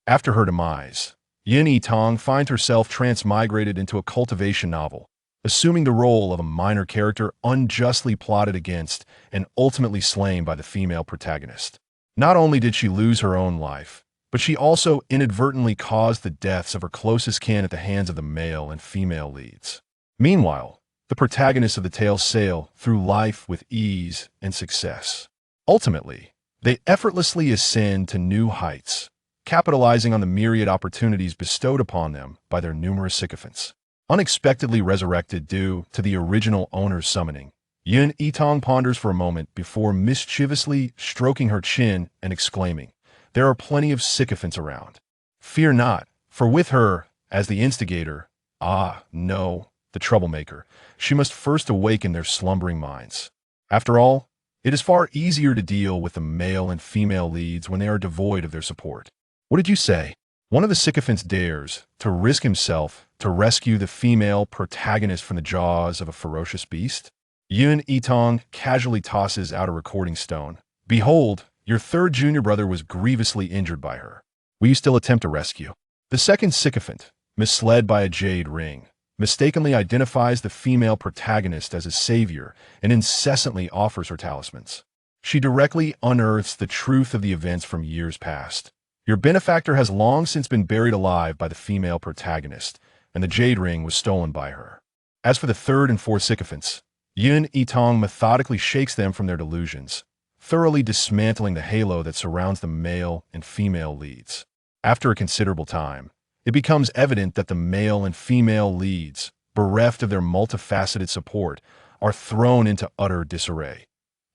After her demise, Yitang finds herself transmigrated into a cultivation novel, assuming the role of a minor character unjustly plotted against and ultimately slain by the female protagonist. Not only did she lose her own life, but she also inadvertently caused the deaths of her closest kin at the hands of the male and female leads. Meanwhile, the protagonists of the tale sail through life with ease and success. Ultimately, they effortlessly ascend to new heights, capitalizing on the myriad opportunities bestowed upon them by their numerous sycophants. Unexpectedly resurrected due to the original owner's summoning, Yitang ponders for a moment before mischievously stroking her chin and exclaiming, "There are plenty of sycophants around. Fear not, for with her, as the instigator, no, the troublemaker, she must first awaken their slumbering minds. After all, it is far easier to deal with the male and female leads when they are devoid of their support." What did you say? One of the sycophants dares to risk himself to rescue the female protagonist from the jaws of a ferocious beast? Yitang casually tosses out a recording stone. "Behold, your third junior brother was grievously injured by her. Will you still attempt a rescue?" The second sycophant, misled by a jade ring, mistakenly identifies the female protagonist as a savior and incessantly offers her talismans. She directly unearths the truth of the events from years past. Your benefactor has long since been buried alive by the female protagonist, and the jade ring was stolen by her. As for the third and fourth sycophants, Yitang methodically shakes them from their delusions, thoroughly dismantling the halo that surrounds the male and female leads. After a considerable time, it becomes evident that the male and female leads, bereft of their multifaceted support, are thrown into utter disarray.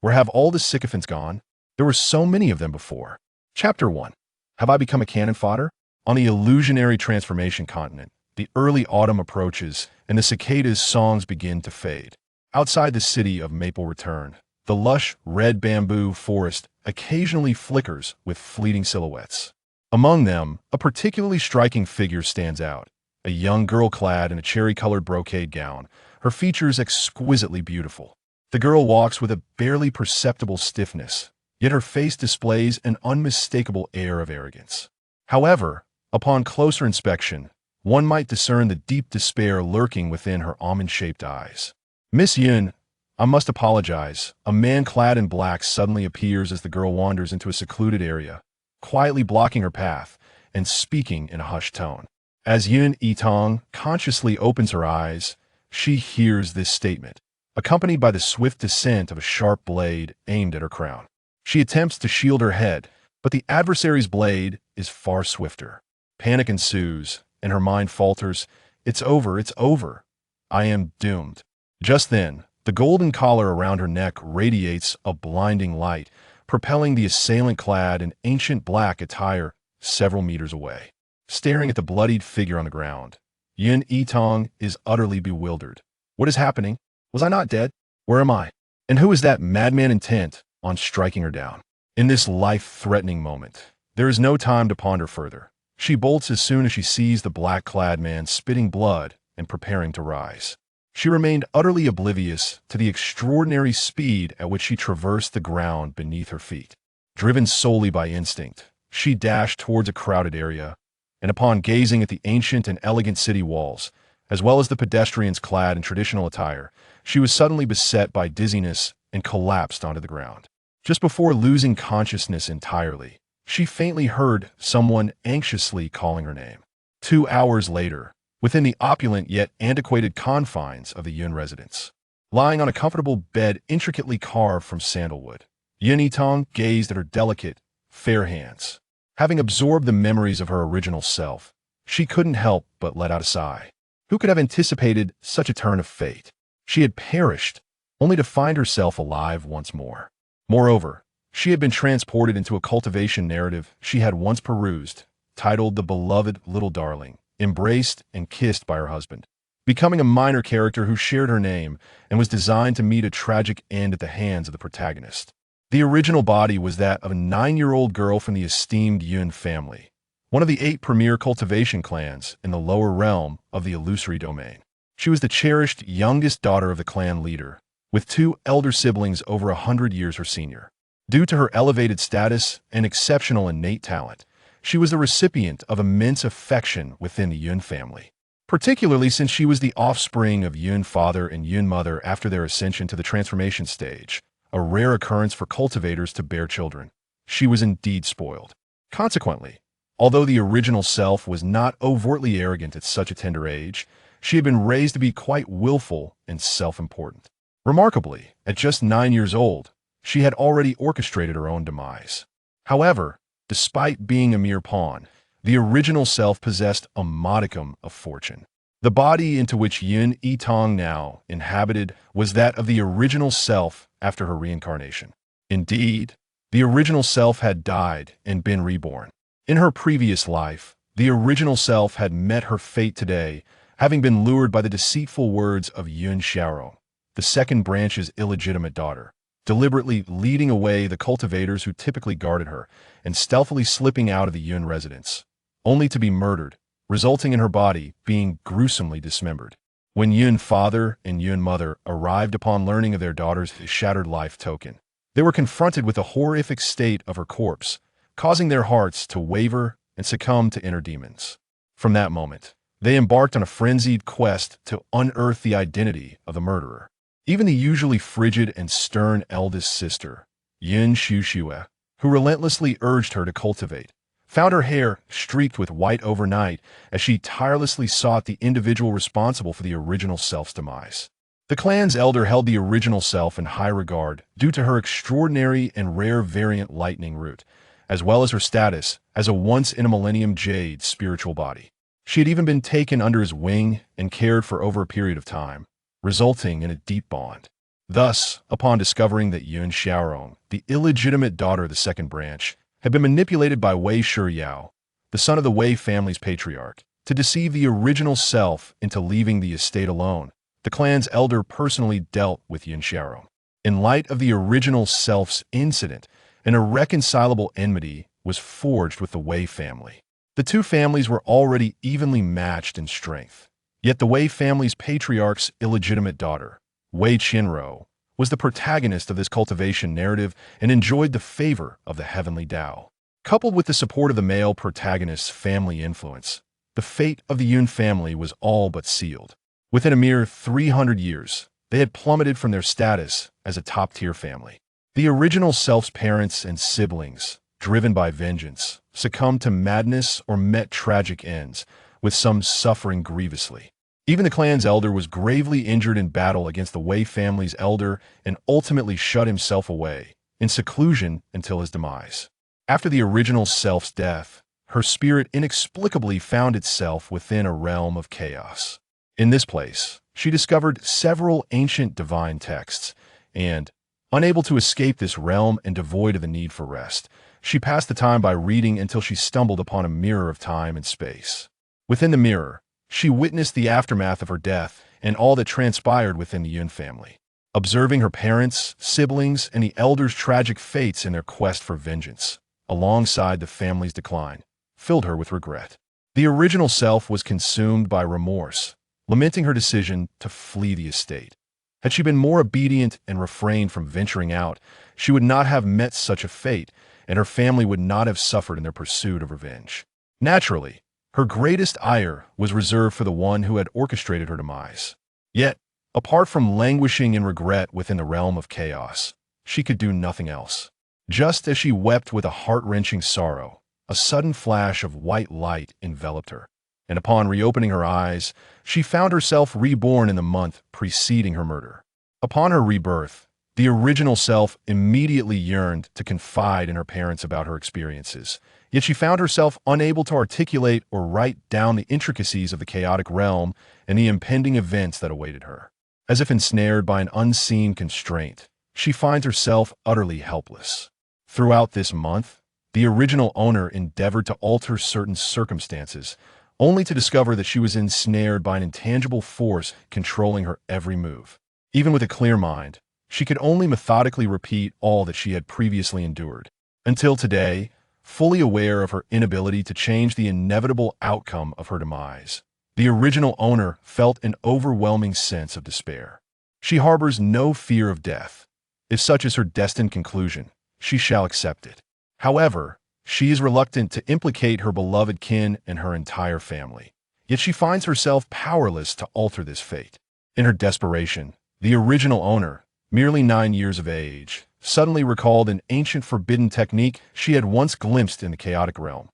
Where have all the sycophants gone? There were so many of them before. Chapter 1. Have I become a cannon fodder? On the illusionary transformation continent, the early autumn approaches and the cicadas' songs begin to fade. Outside the city of Maple Return, the lush red bamboo forest occasionally flickers with fleeting silhouettes. Among them, a particularly striking figure stands out, a young girl clad in a cherry-colored brocade gown, her features exquisitely beautiful. The girl walks with a barely perceptible stiffness, yet her face displays an unmistakable air of arrogance. However, upon closer inspection, one might discern the deep despair lurking within her almond-shaped eyes. "Miss Yun, I must apologize." A man clad in black suddenly appears as the girl wanders into a secluded area, quietly blocking her path and speaking in a hushed tone. As Yitang consciously opens her eyes, she hears this statement, accompanied by the swift descent of a sharp blade aimed at her crown. She attempts to shield her head, but the adversary's blade is far swifter. Panic ensues, and her mind falters, "It's over, it's over. I am doomed." Just then, the golden collar around her neck radiates a blinding light, propelling the assailant clad in ancient black attire several meters away. Staring at the bloodied figure on the ground, Yitang is utterly bewildered. What is happening? Was I not dead? Where am I? And who is that madman intent on striking her down? In this life-threatening moment, there is no time to ponder further. She bolts as soon as she sees the black-clad man spitting blood and preparing to rise. She remained utterly oblivious to the extraordinary speed at which she traversed the ground beneath her feet. Driven solely by instinct, she dashed towards a crowded area, and upon gazing at the ancient and elegant city walls, as well as the pedestrians clad in traditional attire, she was suddenly beset by dizziness and collapsed onto the ground. Just before losing consciousness entirely, she faintly heard someone anxiously calling her name. 2 hours later, within the opulent yet antiquated confines of the Yun residence, lying on a comfortable bed intricately carved from sandalwood, Yitang gazed at her delicate, fair hands. Having absorbed the memories of her original self, she couldn't help but let out a sigh. Who could have anticipated such a turn of fate? She had perished, only to find herself alive once more. Moreover, she had been transported into a cultivation narrative she had once perused, titled The Beloved Little Darling, embraced and kissed by her husband, becoming a minor character who shared her name and was designed to meet a tragic end at the hands of the protagonist. The original body was that of a 9-year-old girl from the esteemed Yun family, one of the 8 premier cultivation clans in the lower realm of the illusory domain. She was the cherished youngest daughter of the clan leader, with 2 elder siblings over 100 years her senior. Due to her elevated status and exceptional innate talent, she was the recipient of immense affection within the Yun family, particularly since she was the offspring of Yun father and Yun mother after their ascension to the transformation stage, a rare occurrence for cultivators to bear children. She was indeed spoiled. Consequently, although the original self was not overtly arrogant at such a tender age, she had been raised to be quite willful and self-important. Remarkably, at just 9 years old, she had already orchestrated her own demise. However, despite being a mere pawn, the original self possessed a modicum of fortune. The body into which Yitang now inhabited was that of the original self after her reincarnation. Indeed, the original self had died and been reborn. In her previous life, the original self had met her fate today, having been lured by the deceitful words of Xianxiaaudiobooks, the second branch's illegitimate daughter, deliberately leading away the cultivators who typically guarded her and stealthily slipping out of the Yun residence, only to be murdered, resulting in her body being gruesomely dismembered. When Yun father and Yun mother arrived upon learning of their daughter's shattered life token, they were confronted with the horrific state of her corpse, causing their hearts to waver and succumb to inner demons. From that moment, they embarked on a frenzied quest to unearth the identity of the murderer. Even the usually frigid and stern eldest sister, Xianxiaaudiobooks, who relentlessly urged her to cultivate, found her hair streaked with white overnight as she tirelessly sought the individual responsible for the original self's demise. The clan's elder held the original self in high regard due to her extraordinary and rare variant lightning root, as well as her status as a once-in-a-millennium jade spiritual body. She had even been taken under his wing and cared for over a period of time, resulting in a deep bond. Thus, upon discovering that Xianxiaaudiobooks, the illegitimate daughter of the second branch, had been manipulated by Wei Shiyao, the son of the Wei family's patriarch, to deceive the original self into leaving the estate alone, the clan's elder personally dealt with Xianxiaaudiobooks. In light of the original self's incident, an irreconcilable enmity was forged with the Wei family. The two families were already evenly matched in strength. Yet the Wei family's patriarch's illegitimate daughter, Wei Qinro, was the protagonist of this cultivation narrative and enjoyed the favor of the heavenly Tao. Coupled with the support of the male protagonist's family influence, the fate of the Yun family was all but sealed. Within a mere 300 years, they had plummeted from their status as a top-tier family. The original self's parents and siblings, driven by vengeance, succumbed to madness or met tragic ends, with some suffering grievously. Even the clan's elder was gravely injured in battle against the Wei family's elder and ultimately shut himself away, in seclusion until his demise. After the original self's death, her spirit inexplicably found itself within a realm of chaos. In this place, she discovered several ancient divine texts, and, unable to escape this realm and devoid of the need for rest, she passed the time by reading until she stumbled upon a mirror of time and space. Within the mirror, she witnessed the aftermath of her death and all that transpired within the Yun family. Observing her parents, siblings, and the elders' tragic fates in their quest for vengeance, alongside the family's decline, filled her with regret. The original self was consumed by remorse, lamenting her decision to flee the estate. Had she been more obedient and refrained from venturing out, she would not have met such a fate, and her family would not have suffered in their pursuit of revenge. Naturally, her greatest ire was reserved for the one who had orchestrated her demise. Yet, apart from languishing in regret within the realm of chaos, she could do nothing else. Just as she wept with a heart-wrenching sorrow, a sudden flash of white light enveloped her, and upon reopening her eyes, she found herself reborn in the month preceding her murder. Upon her rebirth, the original self immediately yearned to confide in her parents about her experiences, yet she found herself unable to articulate or write down the intricacies of the chaotic realm and the impending events that awaited her. As if ensnared by an unseen constraint, she finds herself utterly helpless. Throughout this month, the original owner endeavored to alter certain circumstances, only to discover that she was ensnared by an intangible force controlling her every move. Even with a clear mind, she could only methodically repeat all that she had previously endured. Until today, fully aware of her inability to change the inevitable outcome of her demise, the original owner felt an overwhelming sense of despair. She harbors no fear of death. If such is her destined conclusion, she shall accept it. However, She is reluctant to implicate her beloved kin and her entire family. Yet she finds herself powerless to alter this fate. In her desperation, the original owner, merely 9 years of age, suddenly recalled an ancient forbidden technique she had once glimpsed in the chaotic realm,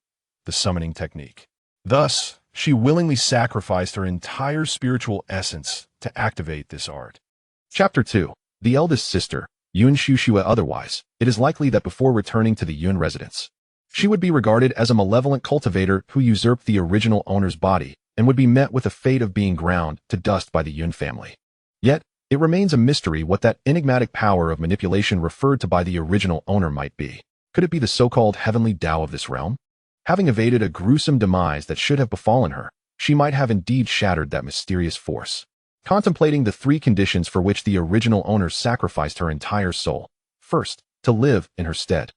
the summoning technique. Thus, she willingly sacrificed her entire spiritual essence to activate this art. Chapter 2. The eldest sister, xianxiaaudiobooks. Otherwise, it is likely that before returning to the Yun residence, she would be regarded as a malevolent cultivator who usurped the original owner's body and would be met with the fate of being ground to dust by the Yun family. Yet, it remains a mystery what that enigmatic power of manipulation referred to by the original owner might be. Could it be the so-called heavenly Tao of this realm? Having evaded a gruesome demise that should have befallen her, she might have indeed shattered that mysterious force. Contemplating the 3 conditions for which the original owner sacrificed her entire soul. First, to live in her stead,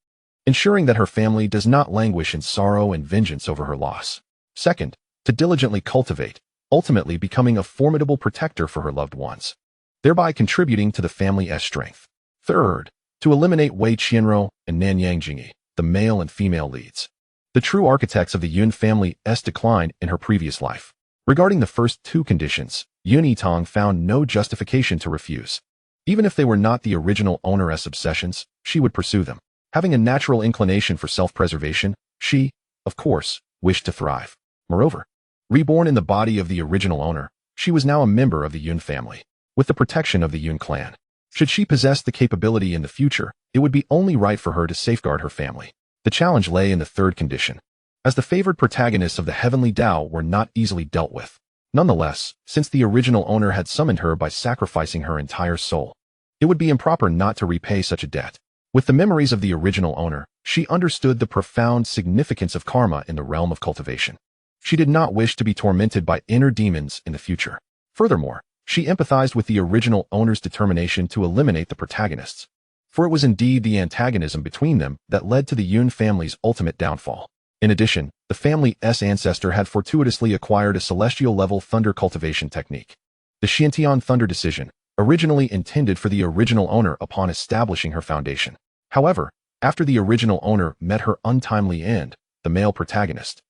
ensuring that her family does not languish in sorrow and vengeance over her loss. Second, to diligently cultivate, ultimately becoming a formidable protector for her loved ones, thereby contributing to the family's strength. Third, to eliminate Wei Qianro and Nan Yangjingi, the male and female leads, the true architects of the Yun family's decline in her previous life. Regarding the first 2 conditions, Yitang found no justification to refuse. Even if they were not the original owner's obsessions, she would pursue them. Having a natural inclination for self-preservation, she, of course, wished to thrive. Moreover, reborn in the body of the original owner, she was now a member of the Yun family, with the protection of the Yun clan. Should she possess the capability in the future, it would be only right for her to safeguard her family. The challenge lay in the 3rd condition, as the favored protagonists of the heavenly Tao were not easily dealt with. Nonetheless, since the original owner had summoned her by sacrificing her entire soul, it would be improper not to repay such a debt. With the memories of the original owner, she understood the profound significance of karma in the realm of cultivation. She did not wish to be tormented by inner demons in the future. Furthermore, she empathized with the original owner's determination to eliminate the protagonists, for it was indeed the antagonism between them that led to the Yun family's ultimate downfall. In addition, the family's ancestor had fortuitously acquired a celestial-level thunder cultivation technique, the Xianxian thunder decision, originally intended for the original owner upon establishing her foundation. However, after the original owner met her untimely end, the male protagonist,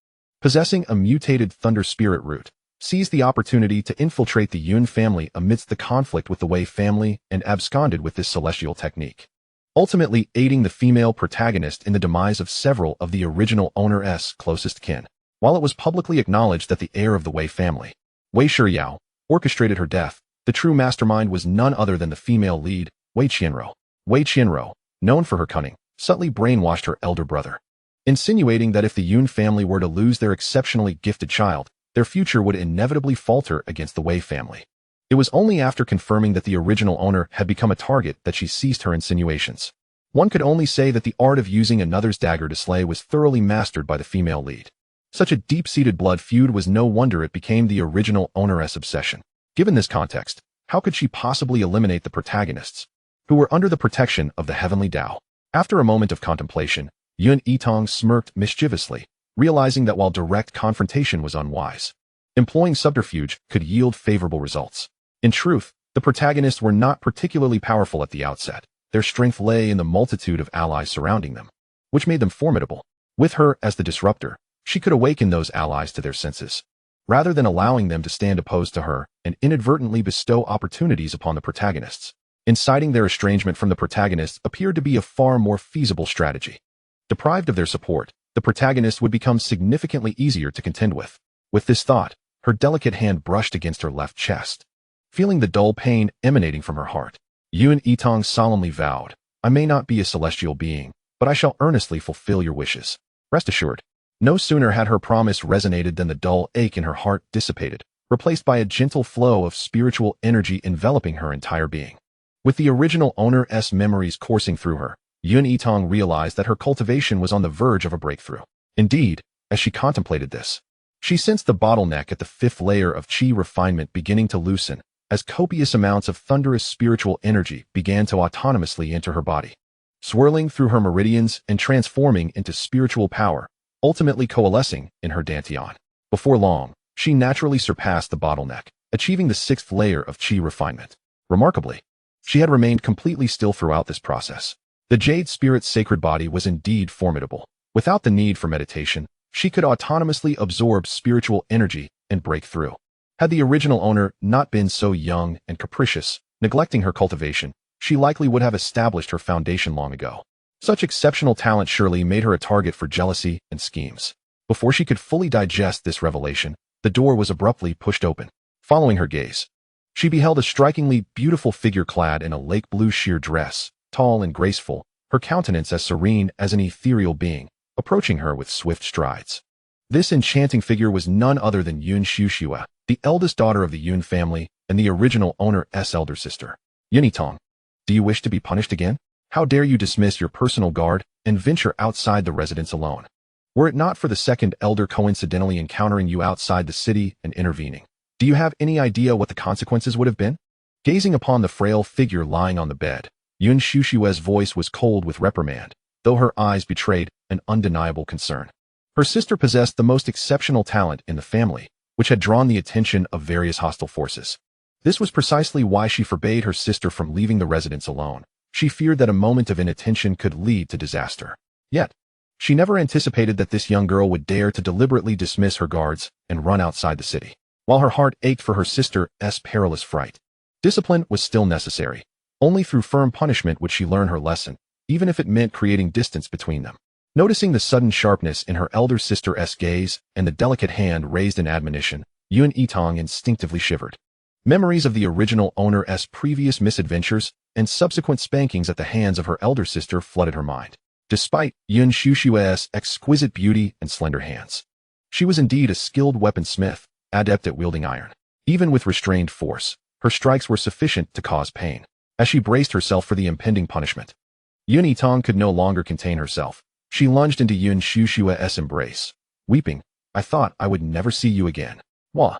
possessing a mutated thunder spirit root, seized the opportunity to infiltrate the Yun family amidst the conflict with the Wei family and absconded with this celestial technique, ultimately aiding the female protagonist in the demise of several of the original owner's closest kin. While it was publicly acknowledged that the heir of the Wei family, Wei Shiryao, orchestrated her death, the true mastermind was none other than the female lead, Wei Qianro. Wei Qianro, known for her cunning, subtly brainwashed her elder brother, insinuating that if the Yun family were to lose their exceptionally gifted child, their future would inevitably falter against the Wei family. It was only after confirming that the original owner had become a target that she ceased her insinuations. One could only say that the art of using another's dagger to slay was thoroughly mastered by the female lead. Such a deep-seated blood feud was no wonder it became the original owner's obsession. Given this context, how could she possibly eliminate the protagonists, who were under the protection of the heavenly Tao? After a moment of contemplation, Yitang smirked mischievously, realizing that while direct confrontation was unwise, employing subterfuge could yield favorable results. In truth, the protagonists were not particularly powerful at the outset. Their strength lay in the multitude of allies surrounding them, which made them formidable. With her as the disruptor, she could awaken those allies to their senses, rather than allowing them to stand opposed to her and inadvertently bestow opportunities upon the protagonists. Inciting their estrangement from the protagonists appeared to be a far more feasible strategy. Deprived of their support, the protagonist would become significantly easier to contend with. With this thought, her delicate hand brushed against her left chest, feeling the dull pain emanating from her heart. Yitang solemnly vowed, "I may not be a celestial being, but I shall earnestly fulfill your wishes." Rest assured, no sooner had her promise resonated than the dull ache in her heart dissipated, replaced by a gentle flow of spiritual energy enveloping her entire being. With the original owner's memories coursing through her, Yitang realized that her cultivation was on the verge of a breakthrough. Indeed, as she contemplated this, she sensed the bottleneck at the 5th layer of qi refinement beginning to loosen, as copious amounts of thunderous spiritual energy began to autonomously enter her body, swirling through her meridians and transforming into spiritual power, ultimately coalescing in her dantian. Before long, she naturally surpassed the bottleneck, achieving the 6th layer of qi refinement. Remarkably, she had remained completely still throughout this process. The Jade Spirit's sacred body was indeed formidable. Without the need for meditation, she could autonomously absorb spiritual energy and break through. Had the original owner not been so young and capricious, neglecting her cultivation, she likely would have established her foundation long ago. Such exceptional talent surely made her a target for jealousy and schemes. Before she could fully digest this revelation, the door was abruptly pushed open. Following her gaze, she beheld a strikingly beautiful figure clad in a lake blue sheer dress, tall and graceful, her countenance as serene as an ethereal being, approaching her with swift strides. This enchanting figure was none other than Xianxiaaudiobooks, the eldest daughter of the Yun family and the original owner's elder sister. Yitang, do you wish to be punished again? How dare you dismiss your personal guard and venture outside the residence alone? Were it not for the second elder coincidentally encountering you outside the city and intervening, do you have any idea what the consequences would have been? Gazing upon the frail figure lying on the bed, Xianxiaaudiobooks' voice was cold with reprimand, though her eyes betrayed an undeniable concern. Her sister possessed the most exceptional talent in the family, which had drawn the attention of various hostile forces. This was precisely why she forbade her sister from leaving the residence alone. She feared that a moment of inattention could lead to disaster. Yet, she never anticipated that this young girl would dare to deliberately dismiss her guards and run outside the city. While her heart ached for her sister's perilous fright, discipline was still necessary. Only through firm punishment would she learn her lesson, even if it meant creating distance between them. Noticing the sudden sharpness in her elder sister's gaze and the delicate hand raised in admonition, Yitang instinctively shivered. Memories of the original owner's previous misadventures and subsequent spankings at the hands of her elder sister flooded her mind. Despite Xianxiaaudiobooks' exquisite beauty and slender hands, she was indeed a skilled weaponsmith, adept at wielding iron. Even with restrained force, her strikes were sufficient to cause pain. As she braced herself for the impending punishment, Yitang could no longer contain herself. She lunged into Xianxiaaudiobooks' embrace, weeping, "I thought I would never see you again." Wah!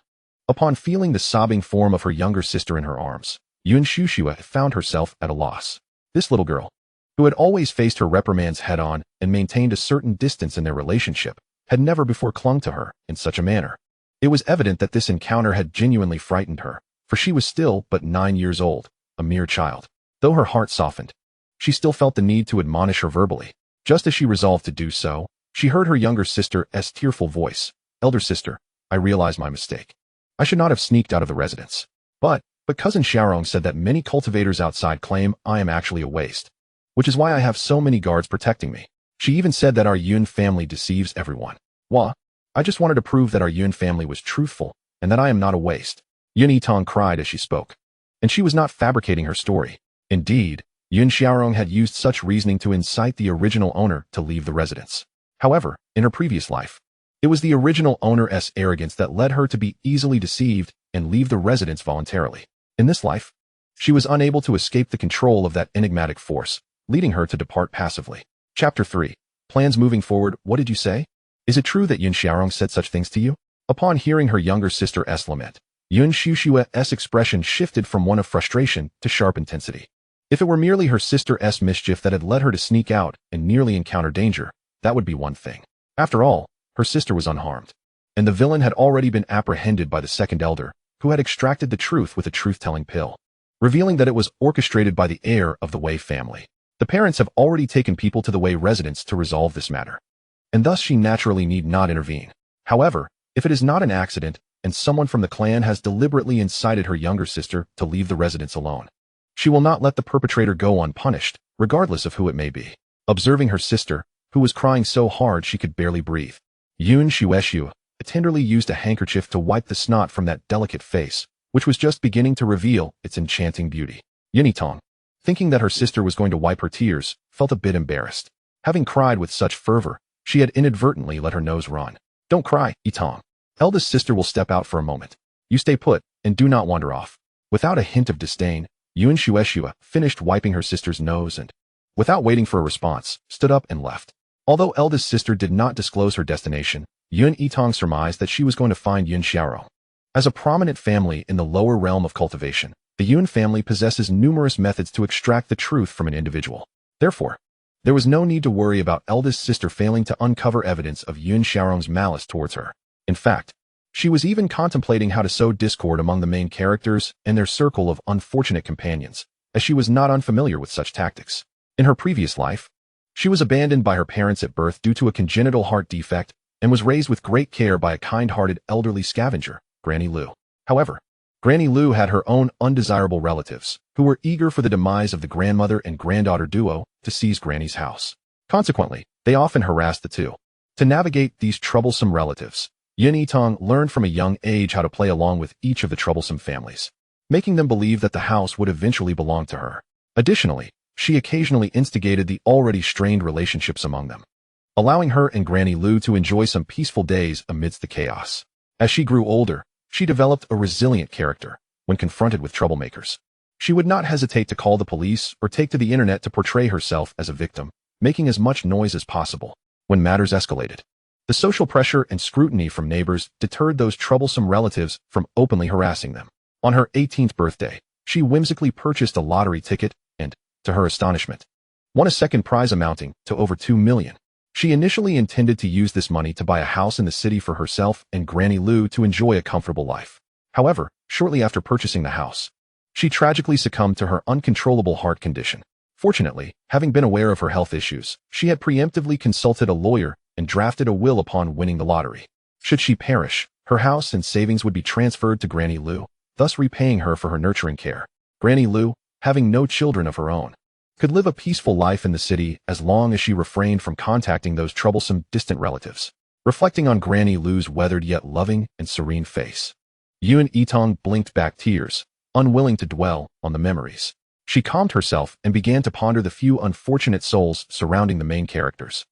Upon feeling the sobbing form of her younger sister in her arms, Xianxiaaudiobooks found herself at a loss. This little girl, who had always faced her reprimands head-on and maintained a certain distance in their relationship, had never before clung to her in such a manner. It was evident that this encounter had genuinely frightened her, for she was still but 9 years old, a mere child. Though her heart softened, she still felt the need to admonish her verbally. Just as she resolved to do so, she heard her younger sister's tearful voice. "Elder sister, I realize my mistake. I should not have sneaked out of the residence. But cousin Xiaorong said that many cultivators outside claim I am actually a waste, which is why I have so many guards protecting me. She even said that our Yun family deceives everyone. Wah! I just wanted to prove that our Yun family was truthful and that I am not a waste." Yitang cried as she spoke. And she was not fabricating her story. Indeed, Yun Xiaorong had used such reasoning to incite the original owner to leave the residence. However, in her previous life, it was the original owner's arrogance that led her to be easily deceived and leave the residence voluntarily. In this life, she was unable to escape the control of that enigmatic force, leading her to depart passively. Chapter 3. Plans moving forward. What did you say? Is it true that Yun Xiaorong said such things to you? Upon hearing her younger sister's lament, Xianxiaaudiobooks' expression shifted from one of frustration to sharp intensity. If it were merely her sister's mischief that had led her to sneak out and nearly encounter danger, that would be one thing. After all, her sister was unharmed, and the villain had already been apprehended by the second elder, who had extracted the truth with a truth-telling pill, revealing that it was orchestrated by the heir of the Wei family. The parents have already taken people to the Wei residence to resolve this matter, and thus she naturally need not intervene. However, if it is not an accident, and someone from the clan has deliberately incited her younger sister to leave the residence alone, she will not let the perpetrator go unpunished, regardless of who it may be. Observing her sister, who was crying so hard she could barely breathe, Xianxiaaudiobooks tenderly used a handkerchief to wipe the snot from that delicate face, which was just beginning to reveal its enchanting beauty. Yitang, thinking that her sister was going to wipe her tears, felt a bit embarrassed. Having cried with such fervor, she had inadvertently let her nose run. "Don't cry, Yitang. Eldest sister will step out for a moment. You stay put, and do not wander off." Without a hint of disdain, Xianxiaaudiobooks finished wiping her sister's nose and, without waiting for a response, stood up and left. Although eldest sister did not disclose her destination, Yitang surmised that she was going to find Yun Xiaorong. As a prominent family in the lower realm of cultivation, the Yun family possesses numerous methods to extract the truth from an individual. Therefore, there was no need to worry about eldest sister failing to uncover evidence of Yun Xiaorong's malice towards her. In fact, she was even contemplating how to sow discord among the main characters and their circle of unfortunate companions, as she was not unfamiliar with such tactics. In her previous life, She was abandoned by her parents at birth due to a congenital heart defect and was raised with great care by a kind-hearted elderly scavenger, Granny Lu. However, Granny Lu had her own undesirable relatives, who were eager for the demise of the grandmother and granddaughter duo to seize Granny's house. Consequently, they often harassed the two. To navigate these troublesome relatives, Yitang learned from a young age how to play along with each of the troublesome families, making them believe that the house would eventually belong to her. Additionally, she occasionally instigated the already strained relationships among them, allowing her and Granny Lu to enjoy some peaceful days amidst the chaos. As she grew older, she developed a resilient character when confronted with troublemakers. She would not hesitate to call the police or take to the internet to portray herself as a victim, making as much noise as possible. When matters escalated, the social pressure and scrutiny from neighbors deterred those troublesome relatives from openly harassing them. On her 18th birthday, she whimsically purchased a lottery ticket and, to her astonishment, won a second prize amounting to over 2 million. She initially intended to use this money to buy a house in the city for herself and Granny Lu to enjoy a comfortable life. However, shortly after purchasing the house, she tragically succumbed to her uncontrollable heart condition. Fortunately, having been aware of her health issues, she had preemptively consulted a lawyer and drafted a will upon winning the lottery. Should she perish, her house and savings would be transferred to Granny Lu, thus repaying her for her nurturing care. Granny Lu, having no children of her own, could live a peaceful life in the city as long as she refrained from contacting those troublesome distant relatives. Reflecting on Granny Lu's weathered yet loving and serene face, Yitang blinked back tears, unwilling to dwell on the memories. She calmed herself and began to ponder the few unfortunate souls surrounding the main characters.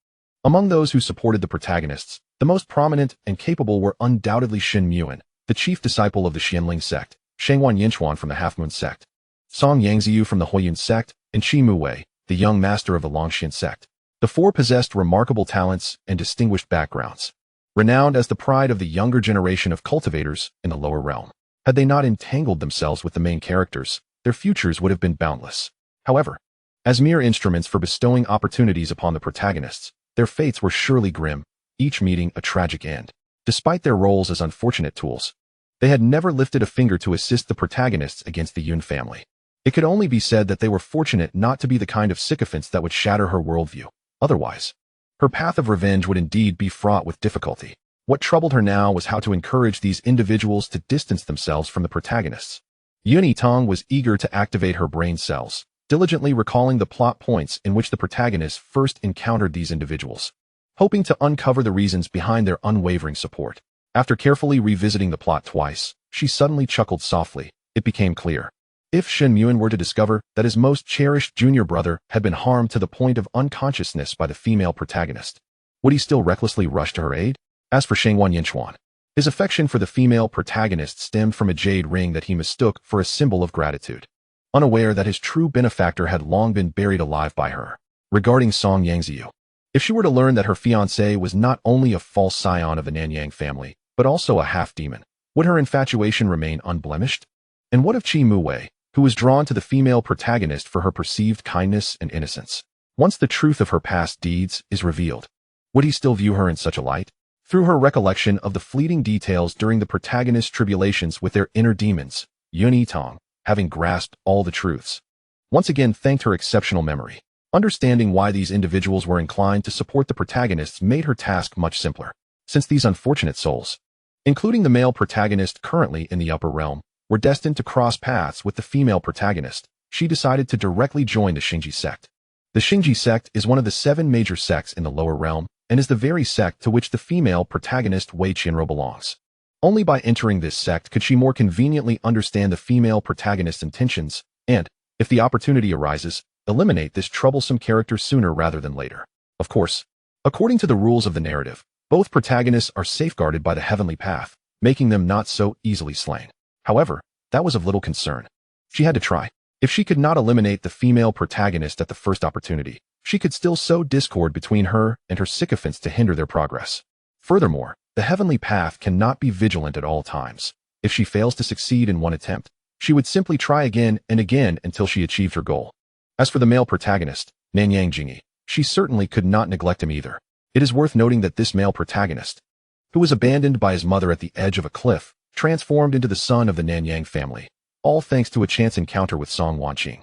Among those who supported the protagonists, the most prominent and capable were undoubtedly Shen Muan, the chief disciple of the Xianling sect, Shangwan Yinchuan from the Half-Moon sect, Song Yangziyu from the Huiyun sect, and Qi Muwei, the young master of the Longxian sect. The four possessed remarkable talents and distinguished backgrounds, renowned as the pride of the younger generation of cultivators in the lower realm. Had they not entangled themselves with the main characters, their futures would have been boundless. However, as mere instruments for bestowing opportunities upon the protagonists, their fates were surely grim, each meeting a tragic end. Despite their roles as unfortunate tools, they had never lifted a finger to assist the protagonists against the Yun family. It could only be said that they were fortunate not to be the kind of sycophants that would shatter her worldview. Otherwise, her path of revenge would indeed be fraught with difficulty. What troubled her now was how to encourage these individuals to distance themselves from the protagonists. Yitang was eager to activate her brain cells, diligently recalling the plot points in which the protagonists first encountered these individuals, hoping to uncover the reasons behind their unwavering support. After carefully revisiting the plot twice, she suddenly chuckled softly. It became clear. If Shen Muan were to discover that his most cherished junior brother had been harmed to the point of unconsciousness by the female protagonist, would he still recklessly rush to her aid? As for Shangwan Yinchuan, his affection for the female protagonist stemmed from a jade ring that he mistook for a symbol of gratitude, unaware that his true benefactor had long been buried alive by her. Regarding Song Yangziyu, if she were to learn that her fiancé was not only a false scion of the Nanyang family, but also a half-demon, would her infatuation remain unblemished? And what of Qi Muwei, who was drawn to the female protagonist for her perceived kindness and innocence? Once the truth of her past deeds is revealed, would he still view her in such a light? Through her recollection of the fleeting details during the protagonist's tribulations with their inner demons, Yitang, having grasped all the truths, once again thanked her exceptional memory. Understanding why these individuals were inclined to support the protagonists made her task much simpler. Since these unfortunate souls, including the male protagonist currently in the upper realm, were destined to cross paths with the female protagonist, she decided to directly join the Xingji sect. The Xingji sect is one of the 7 major sects in the lower realm, and is the very sect to which the female protagonist Wei Qianro belongs. Only by entering this sect could she more conveniently understand the female protagonist's intentions, and, if the opportunity arises, eliminate this troublesome character sooner rather than later. Of course, according to the rules of the narrative, both protagonists are safeguarded by the heavenly path, making them not so easily slain. However, that was of little concern. She had to try. If she could not eliminate the female protagonist at the first opportunity, she could still sow discord between her and her sycophants to hinder their progress. Furthermore, the heavenly path cannot be vigilant at all times. If she fails to succeed in one attempt, she would simply try again and again until she achieved her goal. As for the male protagonist, Nanyang Jingyi, she certainly could not neglect him either. It is worth noting that this male protagonist, who was abandoned by his mother at the edge of a cliff, transformed into the son of the Nanyang family, all thanks to a chance encounter with Song Wanqing,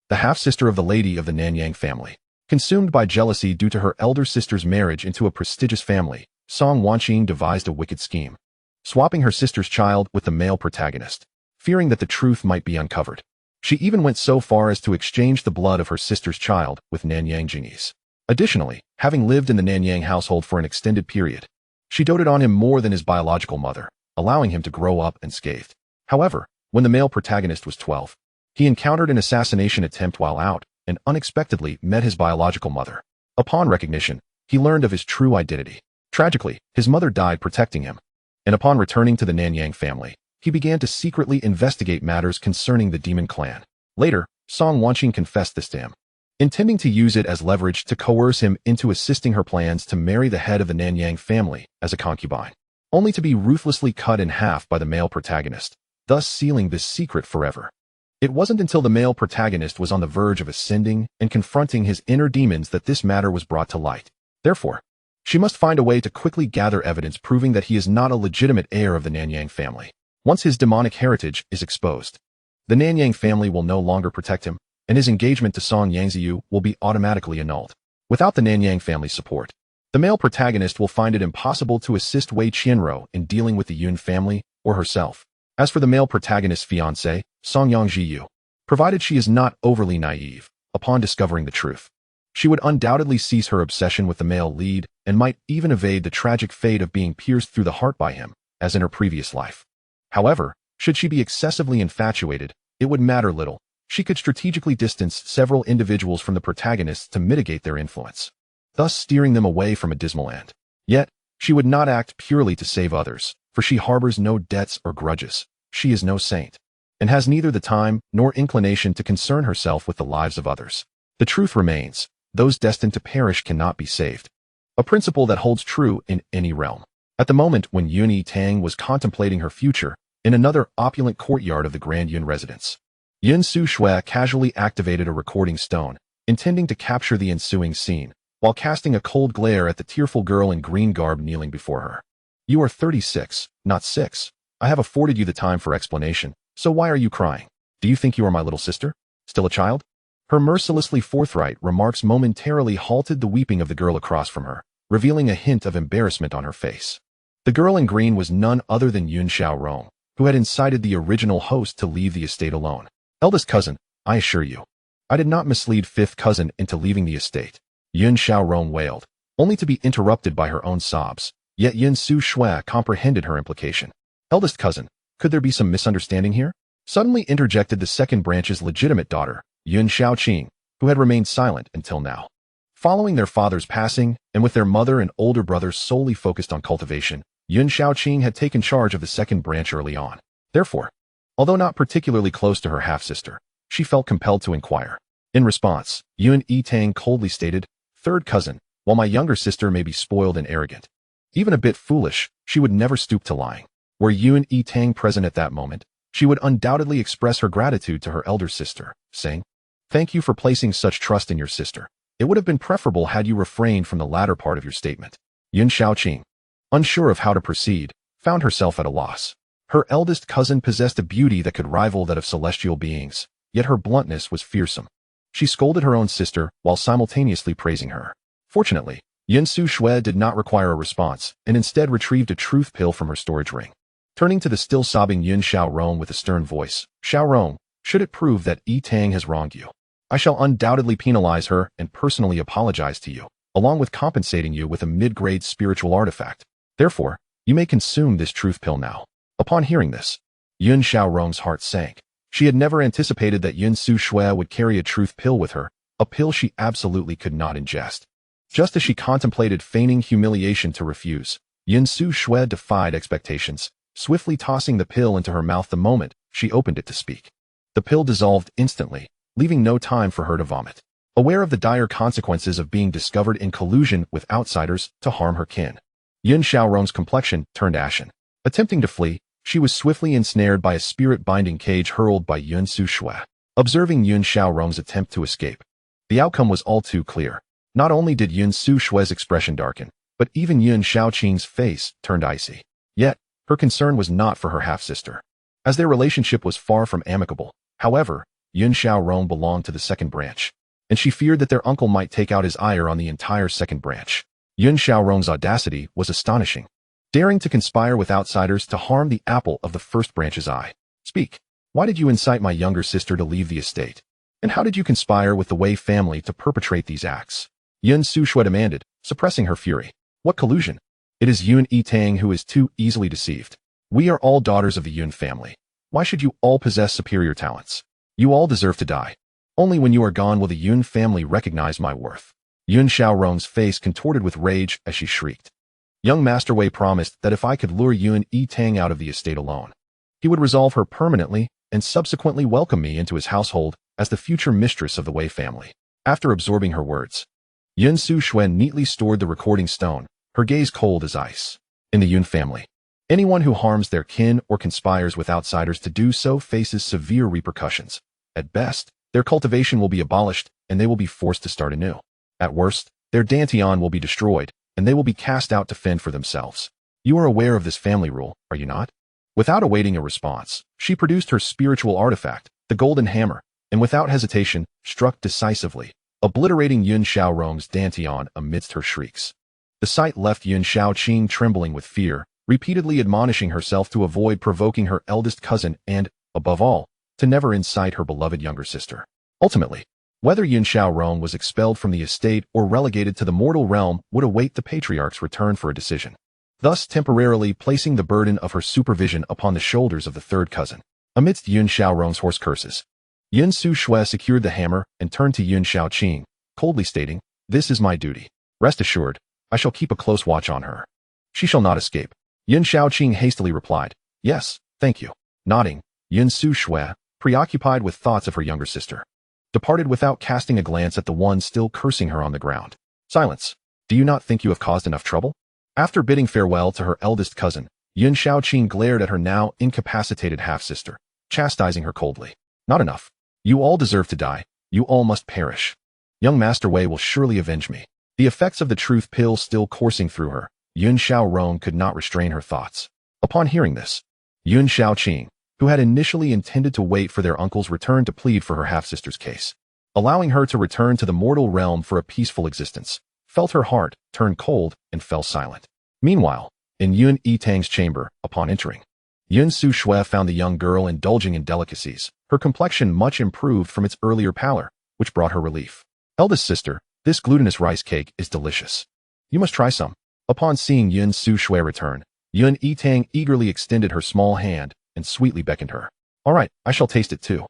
the half-sister of the lady of the Nanyang family. Consumed by jealousy due to her elder sister's marriage into a prestigious family, Song Wanqing devised a wicked scheme, swapping her sister's child with the male protagonist, fearing that the truth might be uncovered. She even went so far as to exchange the blood of her sister's child with Nanyang Jingyi's. Additionally, having lived in the Nanyang household for an extended period, she doted on him more than his biological mother, allowing him to grow up unscathed. However, when the male protagonist was 12, he encountered an assassination attempt while out and unexpectedly met his biological mother. Upon recognition, he learned of his true identity. Tragically, his mother died protecting him, and upon returning to the Nanyang family, he began to secretly investigate matters concerning the demon clan. Later, Song Wanqing confessed this to him, intending to use it as leverage to coerce him into assisting her plans to marry the head of the Nanyang family as a concubine, only to be ruthlessly cut in half by the male protagonist, thus sealing this secret forever. It wasn't until the male protagonist was on the verge of ascending and confronting his inner demons that this matter was brought to light. Therefore, she must find a way to quickly gather evidence proving that he is not a legitimate heir of the Nanyang family. Once his demonic heritage is exposed, the Nanyang family will no longer protect him, and his engagement to Song Yangziyu will be automatically annulled. Without the Nanyang family's support, the male protagonist will find it impossible to assist Wei Qianro in dealing with the Yun family or herself. As for the male protagonist's fiancée, Song Yangziyu, provided she is not overly naive, upon discovering the truth, she would undoubtedly cease her obsession with the male lead and might even evade the tragic fate of being pierced through the heart by him, as in her previous life. However, should she be excessively infatuated, it would matter little. She could strategically distance several individuals from the protagonists to mitigate their influence, thus steering them away from a dismal end. Yet, she would not act purely to save others, for she harbors no debts or grudges. She is no saint, and has neither the time nor inclination to concern herself with the lives of others. The truth remains, those destined to perish cannot be saved, a principle that holds true in any realm. At the moment when Yun Yitang was contemplating her future, in another opulent courtyard of the Grand Yun residence, Yun Su Shui casually activated a recording stone, intending to capture the ensuing scene, while casting a cold glare at the tearful girl in green garb kneeling before her. You are 36, not 6. I have afforded you the time for explanation, so why are you crying? Do you think you are my little sister? Still a child? Her mercilessly forthright remarks momentarily halted the weeping of the girl across from her, revealing a hint of embarrassment on her face. The girl in green was none other than Yun Xiaorong, who had incited the original host to leave the estate alone. Eldest cousin, I assure you, I did not mislead fifth cousin into leaving the estate. Yun Xiaorong wailed, only to be interrupted by her own sobs, yet Yun Su Shui comprehended her implication. Eldest cousin, could there be some misunderstanding here? Suddenly interjected the second branch's legitimate daughter, Yun Xiaoqing, who had remained silent until now. Following their father's passing, and with their mother and older brother solely focused on cultivation, Yun Xiaoqing had taken charge of the second branch early on. Therefore, although not particularly close to her half-sister, she felt compelled to inquire. In response, Yun Yitang coldly stated, Third cousin, while my younger sister may be spoiled and arrogant, even a bit foolish, she would never stoop to lying. Were Yun Yitang present at that moment, she would undoubtedly express her gratitude to her elder sister, saying, Thank you for placing such trust in your sister. It would have been preferable had you refrained from the latter part of your statement. Yun Xiaoqing, unsure of how to proceed, found herself at a loss. Her eldest cousin possessed a beauty that could rival that of celestial beings, yet her bluntness was fearsome. She scolded her own sister while simultaneously praising her. Fortunately, Yun Su Shui did not require a response and instead retrieved a truth pill from her storage ring. Turning to the still sobbing Yun Xiaorong with a stern voice, Xiaorong, should it prove that Yitang has wronged you, I shall undoubtedly penalize her and personally apologize to you, along with compensating you with a mid-grade spiritual artifact. Therefore, you may consume this truth pill now. Upon hearing this, Yun Xiaorong's heart sank. She had never anticipated that Yun Su Shui would carry a truth pill with her, a pill she absolutely could not ingest. Just as she contemplated feigning humiliation to refuse, Yun Su Shui defied expectations, swiftly tossing the pill into her mouth the moment she opened it to speak. The pill dissolved instantly, leaving no time for her to vomit. Aware of the dire consequences of being discovered in collusion with outsiders to harm her kin, Yun Xiaorong's complexion turned ashen. Attempting to flee, she was swiftly ensnared by a spirit-binding cage hurled by Yun Su Shui. Observing Yun Xiaorong's attempt to escape, the outcome was all too clear. Not only did Yun Su Shui's expression darken, but even Yun Xiaoqing's face turned icy. Yet, her concern was not for her half-sister, as their relationship was far from amicable. However, Yun Xiaorong belonged to the second branch, and she feared that their uncle might take out his ire on the entire second branch. Yun Xiaorong's audacity was astonishing, daring to conspire with outsiders to harm the apple of the first branch's eye. Speak. Why did you incite my younger sister to leave the estate? And how did you conspire with the Wei family to perpetrate these acts? Yun Sushui demanded, suppressing her fury. What collusion? It is Yun Yitang who is too easily deceived. We are all daughters of the Yun family. Why should you all possess superior talents? You all deserve to die. Only when you are gone will the Yun family recognize my worth. Yun Xiaorong's face contorted with rage as she shrieked. Young Master Wei promised that if I could lure Yun Yitang out of the estate alone, he would resolve her permanently and subsequently welcome me into his household as the future mistress of the Wei family. After absorbing her words, Yun Sushui neatly stored the recording stone, her gaze cold as ice. In the Yun family, anyone who harms their kin or conspires with outsiders to do so faces severe repercussions. At best, their cultivation will be abolished and they will be forced to start anew. At worst, their dantian will be destroyed and they will be cast out to fend for themselves. You are aware of this family rule, are you not? Without awaiting a response, she produced her spiritual artifact, the golden hammer, and without hesitation, struck decisively, obliterating Yun Xiaorong's dantian amidst her shrieks. The sight left Yun Xiaoqing trembling with fear, repeatedly admonishing herself to avoid provoking her eldest cousin and, above all, to never incite her beloved younger sister. Ultimately, whether Yun Xiaorong was expelled from the estate or relegated to the mortal realm would await the patriarch's return for a decision, thus temporarily placing the burden of her supervision upon the shoulders of the third cousin. Amidst Yun Xiaorong's hoarse curses, Yun Sushui secured the hammer and turned to Yun Xiaoqing, coldly stating, "This is my duty. Rest assured, I shall keep a close watch on her. She shall not escape." Yun Xiaoqing hastily replied, "Yes, thank you." Nodding, Yun Sushui, preoccupied with thoughts of her younger sister, departed without casting a glance at the one still cursing her on the ground. Silence. Do you not think you have caused enough trouble? After bidding farewell to her eldest cousin, Yun Xiaoqing glared at her now incapacitated half-sister, chastising her coldly. Not enough. You all deserve to die. You all must perish. Young Master Wei will surely avenge me. The effects of the truth pill still coursing through her, Yun Xiaorong could not restrain her thoughts. Upon hearing this, Yun Xiaoqing, who had initially intended to wait for their uncle's return to plead for her half-sister's case, allowing her to return to the mortal realm for a peaceful existence, felt her heart turn cold and fell silent. Meanwhile, in Yun Yitang's chamber, upon entering, Yun Sushui found the young girl indulging in delicacies, her complexion much improved from its earlier pallor, which brought her relief. Eldest sister, this glutinous rice cake is delicious. You must try some. Upon seeing Yun Sushui return, Yun Yitang eagerly extended her small hand and sweetly beckoned her. All right, I shall taste it too.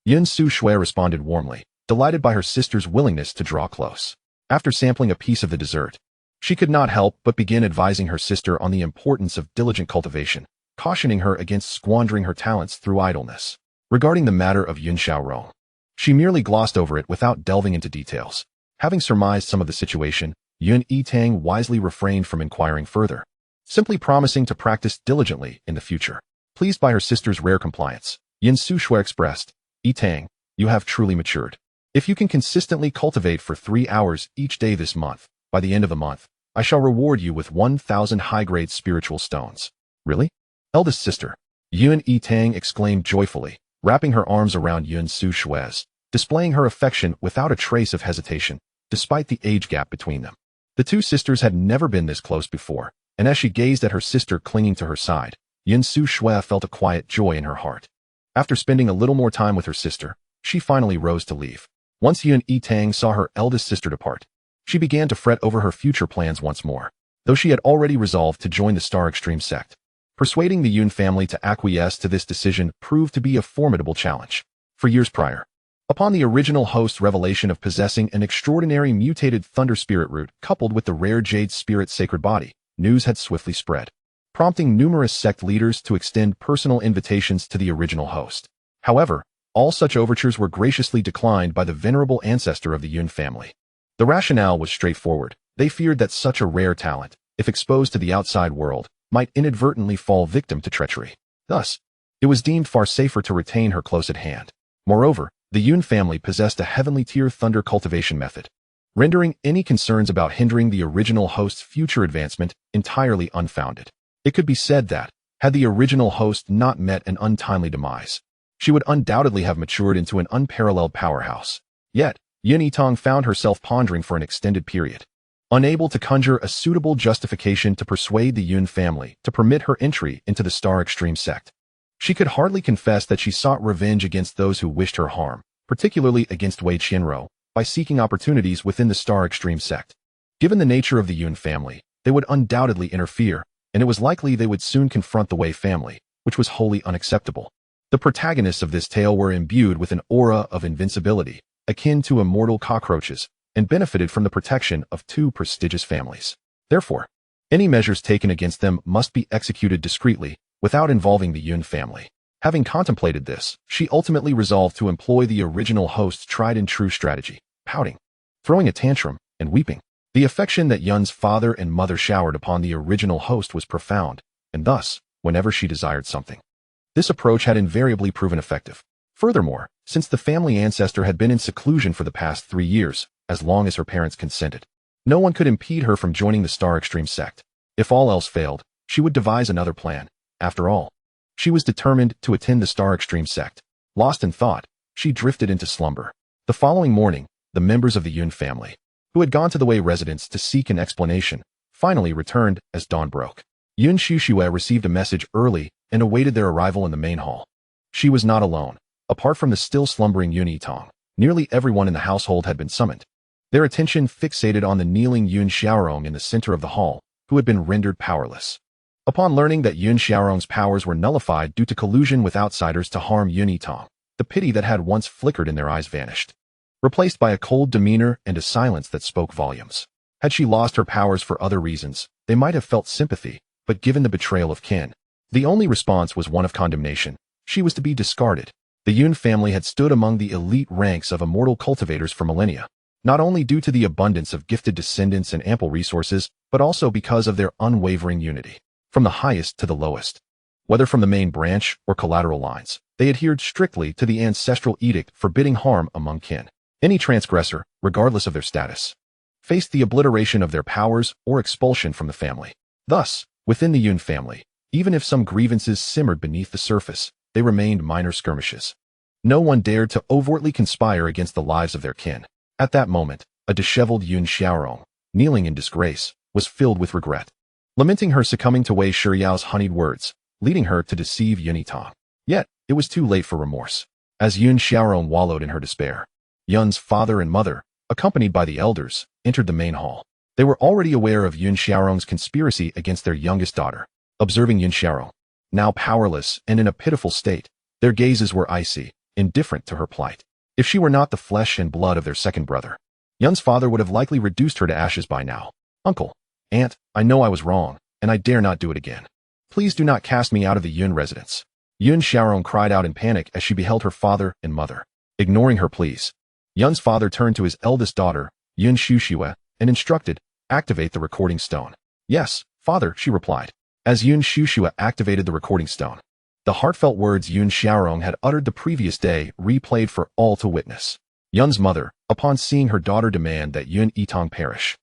Yun Sushui responded warmly, delighted by her sister's willingness to draw close. After sampling a piece of the dessert, she could not help but begin advising her sister on the importance of diligent cultivation, cautioning her against squandering her talents through idleness. Regarding the matter of Yun Xiaorong, she merely glossed over it without delving into details. Having surmised some of the situation, Yun Yitang wisely refrained from inquiring further, simply promising to practice diligently in the future. Pleased by her sister's rare compliance, Yun Sushui expressed, "Yitang, you have truly matured. If you can consistently cultivate for 3 hours each day this month, by the end of the month, I shall reward you with 1,000 high-grade spiritual stones." Really? Eldest sister, Yun Yitang exclaimed joyfully, wrapping her arms around Yun Sushui's, displaying her affection without a trace of hesitation, despite the age gap between them. The two sisters had never been this close before, and as she gazed at her sister clinging to her side, Yun Sushui felt a quiet joy in her heart. After spending a little more time with her sister, she finally rose to leave. Once Yun Yitang saw her eldest sister depart, she began to fret over her future plans once more, though she had already resolved to join the Star Extreme sect. Persuading the Yun family to acquiesce to this decision proved to be a formidable challenge. For years prior, upon the original host's revelation of possessing an extraordinary mutated thunder spirit root coupled with the rare jade spirit sacred body, news had swiftly spread, prompting numerous sect leaders to extend personal invitations to the original host. However, all such overtures were graciously declined by the venerable ancestor of the Yun family. The rationale was straightforward. They feared that such a rare talent, if exposed to the outside world, might inadvertently fall victim to treachery. Thus, it was deemed far safer to retain her close at hand. Moreover, the Yun family possessed a heavenly tier thunder cultivation method, rendering any concerns about hindering the original host's future advancement entirely unfounded. It could be said that, had the original host not met an untimely demise, she would undoubtedly have matured into an unparalleled powerhouse. Yet, Yitang found herself pondering for an extended period, unable to conjure a suitable justification to persuade the Yun family to permit her entry into the Star Extreme sect. She could hardly confess that she sought revenge against those who wished her harm, particularly against Wei Qianro, by seeking opportunities within the Star Extreme sect. Given the nature of the Yun family, they would undoubtedly interfere, and it was likely they would soon confront the Wei family, which was wholly unacceptable. The protagonists of this tale were imbued with an aura of invincibility, akin to immortal cockroaches, and benefited from the protection of two prestigious families. Therefore, any measures taken against them must be executed discreetly, without involving the Yun family. Having contemplated this, she ultimately resolved to employ the original host's tried-and-true strategy, pouting, throwing a tantrum, and weeping. The affection that Yun's father and mother showered upon the original host was profound, and thus, whenever she desired something, this approach had invariably proven effective. Furthermore, since the family ancestor had been in seclusion for the past 3 years, as long as her parents consented, no one could impede her from joining the Star Extreme sect. If all else failed, she would devise another plan. After all, she was determined to attend the Star Extreme sect. Lost in thought, she drifted into slumber. The following morning, the members of the Yun family, who had gone to the Wei residence to seek an explanation, finally returned as dawn broke. Yun Xiuxue received a message early and awaited their arrival in the main hall. She was not alone. Apart from the still slumbering Yun Yitang, nearly everyone in the household had been summoned, their attention fixated on the kneeling Yun Xiaorong in the center of the hall, who had been rendered powerless. Upon learning that Yun Xiaorong's powers were nullified due to collusion with outsiders to harm Yun Yitang, the pity that had once flickered in their eyes vanished, replaced by a cold demeanor and a silence that spoke volumes. Had she lost her powers for other reasons, they might have felt sympathy, but given the betrayal of kin, the only response was one of condemnation. She was to be discarded. The Yun family had stood among the elite ranks of immortal cultivators for millennia, not only due to the abundance of gifted descendants and ample resources, but also because of their unwavering unity. From the highest to the lowest, whether from the main branch or collateral lines, they adhered strictly to the ancestral edict forbidding harm among kin. Any transgressor, regardless of their status, faced the obliteration of their powers or expulsion from the family. Thus, within the Yun family, even if some grievances simmered beneath the surface, they remained minor skirmishes. No one dared to overtly conspire against the lives of their kin. At that moment, a disheveled Yun Xiaorong, kneeling in disgrace, was filled with regret, lamenting her succumbing to Wei Shiyao's honeyed words, leading her to deceive Yun Yitang. Yet, it was too late for remorse. As Yun Xiaorong wallowed in her despair, Yun's father and mother, accompanied by the elders, entered the main hall. They were already aware of Yun Xiaorong's conspiracy against their youngest daughter. Observing Yun Xiaorong, now powerless and in a pitiful state, their gazes were icy, indifferent to her plight. If she were not the flesh and blood of their second brother, Yun's father would have likely reduced her to ashes by now. Uncle, Aunt, I know I was wrong, and I dare not do it again. Please do not cast me out of the Yun residence. Yun Xiaorong cried out in panic as she beheld her father and mother. Ignoring her pleas, Yun's father turned to his eldest daughter, Yun Xiuxue, and instructed, activate the recording stone. Yes, father, she replied. As Yun Xiuxue activated the recording stone, the heartfelt words Yun Xiaorong had uttered the previous day replayed for all to witness. Yun's mother, upon seeing her daughter demand that Yun Yitang perish,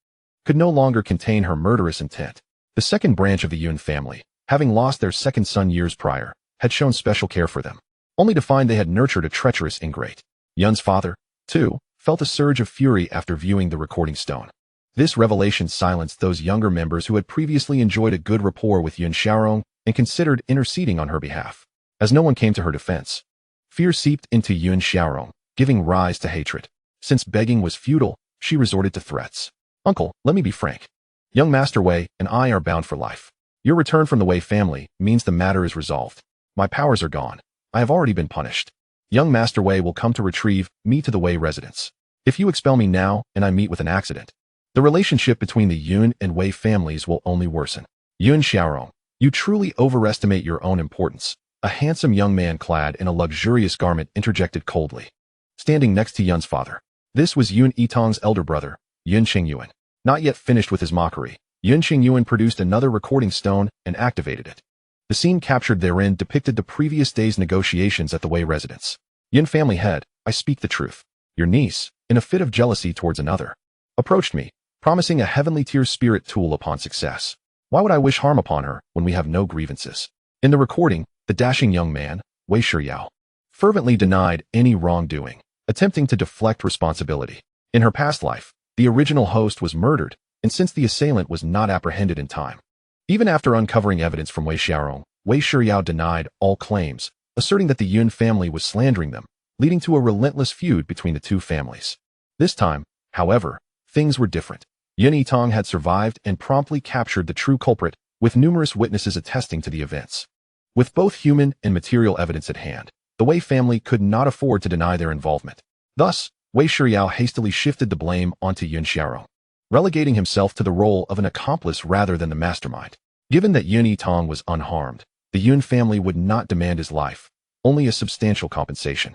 could no longer contain her murderous intent. The second branch of the Yun family, having lost their second son years prior, had shown special care for them, only to find they had nurtured a treacherous ingrate. Yun's father, too, felt a surge of fury after viewing the recording stone. This revelation silenced those younger members who had previously enjoyed a good rapport with Yun Xiaorong and considered interceding on her behalf. As no one came to her defense, fear seeped into Yun Xiaorong, giving rise to hatred. Since begging was futile, she resorted to threats. Uncle, let me be frank. Young Master Wei and I are bound for life. Your return from the Wei family means the matter is resolved. My powers are gone. I have already been punished. Young Master Wei will come to retrieve me to the Wei residence. If you expel me now and I meet with an accident, the relationship between the Yun and Wei families will only worsen. Yun Xiaorong, you truly overestimate your own importance. A handsome young man clad in a luxurious garment interjected coldly, standing next to Yun's father. This was Yun Yitang's elder brother, Yun Qingyuan. Not yet finished with his mockery, Yun Qingyuan produced another recording stone and activated it. The scene captured therein depicted the previous day's negotiations at the Wei residence. Yun family head, I speak the truth. Your niece, in a fit of jealousy towards another, approached me, promising a heavenly tier spirit tool upon success. Why would I wish harm upon her when we have no grievances? In the recording, the dashing young man, Wei Shiyao, fervently denied any wrongdoing. attempting to deflect responsibility. In her past life, the original host was murdered, and since the assailant was not apprehended in time. Even after uncovering evidence from Wei Xiaorong, Wei Shiyao denied all claims, asserting that the Yun family was slandering them, leading to a relentless feud between the two families. This time, however, things were different. Yun Yitang had survived and promptly captured the true culprit, with numerous witnesses attesting to the events. With both human and material evidence at hand, the Wei family could not afford to deny their involvement. Thus, Wei Shiyao hastily shifted the blame onto Yun Xiaorong, relegating himself to the role of an accomplice rather than the mastermind. Given that Yun Yitang was unharmed, the Yun family would not demand his life, only a substantial compensation.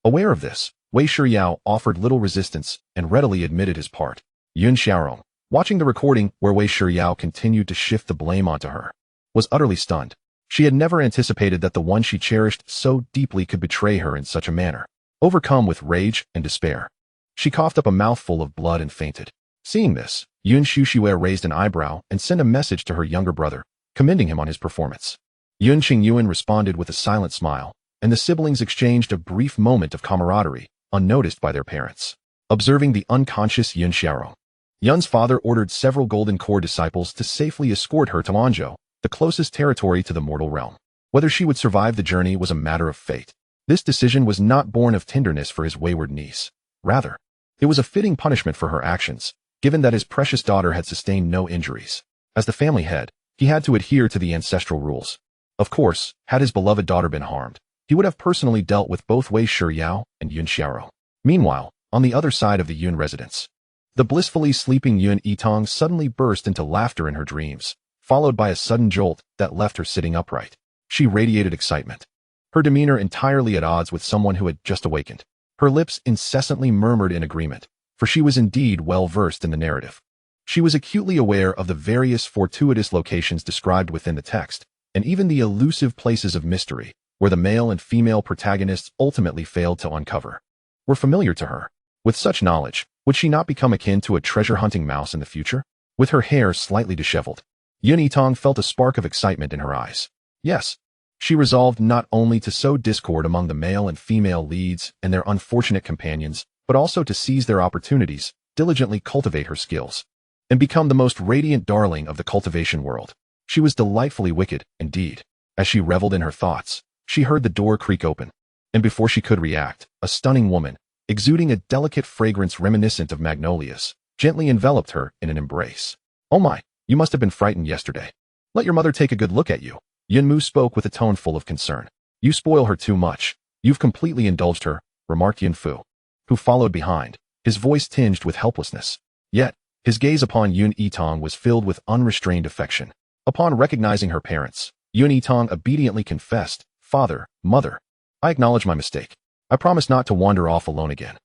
Aware of this, Wei Shiyao offered little resistance and readily admitted his part. Yun Xiaorong, watching the recording where Wei Shiyao continued to shift the blame onto her, was utterly stunned. She had never anticipated that the one she cherished so deeply could betray her in such a manner. Overcome with rage and despair, she coughed up a mouthful of blood and fainted. Seeing this, Yun Xiaoxiu raised an eyebrow and sent a message to her younger brother, commending him on his performance. Yun Qingyuan responded with a silent smile, and the siblings exchanged a brief moment of camaraderie, unnoticed by their parents. Observing the unconscious Yun Xiaorong, Yun's father ordered several Golden Core disciples to safely escort her to Lanzhou, the closest territory to the mortal realm. Whether she would survive the journey was a matter of fate. This decision was not born of tenderness for his wayward niece. Rather, it was a fitting punishment for her actions, given that his precious daughter had sustained no injuries. As the family head, he had to adhere to the ancestral rules. Of course, had his beloved daughter been harmed, he would have personally dealt with both Wei Shiyao and Yun Xiaorong. Meanwhile, on the other side of the Yun residence, the blissfully sleeping Yun Yitang suddenly burst into laughter in her dreams, followed by a sudden jolt that left her sitting upright. She radiated excitement, her demeanor entirely at odds with someone who had just awakened. Her lips incessantly murmured in agreement, for she was indeed well versed in the narrative. She was acutely aware of the various fortuitous locations described within the text, and even the elusive places of mystery, where the male and female protagonists ultimately failed to uncover, were familiar to her. With such knowledge, would she not become akin to a treasure-hunting mouse in the future? With her hair slightly disheveled, Yun Yitang felt a spark of excitement in her eyes. Yes, she resolved not only to sow discord among the male and female leads and their unfortunate companions, but also to seize their opportunities, diligently cultivate her skills, and become the most radiant darling of the cultivation world. She was delightfully wicked, indeed. As she reveled in her thoughts, she heard the door creak open, and before she could react, a stunning woman, exuding a delicate fragrance reminiscent of magnolias, gently enveloped her in an embrace. "Oh my, you must have been frightened yesterday. Let your mother take a good look at you." Yunmu spoke with a tone full of concern. "You spoil her too much. You've completely indulged her," remarked Yunfu, who followed behind, his voice tinged with helplessness. Yet, his gaze upon Yun Yitang was filled with unrestrained affection. Upon recognizing her parents, Yun Yitang obediently confessed, "Father, mother, I acknowledge my mistake. I promise not to wander off alone again.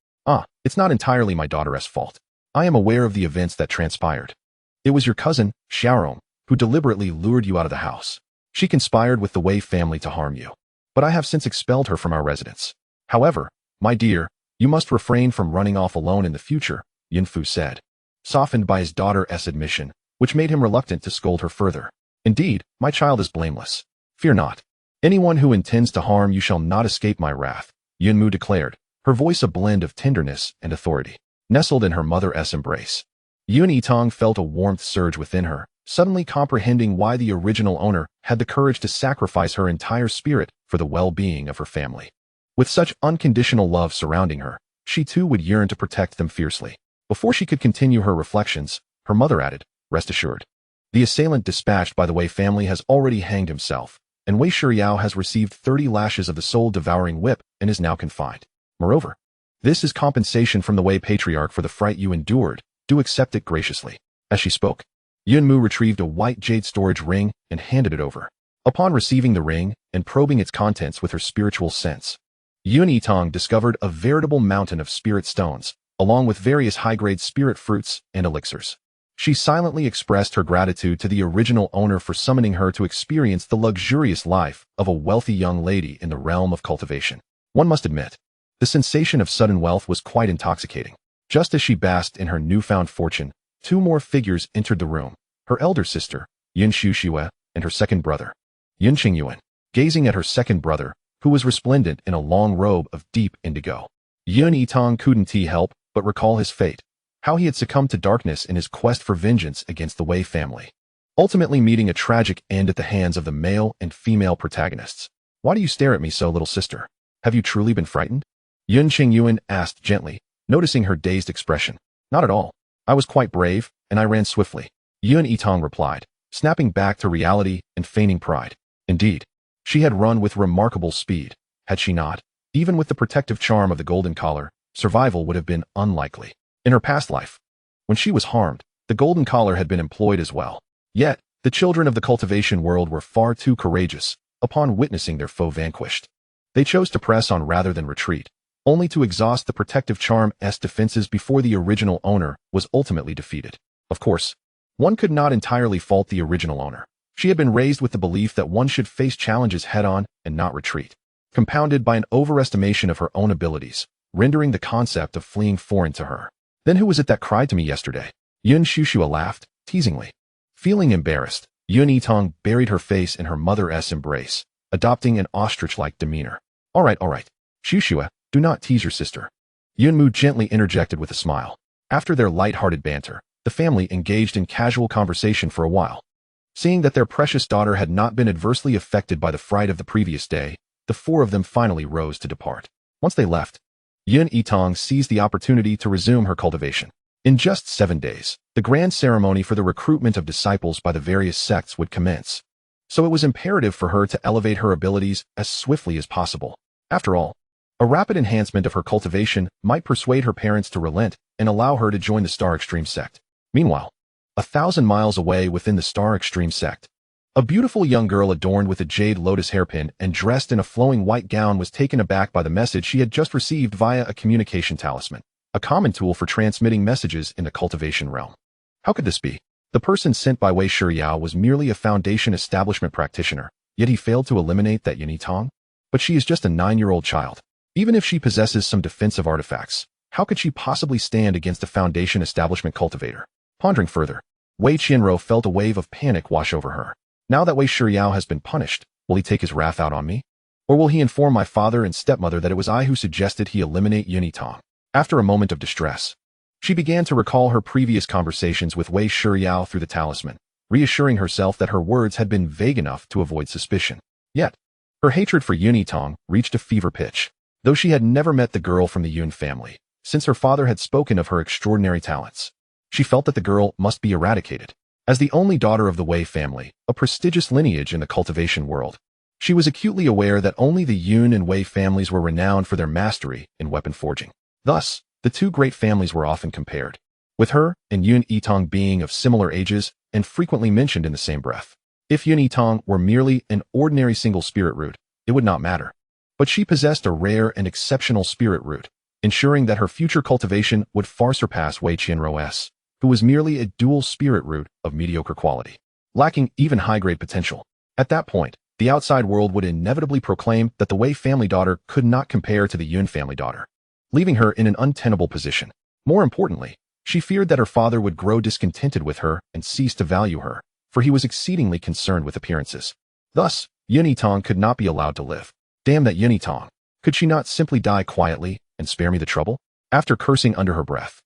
It's not entirely my daughter's fault. I am aware of the events that transpired. It was your cousin, Xiaorong, who deliberately lured you out of the house. She conspired with the Wei family to harm you. But I have since expelled her from our residence. However, my dear, you must refrain from running off alone in the future," Yunfu said, softened by his daughter's admission, which made him reluctant to scold her further. "Indeed, my child is blameless. Fear not. Anyone who intends to harm you shall not escape my wrath," Yunmu declared, her voice a blend of tenderness and authority. Nestled in her mother's embrace, Yun Yitang felt a warmth surge within her, suddenly comprehending why the original owner had the courage to sacrifice her entire spirit for the well-being of her family. With such unconditional love surrounding her, she too would yearn to protect them fiercely. Before she could continue her reflections, her mother added, "Rest assured. The assailant dispatched by the Wei family has already hanged himself, and Wei Shiyao has received 30 lashes of the soul-devouring whip and is now confined. Moreover, this is compensation from the Wei patriarch for the fright you endured. Do accept it graciously." As she spoke, Yunmu retrieved a white jade storage ring and handed it over. Upon receiving the ring and probing its contents with her spiritual sense, Yun Yitang discovered a veritable mountain of spirit stones, along with various high-grade spirit fruits and elixirs. She silently expressed her gratitude to the original owner for summoning her to experience the luxurious life of a wealthy young lady in the realm of cultivation. One must admit, the sensation of sudden wealth was quite intoxicating. Just as she basked in her newfound fortune, two more figures entered the room, her elder sister, Yun Xiuxiue, and her second brother, Yun Qingyuan. Gazing at her second brother, who was resplendent in a long robe of deep indigo, Yitang couldn't help but recall his fate, how he had succumbed to darkness in his quest for vengeance against the Wei family, ultimately meeting a tragic end at the hands of the male and female protagonists. "Why do you stare at me so, little sister? Have you truly been frightened?" Yun Qingyuan asked gently, noticing her dazed expression. "Not at all. I was quite brave, and I ran swiftly," Yun Yitang replied, snapping back to reality and feigning pride. Indeed, she had run with remarkable speed. Had she not, even with the protective charm of the golden collar, survival would have been unlikely. In her past life, when she was harmed, the golden collar had been employed as well. Yet, the children of the cultivation world were far too courageous. Upon witnessing their foe vanquished, they chose to press on rather than retreat, only to exhaust the protective charm's defenses before the original owner was ultimately defeated. Of course, one could not entirely fault the original owner. She had been raised with the belief that one should face challenges head-on and not retreat, compounded by an overestimation of her own abilities, rendering the concept of fleeing foreign to her. "Then who was it that cried to me yesterday?" Yun Xianxia laughed, teasingly. Feeling embarrassed, Yun Yitang buried her face in her mother's embrace, adopting an ostrich-like demeanor. All right, Xianxia, do not tease your sister," Yun Mu gently interjected with a smile. After their light-hearted banter, the family engaged in casual conversation for a while. Seeing that their precious daughter had not been adversely affected by the fright of the previous day, the four of them finally rose to depart. Once they left, Yun Yitang seized the opportunity to resume her cultivation. In just 7 days, the grand ceremony for the recruitment of disciples by the various sects would commence, so it was imperative for her to elevate her abilities as swiftly as possible. After all, a rapid enhancement of her cultivation might persuade her parents to relent and allow her to join the Star Extreme sect. Meanwhile, 1,000 miles away within the Star Extreme sect, a beautiful young girl adorned with a jade lotus hairpin and dressed in a flowing white gown was taken aback by the message she had just received via a communication talisman, a common tool for transmitting messages in the cultivation realm. How could this be? The person sent by Wei Shiryao was merely a foundation establishment practitioner, yet he failed to eliminate that Yun Yitang? But she is just a 9-year-old child. Even if she possesses some defensive artifacts, how could she possibly stand against a foundation establishment cultivator? Pondering further, Wei Qianro felt a wave of panic wash over her. Now that Wei Shiryao has been punished, will he take his wrath out on me? Or will he inform my father and stepmother that it was I who suggested he eliminate Yun Yitang? After a moment of distress, she began to recall her previous conversations with Wei Shiryao through the talisman, reassuring herself that her words had been vague enough to avoid suspicion. Yet, her hatred for Yun Yitang reached a fever pitch. Though she had never met the girl from the Yun family, since her father had spoken of her extraordinary talents, she felt that the girl must be eradicated. As the only daughter of the Wei family, a prestigious lineage in the cultivation world, she was acutely aware that only the Yun and Wei families were renowned for their mastery in weapon forging. Thus, the two great families were often compared, with her and Yun Yitang being of similar ages and frequently mentioned in the same breath. If Yun Yitang were merely an ordinary single spirit root, it would not matter. But she possessed a rare and exceptional spirit root, ensuring that her future cultivation would far surpass Wei Qianro's, who was merely a dual spirit root of mediocre quality, lacking even high-grade potential. At that point, the outside world would inevitably proclaim that the Wei family daughter could not compare to the Yun family daughter, leaving her in an untenable position. More importantly, she feared that her father would grow discontented with her and cease to value her, for he was exceedingly concerned with appearances. Thus, Yun Yitang could not be allowed to live. Damn that Yun Yitang! Could she not simply die quietly and spare me the trouble? After cursing under her breath,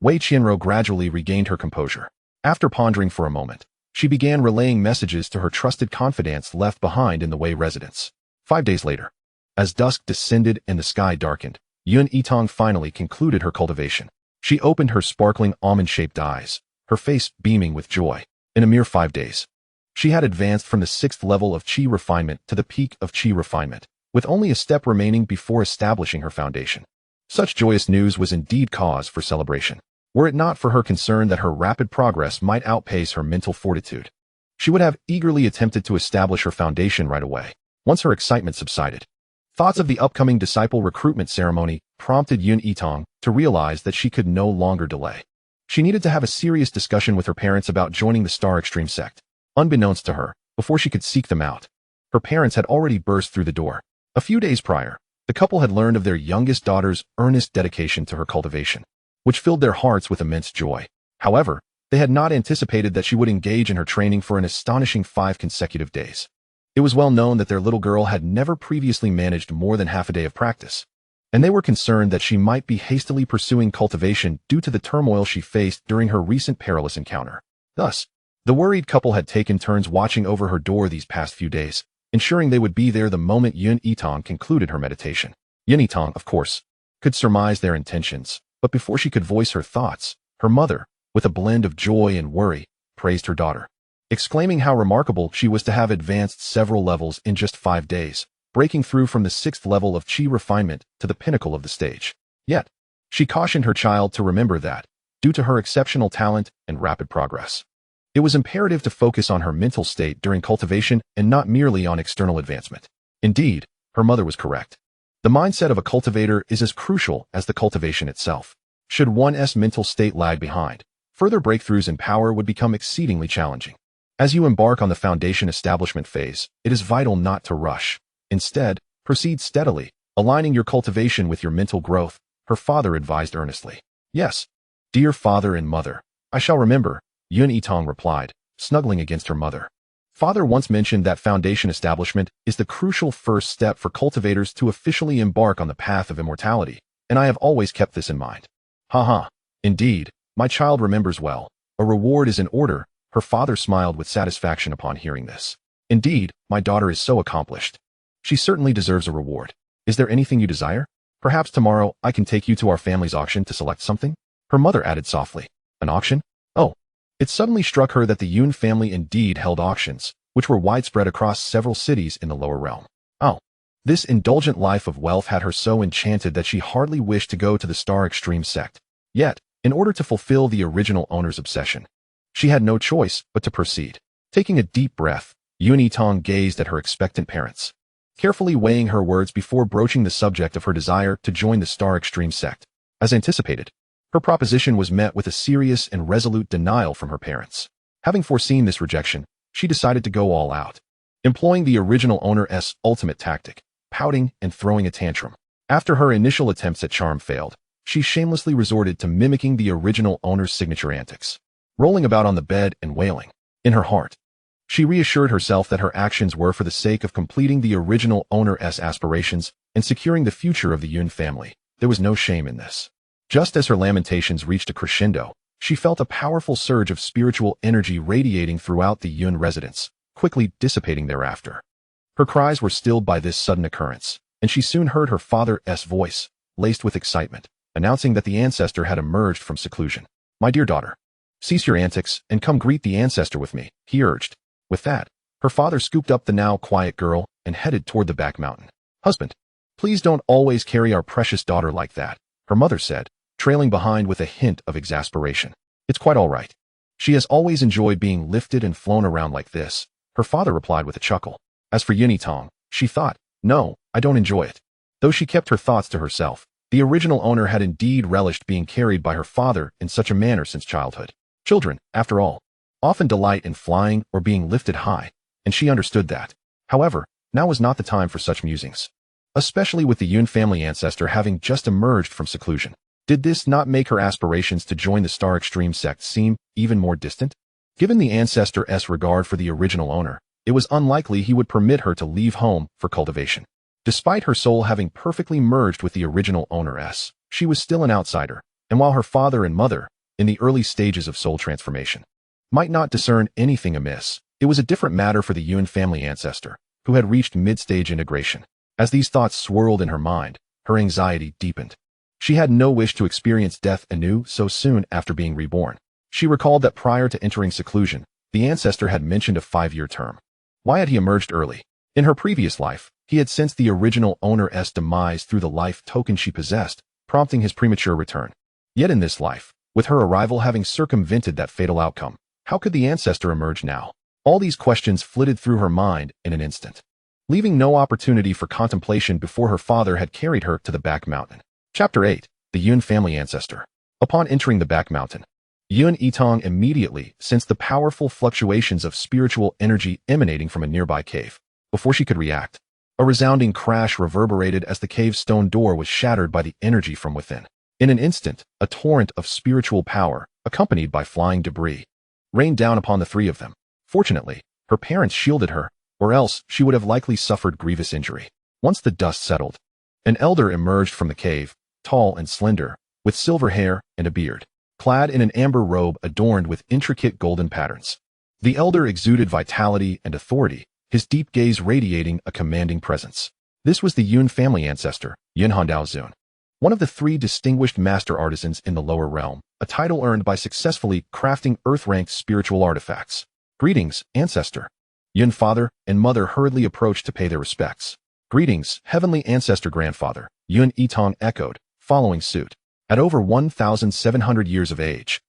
Wei Qianro gradually regained her composure. After pondering for a moment, she began relaying messages to her trusted confidants left behind in the Wei residence. 5 days later, as dusk descended and the sky darkened, Yun Yitang finally concluded her cultivation. She opened her sparkling almond-shaped eyes, her face beaming with joy. In a mere 5 days, she had advanced from the 6th level of qi refinement to the peak of qi refinement, with only a step remaining before establishing her foundation. Such joyous news was indeed cause for celebration. Were it not for her concern that her rapid progress might outpace her mental fortitude, she would have eagerly attempted to establish her foundation right away. Once her excitement subsided, thoughts of the upcoming disciple recruitment ceremony prompted Yun Yitang to realize that she could no longer delay. She needed to have a serious discussion with her parents about joining the Star Extreme sect. Unbeknownst to her, before she could seek them out, her parents had already burst through the door. A few days prior, the couple had learned of their youngest daughter's earnest dedication to her cultivation, which filled their hearts with immense joy. However, they had not anticipated that she would engage in her training for an astonishing 5 consecutive days. It was well known that their little girl had never previously managed more than half a day of practice. and they were concerned that she might be hastily pursuing cultivation due to the turmoil she faced during her recent perilous encounter. Thus, the worried couple had taken turns watching over her door these past few days, ensuring they would be there the moment Yitang concluded her meditation. Yitang, of course, could surmise their intentions, but before she could voice her thoughts, her mother, with a blend of joy and worry, praised her daughter, exclaiming how remarkable she was to have advanced several levels in just 5 days, breaking through from the 6th level of chi refinement to the pinnacle of the stage. Yet, she cautioned her child to remember that, due to her exceptional talent and rapid progress, it was imperative to focus on her mental state during cultivation and not merely on external advancement. Indeed, her mother was correct. The mindset of a cultivator is as crucial as the cultivation itself. Should one's mental state lag behind, further breakthroughs in power would become exceedingly challenging. As you embark on the foundation establishment phase, it is vital not to rush. Instead, proceed steadily, aligning your cultivation with your mental growth, her father advised earnestly. Yes, dear father and mother, I shall remember, Yitang replied, snuggling against her mother. Father once mentioned that foundation establishment is the crucial first step for cultivators to officially embark on the path of immortality, and I have always kept this in mind. Haha, indeed, my child remembers well. A reward is in order, her father smiled with satisfaction upon hearing this. Indeed, my daughter is so accomplished. She certainly deserves a reward. Is there anything you desire? Perhaps tomorrow I can take you to our family's auction to select something? Her mother added softly. An auction? Oh. It suddenly struck her that the Yun family indeed held auctions, which were widespread across several cities in the lower realm. Oh. This indulgent life of wealth had her so enchanted that she hardly wished to go to the Star Extreme sect. Yet, in order to fulfill the original owner's obsession, she had no choice but to proceed. Taking a deep breath, Yitang gazed at her expectant parents, carefully weighing her words before broaching the subject of her desire to join the Star Extreme sect. As anticipated, her proposition was met with a serious and resolute denial from her parents. Having foreseen this rejection, she decided to go all out, employing the original owner's ultimate tactic, pouting and throwing a tantrum. After her initial attempts at charm failed, she shamelessly resorted to mimicking the original owner's signature antics, rolling about on the bed and wailing. In her heart, she reassured herself that her actions were for the sake of completing the original owner's aspirations and securing the future of the Yun family. There was no shame in this. Just as her lamentations reached a crescendo, she felt a powerful surge of spiritual energy radiating throughout the Yun residence, quickly dissipating thereafter. Her cries were stilled by this sudden occurrence, and she soon heard her father's voice, laced with excitement, announcing that the ancestor had emerged from seclusion. My dear daughter, cease your antics and come greet the ancestor with me, he urged. With that, her father scooped up the now quiet girl and headed toward the back mountain. Husband, please don't always carry our precious daughter like that, her mother said, trailing behind with a hint of exasperation. It's quite all right. She has always enjoyed being lifted and flown around like this, her father replied with a chuckle. As for Yitang, she thought, no, I don't enjoy it. Though she kept her thoughts to herself, the original owner had indeed relished being carried by her father in such a manner since childhood. Children, after all, often delight in flying or being lifted high, and she understood that. However, now was not the time for such musings, especially with the Yun family ancestor having just emerged from seclusion. Did this not make her aspirations to join the Star Extreme sect seem even more distant? Given the ancestor's regard for the original owner, it was unlikely he would permit her to leave home for cultivation. Despite her soul having perfectly merged with the original owner's, she was still an outsider, and while her father and mother, in the early stages of soul transformation, might not discern anything amiss, it was a different matter for the Yun family ancestor, who had reached mid-stage integration. As these thoughts swirled in her mind, her anxiety deepened. She had no wish to experience death anew so soon after being reborn. She recalled that prior to entering seclusion, the ancestor had mentioned a 5-year term. Why had he emerged early? In her previous life, he had sensed the original owner's demise through the life token she possessed, prompting his premature return. Yet in this life, with her arrival having circumvented that fatal outcome, how could the ancestor emerge now? All these questions flitted through her mind in an instant, leaving no opportunity for contemplation before her father had carried her to the back mountain. Chapter 8. The Yun family ancestor. Upon entering the back mountain, Yitang immediately sensed the powerful fluctuations of spiritual energy emanating from a nearby cave. Before she could react, a resounding crash reverberated as the cave's stone door was shattered by the energy from within. In an instant, a torrent of spiritual power, accompanied by flying debris, rained down upon the three of them. Fortunately, her parents shielded her, or else she would have likely suffered grievous injury. Once the dust settled, An elder emerged from the cave, tall and slender, with silver hair and a beard, clad in an amber robe adorned with intricate golden patterns. The elder exuded vitality and authority, his deep gaze radiating a commanding presence. This was the Yun family ancestor, Yunhan, one of the 3 distinguished master artisans in the lower realm, a title earned by successfully crafting earth-ranked spiritual artifacts. Greetings, ancestor. Yun father and mother hurriedly approached to pay their respects. Greetings, heavenly ancestor grandfather, Yun Yitang echoed, following suit. At over 1,700 years of age,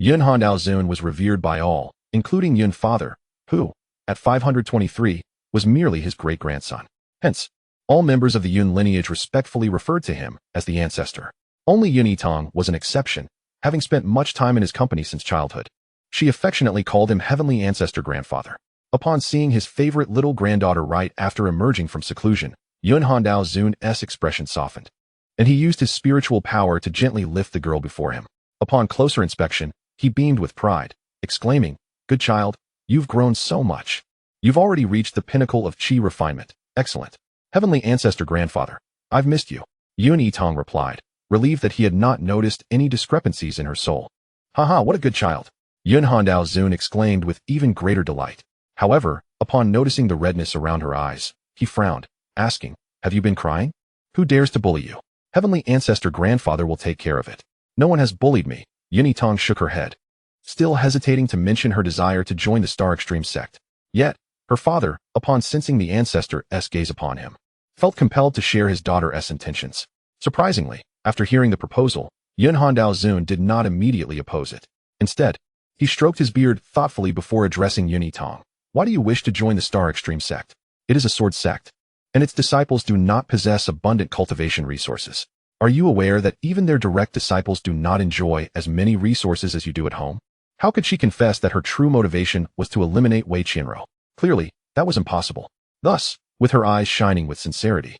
Yunhan was revered by all, including Yun father, who, at 523, was merely his great-grandson. Hence, all members of the Yun lineage respectfully referred to him as the ancestor. Only Yun Yitang was an exception, having spent much time in his company since childhood. She affectionately called him heavenly ancestor grandfather. Upon seeing his favorite little granddaughter right after emerging from seclusion, Yunhan's expression softened, and he used his spiritual power to gently lift the girl before him. Upon closer inspection, he beamed with pride, exclaiming, "Good child, you've grown so much. You've already reached the pinnacle of chi refinement. Excellent. Heavenly ancestor grandfather, I've missed you." Yun Yitang replied, relieved that he had not noticed any discrepancies in her soul. "Haha, what a good child," Yunhan exclaimed with even greater delight. However, upon noticing the redness around her eyes, he frowned, asking, "Have you been crying? Who dares to bully you? Heavenly ancestor grandfather will take care of it." "No one has bullied me," Yun Yitang shook her head, still hesitating to mention her desire to join the Star Extreme sect. Yet, her father, upon sensing the ancestor's gaze upon him, felt compelled to share his daughter's intentions. Surprisingly, after hearing the proposal, Yunhan did not immediately oppose it. Instead, he stroked his beard thoughtfully before addressing Yun Yitang. "Why do you wish to join the Star Extreme sect?" "It is a sword sect, and its disciples do not possess abundant cultivation resources. Are you aware that even their direct disciples do not enjoy as many resources as you do at home?" How could she confess that her true motivation was to eliminate Wei Qianro? Clearly, that was impossible. Thus, with her eyes shining with sincerity,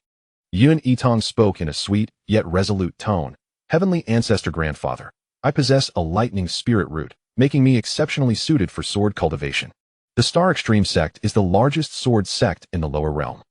Yun Yitang spoke in a sweet, yet resolute tone. "Heavenly ancestor grandfather, I possess a lightning spirit root, making me exceptionally suited for sword cultivation. The Star Extreme sect is the largest sword sect in the lower realm.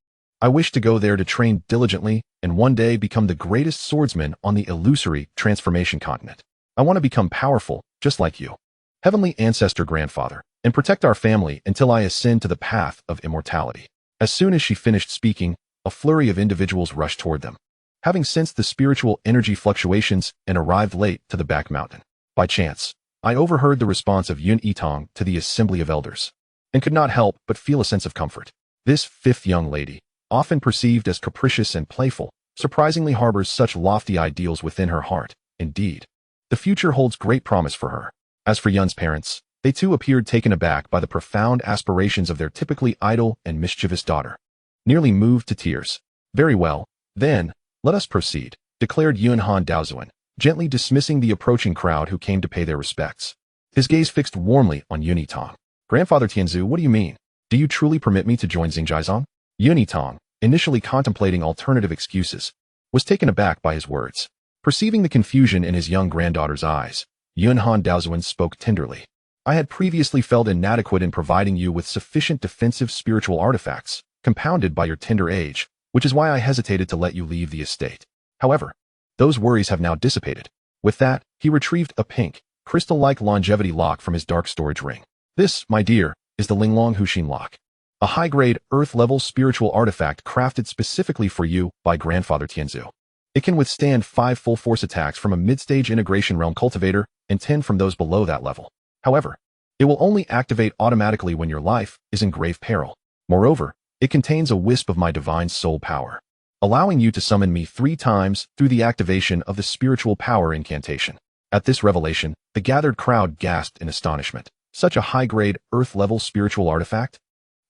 I wish to go there to train diligently and one day become the greatest swordsman on the illusory transformation continent. I want to become powerful, just like you, heavenly ancestor grandfather, and protect our family until I ascend to the path of immortality." As soon as she finished speaking, a flurry of individuals rushed toward them, having sensed the spiritual energy fluctuations and arrived late to the back mountain. By chance, I overheard the response of Yun Yitang to the assembly of elders, and could not help but feel a sense of comfort. This 5th young lady, often perceived as capricious and playful, surprisingly harbors such lofty ideals within her heart. Indeed, the future holds great promise for her. As for Yun's parents, they too appeared taken aback by the profound aspirations of their typically idle and mischievous daughter, nearly moved to tears. "Very well, then, let us proceed," declared Yunhan, gently dismissing the approaching crowd who came to pay their respects. His gaze fixed warmly on Yun Yitang. "Grandfather Tianzu, what do you mean? Do you truly permit me to join Xinjiazong?" Yun Yitang, initially contemplating alternative excuses, was taken aback by his words. Perceiving the confusion in his young granddaughter's eyes, Yunhan spoke tenderly. "I had previously felt inadequate in providing you with sufficient defensive spiritual artifacts, compounded by your tender age, which is why I hesitated to let you leave the estate. However, those worries have now dissipated." With that, he retrieved a pink, crystal-like longevity lock from his dark storage ring. "This, my dear, is the Linglong Huxin lock, a high-grade, earth-level spiritual artifact crafted specifically for you by Grandfather Tianzu. It can withstand 5 full-force attacks from a mid-stage integration realm cultivator and 10 from those below that level. However, it will only activate automatically when your life is in grave peril. Moreover, it contains a wisp of my divine soul power, allowing you to summon me 3 times through the activation of the spiritual power incantation." At this revelation, the gathered crowd gasped in astonishment. Such a high-grade, earth-level spiritual artifact?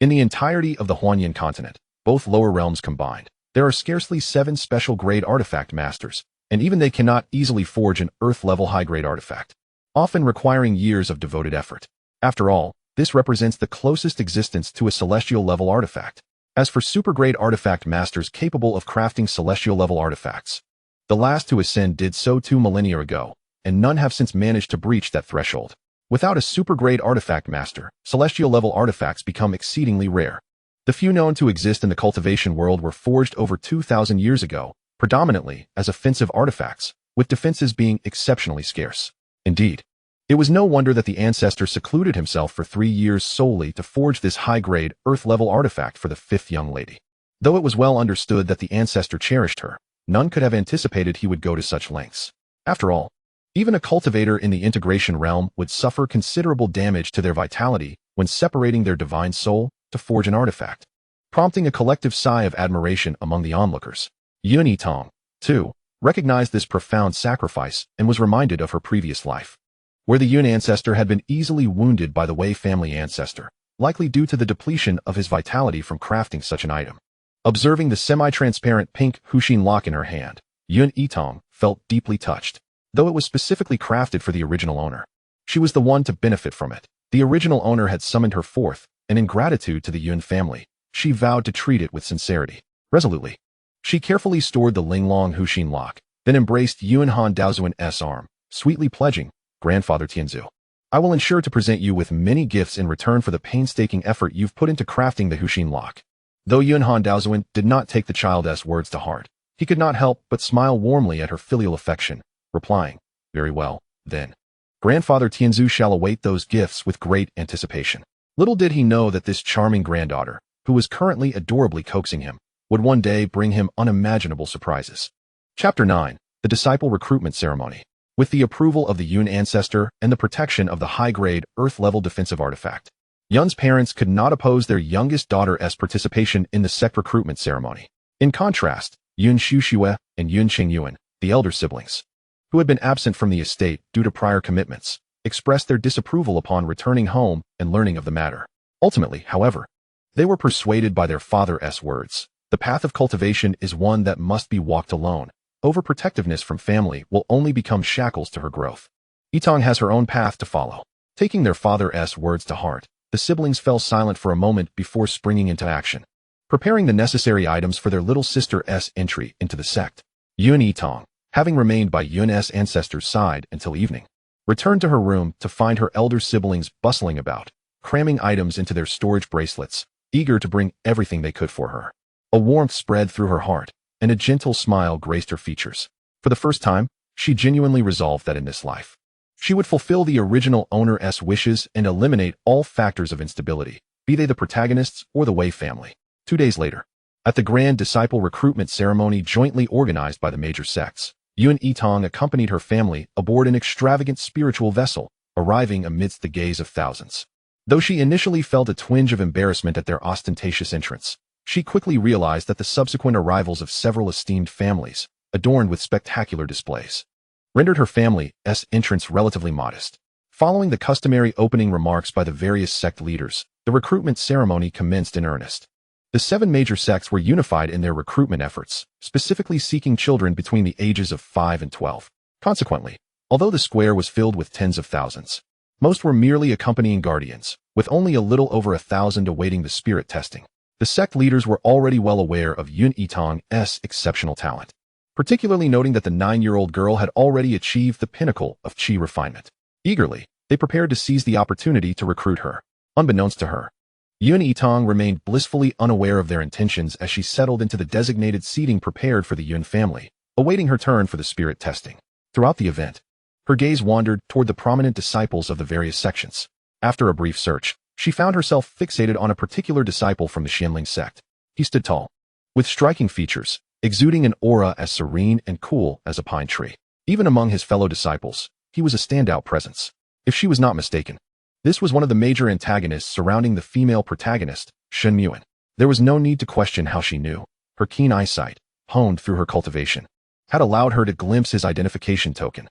In the entirety of the Huanyan continent, both lower realms combined, there are scarcely 7 special-grade artifact masters, and even they cannot easily forge an earth-level high-grade artifact, often requiring years of devoted effort. After all, this represents the closest existence to a celestial-level artifact. As for super-grade artifact masters capable of crafting celestial-level artifacts, the last to ascend did so 2 millennia ago, and none have since managed to breach that threshold. Without a super-grade artifact master, celestial-level artifacts become exceedingly rare. The few known to exist in the cultivation world were forged over 2,000 years ago, predominantly as offensive artifacts, with defenses being exceptionally scarce. Indeed, it was no wonder that the ancestor secluded himself for 3 years solely to forge this high-grade, Earth-level artifact for the fifth young lady. Though it was well understood that the ancestor cherished her, none could have anticipated he would go to such lengths. After all, even a cultivator in the integration realm would suffer considerable damage to their vitality when separating their divine soul to forge an artifact, prompting a collective sigh of admiration among the onlookers. Yitang, too, recognized this profound sacrifice and was reminded of her previous life, where the Yun ancestor had been easily wounded by the Wei family ancestor, likely due to the depletion of his vitality from crafting such an item. Observing the semi-transparent pink Huxin lock in her hand, Yitang felt deeply touched. Though it was specifically crafted for the original owner, she was the one to benefit from it. The original owner had summoned her forth, and in gratitude to the Yun family, she vowed to treat it with sincerity. Resolutely, she carefully stored the Linglong Huxin lock, then embraced Yuan Han Daozuan's arm, sweetly pledging, "Grandfather Tianzu, I will ensure to present you with many gifts in return for the painstaking effort you've put into crafting the Huxin lock." Though Yuan Han Daozuan did not take the child's words to heart, he could not help but smile warmly at her filial affection, replying, "Very well, then. Grandfather Tianzu shall await those gifts with great anticipation." Little did he know that this charming granddaughter, who was currently adorably coaxing him, would one day bring him unimaginable surprises. Chapter 9. The Disciple Recruitment Ceremony. With the approval of the Yun ancestor and the protection of the high-grade, Earth-level defensive artifact, Yun's parents could not oppose their youngest daughter's participation in the sect recruitment ceremony. In contrast, Yun Xiuxue and Yun Qingyuan, the elder siblings, who had been absent from the estate due to prior commitments, expressed their disapproval upon returning home and learning of the matter. Ultimately, however, they were persuaded by their father's words. The path of cultivation is one that must be walked alone. Overprotectiveness from family will only become shackles to her growth. Yitang has her own path to follow. Taking their father's words to heart, the siblings fell silent for a moment before springing into action, preparing the necessary items for their little sister's entry into the sect. Yun Yitang, having remained by Yun's ancestor's side until evening, returned to her room to find her elder siblings bustling about, cramming items into their storage bracelets, eager to bring everything they could for her. A warmth spread through her heart, and a gentle smile graced her features. For the first time, she genuinely resolved that in this life, she would fulfill the original owner's wishes and eliminate all factors of instability, be they the protagonists or the Wei family. 2 days later, at the grand disciple recruitment ceremony jointly organized by the major sects, Yun Yitang accompanied her family aboard an extravagant spiritual vessel, arriving amidst the gaze of thousands. Though she initially felt a twinge of embarrassment at their ostentatious entrance, she quickly realized that the subsequent arrivals of several esteemed families, adorned with spectacular displays, rendered her family's entrance relatively modest. Following the customary opening remarks by the various sect leaders, the recruitment ceremony commenced in earnest. The 7 major sects were unified in their recruitment efforts, specifically seeking children between the ages of 5 and 12. Consequently, although the square was filled with tens of thousands, most were merely accompanying guardians, with only a little over 1,000 awaiting the spirit testing. The sect leaders were already well aware of Yun Yitang's exceptional talent, particularly noting that the 9-year-old girl had already achieved the pinnacle of qi refinement. Eagerly, they prepared to seize the opportunity to recruit her. Unbeknownst to her, Yun Yitang remained blissfully unaware of their intentions as she settled into the designated seating prepared for the Yun family, awaiting her turn for the spirit testing. Throughout the event, her gaze wandered toward the prominent disciples of the various sections. After a brief search, she found herself fixated on a particular disciple from the Xianling sect. He stood tall, with striking features, exuding an aura as serene and cool as a pine tree. Even among his fellow disciples, he was a standout presence. If she was not mistaken, this was one of the major antagonists surrounding the female protagonist, Shen Muan. There was no need to question how she knew. Her keen eyesight, honed through her cultivation, had allowed her to glimpse his identification token.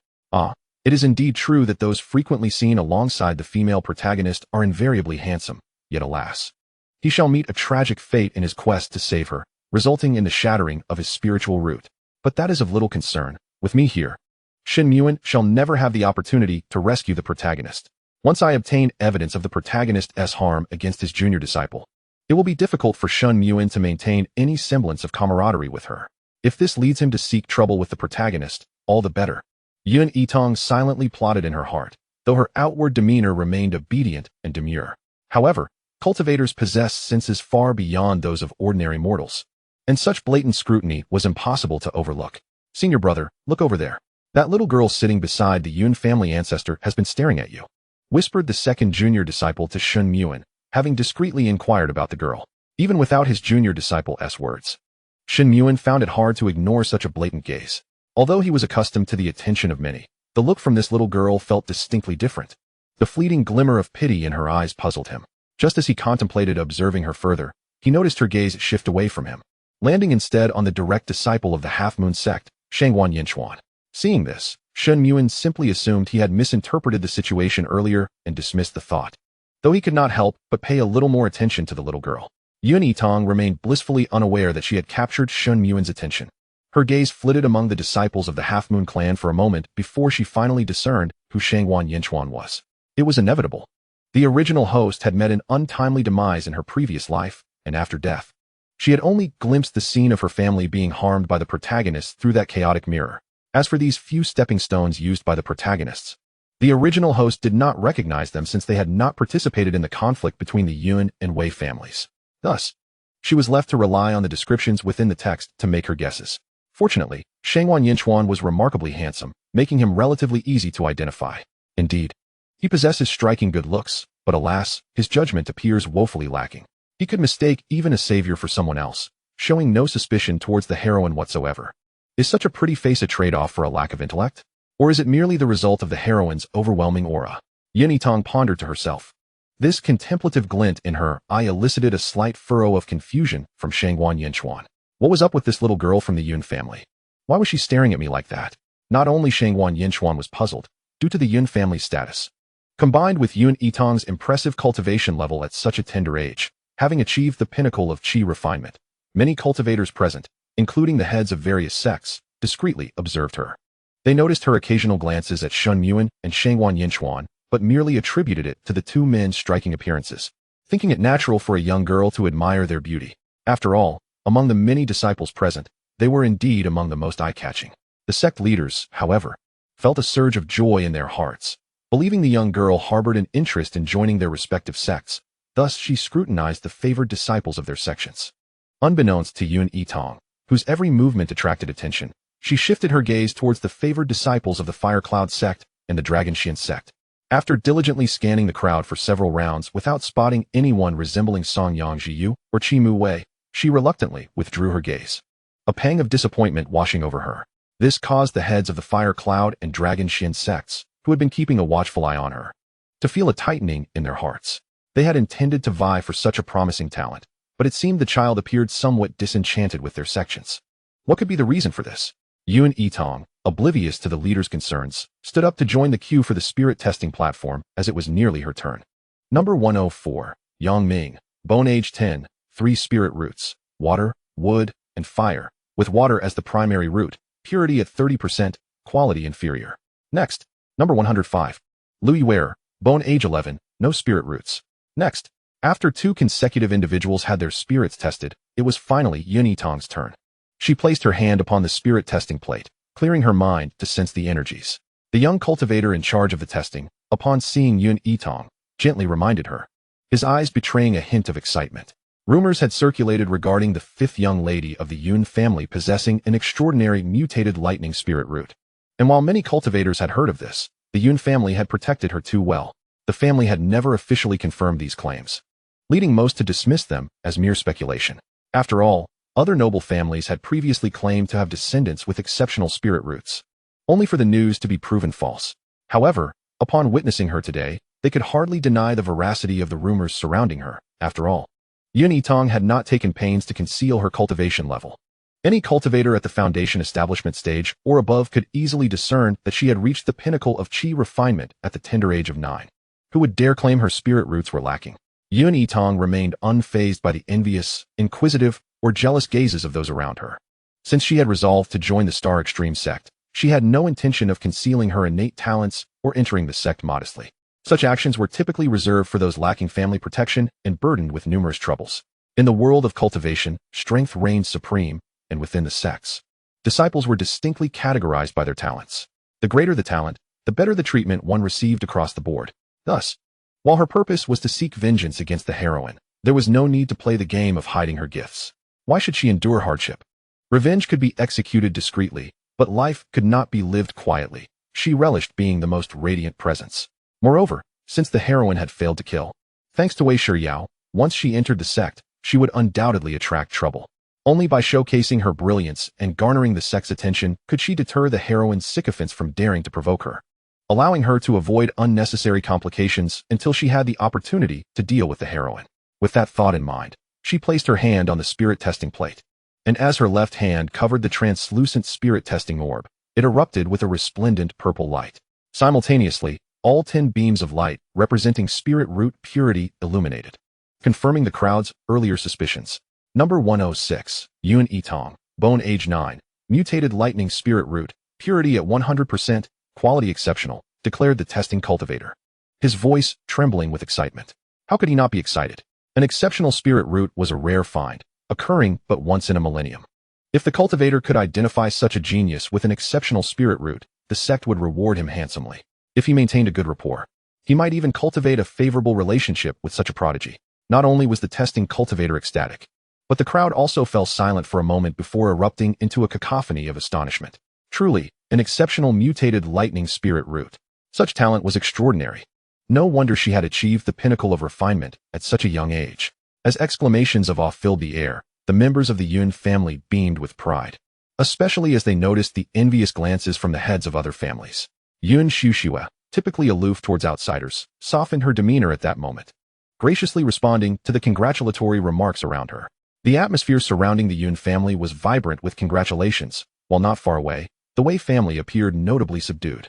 It is indeed true that those frequently seen alongside the female protagonist are invariably handsome, yet alas, he shall meet a tragic fate in his quest to save her, resulting in the shattering of his spiritual root. But that is of little concern. With me here, Shen Muan shall never have the opportunity to rescue the protagonist. Once I obtain evidence of the protagonist's harm against his junior disciple, it will be difficult for Shen Muan to maintain any semblance of camaraderie with her. If this leads him to seek trouble with the protagonist, all the better. Yun Yitang silently plotted in her heart, though her outward demeanor remained obedient and demure. However, cultivators possess senses far beyond those of ordinary mortals. and such blatant scrutiny was impossible to overlook. "Senior brother, look over there. That little girl sitting beside the Yun family ancestor has been staring at you," whispered the second junior disciple to Shun Muin, having discreetly inquired about the girl. Even without his junior disciple's words, Shun Muin found it hard to ignore such a blatant gaze. Although he was accustomed to the attention of many, the look from this little girl felt distinctly different. The fleeting glimmer of pity in her eyes puzzled him. Just as he contemplated observing her further, he noticed her gaze shift away from him, landing instead on the direct disciple of the half-moon sect, Shangwan Yinchuan. Seeing this, Shun Muin simply assumed he had misinterpreted the situation earlier and dismissed the thought. Though he could not help but pay a little more attention to the little girl, Yun Yitang remained blissfully unaware that she had captured Shun Muin's attention. Her gaze flitted among the disciples of the Half-Moon clan for a moment before she finally discerned who Shangwan Yinchuan was. It was inevitable. The original host had met an untimely demise in her previous life, and after death, she had only glimpsed the scene of her family being harmed by the protagonists through that chaotic mirror. As for these few stepping stones used by the protagonists, the original host did not recognize them since they had not participated in the conflict between the Yun and Wei families. Thus, she was left to rely on the descriptions within the text to make her guesses. Fortunately, Shangwan Yinchuan was remarkably handsome, making him relatively easy to identify. Indeed, he possesses striking good looks, but alas, his judgment appears woefully lacking. He could mistake even a savior for someone else, showing no suspicion towards the heroine whatsoever. Is such a pretty face a trade-off for a lack of intellect? Or is it merely the result of the heroine's overwhelming aura? Yun Yitang pondered to herself. This contemplative glint in her eye elicited a slight furrow of confusion from Shangwan Yinchuan. What was up with this little girl from the Yun family? Why was she staring at me like that? Not only Shangwan Yinchuan was puzzled, due to the Yun family's status, combined with Yun Yitang's impressive cultivation level at such a tender age, having achieved the pinnacle of qi refinement, many cultivators present, including the heads of various sects, discreetly observed her. They noticed her occasional glances at Shun Muin and Shangwan Yinchuan, but merely attributed it to the two men's striking appearances, thinking it natural for a young girl to admire their beauty. After all, among the many disciples present, they were indeed among the most eye-catching. The sect leaders, however, felt a surge of joy in their hearts, believing the young girl harbored an interest in joining their respective sects. Thus she scrutinized the favored disciples of their sections. Unbeknownst to Yun Yitang, whose every movement attracted attention, she shifted her gaze towards the favored disciples of the Fire Cloud sect and the Dragon sect. After diligently scanning the crowd for several rounds without spotting anyone resembling Song Yangjiu or Qi Mu Wei, she reluctantly withdrew her gaze. A pang of disappointment washing over her. This caused the heads of the Fire Cloud and Dragon sects, who had been keeping a watchful eye on her, to feel a tightening in their hearts. They had intended to vie for such a promising talent, but it seemed the child appeared somewhat disenchanted with their sections. What could be the reason for this? Yun Yitang, oblivious to the leader's concerns, stood up to join the queue for the spirit testing platform as it was nearly her turn. Number 104, Yang Ming, Bone Age 10, 3 spirit roots, water, wood, and fire, with water as the primary root, purity at 30%, quality inferior. Next, number 105, Lui Ware, Bone Age 11, no spirit roots. Next, after 2 consecutive individuals had their spirits tested, it was finally Yun Yitang's turn. She placed her hand upon the spirit testing plate, clearing her mind to sense the energies. The young cultivator in charge of the testing, upon seeing Yun Yitang, gently reminded her, his eyes betraying a hint of excitement. Rumors had circulated regarding the 5th young lady of the Yun family possessing an extraordinary mutated lightning spirit root. And while many cultivators had heard of this, the Yun family had protected her too well. The family had never officially confirmed these claims, leading most to dismiss them as mere speculation. After all, other noble families had previously claimed to have descendants with exceptional spirit roots, only for the news to be proven false. However, upon witnessing her today, they could hardly deny the veracity of the rumors surrounding her. After all, Yun Yitang had not taken pains to conceal her cultivation level. Any cultivator at the foundation establishment stage or above could easily discern that she had reached the pinnacle of qi refinement at the tender age of 9. Who would dare claim her spirit roots were lacking? Yun Yitang remained unfazed by the envious, inquisitive, or jealous gazes of those around her. Since she had resolved to join the Star Extreme sect, she had no intention of concealing her innate talents or entering the sect modestly. Such actions were typically reserved for those lacking family protection and burdened with numerous troubles. In the world of cultivation, strength reigned supreme, and within the sects, disciples were distinctly categorized by their talents. The greater the talent, the better the treatment one received across the board. Thus, while her purpose was to seek vengeance against the heroine, there was no need to play the game of hiding her gifts. Why should she endure hardship? Revenge could be executed discreetly, but life could not be lived quietly. She relished being the most radiant presence. Moreover, since the heroine had failed to kill, thanks to Wei Shiryao, once she entered the sect, she would undoubtedly attract trouble. Only by showcasing her brilliance and garnering the sect's attention could she deter the heroine's sycophants from daring to provoke her, allowing her to avoid unnecessary complications until she had the opportunity to deal with the heroine. With that thought in mind, she placed her hand on the spirit testing plate, and as her left hand covered the translucent spirit testing orb, it erupted with a resplendent purple light. Simultaneously, all 10 beams of light, representing spirit root purity, illuminated, confirming the crowd's earlier suspicions. Number 106, Yitang, Bone Age 9, Mutated Lightning Spirit Root, Purity at 100%, Quality Exceptional, declared the testing cultivator, his voice trembling with excitement. How could he not be excited? An exceptional spirit root was a rare find, occurring but once in a millennium. If the cultivator could identify such a genius with an exceptional spirit root, the sect would reward him handsomely. If he maintained a good rapport, he might even cultivate a favorable relationship with such a prodigy. Not only was the testing cultivator ecstatic, but the crowd also fell silent for a moment before erupting into a cacophony of astonishment. Truly, an exceptional mutated lightning spirit root. Such talent was extraordinary. No wonder she had achieved the pinnacle of refinement at such a young age. As exclamations of awe filled the air, the members of the Yun family beamed with pride, especially as they noticed the envious glances from the heads of other families. Yun Xiuxue, typically aloof towards outsiders, softened her demeanor at that moment, graciously responding to the congratulatory remarks around her. The atmosphere surrounding the Yun family was vibrant with congratulations, while not far away, the Wei family appeared notably subdued.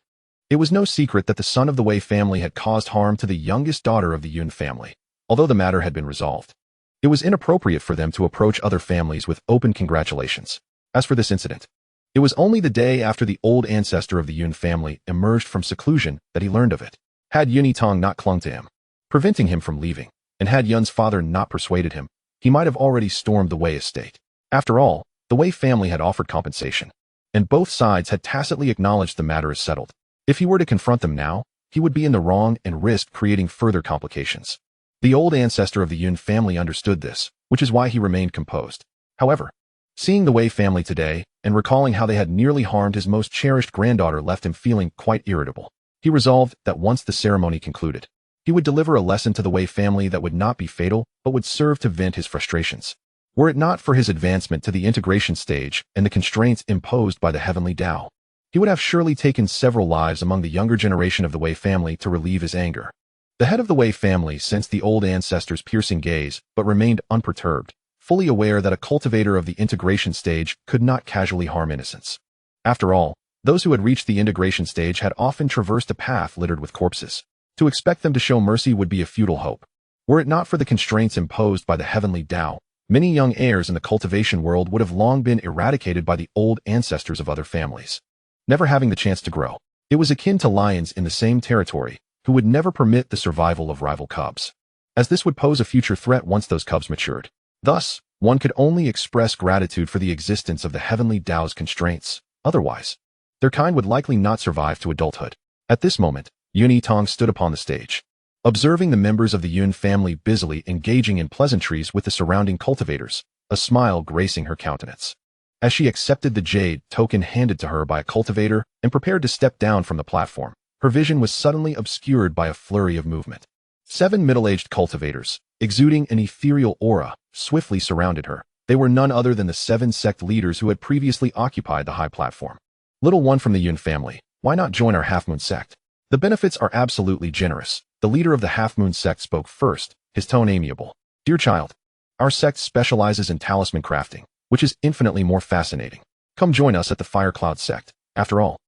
It was no secret that the son of the Wei family had caused harm to the youngest daughter of the Yun family, although the matter had been resolved. It was inappropriate for them to approach other families with open congratulations. As for this incident, it was only the day after the old ancestor of the Yun family emerged from seclusion that he learned of it. Had Yitang not clung to him, preventing him from leaving, and had Yun's father not persuaded him, he might have already stormed the Wei estate. After all, the Wei family had offered compensation, and both sides had tacitly acknowledged the matter as settled. If he were to confront them now, he would be in the wrong and risk creating further complications. The old ancestor of the Yun family understood this, which is why he remained composed. However, seeing the Wei family today and recalling how they had nearly harmed his most cherished granddaughter left him feeling quite irritable. He resolved that once the ceremony concluded, he would deliver a lesson to the Wei family that would not be fatal, but would serve to vent his frustrations. Were it not for his advancement to the integration stage and the constraints imposed by the heavenly Tao, he would have surely taken several lives among the younger generation of the Wei family to relieve his anger. The head of the Wei family sensed the old ancestor's piercing gaze, but remained unperturbed, fully aware that a cultivator of the integration stage could not casually harm innocents. After all, those who had reached the integration stage had often traversed a path littered with corpses. To expect them to show mercy would be a futile hope. Were it not for the constraints imposed by the heavenly Tao, many young heirs in the cultivation world would have long been eradicated by the old ancestors of other families, never having the chance to grow. It was akin to lions in the same territory, who would never permit the survival of rival cubs, as this would pose a future threat once those cubs matured. Thus, one could only express gratitude for the existence of the heavenly Tao's constraints. Otherwise, their kind would likely not survive to adulthood. At this moment, Yitang stood upon the stage, observing the members of the Yun family busily engaging in pleasantries with the surrounding cultivators, a smile gracing her countenance. As she accepted the jade token handed to her by a cultivator and prepared to step down from the platform, her vision was suddenly obscured by a flurry of movement. 7 middle-aged cultivators, exuding an ethereal aura, swiftly surrounded her. They were none other than the 7 sect leaders who had previously occupied the high platform. Little one from the Yun family, why not join our half-moon sect? The benefits are absolutely generous. The leader of the half-moon sect spoke first, his tone amiable. Dear child, our sect specializes in talisman crafting, which is infinitely more fascinating. Come join us at the Fire Cloud sect. After all,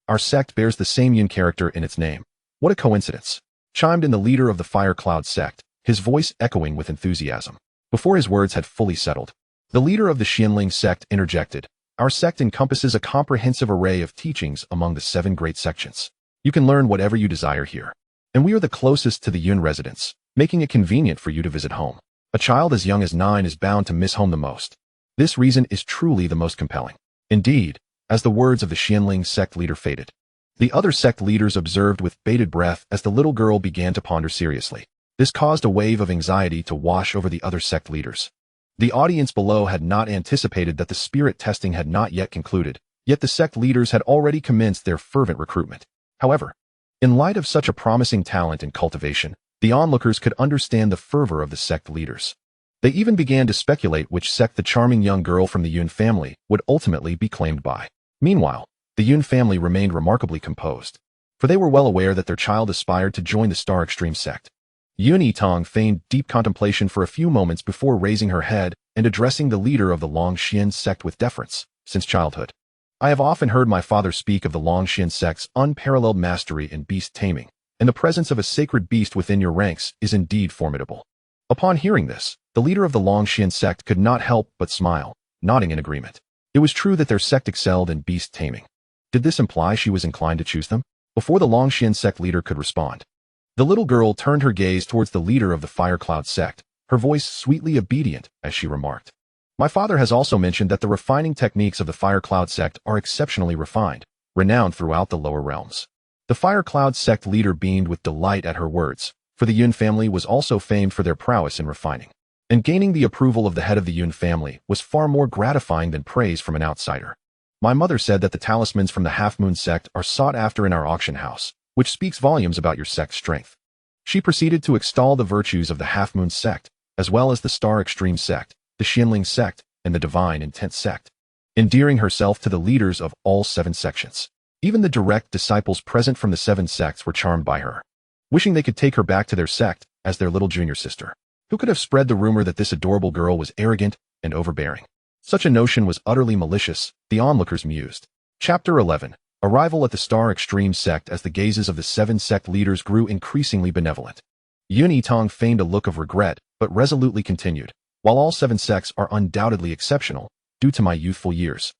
our sect bears the same Yun character in its name. What a coincidence, chimed in the leader of the Fire Cloud sect, his voice echoing with enthusiasm. Before his words had fully settled, the leader of the Xianling sect interjected. Our sect encompasses a comprehensive array of teachings among the 7 great sections. You can learn whatever you desire here. And we are the closest to the Yun residence, making it convenient for you to visit home. A child as young as 9 is bound to miss home the most. This reason is truly the most compelling. Indeed, as the words of the Xianling sect leader faded, the other sect leaders observed with bated breath as the little girl began to ponder seriously. This caused a wave of anxiety to wash over the other sect leaders. The audience below had not anticipated that the spirit testing had not yet concluded, yet the sect leaders had already commenced their fervent recruitment. However, in light of such a promising talent and cultivation, the onlookers could understand the fervor of the sect leaders. They even began to speculate which sect the charming young girl from the Yun family would ultimately be claimed by. Meanwhile, the Yun family remained remarkably composed, for they were well aware that their child aspired to join the Star Extreme sect. Yitang feigned deep contemplation for a few moments before raising her head and addressing the leader of the Longxian sect with deference. Since childhood, I have often heard my father speak of the Longxian sect's unparalleled mastery in beast taming, and the presence of a sacred beast within your ranks is indeed formidable. Upon hearing this, the leader of the Longxian sect could not help but smile, nodding in agreement. It was true that their sect excelled in beast taming. Did this imply she was inclined to choose them? Before the Longxian sect leader could respond, the little girl turned her gaze towards the leader of the Fire Cloud sect, her voice sweetly obedient as she remarked, "My father has also mentioned that the refining techniques of the Fire Cloud sect are exceptionally refined, renowned throughout the lower realms." The Fire Cloud sect leader beamed with delight at her words, for the Yun family was also famed for their prowess in refining. And gaining the approval of the head of the Yun family was far more gratifying than praise from an outsider. "My mother said that the talismans from the Half Moon sect are sought after in our auction house, which speaks volumes about your sect's strength." She proceeded to extol the virtues of the Half Moon sect, as well as the Star Extreme sect, the Xianling sect, and the Divine Intent sect, endearing herself to the leaders of all 7 sections. Even the direct disciples present from the 7 sects were charmed by her, wishing they could take her back to their sect as their little junior sister. Who could have spread the rumor that this adorable girl was arrogant and overbearing? Such a notion was utterly malicious, the onlookers mused. Chapter 11. Arrival at the Star Extreme sect. As the gazes of the 7 sect leaders grew increasingly benevolent, Yitang feigned a look of regret, but resolutely continued. "While all 7 sects are undoubtedly exceptional, due to my youthful years,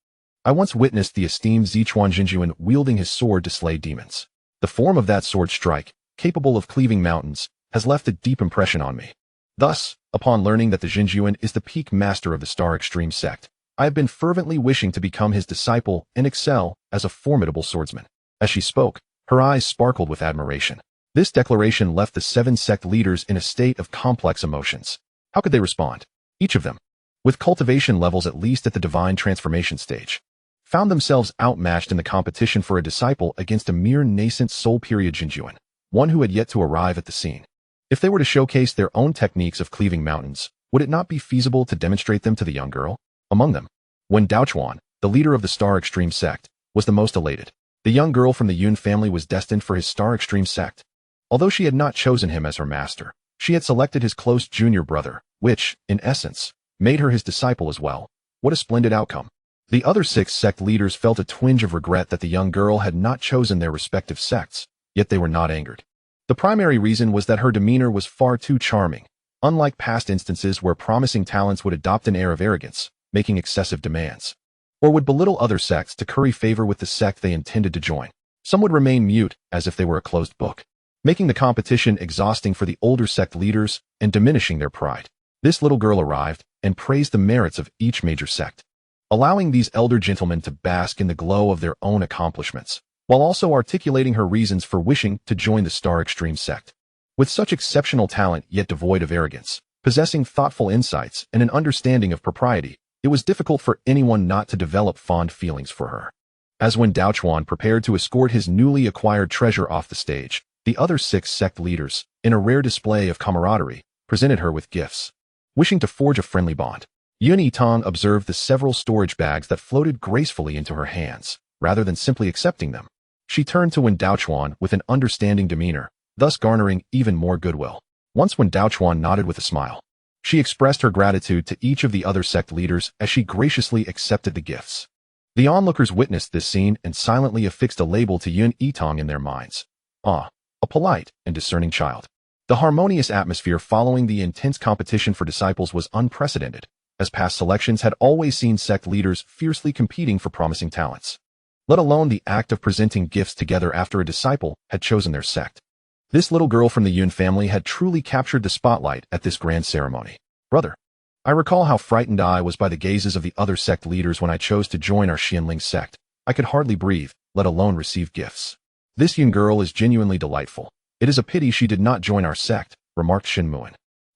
I once witnessed the esteemed Zichuan Jinjuan wielding his sword to slay demons. The form of that sword strike, capable of cleaving mountains, has left a deep impression on me. Thus, upon learning that the Jinjuan is the peak master of the Star Extreme sect, I have been fervently wishing to become his disciple and excel as a formidable swordsman." As she spoke, her eyes sparkled with admiration. This declaration left the 7 sect leaders in a state of complex emotions. How could they respond? Each of them, with cultivation levels at least at the divine transformation stage, found themselves outmatched in the competition for a disciple against a mere nascent soul-period Jinjuan, one who had yet to arrive at the scene. If they were to showcase their own techniques of cleaving mountains, would it not be feasible to demonstrate them to the young girl? Among them, Wen Daochuan, the leader of the Star Extreme sect, was the most elated. The young girl from the Yun family was destined for his Star Extreme sect. Although she had not chosen him as her master, she had selected his close junior brother, which, in essence, made her his disciple as well. What a splendid outcome. The other 6 sect leaders felt a twinge of regret that the young girl had not chosen their respective sects, yet they were not angered. The primary reason was that her demeanor was far too charming, unlike past instances where promising talents would adopt an air of arrogance, making excessive demands, or would belittle other sects to curry favor with the sect they intended to join. Some would remain mute, as if they were a closed book, making the competition exhausting for the older sect leaders and diminishing their pride. This little girl arrived and praised the merits of each major sect, allowing these elder gentlemen to bask in the glow of their own accomplishments, while also articulating her reasons for wishing to join the Star Extreme sect. With such exceptional talent yet devoid of arrogance, possessing thoughtful insights and an understanding of propriety, it was difficult for anyone not to develop fond feelings for her. As when Daochuan prepared to escort his newly acquired treasure off the stage, the other 6 sect leaders, in a rare display of camaraderie, presented her with gifts. Wishing to forge a friendly bond, Yitang observed the several storage bags that floated gracefully into her hands. Rather than simply accepting them, she turned to Wen Daochuan with an understanding demeanor, thus garnering even more goodwill. Once Wen Daochuan nodded with a smile, she expressed her gratitude to each of the other sect leaders as she graciously accepted the gifts. The onlookers witnessed this scene and silently affixed a label to Yitang in their minds. Ah, a polite and discerning child. The harmonious atmosphere following the intense competition for disciples was unprecedented, as past selections had always seen sect leaders fiercely competing for promising talents, let alone the act of presenting gifts together after a disciple had chosen their sect. This little girl from the Yun family had truly captured the spotlight at this grand ceremony. "Brother, I recall how frightened I was by the gazes of the other sect leaders when I chose to join our Xianling sect. I could hardly breathe, let alone receive gifts. This Yun girl is genuinely delightful. It is a pity she did not join our sect," remarked Shen Muan.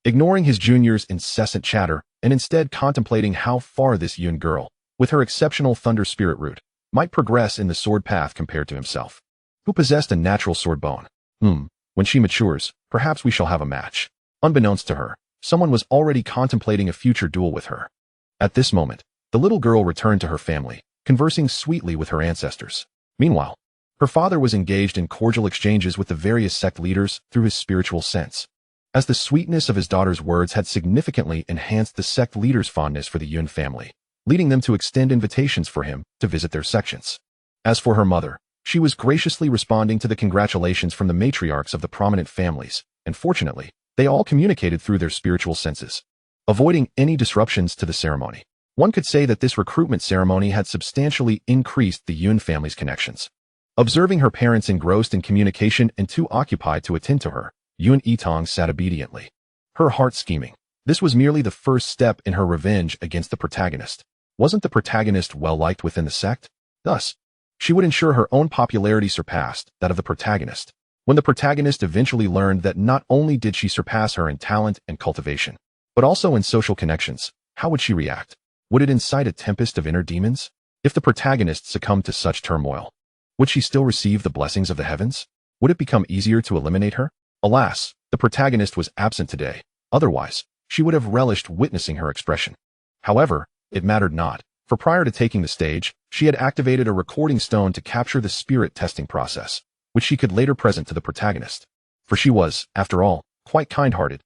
ignoring his junior's incessant chatter and instead contemplating how far this Yun girl, with her exceptional thunder spirit root, might progress in the sword path compared to himself, who possessed a natural sword bone. When she matures, perhaps we shall have a match. Unbeknownst to her, someone was already contemplating a future duel with her. At this moment, the little girl returned to her family, conversing sweetly with her ancestors. Meanwhile, her father was engaged in cordial exchanges with the various sect leaders through his spiritual sense, as the sweetness of his daughter's words had significantly enhanced the sect leaders' fondness for the Yun family, leading them to extend invitations for him to visit their sections. As for her mother, she was graciously responding to the congratulations from the matriarchs of the prominent families, and fortunately, they all communicated through their spiritual senses, avoiding any disruptions to the ceremony. One could say that this recruitment ceremony had substantially increased the Yun family's connections. Observing her parents engrossed in communication and too occupied to attend to her, Yitang sat obediently, her heart scheming. This was merely the first step in her revenge against the protagonist. Wasn't the protagonist well-liked within the sect? Thus, she would ensure her own popularity surpassed that of the protagonist. When the protagonist eventually learned that not only did she surpass her in talent and cultivation, but also in social connections, how would she react? Would it incite a tempest of inner demons? If the protagonist succumbed to such turmoil, would she still receive the blessings of the heavens? Would it become easier to eliminate her? Alas, the protagonist was absent today. Otherwise, she would have relished witnessing her expression. However, it mattered not, for prior to taking the stage, she had activated a recording stone to capture the spirit testing process, which she could later present to the protagonist. For she was, after all, quite kind-hearted.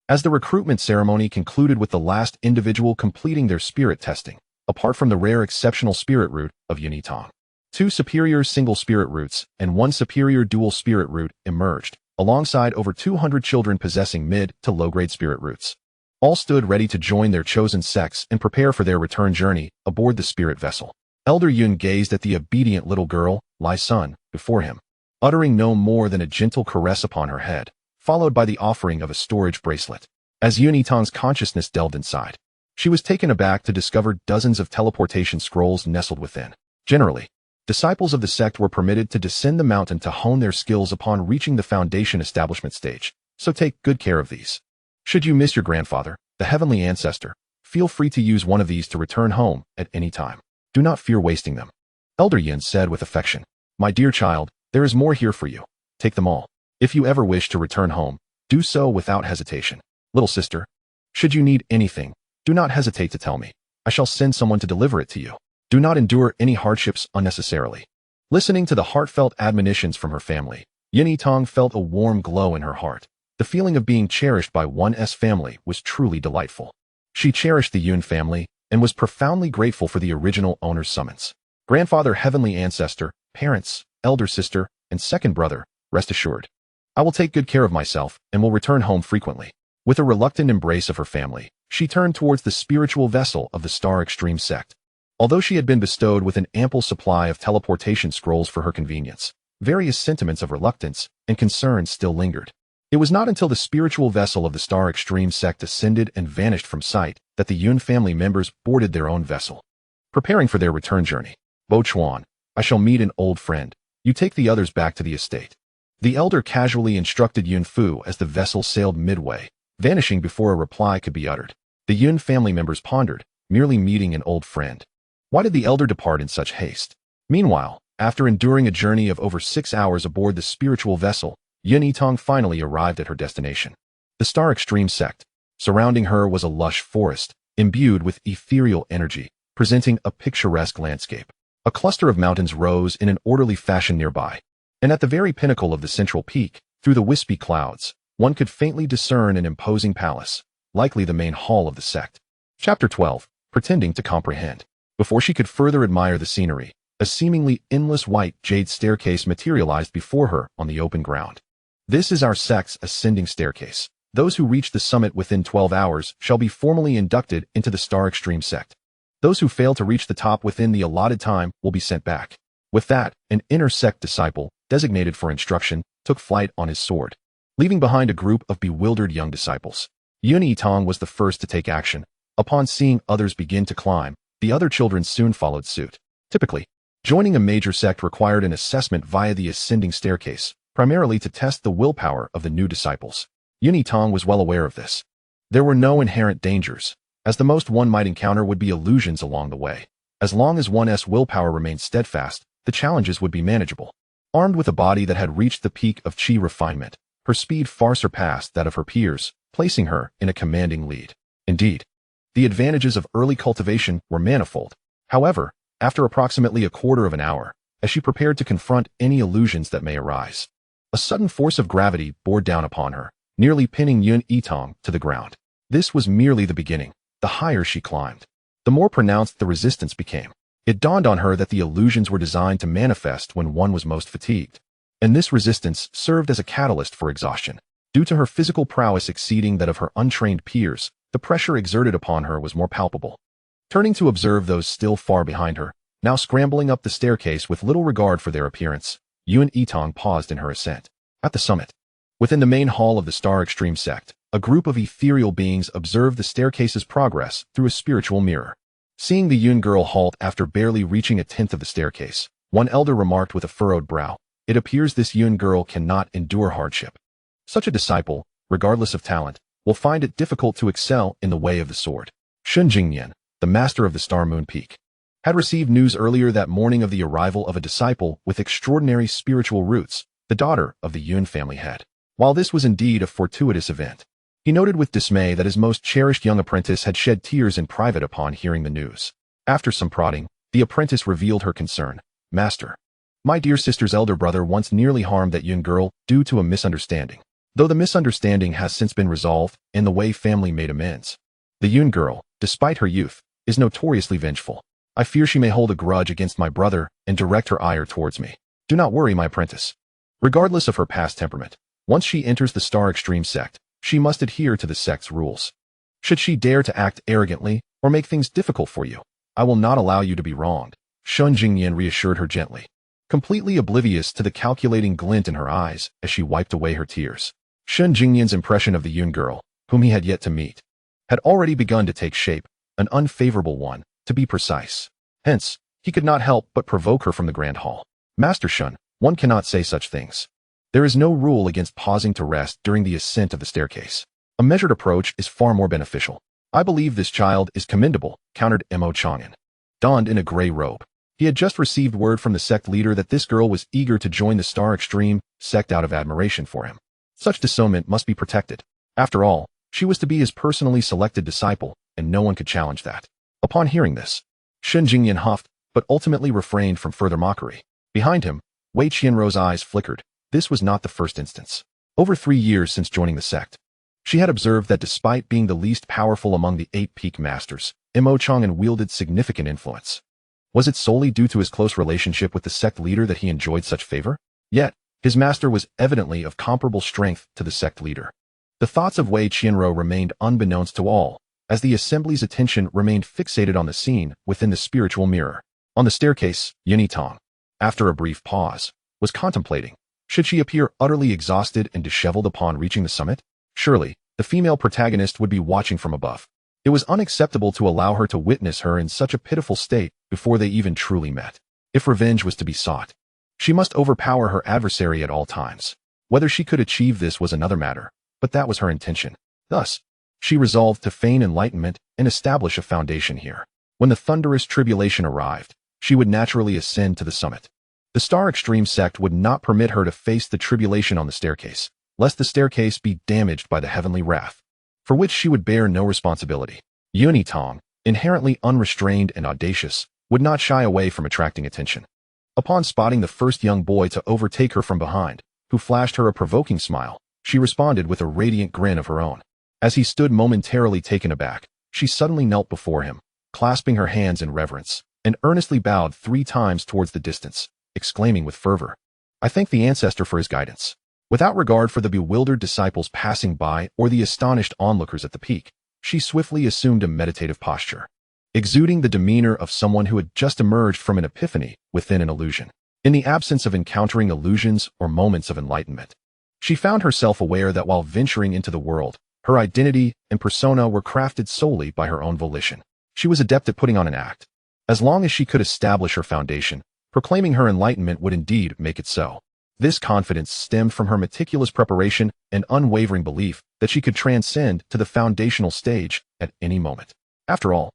As the recruitment ceremony concluded with the last individual completing their spirit testing, apart from the rare exceptional spirit root of Yitang, 2 superior single spirit roots and 1 superior dual spirit root emerged, alongside over 200 children possessing mid to low-grade spirit roots. All stood ready to join their chosen sects and prepare for their return journey aboard the spirit vessel. Elder Yun gazed at the obedient little girl, Lai Sun, before him, uttering no more than a gentle caress upon her head, followed by the offering of a storage bracelet. As Yitang's consciousness delved inside, she was taken aback to discover dozens of teleportation scrolls nestled within. Generally, disciples of the sect were permitted to descend the mountain to hone their skills upon reaching the foundation establishment stage, so take good care of these. Should you miss your grandfather, the heavenly ancestor, feel free to use one of these to return home at any time. Do not fear wasting them. Elder Yin said with affection, "My dear child, there is more here for you. Take them all. If you ever wish to return home, do so without hesitation. Little sister, should you need anything, do not hesitate to tell me. I shall send someone to deliver it to you. Do not endure any hardships unnecessarily." Listening to the heartfelt admonitions from her family, Yitang felt a warm glow in her heart. The feeling of being cherished by one's family was truly delightful. She cherished the Yun family and was profoundly grateful for the original owner's summons. Grandfather, heavenly ancestor, parents, elder sister, and second brother, rest assured, I will take good care of myself and will return home frequently. With a reluctant embrace of her family, she turned towards the spiritual vessel of the Star Extreme sect. Although she had been bestowed with an ample supply of teleportation scrolls for her convenience, various sentiments of reluctance and concern still lingered. It was not until the spiritual vessel of the Star Extreme sect ascended and vanished from sight that the Yun family members boarded their own vessel, preparing for their return journey. "Bo Chuan, I shall meet an old friend. You take the others back to the estate." The elder casually instructed Yun Fu as the vessel sailed midway, vanishing before a reply could be uttered. The Yun family members pondered, merely meeting an old friend. Why did the elder depart in such haste? Meanwhile, after enduring a journey of over 6 hours aboard the spiritual vessel, Yitang finally arrived at her destination, the Star Extreme sect. Surrounding her was a lush forest, imbued with ethereal energy, presenting a picturesque landscape. A cluster of mountains rose in an orderly fashion nearby, and at the very pinnacle of the central peak, through the wispy clouds, one could faintly discern an imposing palace, likely the main hall of the sect. Chapter 12. Pretending to comprehend. Before she could further admire the scenery, a seemingly endless white jade staircase materialized before her on the open ground. "This is our sect's ascending staircase. Those who reach the summit within 12 hours shall be formally inducted into the Star Extreme sect. Those who fail to reach the top within the allotted time will be sent back." With that, an inner sect disciple, designated for instruction, took flight on his sword, leaving behind a group of bewildered young disciples. Yitang was the first to take action. Upon seeing others begin to climb, the other children soon followed suit. Typically, joining a major sect required an assessment via the ascending staircase, primarily to test the willpower of the new disciples. Yitang was well aware of this. There were no inherent dangers, as the most one might encounter would be illusions along the way. As long as one's willpower remained steadfast, the challenges would be manageable. Armed with a body that had reached the peak of chi refinement, her speed far surpassed that of her peers, placing her in a commanding lead. Indeed, the advantages of early cultivation were manifold. However, after approximately a quarter of an hour, as she prepared to confront any illusions that may arise, a sudden force of gravity bore down upon her, nearly pinning Yitang to the ground. This was merely the beginning. The higher she climbed, the more pronounced the resistance became. It dawned on her that the illusions were designed to manifest when one was most fatigued, and this resistance served as a catalyst for exhaustion. Due to her physical prowess exceeding that of her untrained peers, the pressure exerted upon her was more palpable. Turning to observe those still far behind her, now scrambling up the staircase with little regard for their appearance, Yitang paused in her ascent. At the summit, within the main hall of the Star Extreme sect, a group of ethereal beings observed the staircase's progress through a spiritual mirror. Seeing the Yun girl halt after barely reaching a tenth of the staircase, one elder remarked with a furrowed brow, "It appears this Yun girl cannot endure hardship. Such a disciple, regardless of talent, will find it difficult to excel in the way of the sword." Shunjingyan, the master of the Star Moon Peak, had received news earlier that morning of the arrival of a disciple with extraordinary spiritual roots, the daughter of the Yun family head. While this was indeed a fortuitous event, he noted with dismay that his most cherished young apprentice had shed tears in private upon hearing the news. After some prodding, the apprentice revealed her concern. "Master, my dear sister's elder brother once nearly harmed that Yun girl due to a misunderstanding. Though the misunderstanding has since been resolved, in the way family made amends. The Yun girl, despite her youth, is notoriously vengeful. I fear she may hold a grudge against my brother and direct her ire towards me. Do not worry, my apprentice. Regardless of her past temperament, once she enters the Star Extreme sect, she must adhere to the sect's rules. Should she dare to act arrogantly or make things difficult for you, I will not allow you to be wronged." Shun Jingyan reassured her gently, completely oblivious to the calculating glint in her eyes as she wiped away her tears. Shun Jingyan's impression of the Yun girl, whom he had yet to meet, had already begun to take shape, an unfavorable one, to be precise. Hence, he could not help but provoke her from the grand hall. "Master Shun, one cannot say such things. There is no rule against pausing to rest during the ascent of the staircase. A measured approach is far more beneficial. I believe this child is commendable," countered Mo Chang'an, donned in a gray robe. He had just received word from the sect leader that this girl was eager to join the Star Extreme sect out of admiration for him. Such discernment must be protected. After all, she was to be his personally selected disciple, and no one could challenge that. Upon hearing this, Shun Jingyan huffed, but ultimately refrained from further mockery. Behind him, Wei Qianruo's eyes flickered. This was not the first instance. Over 3 years since joining the sect, she had observed that despite being the least powerful among the 8 peak masters, Mo Chang'an wielded significant influence. Was it solely due to his close relationship with the sect leader that he enjoyed such favor? Yet, his master was evidently of comparable strength to the sect leader. The thoughts of Wei Qianruo remained unbeknownst to all, as the assembly's attention remained fixated on the scene within the spiritual mirror. On the staircase, Yitang, after a brief pause, was contemplating. Should she appear utterly exhausted and disheveled upon reaching the summit? Surely, the female protagonist would be watching from above. It was unacceptable to allow her to witness her in such a pitiful state before they even truly met. If revenge was to be sought, she must overpower her adversary at all times. Whether she could achieve this was another matter, but that was her intention. Thus, she resolved to feign enlightenment and establish a foundation here. When the thunderous tribulation arrived, she would naturally ascend to the summit. The Star Extreme sect would not permit her to face the tribulation on the staircase, lest the staircase be damaged by the heavenly wrath, for which she would bear no responsibility. Yitang, inherently unrestrained and audacious, would not shy away from attracting attention. Upon spotting the first young boy to overtake her from behind, who flashed her a provoking smile, she responded with a radiant grin of her own. As he stood momentarily taken aback, she suddenly knelt before him, clasping her hands in reverence, and earnestly bowed 3 times towards the distance, exclaiming with fervor, "I thank the ancestor for his guidance." Without regard for the bewildered disciples passing by or the astonished onlookers at the peak, she swiftly assumed a meditative posture, exuding the demeanor of someone who had just emerged from an epiphany within an illusion. In the absence of encountering illusions or moments of enlightenment, she found herself aware that while venturing into the world, her identity and persona were crafted solely by her own volition. She was adept at putting on an act. As long as she could establish her foundation, proclaiming her enlightenment would indeed make it so. This confidence stemmed from her meticulous preparation and unwavering belief that she could transcend to the foundational stage at any moment. After all,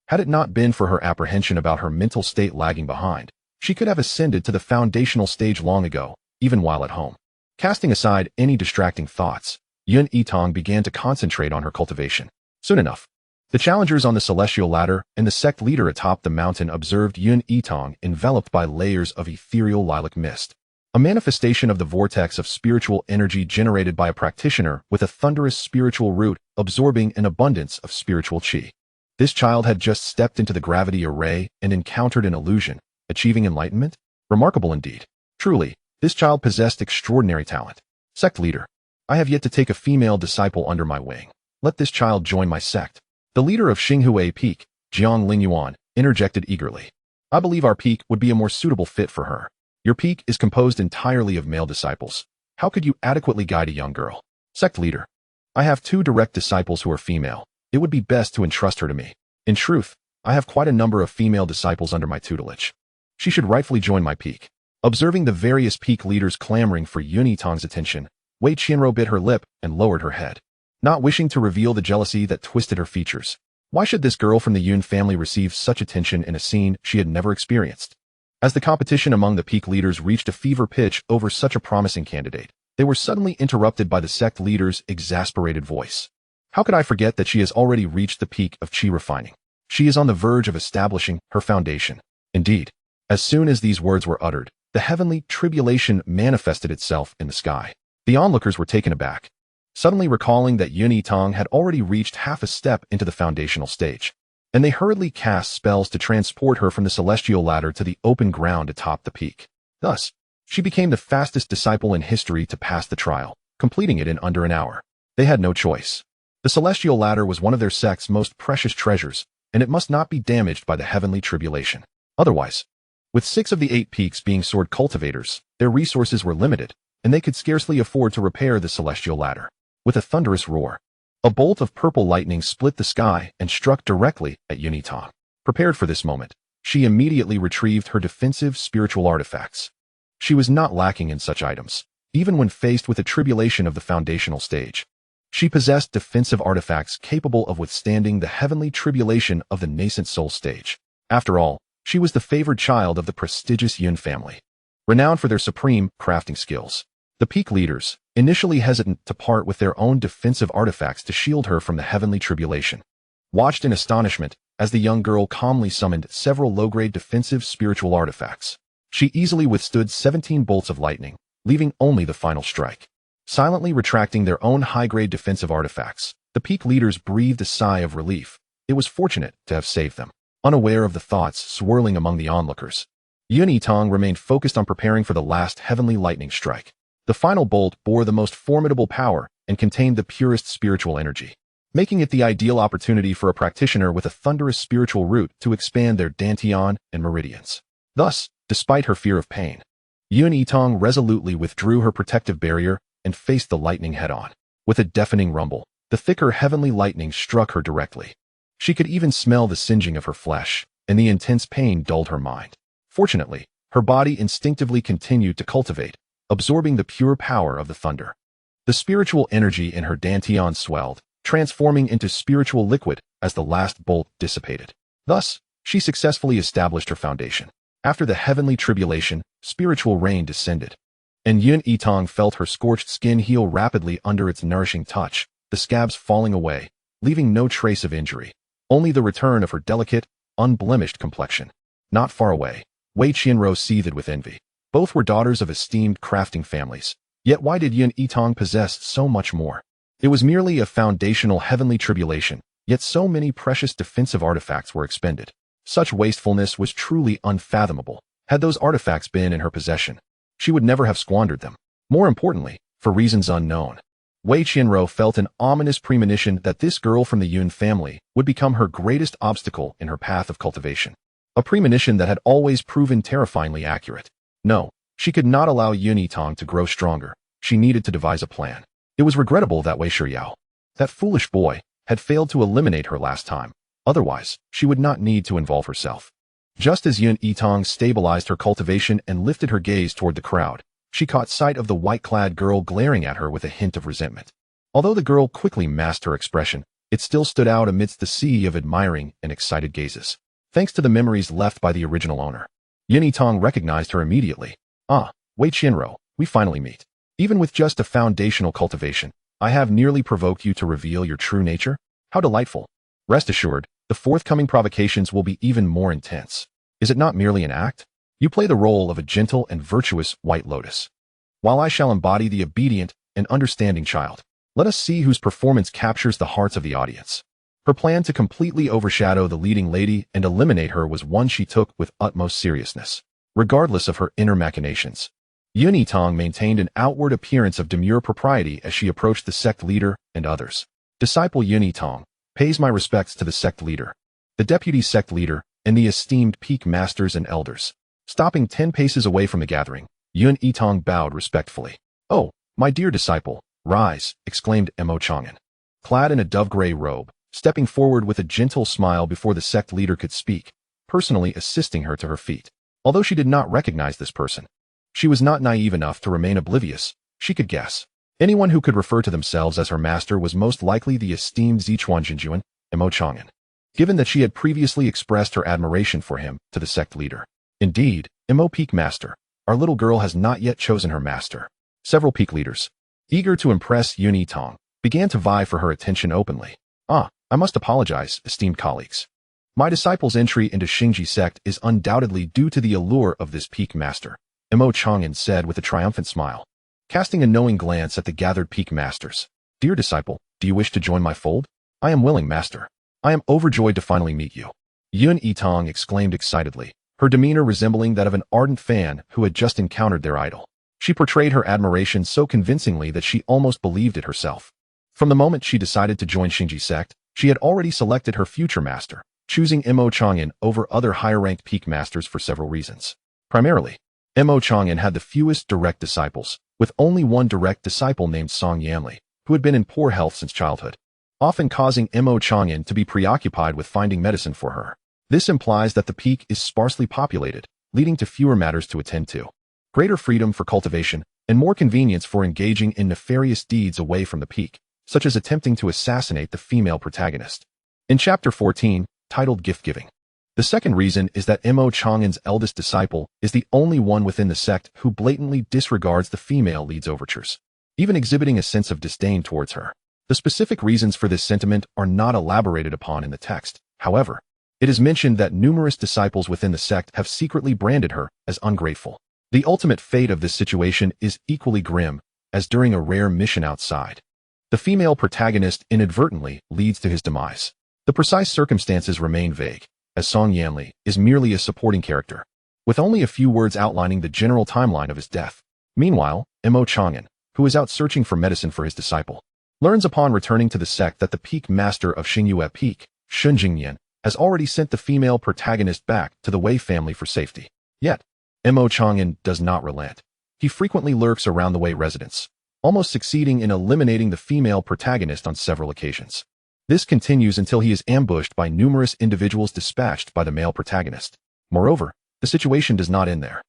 had it not been for her apprehension about her mental state lagging behind, she could have ascended to the foundational stage long ago, even while at home. Casting aside any distracting thoughts, Yitang began to concentrate on her cultivation. Soon enough, the challengers on the celestial ladder and the sect leader atop the mountain observed Yitang enveloped by layers of ethereal lilac mist, a manifestation of the vortex of spiritual energy generated by a practitioner with a thunderous spiritual root absorbing an abundance of spiritual qi. This child had just stepped into the gravity array and encountered an illusion, achieving enlightenment? Remarkable indeed. Truly, this child possessed extraordinary talent. Sect leader, I have yet to take a female disciple under my wing. Let this child join my sect. The leader of Xinghua Peak, Jiang Lingyuan, interjected eagerly. I believe our peak would be a more suitable fit for her. Your peak is composed entirely of male disciples. How could you adequately guide a young girl? Sect leader, I have 2 direct disciples who are female. It would be best to entrust her to me. In truth, I have quite a number of female disciples under my tutelage. She should rightfully join my peak. Observing the various peak leaders clamoring for Yitang's attention, Wei Qianro bit her lip and lowered her head, not wishing to reveal the jealousy that twisted her features. Why should this girl from the Yun family receive such attention in a scene she had never experienced? As the competition among the peak leaders reached a fever pitch over such a promising candidate, they were suddenly interrupted by the sect leader's exasperated voice. How could I forget that she has already reached the peak of qi refining? She is on the verge of establishing her foundation. Indeed, as soon as these words were uttered, the heavenly tribulation manifested itself in the sky. The onlookers were taken aback, suddenly recalling that Yitang had already reached half a step into the foundational stage, and they hurriedly cast spells to transport her from the celestial ladder to the open ground atop the peak. Thus, she became the fastest disciple in history to pass the trial, completing it in under an hour. They had no choice. The celestial ladder was one of their sect's most precious treasures, and it must not be damaged by the heavenly tribulation. Otherwise, with 6 of the 8 peaks being sword cultivators, their resources were limited, and they could scarcely afford to repair the celestial ladder. With a thunderous roar, a bolt of purple lightning split the sky and struck directly at Yitang. Prepared for this moment, she immediately retrieved her defensive spiritual artifacts. She was not lacking in such items, even when faced with the tribulation of the foundational stage. She possessed defensive artifacts capable of withstanding the heavenly tribulation of the nascent soul stage. After all, she was the favored child of the prestigious Yun family, renowned for their supreme crafting skills. The peak leaders, initially hesitant to part with their own defensive artifacts to shield her from the heavenly tribulation, watched in astonishment as the young girl calmly summoned several low-grade defensive spiritual artifacts. She easily withstood 17 bolts of lightning, leaving only the final strike. Silently retracting their own high-grade defensive artifacts, the peak leaders breathed a sigh of relief. It was fortunate to have saved them. Unaware of the thoughts swirling among the onlookers, Yitang remained focused on preparing for the last heavenly lightning strike. The final bolt bore the most formidable power and contained the purest spiritual energy, making it the ideal opportunity for a practitioner with a thunderous spiritual root to expand their dantian and meridians. Thus, despite her fear of pain, Yitang resolutely withdrew her protective barrier and faced the lightning head-on. With a deafening rumble, the thicker heavenly lightning struck her directly. She could even smell the singeing of her flesh, and the intense pain dulled her mind. Fortunately, her body instinctively continued to cultivate, absorbing the pure power of the thunder. The spiritual energy in her dantian swelled, transforming into spiritual liquid as the last bolt dissipated. Thus, she successfully established her foundation. After the heavenly tribulation, spiritual rain descended, and Yitang felt her scorched skin heal rapidly under its nourishing touch, the scabs falling away, leaving no trace of injury, only the return of her delicate, unblemished complexion. Not far away, Wei Qianro seethed with envy. Both were daughters of esteemed crafting families, yet why did Yitang possess so much more? It was merely a foundational heavenly tribulation, yet so many precious defensive artifacts were expended. Such wastefulness was truly unfathomable. Had those artifacts been in her possession, she would never have squandered them. More importantly, for reasons unknown, Wei Qianro felt an ominous premonition that this girl from the Yun family would become her greatest obstacle in her path of cultivation. A premonition that had always proven terrifyingly accurate. No, she could not allow Yitang to grow stronger. She needed to devise a plan. It was regrettable that Wei Shiryao, that foolish boy, had failed to eliminate her last time. Otherwise, she would not need to involve herself. Just as Yitang stabilized her cultivation and lifted her gaze toward the crowd, she caught sight of the white-clad girl glaring at her with a hint of resentment. Although the girl quickly masked her expression, it still stood out amidst the sea of admiring and excited gazes. Thanks to the memories left by the original owner, Yitang recognized her immediately. Ah, Wei Qianro, we finally meet. Even with just a foundational cultivation, I have nearly provoked you to reveal your true nature? How delightful. Rest assured, the forthcoming provocations will be even more intense. Is it not merely an act? You play the role of a gentle and virtuous white lotus, while I shall embody the obedient and understanding child. Let us see whose performance captures the hearts of the audience. Her plan to completely overshadow the leading lady and eliminate her was one she took with utmost seriousness. Regardless of her inner machinations, Yitang maintained an outward appearance of demure propriety as she approached the sect leader and others. Disciple Yitang pays my respects to the sect leader, the deputy sect leader, and the esteemed peak masters and elders. Stopping 10 paces away from the gathering, Yitang bowed respectfully. Oh, my dear disciple, rise, exclaimed Mo Chang'an. Clad in a dove-gray robe, stepping forward with a gentle smile before the sect leader could speak, personally assisting her to her feet. Although she did not recognize this person, she was not naive enough to remain oblivious. She could guess. Anyone who could refer to themselves as her master was most likely the esteemed Zichuan Jinjuan, Mo Chang'an, given that she had previously expressed her admiration for him to the sect leader. Indeed, Mo Peak Master, our little girl has not yet chosen her master. Several peak leaders, eager to impress Yitang, began to vie for her attention openly. Ah, I must apologize, esteemed colleagues. My disciple's entry into Xingji sect is undoubtedly due to the allure of this peak master, Mo Chang'an said with a triumphant smile, casting a knowing glance at the gathered peak masters. Dear disciple, do you wish to join my fold? I am willing, master. I am overjoyed to finally meet you. Yitang exclaimed excitedly, her demeanor resembling that of an ardent fan who had just encountered their idol. She portrayed her admiration so convincingly that she almost believed it herself. From the moment she decided to join Xingji sect, she had already selected her future master, choosing Mo Chang'an over other higher-ranked peak masters for several reasons. Primarily, Mo Chang'an had the fewest direct disciples, with only one direct disciple named Song Yanli, who had been in poor health since childhood, often causing Mo Chang'an to be preoccupied with finding medicine for her. This implies that the peak is sparsely populated, leading to fewer matters to attend to, greater freedom for cultivation, and more convenience for engaging in nefarious deeds away from the peak, such as attempting to assassinate the female protagonist. In Chapter 14, titled Gift-Giving, the second reason is that Mo Chang'an's eldest disciple is the only one within the sect who blatantly disregards the female lead's overtures, even exhibiting a sense of disdain towards her. The specific reasons for this sentiment are not elaborated upon in the text. However, it is mentioned that numerous disciples within the sect have secretly branded her as ungrateful. The ultimate fate of this situation is equally grim, as during a rare mission outside, the female protagonist inadvertently leads to his demise. The precise circumstances remain vague, as Song Yanli is merely a supporting character, with only a few words outlining the general timeline of his death. Meanwhile, Mo Chang'an, who is out searching for medicine for his disciple, learns upon returning to the sect that the peak master of Xingyue Peak, Shun Jingnian, has already sent the female protagonist back to the Wei family for safety. Yet, Mo Chang'an does not relent. He frequently lurks around the Wei residence, almost succeeding in eliminating the female protagonist on several occasions. This continues until he is ambushed by numerous individuals dispatched by the male protagonist. Moreover, the situation does not end there.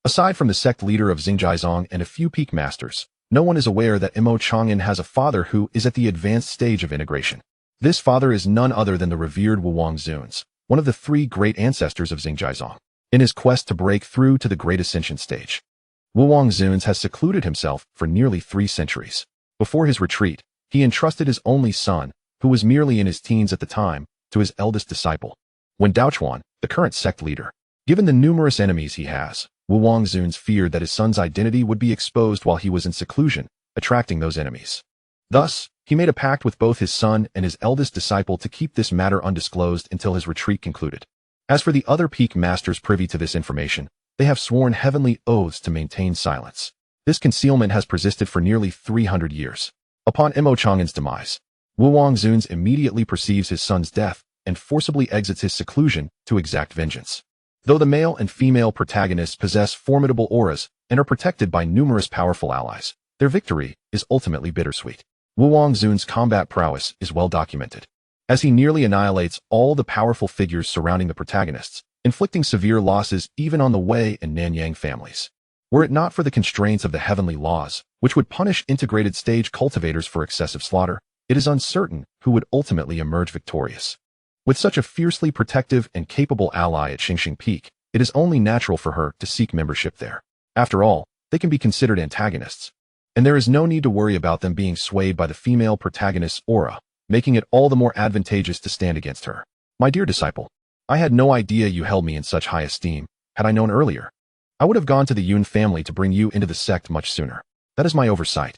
Aside from the sect leader of Xinjiazong and a few peak masters, no one is aware that Mo Chang'an has a father who is at the advanced stage of integration. This father is none other than the revered Wuwang Zuns, one of the 3 great ancestors of Xinjiazong. In his quest to break through to the Great Ascension stage, Wuwang Zuns has secluded himself for nearly 3 centuries. Before his retreat, he entrusted his only son, who was merely in his teens at the time, to his eldest disciple, Wen Daochuan, the current sect leader. Given the numerous enemies he has, Wuwang Zuns feared that his son's identity would be exposed while he was in seclusion, attracting those enemies. Thus, he made a pact with both his son and his eldest disciple to keep this matter undisclosed until his retreat concluded. As for the other peak masters privy to this information, they have sworn heavenly oaths to maintain silence. This concealment has persisted for nearly 300 years. Upon Mo Chang'an's demise, Wuwang Zuns immediately perceives his son's death and forcibly exits his seclusion to exact vengeance. Though the male and female protagonists possess formidable auras and are protected by numerous powerful allies, their victory is ultimately bittersweet. Wuwang Zuns' combat prowess is well documented, as he nearly annihilates all the powerful figures surrounding the protagonists, inflicting severe losses even on the Wei and Nanyang families. Were it not for the constraints of the heavenly laws, which would punish integrated stage cultivators for excessive slaughter, it is uncertain who would ultimately emerge victorious. With such a fiercely protective and capable ally at Xingxing Peak, it is only natural for her to seek membership there. After all, they can be considered antagonists, and there is no need to worry about them being swayed by the female protagonist's aura, making it all the more advantageous to stand against her. My dear disciple, I had no idea you held me in such high esteem. Had I known earlier, I would have gone to the Yun family to bring you into the sect much sooner. That is my oversight.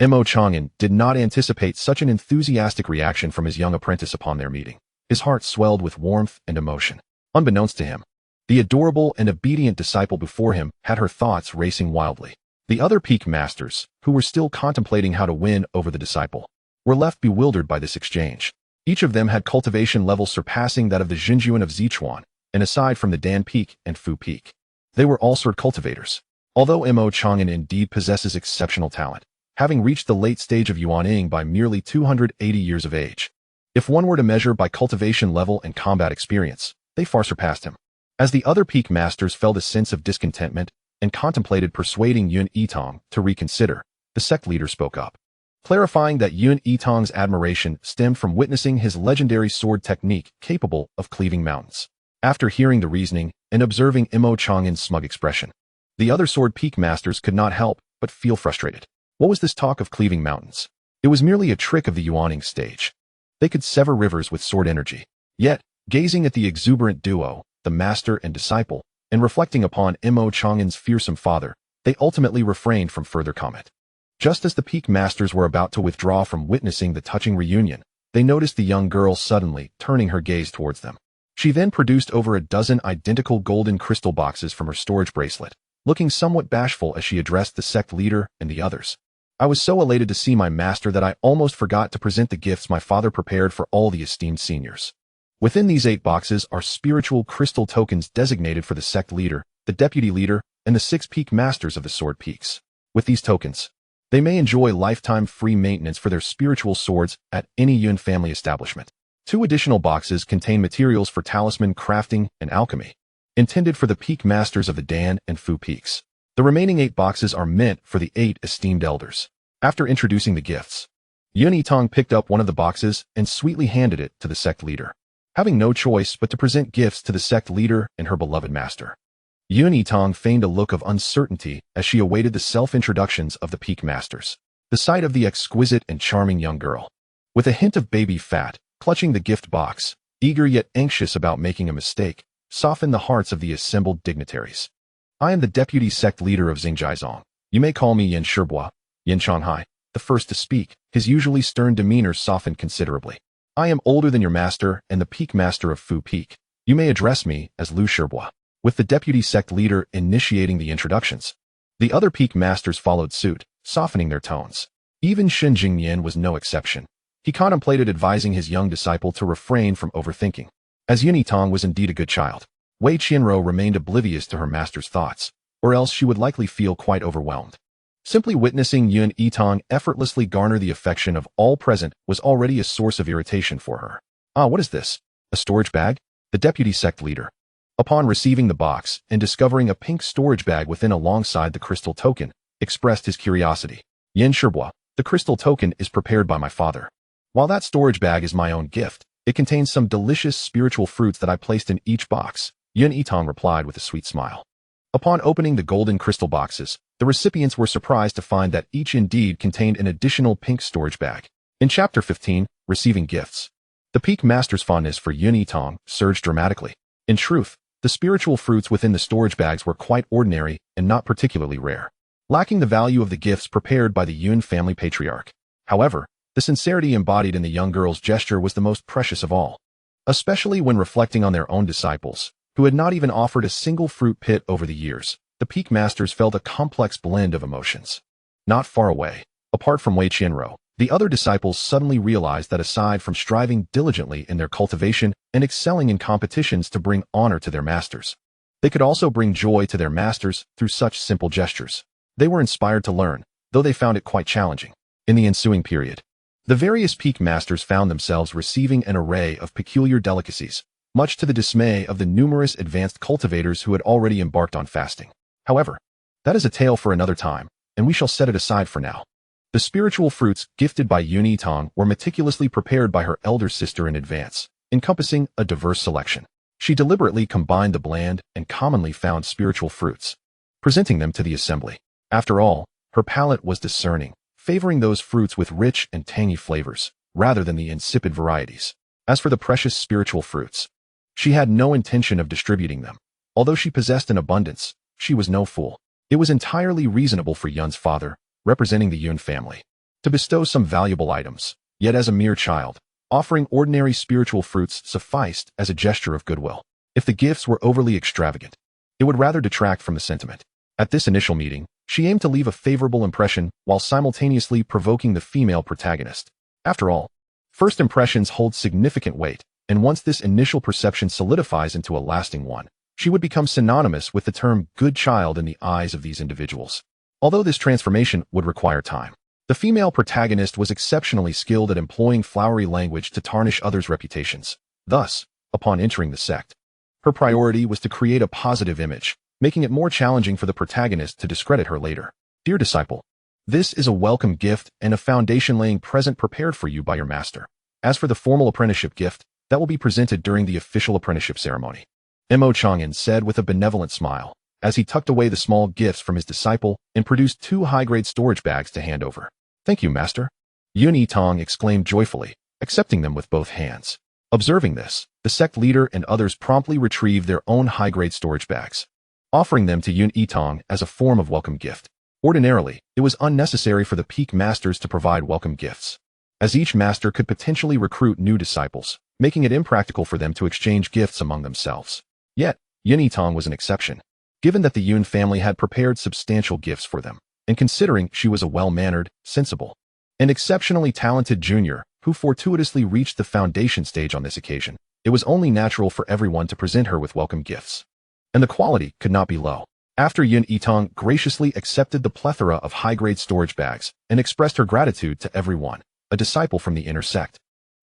Mo Chang'an did not anticipate such an enthusiastic reaction from his young apprentice upon their meeting. His heart swelled with warmth and emotion. Unbeknownst to him, the adorable and obedient disciple before him had her thoughts racing wildly. The other peak masters, who were still contemplating how to win over the disciple, were left bewildered by this exchange. Each of them had cultivation levels surpassing that of the Xinjuan of Sichuan, and aside from the Dan Peak and Fu Peak, they were all sword cultivators. Although Mo Chang'an indeed possesses exceptional talent, having reached the late stage of Yuaning by merely 280 years of age, if one were to measure by cultivation level and combat experience, they far surpassed him. As the other peak masters felt a sense of discontentment and contemplated persuading Yun Yitang to reconsider, the sect leader spoke up, clarifying that Yun Yitang's admiration stemmed from witnessing his legendary sword technique capable of cleaving mountains. After hearing the reasoning and observing Mo Chang'an's smug expression, the other sword peak masters could not help but feel frustrated. What was this talk of cleaving mountains? It was merely a trick of the Yuaning stage. They could sever rivers with sword energy. Yet, gazing at the exuberant duo, the master and disciple, and reflecting upon Mo Chang'an's fearsome father, they ultimately refrained from further comment. Just as the peak masters were about to withdraw from witnessing the touching reunion, they noticed the young girl suddenly turning her gaze towards them. She then produced over a dozen identical golden crystal boxes from her storage bracelet, looking somewhat bashful as she addressed the sect leader and the others. I was so elated to see my master that I almost forgot to present the gifts my father prepared for all the esteemed seniors. Within these 8 boxes are spiritual crystal tokens designated for the sect leader, the deputy leader, and the 6 peak masters of the sword peaks. With these tokens, they may enjoy lifetime free maintenance for their spiritual swords at any Yun family establishment. 2 additional boxes contain materials for talisman crafting and alchemy, intended for the peak masters of the Dan and Fu peaks. The remaining 8 boxes are meant for the 8 esteemed elders. After introducing the gifts, Yun Yitang picked up one of the boxes and sweetly handed it to the sect leader, having no choice but to present gifts to the sect leader and her beloved master. Yun Yitang feigned a look of uncertainty as she awaited the self-introductions of the peak masters. The sight of the exquisite and charming young girl, with a hint of baby fat, clutching the gift box, eager yet anxious about making a mistake, softened the hearts of the assembled dignitaries. I am the deputy sect leader of Xinjiazong. You may call me Yin Shibua, Yin Shanghai, the first to speak. His usually stern demeanor softened considerably. I am older than your master and the peak master of Fu Peak. You may address me as Lu Shibua, with the deputy sect leader initiating the introductions. The other peak masters followed suit, softening their tones. Even Shen Jingyan was no exception. He contemplated advising his young disciple to refrain from overthinking, as Yun Yitang was indeed a good child. Wei Qianro remained oblivious to her master's thoughts, or else she would likely feel quite overwhelmed. Simply witnessing Yun Yitang effortlessly garner the affection of all present was already a source of irritation for her. Ah, what is this? A storage bag? The deputy sect leader, upon receiving the box and discovering a pink storage bag within alongside the crystal token, expressed his curiosity. Yin Shibua, the crystal token is prepared by my father. While that storage bag is my own gift, it contains some delicious spiritual fruits that I placed in each box, Yun Yitang replied with a sweet smile. Upon opening the golden crystal boxes, the recipients were surprised to find that each indeed contained an additional pink storage bag. In Chapter 15, Receiving Gifts, the peak master's fondness for Yun Yitang surged dramatically. In truth, the spiritual fruits within the storage bags were quite ordinary and not particularly rare, lacking the value of the gifts prepared by the Yun family patriarch. However, the sincerity embodied in the young girl's gesture was the most precious of all, especially when reflecting on their own disciples, who had not even offered a single fruit pit over the years. The peak masters felt a complex blend of emotions. Not far away, apart from Wei Qianro, the other disciples suddenly realized that aside from striving diligently in their cultivation and excelling in competitions to bring honor to their masters, they could also bring joy to their masters through such simple gestures. They were inspired to learn, though they found it quite challenging. In the ensuing period, the various peak masters found themselves receiving an array of peculiar delicacies, much to the dismay of the numerous advanced cultivators who had already embarked on fasting. However, That is a tale for another time, and we shall set it aside for now. The spiritual fruits gifted by Yitang were meticulously prepared by her elder sister in advance, encompassing a diverse selection. She deliberately combined the bland and commonly found spiritual fruits, presenting them to the assembly. After all, her palate was discerning, favoring those fruits with rich and tangy flavors, rather than the insipid varieties. As for the precious spiritual fruits, she had no intention of distributing them. Although she possessed an abundance, she was no fool. It was entirely reasonable for Yun's father, representing the Yun family, to bestow some valuable items. Yet as a mere child, offering ordinary spiritual fruits sufficed as a gesture of goodwill. If the gifts were overly extravagant, it would rather detract from the sentiment. At this initial meeting, she aimed to leave a favorable impression while simultaneously provoking the female protagonist. After all, first impressions hold significant weight, and once this initial perception solidifies into a lasting one, she would become synonymous with the term good child in the eyes of these individuals. Although this transformation would require time, the female protagonist was exceptionally skilled at employing flowery language to tarnish others' reputations. Thus, upon entering the sect, her priority was to create a positive image, making it more challenging for the protagonist to discredit her later. Dear disciple, this is a welcome gift and a foundation-laying present prepared for you by your master. As for the formal apprenticeship gift, that will be presented during the official apprenticeship ceremony, Mo Chang'an said with a benevolent smile, as he tucked away the small gifts from his disciple and produced 2 high-grade storage bags to hand over. Thank you, master. Yitang exclaimed joyfully, accepting them with both hands. Observing this, the sect leader and others promptly retrieved their own high-grade storage bags, offering them to Yitang as a form of welcome gift. Ordinarily, it was unnecessary for the peak masters to provide welcome gifts, as each master could potentially recruit new disciples, making it impractical for them to exchange gifts among themselves. Yet, Yitang was an exception, given that the Yun family had prepared substantial gifts for them, and considering she was a well-mannered, sensible, and exceptionally talented junior who fortuitously reached the foundation stage on this occasion, it was only natural for everyone to present her with welcome gifts. And the quality could not be low. After Yitang graciously accepted the plethora of high-grade storage bags and expressed her gratitude to everyone, a disciple from the inner sect,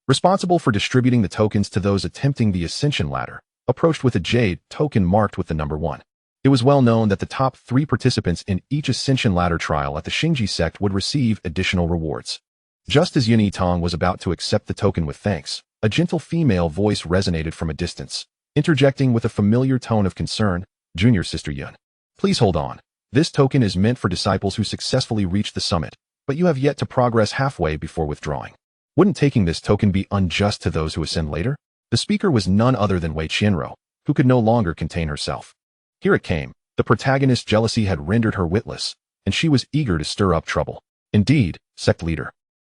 responsible for distributing the tokens to those attempting the ascension ladder, approached with a jade token marked with the number 1. It was well known that the top 3 participants in each ascension ladder trial at the Xingji sect would receive additional rewards. Just as Yitang was about to accept the token with thanks, a gentle female voice resonated from a distance, interjecting with a familiar tone of concern, "Junior Sister Yun, please hold on. This token is meant for disciples who successfully reach the summit, but you have yet to progress halfway before withdrawing. Wouldn't taking this token be unjust to those who ascend later?" The speaker was none other than Wei Qianro, who could no longer contain herself. Here it came. The protagonist's jealousy had rendered her witless, and she was eager to stir up trouble. Indeed, sect leader.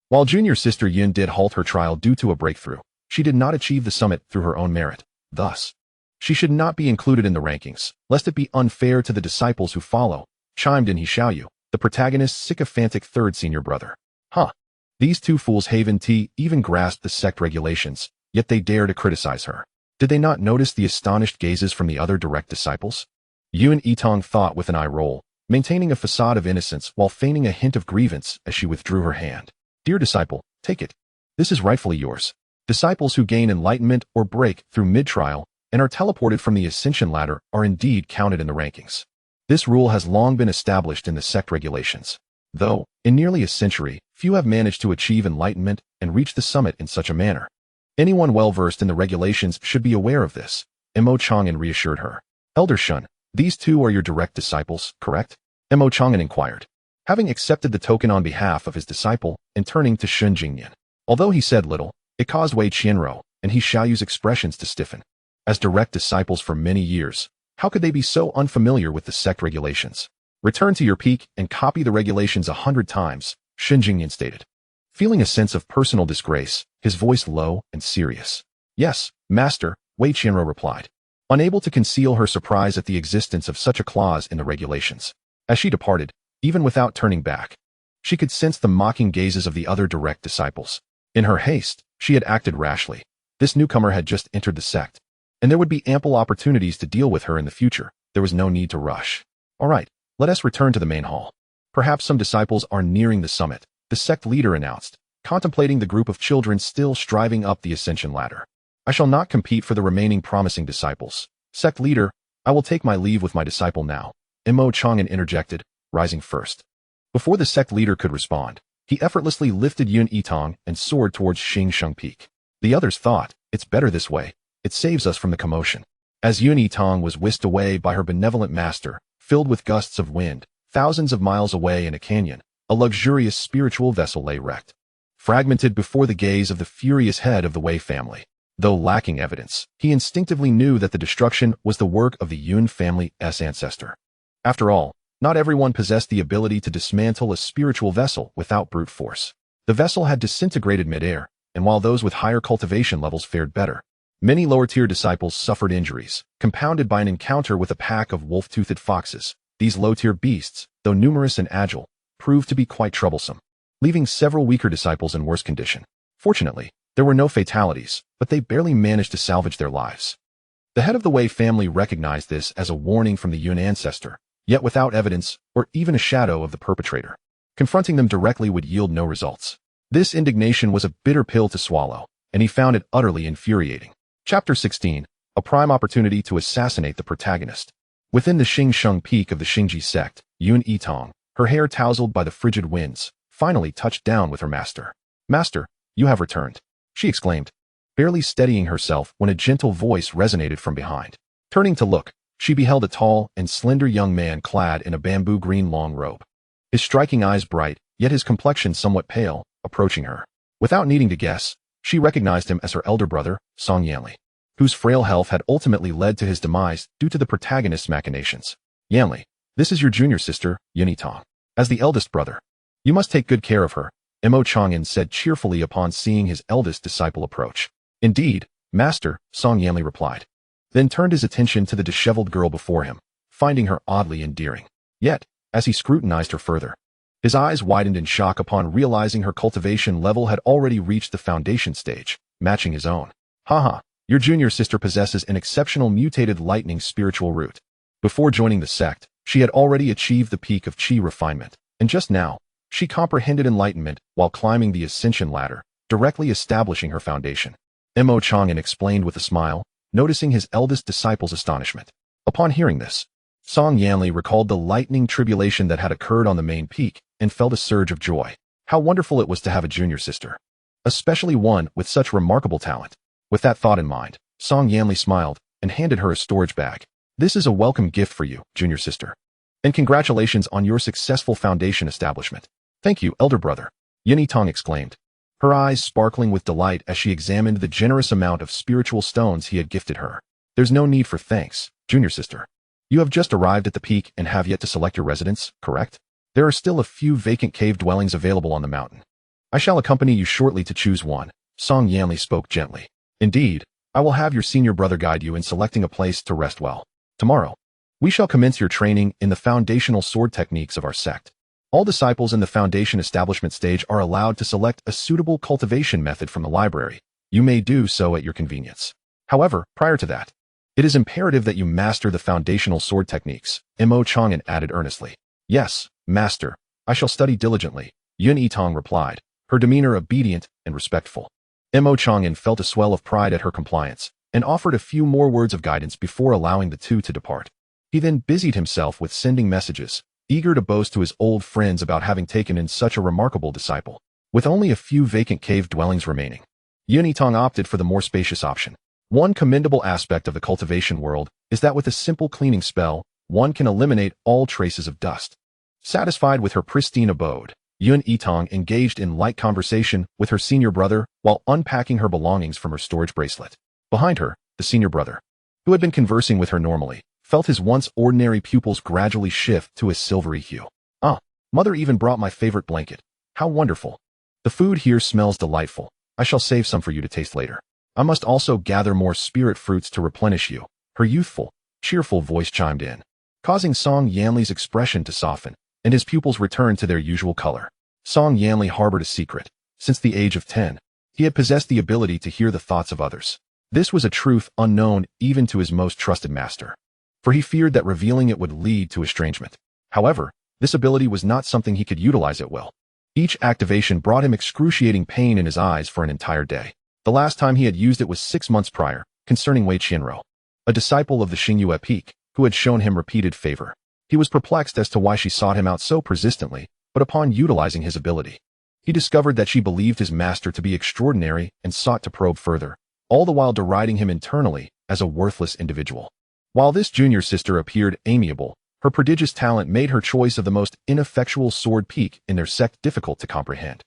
While junior sister Yun did halt her trial due to a breakthrough, she did not achieve the summit through her own merit. Thus, she should not be included in the rankings, lest it be unfair to the disciples who follow, chimed in Xiaoyu, the protagonist's sycophantic third senior brother. These 2 fools haven't even grasped the sect regulations, yet they dare to criticize her. Did they not notice the astonished gazes from the other direct disciples? Yitang thought with an eye roll, maintaining a facade of innocence while feigning a hint of grievance as she withdrew her hand. Dear disciple, take it. This is rightfully yours. Disciples who gain enlightenment or break through mid-trial and are teleported from the ascension ladder are indeed counted in the rankings. This rule has long been established in the sect regulations, though, in nearly a century, few have managed to achieve enlightenment and reach the summit in such a manner. Anyone well-versed in the regulations should be aware of this, Mo Chang'an reassured her. Elder Shun, these 2 are your direct disciples, correct? Mo Chang'an inquired, having accepted the token on behalf of his disciple and turning to Shun Jingyan. Although he said little, it caused Wei Qianro and Xiaoyu's expressions to stiffen. As direct disciples for many years, how could they be so unfamiliar with the sect regulations? Return to your peak and copy the regulations 100 times, Shun Jingyan stated, feeling a sense of personal disgrace, his voice low and serious. Yes, master, Wei Qianro replied, unable to conceal her surprise at the existence of such a clause in the regulations. As she departed, even without turning back, she could sense the mocking gazes of the other direct disciples. In her haste, she had acted rashly. This newcomer had just entered the sect, and there would be ample opportunities to deal with her in the future. There was no need to rush. All right, let us return to the main hall. Perhaps some disciples are nearing the summit, the sect leader announced, contemplating the group of children still striving up the ascension ladder. I shall not compete for the remaining promising disciples. Sect leader, I will take my leave with my disciple now. Imo Chang'an interjected, rising first. Before the sect leader could respond, he effortlessly lifted Yun Yitang and soared towards Xingsheng Peak. The others thought, it's better this way. It saves us from the commotion. As Yun Yitang was whisked away by her benevolent master, filled with gusts of wind, thousands of miles away in a canyon, a luxurious spiritual vessel lay wrecked, fragmented before the gaze of the furious head of the Wei family. Though lacking evidence, he instinctively knew that the destruction was the work of the Yun family's ancestor. After all, not everyone possessed the ability to dismantle a spiritual vessel without brute force. The vessel had disintegrated midair, and while those with higher cultivation levels fared better, many lower-tier disciples suffered injuries, compounded by an encounter with a pack of wolf-toothed foxes. These low-tier beasts, though numerous and agile, proved to be quite troublesome, leaving several weaker disciples in worse condition. Fortunately, there were no fatalities, but they barely managed to salvage their lives. The head of the Wei family recognized this as a warning from the Yun ancestor, yet without evidence or even a shadow of the perpetrator. Confronting them directly would yield no results. This indignation was a bitter pill to swallow, and he found it utterly infuriating. Chapter 16. A prime opportunity to assassinate the protagonist. Within the Xingsheng Peak of the Xingji sect, Yun Yitang, her hair tousled by the frigid winds, finally touched down with her master. "Master, you have returned," she exclaimed, barely steadying herself when a gentle voice resonated from behind. Turning to look, she beheld a tall and slender young man clad in a bamboo green long robe. His striking eyes bright, yet his complexion somewhat pale, approaching her. Without needing to guess, she recognized him as her elder brother, Song Yanli, whose frail health had ultimately led to his demise due to the protagonist's machinations. "Yanli, this is your junior sister, Yun Yitang. As the eldest brother, you must take good care of her," Imo Chang'an said cheerfully upon seeing his eldest disciple approach. "Indeed, master," Song Yanli replied, then turned his attention to the disheveled girl before him, finding her oddly endearing. Yet, as he scrutinized her further, his eyes widened in shock upon realizing her cultivation level had already reached the foundation stage, matching his own. "Haha, your junior sister possesses an exceptional mutated lightning spiritual root. Before joining the sect, she had already achieved the peak of chi refinement, and just now, she comprehended enlightenment while climbing the ascension ladder, directly establishing her foundation." Imo Chang'an explained with a smile, noticing his eldest disciple's astonishment. Upon hearing this, Song Yanli recalled the lightning tribulation that had occurred on the main peak and felt a surge of joy. How wonderful it was to have a junior sister, especially one with such remarkable talent. With that thought in mind, Song Yanli smiled and handed her a storage bag. "This is a welcome gift for you, junior sister. And congratulations on your successful foundation establishment." "Thank you, elder brother," Yun Yitang exclaimed, her eyes sparkling with delight as she examined the generous amount of spiritual stones he had gifted her. "There's no need for thanks, junior sister. You have just arrived at the peak and have yet to select your residence, correct? There are still a few vacant cave dwellings available on the mountain. I shall accompany you shortly to choose one," Song Yanli spoke gently. "Indeed, I will have your senior brother guide you in selecting a place to rest well. Tomorrow, we shall commence your training in the foundational sword techniques of our sect. All disciples in the foundation establishment stage are allowed to select a suitable cultivation method from the library. You may do so at your convenience. However, prior to that, it is imperative that you master the foundational sword techniques," Imo Chang'an added earnestly. "Yes, master, I shall study diligently," Yun Yitang replied, her demeanor obedient and respectful. Imo Chang'an felt a swell of pride at her compliance and offered a few more words of guidance before allowing the two to depart. He then busied himself with sending messages, eager to boast to his old friends about having taken in such a remarkable disciple. With only a few vacant cave dwellings remaining, Yun Yitang opted for the more spacious option. One commendable aspect of the cultivation world is that with a simple cleaning spell, one can eliminate all traces of dust. Satisfied with her pristine abode, Yun Yitang engaged in light conversation with her senior brother while unpacking her belongings from her storage bracelet. Behind her, the senior brother, who had been conversing with her normally, felt his once ordinary pupils gradually shift to a silvery hue. "Ah, mother even brought my favorite blanket. How wonderful. The food here smells delightful. I shall save some for you to taste later. I must also gather more spirit fruits to replenish you," her youthful, cheerful voice chimed in, causing Song Yanli's expression to soften, and his pupils returned to their usual color. Song Yanli harbored a secret. Since the age of 10, he had possessed the ability to hear the thoughts of others. This was a truth unknown even to his most trusted master, for he feared that revealing it would lead to estrangement. However, this ability was not something he could utilize at will. Each activation brought him excruciating pain in his eyes for an entire day. The last time he had used it was 6 months prior, concerning Wei Qianro, a disciple of the Xingyue Peak, who had shown him repeated favor. He was perplexed as to why she sought him out so persistently, but upon utilizing his ability, he discovered that she believed his master to be extraordinary and sought to probe further, all the while deriding him internally as a worthless individual. While this junior sister appeared amiable, her prodigious talent made her choice of the most ineffectual sword peak in their sect difficult to comprehend,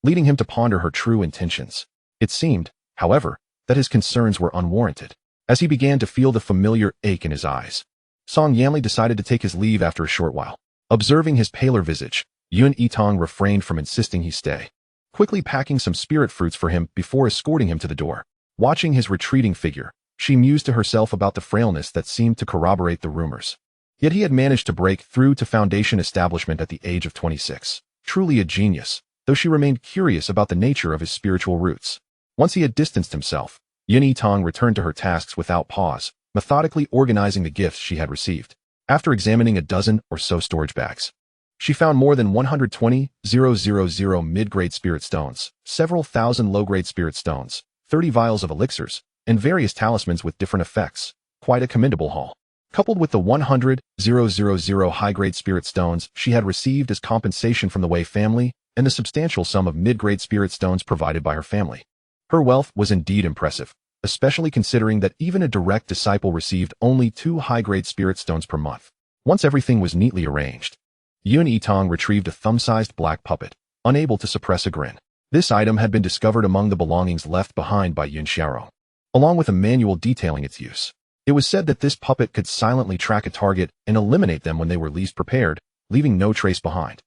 leading him to ponder her true intentions. It seemed, however, that his concerns were unwarranted. As he began to feel the familiar ache in his eyes, Song Yanli decided to take his leave after a short while. Observing his paler visage, Yitang refrained from insisting he stay, quickly packing some spirit fruits for him before escorting him to the door. Watching his retreating figure, she mused to herself about the frailness that seemed to corroborate the rumors. Yet he had managed to break through to Foundation establishment at the age of 26. Truly a genius, though she remained curious about the nature of his spiritual roots. Once he had distanced himself, Yitang returned to her tasks without pause, methodically organizing the gifts she had received. After examining a dozen or so storage bags, she found more than 120,000 mid-grade spirit stones, several thousand low-grade spirit stones, 30 vials of elixirs, and various talismans with different effects. Quite a commendable haul. Coupled with the 100,000 high-grade spirit stones she had received as compensation from the Wei family and the substantial sum of mid-grade spirit stones provided by her family, her wealth was indeed impressive, especially considering that even a direct disciple received only 2 high-grade spirit stones per month. Once everything was neatly arranged, Yitang retrieved a thumb-sized black puppet, unable to suppress a grin. This item had been discovered among the belongings left behind by Xianxiaaudiobooks, along with a manual detailing its use. It was said that this puppet could silently track a target and eliminate them when they were least prepared, leaving no trace behind,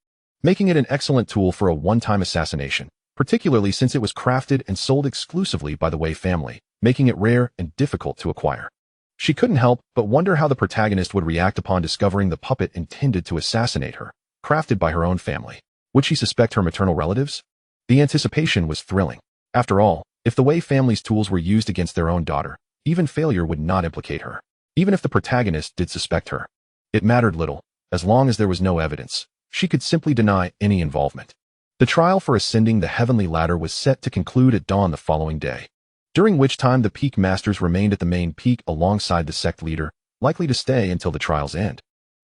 making it an excellent tool for a one-time assassination, particularly since it was crafted and sold exclusively by the Wei family, making it rare and difficult to acquire. She couldn't help but wonder how the protagonist would react upon discovering the puppet intended to assassinate her, crafted by her own family. Would she suspect her maternal relatives? The anticipation was thrilling. After all, if the Wei family's tools were used against their own daughter, even failure would not implicate her. Even if the protagonist did suspect her, it mattered little. As long as there was no evidence, she could simply deny any involvement. The trial for ascending the heavenly ladder was set to conclude at dawn the following day, during which time the peak masters remained at the main peak alongside the sect leader, likely to stay until the trial's end.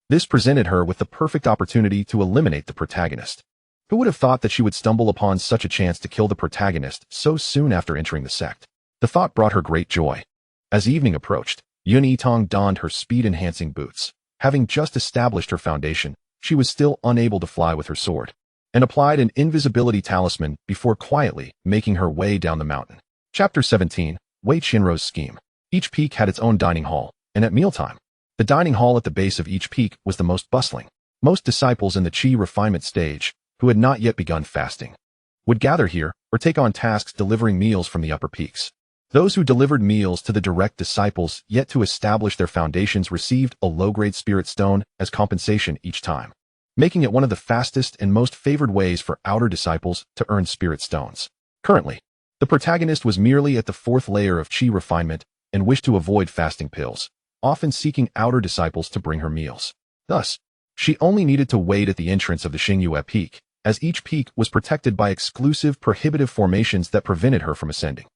This presented her with the perfect opportunity to eliminate the protagonist. Who would have thought that she would stumble upon such a chance to kill the protagonist so soon after entering the sect? The thought brought her great joy. As evening approached, Yitang donned her speed-enhancing boots. Having just established her foundation, she was still unable to fly with her sword, and applied an invisibility talisman before quietly making her way down the mountain. Chapter 17, Wei Qianrou's Scheme. Each peak had its own dining hall, and at mealtime, the dining hall at the base of each peak was the most bustling. Most disciples in the Qi refinement stage, who had not yet begun fasting, would gather here or take on tasks delivering meals from the upper peaks. Those who delivered meals to the direct disciples yet to establish their foundations received a low-grade spirit stone as compensation each time, making it one of the fastest and most favored ways for outer disciples to earn spirit stones. Currently, the protagonist was merely at the 4th layer of Qi refinement and wished to avoid fasting pills, often seeking outer disciples to bring her meals. Thus, she only needed to wait at the entrance of the Xingyue peak, as each peak was protected by exclusive prohibitive formations that prevented her from ascending.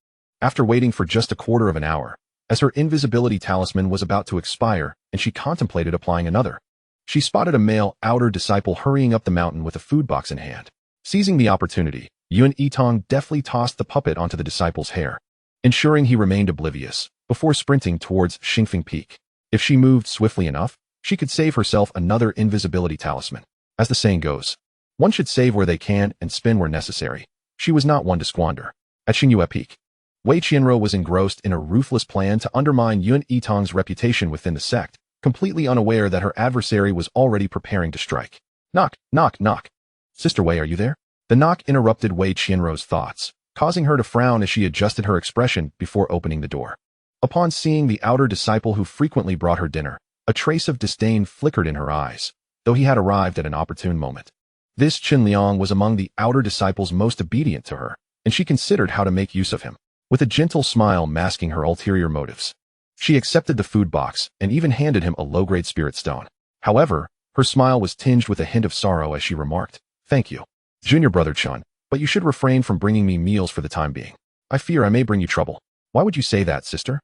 After waiting for just a quarter of an hour, as her invisibility talisman was about to expire and she contemplated applying another, she spotted a male outer disciple hurrying up the mountain with a food box in hand. Seizing the opportunity, Yitang deftly tossed the puppet onto the disciple's hair, ensuring he remained oblivious, before sprinting towards Xingfeng Peak. If she moved swiftly enough, she could save herself another invisibility talisman. As the saying goes, one should save where they can and spend where necessary. She was not one to squander. At Xingyue Peak, Wei Qianrou was engrossed in a ruthless plan to undermine Yitang's reputation within the sect, completely unaware that her adversary was already preparing to strike. Knock, knock, knock. Sister Wei, are you there? The knock interrupted Wei Qianrou's thoughts, causing her to frown as she adjusted her expression before opening the door. Upon seeing the outer disciple who frequently brought her dinner, a trace of disdain flickered in her eyes, though he had arrived at an opportune moment. This Qin Liang was among the outer disciples most obedient to her, and she considered how to make use of him, with a gentle smile masking her ulterior motives. She accepted the food box and even handed him a low-grade spirit stone. However, her smile was tinged with a hint of sorrow as she remarked, "Thank you, Junior Brother Chun, but you should refrain from bringing me meals for the time being. I fear I may bring you trouble." "Why would you say that, sister?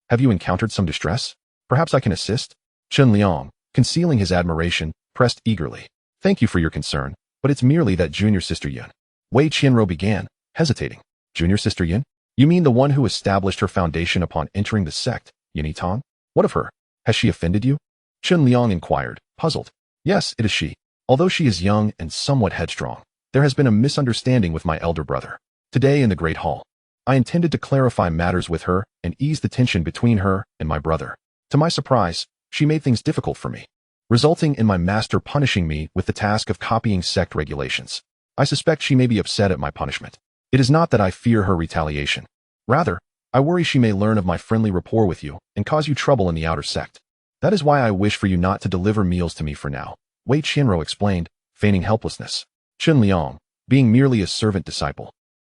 Have you encountered some distress? Perhaps I can assist?" Qin Liang, concealing his admiration, pressed eagerly. Thank you for your concern, but it's merely that junior sister Yun. Wei Qianro began, hesitating. Junior sister Yun? You mean the one who established her foundation upon entering the sect, Yitang? What of her? Has she offended you? Chun Liang inquired, puzzled. Yes, it is she. Although she is young and somewhat headstrong, there has been a misunderstanding with my elder brother. Today in the Great Hall, I intended to clarify matters with her and ease the tension between her and my brother. To my surprise, she made things difficult for me, resulting in my master punishing me with the task of copying sect regulations. I suspect she may be upset at my punishment. It is not that I fear her retaliation. Rather, I worry she may learn of my friendly rapport with you and cause you trouble in the outer sect. That is why I wish for you not to deliver meals to me for now, Wei Qianro explained, feigning helplessness. Chun Liang, being merely a servant disciple,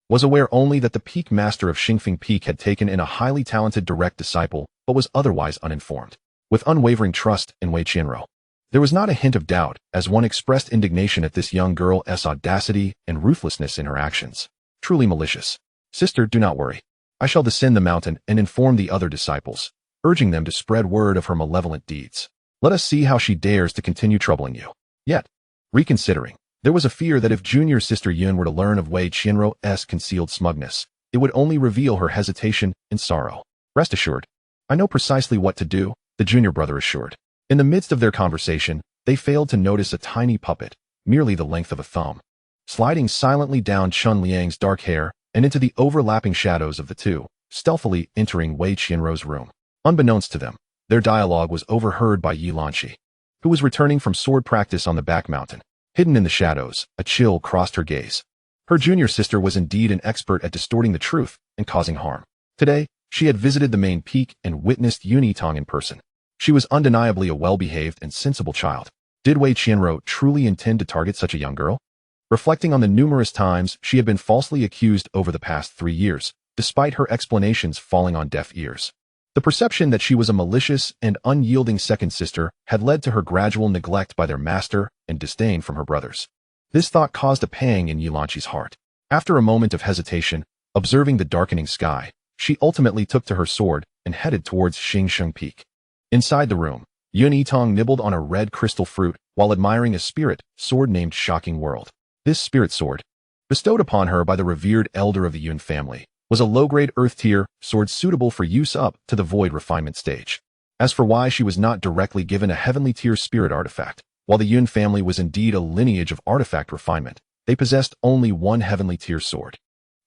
was aware only that the peak master of Xingfeng Peak had taken in a highly talented direct disciple, but was otherwise uninformed. With unwavering trust in Wei Qianro, there was not a hint of doubt as one expressed indignation at this young girl's audacity and ruthlessness in her actions. Truly malicious. Sister, do not worry. I shall descend the mountain and inform the other disciples, urging them to spread word of her malevolent deeds. Let us see how she dares to continue troubling you. Yet, reconsidering, there was a fear that if junior sister Yun were to learn of Wei Qianro's concealed smugness, it would only reveal her hesitation and sorrow. Rest assured, I know precisely what to do, the junior brother assured. In the midst of their conversation, they failed to notice a tiny puppet, merely the length of a thumb, sliding silently down Chun Liang's dark hair and into the overlapping shadows of the two, stealthily entering Wei Qianro's room. Unbeknownst to them, their dialogue was overheard by Yi Lanqi, who was returning from sword practice on the back mountain. Hidden in the shadows, a chill crossed her gaze. Her junior sister was indeed an expert at distorting the truth and causing harm. Today, she had visited the main peak and witnessed Yitang in person. She was undeniably a well-behaved and sensible child. Did Wei Qianro truly intend to target such a young girl? Reflecting on the numerous times she had been falsely accused over the past 3 years, despite her explanations falling on deaf ears, the perception that she was a malicious and unyielding second sister had led to her gradual neglect by their master and disdain from her brothers. This thought caused a pang in Yi Lanqi's heart. After a moment of hesitation, observing the darkening sky, she ultimately took to her sword and headed towards Xingfeng Peak. Inside the room, Yitang nibbled on a red crystal fruit while admiring a spirit sword named Shocking World. This spirit sword, bestowed upon her by the revered elder of the Yun family, was a low-grade earth-tier sword suitable for use up to the void refinement stage. As for why she was not directly given a heavenly tier spirit artifact, while the Yun family was indeed a lineage of artifact refinement, they possessed only one heavenly tier sword,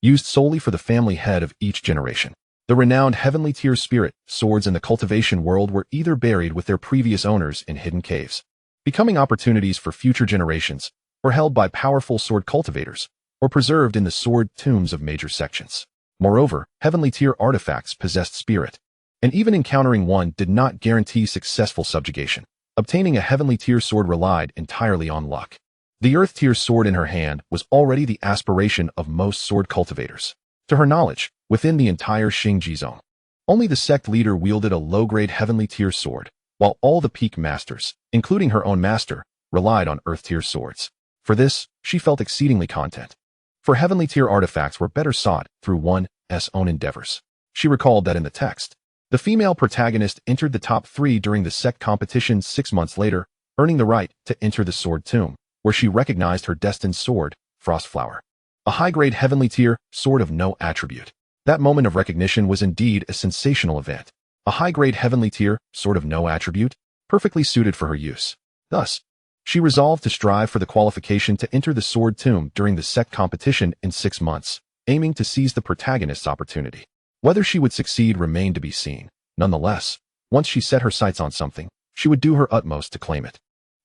used solely for the family head of each generation. The renowned heavenly tier spirit swords in the cultivation world were either buried with their previous owners in hidden caves, becoming opportunities for future generations, or held by powerful sword cultivators, or preserved in the sword tombs of major sections. Moreover, heavenly tier artifacts possessed spirit, and even encountering one did not guarantee successful subjugation. Obtaining a heavenly tier sword relied entirely on luck. The earth tier sword in her hand was already the aspiration of most sword cultivators. To her knowledge, within the entire Xingji zone, only the sect leader wielded a low-grade heavenly tier sword, while all the peak masters, including her own master, relied on earth tier swords. For this, she felt exceedingly content. For heavenly tier artifacts were better sought through one's own endeavors. She recalled that in the text, the female protagonist entered the top 3 during the sect competition 6 months later, earning the right to enter the sword tomb, where she recognized her destined sword, Frostflower. A high-grade heavenly tier sword of no attribute. That moment of recognition was indeed a sensational event. A high-grade heavenly tier sword of no attribute, perfectly suited for her use. Thus, she resolved to strive for the qualification to enter the sword tomb during the sect competition in 6 months, aiming to seize the protagonist's opportunity. Whether she would succeed remained to be seen. Nonetheless, once she set her sights on something, she would do her utmost to claim it.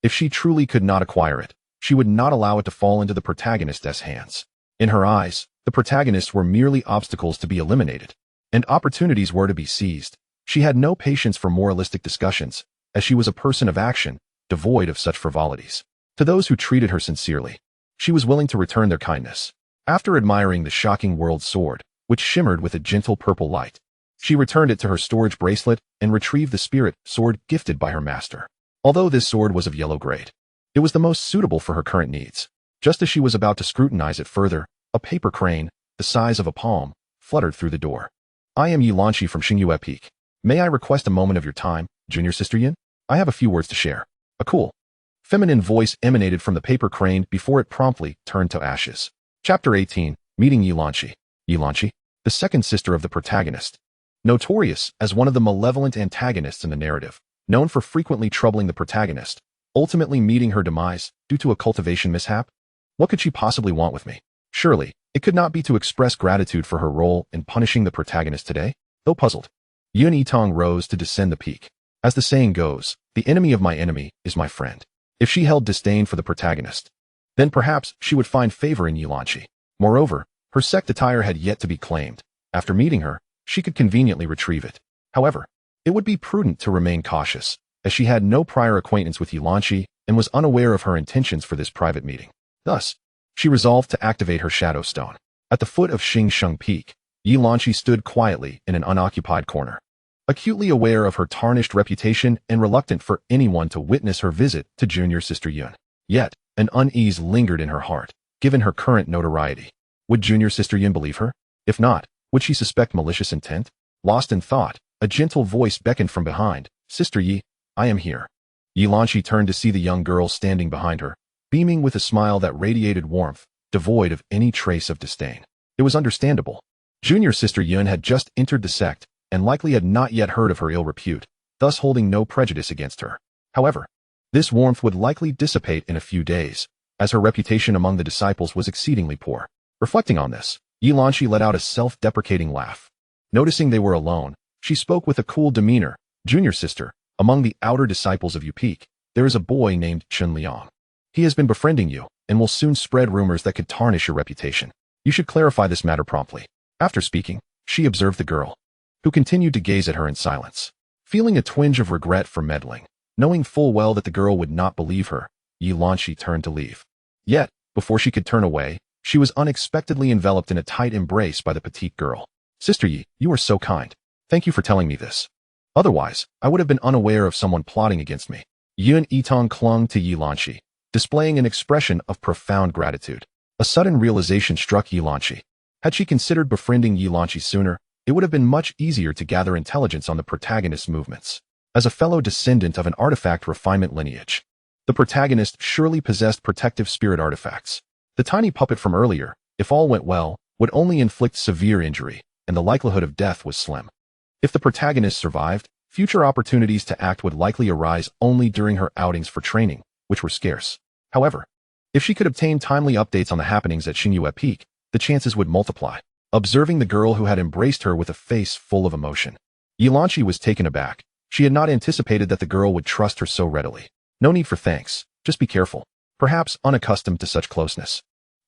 If she truly could not acquire it, she would not allow it to fall into the protagonist's hands. In her eyes, the protagonists were merely obstacles to be eliminated, and opportunities were to be seized. She had no patience for moralistic discussions, as she was a person of action, devoid of such frivolities. To those who treated her sincerely, she was willing to return their kindness. After admiring the Shocking World sword, which shimmered with a gentle purple light, she returned it to her storage bracelet and retrieved the spirit sword gifted by her master. Although this sword was of yellow grade, it was the most suitable for her current needs. Just as she was about to scrutinize it further, a paper crane, the size of a palm, fluttered through the door. I am Yi Lanqi from Xingyue Peak. May I request a moment of your time, junior sister Yin? I have a few words to share. A cool, feminine voice emanated from the paper crane before it promptly turned to ashes. Chapter 18. Meeting Xianxia. Xianxia, the second sister of the protagonist. Notorious as one of the malevolent antagonists in the narrative, known for frequently troubling the protagonist, ultimately meeting her demise due to a cultivation mishap? What could she possibly want with me? Surely, it could not be to express gratitude for her role in punishing the protagonist today? Though puzzled, Yitang rose to descend the peak. As the saying goes, the enemy of my enemy is my friend. If she held disdain for the protagonist, then perhaps she would find favor in Xianxia. Moreover, her sect attire had yet to be claimed. After meeting her, she could conveniently retrieve it. However, it would be prudent to remain cautious, as she had no prior acquaintance with Xianxia and was unaware of her intentions for this private meeting. Thus, she resolved to activate her shadow stone. At the foot of Xingsheng Peak, Xianxia stood quietly in an unoccupied corner, acutely aware of her tarnished reputation and reluctant for anyone to witness her visit to junior sister Yun. Yet, an unease lingered in her heart, given her current notoriety. Would junior sister Yun believe her? If not, would she suspect malicious intent? Lost in thought, a gentle voice beckoned from behind. Sister Yi, I am here. Xianxia turned to see the young girl standing behind her, beaming with a smile that radiated warmth, devoid of any trace of disdain. It was understandable. Junior sister Yun had just entered the sect, and likely had not yet heard of her ill repute, thus holding no prejudice against her. However, this warmth would likely dissipate in a few days, as her reputation among the disciples was exceedingly poor. Reflecting on this, Xianxia let out a self-deprecating laugh. Noticing they were alone, she spoke with a cool demeanor. Junior sister, among the outer disciples of Peak, there is a boy named Chen Liang. He has been befriending you, and will soon spread rumors that could tarnish your reputation. You should clarify this matter promptly. After speaking, she observed the girl, who continued to gaze at her in silence. Feeling a twinge of regret for meddling, knowing full well that the girl would not believe her, Xianxia turned to leave. Yet, before she could turn away, she was unexpectedly enveloped in a tight embrace by the petite girl. Sister Yi, you are so kind. Thank you for telling me this. Otherwise, I would have been unaware of someone plotting against me. Yitang clung to Xianxia, displaying an expression of profound gratitude. A sudden realization struck Xianxia. Had she considered befriending Xianxia sooner, it would have been much easier to gather intelligence on the protagonist's movements. As a fellow descendant of an artifact refinement lineage, the protagonist surely possessed protective spirit artifacts. The tiny puppet from earlier, if all went well, would only inflict severe injury, and the likelihood of death was slim. If the protagonist survived, future opportunities to act would likely arise only during her outings for training, which were scarce. However, if she could obtain timely updates on the happenings at Xingyue Peak, the chances would multiply. Observing the girl who had embraced her with a face full of emotion, Xianxia was taken aback. She had not anticipated that the girl would trust her so readily. No need for thanks, just be careful. Perhaps unaccustomed to such closeness,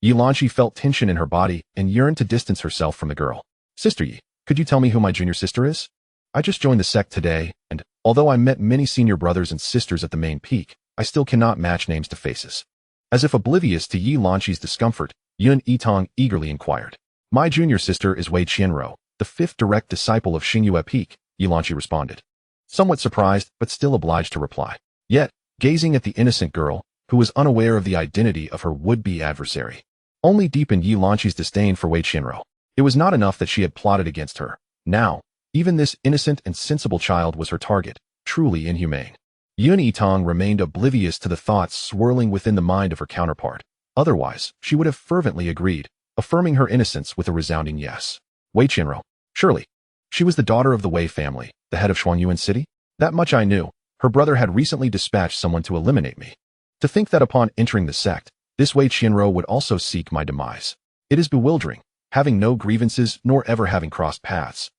Xianxia felt tension in her body and yearned to distance herself from the girl. Sister Yi, could you tell me who my junior sister is? I just joined the sect today, and although I met many senior brothers and sisters at the main peak, I still cannot match names to faces. As if oblivious to Xianxia's discomfort, Yitang eagerly inquired. My junior sister is Wei Qianro, the fifth direct disciple of Xingyue Peak, Xianxia responded. Somewhat surprised, but still obliged to reply. Yet, gazing at the innocent girl, who was unaware of the identity of her would-be adversary, only deepened Xianxia's disdain for Wei Qianro. It was not enough that she had plotted against her. Now, even this innocent and sensible child was her target, truly inhumane. Yitang remained oblivious to the thoughts swirling within the mind of her counterpart. Otherwise, she would have fervently agreed, affirming her innocence with a resounding yes. Wei Qianro, surely. She was the daughter of the Wei family, the head of Shuangyuan City? That much I knew. Her brother had recently dispatched someone to eliminate me. To think that upon entering the sect, this Wei Qianro would also seek my demise. It is bewildering, having no grievances nor ever having crossed paths.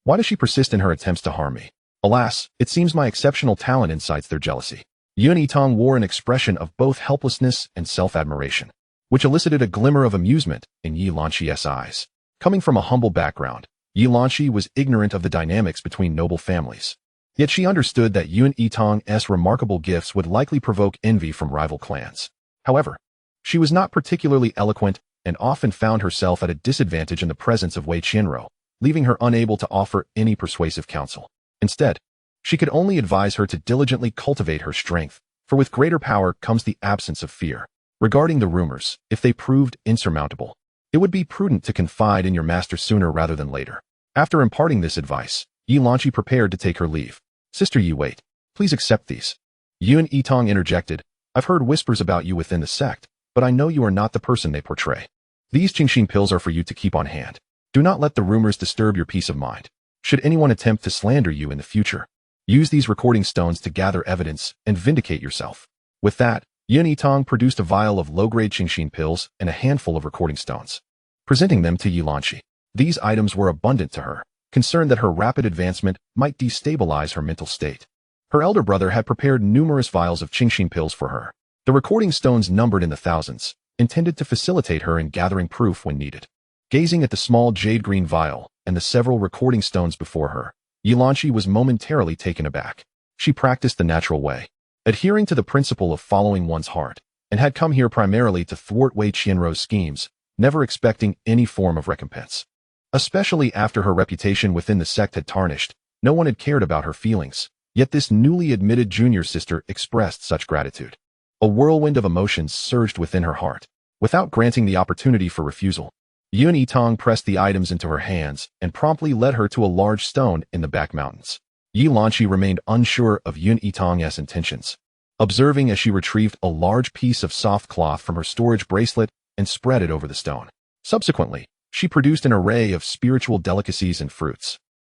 Why does she persist in her attempts to harm me? Alas, it seems my exceptional talent incites their jealousy. Yitang wore an expression of both helplessness and self-admiration, which elicited a glimmer of amusement in Xianxia's eyes. Coming from a humble background, Xianxia was ignorant of the dynamics between noble families. Yet she understood that Yitang's remarkable gifts would likely provoke envy from rival clans. However, she was not particularly eloquent and often found herself at a disadvantage in the presence of Wei Qianro, leaving her unable to offer any persuasive counsel. Instead, she could only advise her to diligently cultivate her strength, for with greater power comes the absence of fear. Regarding the rumors, if they proved insurmountable, it would be prudent to confide in your master sooner rather than later. After imparting this advice, Xianxia prepared to take her leave. Sister Yi, wait. Please accept these. Yitang interjected, I've heard whispers about you within the sect, but I know you are not the person they portray. These xianxia pills are for you to keep on hand. Do not let the rumors disturb your peace of mind. Should anyone attempt to slander you in the future, use these recording stones to gather evidence and vindicate yourself. With that, Yitang produced a vial of low-grade xianxia pills and a handful of recording stones, presenting them to Yilanchi. These items were abundant to her, concerned that her rapid advancement might destabilize her mental state. Her elder brother had prepared numerous vials of xianxia pills for her. The recording stones numbered in the thousands, intended to facilitate her in gathering proof when needed. Gazing at the small jade-green vial and the several recording stones before her, Yilanchi was momentarily taken aback. She practiced the natural way, adhering to the principle of following one's heart, and had come here primarily to thwart Wei Qianruo's schemes, never expecting any form of recompense. Especially after her reputation within the sect had tarnished, no one had cared about her feelings, yet this newly admitted junior sister expressed such gratitude. A whirlwind of emotions surged within her heart. Without granting the opportunity for refusal, Yitang pressed the items into her hands and promptly led her to a large stone in the back mountains. Yilanchi remained unsure of Yitang's intentions, observing as she retrieved a large piece of soft cloth from her storage bracelet and spread it over the stone. Subsequently, she produced an array of spiritual delicacies and fruits,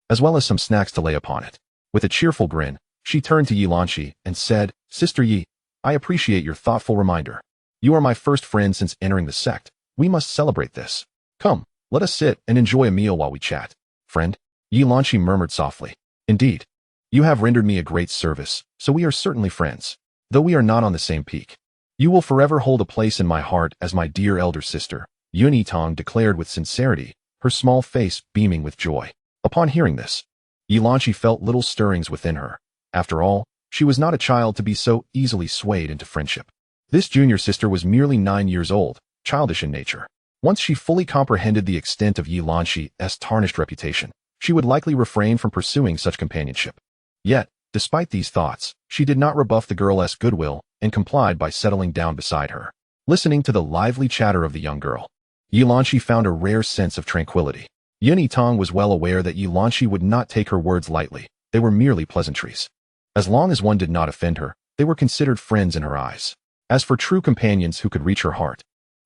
as well as some snacks to lay upon it. With a cheerful grin, she turned to Yilanchi and said, Sister Yi, I appreciate your thoughtful reminder. You are my first friend since entering the sect. We must celebrate this. Come, let us sit and enjoy a meal while we chat. Friend, Yilanchi murmured softly. Indeed, you have rendered me a great service, so we are certainly friends, though we are not on the same peak. You will forever hold a place in my heart as my dear elder sister, Yitang declared with sincerity, her small face beaming with joy. Upon hearing this, Yilanchi felt little stirrings within her. After all, she was not a child to be so easily swayed into friendship. This junior sister was merely 9 years old, childish in nature. Once she fully comprehended the extent of Yilanchi's tarnished reputation, she would likely refrain from pursuing such companionship. Yet, despite these thoughts, she did not rebuff the girl's goodwill and complied by settling down beside her, listening to the lively chatter of the young girl. Yilanchi found a rare sense of tranquility. Yitang was well aware that Yilanchi would not take her words lightly. They were merely pleasantries. As long as one did not offend her, they were considered friends in her eyes. As for true companions who could reach her heart,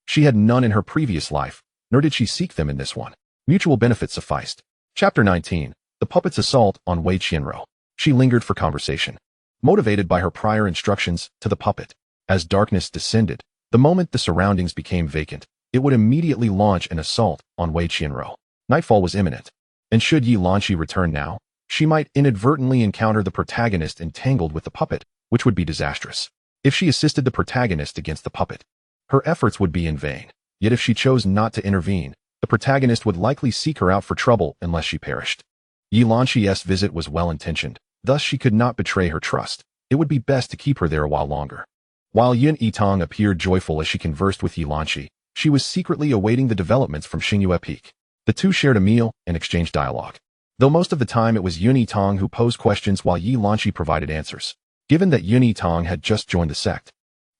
she had none in her previous life, nor did she seek them in this one. Mutual benefit sufficed. Chapter 19. The Puppet's Assault on Wei Qianruo. She lingered for conversation, motivated by her prior instructions to the puppet. As darkness descended, the moment the surroundings became vacant, it would immediately launch an assault on Wei Qianruo. Nightfall was imminent, and should Yilanchi return now, she might inadvertently encounter the protagonist entangled with the puppet, which would be disastrous. If she assisted the protagonist against the puppet, her efforts would be in vain. Yet if she chose not to intervene, the protagonist would likely seek her out for trouble unless she perished. Yilanchi's visit was well-intentioned, thus she could not betray her trust. It would be best to keep her there a while longer. While Yitang appeared joyful as she conversed with Yilanchi, she was secretly awaiting the developments from Xingyue Peak. The two shared a meal and exchanged dialogue, though most of the time it was Yitang who posed questions while Yilanchi provided answers. Given that Yitang had just joined the sect,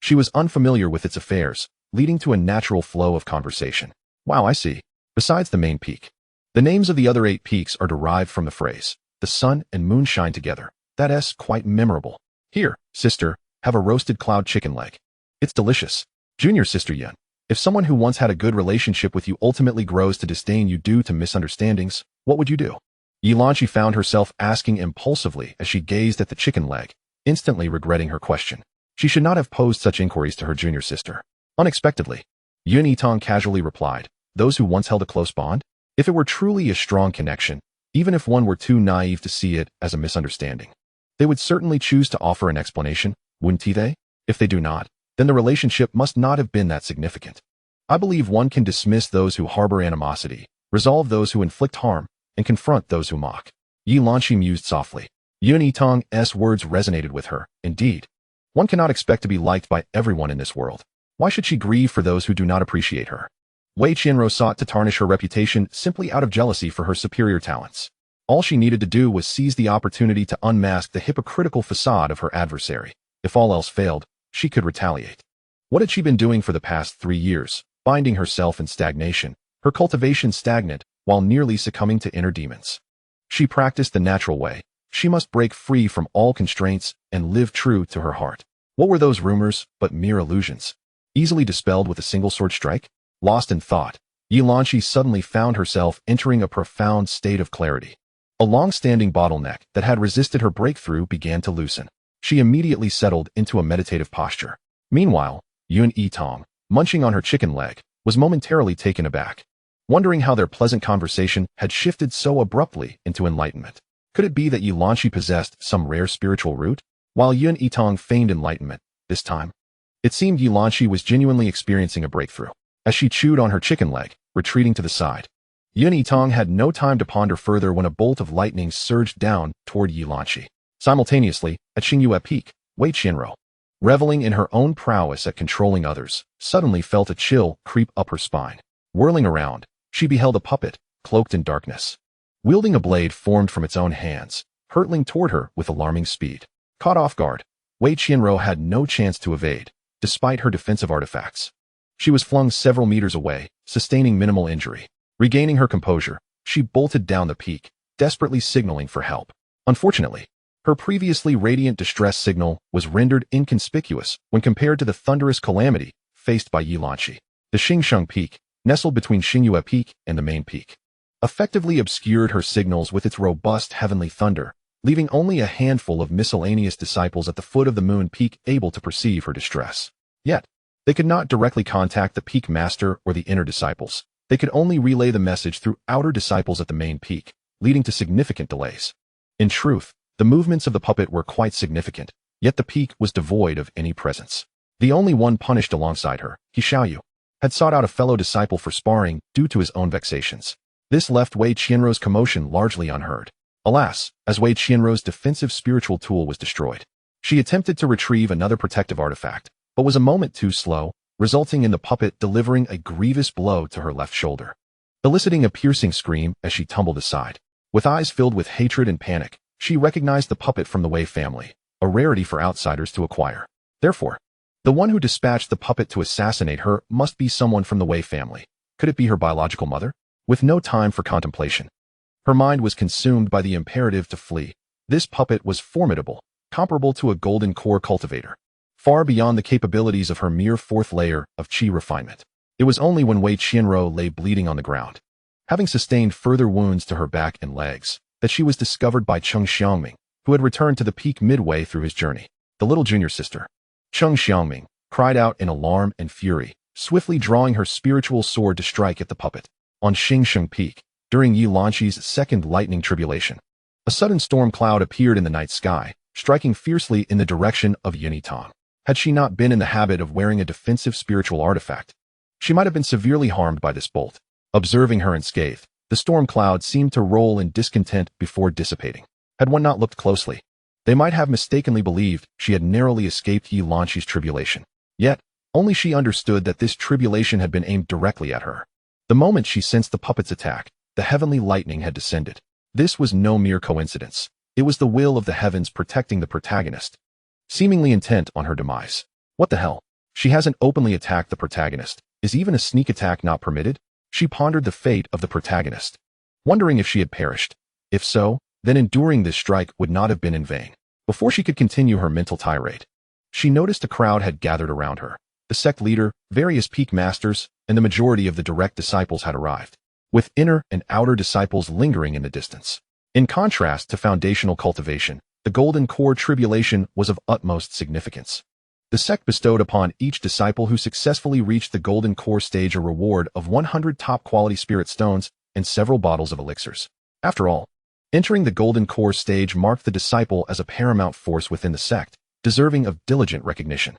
she was unfamiliar with its affairs, leading to a natural flow of conversation. Wow, I see. Besides the main peak, the names of the other 8 peaks are derived from the phrase, the sun and moon shine together. That's quite memorable. Here, sister, have a roasted cloud chicken leg. It's delicious. Junior sister Yin, if someone who once had a good relationship with you ultimately grows to disdain you due to misunderstandings, what would you do? Yilanchi found herself asking impulsively as she gazed at the chicken leg, instantly regretting her question. She should not have posed such inquiries to her junior sister. Unexpectedly, Yitang casually replied, those who once held a close bond? If it were truly a strong connection, even if one were too naive to see it as a misunderstanding, they would certainly choose to offer an explanation, wouldn't they? If they do not, then the relationship must not have been that significant. I believe one can dismiss those who harbor animosity, resolve those who inflict harm, and confront those who mock. Yilanchi mused softly. Yitang's words resonated with her. Indeed, one cannot expect to be liked by everyone in this world. Why should she grieve for those who do not appreciate her? Wei Qianruo sought to tarnish her reputation simply out of jealousy for her superior talents. All she needed to do was seize the opportunity to unmask the hypocritical facade of her adversary. If all else failed, she could retaliate. What had she been doing for the past 3 years? Finding herself in stagnation, her cultivation stagnant, while nearly succumbing to inner demons. She practiced the natural way. She must break free from all constraints and live true to her heart. What were those rumors but mere illusions? Easily dispelled with a single sword strike? Lost in thought, Xianxia suddenly found herself entering a profound state of clarity. A long-standing bottleneck that had resisted her breakthrough began to loosen. She immediately settled into a meditative posture. Meanwhile, Yitang, munching on her chicken leg, was momentarily taken aback, wondering how their pleasant conversation had shifted so abruptly into enlightenment. Could it be that Xianxia possessed some rare spiritual root? While Yitang feigned enlightenment, this time, it seemed Xianxia was genuinely experiencing a breakthrough. As she chewed on her chicken leg, retreating to the side, Yitang had no time to ponder further when a bolt of lightning surged down toward Xianxia. Simultaneously, at Xingyue Peak, Wei Qianro, reveling in her own prowess at controlling others, suddenly felt a chill creep up her spine. Whirling around, she beheld a puppet, cloaked in darkness, wielding a blade formed from its own hands, hurtling toward her with alarming speed. Caught off guard, Wei Qianro had no chance to evade, despite her defensive artifacts. She was flung several meters away, sustaining minimal injury. Regaining her composure, she bolted down the peak, desperately signaling for help. Unfortunately, her previously radiant distress signal was rendered inconspicuous when compared to the thunderous calamity faced by Xianxia. The Xingsheng Peak, nestled between Xingyue Peak and the main peak, effectively obscured her signals with its robust heavenly thunder, leaving only a handful of miscellaneous disciples at the foot of the moon peak able to perceive her distress. Yet, they could not directly contact the peak master or the inner disciples. They could only relay the message through outer disciples at the main peak, leading to significant delays. In truth, the movements of the puppet were quite significant, yet the peak was devoid of any presence. The only one punished alongside her, Xiaoyu, had sought out a fellow disciple for sparring due to his own vexations. This left Wei Qianro's commotion largely unheard. Alas, as Wei Qianro's defensive spiritual tool was destroyed, she attempted to retrieve another protective artifact, but was a moment too slow, resulting in the puppet delivering a grievous blow to her left shoulder, eliciting a piercing scream as she tumbled aside. With eyes filled with hatred and panic, she recognized the puppet from the Wei family, a rarity for outsiders to acquire. Therefore, the one who dispatched the puppet to assassinate her must be someone from the Wei family. Could it be her biological mother? With no time for contemplation, her mind was consumed by the imperative to flee. This puppet was formidable, comparable to a golden core cultivator, far beyond the capabilities of her mere fourth layer of qi refinement. It was only when Wei Qianro lay bleeding on the ground, having sustained further wounds to her back and legs, that she was discovered by Cheng Xiangming, who had returned to the peak midway through his journey. The little junior sister, Cheng Xiangming, cried out in alarm and fury, swiftly drawing her spiritual sword to strike at the puppet. On Xingsheng Peak, during Xianxia's second lightning tribulation, a sudden storm cloud appeared in the night sky, striking fiercely in the direction of Yitang. Had she not been in the habit of wearing a defensive spiritual artifact, she might have been severely harmed by this bolt. Observing her unscathed, the storm cloud seemed to roll in discontent before dissipating. Had one not looked closely, they might have mistakenly believed she had narrowly escaped Xianxia's tribulation. Yet, only she understood that this tribulation had been aimed directly at her. The moment she sensed the puppet's attack, the heavenly lightning had descended. This was no mere coincidence. It was the will of the heavens protecting the protagonist, seemingly intent on her demise. What the hell? She hasn't openly attacked the protagonist. Is even a sneak attack not permitted? She pondered the fate of the protagonist, wondering if she had perished. If so, then enduring this strike would not have been in vain. Before she could continue her mental tirade, she noticed a crowd had gathered around her. The sect leader, various peak masters, and the majority of the direct disciples had arrived, with inner and outer disciples lingering in the distance. In contrast to foundational cultivation, the Golden Core tribulation was of utmost significance. The sect bestowed upon each disciple who successfully reached the Golden Core stage a reward of 100 top-quality spirit stones and several bottles of elixirs. After all, entering the Golden Core stage marked the disciple as a paramount force within the sect, deserving of diligent recognition.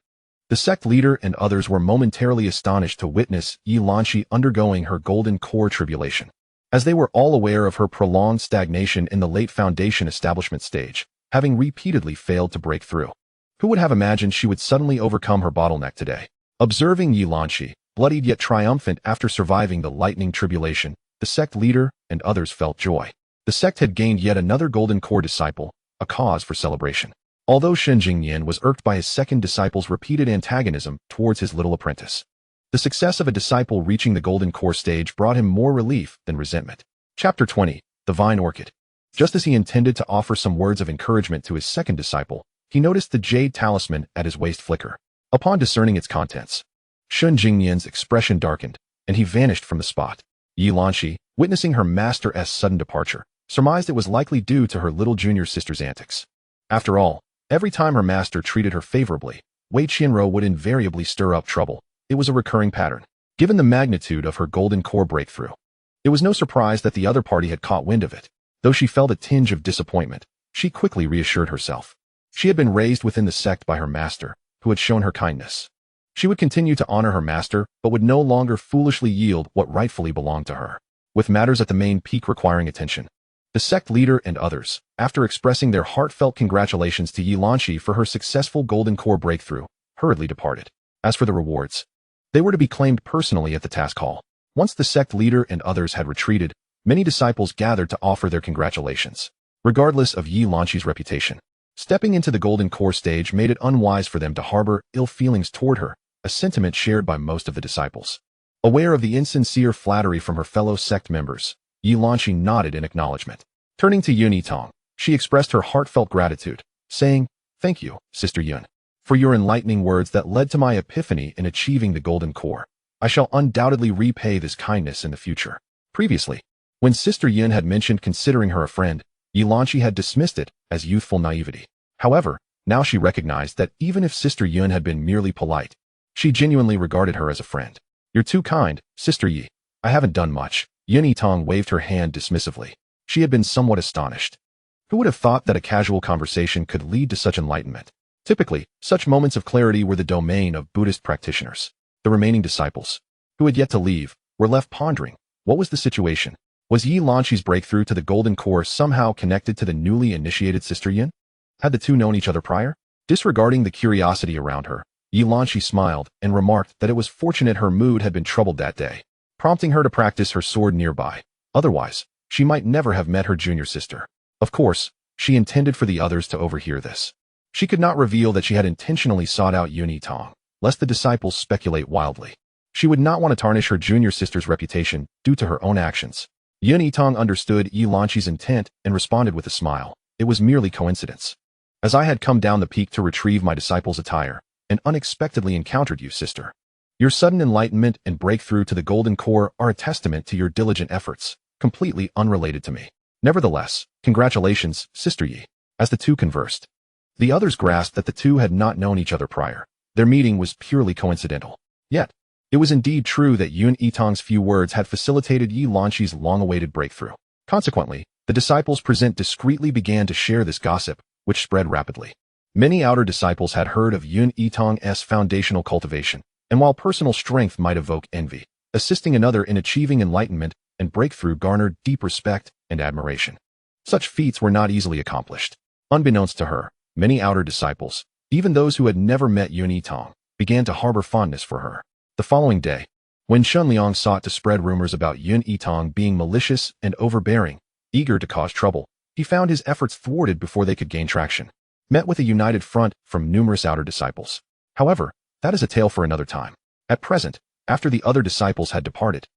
The sect leader and others were momentarily astonished to witness Xianxia undergoing her Golden Core tribulation, as they were all aware of her prolonged stagnation in the late foundation establishment stage, having repeatedly failed to break through. Who would have imagined she would suddenly overcome her bottleneck today? Observing Xianxia, bloodied yet triumphant after surviving the lightning tribulation, the sect leader and others felt joy. The sect had gained yet another Golden Core disciple, a cause for celebration. Although Shen Jingyan was irked by his second disciple's repeated antagonism towards his little apprentice, the success of a disciple reaching the Golden Core stage brought him more relief than resentment. Chapter 20, The Vine Orchid. Just as he intended to offer some words of encouragement to his second disciple, he noticed the jade talisman at his waist flicker. Upon discerning its contents, Shun Jingnian's expression darkened, and he vanished from the spot. Yilanxi, witnessing her master's sudden departure, surmised it was likely due to her little junior sister's antics. After all, every time her master treated her favorably, Wei Qianro would invariably stir up trouble. It was a recurring pattern. Given the magnitude of her golden core breakthrough, it was no surprise that the other party had caught wind of it. Though she felt a tinge of disappointment, she quickly reassured herself. She had been raised within the sect by her master, who had shown her kindness. She would continue to honor her master, but would no longer foolishly yield what rightfully belonged to her. With matters at the main peak requiring attention, the sect leader and others, after expressing their heartfelt congratulations to Yilanxi for her successful golden core breakthrough, hurriedly departed. As for the rewards, they were to be claimed personally at the task hall. Once the sect leader and others had retreated, many disciples gathered to offer their congratulations. Regardless of Yilanxi's reputation, stepping into the golden core stage made it unwise for them to harbor ill feelings toward her, a sentiment shared by most of the disciples. Aware of the insincere flattery from her fellow sect members, Yilanxi nodded in acknowledgement. Turning to Yitang, she expressed her heartfelt gratitude, saying, "Thank you, Sister Yun, for your enlightening words that led to my epiphany in achieving the golden core. I shall undoubtedly repay this kindness in the future." Previously, when Sister Yun had mentioned considering her a friend, Yilanxi had dismissed it as youthful naivety. However, now she recognized that even if Sister Yun had been merely polite, she genuinely regarded her as a friend. "You're too kind, Sister Yi. I haven't done much." Yun Yitang waved her hand dismissively. She had been somewhat astonished. Who would have thought that a casual conversation could lead to such enlightenment? Typically, such moments of clarity were the domain of Buddhist practitioners. The remaining disciples, who had yet to leave, were left pondering. What was the situation? Was Yilanxi's breakthrough to the golden core somehow connected to the newly initiated Sister Yin? Had the two known each other prior? Disregarding the curiosity around her, Yilanxi smiled and remarked that it was fortunate her mood had been troubled that day, prompting her to practice her sword nearby. Otherwise, she might never have met her junior sister. Of course, she intended for the others to overhear this. She could not reveal that she had intentionally sought out Yun Yitang, lest the disciples speculate wildly. She would not want to tarnish her junior sister's reputation due to her own actions. Yun Yitang understood Yilanxi's intent and responded with a smile. "It was merely coincidence. As I had come down the peak to retrieve my disciple's attire, and unexpectedly encountered you, sister. Your sudden enlightenment and breakthrough to the golden core are a testament to your diligent efforts, completely unrelated to me. Nevertheless, congratulations, Sister Yi." As the two conversed, the others grasped that the two had not known each other prior. Their meeting was purely coincidental. Yet, it was indeed true that Yun Yitang's few words had facilitated Yilanxi's long-awaited breakthrough. Consequently, the disciples present discreetly began to share this gossip, which spread rapidly. Many outer disciples had heard of Yun Yitang's foundational cultivation, and while personal strength might evoke envy, assisting another in achieving enlightenment and breakthrough garnered deep respect and admiration. Such feats were not easily accomplished. Unbeknownst to her, many outer disciples, even those who had never met Yun Yitang, began to harbor fondness for her. The following day, when Shunliang sought to spread rumors about Yun Yitang being malicious and overbearing, eager to cause trouble, he found his efforts thwarted before they could gain traction, met with a united front from numerous outer disciples. However, that is a tale for another time. At present, after the other disciples had departed,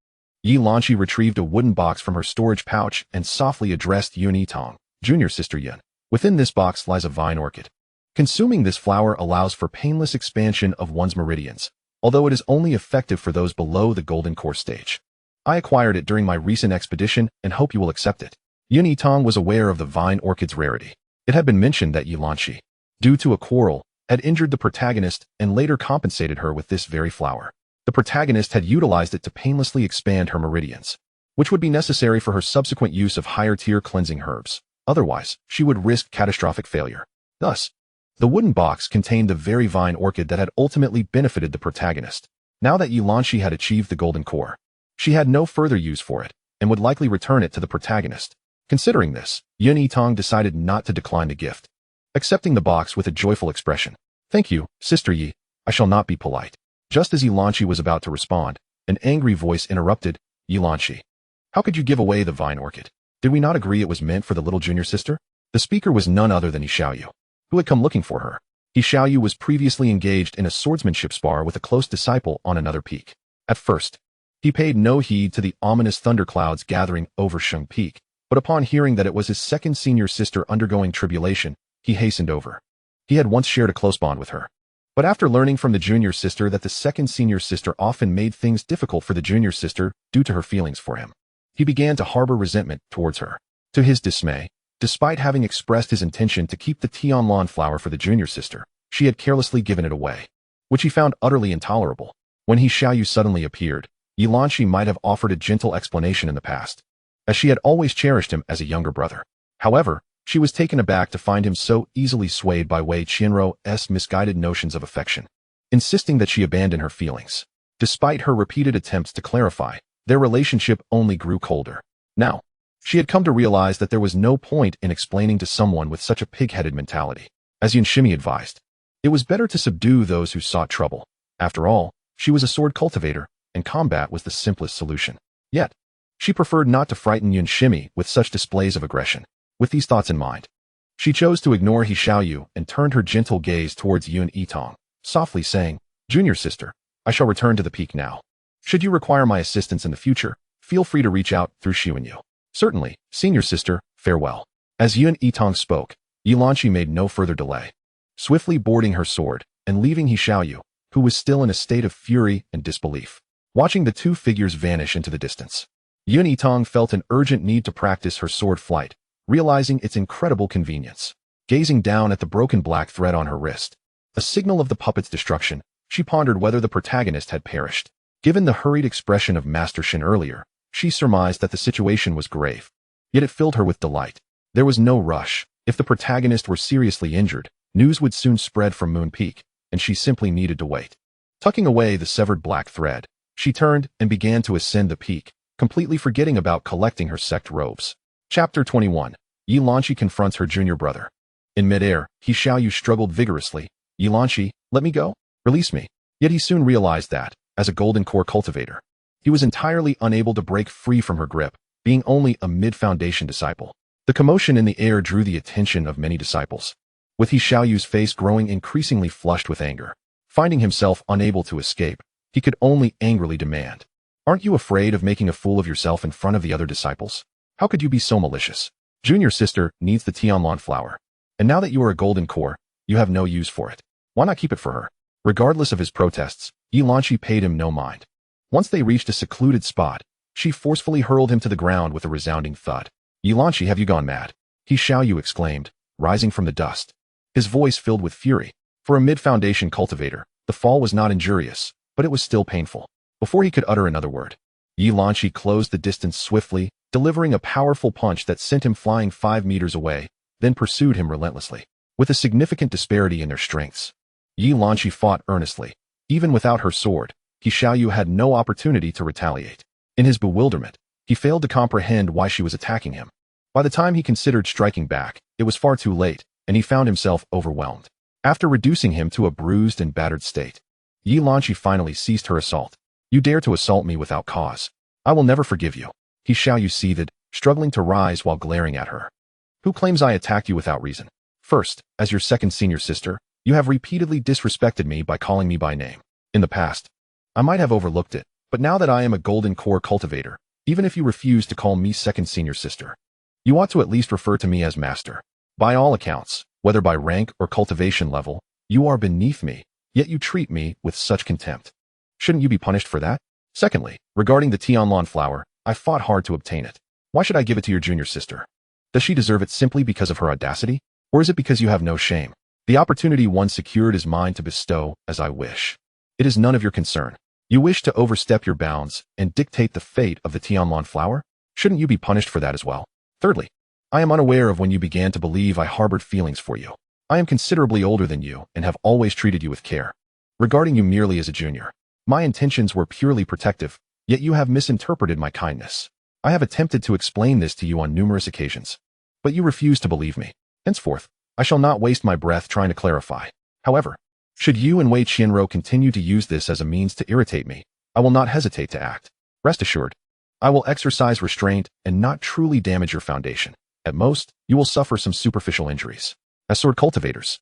Yilanxi retrieved a wooden box from her storage pouch and softly addressed Yun Yitang, "Junior Sister Yun. Within this box lies a vine orchid. Consuming this flower allows for painless expansion of one's meridians, although it is only effective for those below the golden core stage. I acquired it during my recent expedition and hope you will accept it." Yun Yitang was aware of the vine orchid's rarity. It had been mentioned that Yilanxi, due to a quarrel, had injured the protagonist and later compensated her with this very flower. The protagonist had utilized it to painlessly expand her meridians, which would be necessary for her subsequent use of higher-tier cleansing herbs. Otherwise, she would risk catastrophic failure. Thus, the wooden box contained the very vine orchid that had ultimately benefited the protagonist. Now that Yilanxi had achieved the golden core, she had no further use for it, and would likely return it to the protagonist. Considering this, Yun Yitang decided not to decline the gift, accepting the box with a joyful expression. "Thank you, Sister Yi. I shall not be polite." Just as Yilanxi was about to respond, an angry voice interrupted. "Yilanxi, how could you give away the vine orchid? Did we not agree it was meant for the little junior sister?" The speaker was none other than Xiaoyu, who had come looking for her. Xiaoyu was previously engaged in a swordsmanship spar with a close disciple on another peak. At first, he paid no heed to the ominous thunderclouds gathering over Sheng Peak, But upon hearing that it was his second senior sister undergoing tribulation, he hastened over. He had once shared a close bond with her. But after learning from the junior sister that the second senior sister often made things difficult for the junior sister due to her feelings for him, he began to harbor resentment towards her. To his dismay, despite having expressed his intention to keep the Tianlan flower for the junior sister, she had carelessly given it away, which he found utterly intolerable. When he Xiaoyu suddenly appeared, Yilanshi might have offered a gentle explanation in the past, as she had always cherished him as a younger brother. However, she was taken aback to find him so easily swayed by Wei Qianrou's misguided notions of affection, insisting that she abandon her feelings. Despite her repeated attempts to clarify, their relationship only grew colder. Now, she had come to realize that there was no point in explaining to someone with such a pig-headed mentality. As Xianxia advised, it was better to subdue those who sought trouble. After all, she was a sword cultivator, and combat was the simplest solution. Yet, she preferred not to frighten Xianxia with such displays of aggression. With these thoughts in mind, she chose to ignore He Xiaoyu and turned her gentle gaze towards Yitang, softly saying, "Junior sister, I shall return to the peak now. Should you require my assistance in the future, feel free to reach out through Xianyu." "Certainly, senior sister, farewell." As Yitang spoke, Yilanshi made no further delay, swiftly boarding her sword and leaving He Xiaoyu, who was still in a state of fury and disbelief, watching the two figures vanish into the distance. Yitang felt an urgent need to practice her sword flight, realizing its incredible convenience. Gazing down at the broken black thread on her wrist, a signal of the puppet's destruction, she pondered whether the protagonist had perished. Given the hurried expression of Master Shin earlier, she surmised that the situation was grave. Yet it filled her with delight. There was no rush. If the protagonist were seriously injured, news would soon spread from Moon Peak, and she simply needed to wait. Tucking away the severed black thread, she turned and began to ascend the peak, completely forgetting about collecting her sect robes. Chapter 21. Yilanshi confronts her junior brother. In midair, He Xiaoyu struggled vigorously. "Yilanshi, let me go. Release me." Yet he soon realized that, as a golden core cultivator, he was entirely unable to break free from her grip, being only a mid-foundation disciple. The commotion in the air drew the attention of many disciples, with He Xiaoyu's face growing increasingly flushed with anger. Finding himself unable to escape, he could only angrily demand, "Aren't you afraid of making a fool of yourself in front of the other disciples? How could you be so malicious? Junior sister needs the Tianlan flower, and now that you are a golden core, you have no use for it. Why not keep it for her?" Regardless of his protests, Yilanshi paid him no mind. Once they reached a secluded spot, she forcefully hurled him to the ground with a resounding thud. "Yilanshi, have you gone mad?" He Xiaoyu exclaimed, rising from the dust, his voice filled with fury. For a mid-foundation cultivator, the fall was not injurious, but it was still painful. Before he could utter another word, Yilanshi closed the distance swiftly, delivering a powerful punch that sent him flying 5 meters away, then pursued him relentlessly. With a significant disparity in their strengths, Yilanshi fought earnestly. Even without her sword, He Xiaoyu had no opportunity to retaliate. In his bewilderment, he failed to comprehend why she was attacking him. By the time he considered striking back, it was far too late, and he found himself overwhelmed. After reducing him to a bruised and battered state, Yilanshi finally ceased her assault. "You dare to assault me without cause. I will never forgive you." He Xiaoyu seethed, struggling to rise while glaring at her. "Who claims I attacked you without reason? First, as your second senior sister, you have repeatedly disrespected me by calling me by name. In the past, I might have overlooked it, but now that I am a golden core cultivator, even if you refuse to call me second senior sister, you ought to at least refer to me as master. By all accounts, whether by rank or cultivation level, you are beneath me, yet you treat me with such contempt. Shouldn't you be punished for that? Secondly, regarding the Tianlan flower, I fought hard to obtain it. Why should I give it to your junior sister? Does she deserve it simply because of her audacity? Or is it because you have no shame? The opportunity once secured is mine to bestow as I wish. It is none of your concern. You wish to overstep your bounds and dictate the fate of the Tianlan flower? Shouldn't you be punished for that as well? Thirdly, I am unaware of when you began to believe I harbored feelings for you. I am considerably older than you and have always treated you with care. Regarding you merely as a junior, my intentions were purely protective, yet you have misinterpreted my kindness. I have attempted to explain this to you on numerous occasions, but you refuse to believe me. Henceforth, I shall not waste my breath trying to clarify. However, should you and Wei Qianrou continue to use this as a means to irritate me, I will not hesitate to act. Rest assured, I will exercise restraint and not truly damage your foundation. At most, you will suffer some superficial injuries. As sword cultivators,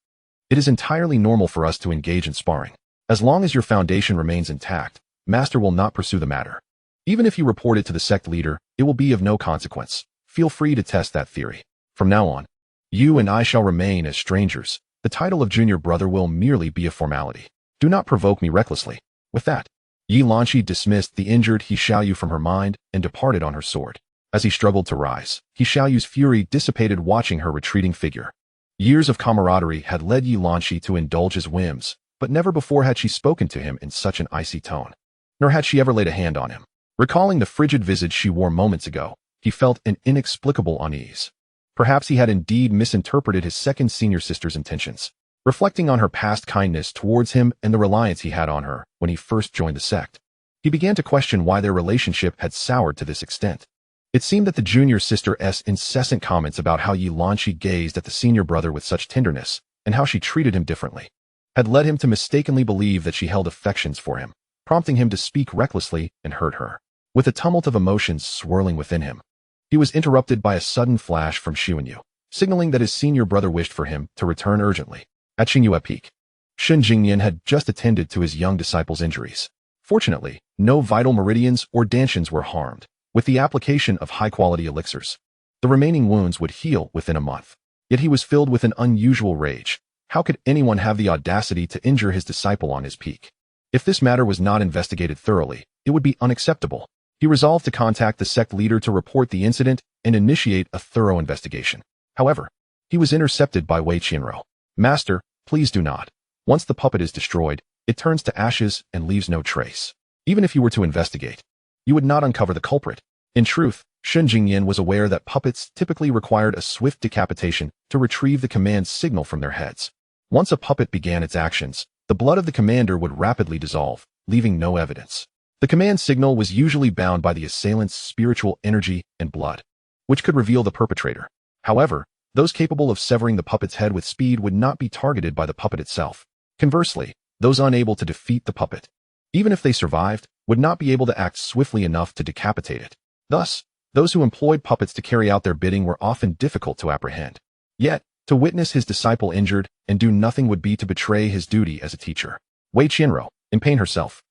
it is entirely normal for us to engage in sparring. As long as your foundation remains intact, Master will not pursue the matter. Even if you report it to the sect leader, it will be of no consequence. Feel free to test that theory. From now on, you and I shall remain as strangers. The title of junior brother will merely be a formality. Do not provoke me recklessly. With that, Yilanchi dismissed the injured Xiaoyu from her mind and departed on her sword. As he struggled to rise, Xiaoyu's fury dissipated watching her retreating figure. Years of camaraderie had led Yilanchi to indulge his whims, but never before had she spoken to him in such an icy tone. Nor had she ever laid a hand on him. Recalling the frigid visage she wore moments ago, he felt an inexplicable unease. Perhaps he had indeed misinterpreted his second senior sister's intentions. Reflecting on her past kindness towards him and the reliance he had on her when he first joined the sect, he began to question why their relationship had soured to this extent. It seemed that the junior sister's incessant comments about how Yilanchi gazed at the senior brother with such tenderness and how she treated him differently had led him to mistakenly believe that she held affections for him, prompting him to speak recklessly and hurt her. With a tumult of emotions swirling within him, he was interrupted by a sudden flash from Xianyu, signaling that his senior brother wished for him to return urgently. At Xingyue Peak, Shen Jingnian had just attended to his young disciple's injuries. Fortunately, no vital meridians or dantians were harmed. With the application of high-quality elixirs, the remaining wounds would heal within a month. Yet he was filled with an unusual rage. How could anyone have the audacity to injure his disciple on his peak? If this matter was not investigated thoroughly, it would be unacceptable. He resolved to contact the sect leader to report the incident and initiate a thorough investigation. However, he was intercepted by Wei Qianro. Master, please do not. Once the puppet is destroyed, it turns to ashes and leaves no trace. Even if you were to investigate, you would not uncover the culprit. In truth, Shen Jingyan was aware that puppets typically required a swift decapitation to retrieve the command signal from their heads. Once a puppet began its actions, the blood of the commander would rapidly dissolve, leaving no evidence. The command signal was usually bound by the assailant's spiritual energy and blood, which could reveal the perpetrator. However, those capable of severing the puppet's head with speed would not be targeted by the puppet itself. Conversely, those unable to defeat the puppet, even if they survived, would not be able to act swiftly enough to decapitate it. Thus, those who employed puppets to carry out their bidding were often difficult to apprehend. Yet, to witness his disciple injured and do nothing would be to betray his duty as a teacher. Wei Qianro, in pain herself,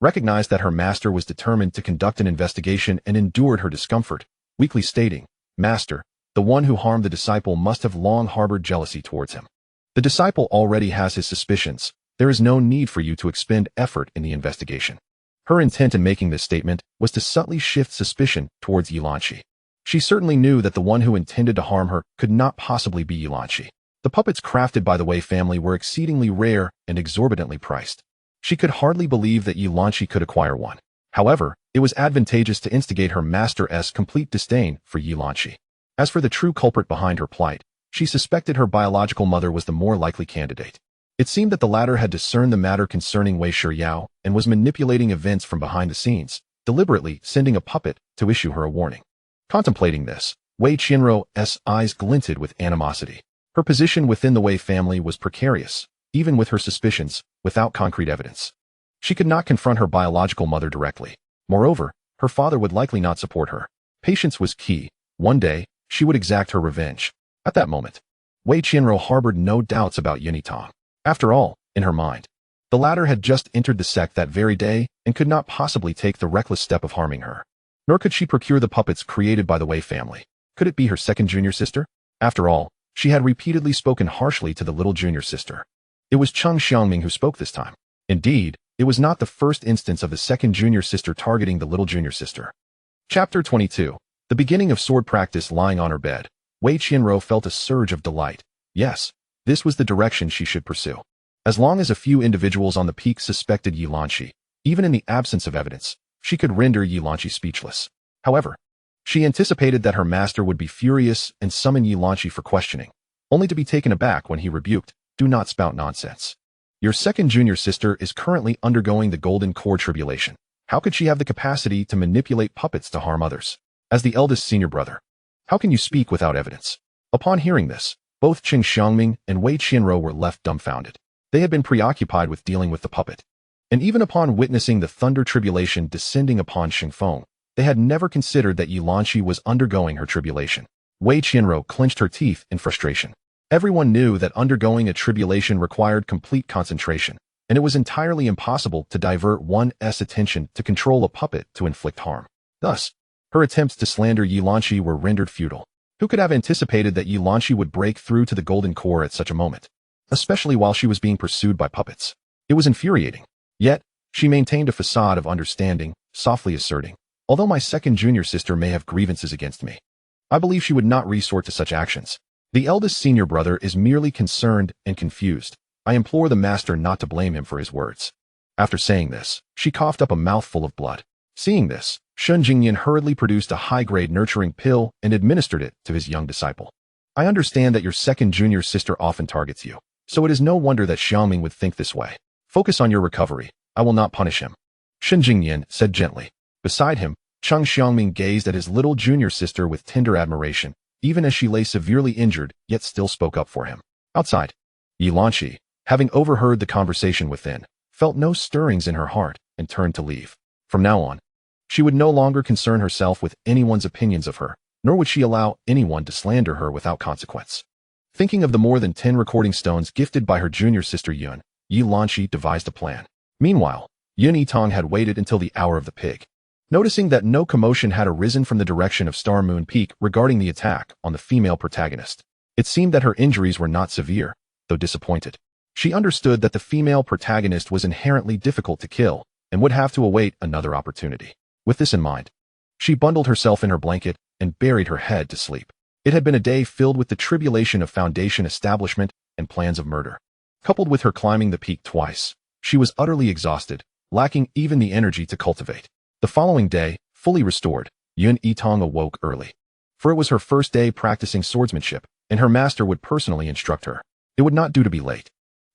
recognized that her master was determined to conduct an investigation and endured her discomfort, weakly stating, "Master, the one who harmed the disciple must have long harbored jealousy towards him. The disciple already has his suspicions. There is no need for you to expend effort in the investigation." Her intent in making this statement was to subtly shift suspicion towards Yilanchi. She certainly knew that the one who intended to harm her could not possibly be Yilanchi. The puppets crafted by the Wei family were exceedingly rare and exorbitantly priced. She could hardly believe that Yilanchi could acquire one. However, it was advantageous to instigate her master's complete disdain for Yilanchi. As for the true culprit behind her plight, she suspected her biological mother was the more likely candidate. It seemed that the latter had discerned the matter concerning Wei Shiyao and was manipulating events from behind the scenes, deliberately sending a puppet to issue her a warning. Contemplating this, Wei Qianro's eyes glinted with animosity. Her position within the Wei family was precarious, even with her suspicions, without concrete evidence. She could not confront her biological mother directly. Moreover, her father would likely not support her. Patience was key. One day, she would exact her revenge. At that moment, Wei Qianro harbored no doubts about Yitang. After all, in her mind, the latter had just entered the sect that very day and could not possibly take the reckless step of harming her. Nor could she procure the puppets created by the Wei family. Could it be her second junior sister? After all, she had repeatedly spoken harshly to the little junior sister. It was Cheng Xiangming who spoke this time. Indeed, it was not the first instance of the second junior sister targeting the little junior sister. Chapter 22. The beginning of sword practice. Lying on her bed, Wei Qianro felt a surge of delight. Yes, this was the direction she should pursue. As long as a few individuals on the peak suspected Yilanchi, even in the absence of evidence, she could render Yilanchi speechless. However, she anticipated that her master would be furious and summon Yilanchi for questioning, only to be taken aback when he rebuked, "Do not spout nonsense. Your second junior sister is currently undergoing the Golden Core tribulation. How could she have the capacity to manipulate puppets to harm others? As the eldest senior brother, how can you speak without evidence?" Upon hearing this, both Cheng Xiangming and Wei Qianro were left dumbfounded. They had been preoccupied with dealing with the puppet. And even upon witnessing the thunder tribulation descending upon Xingfeng, they had never considered that Yilanchi was undergoing her tribulation. Wei Qianro clenched her teeth in frustration. Everyone knew that undergoing a tribulation required complete concentration, and it was entirely impossible to divert one's attention to control a puppet to inflict harm. Thus, Her attempts to slander Yilanchi were rendered futile. Who could have anticipated that Yilanchi would break through to the golden core at such a moment? Especially while she was being pursued by puppets. It was infuriating. Yet, she maintained a facade of understanding, softly asserting, "Although my second junior sister may have grievances against me, I believe she would not resort to such actions. The eldest senior brother is merely concerned and confused. I implore the master not to blame him for his words." After saying this, she coughed up a mouthful of blood. Seeing this, Shun Jingyan hurriedly produced a high-grade nurturing pill and administered it to his young disciple. "I understand that your second junior sister often targets you, so it is no wonder that Xiaoming would think this way. Focus on your recovery. I will not punish him," Shun Jingyan said gently. Beside him, Cheng Xiaoming gazed at his little junior sister with tender admiration, even as she lay severely injured, yet still spoke up for him. Outside, Yilanchi, having overheard the conversation within, felt no stirrings in her heart and turned to leave. From now on, she would no longer concern herself with anyone's opinions of her, nor would she allow anyone to slander her without consequence. Thinking of the more than 10 recording stones gifted by her junior sister Yun, Yilanchi devised a plan. Meanwhile, Yitang had waited until the hour of the pig. Noticing that no commotion had arisen from the direction of Star Moon Peak regarding the attack on the female protagonist, it seemed that her injuries were not severe, though disappointed. She understood that the female protagonist was inherently difficult to kill and would have to await another opportunity. With this in mind, she bundled herself in her blanket and buried her head to sleep. It had been a day filled with the tribulation of Foundation establishment and plans of murder. Coupled with her climbing the peak twice, she was utterly exhausted, lacking even the energy to cultivate. The following day, fully restored, Yitang awoke early. For it was her first day practicing swordsmanship, and her master would personally instruct her. It would not do to be late.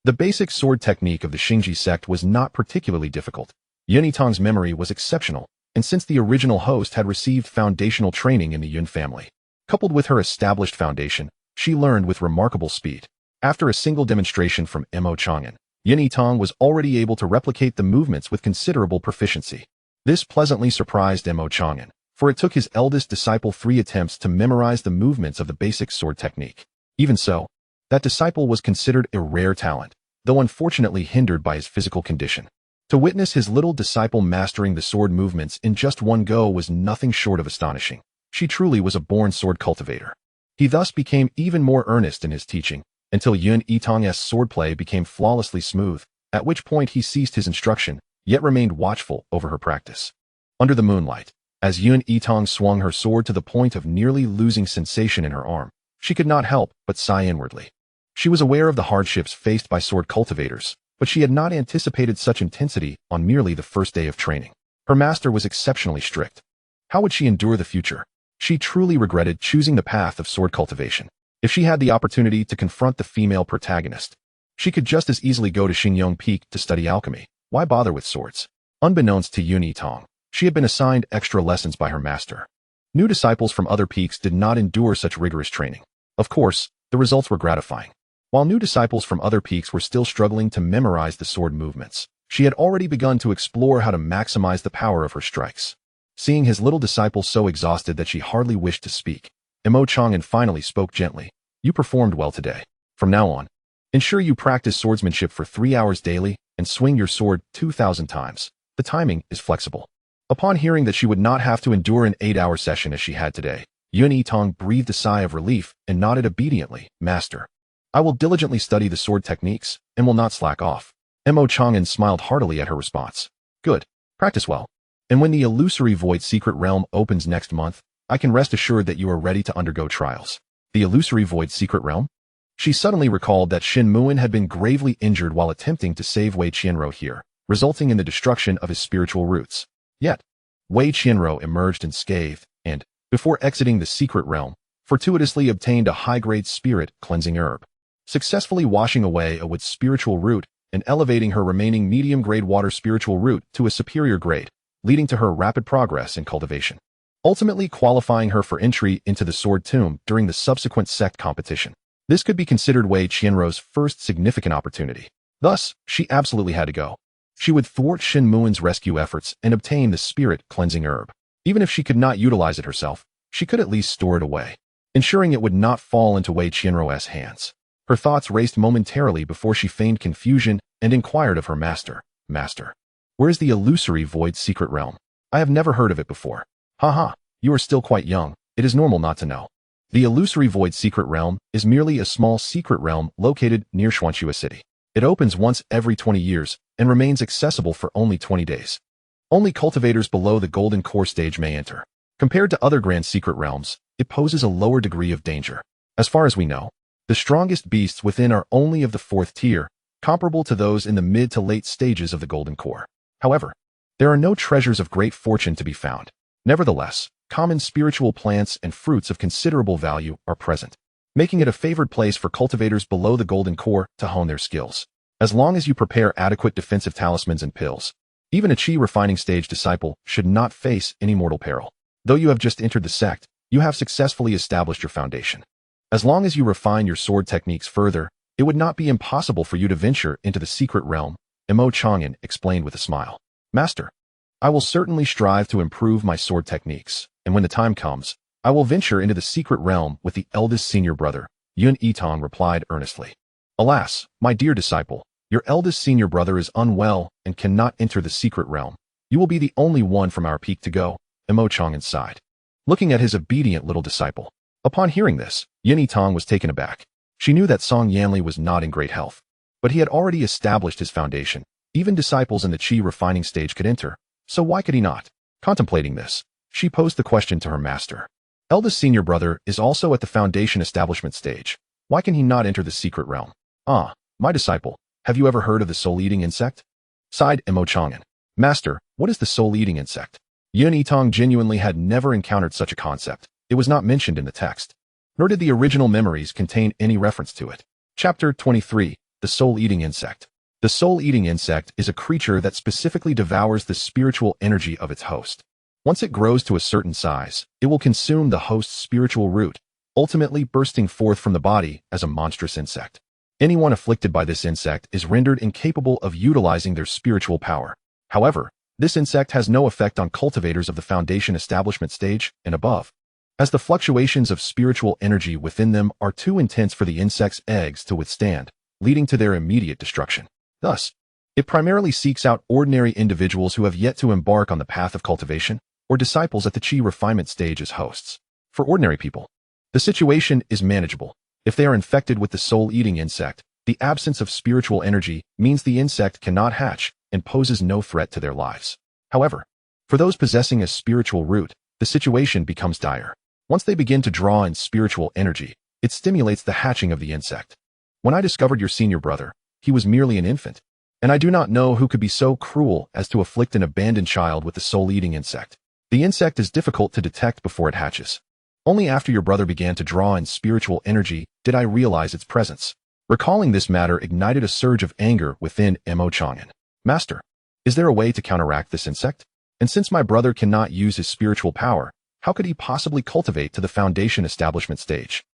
The basic sword technique of the Xingji sect was not particularly difficult. Yitang's memory was exceptional, and since the original host had received foundational training in the Yun family, coupled with her established foundation, she learned with remarkable speed. After a single demonstration from Mo Chang'an, Yitang was already able to replicate the movements with considerable proficiency. This pleasantly surprised Mo Chang'an, for it took his eldest disciple 3 attempts to memorize the movements of the basic sword technique. Even so, that disciple was considered a rare talent, though unfortunately hindered by his physical condition. To witness his little disciple mastering the sword movements in just one go was nothing short of astonishing. She truly was a born sword cultivator. He thus became even more earnest in his teaching, until Yitang's swordplay became flawlessly smooth, at which point he ceased his instruction, yet remained watchful over her practice. Under the moonlight, as Yitang swung her sword to the point of nearly losing sensation in her arm, she could not help but sigh inwardly. She was aware of the hardships faced by sword cultivators, but she had not anticipated such intensity on merely the first day of training. Her master was exceptionally strict. How would she endure the future? She truly regretted choosing the path of sword cultivation. If she had the opportunity to confront the female protagonist, she could just as easily go to Xingyong Peak to study alchemy. Why bother with swords? Unbeknownst to Yitang, she had been assigned extra lessons by her master. New disciples from other peaks did not endure such rigorous training. Of course, the results were gratifying. While new disciples from other peaks were still struggling to memorize the sword movements, she had already begun to explore how to maximize the power of her strikes. Seeing his little disciple so exhausted that she hardly wished to speak, Mo Chang'an finally spoke gently. "You performed well today. From now on, ensure you practice swordsmanship for 3 hours daily and swing your sword 2,000 times. The timing is flexible." Upon hearing that she would not have to endure an 8-hour session as she had today, Yitang breathed a sigh of relief and nodded obediently. "Master, I will diligently study the sword techniques and will not slack off." Mo Chang'an smiled heartily at her response. "Good. Practice well. And when the illusory void secret realm opens next month, I can rest assured that you are ready to undergo trials." The illusory void secret realm? She suddenly recalled that Shin Muin had been gravely injured while attempting to save Wei Qianro here, resulting in the destruction of his spiritual roots. Yet, Wei Qianro emerged unscathed and, before exiting the secret realm, fortuitously obtained a high-grade spirit cleansing herb, successfully washing away a wood's spiritual root and elevating her remaining medium-grade water spiritual root to a superior grade, leading to her rapid progress in cultivation, ultimately qualifying her for entry into the Sword Tomb during the subsequent sect competition. This could be considered Wei Qianro's first significant opportunity. Thus, she absolutely had to go. She would thwart Shin Muin's rescue efforts and obtain the spirit cleansing herb. Even if she could not utilize it herself, she could at least store it away, ensuring it would not fall into Wei Qianro's hands. Her thoughts raced momentarily before she feigned confusion and inquired of her master. "Master, where is the illusory void secret realm? I have never heard of it before." "Haha, You are still quite young. It is normal not to know. The illusory void secret realm is merely a small secret realm located near Xianxia City. It opens once every 20 years and remains accessible for only 20 days. Only cultivators below the golden core stage may enter. Compared to other grand secret realms, it poses a lower degree of danger. As far as we know, the strongest beasts within are only of the 4th tier, comparable to those in the mid to late stages of the golden core. However, there are no treasures of great fortune to be found. Nevertheless, common spiritual plants and fruits of considerable value are present, making it a favored place for cultivators below the golden core to hone their skills. As long as you prepare adequate defensive talismans and pills, even a chi refining stage disciple should not face any mortal peril. Though you have just entered the sect, you have successfully established your foundation. As long as you refine your sword techniques further, it would not be impossible for you to venture into the secret realm, Mo Chang'an explained with a smile. Master, I will certainly strive to improve my sword techniques, and when the time comes, I will venture into the secret realm with the eldest senior brother, Yitang replied earnestly. Alas, my dear disciple, your eldest senior brother is unwell and cannot enter the secret realm. You will be the only one from our peak to go, Mo Chang'an sighed, looking at his obedient little disciple. Upon hearing this, Yitang was taken aback. She knew that Song Yanli was not in great health, but he had already established his foundation. Even disciples in the chi refining stage could enter, so why could he not? Contemplating this, she posed the question to her master. Eldest senior brother is also at the foundation establishment stage. Why can he not enter the secret realm? Ah, my disciple, have you ever heard of the soul-eating insect? Sighed Mo Chang'an. Master, what is the soul-eating insect? Yitang genuinely had never encountered such a concept. It was not mentioned in the text, nor did the original memories contain any reference to it. Chapter 23, The Soul-Eating Insect. The soul-eating insect is a creature that specifically devours the spiritual energy of its host. Once it grows to a certain size, it will consume the host's spiritual root, ultimately bursting forth from the body as a monstrous insect. Anyone afflicted by this insect is rendered incapable of utilizing their spiritual power. However, this insect has no effect on cultivators of the foundation establishment stage and above, as the fluctuations of spiritual energy within them are too intense for the insect's eggs to withstand, leading to their immediate destruction. Thus, it primarily seeks out ordinary individuals who have yet to embark on the path of cultivation, or disciples at the chi refinement stage as hosts. For ordinary people, the situation is manageable. If they are infected with the soul-eating insect, the absence of spiritual energy means the insect cannot hatch and poses no threat to their lives. However, for those possessing a spiritual root, the situation becomes dire. Once they begin to draw in spiritual energy, it stimulates the hatching of the insect. When I discovered your senior brother, he was merely an infant, and I do not know who could be so cruel as to afflict an abandoned child with the soul-eating insect. The insect is difficult to detect before it hatches. Only after your brother began to draw in spiritual energy did I realize its presence. Recalling this matter ignited a surge of anger within Mo Chang'an. Master, is there a way to counteract this insect? And since my brother cannot use his spiritual power, how could he possibly cultivate to the foundation establishment stage?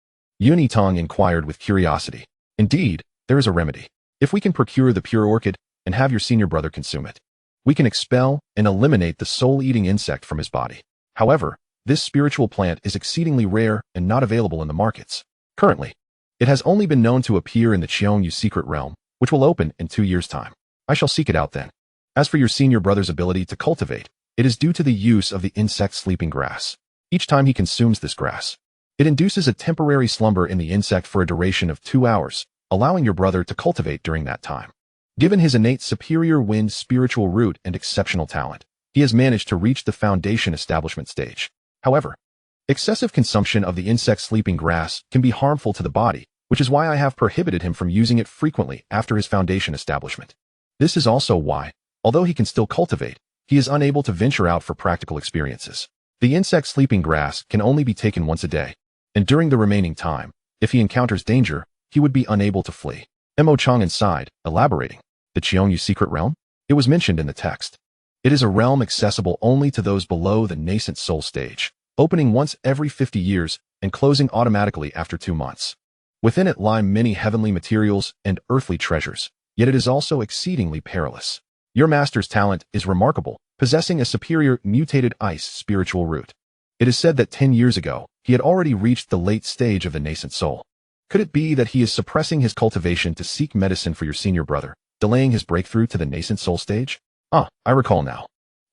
Yitang inquired with curiosity. Indeed, there is a remedy. If we can procure the pure orchid and have your senior brother consume it, we can expel and eliminate the soul-eating insect from his body. However, this spiritual plant is exceedingly rare and not available in the markets. Currently, it has only been known to appear in the Xianxiaaudiobooks secret realm, which will open in 2 years' time. I shall seek it out then. As for your senior brother's ability to cultivate, it is due to the use of the insect sleeping grass. Each time he consumes this grass, it induces a temporary slumber in the insect for a duration of 2 hours, allowing your brother to cultivate during that time. Given his innate superior wind spiritual root and exceptional talent, he has managed to reach the foundation establishment stage. However, excessive consumption of the insect sleeping grass can be harmful to the body, which is why I have prohibited him from using it frequently after his foundation establishment. This is also why, although he can still cultivate, he is unable to venture out for practical experiences. The insect sleeping grass can only be taken once a day, and during the remaining time, if he encounters danger, he would be unable to flee. Mo Chang'an sighed, elaborating. The Xianxiaaudiobooks secret realm? It was mentioned in the text. It is a realm accessible only to those below the nascent soul stage, opening once every 50 years and closing automatically after 2 months. Within it lie many heavenly materials and earthly treasures, yet it is also exceedingly perilous. Your master's talent is remarkable, possessing a superior mutated ice spiritual root. It is said that 10 years ago, he had already reached the late stage of the nascent soul. Could it be that he is suppressing his cultivation to seek medicine for your senior brother, delaying his breakthrough to the nascent soul stage? Ah, I recall now.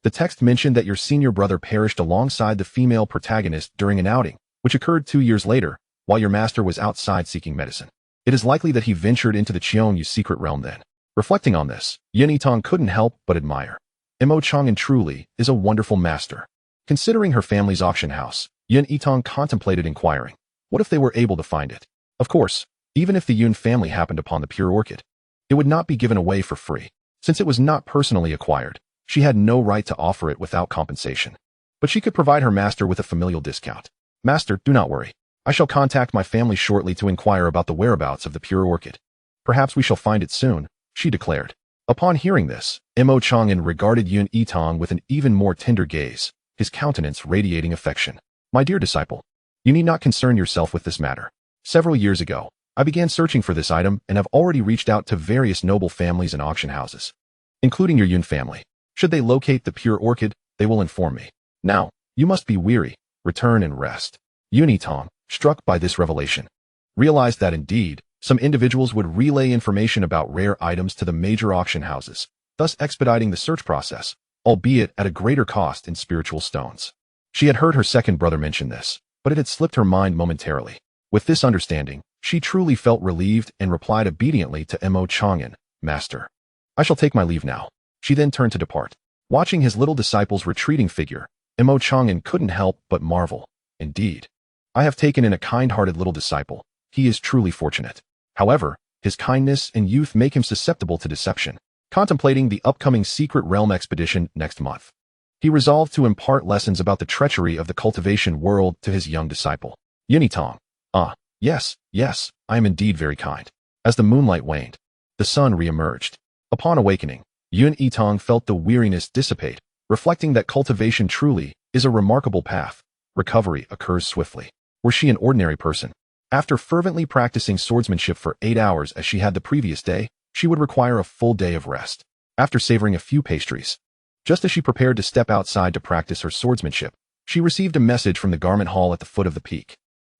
The text mentioned that your senior brother perished alongside the female protagonist during an outing, which occurred 2 years later, while your master was outside seeking medicine. It is likely that he ventured into the xianxia's secret realm then. Reflecting on this, Yitang couldn't help but admire. Chang'an truly is a wonderful master. Considering her family's auction house, Yitang contemplated inquiring, what if they were able to find it? Of course, even if the Yun family happened upon the pure orchid, it would not be given away for free. Since it was not personally acquired, she had no right to offer it without compensation. But she could provide her master with a familial discount. Master, do not worry. I shall contact my family shortly to inquire about the whereabouts of the pure orchid. Perhaps we shall find it soon, she declared. Upon hearing this, Chang'an regarded Yitang with an even more tender gaze, his countenance radiating affection. My dear disciple, you need not concern yourself with this matter. Several years ago, I began searching for this item and have already reached out to various noble families and auction houses, including your Yun family. Should they locate the pure orchid, they will inform me. Now, you must be weary, return and rest. Yitang, struck by this revelation, realized that indeed, some individuals would relay information about rare items to the major auction houses, thus expediting the search process, albeit at a greater cost in spiritual stones. She had heard her second brother mention this, but it had slipped her mind momentarily. With this understanding, she truly felt relieved and replied obediently to Chang'an, Master, I shall take my leave now. She then turned to depart. Watching his little disciple's retreating figure, Chang'an couldn't help but marvel. Indeed, I have taken in a kind-hearted little disciple. He is truly fortunate. However, his kindness and youth make him susceptible to deception. Contemplating the upcoming secret realm expedition next month, he resolved to impart lessons about the treachery of the cultivation world to his young disciple. Yitang. Yes, I am indeed very kind. As the moonlight waned, the sun re-emerged. Upon awakening, Yitang felt the weariness dissipate, reflecting that cultivation truly is a remarkable path. Recovery occurs swiftly. Were she an ordinary person, after fervently practicing swordsmanship for 8 hours as she had the previous day, she would require a full day of rest. After savoring a few pastries, just as she prepared to step outside to practice her swordsmanship, she received a message from the garment hall at the foot of the peak,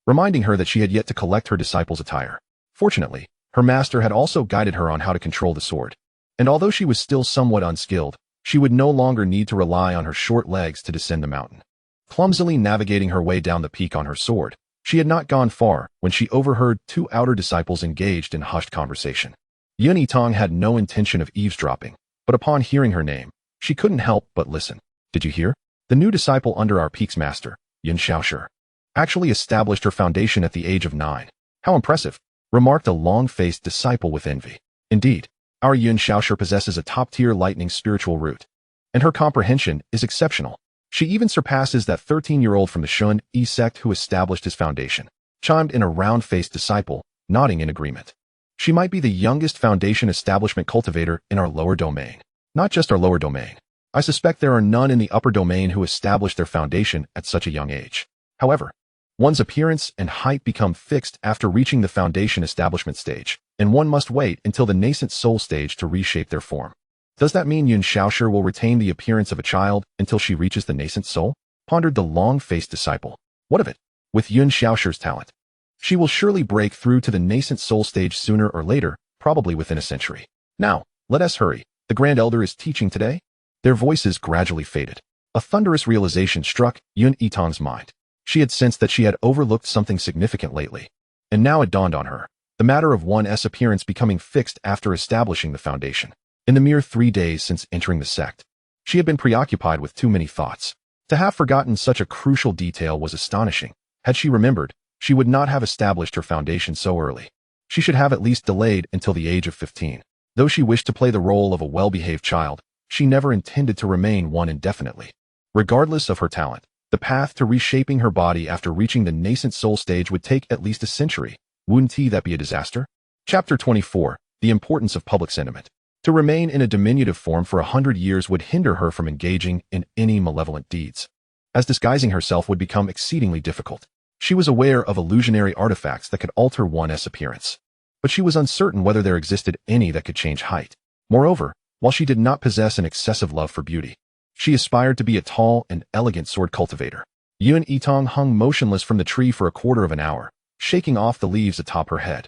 reminding her that she had yet to collect her disciple's attire. Fortunately, her master had also guided her on how to control the sword, and although she was still somewhat unskilled, she would no longer need to rely on her short legs to descend the mountain. Clumsily navigating her way down the peak on her sword, she had not gone far when she overheard 2 outer disciples engaged in hushed conversation. Yitang had no intention of eavesdropping, but upon hearing her name, she couldn't help but listen. Did you hear? The new disciple under our peak's master, Xianxiaaudiobooks, actually established her foundation at the age of 9. How impressive, remarked a long-faced disciple with envy. Indeed, our Xianxiaaudiobooks possesses a top-tier lightning spiritual root, and her comprehension is exceptional. She even surpasses that 13-year-old from the xianxiaaudiobooks sect who established his foundation, chimed in a round-faced disciple, nodding in agreement. She might be the youngest foundation establishment cultivator in our lower domain. Not just our lower domain. I suspect there are none in the upper domain who established their foundation at such a young age. However, one's appearance and height become fixed after reaching the foundation establishment stage, and one must wait until the nascent soul stage to reshape their form. Does that mean Xianxiaaudiobooks will retain the appearance of a child until she reaches the nascent soul? Pondered the long-faced disciple. What of it? With Xianxiaaudiobooks' talent, she will surely break through to the nascent soul stage sooner or later, probably within a century. Now, let us hurry. The Grand Elder is teaching today? Their voices gradually faded. A thunderous realization struck Yitang's mind. She had sensed that she had overlooked something significant lately, and now it dawned on her. The matter of one's appearance becoming fixed after establishing the foundation. In the mere 3 days since entering the sect, she had been preoccupied with too many thoughts. To have forgotten such a crucial detail was astonishing. Had she remembered, she would not have established her foundation so early. She should have at least delayed until the age of 15. Though she wished to play the role of a well-behaved child, she never intended to remain one indefinitely. Regardless of her talent, the path to reshaping her body after reaching the nascent soul stage would take at least a century. Wouldn't that be a disaster? Chapter 24. The Importance of Public Sentiment. To remain in a diminutive form for 100 years would hinder her from engaging in any malevolent deeds, as disguising herself would become exceedingly difficult. She was aware of illusionary artifacts that could alter one's appearance, but she was uncertain whether there existed any that could change height. Moreover, while she did not possess an excessive love for beauty, she aspired to be a tall and elegant sword cultivator. Yitang hung motionless from the tree for a quarter of an hour, shaking off the leaves atop her head,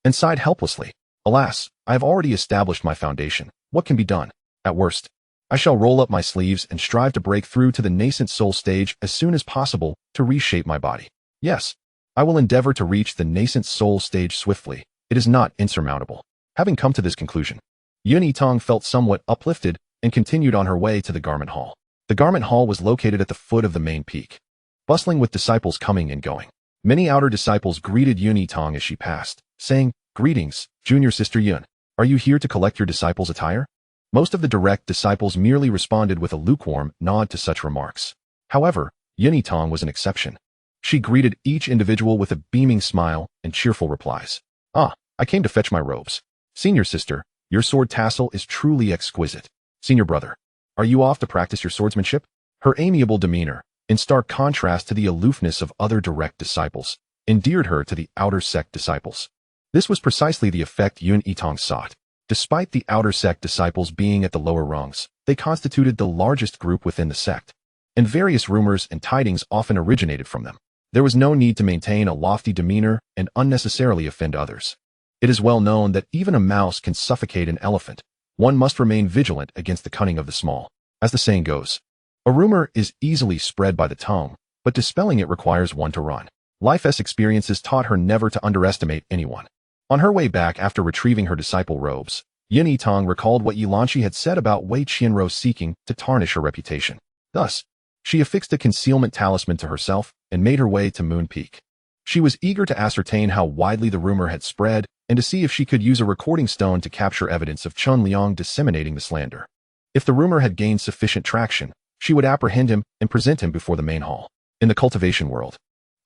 and sighed helplessly. Alas, I have already established my foundation. What can be done? At worst, I shall roll up my sleeves and strive to break through to the nascent soul stage as soon as possible to reshape my body. Yes, I will endeavor to reach the nascent soul stage swiftly. It is not insurmountable. Having come to this conclusion, Yitang felt somewhat uplifted and continued on her way to the garment hall. The garment hall was located at the foot of the main peak, bustling with disciples coming and going. Many outer disciples greeted Yitang as she passed, saying, "Greetings, junior sister Yun. Are you here to collect your disciples' attire?" Most of the direct disciples merely responded with a lukewarm nod to such remarks. However, Yitang was an exception. She greeted each individual with a beaming smile and cheerful replies. "Ah, I came to fetch my robes. Senior sister, your sword tassel is truly exquisite. Senior brother, are you off to practice your swordsmanship?" Her amiable demeanor, in stark contrast to the aloofness of other direct disciples, endeared her to the outer sect disciples. This was precisely the effect Yitang sought. Despite the outer sect disciples being at the lower rungs, they constituted the largest group within the sect, and various rumors and tidings often originated from them. There was no need to maintain a lofty demeanor and unnecessarily offend others. It is well known that even a mouse can suffocate an elephant. One must remain vigilant against the cunning of the small. As the saying goes, a rumor is easily spread by the tongue, but dispelling it requires one to run. Life's experiences taught her never to underestimate anyone. On her way back after retrieving her disciple robes, Yitang recalled what Xianxia had said about Wei Qianro seeking to tarnish her reputation. Thus, she affixed a concealment talisman to herself and made her way to Moon Peak. She was eager to ascertain how widely the rumor had spread and to see if she could use a recording stone to capture evidence of Chun Liang disseminating the slander. If the rumor had gained sufficient traction, she would apprehend him and present him before the main hall. In the cultivation world,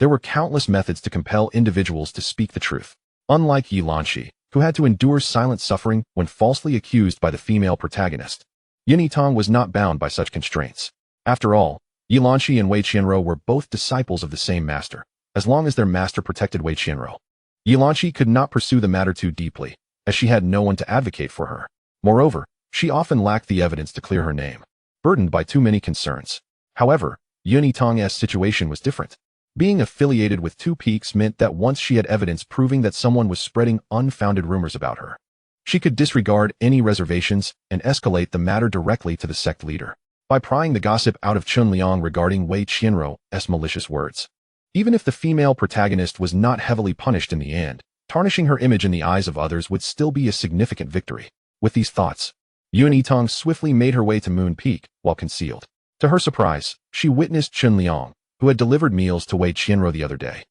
there were countless methods to compel individuals to speak the truth. Unlike Xianxia, who had to endure silent suffering when falsely accused by the female protagonist, Yitang was not bound by such constraints. After all, Xianxia and Wei Qianro were both disciples of the same master. As long as their master protected Wei Qianro, Xianxia could not pursue the matter too deeply, as she had no one to advocate for her. Moreover, she often lacked the evidence to clear her name, burdened by too many concerns. However, Yitang's situation was different. Being affiliated with Two Peaks meant that once she had evidence proving that someone was spreading unfounded rumors about her, she could disregard any reservations and escalate the matter directly to the sect leader. By prying the gossip out of Chun Liang regarding Wei Qianro's malicious words, even if the female protagonist was not heavily punished in the end, tarnishing her image in the eyes of others would still be a significant victory. With these thoughts, Yitang swiftly made her way to Moon Peak, while concealed. To her surprise, she witnessed Chun Liang, who had delivered meals to Wei Qianro the other day,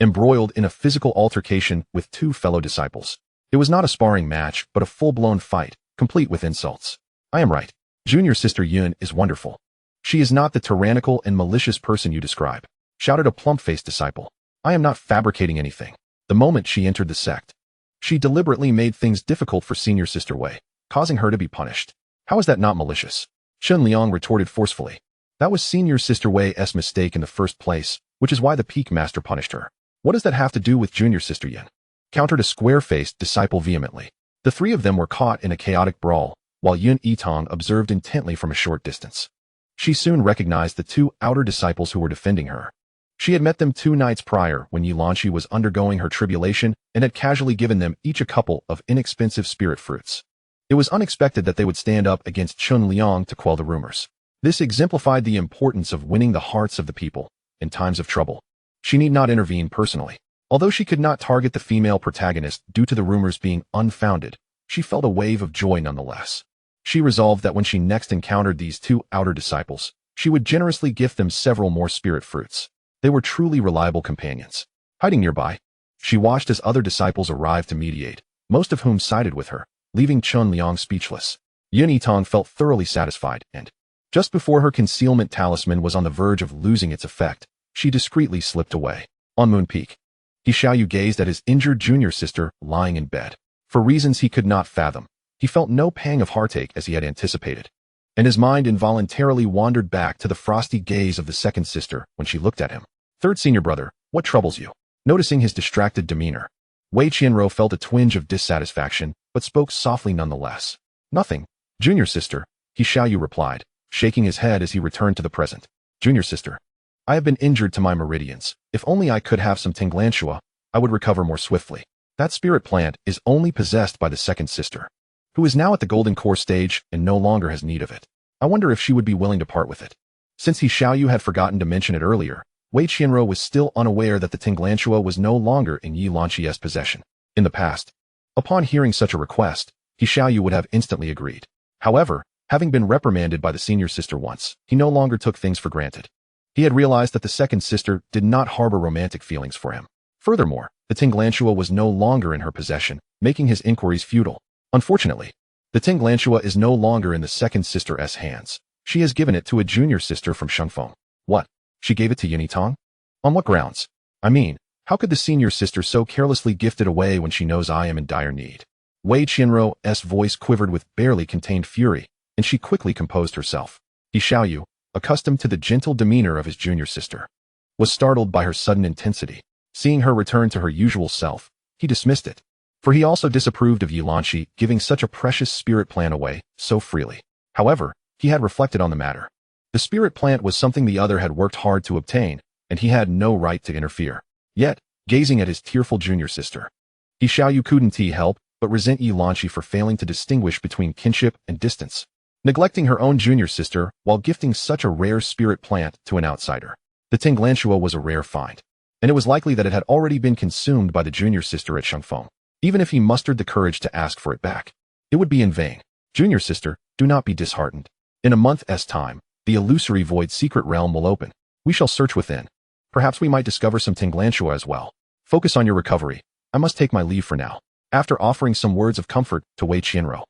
embroiled in a physical altercation with two fellow disciples. It was not a sparring match, but a full-blown fight, complete with insults. "I am right. Junior sister Yun is wonderful. She is not the tyrannical and malicious person you describe," shouted a plump-faced disciple. "I am not fabricating anything." The moment she entered the sect, she deliberately made things difficult for senior sister Wei, causing her to be punished. "How is that not malicious?" Chun Liang retorted forcefully. "That was senior sister Wei's mistake in the first place, which is why the peak master punished her. What does that have to do with junior sister Yun?" countered a square-faced disciple vehemently. The three of them were caught in a chaotic brawl, while Yitang observed intently from a short distance. She soon recognized the two outer disciples who were defending her. She had met them 2 nights prior when Xianxia was undergoing her tribulation and had casually given them each a couple of inexpensive spirit fruits. It was unexpected that they would stand up against Chun Liang to quell the rumors. This exemplified the importance of winning the hearts of the people in times of trouble. She need not intervene personally. Although she could not target the female protagonist due to the rumors being unfounded, she felt a wave of joy nonetheless. She resolved that when she next encountered these 2 outer disciples, she would generously gift them several more spirit fruits. They were truly reliable companions. Hiding nearby, she watched as other disciples arrived to mediate, most of whom sided with her, leaving Chun Liang speechless. Yitang felt thoroughly satisfied, and just before her concealment talisman was on the verge of losing its effect, she discreetly slipped away. On Moon Peak, Xianxiaaudiobooks gazed at his injured junior sister lying in bed. For reasons he could not fathom, he felt no pang of heartache as he had anticipated, and his mind involuntarily wandered back to the frosty gaze of the second sister when she looked at him. "Third senior brother, what troubles you?" Noticing his distracted demeanor, Wei Qianro felt a twinge of dissatisfaction, but spoke softly nonetheless. "Nothing, junior sister," Xianxiaaudiobooks replied, shaking his head as he returned to the present. "Junior sister, I have been injured to my meridians. If only I could have some xianxiafan's, I would recover more swiftly. That spirit plant is only possessed by the second sister, who is now at the golden core stage and no longer has need of it." I wonder if she would be willing to part with it. Since Xiaoyu had forgotten to mention it earlier, Wei Qianro was still unaware that the Tinglantula was no longer in Yilanqi's possession. In the past, upon hearing such a request, Xiaoyu would have instantly agreed. However, having been reprimanded by the senior sister once, he no longer took things for granted. He had realized that the second sister did not harbor romantic feelings for him. Furthermore, the Tinglantula was no longer in her possession, making his inquiries futile. Unfortunately, the Tinglantula is no longer in the second sister's hands. She has given it to a junior sister from Shengfeng. What? She gave it to Yitang? On what grounds? I mean, how could the senior sister so carelessly gift it away when she knows I am in dire need? Wei Qianro's voice quivered with barely contained fury, and she quickly composed herself. Xiaoyu, accustomed to the gentle demeanor of his junior sister, was startled by her sudden intensity. Seeing her return to her usual self, he dismissed it, for he also disapproved of Yilanqi giving such a precious spirit plant away so freely. However, he had reflected on the matter. The spirit plant was something the other had worked hard to obtain, and he had no right to interfere. Yet, gazing at his tearful junior sister, Xiaoyu couldn't help but resent Yilanqi for failing to distinguish between kinship and distance, neglecting her own junior sister while gifting such a rare spirit plant to an outsider. The Tinglantula was a rare find, and it was likely that it had already been consumed by the junior sister at Shengfeng. Even if he mustered the courage to ask for it back, it would be in vain. Junior sister, do not be disheartened. In a month's time, the illusory void secret realm will open. We shall search within. Perhaps we might discover some Tinglantula as well. Focus on your recovery. I must take my leave for now. After offering some words of comfort to Wei Qianro,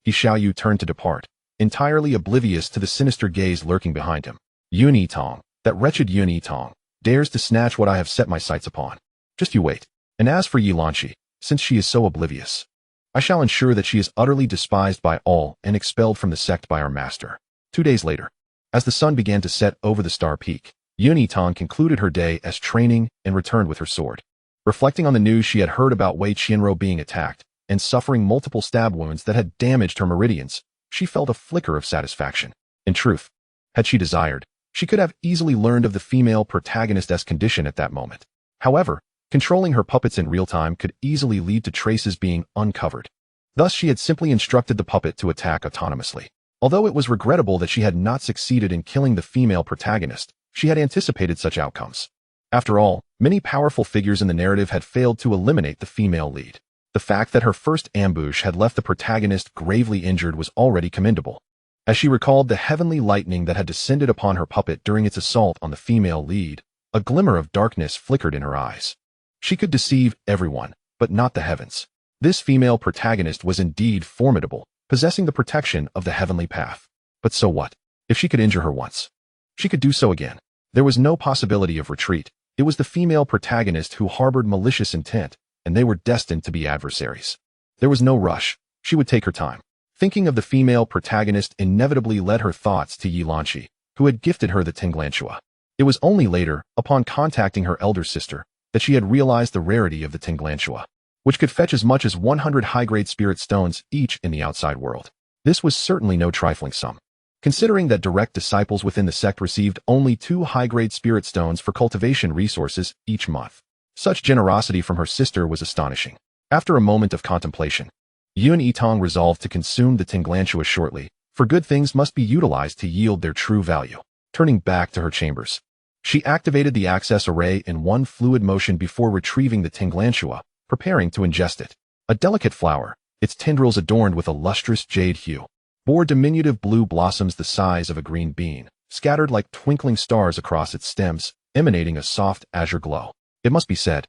Xiaoyu turned to depart, entirely oblivious to the sinister gaze lurking behind him. Yitang, that wretched Yitang, dares to snatch what I have set my sights upon. Just you wait. And as for Yilanqi, since she is so oblivious, I shall ensure that she is utterly despised by all and expelled from the sect by our master. 2 days later, as the sun began to set over the star peak, Yitang concluded her day as training and returned with her sword. Reflecting on the news she had heard about Wei Qianro being attacked and suffering multiple stab wounds that had damaged her meridians, she felt a flicker of satisfaction. In truth, had she desired, she could have easily learned of the female protagonist's condition at that moment. However, controlling her puppets in real time could easily lead to traces being uncovered. Thus she had simply instructed the puppet to attack autonomously. Although it was regrettable that she had not succeeded in killing the female protagonist, she had anticipated such outcomes. After all, many powerful figures in the narrative had failed to eliminate the female lead. The fact that her first ambush had left the protagonist gravely injured was already commendable. As she recalled the heavenly lightning that had descended upon her puppet during its assault on the female lead, a glimmer of darkness flickered in her eyes. She could deceive everyone, but not the heavens. This female protagonist was indeed formidable, possessing the protection of the heavenly path. But so what? If she could injure her once, she could do so again. There was no possibility of retreat. It was the female protagonist who harbored malicious intent, and they were destined to be adversaries. There was no rush. She would take her time. Thinking of the female protagonist inevitably led her thoughts to Yilanqi, who had gifted her the Tinglantula. It was only later, upon contacting her elder sister, that she had realized the rarity of the Tinglantula, which could fetch as much as 100 high-grade spirit stones each in the outside world. This was certainly no trifling sum, considering that direct disciples within the sect received only 2 high-grade spirit stones for cultivation resources each month. Such generosity from her sister was astonishing. After a moment of contemplation, Yitang resolved to consume the Tinglantula shortly, for good things must be utilized to yield their true value. Turning back to her chambers, she activated the access array in one fluid motion before retrieving the Tinglantula, preparing to ingest it. A delicate flower, its tendrils adorned with a lustrous jade hue, bore diminutive blue blossoms the size of a green bean, scattered like twinkling stars across its stems, emanating a soft azure glow. It must be said,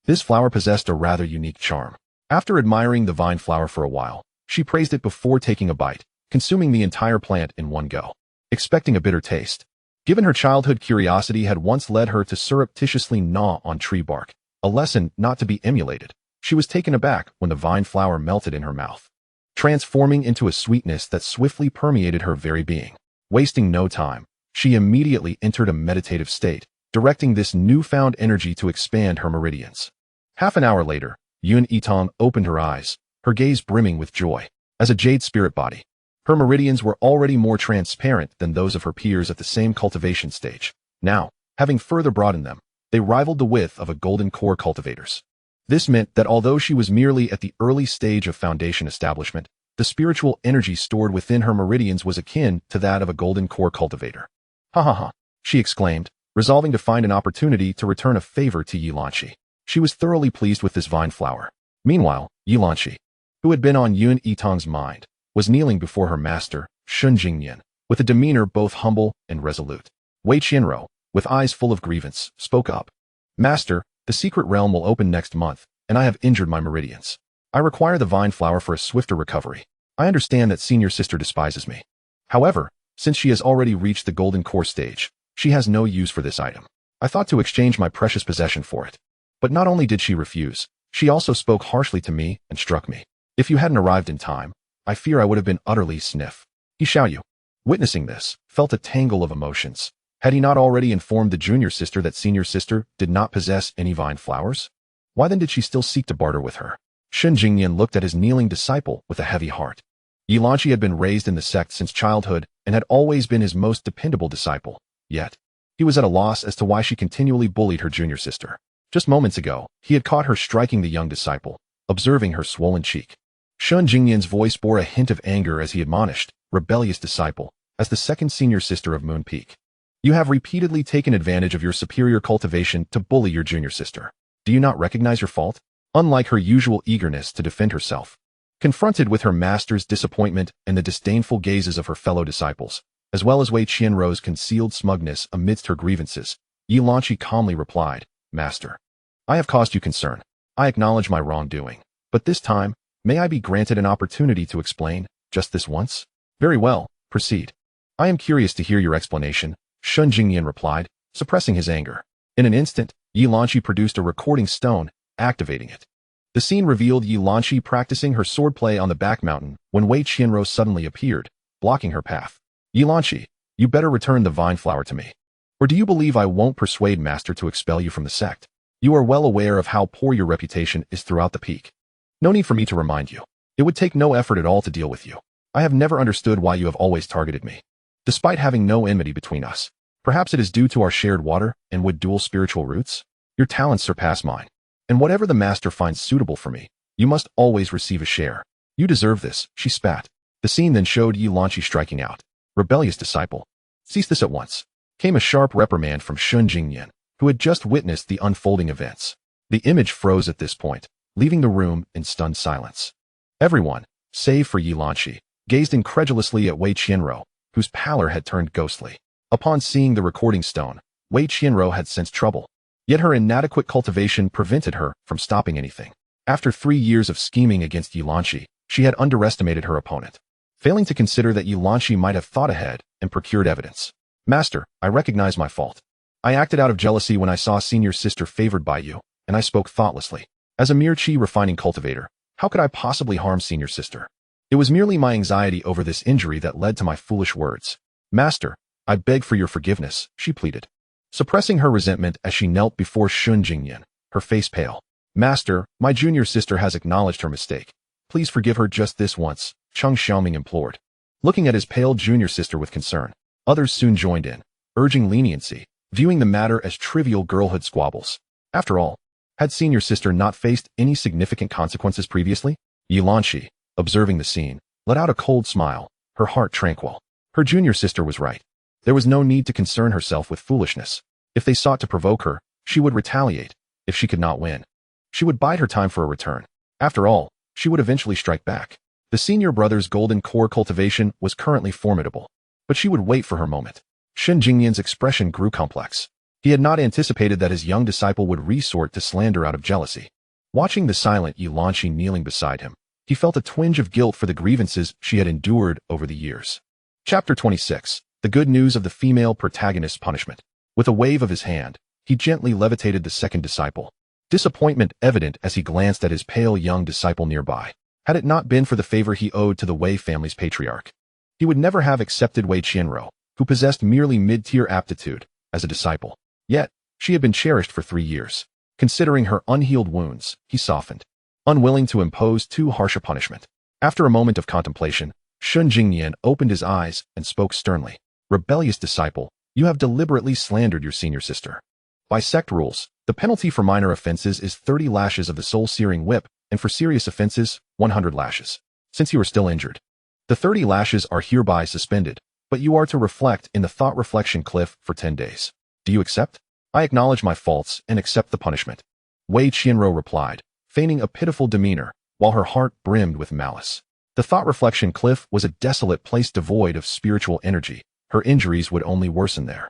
this flower possessed a rather unique charm. After admiring the vine flower for a while, she praised it before taking a bite, consuming the entire plant in one go, expecting a bitter taste. Given her childhood curiosity had once led her to surreptitiously gnaw on tree bark, a lesson not to be emulated, she was taken aback when the vine flower melted in her mouth, transforming into a sweetness that swiftly permeated her very being. Wasting no time, she immediately entered a meditative state, directing this newfound energy to expand her meridians. Half an hour later, Yitang opened her eyes, her gaze brimming with joy. As a jade spirit body, her meridians were already more transparent than those of her peers at the same cultivation stage. Now, having further broadened them, they rivaled the width of a golden core cultivator's. This meant that although she was merely at the early stage of foundation establishment, The spiritual energy stored within her meridians was akin to that of a golden core cultivator. Ha ha ha, she exclaimed, resolving to find an opportunity to return a favor to Yilanchi. She was thoroughly pleased with this vine flower. Meanwhile, Yilanchi, who had been on Yitang's mind, was kneeling before her master, Shun Jingyan, with a demeanor both humble and resolute. Wei Qianro, with eyes full of grievance, spoke up. Master, the secret realm will open next month, and I have injured my meridians. I require the vine flower for a swifter recovery. I understand that senior sister despises me. However, since she has already reached the golden core stage, she has no use for this item. I thought to exchange my precious possession for it. But not only did she refuse, she also spoke harshly to me and struck me. If you hadn't arrived in time, I fear I would have been utterly sniff. Xiaoyu, witnessing this, felt a tangle of emotions. Had he not already informed the junior sister that senior sister did not possess any vine flowers? Why then did she still seek to barter with her? Shun Jingyan looked at his kneeling disciple with a heavy heart. Yilanchi had been raised in the sect since childhood and had always been his most dependable disciple. Yet, he was at a loss as to why she continually bullied her junior sister. Just moments ago, he had caught her striking the young disciple, observing her swollen cheek. Shun Jingyan's voice bore a hint of anger as he admonished, rebellious disciple, as the second senior sister of Moon Peak. You have repeatedly taken advantage of your superior cultivation to bully your junior sister. Do you not recognize your fault? Unlike her usual eagerness to defend herself, confronted with her master's disappointment and the disdainful gazes of her fellow disciples, as well as Wei Qianro's concealed smugness amidst her grievances, Yilanchi calmly replied, Master, I have caused you concern. I acknowledge my wrongdoing. But this time, may I be granted an opportunity to explain, just this once? Very well, proceed. I am curious to hear your explanation, Shun Jingyan replied, suppressing his anger. In an instant, Yilanchi produced a recording stone, activating it. The scene revealed Yilanchi practicing her swordplay on the back mountain when Wei Qianro suddenly appeared, blocking her path. Yilanchi, you better return the vine flower to me. Or do you believe I won't persuade Master to expel you from the sect? You are well aware of how poor your reputation is throughout the peak. No need for me to remind you. It would take no effort at all to deal with you. I have never understood why you have always targeted me. Despite having no enmity between us, perhaps it is due to our shared water and wood dual spiritual roots? Your talents surpass mine. And whatever the master finds suitable for me, you must always receive a share. You deserve this, she spat. The scene then showed Yilanchi striking out. Rebellious disciple. Cease this at once. Came a sharp reprimand from Shun Jingyan, who had just witnessed the unfolding events. The image froze at this point, leaving the room in stunned silence. Everyone, save for Yilanchi, gazed incredulously at Wei Qianro, whose pallor had turned ghostly. Upon seeing the recording stone, Wei Qianro had sensed trouble. Yet her inadequate cultivation prevented her from stopping anything. After 3 years of scheming against Yilanchi, she had underestimated her opponent, failing to consider that Yilanchi might have thought ahead and procured evidence. Master, I recognize my fault. I acted out of jealousy when I saw senior sister favored by you, and I spoke thoughtlessly. As a mere chi-refining cultivator, how could I possibly harm senior sister? It was merely my anxiety over this injury that led to my foolish words. Master, I beg for your forgiveness, she pleaded, suppressing her resentment as she knelt before Shun Jingyan, her face pale. Master, my junior sister has acknowledged her mistake. Please forgive her just this once, Cheng Xiaoming implored. Looking at his pale junior sister with concern, others soon joined in, urging leniency, viewing the matter as trivial girlhood squabbles. After all, had senior sister not faced any significant consequences previously? Yilanchi, observing the scene, let out a cold smile, her heart tranquil. Her junior sister was right. There was no need to concern herself with foolishness. If they sought to provoke her, she would retaliate. If she could not win, she would bide her time for a return. After all, she would eventually strike back. The senior brother's golden core cultivation was currently formidable, but she would wait for her moment. Shun Jingyan's expression grew complex. He had not anticipated that his young disciple would resort to slander out of jealousy. Watching the silent Yilanchi kneeling beside him, he felt a twinge of guilt for the grievances she had endured over the years. Chapter 26. The good news of the female protagonist's punishment. With a wave of his hand, he gently levitated the second disciple, disappointment evident as he glanced at his pale young disciple nearby. Had it not been for the favor he owed to the Wei family's patriarch, he would never have accepted Wei Qianro, who possessed merely mid-tier aptitude, as a disciple. Yet, she had been cherished for 3 years. Considering her unhealed wounds, he softened, unwilling to impose too harsh a punishment. After a moment of contemplation, Shun Jingyan opened his eyes and spoke sternly. Rebellious disciple, you have deliberately slandered your senior sister. By sect rules, the penalty for minor offenses is 30 lashes of the soul-searing whip, and for serious offenses, 100 lashes. since you are still injured. The 30 lashes are hereby suspended, but you are to reflect in the thought reflection cliff for 10 days. Do you accept? I acknowledge my faults and accept the punishment. Wei Qianro replied, feigning a pitiful demeanor, while her heart brimmed with malice. The thought reflection cliff was a desolate place devoid of spiritual energy. Her injuries would only worsen there.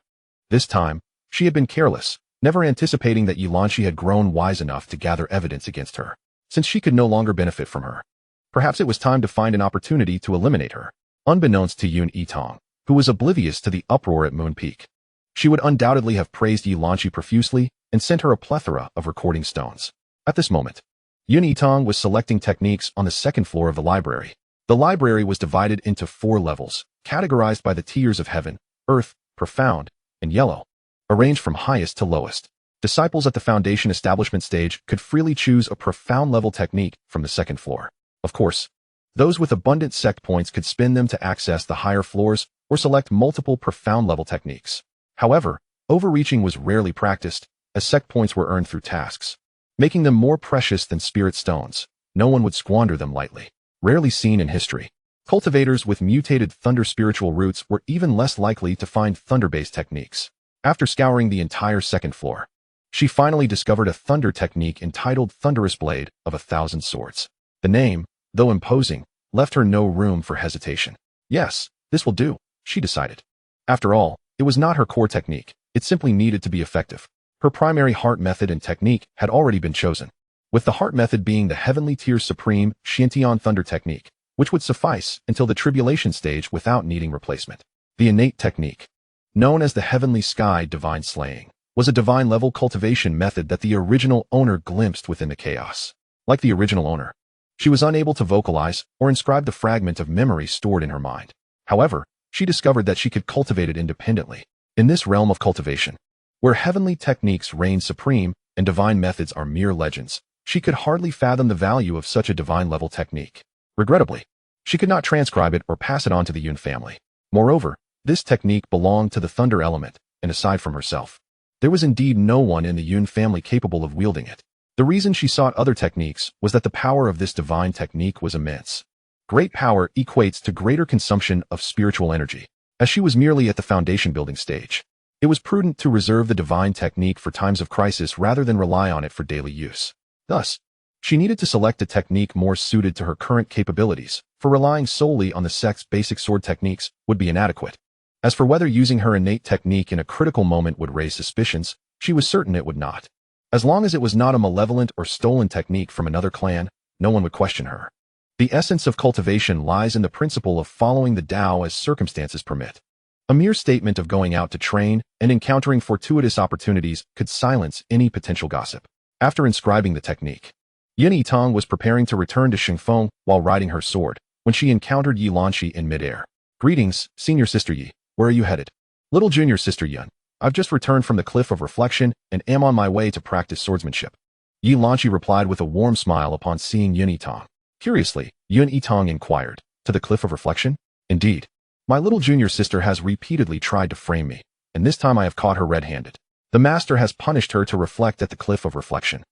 This time, she had been careless, never anticipating that Xianxia had grown wise enough to gather evidence against her, since she could no longer benefit from her. Perhaps it was time to find an opportunity to eliminate her, unbeknownst to Yitang, who was oblivious to the uproar at Moon Peak. She would undoubtedly have praised Xianxia profusely and sent her a plethora of recording stones. At this moment, Yitang was selecting techniques on the second floor of the library. The library was divided into 4 levels, categorized by the tiers of heaven, earth, profound, and yellow, arranged from highest to lowest. Disciples at the foundation establishment stage could freely choose a profound level technique from the second floor. Of course, those with abundant sect points could spend them to access the higher floors or select multiple profound level techniques. However, overreaching was rarely practiced, as sect points were earned through tasks, making them more precious than spirit stones. No one would squander them lightly. Rarely seen in history, cultivators with mutated thunder spiritual roots were even less likely to find thunder-based techniques. After scouring the entire second floor, she finally discovered a thunder technique entitled Thunderous Blade of 1,000 Swords. The name, though imposing, left her no room for hesitation. Yes, this will do, she decided. After all, it was not her core technique, it simply needed to be effective. Her primary heart method and technique had already been chosen, with the heart method being the heavenly tier supreme Xiantian thunder technique, which would suffice until the tribulation stage without needing replacement. The innate technique, known as the heavenly sky divine slaying, was a divine level cultivation method that the original owner glimpsed within the chaos. Like the original owner, she was unable to vocalize or inscribe the fragment of memory stored in her mind. However, she discovered that she could cultivate it independently. In this realm of cultivation, where heavenly techniques reign supreme and divine methods are mere legends, she could hardly fathom the value of such a divine-level technique. Regrettably, she could not transcribe it or pass it on to the Yun family. Moreover, this technique belonged to the thunder element, and aside from herself, there was indeed no one in the Yun family capable of wielding it. The reason she sought other techniques was that the power of this divine technique was immense. Great power equates to greater consumption of spiritual energy. As she was merely at the foundation-building stage, it was prudent to reserve the divine technique for times of crisis rather than rely on it for daily use. Thus, she needed to select a technique more suited to her current capabilities, for relying solely on the sect's basic sword techniques would be inadequate. As for whether using her innate technique in a critical moment would raise suspicions, she was certain it would not. As long as it was not a malevolent or stolen technique from another clan, no one would question her. The essence of cultivation lies in the principle of following the Tao as circumstances permit. A mere statement of going out to train and encountering fortuitous opportunities could silence any potential gossip. After inscribing the technique, Yitang was preparing to return to Xingfeng while riding her sword, when she encountered Xianxia in midair. Greetings, senior sister Yi. Where are you headed? Little junior sister Yun. I've just returned from the Cliff of Reflection and am on my way to practice swordsmanship. Xianxia replied with a warm smile upon seeing Yitang. Curiously, Yitang inquired, to the Cliff of Reflection? Indeed. My little junior sister has repeatedly tried to frame me, and this time I have caught her red-handed. The master has punished her to reflect at the Cliff of Reflection.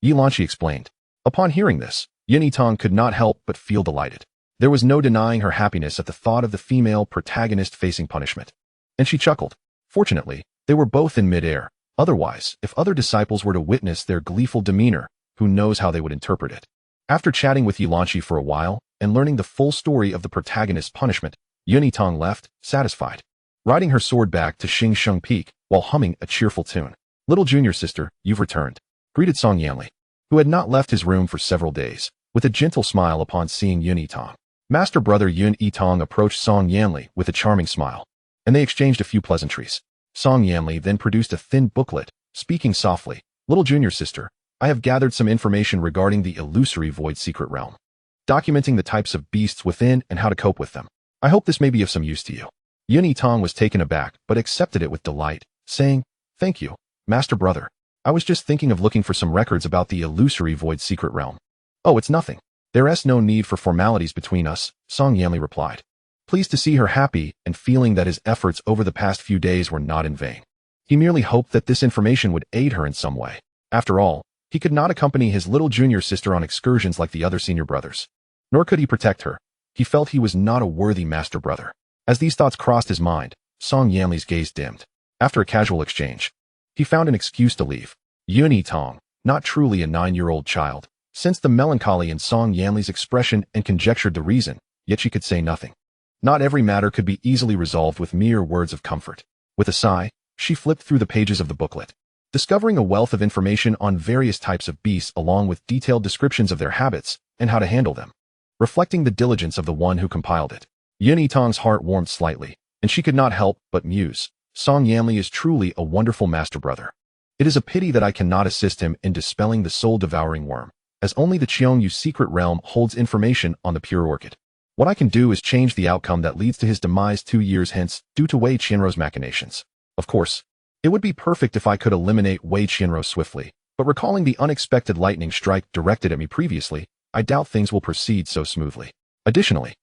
Xianxia explained. Upon hearing this, Yitang could not help but feel delighted. There was no denying her happiness at the thought of the female protagonist facing punishment. And she chuckled. Fortunately, they were both in midair. Otherwise, if other disciples were to witness their gleeful demeanor, who knows how they would interpret it. After chatting with Xianxia for a while, and learning the full story of the protagonist's punishment, Yitang left, satisfied, riding her sword back to Xingsheng Peak, while humming a cheerful tune. Little junior sister, you've returned, greeted Song Yanli, who had not left his room for several days, with a gentle smile upon seeing Yitang. Master brother Yitang approached Song Yanli with a charming smile, and they exchanged a few pleasantries. Song Yanli then produced a thin booklet, speaking softly. Little junior sister, I have gathered some information regarding the illusory void secret realm, documenting the types of beasts within and how to cope with them. I hope this may be of some use to you. Yitang was taken aback, but accepted it with delight, saying, Thank you, master brother. I was just thinking of looking for some records about the illusory void secret realm. Oh, it's nothing. There's no need for formalities between us, Song Yanli replied, pleased to see her happy and feeling that his efforts over the past few days were not in vain. He merely hoped that this information would aid her in some way. After all, he could not accompany his little junior sister on excursions like the other senior brothers. nor could he protect her. He felt he was not a worthy master brother. As these thoughts crossed his mind, Song Yanli's gaze dimmed. After a casual exchange, he found an excuse to leave. Yitang, not truly a 9-year-old child, sensed the melancholy in Song Yanli's expression and conjectured the reason, yet she could say nothing. Not every matter could be easily resolved with mere words of comfort. With a sigh, she flipped through the pages of the booklet, discovering a wealth of information on various types of beasts along with detailed descriptions of their habits and how to handle them. Reflecting the diligence of the one who compiled it, Yitang's heart warmed slightly, and she could not help but muse. Song Yanli is truly a wonderful master brother. It is a pity that I cannot assist him in dispelling the soul-devouring worm, as only the Xianxia's secret realm holds information on the pure orchid. What I can do is change the outcome that leads to his demise 2 years hence due to Wei Qianrou's machinations. Of course, it would be perfect if I could eliminate Wei Qianrou swiftly, but recalling the unexpected lightning strike directed at me previously, I doubt things will proceed so smoothly. Additionally,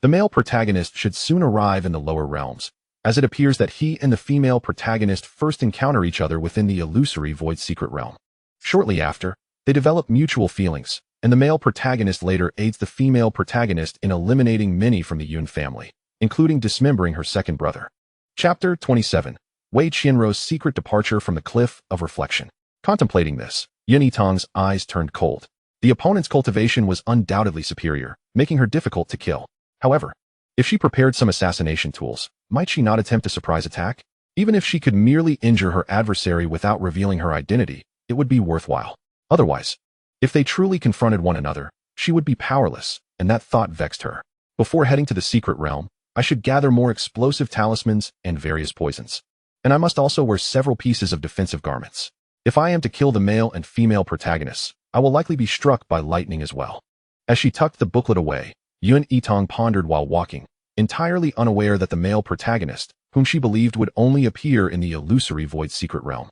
the male protagonist should soon arrive in the lower realms, as it appears that he and the female protagonist first encounter each other within the illusory void secret realm. Shortly after, they develop mutual feelings, and the male protagonist later aids the female protagonist in eliminating many from the Yun family, including dismembering her second brother. Chapter 27. Wei Qianrou's secret departure from the Cliff of Reflection. Contemplating this, Yitang's eyes turned cold. The opponent's cultivation was undoubtedly superior, making her difficult to kill. However, if she prepared some assassination tools, might she not attempt a surprise attack? Even if she could merely injure her adversary without revealing her identity, it would be worthwhile. Otherwise, if they truly confronted one another, she would be powerless, and that thought vexed her. Before heading to the secret realm, I should gather more explosive talismans and various poisons. And I must also wear several pieces of defensive garments. If I am to kill the male and female protagonists, I will likely be struck by lightning as well. As she tucked the booklet away, Yitang pondered while walking, entirely unaware that the male protagonist, whom she believed would only appear in the illusory void secret realm,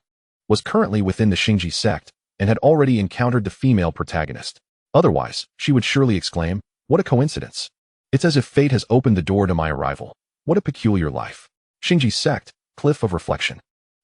was currently within the Xingji sect and had already encountered the female protagonist. Otherwise, she would surely exclaim, "What a coincidence! It's as if fate has opened the door to my arrival. What a peculiar life." Xingji sect, Cliff of Reflection.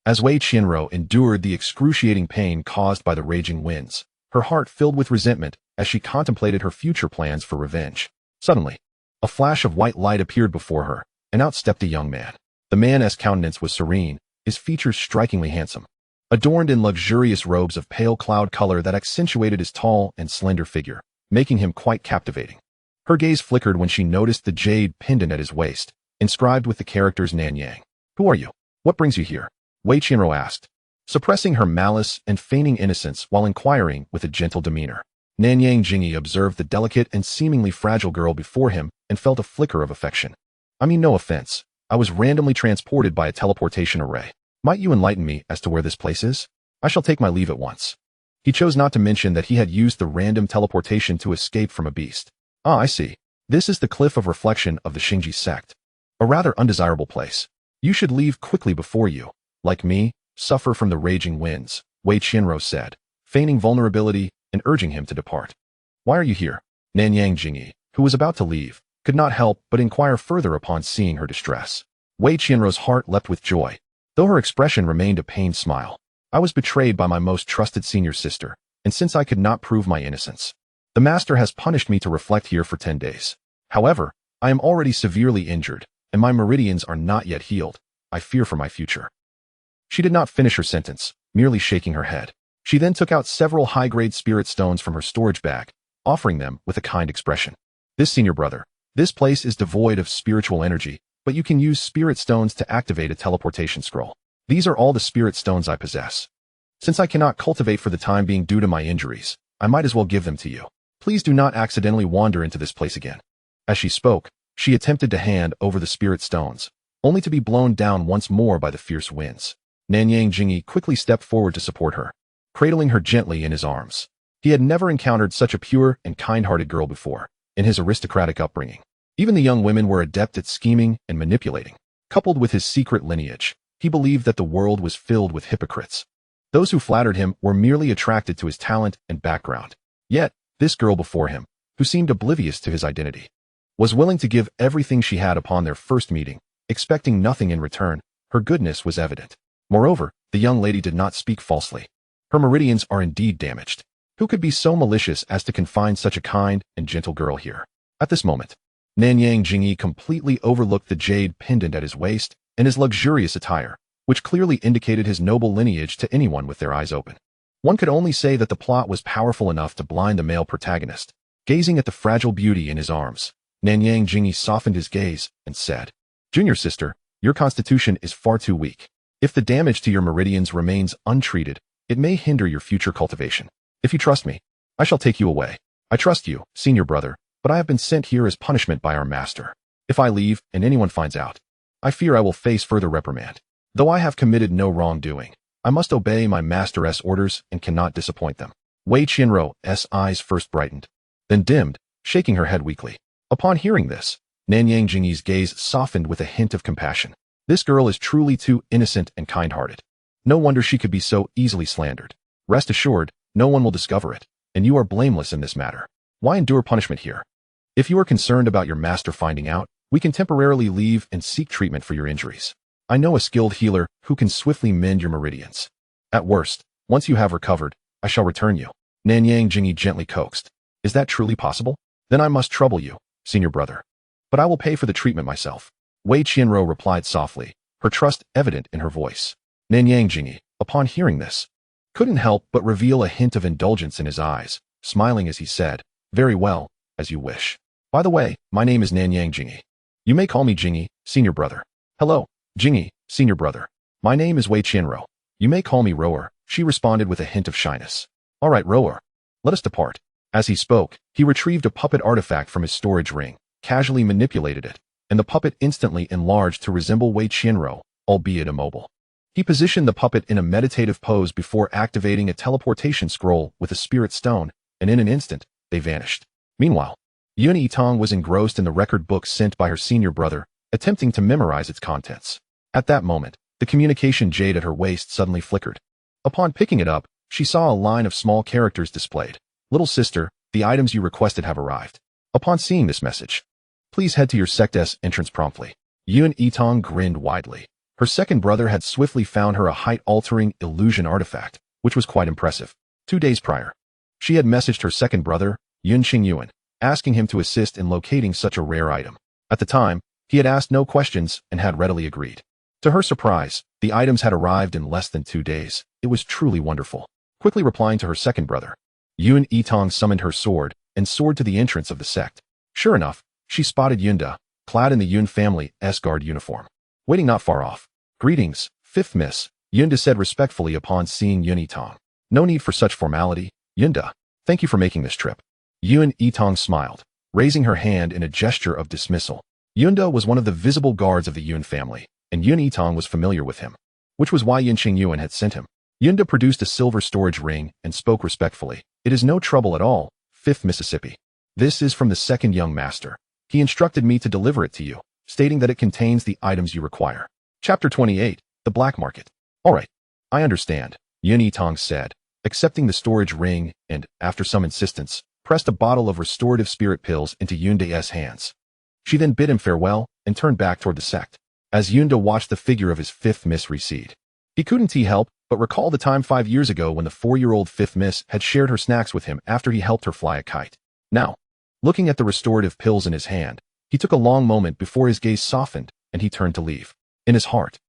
As Wei Qianrou endured the excruciating pain caused by the raging winds, her heart filled with resentment as she contemplated her future plans for revenge. Suddenly, a flash of white light appeared before her, and out stepped a young man. The man's countenance was serene, his features strikingly handsome, adorned in luxurious robes of pale cloud color that accentuated his tall and slender figure, making him quite captivating. Her gaze flickered when she noticed the jade pendant at his waist, inscribed with the characters Nanyang. "Who are you? What brings you here?" Wei Qianrou asked, suppressing her malice and feigning innocence while inquiring with a gentle demeanor. Nanyang Jingyi observed the delicate and seemingly fragile girl before him and felt a flicker of affection. "I mean no offense. I was randomly transported by a teleportation array. Might you enlighten me as to where this place is? I shall take my leave at once." He chose not to mention that he had used the random teleportation to escape from a beast. "Ah, I see. This is the Cliff of Reflection of the Xingji sect. A rather undesirable place. You should leave quickly before you, like me, suffer from the raging winds," Wei Qianrou said, feigning vulnerability and urging him to depart. "Why are you here?" Nanyang Jingyi, who was about to leave, could not help but inquire further upon seeing her distress. Wei Qianrou's heart leapt with joy, though her expression remained a pained smile. "I was betrayed by my most trusted senior sister, and since I could not prove my innocence, the master has punished me to reflect here for 10 days. However, I am already severely injured, and my meridians are not yet healed. I fear for my future." She did not finish her sentence, merely shaking her head. She then took out several high-grade spirit stones from her storage bag, offering them with a kind expression. "This senior brother, this place is devoid of spiritual energy, but you can use spirit stones to activate a teleportation scroll. These are all the spirit stones I possess. Since I cannot cultivate for the time being due to my injuries, I might as well give them to you. Please do not accidentally wander into this place again." As she spoke, she attempted to hand over the spirit stones, only to be blown down once more by the fierce winds. Nanyang Jingyi quickly stepped forward to support her, cradling her gently in his arms. He had never encountered such a pure and kind-hearted girl before, in his aristocratic upbringing. Even the young women were adept at scheming and manipulating. Coupled with his secret lineage, he believed that the world was filled with hypocrites. Those who flattered him were merely attracted to his talent and background. Yet, this girl before him, who seemed oblivious to his identity, was willing to give everything she had upon their first meeting, expecting nothing in return. Her goodness was evident. Moreover, the young lady did not speak falsely. Her meridians are indeed damaged. Who could be so malicious as to confine such a kind and gentle girl here? At this moment, Nanyang Jingyi completely overlooked the jade pendant at his waist and his luxurious attire, which clearly indicated his noble lineage to anyone with their eyes open. One could only say that the plot was powerful enough to blind the male protagonist. Gazing at the fragile beauty in his arms, Nanyang Jingyi softened his gaze and said, "Junior sister, your constitution is far too weak. If the damage to your meridians remains untreated, it may hinder your future cultivation. If you trust me, I shall take you away. I trust you, senior brother, but I have been sent here as punishment by our master. If I leave and anyone finds out, I fear I will face further reprimand. Though I have committed no wrongdoing, I must obey my master's orders and cannot disappoint them." Wei Qianrou's eyes first brightened, then dimmed, shaking her head weakly. Upon hearing this, Nanyang Jingyi's gaze softened with a hint of compassion. This girl is truly too innocent and kind-hearted. No wonder she could be so easily slandered. Rest assured, no one will discover it, and you are blameless in this matter. Why endure punishment here? If you are concerned about your master finding out, we can temporarily leave and seek treatment for your injuries. I know a skilled healer who can swiftly mend your meridians. At worst, once you have recovered, I shall return you. Nanyang Jingyi gently coaxed. Is that truly possible? Then I must trouble you, senior brother. But I will pay for the treatment myself. Wei Qianrou replied softly, her trust evident in her voice. Nanyang Jingyi, upon hearing this, couldn't help but reveal a hint of indulgence in his eyes, smiling as he said, "Very well, as you wish. By the way, my name is Nanyang Jingyi. You may call me Jingyi, senior brother." "Hello, Jingyi, senior brother. My name is Wei Qianrou. You may call me Rower," she responded with a hint of shyness. "All right, Rower. Let us depart." As he spoke, he retrieved a puppet artifact from his storage ring, casually manipulated it, and the puppet instantly enlarged to resemble Wei Qianrou, albeit immobile. He positioned the puppet in a meditative pose before activating a teleportation scroll with a spirit stone, and in an instant, they vanished. Meanwhile, Yitang was engrossed in the record book sent by her senior brother, attempting to memorize its contents. At that moment, the communication jade at her waist suddenly flickered. Upon picking it up, she saw a line of small characters displayed. "Little sister, the items you requested have arrived." Upon seeing this message, "Please head to your sect's entrance promptly." Yitang grinned widely. Her second brother had swiftly found her a height-altering illusion artifact, which was quite impressive. 2 days prior, she had messaged her second brother, Yuan, asking him to assist in locating such a rare item. At the time, he had asked no questions and had readily agreed. To her surprise, the items had arrived in less than 2 days. It was truly wonderful. Quickly replying to her second brother, Yitang summoned her sword and soared to the entrance of the sect. Sure enough, she spotted Yunda, clad in the Yun family's guard uniform, waiting not far off. "Greetings, fifth miss," Yunda said respectfully upon seeing Yitang. "No need for such formality, Yunda. Thank you for making this trip." Yitang smiled, raising her hand in a gesture of dismissal. Yunda was one of the visible guards of the Yun family, and Yitang was familiar with him, which was why Yuan had sent him. Yunda produced a silver storage ring and spoke respectfully. "It is no trouble at all, 5th Mississippi. This is from the second young master. He instructed me to deliver it to you, stating that it contains the items you require." Chapter 28, The Black Market. "All right, I understand," Yitang said, accepting the storage ring and, after some insistence, pressed a bottle of restorative spirit pills into Yunda's hands. She then bid him farewell and turned back toward the sect. As Yunda watched the figure of his 5th miss recede, he couldn't help but recall the time 5 years ago when the 4-year-old 5th miss had shared her snacks with him after he helped her fly a kite. Now, looking at the restorative pills in his hand, he took a long moment before his gaze softened and he turned to leave. In his heart,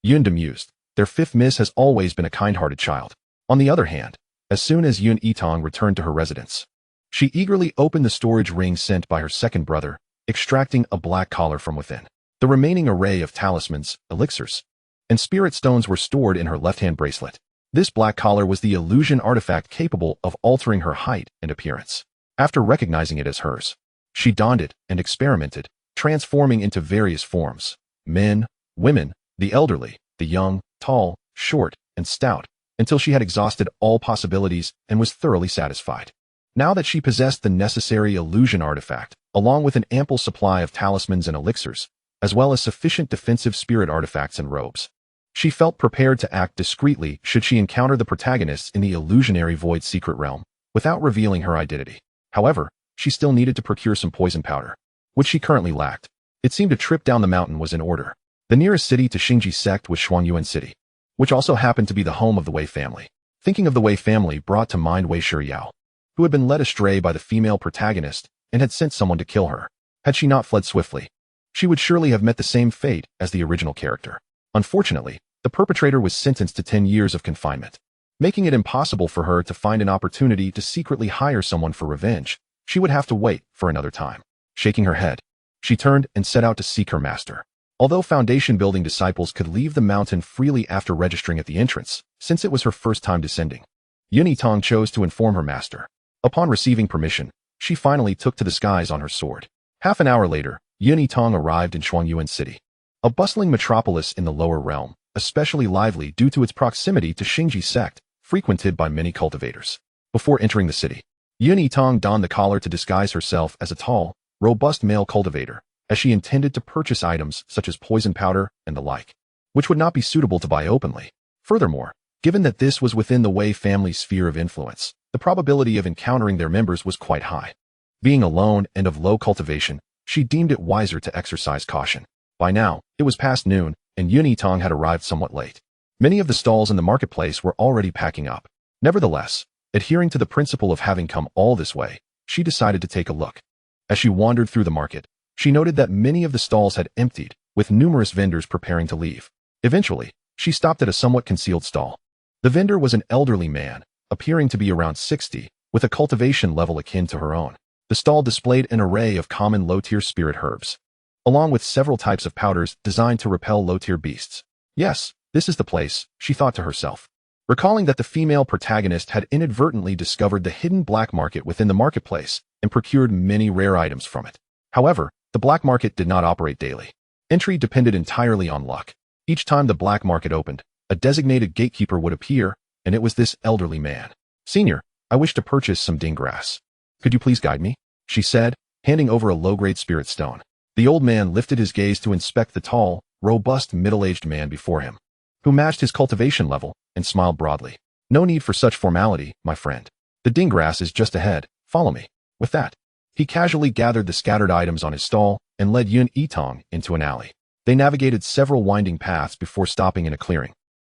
Yunda mused, their 5th miss has always been a kind-hearted child. On the other hand, as soon as Yitang returned to her residence, she eagerly opened the storage ring sent by her second brother, extracting a black collar from within. The remaining array of talismans, elixirs, and spirit stones were stored in her left-hand bracelet. This black collar was the illusion artifact capable of altering her height and appearance. After recognizing it as hers, she donned it and experimented, transforming into various forms: men, women, the elderly, the young, tall, short, and stout, until she had exhausted all possibilities and was thoroughly satisfied. Now that she possessed the necessary illusion artifact, along with an ample supply of talismans and elixirs, as well as sufficient defensive spirit artifacts and robes, she felt prepared to act discreetly should she encounter the protagonists in the illusionary void secret realm, without revealing her identity. However, she still needed to procure some poison powder, which she currently lacked. It seemed a trip down the mountain was in order. The nearest city to Xingji sect was Shuangyuan City, which also happened to be the home of the Wei family. Thinking of the Wei family brought to mind Wei Shiryao, who had been led astray by the female protagonist and had sent someone to kill her. Had she not fled swiftly, she would surely have met the same fate as the original character. Unfortunately, the perpetrator was sentenced to 10 years of confinement, making it impossible for her to find an opportunity to secretly hire someone for revenge. She would have to wait for another time. Shaking her head, she turned and set out to seek her master. Although foundation-building disciples could leave the mountain freely after registering at the entrance, since it was her first time descending, Yitang chose to inform her master. Upon receiving permission, she finally took to the skies on her sword. Half an hour later, Yitang arrived in Shuangyuan City, a bustling metropolis in the lower realm, especially lively due to its proximity to Xingji sect, frequented by many cultivators. Before entering the city, Yitang donned the collar to disguise herself as a tall, robust male cultivator, as she intended to purchase items such as poison powder and the like, which would not be suitable to buy openly. Furthermore, given that this was within the Wei family's sphere of influence, the probability of encountering their members was quite high. Being alone and of low cultivation, she deemed it wiser to exercise caution. By now, it was past noon, and Yitang had arrived somewhat late. Many of the stalls in the marketplace were already packing up. Nevertheless, adhering to the principle of having come all this way, she decided to take a look. As she wandered through the market, she noted that many of the stalls had emptied, with numerous vendors preparing to leave. Eventually, she stopped at a somewhat concealed stall. The vendor was an elderly man, appearing to be around 60, with a cultivation level akin to her own. The stall displayed an array of common low-tier spirit herbs, along with several types of powders designed to repel low-tier beasts. Yes, this is the place, she thought to herself, recalling that the female protagonist had inadvertently discovered the hidden black market within the marketplace and procured many rare items from it. However, the black market did not operate daily. Entry depended entirely on luck. Each time the black market opened, a designated gatekeeper would appear, and it was this elderly man. "Senior, I wish to purchase some ding grass. Could you please guide me?" she said, handing over a low-grade spirit stone. The old man lifted his gaze to inspect the tall, robust middle-aged man before him, who matched his cultivation level, and smiled broadly. "No need for such formality, my friend. The ding grass is just ahead. Follow me." With that, he casually gathered the scattered items on his stall and led Yitang into an alley. They navigated several winding paths before stopping in a clearing,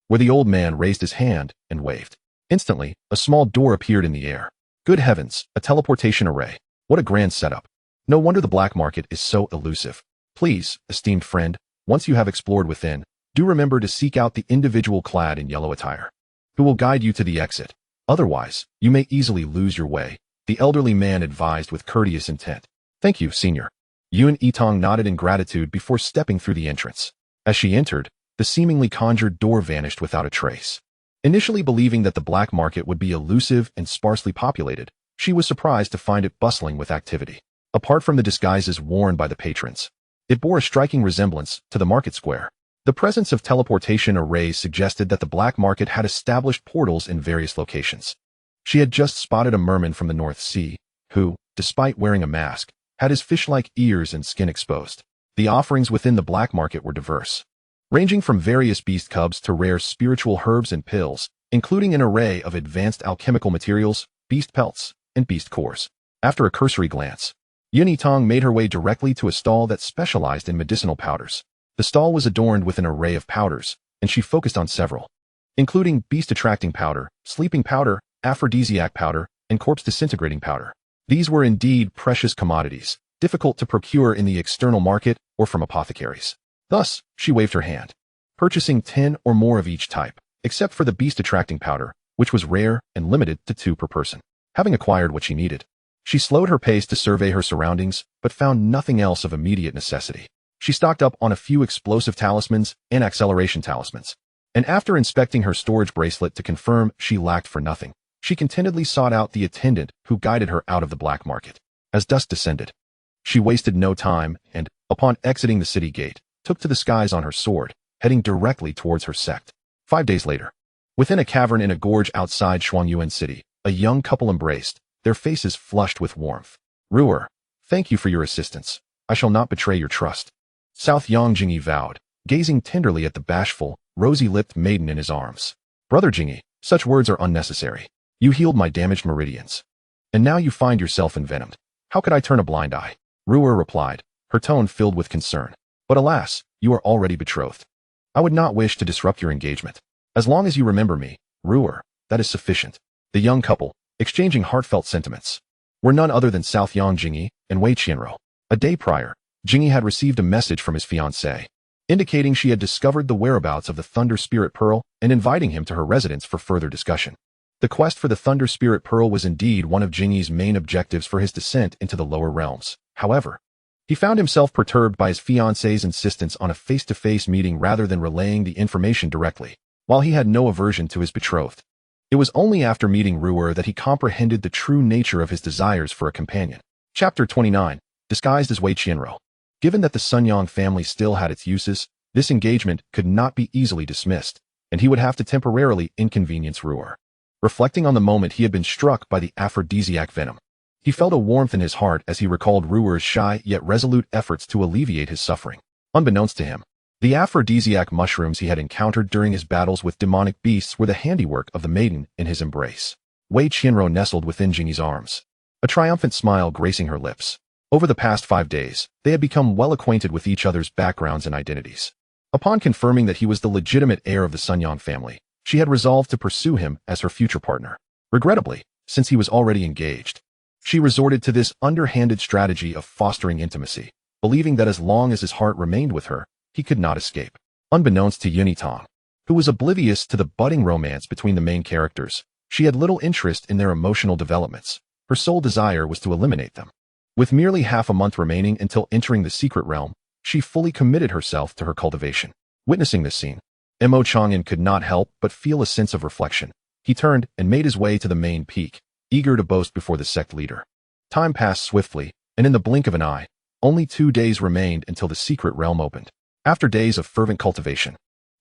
where the old man raised his hand and waved. Instantly, a small door appeared in the air. Good heavens, a teleportation array. What a grand setup. No wonder the black market is so elusive. Please, esteemed friend, once you have explored within, do remember to seek out the individual clad in yellow attire, who will guide you to the exit. Otherwise, you may easily lose your way, the elderly man advised with courteous intent. "Thank you, senior." Yitang nodded in gratitude before stepping through the entrance. As she entered, the seemingly conjured door vanished without a trace. Initially believing that the black market would be elusive and sparsely populated, she was surprised to find it bustling with activity. Apart from the disguises worn by the patrons, it bore a striking resemblance to the market square. The presence of teleportation arrays suggested that the black market had established portals in various locations. She had just spotted a merman from the North Sea, who, despite wearing a mask, had his fish-like ears and skin exposed. The offerings within the black market were diverse, ranging from various beast cubs to rare spiritual herbs and pills, including an array of advanced alchemical materials, beast pelts, and beast cores. After a cursory glance, Yitang made her way directly to a stall that specialized in medicinal powders. The stall was adorned with an array of powders, and she focused on several, including beast-attracting powder, sleeping powder, aphrodisiac powder, and corpse-disintegrating powder. These were indeed precious commodities, difficult to procure in the external market or from apothecaries. Thus, she waved her hand, purchasing 10 or more of each type, except for the beast-attracting powder, which was rare and limited to 2 per person. Having acquired what she needed, she slowed her pace to survey her surroundings, but found nothing else of immediate necessity. She stocked up on a few explosive talismans and acceleration talismans, and after inspecting her storage bracelet to confirm she lacked for nothing, she contentedly sought out the attendant who guided her out of the black market. As dusk descended, she wasted no time and, upon exiting the city gate, took to the skies on her sword, heading directly towards her sect. 5 days later, within a cavern in a gorge outside Shuangyuan City, a young couple embraced, their faces flushed with warmth. "Ruer, thank you for your assistance. I shall not betray your trust," South Yongjingi vowed, gazing tenderly at the bashful, rosy-lipped maiden in his arms. "Brother Jingi, such words are unnecessary. You healed my damaged meridians, and now you find yourself envenomed. How could I turn a blind eye?" Ruer replied, her tone filled with concern. "But alas, you are already betrothed. I would not wish to disrupt your engagement. As long as you remember me, Ruer, that is sufficient." The young couple, exchanging heartfelt sentiments, were none other than South Yang Jingyi and Wei Qianro. A day prior, Jingyi had received a message from his fiancée, indicating she had discovered the whereabouts of the Thunder Spirit Pearl and inviting him to her residence for further discussion. The quest for the Thunder Spirit Pearl was indeed one of Jingyi's main objectives for his descent into the lower realms. However, he found himself perturbed by his fiancée's insistence on a face-to-face meeting rather than relaying the information directly. While he had no aversion to his betrothed, it was only after meeting Ruer that he comprehended the true nature of his desires for a companion. Chapter 29. Disguised as Wei Qianro. Given that the Sunyang family still had its uses, this engagement could not be easily dismissed, and he would have to temporarily inconvenience Ruer. Reflecting on the moment he had been struck by the aphrodisiac venom, he felt a warmth in his heart as he recalled Ruer's shy yet resolute efforts to alleviate his suffering. Unbeknownst to him, the aphrodisiac mushrooms he had encountered during his battles with demonic beasts were the handiwork of the maiden in his embrace. Wei Qianro nestled within Jingyi's arms, a triumphant smile gracing her lips. Over the past 5 days, they had become well acquainted with each other's backgrounds and identities. Upon confirming that he was the legitimate heir of the Sunyang family, she had resolved to pursue him as her future partner. Regrettably, since he was already engaged, she resorted to this underhanded strategy of fostering intimacy, believing that as long as his heart remained with her, he could not escape. Unbeknownst to Yitang, who was oblivious to the budding romance between the main characters, she had little interest in their emotional developments. Her sole desire was to eliminate them. With merely half a month remaining until entering the secret realm, she fully committed herself to her cultivation. Witnessing this scene, Mo Chang'an could not help but feel a sense of reflection. He turned and made his way to the main peak, eager to boast before the sect leader. Time passed swiftly, and in the blink of an eye, only 2 days remained until the secret realm opened. After days of fervent cultivation,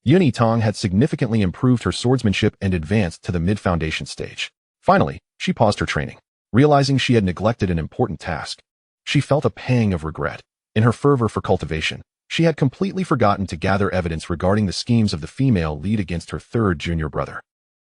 Yitang had significantly improved her swordsmanship and advanced to the mid-foundation stage. Finally, she paused her training, realizing she had neglected an important task. She felt a pang of regret. In her fervor for cultivation, she had completely forgotten to gather evidence regarding the schemes of the female lead against her third junior brother,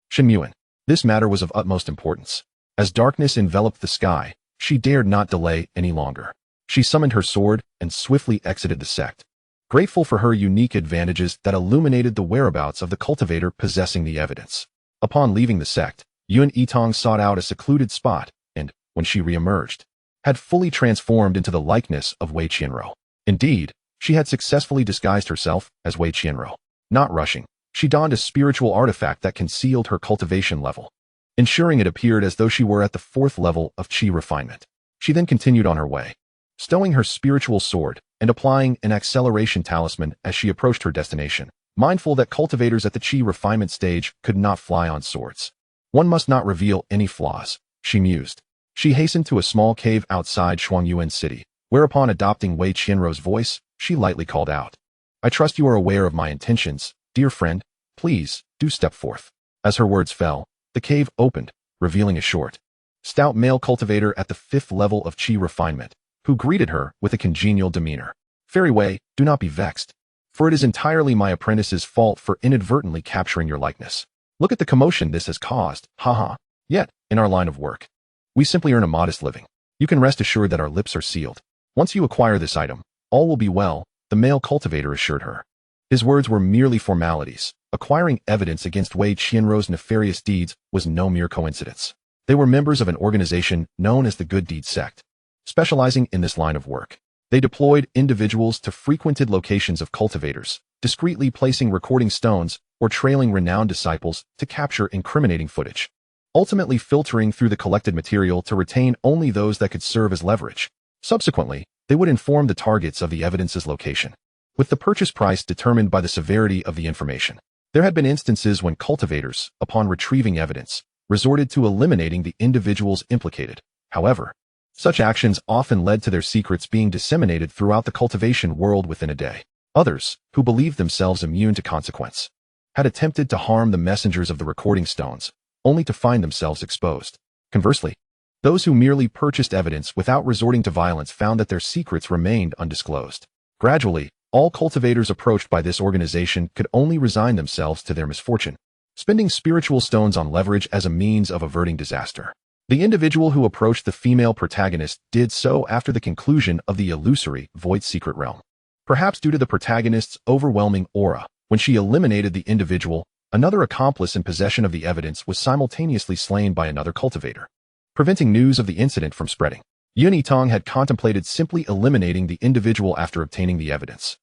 Shen Yuan. This matter was of utmost importance. As darkness enveloped the sky, she dared not delay any longer. She summoned her sword and swiftly exited the sect, grateful for her unique advantages that illuminated the whereabouts of the cultivator possessing the evidence. Upon leaving the sect, Yuan Yitang sought out a secluded spot and, when she re-emerged, had fully transformed into the likeness of Wei Qianro. Indeed, she had successfully disguised herself as Wei Qianro. Not rushing, she donned a spiritual artifact that concealed her cultivation level, ensuring it appeared as though she were at the 4th level of qi refinement. She then continued on her way, stowing her spiritual sword and applying an acceleration talisman as she approached her destination, mindful that cultivators at the qi refinement stage could not fly on swords. One must not reveal any flaws, she mused. She hastened to a small cave outside Shuangyuan City, whereupon adopting Wei Qianro's voice, she lightly called out, "I trust you are aware of my intentions, dear friend. Please, do step forth." As her words fell, the cave opened, revealing a short, stout male cultivator at the 5th level of qi refinement, who greeted her with a congenial demeanor. "Fairy Wei, do not be vexed, for it is entirely my apprentice's fault for inadvertently capturing your likeness. Look at the commotion this has caused, haha. Yet, in our line of work, we simply earn a modest living. You can rest assured that our lips are sealed. Once you acquire this item, all will be well," the male cultivator assured her. His words were merely formalities. Acquiring evidence against Wei Qianro's nefarious deeds was no mere coincidence. They were members of an organization known as the Good Deed Sect, specializing in this line of work. They deployed individuals to frequented locations of cultivators, discreetly placing recording stones or trailing renowned disciples to capture incriminating footage, ultimately filtering through the collected material to retain only those that could serve as leverage. Subsequently, they would inform the targets of the evidence's location, with the purchase price determined by the severity of the information. There had been instances when cultivators, upon retrieving evidence, resorted to eliminating the individuals implicated. However, such actions often led to their secrets being disseminated throughout the cultivation world within a day. Others, who believed themselves immune to consequence, had attempted to harm the messengers of the recording stones, only to find themselves exposed. Conversely, those who merely purchased evidence without resorting to violence found that their secrets remained undisclosed. Gradually, all cultivators approached by this organization could only resign themselves to their misfortune, spending spiritual stones on leverage as a means of averting disaster. The individual who approached the female protagonist did so after the conclusion of the illusory Void Secret Realm. Perhaps due to the protagonist's overwhelming aura, when she eliminated the individual, another accomplice in possession of the evidence was simultaneously slain by another cultivator. preventing news of the incident from spreading. Yitang had contemplated simply eliminating the individual after obtaining the evidence.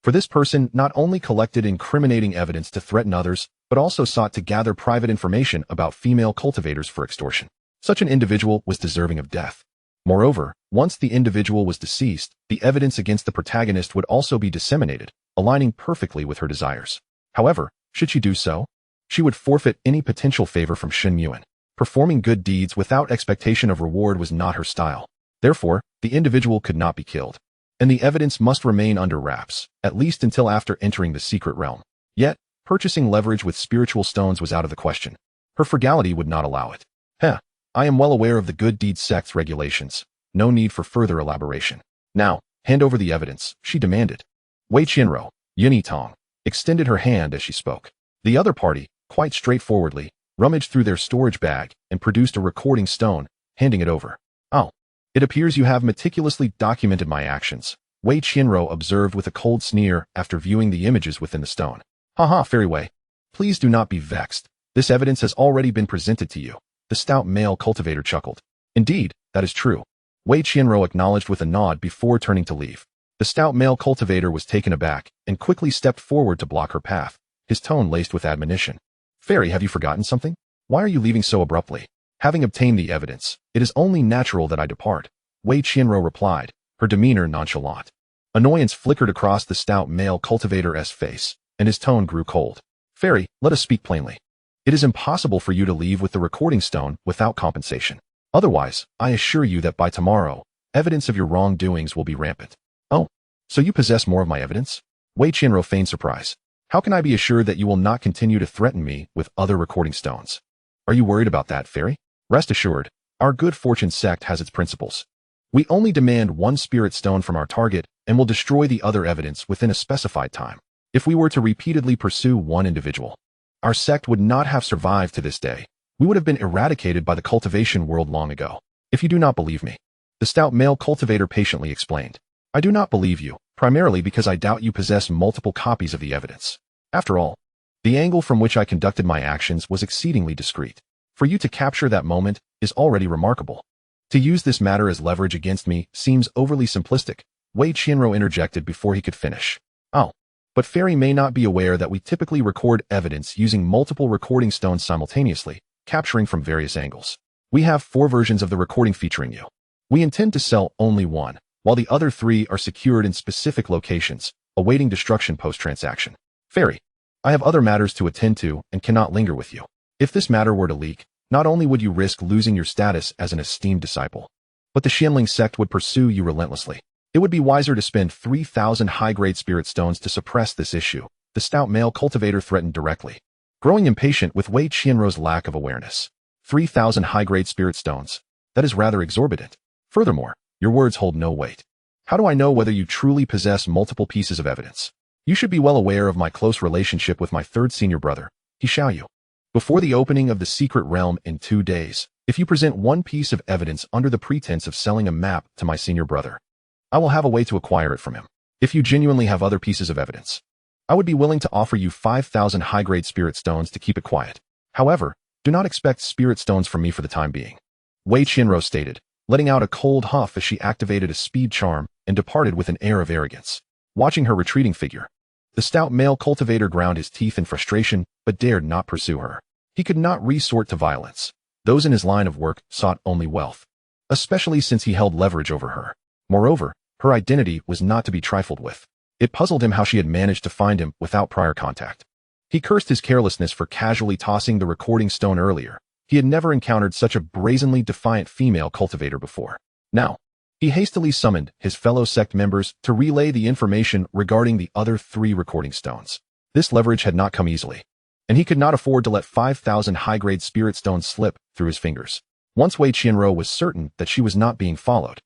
For this person not only collected incriminating evidence to threaten others, but also sought to gather private information about female cultivators for extortion. Such an individual was deserving of death. Moreover, once the individual was deceased, the evidence against the protagonist would also be disseminated, aligning perfectly with her desires. However, should she do so, she would forfeit any potential favor from Xianxiaaudiobooks. Performing good deeds without expectation of reward was not her style. Therefore, the individual could not be killed, and the evidence must remain under wraps, at least until after entering the secret realm. Yet, purchasing leverage with spiritual stones was out of the question. Her frugality would not allow it. I am well aware of the good deeds sect's regulations. No need for further elaboration. Now, hand over the evidence, she demanded. Wei Qianro, Yitang, extended her hand as she spoke. The other party, quite straightforwardly, rummaged through their storage bag and produced a recording stone, handing it over. Oh, it appears you have meticulously documented my actions, Wei Qianro observed with a cold sneer after viewing the images within the stone. Haha, Fairy Wei. Please do not be vexed. This evidence has already been presented to you. The stout male cultivator chuckled. Indeed, that is true. Wei Qianro acknowledged with a nod before turning to leave. The stout male cultivator was taken aback and quickly stepped forward to block her path, his tone laced with admonition. Fairy, have you forgotten something? Why are you leaving so abruptly? Having obtained the evidence, it is only natural that I depart, Wei Qianro replied, her demeanor nonchalant. Annoyance flickered across the stout male cultivator's face, and his tone grew cold. Fairy, let us speak plainly. It is impossible for you to leave with the recording stone without compensation. Otherwise, I assure you that by tomorrow, evidence of your wrongdoings will be rampant. Oh, so you possess more of my evidence? Wei Qianro feigned surprise. How can I be assured that you will not continue to threaten me with other recording stones? Are you worried about that, Fairy? Rest assured, our good fortune sect has its principles. We only demand one spirit stone from our target and will destroy the other evidence within a specified time. If we were to repeatedly pursue one individual, our sect would not have survived to this day. We would have been eradicated by the cultivation world long ago. If you do not believe me, the stout male cultivator patiently explained. I do not believe you, primarily because I doubt you possess multiple copies of the evidence. After all, the angle from which I conducted my actions was exceedingly discreet. For you to capture that moment is already remarkable. To use this matter as leverage against me seems overly simplistic, Wei Qianro interjected before he could finish. Oh, but Fairy may not be aware that we typically record evidence using multiple recording stones simultaneously, capturing from various angles. We have 4 versions of the recording featuring you. We intend to sell only one, while the other 3 are secured in specific locations, awaiting destruction post-transaction. Fairy, I have other matters to attend to and cannot linger with you. If this matter were to leak, not only would you risk losing your status as an esteemed disciple, but the Xianling sect would pursue you relentlessly. It would be wiser to spend 3,000 high-grade spirit stones to suppress this issue, the stout male cultivator threatened directly, growing impatient with Wei Qianro's lack of awareness. 3,000 high-grade spirit stones. That is rather exorbitant. Furthermore, your words hold no weight. How do I know whether you truly possess multiple pieces of evidence? You should be well aware of my close relationship with my third senior brother, Xianxiaaudiobooks. Before the opening of the secret realm in 2 days, if you present one piece of evidence under the pretense of selling a map to my senior brother, I will have a way to acquire it from him. If you genuinely have other pieces of evidence, I would be willing to offer you 5,000 high-grade spirit stones to keep it quiet. However, do not expect spirit stones from me for the time being. Wei Qianro stated, letting out a cold huff as she activated a speed charm and departed with an air of arrogance. Watching her retreating figure, the stout male cultivator ground his teeth in frustration but dared not pursue her. He could not resort to violence. Those in his line of work sought only wealth, especially since he held leverage over her. Moreover, her identity was not to be trifled with. It puzzled him how she had managed to find him without prior contact. He cursed his carelessness for casually tossing the recording stone earlier. He had never encountered such a brazenly defiant female cultivator before. Now, he hastily summoned his fellow sect members to relay the information regarding the other 3 recording stones. This leverage had not come easily, and he could not afford to let 5,000 high-grade spirit stones slip through his fingers. Once Wei Qianro was certain that she was not being followed,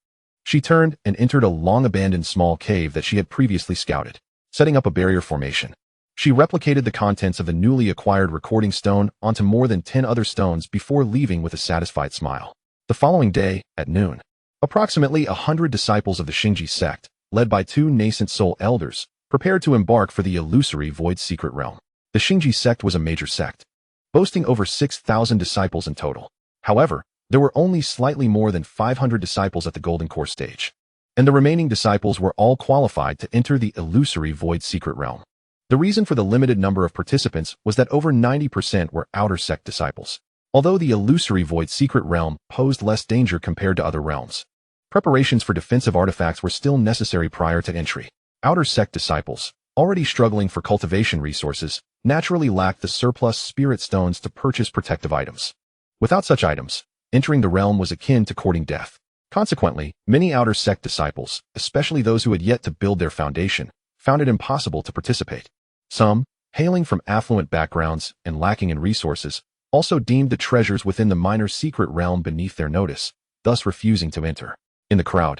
she turned and entered a long-abandoned small cave that she had previously scouted, setting up a barrier formation. She replicated the contents of the newly acquired recording stone onto more than 10 other stones before leaving with a satisfied smile. The following day, at noon, approximately 100 disciples of the Xianxia sect, led by 2 nascent soul elders, prepared to embark for the illusory void secret realm. The Xianxia sect was a major sect, boasting over 6,000 disciples in total. However, There were only slightly more than 500 disciples at the Golden Core stage, and the remaining disciples were all qualified to enter the illusory Void Secret Realm. The reason for the limited number of participants was that over 90% were outer sect disciples. Although the illusory Void Secret Realm posed less danger compared to other realms, preparations for defensive artifacts were still necessary prior to entry. Outer sect disciples, already struggling for cultivation resources, naturally lacked the surplus spirit stones to purchase protective items. Without such items, entering the realm was akin to courting death. Consequently, many outer sect disciples, especially those who had yet to build their foundation, found it impossible to participate. Some, hailing from affluent backgrounds and lacking in resources, also deemed the treasures within the minor secret realm beneath their notice, thus refusing to enter. In the crowd,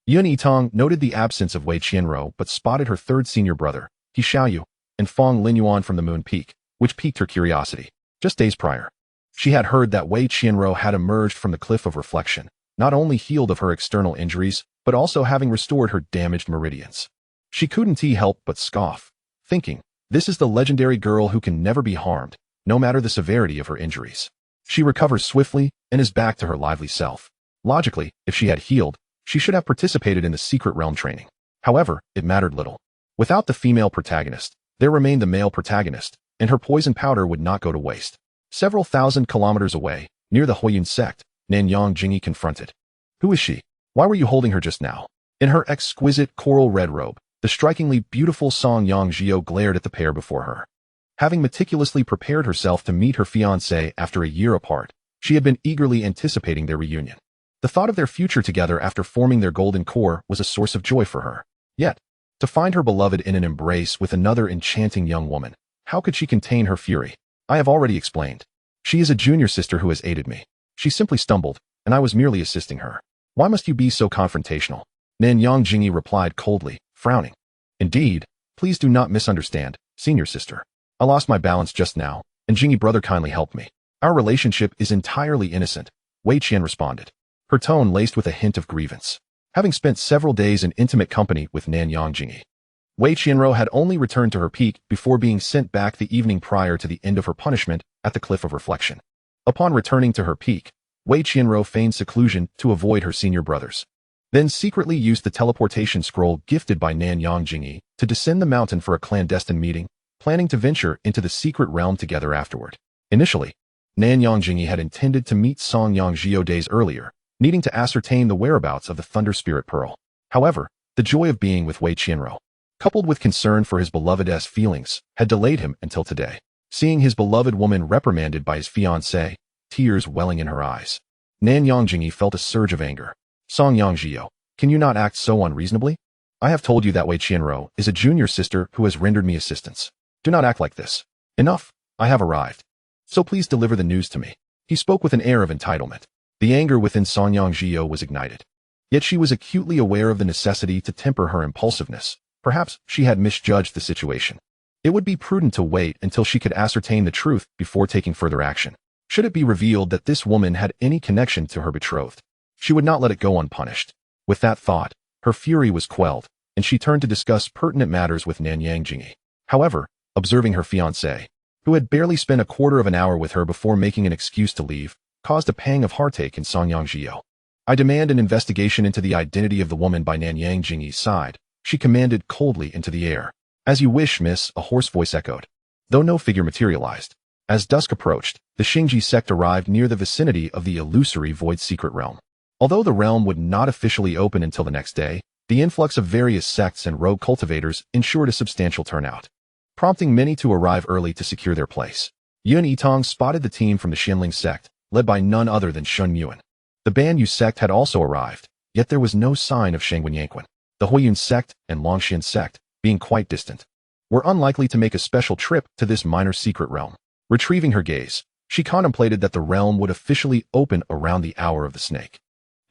Yitang noted the absence of Wei Qianro but spotted her third senior brother, He Xiaoyu, and Feng Linyuan from the Moon Peak, which piqued her curiosity. Just days prior, she had heard that Wei Qianro had emerged from the Cliff of Reflection, not only healed of her external injuries, but also having restored her damaged meridians. She couldn't help but scoff, thinking, this is the legendary girl who can never be harmed, no matter the severity of her injuries. She recovers swiftly and is back to her lively self. Logically, if she had healed, she should have participated in the secret realm training. However, it mattered little. Without the female protagonist, there remained the male protagonist, and her poison powder would not go to waste. Several thousand kilometers away, near the Huoyun sect, Nanyang Jingyi confronted. Who is she? Why were you holding her just now? In her exquisite coral red robe, the strikingly beautiful Song Yangxiao glared at the pair before her. Having meticulously prepared herself to meet her fiancé after a year apart, she had been eagerly anticipating their reunion. The thought of their future together after forming their golden core was a source of joy for her. Yet, to find her beloved in an embrace with another enchanting young woman, how could she contain her fury? I have already explained. She is a junior sister who has aided me. She simply stumbled, and I was merely assisting her. Why must you be so confrontational? Nanyang Jingyi replied coldly, frowning. Indeed, please do not misunderstand, senior sister. I lost my balance just now, and Jingyi brother kindly helped me. Our relationship is entirely innocent, Wei Qian responded, her tone laced with a hint of grievance. Having spent several days in intimate company with Nanyang Jingyi, Wei Qianro had only returned to her peak before being sent back the evening prior to the end of her punishment at the Cliff of Reflection. Upon returning to her peak, Wei Qianro feigned seclusion to avoid her senior brothers, then secretly used the teleportation scroll gifted by Nanyang Jingyi to descend the mountain for a clandestine meeting, planning to venture into the secret realm together afterward. Initially, Nanyang Jingyi had intended to meet Song Yangxiao days earlier, needing to ascertain the whereabouts of the Thunder Spirit Pearl. However, the joy of being with Wei Qianro, coupled with concern for his beloved's feelings, had delayed him until today. Seeing his beloved woman reprimanded by his fiancé, tears welling in her eyes, Nanyang Jingyi felt a surge of anger. Song Yangxiao, can you not act so unreasonably? I have told you that Wei Qianro is a junior sister who has rendered me assistance. Do not act like this. Enough, I have arrived. So please deliver the news to me. He spoke with an air of entitlement. The anger within Song Yangxiao was ignited. Yet she was acutely aware of the necessity to temper her impulsiveness. Perhaps she had misjudged the situation. It would be prudent to wait until she could ascertain the truth before taking further action. Should it be revealed that this woman had any connection to her betrothed, she would not let it go unpunished. With that thought, her fury was quelled, and she turned to discuss pertinent matters with Nanyang Jingyi. However, observing her fiancé, who had barely spent a quarter of an hour with her before making an excuse to leave, caused a pang of heartache in Song Yangxiao. I demand an investigation into the identity of the woman by Nanyang Jingyi's side, she commanded coldly into the air. As you wish, miss, a hoarse voice echoed, though no figure materialized. As dusk approached, the Xingji sect arrived near the vicinity of the illusory Void Secret Realm. Although the realm would not officially open until the next day, the influx of various sects and rogue cultivators ensured a substantial turnout, prompting many to arrive early to secure their place. Yitang spotted the team from the Xianling sect, led by none other than Shun Yuan. The Banyu sect had also arrived, yet there was no sign of Shangwen Yanquan. The Huoyun sect and Longxian sect, being quite distant, were unlikely to make a special trip to this minor secret realm. Retrieving her gaze, she contemplated that the realm would officially open around the hour of the snake.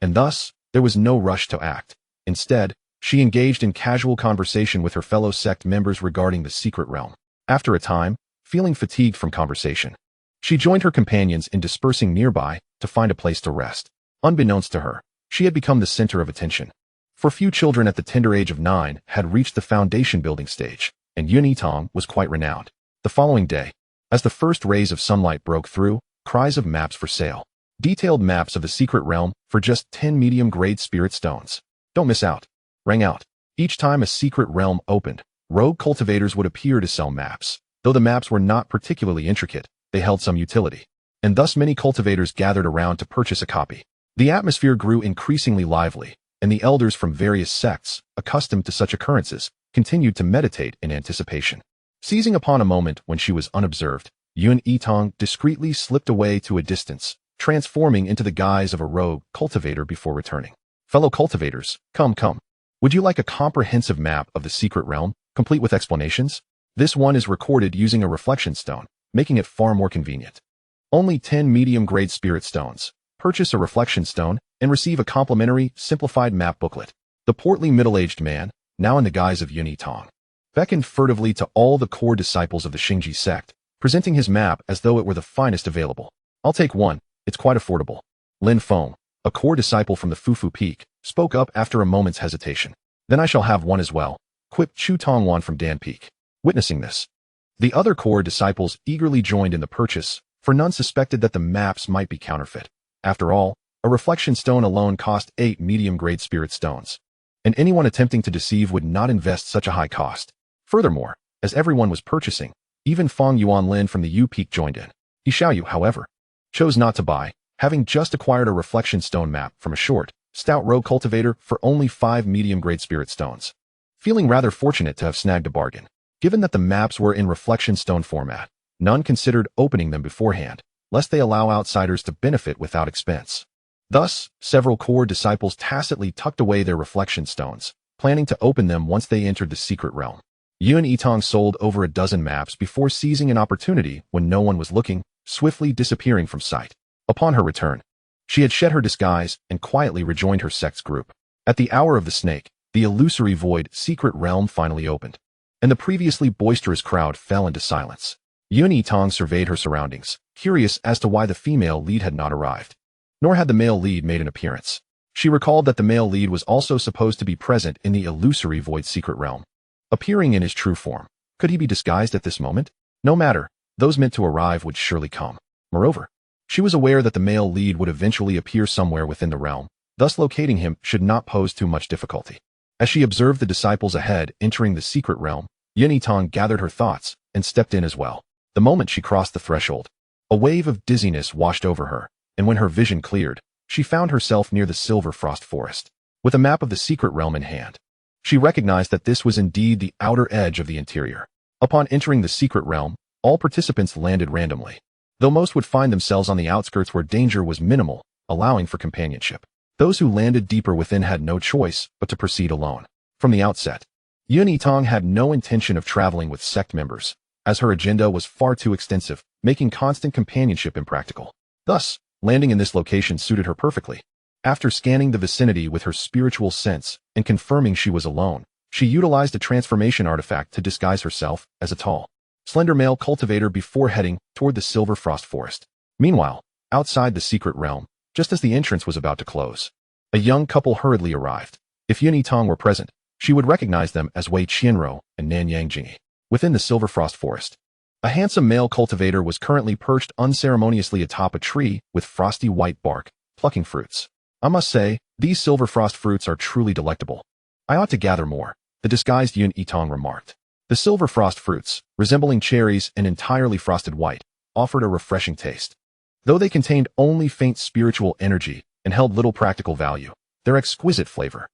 And thus, there was no rush to act. Instead, she engaged in casual conversation with her fellow sect members regarding the secret realm. After a time, feeling fatigued from conversation, she joined her companions in dispersing nearby to find a place to rest. Unbeknownst to her, she had become the center of attention. For few children at the tender age of 9 had reached the foundation building stage, and Yitang was quite renowned. The following day, as the first rays of sunlight broke through, cries of maps for sale, Detailed maps of the secret realm for just 10 medium-grade spirit stones. Don't miss out. Rang out. Each time a secret realm opened, rogue cultivators would appear to sell maps. Though the maps were not particularly intricate, they held some utility. And thus many cultivators gathered around to purchase a copy. The atmosphere grew increasingly lively, and the elders from various sects, accustomed to such occurrences, continued to meditate in anticipation. Seizing upon a moment when she was unobserved, Yitang discreetly slipped away to a distance, transforming into the guise of a rogue cultivator before returning. Fellow cultivators, come. Would you like a comprehensive map of the secret realm, complete with explanations? This one is recorded using a reflection stone, making it far more convenient. Only 10 medium-grade spirit stones. Purchase a reflection stone and receive a complimentary, simplified map booklet. The portly middle-aged man, now in the guise of Yitang, beckoned furtively to all the core disciples of the Xianxia sect, presenting his map as though it were the finest available. I'll take one, it's quite affordable. Lin Feng, a core disciple from the Fufu Peak, spoke up after a moment's hesitation. Then I shall have one as well, quipped Chu Tongwan from Dan Peak. Witnessing this, the other core disciples eagerly joined in the purchase, for none suspected that the maps might be counterfeit. After all, a reflection stone alone cost 8 medium-grade spirit stones, and anyone attempting to deceive would not invest such a high cost. Furthermore, as everyone was purchasing, even Feng Yuanlin from the U Peak joined in. Xiaoyu, however, chose not to buy, having just acquired a reflection stone map from a short, stout rogue cultivator for only 5 medium-grade spirit stones. Feeling rather fortunate to have snagged a bargain, given that the maps were in reflection stone format, none considered opening them beforehand, lest they allow outsiders to benefit without expense. Thus, several core disciples tacitly tucked away their reflection stones, planning to open them once they entered the secret realm. Yitang sold over a dozen maps before seizing an opportunity when no one was looking, swiftly disappearing from sight. Upon her return, she had shed her disguise and quietly rejoined her sect's group. At the hour of the snake, the illusory void secret realm finally opened, and the previously boisterous crowd fell into silence. Yitang surveyed her surroundings, curious as to why the female lead had not arrived. Nor had the male lead made an appearance. She recalled that the male lead was also supposed to be present in the illusory void secret realm, appearing in his true form. Could he be disguised at this moment? No matter, those meant to arrive would surely come. Moreover, she was aware that the male lead would eventually appear somewhere within the realm, thus locating him should not pose too much difficulty. As she observed the disciples ahead entering the secret realm, Yitang gathered her thoughts and stepped in as well. The moment she crossed the threshold, a wave of dizziness washed over her, and when her vision cleared, she found herself near the Silver Frost Forest. With a map of the secret realm in hand, she recognized that this was indeed the outer edge of the interior. Upon entering the secret realm, all participants landed randomly, though most would find themselves on the outskirts where danger was minimal, allowing for companionship. Those who landed deeper within had no choice but to proceed alone. From the outset, Yitang had no intention of traveling with sect members, as her agenda was far too extensive, making constant companionship impractical. Thus, landing in this location suited her perfectly. After scanning the vicinity with her spiritual sense and confirming she was alone, she utilized a transformation artifact to disguise herself as a tall, slender male cultivator before heading toward the Silver Frost Forest. Meanwhile, outside the secret realm, just as the entrance was about to close, a young couple hurriedly arrived. If Yitang were present, she would recognize them as Wei Qianro and Nan Yangjing. Within the Silver Frost Forest, a handsome male cultivator was currently perched unceremoniously atop a tree with frosty white bark, plucking fruits. I must say, these silver frost fruits are truly delectable. I ought to gather more, the disguised Yitang remarked. The silver frost fruits, resembling cherries and entirely frosted white, offered a refreshing taste. Though they contained only faint spiritual energy and held little practical value, their exquisite flavor,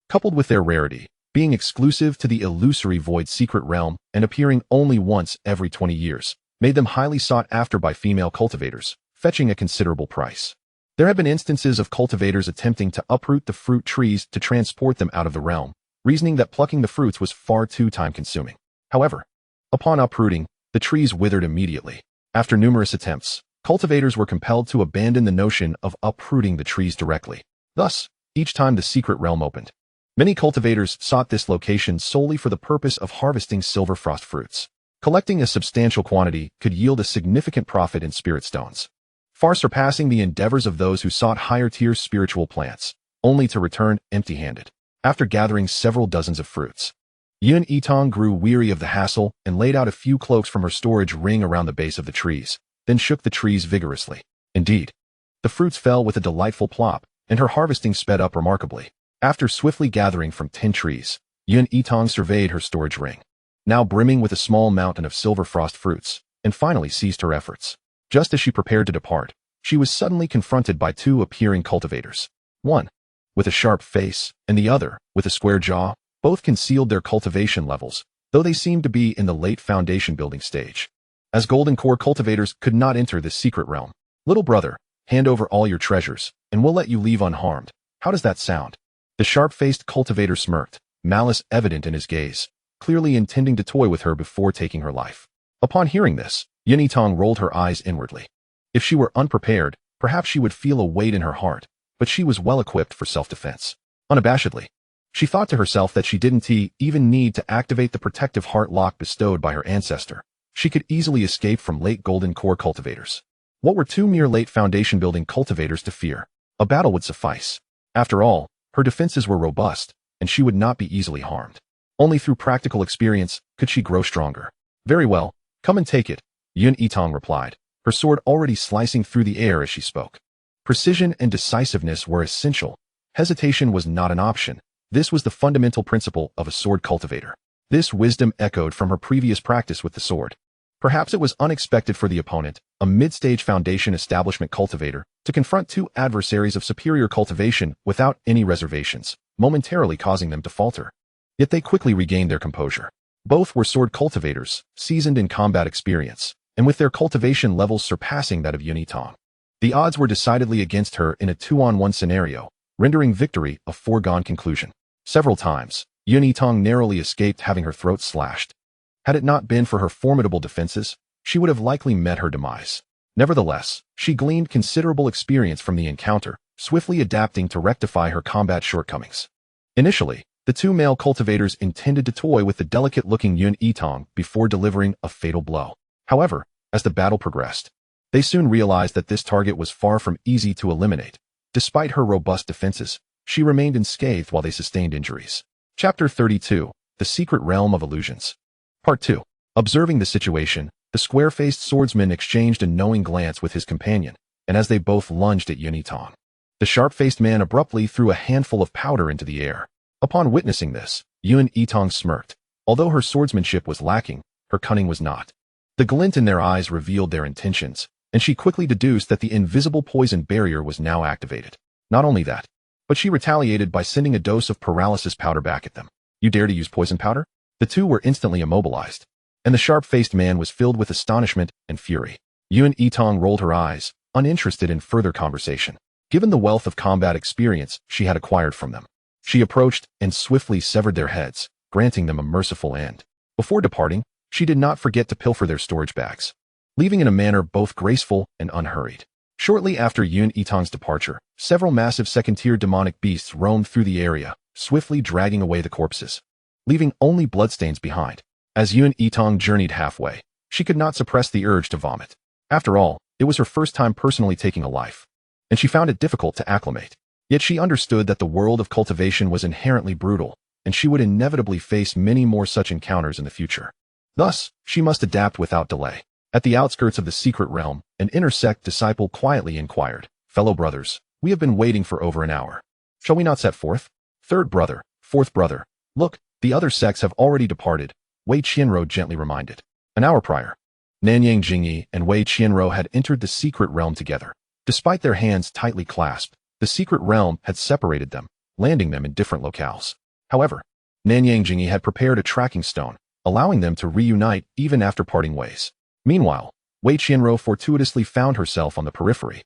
coupled with their rarity, being exclusive to the illusory void secret realm and appearing only once every 20 years, made them highly sought after by female cultivators, fetching a considerable price. There have been instances of cultivators attempting to uproot the fruit trees to transport them out of the realm, reasoning that plucking the fruits was far too time-consuming. However, upon uprooting, the trees withered immediately. After numerous attempts, cultivators were compelled to abandon the notion of uprooting the trees directly. Thus, each time the secret realm opened, many cultivators sought this location solely for the purpose of harvesting silver frost fruits. Collecting a substantial quantity could yield a significant profit in spirit stones, far surpassing the endeavors of those who sought higher-tier spiritual plants, only to return empty-handed. After gathering several dozens of fruits, Yitang grew weary of the hassle and laid out a few cloaks from her storage ring around the base of the trees, then shook the trees vigorously. Indeed, The fruits fell with a delightful plop, and her harvesting sped up remarkably. After swiftly gathering from 10 trees, Yitang surveyed her storage ring, now brimming with a small mountain of silver frost fruits, and finally ceased her efforts. Just as she prepared to depart, she was suddenly confronted by two appearing cultivators. One, with a sharp face, and the other, with a square jaw. Both concealed their cultivation levels, though they seemed to be in the late foundation building stage. As golden core cultivators could not enter this secret realm. Little brother, hand over all your treasures, and we'll let you leave unharmed. How does that sound? The sharp-faced cultivator smirked, malice evident in his gaze, clearly intending to toy with her before taking her life. Upon hearing this, Yitang rolled her eyes inwardly. If she were unprepared, perhaps she would feel a weight in her heart, but she was well equipped for self-defense. Unabashedly, she thought to herself that she didn't even need to activate the protective heart lock bestowed by her ancestor. She could easily escape from late golden core cultivators. What were two mere late foundation building cultivators to fear? A battle would suffice. After all, her defenses were robust, and she would not be easily harmed. Only through practical experience could she grow stronger. Very well, come and take it, Yitang replied, her sword already slicing through the air as she spoke. Precision and decisiveness were essential. Hesitation was not an option. This was the fundamental principle of a sword cultivator. This wisdom echoed from her previous practice with the sword. Perhaps it was unexpected for the opponent, a mid-stage foundation establishment cultivator, to confront two adversaries of superior cultivation without any reservations, momentarily causing them to falter. Yet they quickly regained their composure. Both were sword cultivators, seasoned in combat experience, and with their cultivation levels surpassing that of Yitang. The odds were decidedly against her in a 2-on-1 scenario, rendering victory a foregone conclusion. Several times, Yitang narrowly escaped having her throat slashed. Had it not been for her formidable defenses, she would have likely met her demise. Nevertheless, she gleaned considerable experience from the encounter, swiftly adapting to rectify her combat shortcomings. Initially, the two male cultivators intended to toy with the delicate-looking Yitang before delivering a fatal blow. However, as the battle progressed, they soon realized that this target was far from easy to eliminate. Despite her robust defenses, she remained unscathed while they sustained injuries. Chapter 32, The Secret Realm of Illusions. Part 2. Observing the situation, the square-faced swordsman exchanged a knowing glance with his companion, and as they both lunged at Yitang, the sharp-faced man abruptly threw a handful of powder into the air. Upon witnessing this, Yitang smirked. Although her swordsmanship was lacking, her cunning was not. The glint in their eyes revealed their intentions, and she quickly deduced that the invisible poison barrier was now activated. Not only that, but she retaliated by sending a dose of paralysis powder back at them. You dare to use poison powder? The two were instantly immobilized, and the sharp-faced man was filled with astonishment and fury. Yitang rolled her eyes, uninterested in further conversation. Given the wealth of combat experience she had acquired from them, she approached and swiftly severed their heads, granting them a merciful end. Before departing, she did not forget to pilfer their storage bags, leaving in a manner both graceful and unhurried. Shortly after Yitang's departure, several massive second-tier demonic beasts roamed through the area, swiftly dragging away the corpses, leaving only bloodstains behind. As Yitang journeyed halfway, she could not suppress the urge to vomit. After all, it was her first time personally taking a life, and she found it difficult to acclimate. Yet she understood that the world of cultivation was inherently brutal, and she would inevitably face many more such encounters in the future. Thus, she must adapt without delay. At the outskirts of the secret realm, an inner sect disciple quietly inquired, "Fellow brothers, we have been waiting for over an hour. Shall we not set forth?" "Third brother, fourth brother, look, the other sects have already departed," Wei Qianro gently reminded. An hour prior, Nanyang Jingyi and Wei Qianro had entered the secret realm together. Despite their hands tightly clasped, the secret realm had separated them, landing them in different locales. However, Nanyang Jingyi had prepared a tracking stone, allowing them to reunite even after parting ways. Meanwhile, Wei Qianro fortuitously found herself on the periphery,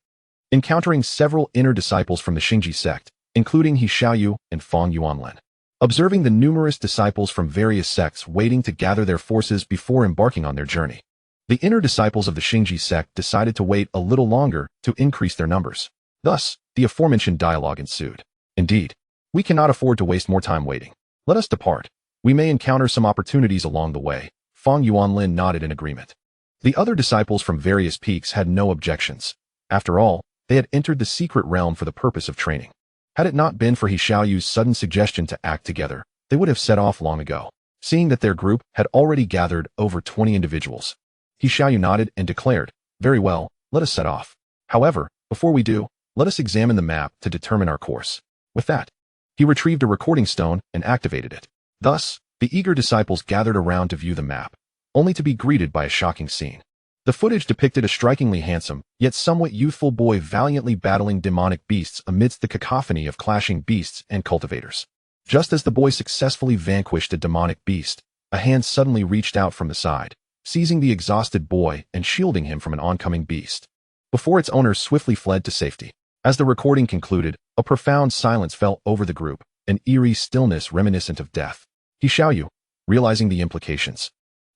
encountering several inner disciples from the Xingji sect, including Xiaoyu and Fang Yuanlin. Observing the numerous disciples from various sects waiting to gather their forces before embarking on their journey, the inner disciples of the Xingji sect decided to wait a little longer to increase their numbers. Thus, the aforementioned dialogue ensued. "Indeed, we cannot afford to waste more time waiting. Let us depart. We may encounter some opportunities along the way." Fang Yuanlin nodded in agreement. The other disciples from various peaks had no objections. After all, they had entered the secret realm for the purpose of training. Had it not been for Xiaoyu's sudden suggestion to act together, they would have set off long ago. Seeing that their group had already gathered over 20 individuals, Xiaoyu nodded and declared, "Very well, let us set off." However, Before we do, let us examine the map to determine our course. With that, he retrieved a recording stone and activated it. Thus, the eager disciples gathered around to view the map, only to be greeted by a shocking scene. The footage depicted a strikingly handsome, yet somewhat youthful boy valiantly battling demonic beasts amidst the cacophony of clashing beasts and cultivators. Just as the boy successfully vanquished a demonic beast, a hand suddenly reached out from the side, seizing the exhausted boy and shielding him from an oncoming beast, before its owner swiftly fled to safety. As the recording concluded, a profound silence fell over the group, an eerie stillness reminiscent of death. Xianxiaaudiobooks, realizing the implications,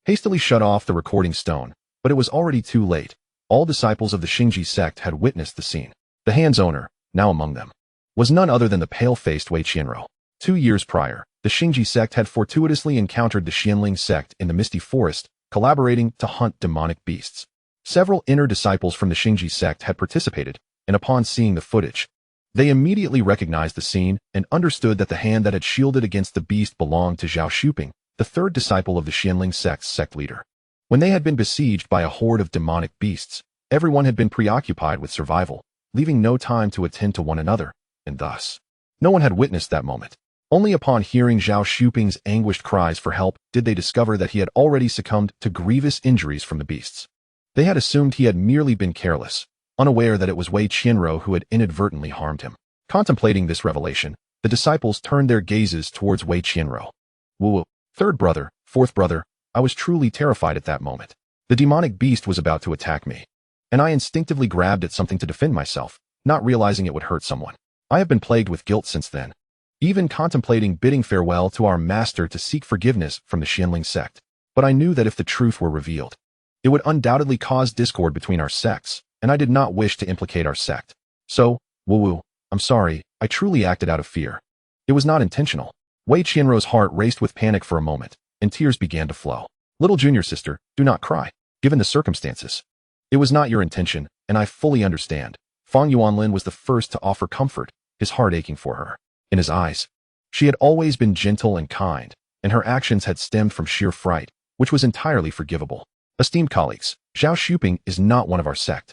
hastily shut off the recording stone, but it was already too late. All disciples of the Xianxia sect had witnessed the scene. The hand's owner, now among them, was none other than the pale-faced Wei Qianro. 2 years prior, the Xianxia sect had fortuitously encountered the Xianling sect in the misty forest, collaborating to hunt demonic beasts. Several inner disciples from the Xianxia sect had participated, and upon seeing the footage, they immediately recognized the scene and understood that the hand that had shielded against the beast belonged to Zhao Xuping, the third disciple of the Xianling sect's sect leader. When they had been besieged by a horde of demonic beasts, everyone had been preoccupied with survival, leaving no time to attend to one another, and thus, no one had witnessed that moment. Only upon hearing Zhao Xuping's anguished cries for help did they discover that he had already succumbed to grievous injuries from the beasts. They had assumed he had merely been careless, unaware that it was Wei Qianro who had inadvertently harmed him. Contemplating this revelation, the disciples turned their gazes towards Wei Qianro. Woo, third brother, fourth brother, I was truly terrified at that moment. The demonic beast was about to attack me, and I instinctively grabbed at something to defend myself, not realizing it would hurt someone. I have been plagued with guilt since then, even contemplating bidding farewell to our master to seek forgiveness from the Xianling sect. But I knew that if the truth were revealed, it would undoubtedly cause discord between our sects, and I did not wish to implicate our sect. So, Woo, I'm sorry, I truly acted out of fear. It was not intentional. Wei Qianro's heart raced with panic for a moment, and tears began to flow. Little junior sister, do not cry. Given the circumstances, it was not your intention, and I fully understand. Fang Yuanlin was the first to offer comfort, his heart aching for her. In his eyes, she had always been gentle and kind, and her actions had stemmed from sheer fright, which was entirely forgivable. Esteemed colleagues, Zhao Xuping is not one of our sect.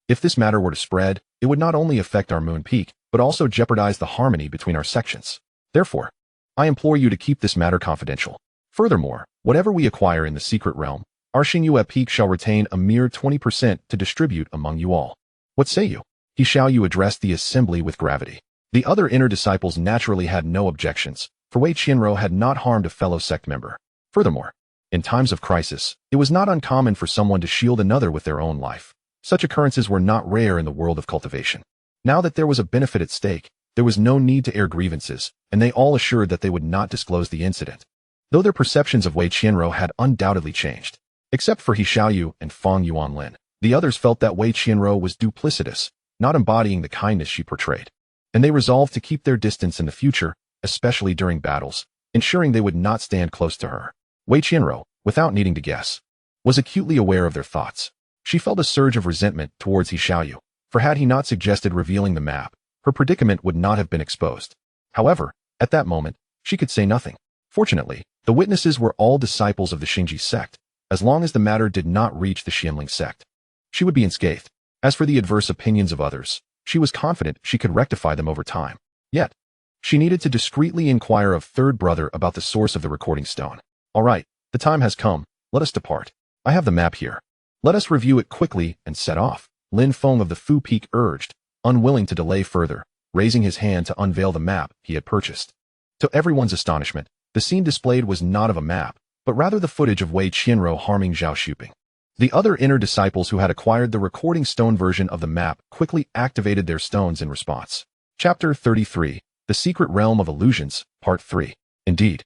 If this matter were to spread, it would not only affect our Moon Peak, but also jeopardize the harmony between our sections. Therefore, I implore you to keep this matter confidential. Furthermore, whatever we acquire in the secret realm, our Xianxiaaudiobooks peak shall retain a mere 20% to distribute among you all. What say you? Xianxiaaudiobooks addressed the assembly with gravity. The other inner disciples naturally had no objections, for Wei Qianro had not harmed a fellow sect member. Furthermore, in times of crisis, it was not uncommon for someone to shield another with their own life. Such occurrences were not rare in the world of cultivation. Now that there was a benefit at stake, there was no need to air grievances, and they all assured that they would not disclose the incident. Though their perceptions of Wei Qianro had undoubtedly changed. Except for Xianxiaaudiobooks and Fang Yuanlin, the others felt that Wei Qianro was duplicitous, not embodying the kindness she portrayed. And they resolved to keep their distance in the future, especially during battles, ensuring they would not stand close to her. Wei Qianro, without needing to guess, was acutely aware of their thoughts. She felt a surge of resentment towards Xianxiaaudiobooks, for had he not suggested revealing the map, her predicament would not have been exposed. However, at that moment, she could say nothing. Fortunately, the witnesses were all disciples of the Xianxia sect. As long as the matter did not reach the Xianling sect, she would be unscathed. As for the adverse opinions of others, she was confident she could rectify them over time. Yet, she needed to discreetly inquire of third brother about the source of the recording stone. All right, the time has come. Let us depart. I have the map here. Let us review it quickly and set off. Lin Feng of the Fu Peak urged, unwilling to delay further, raising his hand to unveil the map he had purchased. To everyone's astonishment, the scene displayed was not of a map, but rather the footage of Wei Qianro harming Zhao Xuping. The other inner disciples who had acquired the recording stone version of the map quickly activated their stones in response. Chapter 33, The Secret Realm of Illusions, Part 3. Indeed,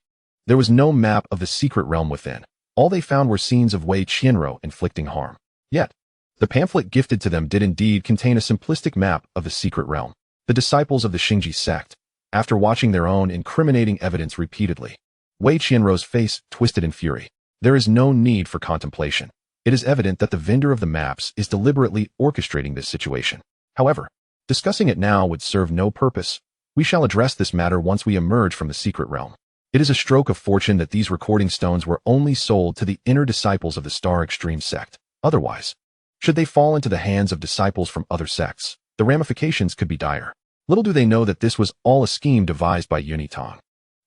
there was no map of the secret realm within. All they found were scenes of Wei Qianro inflicting harm. Yet, the pamphlet gifted to them did indeed contain a simplistic map of the secret realm. The disciples of the Xianxia sect, after watching their own incriminating evidence repeatedly, Wei Qianro's face twisted in fury. There is no need for contemplation. It is evident that the vendor of the maps is deliberately orchestrating this situation. However, discussing it now would serve no purpose. We shall address this matter once we emerge from the secret realm. It is a stroke of fortune that these recording stones were only sold to the inner disciples of the Star Extreme sect. Otherwise, should they fall into the hands of disciples from other sects, the ramifications could be dire. Little do they know that this was all a scheme devised by Yitang.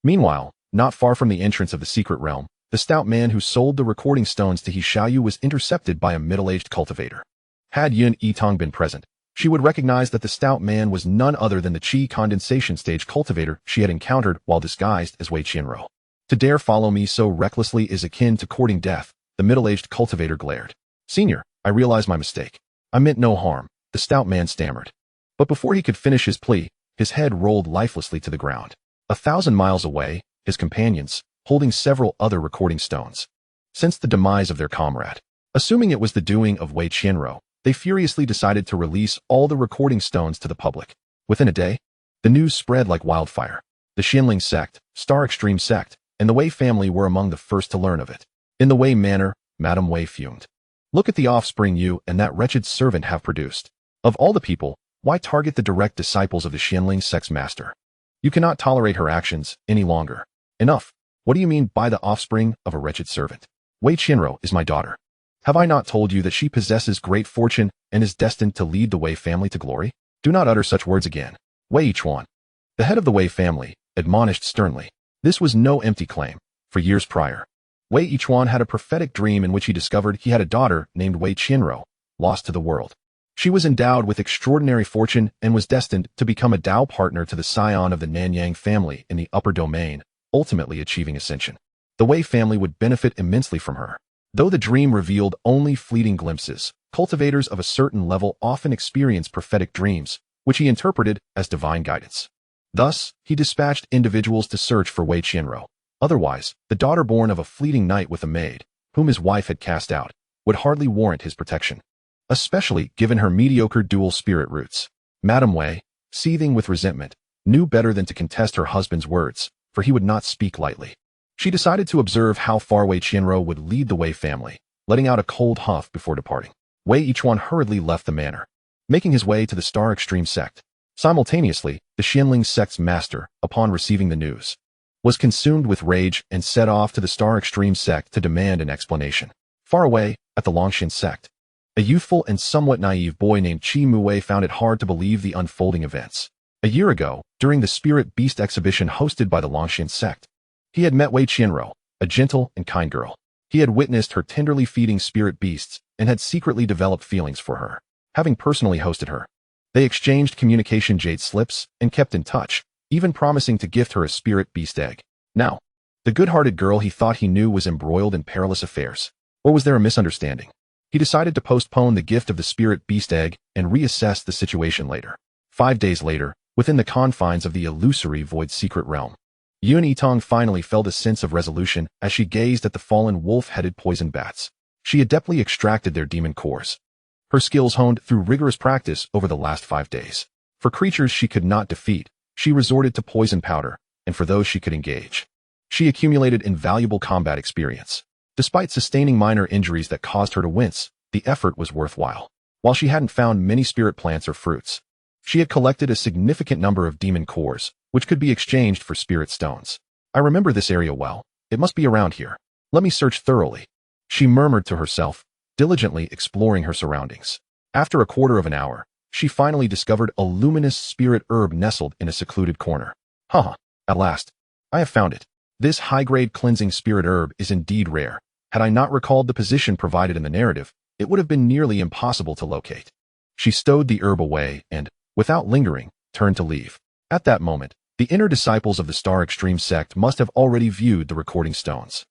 Meanwhile, not far from the entrance of the secret realm, the stout man who sold the recording stones to Xianxiaaudiobooks was intercepted by a middle-aged cultivator. Had Yitang been present, she would recognize that the stout man was none other than the qi condensation stage cultivator she had encountered while disguised as Wei Qianro. To dare follow me so recklessly is akin to courting death, the middle-aged cultivator glared. Senior, I realize my mistake. I meant no harm, the stout man stammered. But before he could finish his plea, his head rolled lifelessly to the ground. 1,000 miles away, his companions, holding several other recording stones, sensed the demise of their comrade. Assuming it was the doing of Wei Qianro, they furiously decided to release all the recording stones to the public. Within a day, the news spread like wildfire. The Xianling sect, Star Extreme sect, and the Wei family were among the first to learn of it. In the Wei manor, Madame Wei fumed. Look at the offspring you and that wretched servant have produced. Of all the people, why target the direct disciples of the Xianling sect's master? You cannot tolerate her actions any longer. Enough. What do you mean by the offspring of a wretched servant? Wei Qianro is my daughter. Have I not told you that she possesses great fortune and is destined to lead the Wei family to glory? Do not utter such words again. Wei Yichuan, the head of the Wei family, admonished sternly. This was no empty claim. For years prior, Wei Yichuan had a prophetic dream in which he discovered he had a daughter named Wei Qianro, lost to the world. She was endowed with extraordinary fortune and was destined to become a Dao partner to the scion of the Nanyang family in the upper domain, ultimately achieving ascension. The Wei family would benefit immensely from her. Though the dream revealed only fleeting glimpses, cultivators of a certain level often experience prophetic dreams, which he interpreted as divine guidance. Thus, he dispatched individuals to search for Wei Qianro. Otherwise, the daughter born of a fleeting night with a maid, whom his wife had cast out, would hardly warrant his protection, especially given her mediocre dual spirit roots. Madame Wei, seething with resentment, knew better than to contest her husband's words, for he would not speak lightly. She decided to observe how far Wei Qianro would lead the Wei family, letting out a cold huff before departing. Wei Yichuan hurriedly left the manor, making his way to the Star Extreme sect. Simultaneously, the Xianling sect's master, upon receiving the news, was consumed with rage and set off to the Star Extreme sect to demand an explanation. Far away, at the Longshan sect, a youthful and somewhat naive boy named Qi Muwei found it hard to believe the unfolding events. A year ago, during the Spirit Beast exhibition hosted by the Longshan sect, he had met Wei Qianro, a gentle and kind girl. He had witnessed her tenderly feeding spirit beasts and had secretly developed feelings for her. Having personally hosted her, they exchanged communication jade slips and kept in touch, even promising to gift her a spirit beast egg. Now, the good-hearted girl he thought he knew was embroiled in perilous affairs. Or was there a misunderstanding? He decided to postpone the gift of the spirit beast egg and reassess the situation later. 5 days later, within the confines of the illusory void secret realm, Yitang finally felt a sense of resolution as she gazed at the fallen wolf-headed poison bats. She adeptly extracted their demon cores, her skills honed through rigorous practice over the last 5 days. For creatures she could not defeat, she resorted to poison powder, and for those she could engage, she accumulated invaluable combat experience. Despite sustaining minor injuries that caused her to wince, the effort was worthwhile. While she hadn't found many spirit plants or fruits, she had collected a significant number of demon cores, which could be exchanged for spirit stones. I remember this area well. It must be around here. Let me search thoroughly, she murmured to herself, diligently exploring her surroundings. After a quarter of an hour, she finally discovered a luminous spirit herb nestled in a secluded corner. Haha, at last, I have found it. This high-grade cleansing spirit herb is indeed rare. Had I not recalled the position provided in the narrative, it would have been nearly impossible to locate. She stowed the herb away and, without lingering, turned to leave. At that moment, the inner disciples of the Star Extreme sect must have already viewed the recording stones.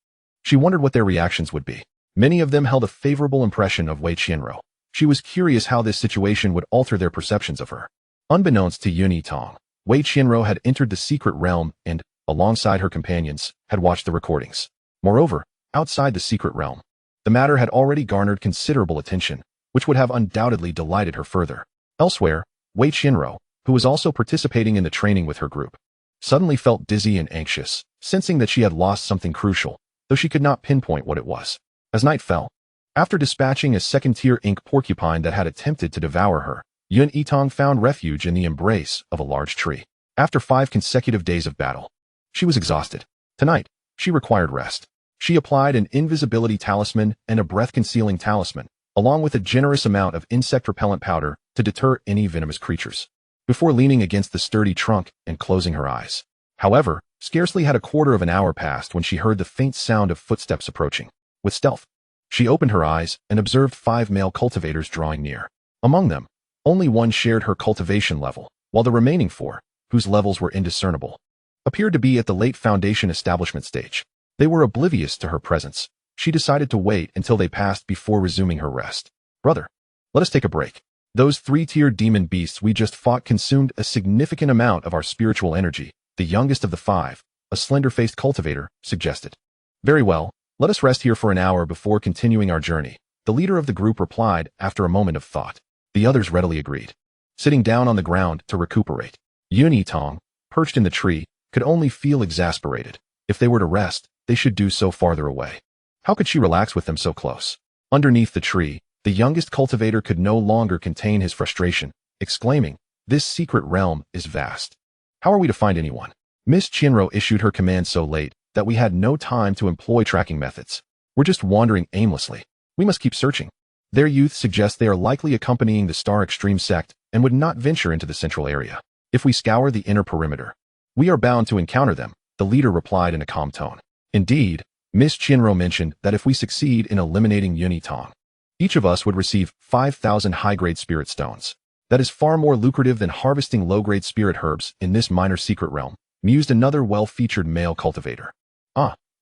She wondered what their reactions would be. Many of them held a favorable impression of Wei Qianro. She was curious how this situation would alter their perceptions of her. Unbeknownst to Yitang, Wei Qianro had entered the secret realm and, alongside her companions, had watched the recordings. Moreover, outside the secret realm, the matter had already garnered considerable attention, which would have undoubtedly delighted her further. Elsewhere, Wei Qianro, who was also participating in the training with her group, suddenly felt dizzy and anxious, sensing that she had lost something crucial, though she could not pinpoint what it was. As night fell, after dispatching a second-tier ink porcupine that had attempted to devour her, Yitang found refuge in the embrace of a large tree. After 5 consecutive days of battle, she was exhausted. Tonight, she required rest. She applied an invisibility talisman and a breath-concealing talisman, along with a generous amount of insect repellent powder, to to deter any venomous creatures, before leaning against the sturdy trunk and closing her eyes. However, scarcely had a quarter of an hour passed when she heard the faint sound of footsteps approaching. With stealth, she opened her eyes and observed 5 male cultivators drawing near. Among them, only one shared her cultivation level, while the remaining 4, whose levels were indiscernible, appeared to be at the late foundation establishment stage. They were oblivious to her presence. She decided to wait until they passed before resuming her rest. "Brother, let us take a break. Those 3-tiered demon beasts we just fought consumed a significant amount of our spiritual energy," the youngest of the 5, a slender-faced cultivator, suggested. "Very well, let us rest here for an hour before continuing our journey," the leader of the group replied after a moment of thought. The others readily agreed. Sitting down on the ground to recuperate, Yitang, perched in the tree, could only feel exasperated. If they were to rest, they should do so farther away. How could she relax with them so close? Underneath the tree, the youngest cultivator could no longer contain his frustration, exclaiming, "This secret realm is vast. How are we to find anyone?" Miss Chinro issued her command so late that we had no time to employ tracking methods. "We're just wandering aimlessly. We must keep searching. Their youth suggests they are likely accompanying the Star Extreme sect and would not venture into the central area. If we scour the inner perimeter, we are bound to encounter them," the leader replied in a calm tone. Indeed, Miss Chinro mentioned that if we succeed in eliminating Yitang, each of us would receive 5,000 high-grade spirit stones. "That is far more lucrative than harvesting low-grade spirit herbs in this minor secret realm," mused another well-featured male cultivator.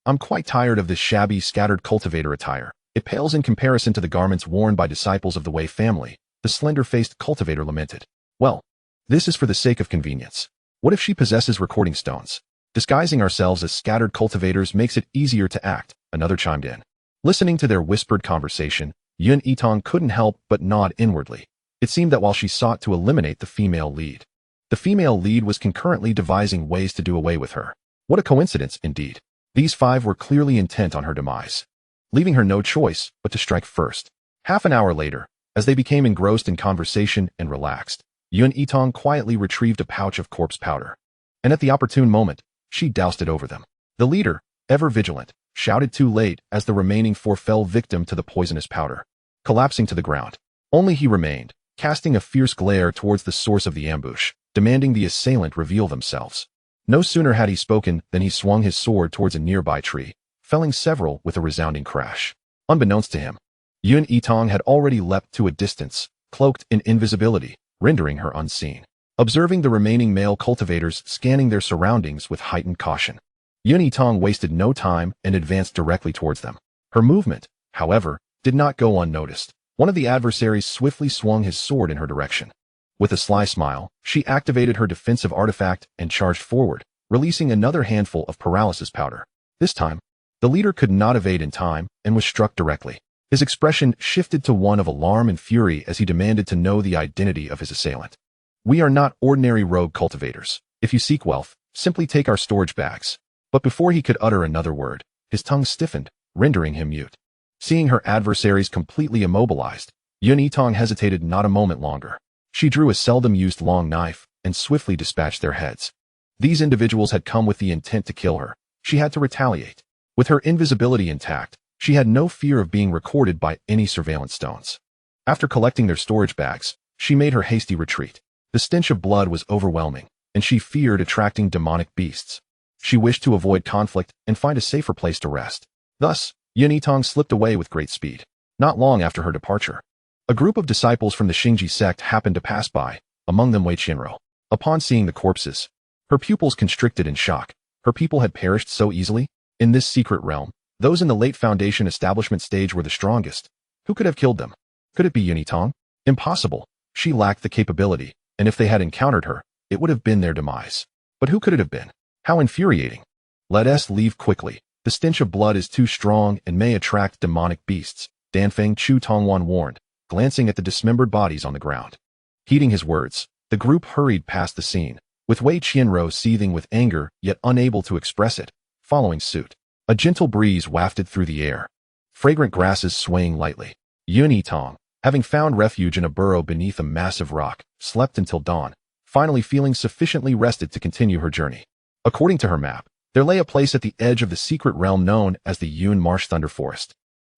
I'm quite tired of this shabby, scattered cultivator attire. It pales in comparison to the garments worn by disciples of the Wei family," the slender-faced cultivator lamented. "Well, this is for the sake of convenience. What if she possesses recording stones? Disguising ourselves as scattered cultivators makes it easier to act," another chimed in. Listening to their whispered conversation, Yitang couldn't help but nod inwardly. It seemed that while she sought to eliminate the female lead, the female lead was concurrently devising ways to do away with her. What a coincidence, indeed. These 5 were clearly intent on her demise, leaving her no choice but to strike first. Half an hour later, as they became engrossed in conversation and relaxed, Yitang quietly retrieved a pouch of corpse powder, and at the opportune moment, she doused it over them. The leader, ever vigilant, shouted too late as the remaining 4 fell victim to the poisonous powder, collapsing to the ground. Only he remained, casting a fierce glare towards the source of the ambush, demanding the assailant reveal themselves. No sooner had he spoken than he swung his sword towards a nearby tree, felling several with a resounding crash. Unbeknownst to him, Yitang had already leapt to a distance, cloaked in invisibility, rendering her unseen. Observing the remaining male cultivators scanning their surroundings with heightened caution, Yitang wasted no time and advanced directly towards them. Her movement, however, did not go unnoticed. One of the adversaries swiftly swung his sword in her direction. With a sly smile, she activated her defensive artifact and charged forward, releasing another handful of paralysis powder. This time, the leader could not evade in time and was struck directly. His expression shifted to one of alarm and fury as he demanded to know the identity of his assailant. "We are not ordinary rogue cultivators. If you seek wealth, simply take our storage bags." But before he could utter another word, his tongue stiffened, rendering him mute. Seeing her adversaries completely immobilized, Yitang hesitated not a moment longer. She drew a seldom-used long knife and swiftly dispatched their heads. These individuals had come with the intent to kill her. She had to retaliate. With her invisibility intact, she had no fear of being recorded by any surveillance stones. After collecting their storage bags, she made her hasty retreat. The stench of blood was overwhelming, and she feared attracting demonic beasts. She wished to avoid conflict and find a safer place to rest. Thus, Yitang slipped away with great speed. Not long after her departure, a group of disciples from the Xingji sect happened to pass by, among them Wei Chinro. Upon seeing the corpses, her pupils constricted in shock. Her people had perished so easily? In this secret realm, those in the late Foundation establishment stage were the strongest. Who could have killed them? Could it be Yitang? Impossible. She lacked the capability, and if they had encountered her, it would have been their demise. But who could it have been? How infuriating. "Let us leave quickly. The stench of blood is too strong and may attract demonic beasts," Danfeng Chu Tongwan warned, glancing at the dismembered bodies on the ground. Heeding his words, the group hurried past the scene, with Wei Chinro seething with anger yet unable to express it, following suit. A gentle breeze wafted through the air, fragrant grasses swaying lightly. Yitang, having found refuge in a burrow beneath a massive rock, slept until dawn, finally feeling sufficiently rested to continue her journey. According to her map, there lay a place at the edge of the secret realm known as the Yun Marsh Thunder Forest.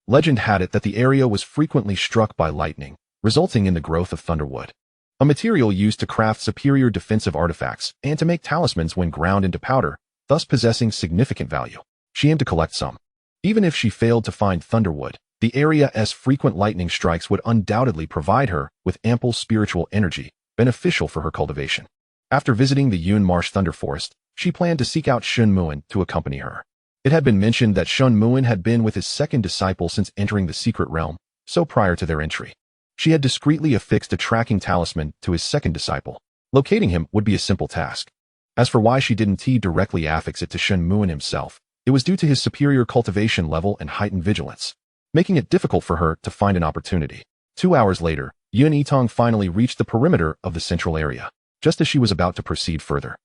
Legend had it that the area was frequently struck by lightning, resulting in the growth of thunderwood. a material used to craft superior defensive artifacts and to make talismans when ground into powder, thus possessing significant value. She aimed to collect some. Even if she failed to find thunderwood, the area's frequent lightning strikes would undoubtedly provide her with ample spiritual energy, beneficial for her cultivation. After visiting the Yun Marsh Thunder Forest, she planned to seek out Shun Muin to accompany her. It had been mentioned that Shun Muin had been with his second disciple since entering the secret realm, so prior to their entry, she had discreetly affixed a tracking talisman to his second disciple. Locating him would be a simple task. As for why she didn't directly affix it to Shun Muin himself, it was due to his superior cultivation level and heightened vigilance, making it difficult for her to find an opportunity. 2 hours later, Yitang finally reached the perimeter of the central area. Just as she was about to proceed further,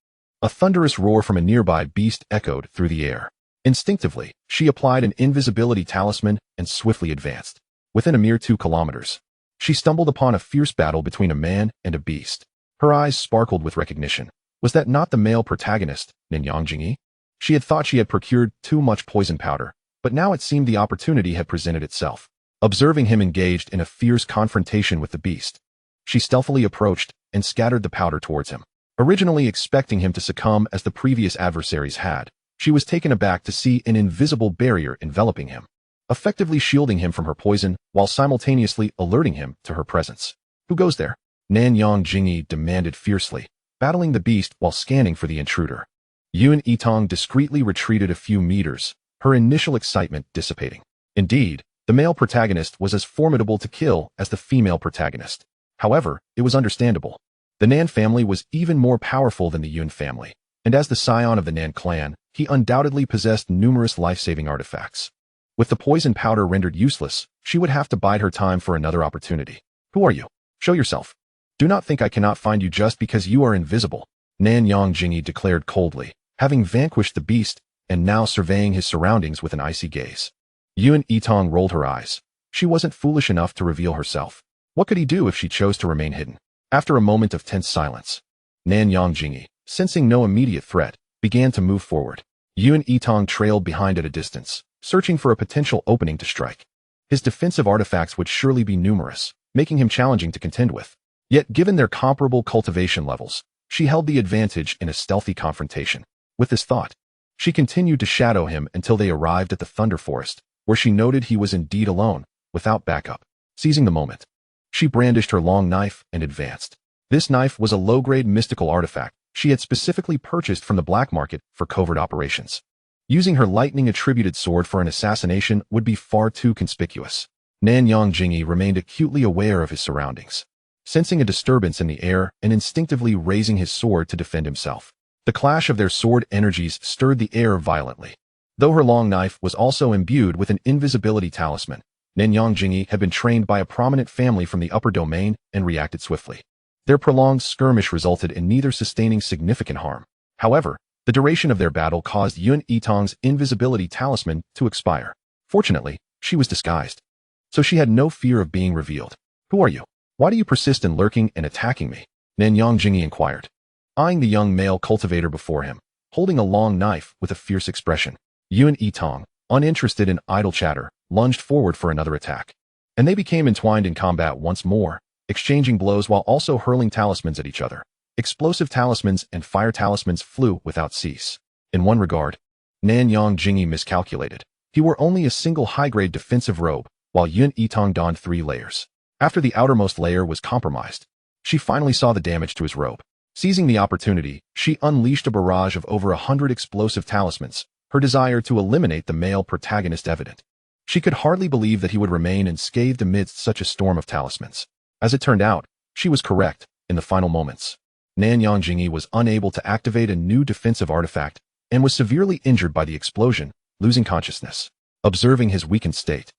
a thunderous roar from a nearby beast echoed through the air. Instinctively, she applied an invisibility talisman and swiftly advanced. Within a mere 2 kilometers, she stumbled upon a fierce battle between a man and a beast. Her eyes sparkled with recognition. Was that not the male protagonist, Ninyang Jingyi? She had thought she had procured too much poison powder, but now it seemed the opportunity had presented itself. Observing him engaged in a fierce confrontation with the beast, she stealthily approached and scattered the powder towards him. Originally expecting him to succumb as the previous adversaries had, she was taken aback to see an invisible barrier enveloping him, effectively shielding him from her poison while simultaneously alerting him to her presence. Who goes there? Ninyang Jingyi demanded fiercely, battling the beast while scanning for the intruder. Yitang discreetly retreated a few meters, her initial excitement dissipating. Indeed, the male protagonist was as formidable to kill as the female protagonist. However, it was understandable. The Nan family was even more powerful than the Yun family, and as the scion of the Nan clan, he undoubtedly possessed numerous life-saving artifacts. With the poison powder rendered useless, she would have to bide her time for another opportunity. Who are you? Show yourself. Do not think I cannot find you just because you are invisible, Ninyang Jingyi declared coldly, having vanquished the beast and now surveying his surroundings with an icy gaze. Yitang rolled her eyes. She wasn't foolish enough to reveal herself. What could he do if she chose to remain hidden? After a moment of tense silence, Ninyang Jingyi, sensing no immediate threat, began to move forward. Yitang trailed behind at a distance, searching for a potential opening to strike. His defensive artifacts would surely be numerous, making him challenging to contend with. Yet given their comparable cultivation levels, she held the advantage in a stealthy confrontation. With this thought, she continued to shadow him until they arrived at the Thunder Forest, where she noted he was indeed alone, without backup. Seizing the moment, she brandished her long knife and advanced. This knife was a low-grade mystical artifact she had specifically purchased from the black market for covert operations. Using her lightning-attributed sword for an assassination would be far too conspicuous. Ninyang Jingyi remained acutely aware of his surroundings, sensing a disturbance in the air and instinctively raising his sword to defend himself. The clash of their sword energies stirred the air violently. Though her long knife was also imbued with an invisibility talisman, Ninyang Jingyi had been trained by a prominent family from the upper domain and reacted swiftly. Their prolonged skirmish resulted in neither sustaining significant harm. However, the duration of their battle caused Yitang's invisibility talisman to expire. Fortunately, she was disguised, so she had no fear of being revealed. Who are you? Why do you persist in lurking and attacking me? Ninyang Jingyi inquired, eyeing the young male cultivator before him, holding a long knife with a fierce expression. Yitang, uninterested in idle chatter, lunged forward for another attack, and they became entwined in combat once more, exchanging blows while also hurling talismans at each other. Explosive talismans and fire talismans flew without cease. In one regard, Ninyang Jingyi miscalculated. He wore only a single high-grade defensive robe, while Yitang donned 3 layers. After the outermost layer was compromised, she finally saw the damage to his robe. Seizing the opportunity, she unleashed a barrage of over 100 explosive talismans, her desire to eliminate the male protagonist evident. She could hardly believe that he would remain unscathed amidst such a storm of talismans. As it turned out, she was correct. In the final moments, Ninyang Jingyi was unable to activate a new defensive artifact and was severely injured by the explosion, losing consciousness. Observing his weakened state,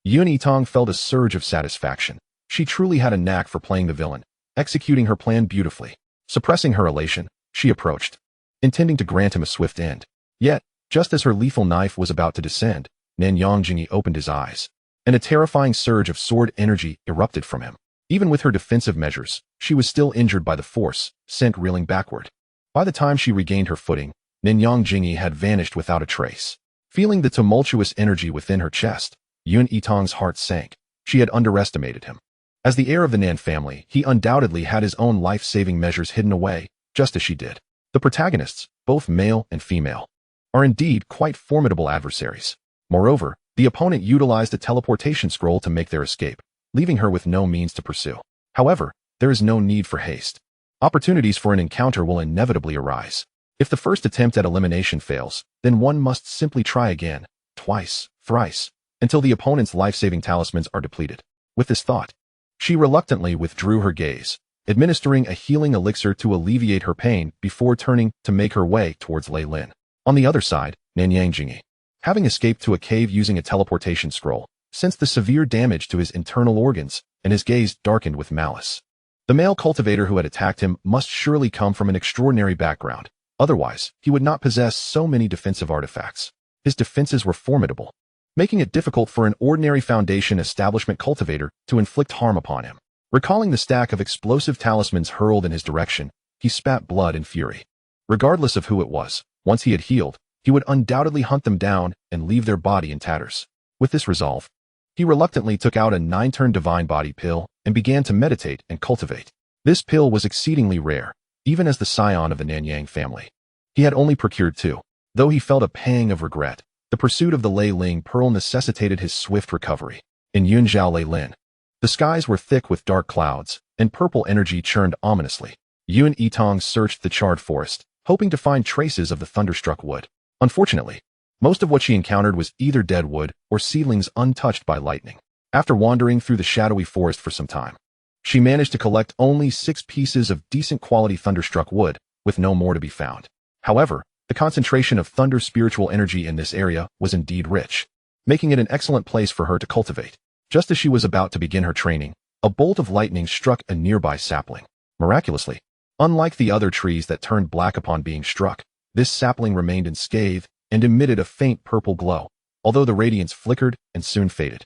Yitang felt a surge of satisfaction. She truly had a knack for playing the villain, executing her plan beautifully. Suppressing her elation, she approached, intending to grant him a swift end. Yet, just as her lethal knife was about to descend, Ninyang Jingyi opened his eyes, and a terrifying surge of sword energy erupted from him. Even with her defensive measures, she was still injured by the force, sent reeling backward. By the time she regained her footing, Ninyang Jingyi had vanished without a trace. Feeling the tumultuous energy within her chest, Yitang's heart sank. She had underestimated him. As the heir of the Nan family, he undoubtedly had his own life-saving measures hidden away, just as she did. The protagonists, both male and female, are indeed quite formidable adversaries. Moreover, the opponent utilized a teleportation scroll to make their escape, leaving her with no means to pursue. However, there is no need for haste. Opportunities for an encounter will inevitably arise. If the first attempt at elimination fails, then one must simply try again, twice, thrice, until the opponent's life-saving talismans are depleted. With this thought, she reluctantly withdrew her gaze, administering a healing elixir to alleviate her pain before turning to make her way towards Lei Lin. On the other side, Nanyang Jingyi, having escaped to a cave using a teleportation scroll, sensed the severe damage to his internal organs, and his gaze darkened with malice. The male cultivator who had attacked him must surely come from an extraordinary background. Otherwise, he would not possess so many defensive artifacts. His defenses were formidable, making it difficult for an ordinary Foundation establishment cultivator to inflict harm upon him. Recalling the stack of explosive talismans hurled in his direction, he spat blood in fury. Regardless of who it was, once he had healed, he would undoubtedly hunt them down and leave their body in tatters. With this resolve, he reluctantly took out a 9-turn divine body pill and began to meditate and cultivate. This pill was exceedingly rare, even as the scion of the Nanyang family. He had only procured 2. Though he felt a pang of regret, the pursuit of the Lei Ling pearl necessitated his swift recovery. In Yunzhao Lei Lin, the skies were thick with dark clouds, and purple energy churned ominously. Yun Yitang searched the charred forest, hoping to find traces of the thunderstruck wood. Unfortunately, most of what she encountered was either dead wood or seedlings untouched by lightning. After wandering through the shadowy forest for some time, she managed to collect only 6 pieces of decent quality thunderstruck wood, with no more to be found. However, the concentration of thunder spiritual energy in this area was indeed rich, making it an excellent place for her to cultivate. Just as she was about to begin her training, a bolt of lightning struck a nearby sapling. Miraculously, unlike the other trees that turned black upon being struck, this sapling remained unscathed and emitted a faint purple glow, although the radiance flickered and soon faded,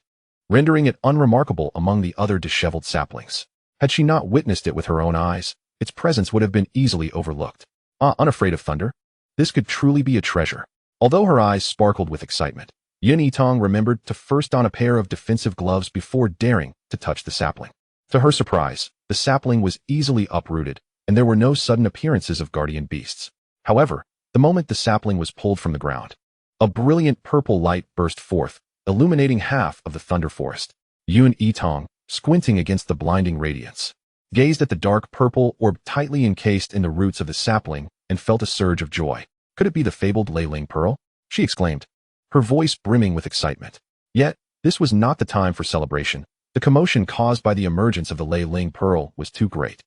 rendering it unremarkable among the other disheveled saplings. Had she not witnessed it with her own eyes, its presence would have been easily overlooked. Unafraid of thunder? This could truly be a treasure. Although her eyes sparkled with excitement, Yun Yitang remembered to first don a pair of defensive gloves before daring to touch the sapling. To her surprise, the sapling was easily uprooted, and there were no sudden appearances of guardian beasts. However, the moment the sapling was pulled from the ground, a brilliant purple light burst forth, illuminating half of the thunder forest. Yun Yitang, squinting against the blinding radiance, gazed at the dark purple orb tightly encased in the roots of the sapling and felt a surge of joy. Could it be the fabled Lei Ling pearl? She exclaimed, her voice brimming with excitement. Yet, this was not the time for celebration. The commotion caused by the emergence of the Lei Ling pearl was too great.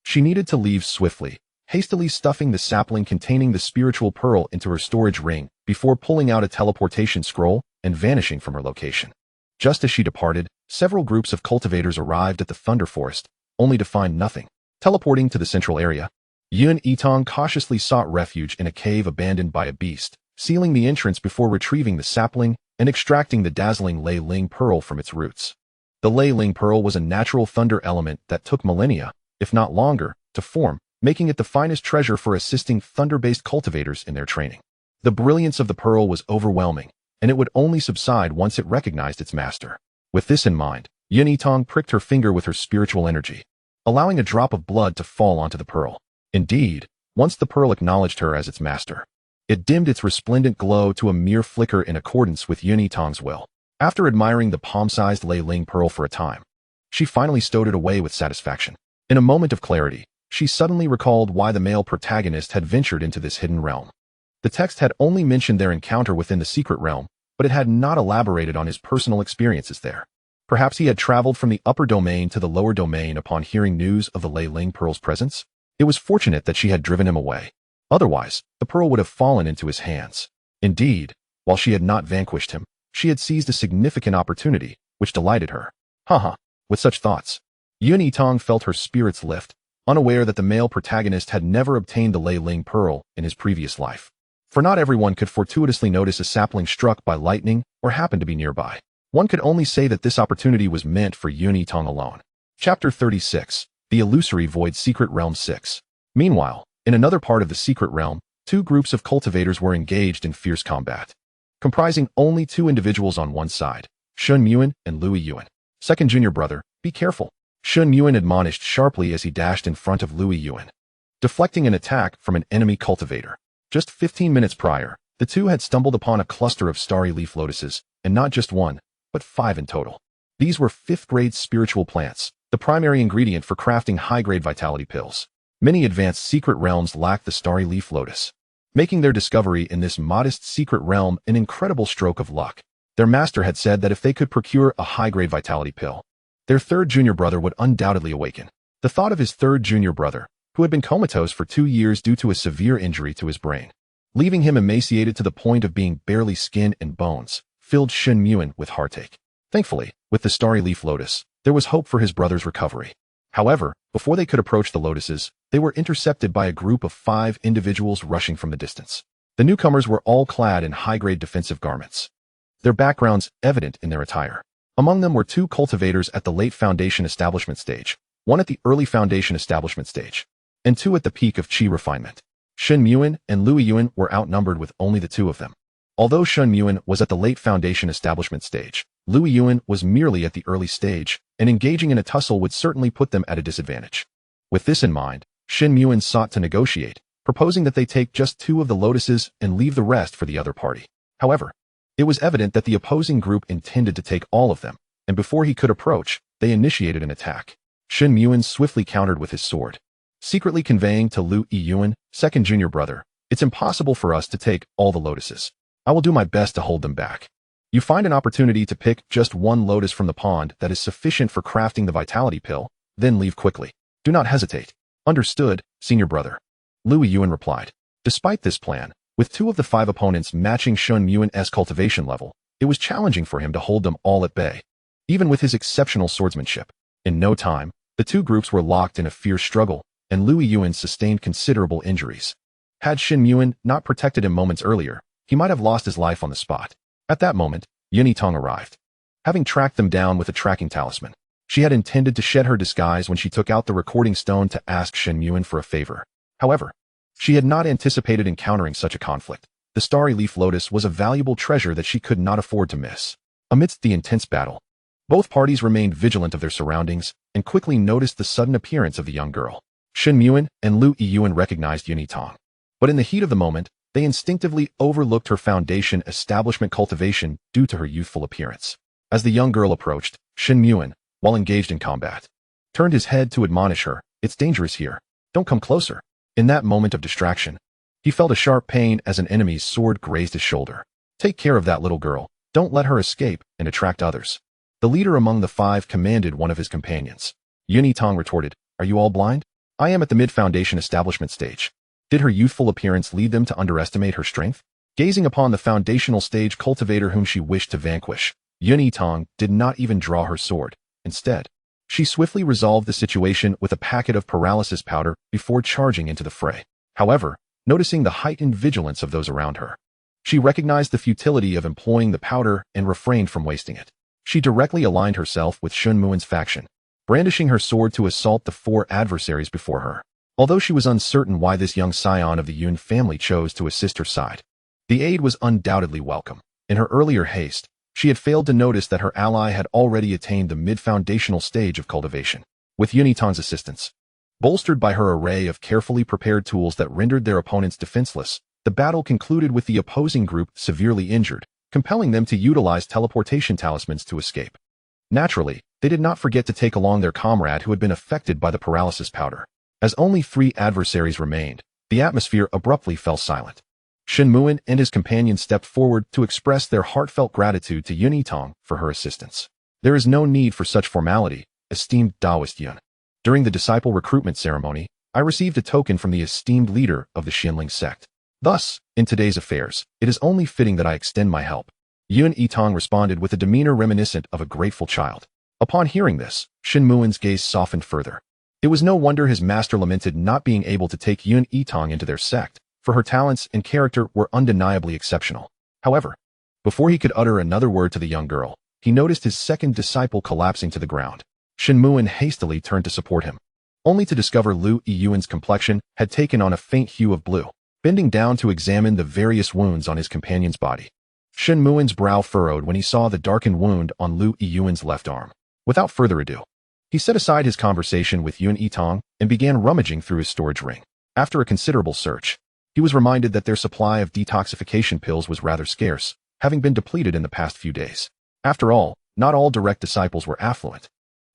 She needed to leave swiftly, hastily stuffing the sapling containing the spiritual pearl into her storage ring before pulling out a teleportation scroll and vanishing from her location. Just as she departed, several groups of cultivators arrived at the Thunder Forest, only to find nothing. Teleporting to the central area, Yun Yitang cautiously sought refuge in a cave abandoned by a beast, sealing the entrance before retrieving the sapling and extracting the dazzling Lei Ling pearl from its roots. The Lei Ling pearl was a natural thunder element that took millennia, if not longer, to form, making it the finest treasure for assisting thunder-based cultivators in their training. The brilliance of the pearl was overwhelming, and it would only subside once it recognized its master. With this in mind, Yun Yitang pricked her finger with her spiritual energy, allowing a drop of blood to fall onto the pearl. Indeed, once the pearl acknowledged her as its master, it dimmed its resplendent glow to a mere flicker in accordance with Yun Yitang's will. After admiring the palm-sized Lei Ling pearl for a time, she finally stowed it away with satisfaction. In a moment of clarity, she suddenly recalled why the male protagonist had ventured into this hidden realm. The text had only mentioned their encounter within the secret realm, but it had not elaborated on his personal experiences there. Perhaps he had traveled from the upper domain to the lower domain upon hearing news of the Lei Ling pearl's presence. It was fortunate that she had driven him away. Otherwise, the pearl would have fallen into his hands. Indeed, while she had not vanquished him, she had seized a significant opportunity, which delighted her. With such thoughts, Yun Yitang felt her spirits lift, unaware that the male protagonist had never obtained the Lei Ling pearl in his previous life. For not everyone could fortuitously notice a sapling struck by lightning or happen to be nearby. One could only say that this opportunity was meant for Yun Yitang alone. Chapter 36. The Illusory Void Secret Realm 6. Meanwhile, in another part of the secret realm, 2 groups of cultivators were engaged in fierce combat. Comprising only 2 individuals on one side, Shun Yuan and Louis Yuan. Second junior brother, be careful. Shun Yuan admonished sharply as he dashed in front of Lui Yuan, deflecting an attack from an enemy cultivator. Just 15 minutes prior, the two had stumbled upon a cluster of starry leaf lotuses, and not just one, but 5 in total. These were 5th-grade spiritual plants, the primary ingredient for crafting high-grade vitality pills. Many advanced secret realms lacked the starry leaf lotus, making their discovery in this modest secret realm an incredible stroke of luck. Their master had said that if they could procure a high-grade vitality pill, their 3rd junior brother would undoubtedly awaken. The thought of his 3rd junior brother, who had been comatose for 2 years due to a severe injury to his brain, leaving him emaciated to the point of being barely skin and bones, filled Shun Yuan with heartache. Thankfully, with the starry leaf lotus, there was hope for his brother's recovery. However, before they could approach the lotuses, they were intercepted by a group of 5 individuals rushing from the distance. The newcomers were all clad in high-grade defensive garments, their backgrounds evident in their attire. Among them were 2 cultivators at the late Foundation establishment stage, 1 at the early Foundation establishment stage, and 2 at the peak of Qi refinement. Shun Yuan and Lui Yuan were outnumbered with only the 2 of them. Although Shun Yuan was at the late Foundation establishment stage, Lui Yuan was merely at the early stage, and engaging in a tussle would certainly put them at a disadvantage. With this in mind, Shun Yuan sought to negotiate, proposing that they take just 2 of the lotuses and leave the rest for the other party. However, it was evident that the opposing group intended to take all of them, and before he could approach, they initiated an attack. Shun Yuan swiftly countered with his sword, secretly conveying to Lui Yuan, 2nd junior brother, "It's impossible for us to take all the lotuses. I will do my best to hold them back. You find an opportunity to pick just 1 lotus from the pond that is sufficient for crafting the vitality pill, then leave quickly. Do not hesitate." "Understood, senior brother," Lui Yuan replied. Despite this plan, with 2 of the 5 opponents matching Shun Yuan's cultivation level, it was challenging for him to hold them all at bay. Even with his exceptional swordsmanship, in no time, the 2 groups were locked in a fierce struggle, and Lui Yuan sustained considerable injuries. Had Shun Yuan not protected him moments earlier, he might have lost his life on the spot. At that moment, Yitang arrived, having tracked them down with a tracking talisman. She had intended to shed her disguise when she took out the recording stone to ask Shun Yuan for a favor. However, she had not anticipated encountering such a conflict. The starry leaf lotus was a valuable treasure that she could not afford to miss. Amidst the intense battle, both parties remained vigilant of their surroundings and quickly noticed the sudden appearance of the young girl. Shun Yuan and Lui Yuan recognized Yitang, but in the heat of the moment, they instinctively overlooked her Foundation establishment cultivation due to her youthful appearance. As the young girl approached, Shun Yuan, while engaged in combat, turned his head to admonish her, "It's dangerous here. Don't come closer." In that moment of distraction, he felt a sharp pain as an enemy's sword grazed his shoulder. "Take care of that little girl. Don't let her escape and attract others." The leader among the 5 commanded one of his companions. Yitang retorted, "Are you all blind? I am at the mid-Foundation establishment stage." Did her youthful appearance lead them to underestimate her strength? Gazing upon the foundational stage cultivator whom she wished to vanquish, Yitang did not even draw her sword. Instead, she swiftly resolved the situation with a packet of paralysis powder before charging into the fray. However, noticing the heightened vigilance of those around her, she recognized the futility of employing the powder and refrained from wasting it. She directly aligned herself with Shun Yuan's faction, brandishing her sword to assault the 4 adversaries before her. Although she was uncertain why this young scion of the Yuan family chose to assist her side, the aid was undoubtedly welcome. In her earlier haste, she had failed to notice that her ally had already attained the mid-foundational stage of cultivation. With Yitang's assistance, bolstered by her array of carefully prepared tools that rendered their opponents defenseless, the battle concluded with the opposing group severely injured, compelling them to utilize teleportation talismans to escape. Naturally, they did not forget to take along their comrade who had been affected by the paralysis powder. As only 3 adversaries remained, the atmosphere abruptly fell silent. Shun Yuan and his companion stepped forward to express their heartfelt gratitude to Yitang for her assistance. "There is no need for such formality, esteemed Taoist Yun. During the disciple recruitment ceremony, I received a token from the esteemed leader of the Xianling sect. Thus, in today's affairs, it is only fitting that I extend my help." Yitang responded with a demeanor reminiscent of a grateful child. Upon hearing this, Shun Yuan's gaze softened further. It was no wonder his master lamented not being able to take Yitang into their sect, for her talents and character were undeniably exceptional. However, before he could utter another word to the young girl, he noticed his 2nd disciple collapsing to the ground. Shun Yuan hastily turned to support him, only to discover Lui Yuan's complexion had taken on a faint hue of blue. Bending down to examine the various wounds on his companion's body, Shun Yuan's brow furrowed when he saw the darkened wound on Lui Yuan's left arm. Without further ado, He set aside his conversation with Yitang and began rummaging through his storage ring. After a considerable search, he was reminded that their supply of detoxification pills was rather scarce, having been depleted in the past few days. After all, not all direct disciples were affluent,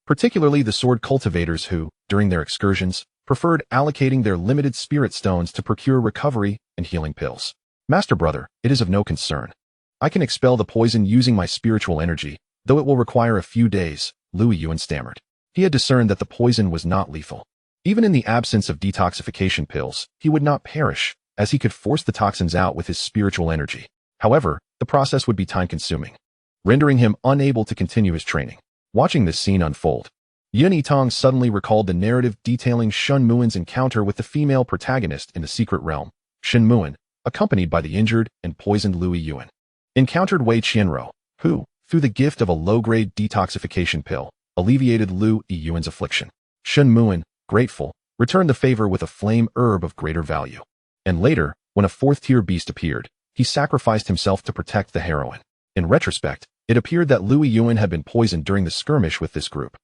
particularly the sword cultivators who, during their excursions, preferred allocating their limited spirit stones to procure recovery and healing pills. Master brother, it is of no concern. I can expel the poison using my spiritual energy, though it will require a few days, Lu Yuan stammered. He had discerned that the poison was not lethal. Even in the absence of detoxification pills, he would not perish, as he could force the toxins out with his spiritual energy. However, the process would be time-consuming, rendering him unable to continue his training. Watching this scene unfold, Yitang suddenly recalled the narrative detailing Shen Muan's encounter with the female protagonist in the secret realm. Shen Muan, accompanied by the injured and poisoned Lu Yuan, encountered Wei Qianro, who, through the gift of a low-grade detoxification pill, alleviated Lu Yuan's affliction. Shen Muan, grateful, returned the favor with a flame herb of greater value. And later, when a fourth-tier beast appeared, he sacrificed himself to protect the heroine. In retrospect, it appeared that Lu Yuan had been poisoned during the skirmish with this group.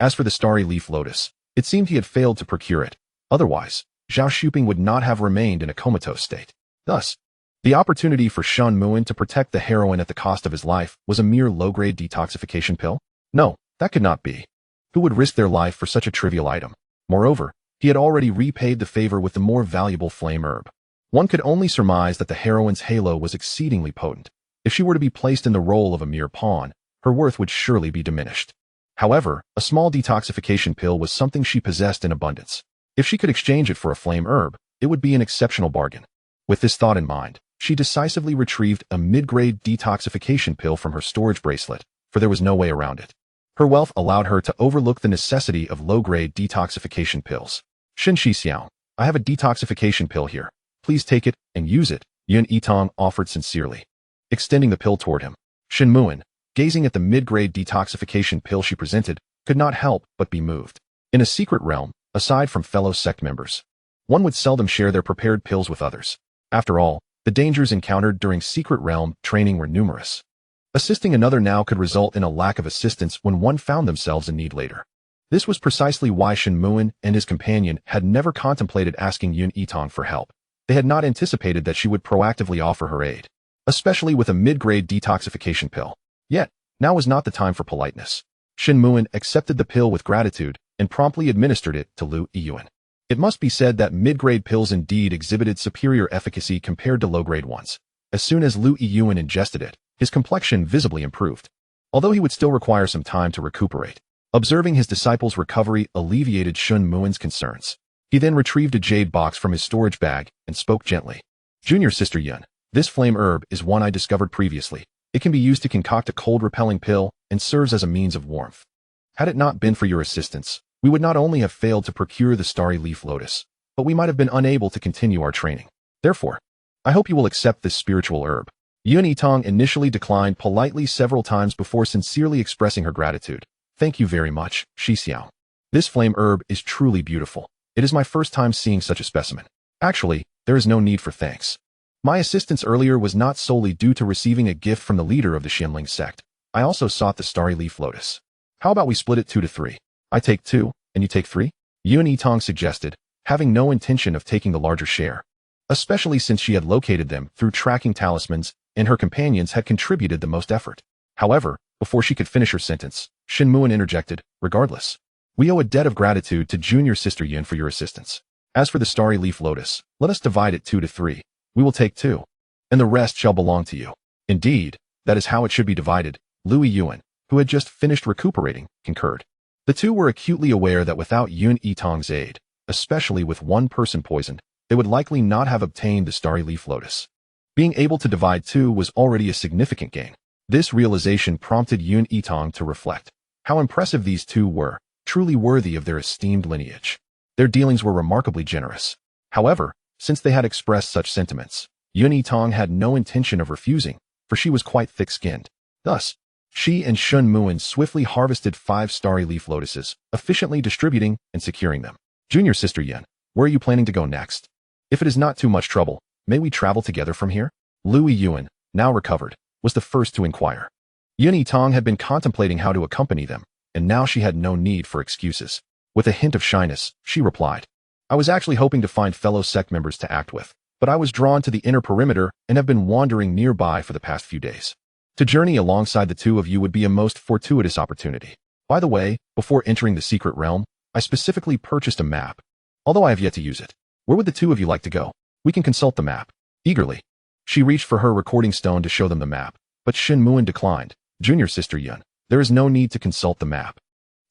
As for the starry leaf lotus, it seemed he had failed to procure it. Otherwise, Zhao Xuping would not have remained in a comatose state. Thus, the opportunity for Shen Muan to protect the heroine at the cost of his life was a mere low-grade detoxification pill? No, that could not be. Who would risk their life for such a trivial item? Moreover, he had already repaid the favor with the more valuable flame herb. One could only surmise that the heroine's halo was exceedingly potent. If she were to be placed in the role of a mere pawn, her worth would surely be diminished. However, a small detoxification pill was something she possessed in abundance. If she could exchange it for a flame herb, it would be an exceptional bargain. With this thought in mind, she decisively retrieved a mid-grade detoxification pill from her storage bracelet, for there was no way around it. Her wealth allowed her to overlook the necessity of low-grade detoxification pills. Xianxiao, I have a detoxification pill here. Please take it and use it, Yitang offered sincerely, extending the pill toward him. Shen Muan, gazing at the mid-grade detoxification pill she presented, could not help but be moved. In a secret realm, aside from fellow sect members, one would seldom share their prepared pills with others. After all, the dangers encountered during secret realm training were numerous. Assisting another now could result in a lack of assistance when one found themselves in need later. This was precisely why Shen Muan and his companion had never contemplated asking Yitang for help. They had not anticipated that she would proactively offer her aid, especially with a mid-grade detoxification pill. Yet, now was not the time for politeness. Shen Muan accepted the pill with gratitude and promptly administered it to Lu Yuan. It must be said that mid-grade pills indeed exhibited superior efficacy compared to low-grade ones. As soon as Lu Yuan ingested it, his complexion visibly improved, although he would still require some time to recuperate. Observing his disciple's recovery alleviated Shen Muan's concerns. He then retrieved a jade box from his storage bag and spoke gently. Junior Sister Yun, this flame herb is one I discovered previously. It can be used to concoct a cold-repelling pill and serves as a means of warmth. Had it not been for your assistance, we would not only have failed to procure the starry leaf lotus, but we might have been unable to continue our training. Therefore, I hope you will accept this spiritual herb. Yitang initially declined politely several times before sincerely expressing her gratitude. Thank you very much, Xixiao. This flame herb is truly beautiful. It is my first time seeing such a specimen. Actually, there is no need for thanks. My assistance earlier was not solely due to receiving a gift from the leader of the Xianling sect. I also sought the starry leaf lotus. How about we split it 2 to 3? I take 2, and you take 3? Yitang suggested, having no intention of taking the larger share, especially since she had located them through tracking talismans and her companions had contributed the most effort. However, before she could finish her sentence, Shen Muan interjected, regardless, we owe a debt of gratitude to Junior Sister Yin for your assistance. As for the starry leaf lotus, let us divide it 2 to 3. We will take 2, and the rest shall belong to you. Indeed, that is how it should be divided, Lu Yuan, who had just finished recuperating, concurred. The two were acutely aware that without Yitang's aid, especially with one person poisoned, they would likely not have obtained the starry leaf lotus. Being able to divide 2 was already a significant gain. This realization prompted Yitang to reflect. How impressive these two were, truly worthy of their esteemed lineage. Their dealings were remarkably generous. However, since they had expressed such sentiments, Yitang had no intention of refusing, for she was quite thick-skinned. Thus, she and Shen Muan swiftly harvested 5 starry leaf lotuses, efficiently distributing and securing them. Junior Sister Yin, where are you planning to go next? If it is not too much trouble, may we travel together from here? Lu Yuan, now recovered, was the first to inquire. Yitang had been contemplating how to accompany them, and now she had no need for excuses. With a hint of shyness, she replied, "I was actually hoping to find fellow sect members to act with, but I was drawn to the inner perimeter and have been wandering nearby for the past few days. To journey alongside the two of you would be a most fortuitous opportunity. By the way, before entering the secret realm, I specifically purchased a map, although I have yet to use it. Where would the two of you like to go? We can consult the map." Eagerly, she reached for her recording stone to show them the map, but Shen Muin declined. "Junior Sister Yun, there is no need to consult the map.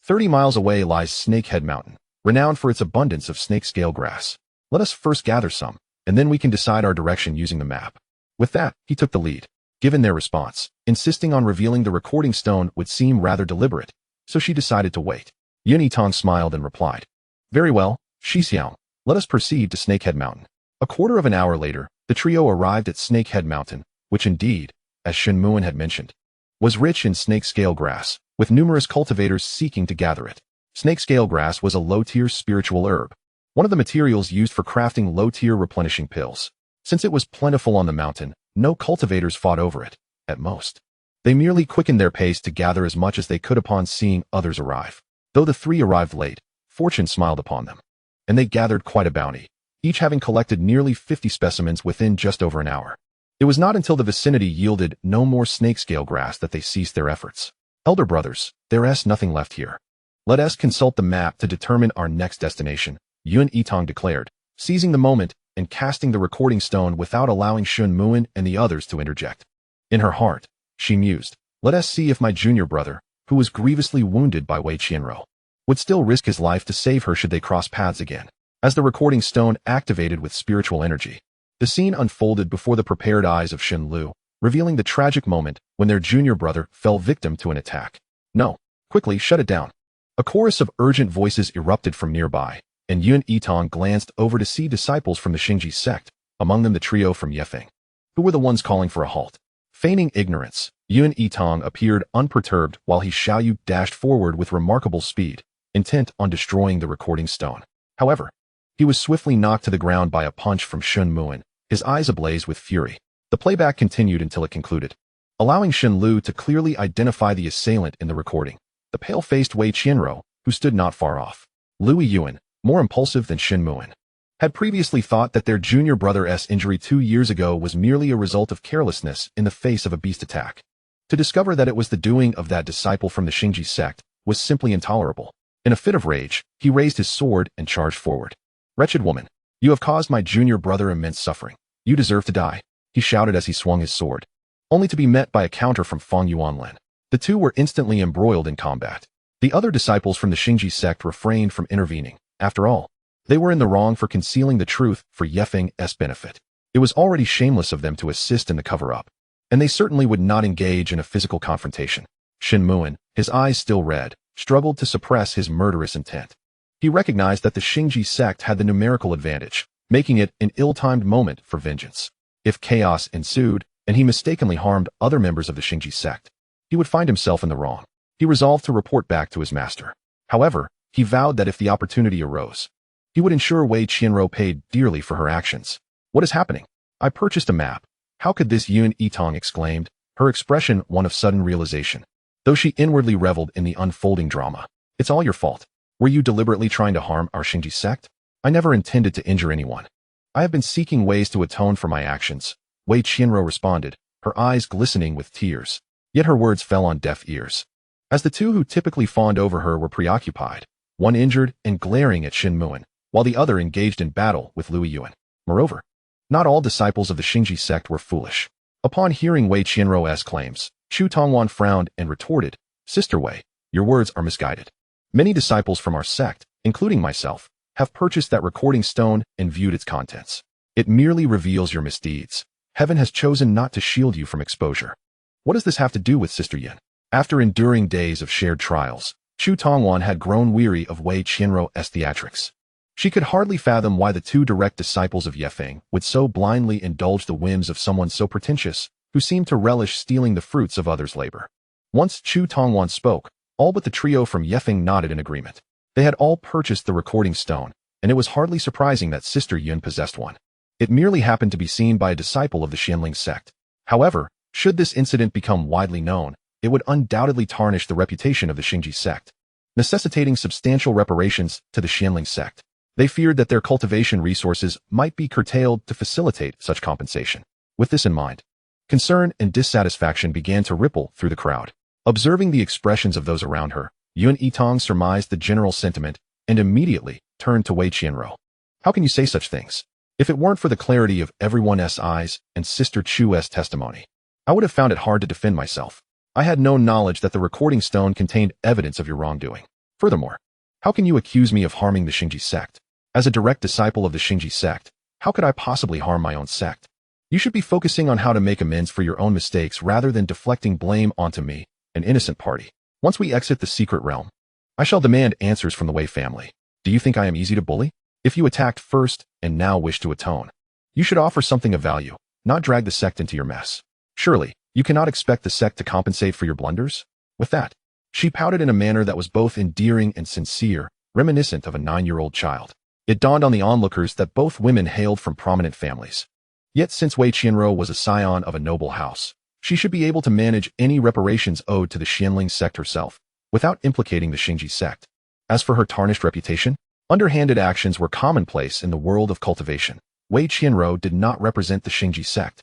30 miles away lies Snakehead Mountain, renowned for its abundance of snake scale grass. Let us first gather some, and then we can decide our direction using the map." With that, he took the lead. Given their response, insisting on revealing the recording stone would seem rather deliberate, so she decided to wait. Yitang smiled and replied, "Very well, Xixiang, let us proceed to Snakehead Mountain." A quarter of an hour later, the trio arrived at Snakehead Mountain, which indeed, as Shen Muin had mentioned, was rich in snake scale grass, with numerous cultivators seeking to gather it. Snake scale grass was a low-tier spiritual herb, one of the materials used for crafting low-tier replenishing pills. Since it was plentiful on the mountain, no cultivators fought over it, at most. They merely quickened their pace to gather as much as they could upon seeing others arrive. Though the three arrived late, fortune smiled upon them, and they gathered quite a bounty, each having collected nearly 50 specimens within just over an hour. It was not until the vicinity yielded no more snake scale grass that they ceased their efforts. "Elder brothers, there is nothing left here. Let us consult the map to determine our next destination," Yitang declared, seizing the moment and casting the recording stone without allowing Shen Muin and the others to interject. In her heart, she mused, "Let us see if my junior brother, who was grievously wounded by Wei Qianro, would still risk his life to save her should they cross paths again." As the recording stone activated with spiritual energy, the scene unfolded before the prepared eyes of Shen Lu, revealing the tragic moment when their junior brother fell victim to an attack. "No, quickly shut it down." A chorus of urgent voices erupted from nearby, and Yitang glanced over to see disciples from the Xingji sect, among them the trio from Yifeng, who were the ones calling for a halt. Feigning ignorance, Yitang appeared unperturbed while he Xiaoyu dashed forward with remarkable speed, intent on destroying the recording stone. However, he was swiftly knocked to the ground by a punch from Shen Muin, his eyes ablaze with fury. The playback continued until it concluded, allowing Shen Lu to clearly identify the assailant in the recording, the pale-faced Wei Qianro, who stood not far off. Liu Yuan, more impulsive than Shen Muin, had previously thought that their junior brother's injury 2 years ago was merely a result of carelessness in the face of a beast attack. To discover that it was the doing of that disciple from the Xingji sect was simply intolerable. In a fit of rage, he raised his sword and charged forward. "Wretched woman, you have caused my junior brother immense suffering. You deserve to die," he shouted as he swung his sword, only to be met by a counter from Feng Yuanlin. The two were instantly embroiled in combat. The other disciples from the Xingji sect refrained from intervening. After all, they were in the wrong for concealing the truth for Yifeng's benefit. It was already shameless of them to assist in the cover-up, and they certainly would not engage in a physical confrontation. Shen Muin, his eyes still red, struggled to suppress his murderous intent. He recognized that the Xingji sect had the numerical advantage, making it an ill-timed moment for vengeance. If chaos ensued, and he mistakenly harmed other members of the Xingji sect, he would find himself in the wrong. He resolved to report back to his master. However, he vowed that if the opportunity arose, he would ensure Wei Qianro paid dearly for her actions. "What is happening? I purchased a map. How could this?" Yitang exclaimed, her expression one of sudden realization, though she inwardly reveled in the unfolding drama. "It's all your fault. Were you deliberately trying to harm our Xingji sect?" "I never intended to injure anyone. I have been seeking ways to atone for my actions," Wei Qianro responded, her eyes glistening with tears. Yet her words fell on deaf ears, as the two who typically fawned over her were preoccupied, one injured and glaring at Shen Muin, while the other engaged in battle with Liu Yuan. Moreover, not all disciples of the Xingji sect were foolish. Upon hearing Wei Qianro's claims, Chu Tongwan frowned and retorted, "Sister Wei, your words are misguided. Many disciples from our sect, including myself, have purchased that recording stone and viewed its contents. It merely reveals your misdeeds. Heaven has chosen not to shield you from exposure." "What does this have to do with Sister Yin?" After enduring days of shared trials, Chu Tongwan had grown weary of Wei Qianro's theatrics. She could hardly fathom why the two direct disciples of Yifeng would so blindly indulge the whims of someone so pretentious, who seemed to relish stealing the fruits of others' labor. Once Chu Tongwan spoke, all but the trio from Yifeng nodded in agreement. They had all purchased the recording stone, and it was hardly surprising that Sister Yun possessed one. It merely happened to be seen by a disciple of the Xianling sect. However, should this incident become widely known, it would undoubtedly tarnish the reputation of the Xingji sect, necessitating substantial reparations to the Xianling sect. They feared that their cultivation resources might be curtailed to facilitate such compensation. With this in mind, concern and dissatisfaction began to ripple through the crowd. Observing the expressions of those around her, Yitang surmised the general sentiment and immediately turned to Wei Qianru. How can you say such things? If it weren't for the clarity of everyone's eyes and Sister Chu's testimony, I would have found it hard to defend myself. I had no knowledge that the recording stone contained evidence of your wrongdoing. Furthermore, how can you accuse me of harming the Xingji sect? As a direct disciple of the Xingji sect, how could I possibly harm my own sect? You should be focusing on how to make amends for your own mistakes rather than deflecting blame onto me, an innocent party. Once we exit the secret realm, I shall demand answers from the Wei family. Do you think I am easy to bully? If you attacked first and now wish to atone, you should offer something of value, not drag the sect into your mess. Surely, you cannot expect the sect to compensate for your blunders? With that, she pouted in a manner that was both endearing and sincere, reminiscent of a 9-year-old child. It dawned on the onlookers that both women hailed from prominent families. Yet since Wei Qianru was a scion of a noble house, she should be able to manage any reparations owed to the Xianling sect herself, without implicating the Xingji sect. As for her tarnished reputation, underhanded actions were commonplace in the world of cultivation. Wei Qianru did not represent the Xingji sect,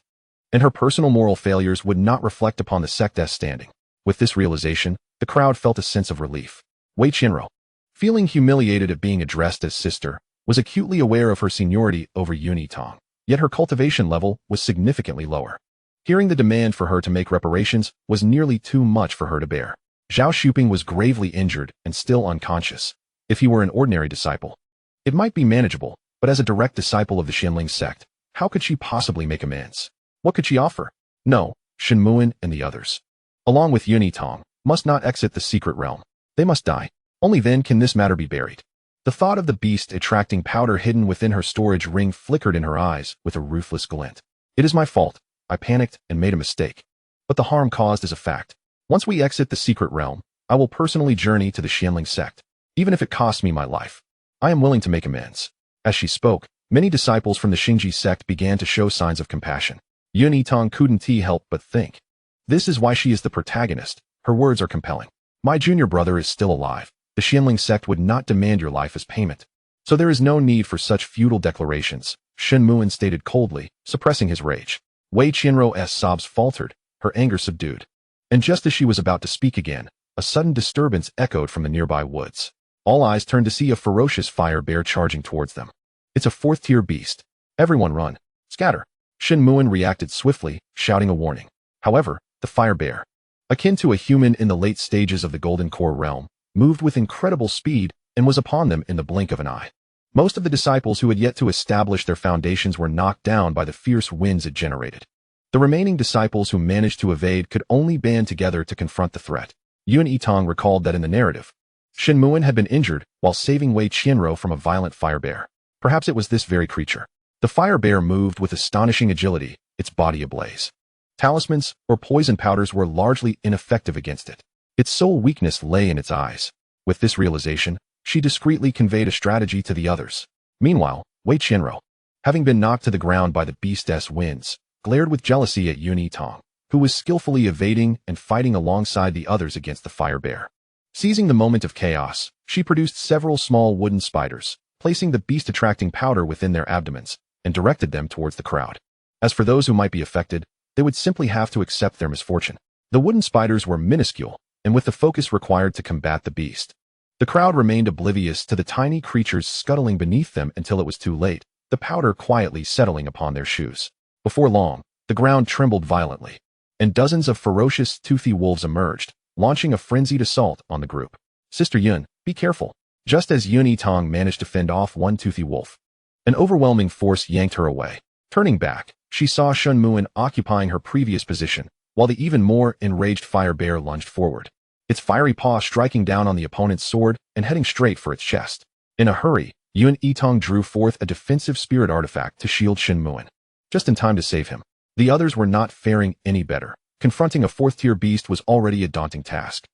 and her personal moral failures would not reflect upon the sect's standing. With this realization, the crowd felt a sense of relief. Wei Qianru, feeling humiliated at being addressed as sister, was acutely aware of her seniority over Yitang, yet her cultivation level was significantly lower. Hearing the demand for her to make reparations was nearly too much for her to bear. Zhao Xuping was gravely injured and still unconscious. If he were an ordinary disciple, it might be manageable, but as a direct disciple of the Xianling sect, how could she possibly make amends? What could she offer? No, Shen Muin and the others, along with Yitang, must not exit the secret realm. They must die. Only then can this matter be buried. The thought of the beast attracting powder hidden within her storage ring flickered in her eyes with a ruthless glint. It is my fault. I panicked and made a mistake. But the harm caused is a fact. Once we exit the secret realm, I will personally journey to the Xianling sect, even if it costs me my life. I am willing to make amends. As she spoke, many disciples from the Xingji sect began to show signs of compassion. Yitang couldn't help but think. This is why she is the protagonist. Her words are compelling. My junior brother is still alive. The Xianling sect would not demand your life as payment. So there is no need for such futile declarations, Shen Muin stated coldly, suppressing his rage. Wei Qianru's sobs faltered, her anger subdued. And just as she was about to speak again, a sudden disturbance echoed from the nearby woods. All eyes turned to see a ferocious fire bear charging towards them. It's a 4th-tier beast. Everyone run. Scatter. Shen Muin reacted swiftly, shouting a warning. However, the fire bear, akin to a human in the late stages of the Golden Core realm, moved with incredible speed and was upon them in the blink of an eye. Most of the disciples who had yet to establish their foundations were knocked down by the fierce winds it generated. The remaining disciples who managed to evade could only band together to confront the threat. Yitang recalled that in the narrative, Shen Muin had been injured while saving Wei Qianru from a violent fire bear. Perhaps it was this very creature. The fire bear moved with astonishing agility, its body ablaze. Talismans or poison powders were largely ineffective against it. Its sole weakness lay in its eyes. With this realization, she discreetly conveyed a strategy to the others. Meanwhile, Wei Qianru, having been knocked to the ground by the beast's winds, glared with jealousy at Yitang, who was skillfully evading and fighting alongside the others against the fire bear. Seizing the moment of chaos, she produced several small wooden spiders, placing the beast-attracting powder within their abdomens, and directed them towards the crowd. As for those who might be affected, they would simply have to accept their misfortune. The wooden spiders were minuscule, and with the focus required to combat the beast. The crowd remained oblivious to the tiny creatures scuttling beneath them until it was too late, the powder quietly settling upon their shoes. Before long, the ground trembled violently, and dozens of ferocious, toothy wolves emerged, launching a frenzied assault on the group. Sister Yun, be careful. Just as Yitang managed to fend off one toothy wolf, an overwhelming force yanked her away. Turning back, she saw Shen Muin occupying her previous position, while the even more enraged fire bear lunged forward, its fiery paw striking down on the opponent's sword and heading straight for its chest. In a hurry, Yitang drew forth a defensive spirit artifact to shield Shen Muin, just in time to save him. The others were not faring any better. Confronting a 4th-tier beast was already a daunting task.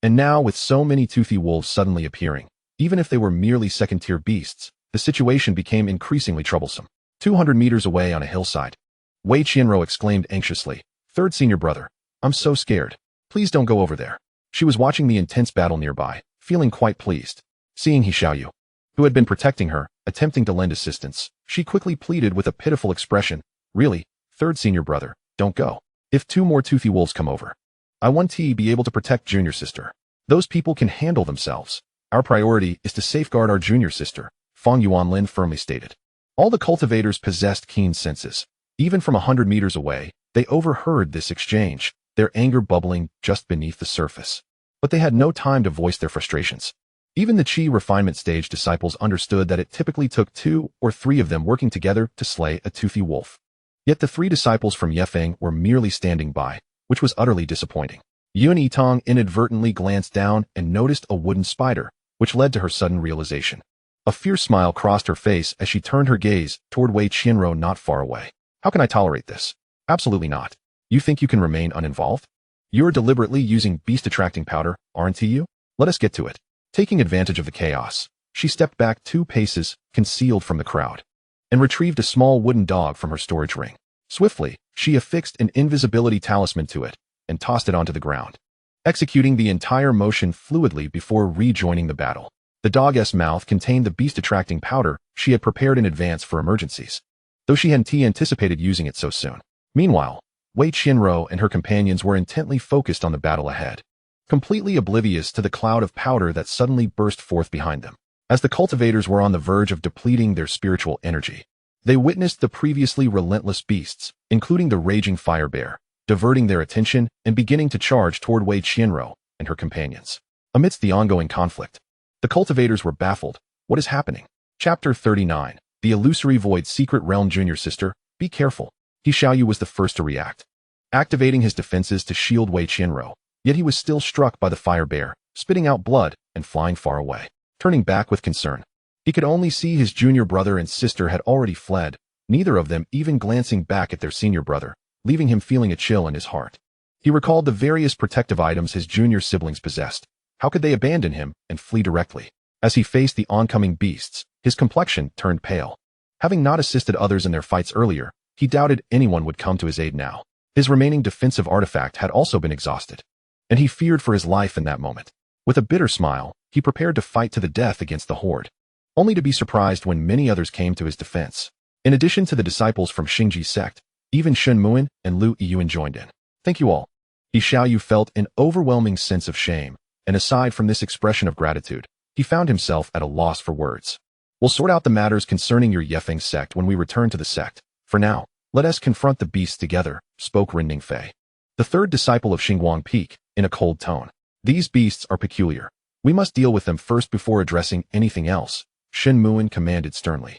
And now, with so many toothy wolves suddenly appearing, even if they were merely 2nd-tier beasts, the situation became increasingly troublesome. 200 meters away on a hillside, Wei Qianru exclaimed anxiously, "Third senior brother, I'm so scared." Please don't go over there. She was watching the intense battle nearby, feeling quite pleased. Seeing Xiaoyu, who had been protecting her, attempting to lend assistance, she quickly pleaded with a pitiful expression, "Really, third senior brother, don't go. If 2 more toothy wolves come over, I want to be able to protect junior sister. Those people can handle themselves. Our priority is to safeguard our junior sister," Fang Yuanlin firmly stated. All the cultivators possessed keen senses. Even from 100 meters away, they overheard this exchange, their anger bubbling just beneath the surface. But they had no time to voice their frustrations. Even the Qi refinement stage disciples understood that it typically took 2 or 3 of them working together to slay a toothy wolf. Yet the 3 disciples from Yifeng were merely standing by, which was utterly disappointing. Yitang inadvertently glanced down and noticed a wooden spider, which led to her sudden realization. A fierce smile crossed her face as she turned her gaze toward Wei Qianro not far away. "How can I tolerate this? Absolutely not. You think you can remain uninvolved? You're deliberately using beast-attracting powder, aren't you? Let us get to it." Taking advantage of the chaos, she stepped back 2 paces, concealed from the crowd, and retrieved a small wooden dog from her storage ring. Swiftly, she affixed an invisibility talisman to it and tossed it onto the ground, executing the entire motion fluidly before rejoining the battle. The dog's mouth contained the beast-attracting powder she had prepared in advance for emergencies, though she hadn't anticipated using it so soon. Meanwhile, Wei Qianro and her companions were intently focused on the battle ahead, completely oblivious to the cloud of powder that suddenly burst forth behind them. As the cultivators were on the verge of depleting their spiritual energy, they witnessed the previously relentless beasts, including the raging fire bear, diverting their attention and beginning to charge toward Wei Qianro and her companions. Amidst the ongoing conflict, the cultivators were baffled. What is happening? Chapter 39. The Illusory Void Secret Realm. Junior sister, be careful. Xiaoyu was the first to react, activating his defenses to shield Wei Qianro. Yet he was still struck by the fire bear, spitting out blood and flying far away. Turning back with concern, he could only see his junior brother and sister had already fled, neither of them even glancing back at their senior brother, leaving him feeling a chill in his heart. He recalled the various protective items his junior siblings possessed. How could they abandon him and flee directly? As he faced the oncoming beasts, his complexion turned pale. Having not assisted others in their fights earlier, he doubted anyone would come to his aid now. His remaining defensive artifact had also been exhausted, and he feared for his life in that moment. With a bitter smile, he prepared to fight to the death against the horde, only to be surprised when many others came to his defense. In addition to the disciples from Xingji sect, even Shen Muin and Lu Yiyuan joined in. "Thank you all." Xiaoyu felt an overwhelming sense of shame, and aside from this expression of gratitude, he found himself at a loss for words. "We'll sort out the matters concerning your Yifeng sect when we return to the sect. For now, let us confront the beasts together," spoke Ren Ningfei, the 3rd disciple of Xingguang Peak, in a cold tone. "These beasts are peculiar. We must deal with them first before addressing anything else," Shen Muin commanded sternly.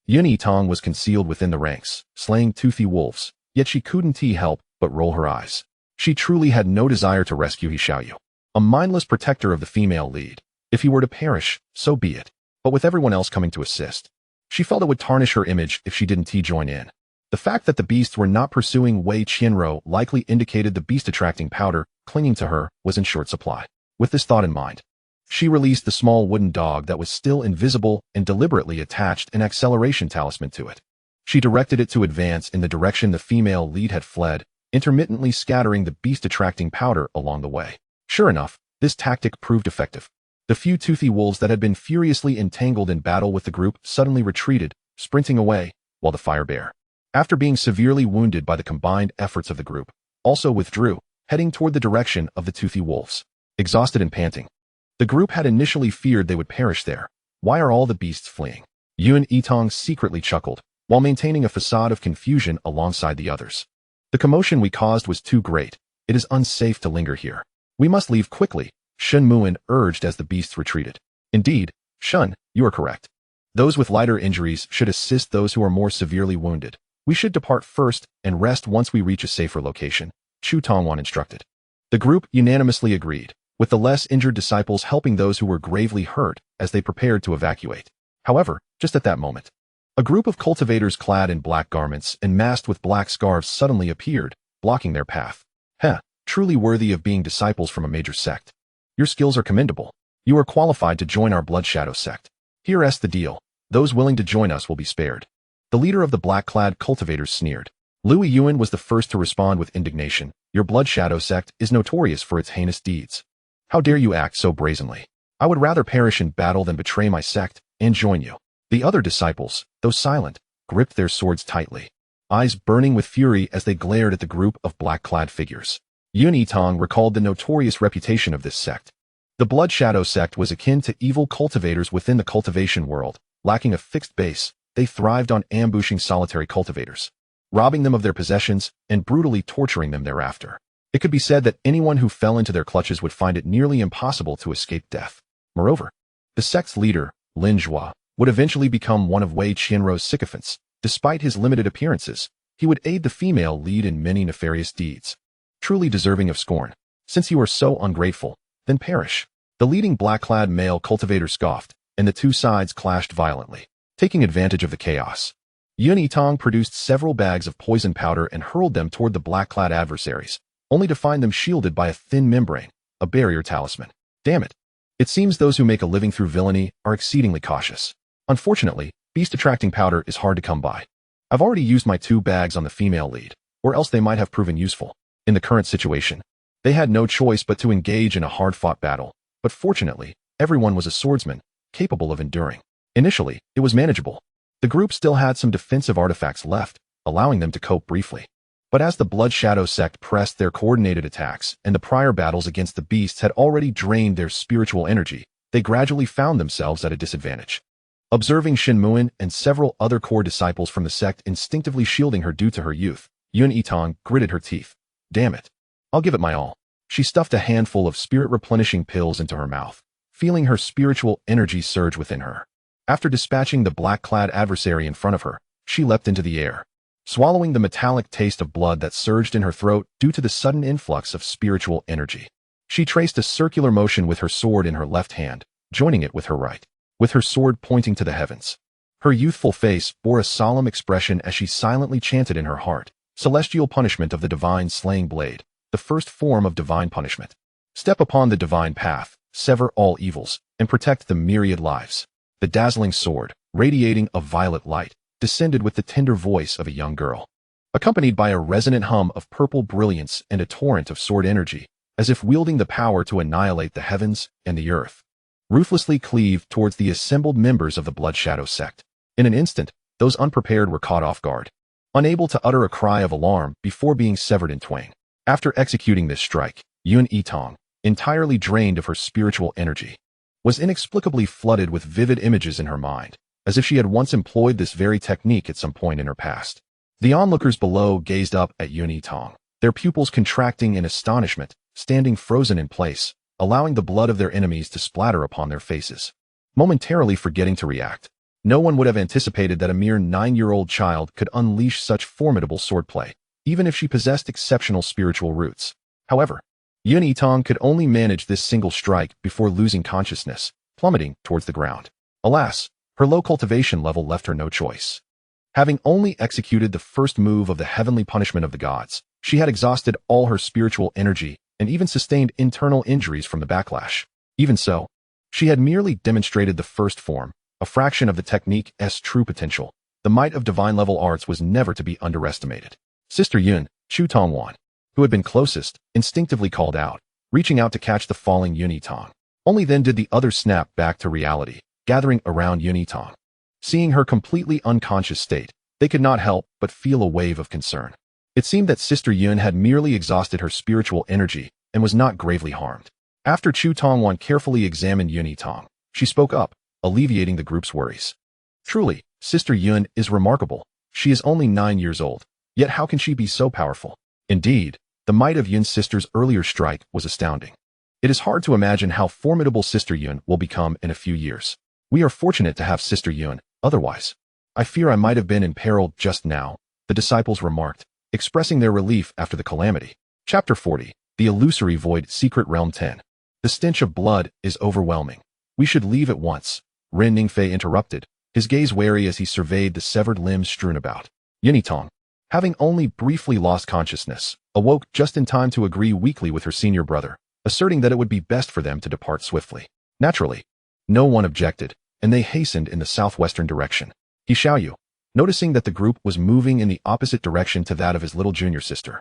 Yitang was concealed within the ranks, slaying toothy wolves, yet she couldn't help but roll her eyes. She truly had no desire to rescue Xiaoyu, a mindless protector of the female lead. If he were to perish, so be it. But with everyone else coming to assist, she felt it would tarnish her image if she didn't join in. The fact that the beasts were not pursuing Wei Qianro likely indicated the beast-attracting powder clinging to her was in short supply. With this thought in mind, she released the small wooden dog that was still invisible and deliberately attached an acceleration talisman to it. She directed it to advance in the direction the female lead had fled, intermittently scattering the beast-attracting powder along the way. Sure enough, this tactic proved effective. The few toothy wolves that had been furiously entangled in battle with the group suddenly retreated, sprinting away, while the fire bear, after being severely wounded by the combined efforts of the group, also withdrew, heading toward the direction of the toothy wolves. Exhausted and panting, the group had initially feared they would perish there. Why are all the beasts fleeing? Yitang secretly chuckled, while maintaining a facade of confusion alongside the others. The commotion we caused was too great. It is unsafe to linger here. We must leave quickly, Shen Muin urged as the beasts retreated. Indeed, Shen, you are correct. Those with lighter injuries should assist those who are more severely wounded. We should depart first and rest once we reach a safer location, Chu Tongwan instructed. The group unanimously agreed, with the less injured disciples helping those who were gravely hurt as they prepared to evacuate. However, just at that moment, a group of cultivators clad in black garments and masked with black scarves suddenly appeared, blocking their path. Truly worthy of being disciples from a major sect. Your skills are commendable. You are qualified to join our Blood Shadow sect. Here's the deal. Those willing to join us will be spared. The leader of the black-clad cultivators sneered. Lu Yiyuan was the first to respond with indignation. Your blood shadow sect is notorious for its heinous deeds. How dare you act so brazenly? I would rather perish in battle than betray my sect and join you." The other disciples, though silent, gripped their swords tightly, eyes burning with fury as they glared at the group of black-clad figures. Yitang recalled the notorious reputation of this sect. The Blood Shadow sect was akin to evil cultivators within the cultivation world. Lacking a fixed base, they thrived on ambushing solitary cultivators, robbing them of their possessions and brutally torturing them thereafter. It could be said that anyone who fell into their clutches would find it nearly impossible to escape death. Moreover, the sect's leader, Lin Zhua, would eventually become one of Wei Qianrou's sycophants. Despite his limited appearances, he would aid the female lead in many nefarious deeds. Truly deserving of scorn. Since you are so ungrateful, then perish. The leading black-clad male cultivator scoffed, and the two sides clashed violently. Taking advantage of the chaos, Yitang produced several bags of poison powder and hurled them toward the black-clad adversaries, only to find them shielded by a thin membrane, a barrier talisman. Damn it. It seems those who make a living through villainy are exceedingly cautious. Unfortunately, beast-attracting powder is hard to come by. I've already used my 2 bags on the female lead, or else they might have proven useful. In the current situation, they had no choice but to engage in a hard-fought battle, but fortunately, everyone was a swordsman, capable of enduring. Initially, it was manageable. The group still had some defensive artifacts left, allowing them to cope briefly. But as the Blood Shadow sect pressed their coordinated attacks and the prior battles against the beasts had already drained their spiritual energy, they gradually found themselves at a disadvantage. Observing Shen Muin and several other core disciples from the sect instinctively shielding her due to her youth, Yitang gritted her teeth. Damn it. I'll give it my all. She stuffed a handful of spirit-replenishing pills into her mouth, feeling her spiritual energy surge within her. After dispatching the black-clad adversary in front of her, she leapt into the air, swallowing the metallic taste of blood that surged in her throat due to the sudden influx of spiritual energy. She traced a circular motion with her sword in her left hand, joining it with her right, with her sword pointing to the heavens. Her youthful face bore a solemn expression as she silently chanted in her heart, "Celestial punishment of the divine slaying blade, the first form of divine punishment. Step upon the divine path, sever all evils, and protect the myriad lives." The dazzling sword, radiating a violet light, descended with the tender voice of a young girl, accompanied by a resonant hum of purple brilliance and a torrent of sword energy, as if wielding the power to annihilate the heavens and the earth. Ruthlessly cleaved towards the assembled members of the Blood Shadow sect. In an instant, those unprepared were caught off guard, unable to utter a cry of alarm before being severed in twain. After executing this strike, Yitang, entirely drained of her spiritual energy, was inexplicably flooded with vivid images in her mind, as if she had once employed this very technique at some point in her past. The onlookers below gazed up at Yitang, their pupils contracting in astonishment, standing frozen in place, allowing the blood of their enemies to splatter upon their faces, momentarily forgetting to react. No one would have anticipated that a mere 9-year-old child could unleash such formidable swordplay, even if she possessed exceptional spiritual roots. However, Yitang could only manage this single strike before losing consciousness, plummeting towards the ground. Alas, her low cultivation level left her no choice. Having only executed the first move of the heavenly punishment of the gods, she had exhausted all her spiritual energy and even sustained internal injuries from the backlash. Even so, she had merely demonstrated the first form, a fraction of the technique's true potential. The might of divine-level arts was never to be underestimated. Sister Yun, Chu Tongwan, who had been closest, instinctively called out, reaching out to catch the falling Yitang. Only then did the others snap back to reality, gathering around Yitang. Seeing her completely unconscious state, they could not help but feel a wave of concern. It seemed that Sister Yun had merely exhausted her spiritual energy and was not gravely harmed. After Chu Tongwan carefully examined Yitang, she spoke up, alleviating the group's worries. Truly, Sister Yun is remarkable. She is only 9 years old, yet how can she be so powerful? Indeed, the might of Yun's sister's earlier strike was astounding. It is hard to imagine how formidable Sister Yun will become in a few years. We are fortunate to have Sister Yun, otherwise, I fear I might have been in peril just now, the disciples remarked, expressing their relief after the calamity. Chapter 40, The Illusory Void, Secret Realm 10. The stench of blood is overwhelming. We should leave at once, Ren Ningfei interrupted, his gaze wary as he surveyed the severed limbs strewn about. Yitang, having only briefly lost consciousness, awoke just in time to agree weakly with her senior brother, asserting that it would be best for them to depart swiftly. Naturally, no one objected, and they hastened in the southwestern direction. Xiaoyu, noticing that the group was moving in the opposite direction to that of his little junior sister,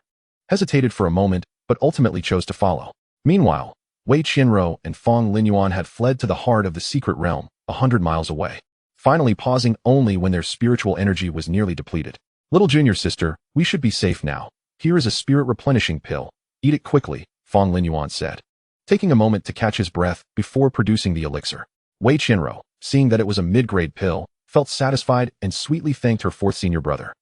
hesitated for a moment, but ultimately chose to follow. Meanwhile, Wei Qianro and Fong Linyuan had fled to the heart of the secret realm, 100 miles away, finally pausing only when their spiritual energy was nearly depleted. Little junior sister, we should be safe now. Here is a spirit replenishing pill. Eat it quickly, Fong Linyuan said, taking a moment to catch his breath before producing the elixir. Wei Qianro, seeing that it was a mid-grade pill, felt satisfied and sweetly thanked her fourth senior brother,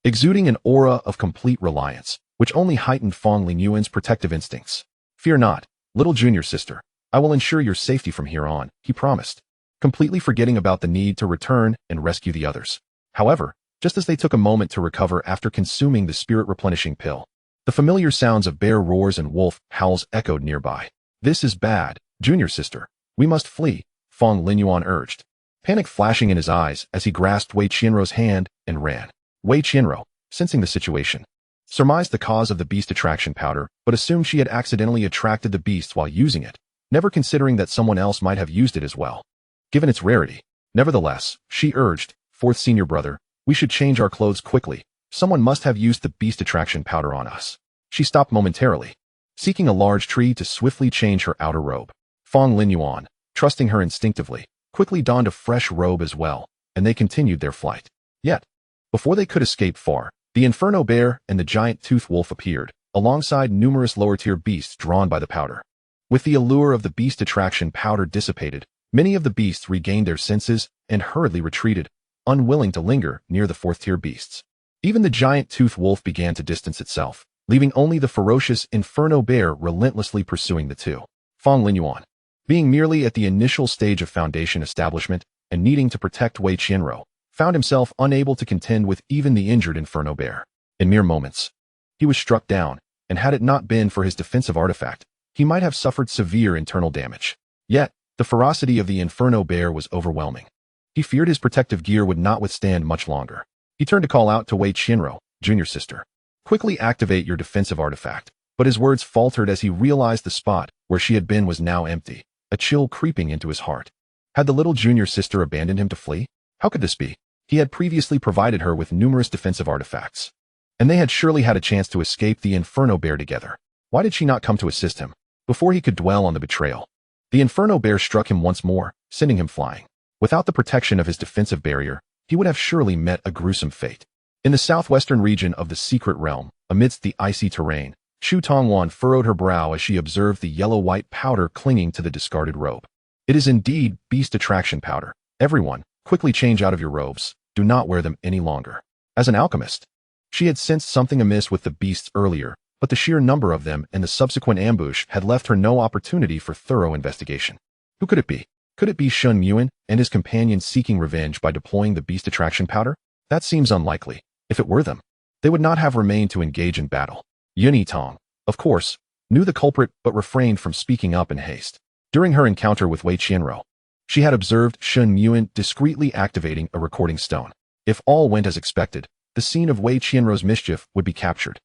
exuding an aura of complete reliance, which only heightened Fong Linyuan's protective instincts. Fear not, little junior sister. I will ensure your safety from here on, he promised, completely forgetting about the need to return and rescue the others. However, just as they took a moment to recover after consuming the spirit-replenishing pill, the familiar sounds of bear roars and wolf howls echoed nearby. This is bad, junior sister. We must flee, Fong Linyuan urged, panic flashing in his eyes as he grasped Wei Qianro's hand and ran. Wei Qianro, sensing the situation, surmised the cause of the beast attraction powder, but assumed she had accidentally attracted the beasts while using it, never considering that someone else might have used it as well, given its rarity. Nevertheless, she urged, fourth senior brother, we should change our clothes quickly. Someone must have used the beast attraction powder on us. She stopped momentarily, seeking a large tree to swiftly change her outer robe. Fong Linyuan, trusting her instinctively, quickly donned a fresh robe as well, and they continued their flight. Yet, before they could escape far, the inferno bear and the giant tooth wolf appeared, alongside numerous lower-tier beasts drawn by the powder. With the allure of the beast attraction powder dissipated, many of the beasts regained their senses and hurriedly retreated, unwilling to linger near the fourth-tier beasts. Even the giant tooth wolf began to distance itself, leaving only the ferocious inferno bear relentlessly pursuing the two. Fong Linyuan, being merely at the initial stage of foundation establishment and needing to protect Wei Qianro, found himself unable to contend with even the injured inferno bear. In mere moments, he was struck down, and had it not been for his defensive artifact, he might have suffered severe internal damage. Yet, the ferocity of the inferno bear was overwhelming. He feared his protective gear would not withstand much longer. He turned to call out to Wei Qianro, junior sister, quickly activate your defensive artifact, but his words faltered as he realized the spot where she had been was now empty, a chill creeping into his heart. Had the little junior sister abandoned him to flee? How could this be? He had previously provided her with numerous defensive artifacts, and they had surely had a chance to escape the inferno bear together. Why did she not come to assist him? Before he could dwell on the betrayal, the inferno bear struck him once more, sending him flying. Without the protection of his defensive barrier, he would have surely met a gruesome fate. In the southwestern region of the secret realm, amidst the icy terrain, Shu Tongwan furrowed her brow as she observed the yellow-white powder clinging to the discarded robe. It is indeed beast attraction powder. Everyone, quickly change out of your robes. Do not wear them any longer. As an alchemist, she had sensed something amiss with the beasts earlier, but the sheer number of them and the subsequent ambush had left her no opportunity for thorough investigation. Who could it be? Could it be Shun Muin and his companion seeking revenge by deploying the beast attraction powder? That seems unlikely. If it were them, they would not have remained to engage in battle. Yitang, of course, knew the culprit but refrained from speaking up in haste. During her encounter with Wei Qianro, she had observed Shun Muin discreetly activating a recording stone. If all went as expected, the scene of Wei Qianro's mischief would be captured.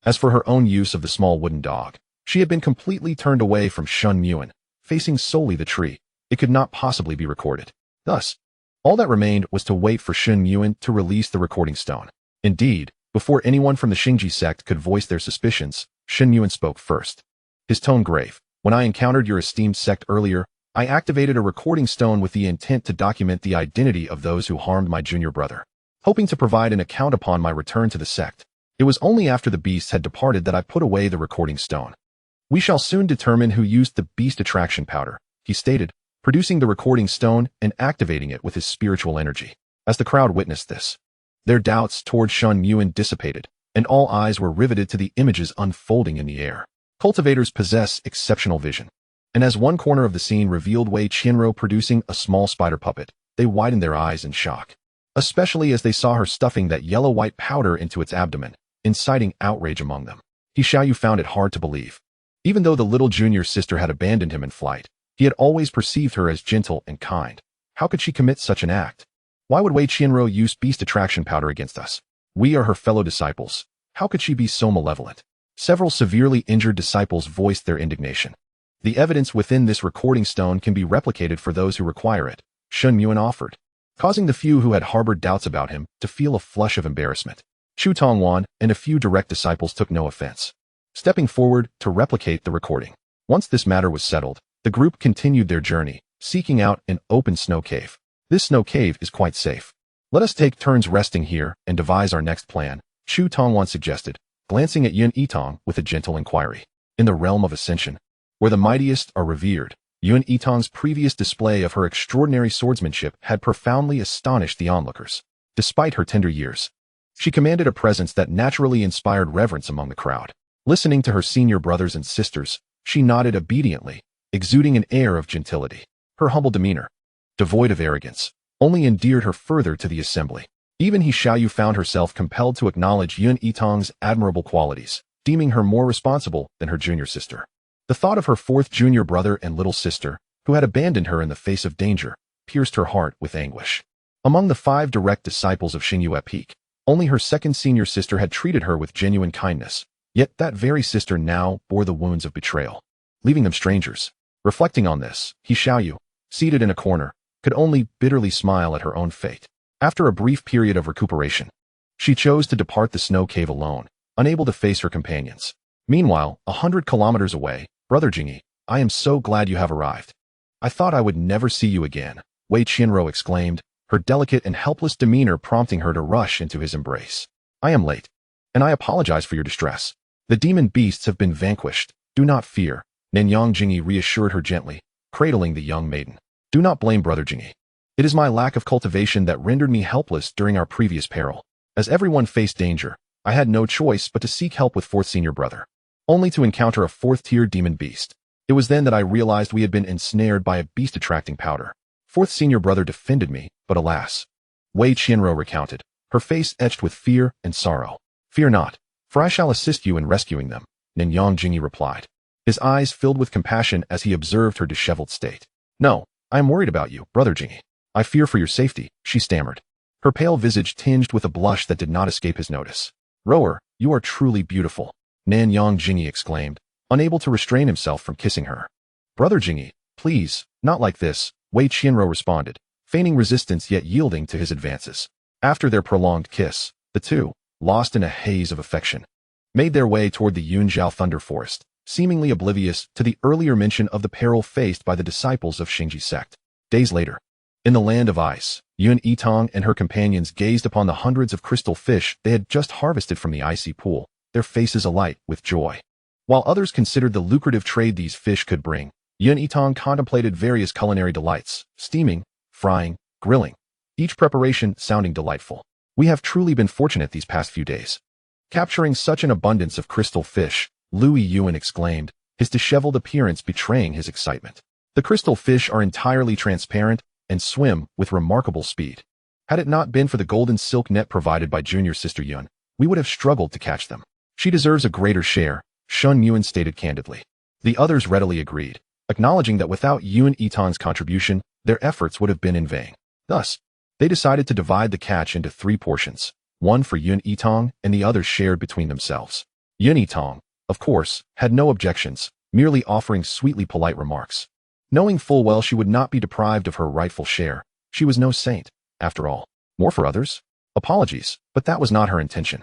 As for her own use of the small wooden dog, she had been completely turned away from Shun Muin, facing solely the tree. It could not possibly be recorded. Thus, all that remained was to wait for Shun Muin to release the recording stone. Indeed, before anyone from the Xingji sect could voice their suspicions, Shun Muin spoke first. His tone grave. When I encountered your esteemed sect earlier, I activated a recording stone with the intent to document the identity of those who harmed my junior brother, hoping to provide an account upon my return to the sect. It was only after the beasts had departed that I put away the recording stone. We shall soon determine who used the beast attraction powder, he stated, producing the recording stone and activating it with his spiritual energy. As the crowd witnessed this, their doubts toward Shun Muin dissipated, and all eyes were riveted to the images unfolding in the air. Cultivators possess exceptional vision, and as one corner of the scene revealed Wei Qianro producing a small spider puppet, they widened their eyes in shock, especially as they saw her stuffing that yellow-white powder into its abdomen, inciting outrage among them. Xiaoyu found it hard to believe. Even though the little junior sister had abandoned him in flight, he had always perceived her as gentle and kind. How could she commit such an act? Why would Wei Qianro use beast attraction powder against us? We are her fellow disciples. How could she be so malevolent? Several severely injured disciples voiced their indignation. The evidence within this recording stone can be replicated for those who require it, Shun Muin offered, causing the few who had harbored doubts about him to feel a flush of embarrassment. Shu Tongwan and a few direct disciples took no offense. stepping forward to replicate the recording. Once this matter was settled, the group continued their journey, seeking out an open snow cave. This snow cave is quite safe. Let us take turns resting here and devise our next plan, Chu Tongwan suggested, glancing at Yitang with a gentle inquiry. In the realm of ascension, where the mightiest are revered, Yitang's previous display of her extraordinary swordsmanship had profoundly astonished the onlookers. Despite her tender years, she commanded a presence that naturally inspired reverence among the crowd. Listening to her senior brothers and sisters, she nodded obediently, exuding an air of gentility. Her humble demeanor, devoid of arrogance, only endeared her further to the assembly. Even Xiaoyu found herself compelled to acknowledge Yitang's admirable qualities, deeming her more responsible than her junior sister. The thought of her fourth junior brother and little sister, who had abandoned her in the face of danger, pierced her heart with anguish. Among the 5 direct disciples of Xinyu Peak, only her second senior sister had treated her with genuine kindness, yet that very sister now bore the wounds of betrayal, leaving them strangers. Reflecting on this, Xiaoyu, seated in a corner, could only bitterly smile at her own fate. After a brief period of recuperation, she chose to depart the snow cave alone, unable to face her companions. Meanwhile, 100 kilometers away, Brother Jingyi, I am so glad you have arrived. I thought I would never see you again, Wei Qianro exclaimed, her delicate and helpless demeanor prompting her to rush into his embrace. I am late, and I apologize for your distress. The demon beasts have been vanquished. Do not fear, Nanyang Jingyi reassured her gently, cradling the young maiden. Do not blame Brother Jingyi. It is my lack of cultivation that rendered me helpless during our previous peril. As everyone faced danger, I had no choice but to seek help with 4th senior brother, only to encounter a 4th-tier demon beast. It was then that I realized we had been ensnared by a beast-attracting powder. 4th senior brother defended me, but alas. Wei Qianro recounted, her face etched with fear and sorrow. Fear not, for I shall assist you in rescuing them, Nanyang Jingyi replied, his eyes filled with compassion as he observed her disheveled state. No, I am worried about you, Brother Jingyi. I fear for your safety, she stammered, her pale visage tinged with a blush that did not escape his notice. Rower, you are truly beautiful, Nanyang Jingyi exclaimed, unable to restrain himself from kissing her. Brother Jingyi, please, not like this, Wei Qianro responded, feigning resistance yet yielding to his advances. After their prolonged kiss, the two, lost in a haze of affection, made their way toward the Yunjiao Thunder Forest, seemingly oblivious to the earlier mention of the peril faced by the disciples of Xingji sect. Days later, in the land of ice, Yitang and her companions gazed upon the hundreds of crystal fish they had just harvested from the icy pool, their faces alight with joy. While others considered the lucrative trade these fish could bring, Yitang contemplated various culinary delights, steaming, frying, grilling, each preparation sounding delightful. We have truly been fortunate these past few days. Capturing such an abundance of crystal fish, Louis Yuan exclaimed, his disheveled appearance betraying his excitement. The crystal fish are entirely transparent and swim with remarkable speed. Had it not been for the golden silk net provided by junior sister Yun, we would have struggled to catch them. She deserves a greater share, Shun Yuan stated candidly. The others readily agreed, acknowledging that without Yitang's contribution, their efforts would have been in vain. Thus, they decided to divide the catch into 3 portions, one for Yitang and the others shared between themselves. Yitang, of course, had no objections, merely offering sweetly polite remarks. Knowing full well she would not be deprived of her rightful share, she was no saint, after all. More for others? Apologies, but that was not her intention.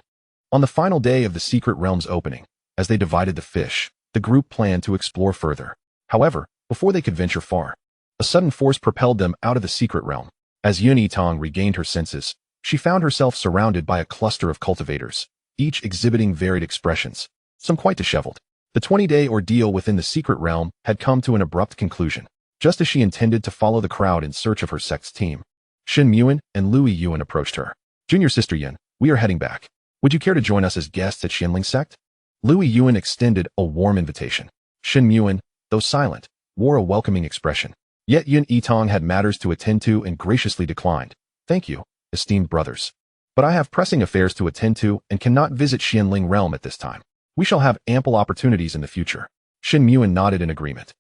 On the final day of the secret realm's opening, as they divided the fish, the group planned to explore further. However, before they could venture far, a sudden force propelled them out of the secret realm. As Yitang regained her senses, she found herself surrounded by a cluster of cultivators, each exhibiting varied expressions, some quite disheveled. The 20-day ordeal within the secret realm had come to an abrupt conclusion, just as she intended to follow the crowd in search of her sect's team. Shin Yuan and Louis Yuan approached her. Junior sister Yin, we are heading back. Would you care to join us as guests at Xianling sect? Louis Yuan extended a warm invitation. Shin Yuan, though silent, wore a welcoming expression. Yet Yitang had matters to attend to and graciously declined. Thank you, esteemed brothers. But I have pressing affairs to attend to and cannot visit Xianling realm at this time. We shall have ample opportunities in the future. Shin Yuan nodded in agreement.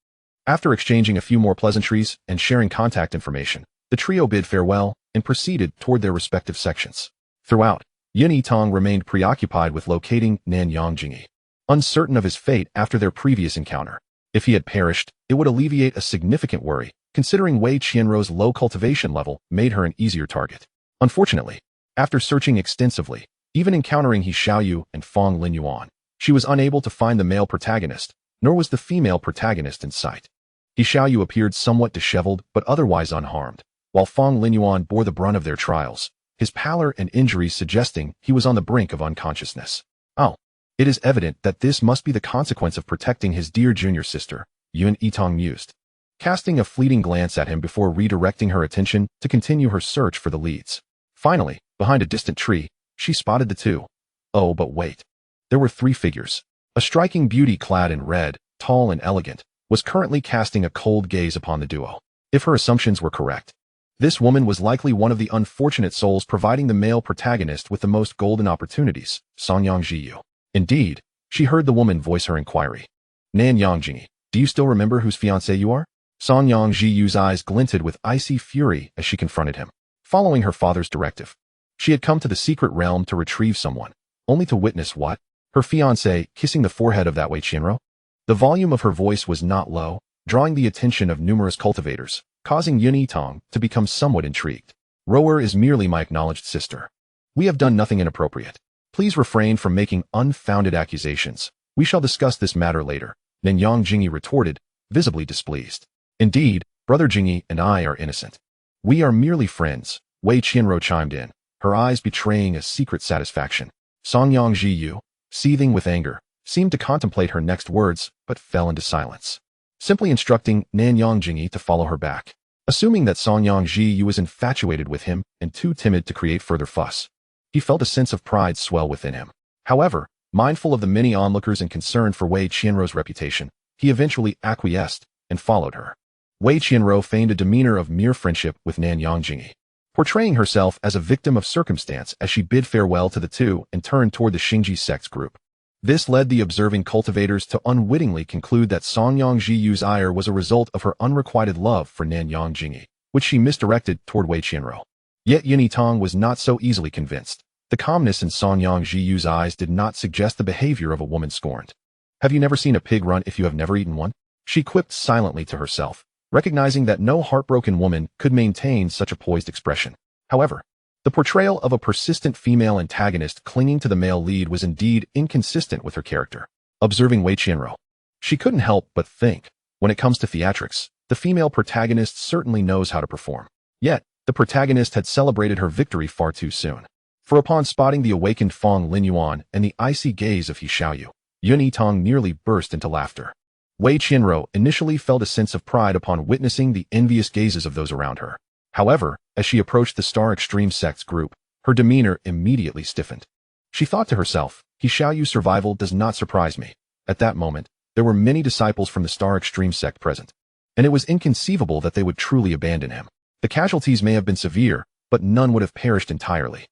After exchanging a few more pleasantries and sharing contact information, the trio bid farewell and proceeded toward their respective sections. Throughout, Yitang remained preoccupied with locating Nanyang Jingyi, uncertain of his fate after their previous encounter. If he had perished, it would alleviate a significant worry, considering Wei Qianro's low cultivation level made her an easier target. Unfortunately, after searching extensively, even encountering Xiaoyu and Fong Linyuan, She was unable to find the male protagonist, nor was the female protagonist in sight. Xiaoyu appeared somewhat disheveled but otherwise unharmed, while Fong Linyuan bore the brunt of their trials, his pallor and injuries suggesting he was on the brink of unconsciousness. Oh, it is evident that this must be the consequence of protecting his dear junior sister, Yitang mused, casting a fleeting glance at him before redirecting her attention to continue her search for the leads. Finally, behind a distant tree, she spotted the two. Oh, but wait. There were three figures. A striking beauty clad in red, tall and elegant, was currently casting a cold gaze upon the duo. If her assumptions were correct, this woman was likely one of the unfortunate souls providing the male protagonist with the most golden opportunities, Songyang Jiyu. Indeed, she heard the woman voice her inquiry. Nan Yangjingi, do you still remember whose fiancé you are? Songyang Jiyu's eyes glinted with icy fury as she confronted him. Following her father's directive, she had come to the secret realm to retrieve someone, only to witness what? Her fiancé kissing the forehead of that Wei Qianro? The volume of her voice was not low, drawing the attention of numerous cultivators, causing Yitang to become somewhat intrigued. Rower is merely my acknowledged sister. We have done nothing inappropriate. Please refrain from making unfounded accusations. We shall discuss this matter later, Nanyang Jingyi retorted, visibly displeased. Indeed, brother Jingyi and I are innocent. We are merely friends, Wei Qianro chimed in, her eyes betraying a secret satisfaction. Songyang Jiyu, seething with anger, seemed to contemplate her next words, but fell into silence, simply instructing Nanyang Jingyi to follow her back. Assuming that Songyang Jiyu was infatuated with him and too timid to create further fuss, he felt a sense of pride swell within him. However, mindful of the many onlookers and concerned for Wei Qianro's reputation, he eventually acquiesced and followed her. Wei Qianro feigned a demeanor of mere friendship with Nanyang Jingyi, portraying herself as a victim of circumstance as she bid farewell to the two and turned toward the Xingji sect's group. This led the observing cultivators to unwittingly conclude that Songyang Jiyu's ire was a result of her unrequited love for Nanyang Jingyi, which she misdirected toward Wei Qianro. Yet Yitang was not so easily convinced. The calmness in Songyang Jiyu's eyes did not suggest the behavior of a woman scorned. Have you never seen a pig run if you have never eaten one? She quipped silently to herself, recognizing that no heartbroken woman could maintain such a poised expression. However, the portrayal of a persistent female antagonist clinging to the male lead was indeed inconsistent with her character. Observing Wei Qianro, she couldn't help but think, when it comes to theatrics, the female protagonist certainly knows how to perform. Yet, the protagonist had celebrated her victory far too soon. For upon spotting the awakened Fong Linyuan and the icy gaze of Xiaoyu, Yitang nearly burst into laughter. Wei Qianro initially felt a sense of pride upon witnessing the envious gazes of those around her. However, as she approached the Star Extreme sect's group, her demeanor immediately stiffened. She thought to herself, Xiaoyu's survival does not surprise me. At that moment, there were many disciples from the Star Extreme sect present, and it was inconceivable that they would truly abandon him. The casualties may have been severe, but none would have perished entirely.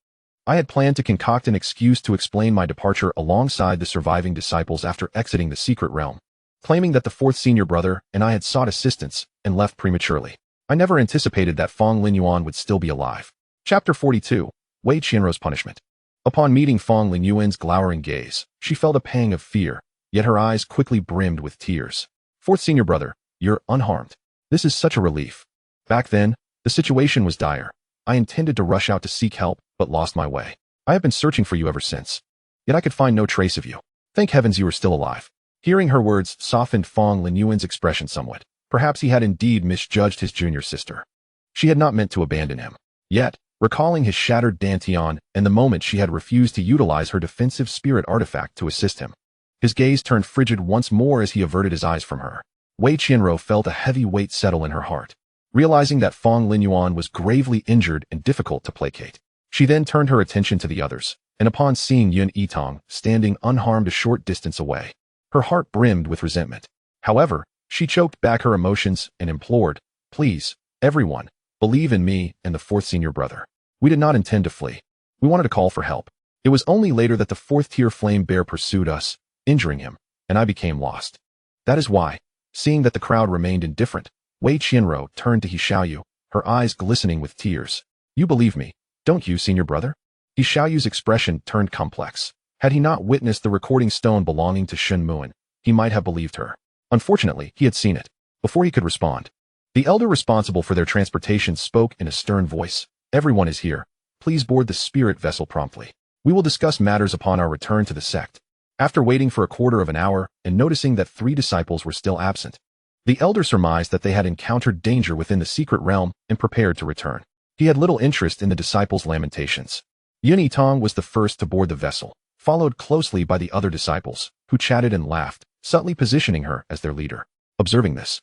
I had planned to concoct an excuse to explain my departure alongside the surviving disciples after exiting the secret realm, claiming that the fourth senior brother and I had sought assistance and left prematurely. I never anticipated that Fong Linyuan would still be alive. Chapter 42, Wei Qianro's Punishment. Upon meeting Fong Linyuan's glowering gaze, she felt a pang of fear, yet her eyes quickly brimmed with tears. Fourth senior brother, you're unharmed. This is such a relief. Back then, the situation was dire. I intended to rush out to seek help, but lost my way. I have been searching for you ever since. Yet I could find no trace of you. Thank heavens you are still alive. Hearing her words softened Fong Linyuan's expression somewhat. Perhaps he had indeed misjudged his junior sister. She had not meant to abandon him. Yet, recalling his shattered dantian and the moment she had refused to utilize her defensive spirit artifact to assist him, his gaze turned frigid once more as he averted his eyes from her. Wei Qianro felt a heavy weight settle in her heart. Realizing that Fong Linyuan was gravely injured and difficult to placate, she then turned her attention to the others, and upon seeing Yitang standing unharmed a short distance away, her heart brimmed with resentment. However, she choked back her emotions and implored, please, everyone, believe in me and the fourth senior brother. We did not intend to flee. We wanted to call for help. It was only later that the fourth-tier flame bear pursued us, injuring him, and I became lost. That is why, seeing that the crowd remained indifferent, Wei Qianro turned to Xiaoyu, her eyes glistening with tears. You believe me, don't you, senior brother? Xiaoyu's expression turned complex. Had he not witnessed the recording stone belonging to Shen Muan, he might have believed her. Unfortunately, he had seen it. Before he could respond, the elder responsible for their transportation spoke in a stern voice. Everyone is here. Please board the spirit vessel promptly. We will discuss matters upon our return to the sect. After waiting for a quarter of an hour and noticing that 3 disciples were still absent, the elder surmised that they had encountered danger within the secret realm and prepared to return. He had little interest in the disciples' lamentations. Yitang was the first to board the vessel, followed closely by the other disciples, who chatted and laughed, subtly positioning her as their leader. Observing this,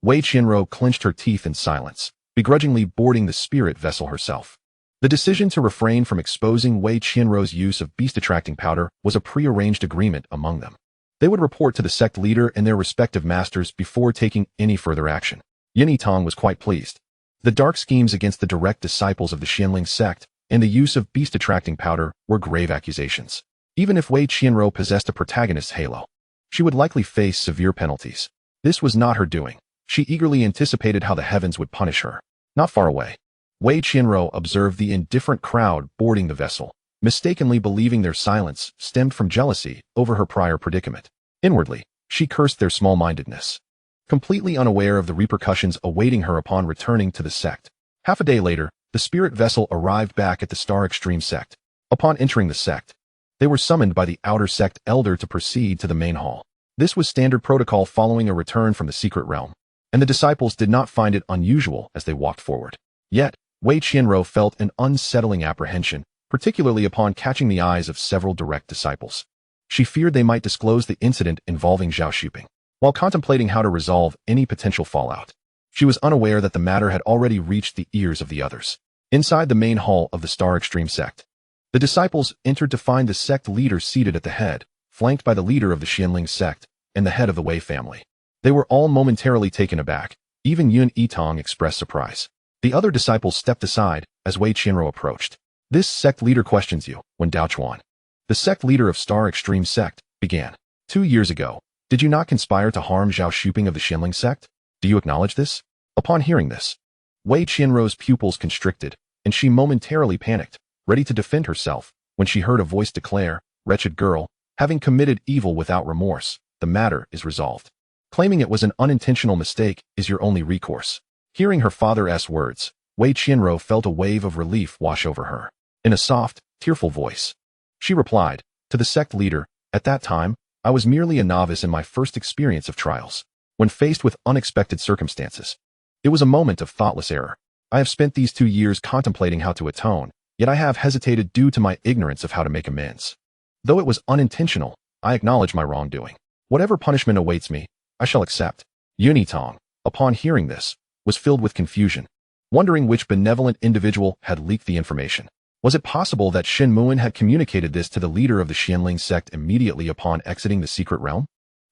Wei Qianru clenched her teeth in silence, begrudgingly boarding the spirit vessel herself. The decision to refrain from exposing Wei Qianru's use of beast-attracting powder was a prearranged agreement among them. They would report to the sect leader and their respective masters before taking any further action. Yitang was quite pleased. The dark schemes against the direct disciples of the Xianling sect and the use of beast-attracting powder were grave accusations. Even if Wei Qianru possessed a protagonist's halo, she would likely face severe penalties. This was not her doing. She eagerly anticipated how the heavens would punish her. Not far away, Wei Qianru observed the indifferent crowd boarding the vessel, mistakenly believing their silence stemmed from jealousy over her prior predicament. Inwardly, she cursed their small-mindedness, completely unaware of the repercussions awaiting her upon returning to the sect. Half a day later, the spirit vessel arrived back at the Star Extreme sect. Upon entering the sect, they were summoned by the outer sect elder to proceed to the main hall. This was standard protocol following a return from the secret realm, and the disciples did not find it unusual as they walked forward. Yet, Wei Qianru felt an unsettling apprehension, particularly upon catching the eyes of several direct disciples. She feared they might disclose the incident involving Zhao Xuping. While contemplating how to resolve any potential fallout, she was unaware that the matter had already reached the ears of the others. Inside the main hall of the Star Extreme sect, the disciples entered to find the sect leader seated at the head, flanked by the leader of the Xianling sect and the head of the Wei family. They were all momentarily taken aback. Even Yitang expressed surprise. The other disciples stepped aside as Wei Qianru approached. "This sect leader questions you," when Dao Chuan, the sect leader of Star Extreme sect, began. 2 years ago, did you not conspire to harm Zhao Xuping of the Xianling sect? Do you acknowledge this? Upon hearing this, Wei Qianru's pupils constricted, and she momentarily panicked, ready to defend herself, when she heard a voice declare, "Wretched girl, having committed evil without remorse, the matter is resolved. Claiming it was an unintentional mistake is your only recourse." Hearing her father's words, Wei Qianru felt a wave of relief wash over her. In a soft, tearful voice, she replied, to the sect leader, "At that time, I was merely a novice in my first experience of trials. When faced with unexpected circumstances, it was a moment of thoughtless error. I have spent these 2 years contemplating how to atone, yet I have hesitated due to my ignorance of how to make amends. Though it was unintentional, I acknowledge my wrongdoing. Whatever punishment awaits me, I shall accept." Yitang, upon hearing this, was filled with confusion, wondering which benevolent individual had leaked the information. Was it possible that Shen Muin had communicated this to the leader of the Xianling sect immediately upon exiting the secret realm?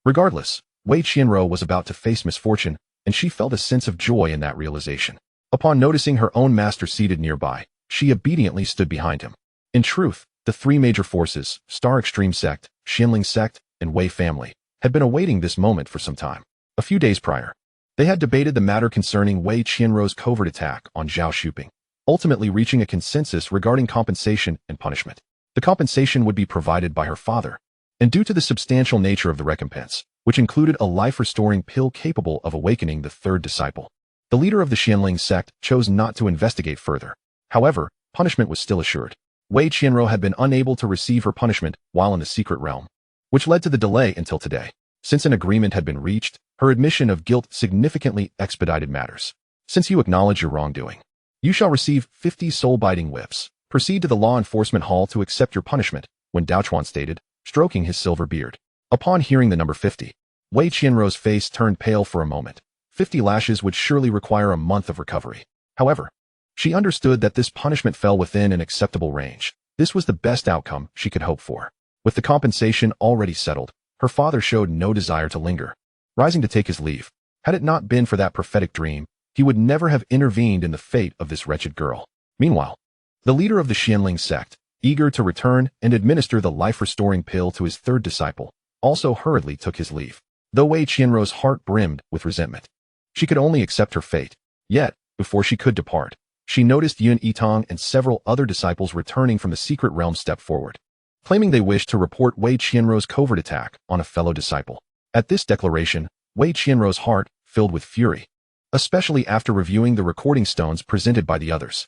Regardless, Wei Qianru was about to face misfortune, and she felt a sense of joy in that realization. Upon noticing her own master seated nearby, she obediently stood behind him. In truth, the 3 major forces, Star Extreme sect, Xianling sect, and Wei family, had been awaiting this moment for some time. A few days prior, they had debated the matter concerning Wei Qianru's covert attack on Zhao Xuping, ultimately reaching a consensus regarding compensation and punishment. The compensation would be provided by her father, and due to the substantial nature of the recompense, which included a life-restoring pill capable of awakening the 3rd disciple, the leader of the Xianling sect chose not to investigate further. However, punishment was still assured. Wei Qianru had been unable to receive her punishment while in the secret realm, which led to the delay until today. Since an agreement had been reached, her admission of guilt significantly expedited matters. "Since you acknowledge your wrongdoing, you shall receive 50 soul-biting whips. Proceed to the law enforcement hall to accept your punishment," when Dao Chuan stated, stroking his silver beard. Upon hearing the number 50, Wei Qianru's face turned pale for a moment. 50 lashes would surely require a month of recovery. However, she understood that this punishment fell within an acceptable range. This was the best outcome she could hope for. With the compensation already settled, her father showed no desire to linger. Rising to take his leave, had it not been for that prophetic dream, he would never have intervened in the fate of this wretched girl. Meanwhile, the leader of the Xianling sect, eager to return and administer the life-restoring pill to his 3rd disciple, also hurriedly took his leave. Though Wei Qianru's heart brimmed with resentment, she could only accept her fate. Yet, before she could depart, she noticed Yitang and several other disciples returning from the secret realm step forward, claiming they wished to report Wei Qianru's covert attack on a fellow disciple. At this declaration, Wei Qianru's heart filled with fury, especially after reviewing the recording stones presented by the others.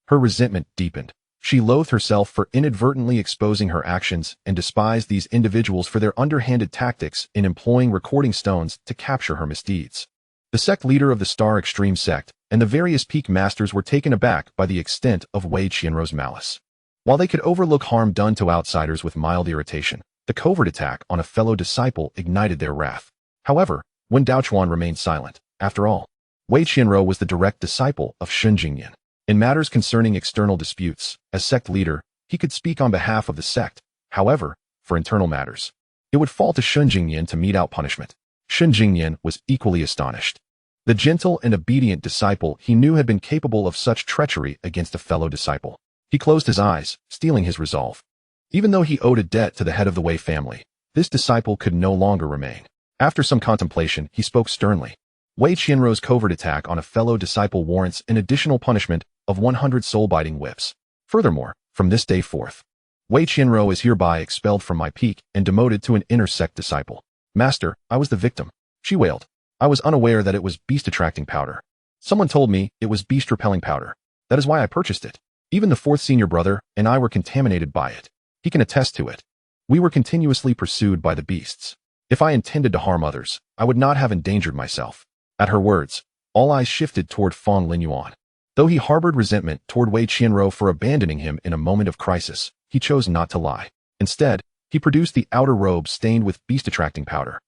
Her resentment deepened. She loathed herself for inadvertently exposing her actions and despised these individuals for their underhanded tactics in employing recording stones to capture her misdeeds. The sect leader of the Star Extreme sect and the various peak masters were taken aback by the extent of Wei Qianruo's malice. While they could overlook harm done to outsiders with mild irritation, the covert attack on a fellow disciple ignited their wrath. However, when Daochuan remained silent, after all, Wei Qianruo was the direct disciple of Shun Jingyan. In matters concerning external disputes, as sect leader, he could speak on behalf of the sect. However, for internal matters, it would fall to Shun Jingyan to mete out punishment. Shun Jingyan was equally astonished. The gentle and obedient disciple he knew had been capable of such treachery against a fellow disciple. He closed his eyes, steeling his resolve. Even though he owed a debt to the head of the Wei family, this disciple could no longer remain. After some contemplation, he spoke sternly. Wei Qianruo's covert attack on a fellow disciple warrants an additional punishment of 100 soul-biting whips. Furthermore, from this day forth, Wei Qianruo is hereby expelled from my peak and demoted to an inner sect disciple. Master, I was the victim, she wailed. I was unaware that it was beast-attracting powder. Someone told me it was beast-repelling powder. That is why I purchased it. Even the fourth senior brother and I were contaminated by it. He can attest to it. We were continuously pursued by the beasts. If I intended to harm others, I would not have endangered myself. At her words, all eyes shifted toward Feng Linyuan. Though he harbored resentment toward Wei Qianruo for abandoning him in a moment of crisis, he chose not to lie. Instead, he produced the outer robe stained with beast-attracting powder.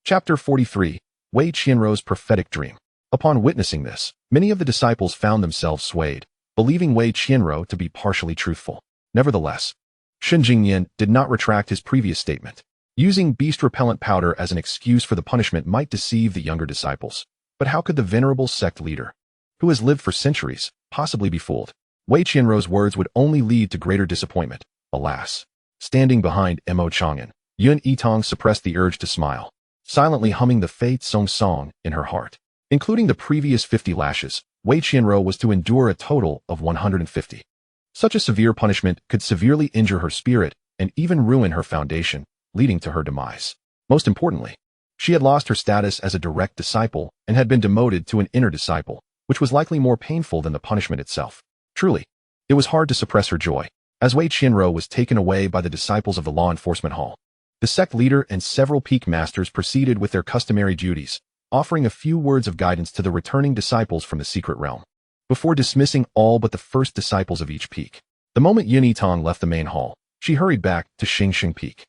Chapter 43, Wei Qianruo's Prophetic Dream. Upon witnessing this, many of the disciples found themselves swayed, believing Wei Qianruo to be partially truthful. Nevertheless, Shun Jingyan did not retract his previous statement. Using beast-repellent powder as an excuse for the punishment might deceive the younger disciples. But how could the venerable sect leader, who has lived for centuries, possibly be fooled? Wei Qianruo's words would only lead to greater disappointment. Alas. Standing behind Mo Chang'an, Yitang suppressed the urge to smile, silently humming the Fei Song song in her heart. Including the previous 50 lashes, Wei Qianruo was to endure a total of 150. Such a severe punishment could severely injure her spirit and even ruin her foundation, leading to her demise. Most importantly, she had lost her status as a direct disciple and had been demoted to an inner disciple, which was likely more painful than the punishment itself. Truly, it was hard to suppress her joy, as Wei Qianruo was taken away by the disciples of the law enforcement hall. The sect leader and several peak masters proceeded with their customary duties, offering a few words of guidance to the returning disciples from the secret realm, before dismissing all but the first disciples of each peak. The moment Yitang left the main hall, she hurried back to Xingxing Peak.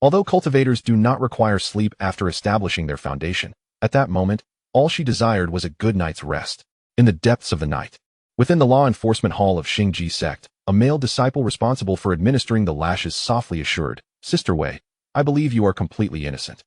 Although cultivators do not require sleep after establishing their foundation, at that moment, all she desired was a good night's rest. In the depths of the night, within the law enforcement hall of Xingji sect, a male disciple responsible for administering the lashes softly assured, Sister Wei, I believe you are completely innocent.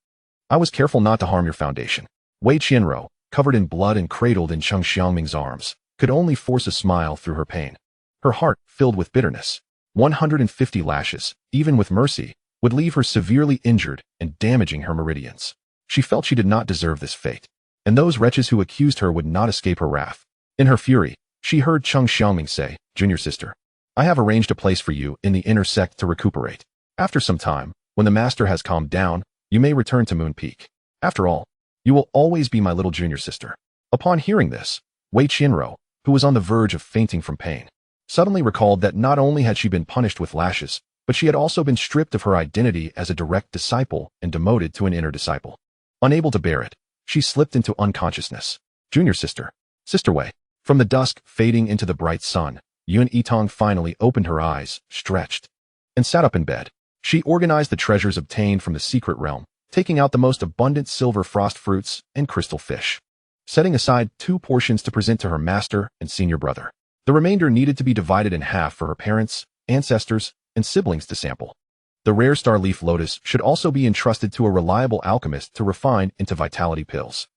I was careful not to harm your foundation. Wei Qianruo, covered in blood and cradled in Cheng Xiangming's arms, could only force a smile through her pain. Her heart filled with bitterness. 150 lashes, even with mercy, would leave her severely injured and damaging her meridians. She felt she did not deserve this fate, and those wretches who accused her would not escape her wrath. In her fury, she heard Cheng Xiangming say, Junior sister, I have arranged a place for you in the inner sect to recuperate. After some time, when the master has calmed down, you may return to Moon Peak. After all, you will always be my little junior sister. Upon hearing this, Wei Qianruo, who was on the verge of fainting from pain, suddenly recalled that not only had she been punished with lashes, but she had also been stripped of her identity as a direct disciple and demoted to an inner disciple. Unable to bear it, she slipped into unconsciousness. Junior sister, Sister Wei. From the dusk fading into the bright sun, Yitang finally opened her eyes, stretched, and sat up in bed. She organized the treasures obtained from the secret realm, taking out the most abundant silver frost fruits and crystal fish, setting aside 2 portions to present to her master and senior brother. The remainder needed to be divided in half for her parents, ancestors, and siblings to sample. The rare star leaf lotus should also be entrusted to a reliable alchemist to refine into vitality pills.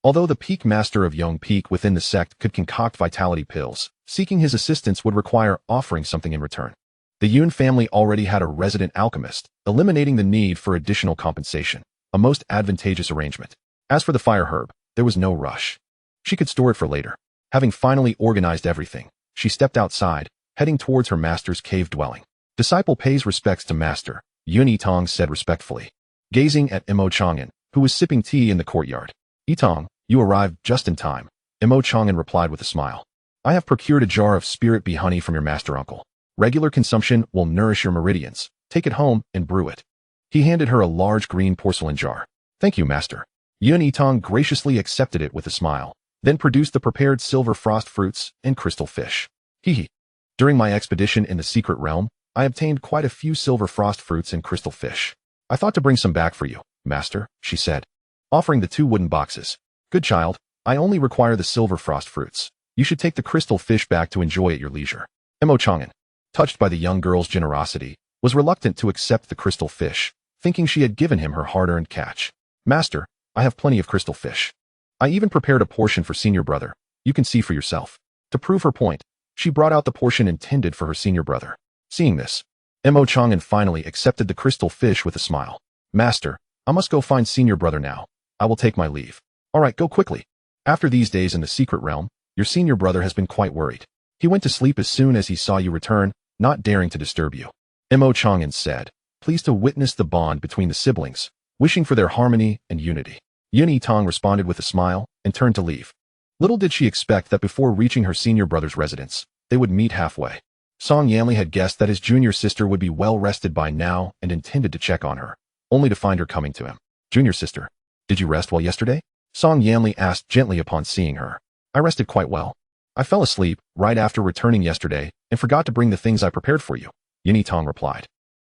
Although the peak master of Yong Peak within the sect could concoct vitality pills, seeking his assistance would require offering something in return. The Yun family already had a resident alchemist, eliminating the need for additional compensation, a most advantageous arrangement. As for the fire herb, there was no rush. She could store it for later. Having finally organized everything, she stepped outside, heading towards her master's cave dwelling. Disciple pays respects to master, Yitang said respectfully, gazing at Mo Chang'an, who was sipping tea in the courtyard. Yitang, you arrived just in time, Mo Chang'an replied with a smile. I have procured a jar of spirit bee honey from your master uncle. Regular consumption will nourish your meridians. Take it home and brew it. He handed her a large green porcelain jar. Thank you, master. Yitang graciously accepted it with a smile, then produced the prepared silver frost fruits and crystal fish. Hee. During my expedition in the secret realm, I obtained quite a few silver frost fruits and crystal fish. I thought to bring some back for you, master, she said, offering the 2 wooden boxes. Good child, I only require the silver frost fruits. You should take the crystal fish back to enjoy at your leisure. Mo Chang'an, touched by the young girl's generosity, was reluctant to accept the crystal fish, thinking she had given him her hard-earned catch. Master, I have plenty of crystal fish. I even prepared a portion for senior brother. You can see for yourself. To prove her point, she brought out the portion intended for her senior brother. Seeing this, Mo Chang'an finally accepted the crystal fish with a smile. Master, I must go find senior brother now. I will take my leave. All right, go quickly. After these days in the secret realm, your senior brother has been quite worried. He went to sleep as soon as he saw you return, not daring to disturb you. Mo Chang'an said, pleased to witness the bond between the siblings, wishing for their harmony and unity. Yitang responded with a smile and turned to leave. Little did she expect that before reaching her senior brother's residence, they would meet halfway. Song Yanli had guessed that his junior sister would be well rested by now and intended to check on her, only to find her coming to him. Junior sister, did you rest well yesterday? Song Yanli asked gently upon seeing her. I rested quite well. I fell asleep right after returning yesterday and forgot to bring the things I prepared for you, Yitang replied,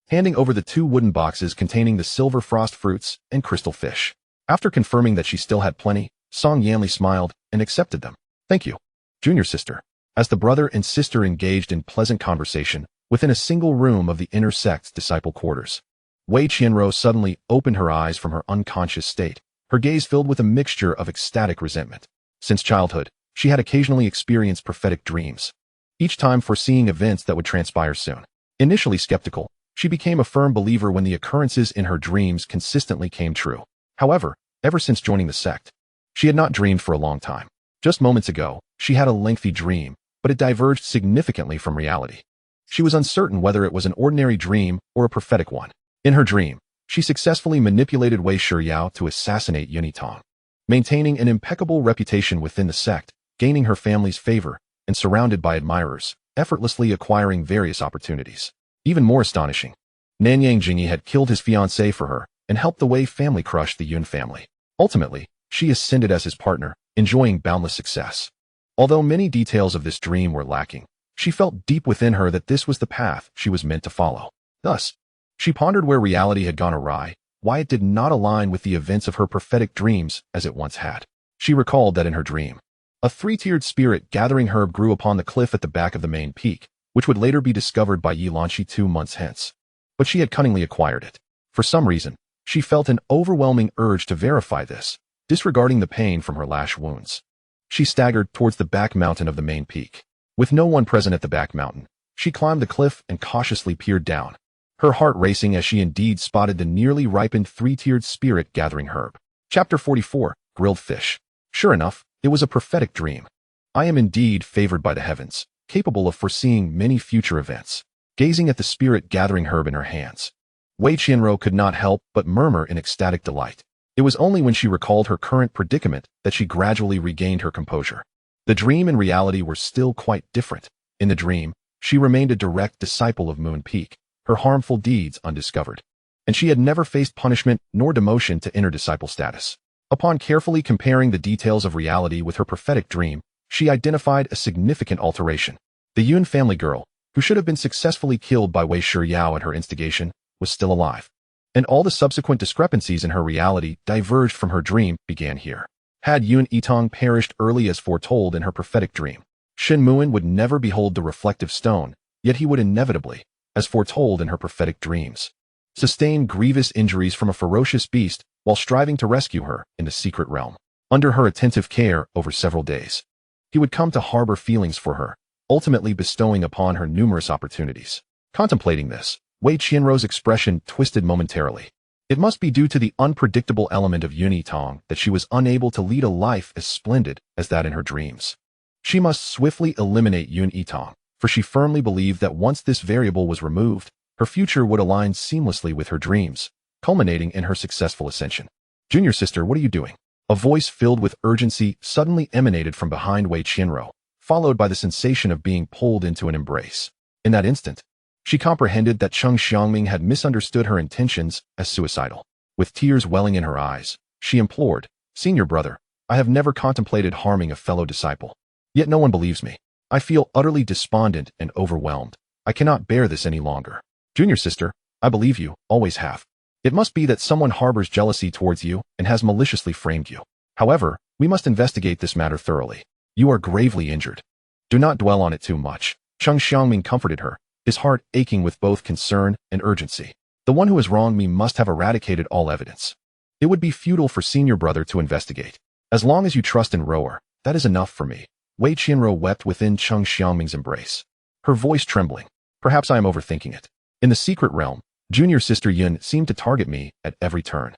handing over the 2 wooden boxes containing the silver frost fruits and crystal fish. After confirming that she still had plenty, Song Yanli smiled and accepted them. Thank you, junior sister. As the brother and sister engaged in pleasant conversation within a single room of the inner sect's disciple quarters, Wei Qianro suddenly opened her eyes from her unconscious state, her gaze filled with a mixture of ecstatic resentment. Since childhood, she had occasionally experienced prophetic dreams, each time foreseeing events that would transpire soon. Initially skeptical, she became a firm believer when the occurrences in her dreams consistently came true. However, ever since joining the sect, she had not dreamed for a long time. Just moments ago, she had a lengthy dream, but it diverged significantly from reality. She was uncertain whether it was an ordinary dream or a prophetic one. In her dream, she successfully manipulated Wei Shiryao to assassinate Yitang, maintaining an impeccable reputation within the sect, gaining her family's favor, and surrounded by admirers, effortlessly acquiring various opportunities. Even more astonishing, Nanyang Jingyi had killed his fiancée for her and helped the Wei family crush the Yun family. Ultimately, she ascended as his partner, enjoying boundless success. Although many details of this dream were lacking, she felt deep within her that this was the path she was meant to follow. Thus, she pondered where reality had gone awry, why it did not align with the events of her prophetic dreams as it once had. She recalled that in her dream, a 3-tiered spirit gathering herb grew upon the cliff at the back of the main peak, which would later be discovered by Yi Lanxi 2 months hence. But she had cunningly acquired it. For some reason, she felt an overwhelming urge to verify this, disregarding the pain from her lash wounds. She staggered towards the back mountain of the main peak. With no one present at the back mountain, she climbed the cliff and cautiously peered down, her heart racing as she indeed spotted the nearly ripened 3-tiered spirit gathering herb. Chapter 44, Grilled Fish. Sure enough, it was a prophetic dream. I am indeed favored by the heavens, capable of foreseeing many future events. Gazing at the spirit gathering herb in her hands, Wei Qianro could not help but murmur in ecstatic delight. It was only when she recalled her current predicament that she gradually regained her composure. The dream and reality were still quite different. In the dream, she remained a direct disciple of Moon Peak, her harmful deeds undiscovered, and she had never faced punishment nor demotion to inner disciple status. Upon carefully comparing the details of reality with her prophetic dream, she identified a significant alteration. The Yun family girl, who should have been successfully killed by Wei Shiryao at her instigation, was still alive. And all the subsequent discrepancies in her reality diverged from her dream began here. Had Yitang perished early as foretold in her prophetic dream, Shen Muin would never behold the reflective stone, yet he would inevitably, as foretold in her prophetic dreams, sustain grievous injuries from a ferocious beast while striving to rescue her in the secret realm. Under her attentive care over several days, he would come to harbor feelings for her, ultimately bestowing upon her numerous opportunities. Contemplating this, Wei Qianro's expression twisted momentarily. It must be due to the unpredictable element of Yitang that she was unable to lead a life as splendid as that in her dreams. She must swiftly eliminate Yitang, for she firmly believed that once this variable was removed, her future would align seamlessly with her dreams, culminating in her successful ascension. Junior sister, what are you doing? A voice filled with urgency suddenly emanated from behind Wei Qianro, followed by the sensation of being pulled into an embrace. In that instant, she comprehended that Cheng Xiangming had misunderstood her intentions as suicidal. With tears welling in her eyes, she implored, "Senior brother, I have never contemplated harming a fellow disciple. Yet no one believes me. I feel utterly despondent and overwhelmed. I cannot bear this any longer. Junior sister, I believe you, always have. It must be that someone harbors jealousy towards you and has maliciously framed you. However, we must investigate this matter thoroughly. You are gravely injured. Do not dwell on it too much." Cheng Xiangming comforted her, his heart aching with both concern and urgency. "The one who has wronged me must have eradicated all evidence. It would be futile for senior brother to investigate. As long as you trust in Rower, that is enough for me." Wei Qianro wept within Cheng Xiangming's embrace, her voice trembling. "Perhaps I am overthinking it. In the secret realm, junior sister Yun seemed to target me at every turn,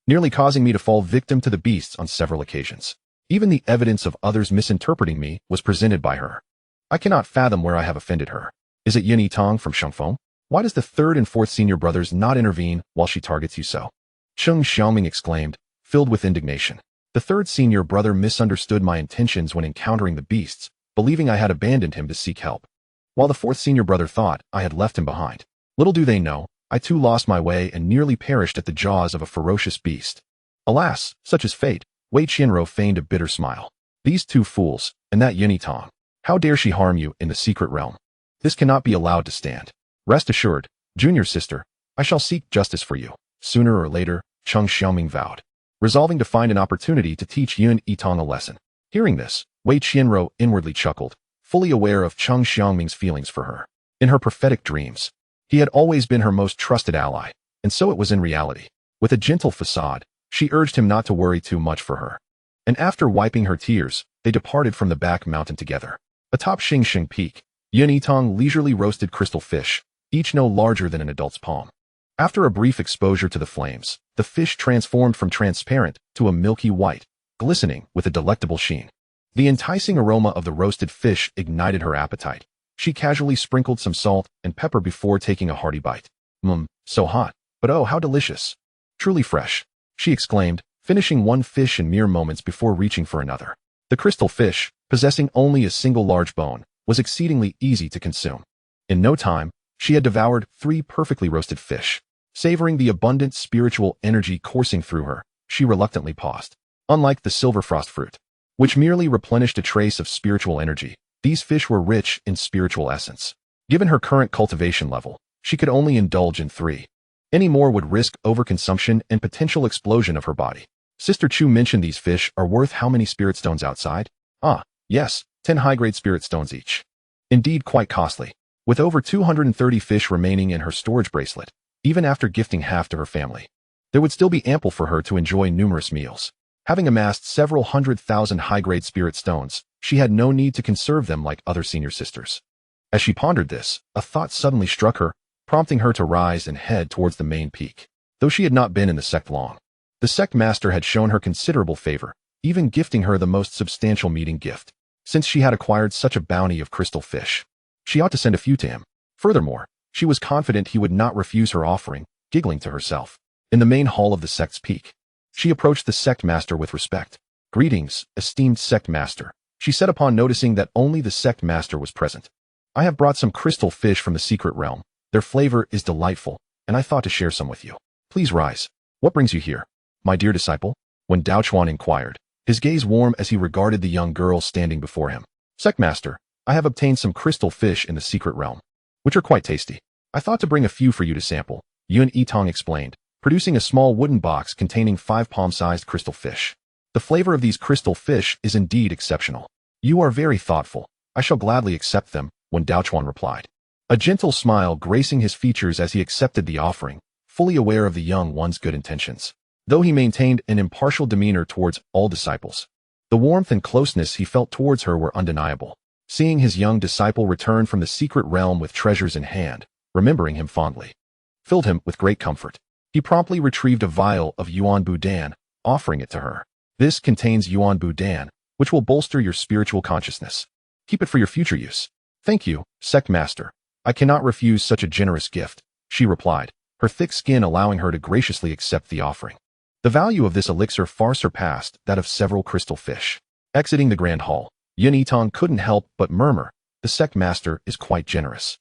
nearly causing me to fall victim to the beasts on several occasions. Even the evidence of others misinterpreting me was presented by her. I cannot fathom where I have offended her. Is it Yitang from Shangfeng? Why does the third and fourth senior brothers not intervene while she targets you so?" Cheng Xiaoming exclaimed, filled with indignation. "The third senior brother misunderstood my intentions when encountering the beasts, believing I had abandoned him to seek help, while the fourth senior brother thought I had left him behind. Little do they know, I too lost my way and nearly perished at the jaws of a ferocious beast. Alas, such is fate." Wei Qianro feigned a bitter smile. "These two fools, and that Yunitang. How dare she harm you in the secret realm? This cannot be allowed to stand. Rest assured, junior sister, I shall seek justice for you, sooner or later," Cheng Xiaoming vowed, resolving to find an opportunity to teach Yun Yitang a lesson. Hearing this, Wei Qianro inwardly chuckled, fully aware of Cheng Xiaoming's feelings for her. In her prophetic dreams, he had always been her most trusted ally, and so it was in reality. With a gentle facade, she urged him not to worry too much for her. And after wiping her tears, they departed from the back mountain together. Atop Xingxing Peak, Yun Yitang leisurely roasted crystal fish, each no larger than an adult's palm. After a brief exposure to the flames, the fish transformed from transparent to a milky white, glistening with a delectable sheen. The enticing aroma of the roasted fish ignited her appetite. She casually sprinkled some salt and pepper before taking a hearty bite. So hot, but oh, how delicious. Truly fresh," she exclaimed, finishing one fish in mere moments before reaching for another. The crystal fish, possessing only a single large bone, was exceedingly easy to consume. In no time, she had devoured 3 perfectly roasted fish. Savoring the abundant spiritual energy coursing through her, she reluctantly paused. Unlike the silver frost fruit, which merely replenished a trace of spiritual energy, these fish were rich in spiritual essence. Given her current cultivation level, she could only indulge in 3. Any more would risk overconsumption and potential explosion of her body. Sister Chu mentioned these fish are worth how many spirit stones outside? Ah, yes, 10 high-grade spirit stones each. Indeed quite costly. With over 230 fish remaining in her storage bracelet, even after gifting half to her family, there would still be ample for her to enjoy numerous meals. Having amassed several 100,000 high-grade spirit stones, she had no need to conserve them like other senior sisters. As she pondered this, a thought suddenly struck her, prompting her to rise and head towards the main peak. Though she had not been in the sect long, the sect master had shown her considerable favor, even gifting her the most substantial meeting gift. Since she had acquired such a bounty of crystal fish, she ought to send a few to him. Furthermore, she was confident he would not refuse her offering, giggling to herself. In the main hall of the sect's peak, she approached the sect master with respect. "Greetings, esteemed sect master," she said upon noticing that only the sect master was present. "I have brought some crystal fish from the secret realm. Their flavor is delightful, and I thought to share some with you. Please rise. What brings you here, my dear disciple?" When Daochuan inquired, his gaze warm as he regarded the young girl standing before him. "Sect master, I have obtained some crystal fish in the secret realm, which are quite tasty. I thought to bring a few for you to sample," Yun Yitang explained, producing a small wooden box containing 5 palm-sized crystal fish. "The flavor of these crystal fish is indeed exceptional. You are very thoughtful. I shall gladly accept them," When Daochuan replied, a gentle smile gracing his features as he accepted the offering, fully aware of the young one's good intentions. Though he maintained an impartial demeanor towards all disciples, the warmth and closeness he felt towards her were undeniable. Seeing his young disciple return from the secret realm with treasures in hand, remembering him fondly, filled him with great comfort. He promptly retrieved a vial of Yuan Budan, offering it to her. "This contains Yuan Budan, which will bolster your spiritual consciousness. Keep it for your future use." "Thank you, sect master. I cannot refuse such a generous gift," she replied, her thick skin allowing her to graciously accept the offering. The value of this elixir far surpassed that of several crystal fish. Exiting the grand hall, Yun Yitang couldn't help but murmur, "The sect master is quite generous."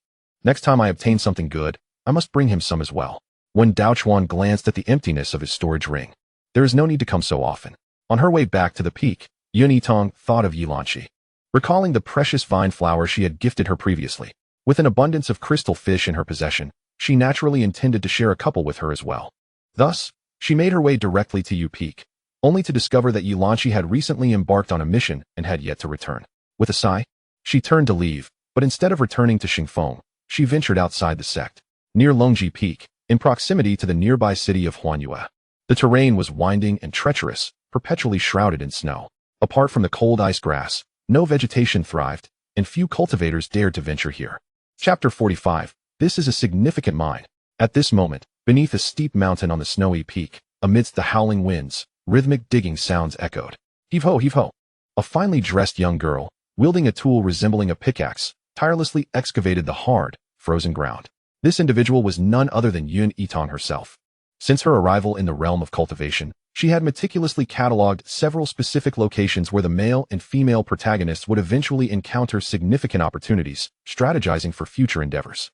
Next time I obtain something good, I must bring him some as well. When Daochuan glanced at the emptiness of his storage ring, there is no need to come so often. On her way back to the peak, Yitang thought of Yilanchi, recalling the precious vine flower she had gifted her previously. With an abundance of crystal fish in her possession, she naturally intended to share a couple with her as well. Thus, she made her way directly to Yu Peak, only to discover that Yilanchi had recently embarked on a mission and had yet to return. With a sigh, she turned to leave, but instead of returning to Xingfeng, she ventured outside the sect, near Longji Peak, in proximity to the nearby city of Huanyue. The terrain was winding and treacherous, perpetually shrouded in snow. Apart from the cold ice grass, no vegetation thrived, and few cultivators dared to venture here. Chapter 45. This is a significant mine. At this moment, beneath a steep mountain on the snowy peak, amidst the howling winds, rhythmic digging sounds echoed. Heave-ho, heave-ho. A finely dressed young girl, wielding a tool resembling a pickaxe, tirelessly excavated the hard, frozen ground. This individual was none other than Yitang herself. Since her arrival in the realm of cultivation, she had meticulously catalogued several specific locations where the male and female protagonists would eventually encounter significant opportunities, strategizing for future endeavors.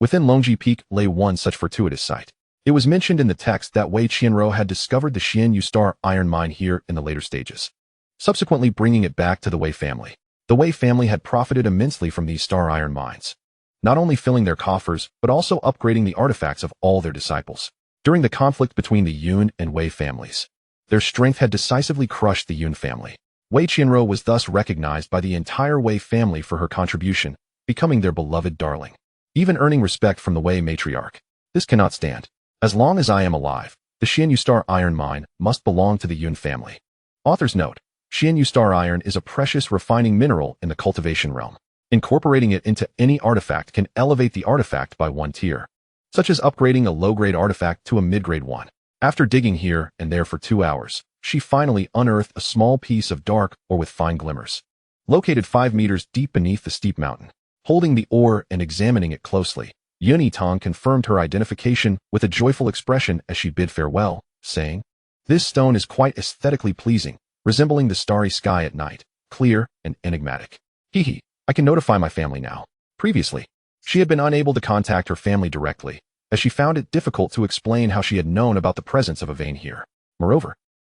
Within Longji Peak lay one such fortuitous site. It was mentioned in the text that Wei Qianro had discovered the xianxiaaudiobooks iron mine here in the later stages, subsequently bringing it back to the Wei family. The Wei family had profited immensely from these star iron mines, not only filling their coffers, but also upgrading the artifacts of all their disciples. During the conflict between the Yun and Wei families, their strength had decisively crushed the Yun family. Wei Qianro was thus recognized by the entire Wei family for her contribution, becoming their beloved darling, even earning respect from the Wei matriarch. This cannot stand. As long as I am alive, the xianxiaaudiobooks iron mine must belong to the Yun family. Author's note: xianxiaaudiobooks iron is a precious refining mineral in the cultivation realm. Incorporating it into any artifact can elevate the artifact by one tier, such as upgrading a low-grade artifact to a mid-grade one. After digging here and there for 2 hours, she finally unearthed a small piece of dark ore with fine glimmers, located 5 meters deep beneath the steep mountain. Holding the ore and examining it closely, Yitang confirmed her identification with a joyful expression as she bid farewell, saying, "This stone is quite aesthetically pleasing, resembling the starry sky at night, clear and enigmatic. Hee, I can notify my family now." Previously, she had been unable to contact her family directly, as she found it difficult to explain how she had known about the presence of a vein here. Moreover,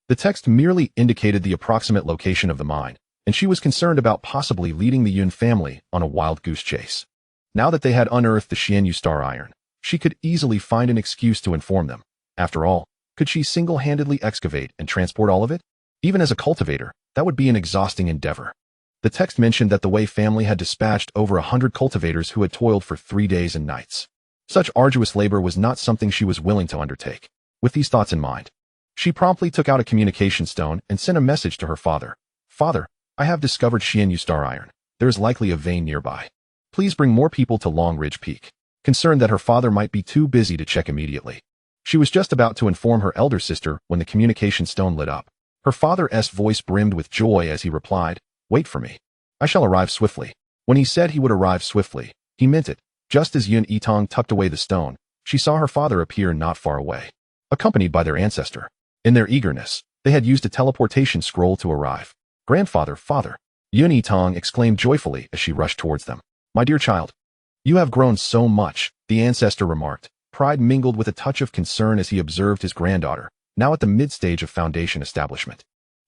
the text merely indicated the approximate location of the mine, and she was concerned about possibly leading the Yun family on a wild goose chase. Now that they had unearthed the xianxiaaudiobooks iron, she could easily find an excuse to inform them. After all, could she single-handedly excavate and transport all of it? Even as a cultivator, that would be an exhausting endeavor. The text mentioned that the Wei family had dispatched over 100 cultivators who had toiled for 3 days and nights. Such arduous labor was not something she was willing to undertake. With these thoughts in mind, she promptly took out a communication stone and sent a message to her father. "Father, I have discovered xianxiaaudiobooks iron. There is likely a vein nearby. Please bring more people to Long Ridge Peak." Concerned that her father might be too busy to check immediately, she was just about to inform her elder sister when the communication stone lit up. Her father's voice brimmed with joy as he replied, "Wait for me. I shall arrive swiftly." When he said he would arrive swiftly, he meant it. Just as Yitang tucked away the stone, she saw her father appear not far away, accompanied by their ancestor. In their eagerness, they had used a teleportation scroll to arrive. "Grandfather, father!" Yitang exclaimed joyfully as she rushed towards them. "My dear child, you have grown so much," the ancestor remarked, pride mingled with a touch of concern as he observed his granddaughter, now at the mid-stage of foundation establishment.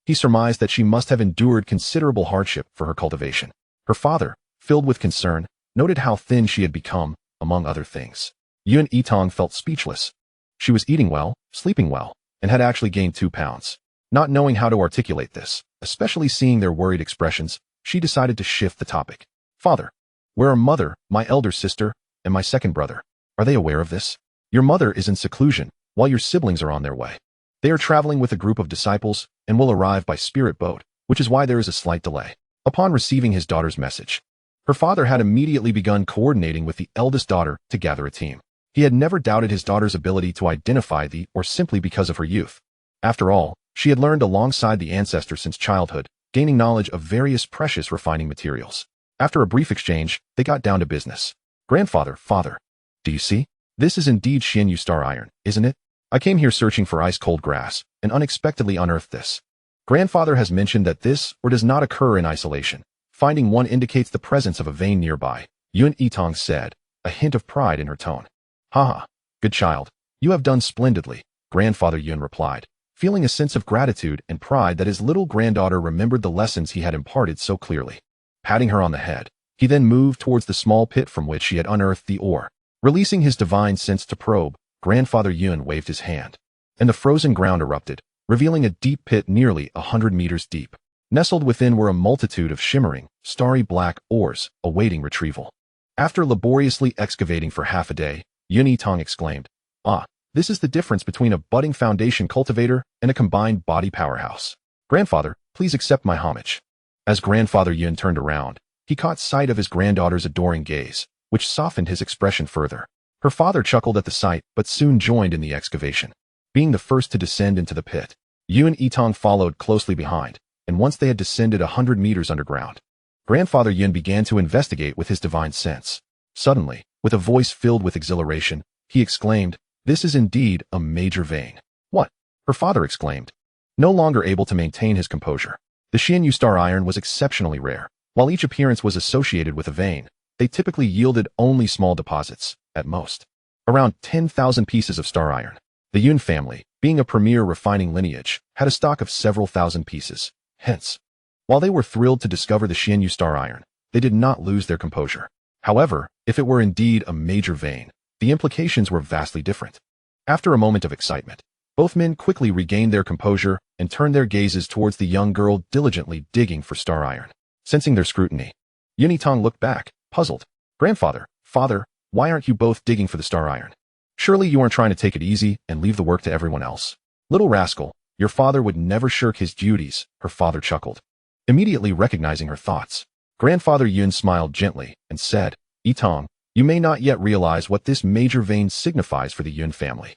He surmised that she must have endured considerable hardship for her cultivation. Her father, filled with concern, noted how thin she had become, among other things. Yitang felt speechless. She was eating well, sleeping well, and had actually gained 2 pounds. Not knowing how to articulate this, especially seeing their worried expressions, she decided to shift the topic. "Father, where are mother, my elder sister, and my second brother? Are they aware of this? Your mother is in seclusion, while your siblings are on their way. They are traveling with a group of disciples and will arrive by spirit boat, which is why there is a slight delay." Upon receiving his daughter's message, her father had immediately begun coordinating with the eldest daughter to gather a team. He had never doubted his daughter's ability to identify the or simply because of her youth. After all, she had learned alongside the ancestor since childhood, gaining knowledge of various precious refining materials. After a brief exchange, they got down to business. "Grandfather, father, do you see? This is indeed xianxiaaudiobooks iron, isn't it? I came here searching for ice-cold grass, and unexpectedly unearthed this. Grandfather has mentioned that this or does not occur in isolation. Finding one indicates the presence of a vein nearby," Yitang said, a hint of pride in her tone. Haha, good child. You have done splendidly, Grandfather Yun replied, feeling a sense of gratitude and pride that his little granddaughter remembered the lessons he had imparted so clearly. Patting her on the head, he then moved towards the small pit from which he had unearthed the ore. Releasing his divine sense to probe, Grandfather Yun waved his hand, and the frozen ground erupted, revealing a deep pit nearly 100 meters deep. Nestled within were a multitude of shimmering, starry black ores, awaiting retrieval. After laboriously excavating for half a day, Yitang exclaimed, "Ah, this is the difference between a budding foundation cultivator and a combined body powerhouse. Grandfather, please accept my homage." As Grandfather Yun turned around, he caught sight of his granddaughter's adoring gaze, which softened his expression further. Her father chuckled at the sight, but soon joined in the excavation. Being the first to descend into the pit, Yitang followed closely behind, and once they had descended 100 meters underground, Grandfather Yun began to investigate with his divine sense. Suddenly, with a voice filled with exhilaration, he exclaimed, "This is indeed a major vein." "What?" her father exclaimed, no longer able to maintain his composure. The Xianyu star iron was exceptionally rare. While each appearance was associated with a vein, they typically yielded only small deposits, at most. Around 10,000 pieces of star iron. The Yun family, being a premier refining lineage, had a stock of several thousand pieces. Hence, while they were thrilled to discover the Xianyu star iron, they did not lose their composure. However, if it were indeed a major vein, the implications were vastly different. After a moment of excitement, both men quickly regained their composure and turned their gazes towards the young girl diligently digging for star iron. Sensing their scrutiny, Yitang looked back, puzzled. "Grandfather, father, why aren't you both digging for the star iron? Surely you aren't trying to take it easy and leave the work to everyone else." "Little rascal, your father would never shirk his duties," her father chuckled. Immediately recognizing her thoughts, Grandfather Yun smiled gently and said, "Yitang, you may not yet realize what this major vein signifies for the Yun family.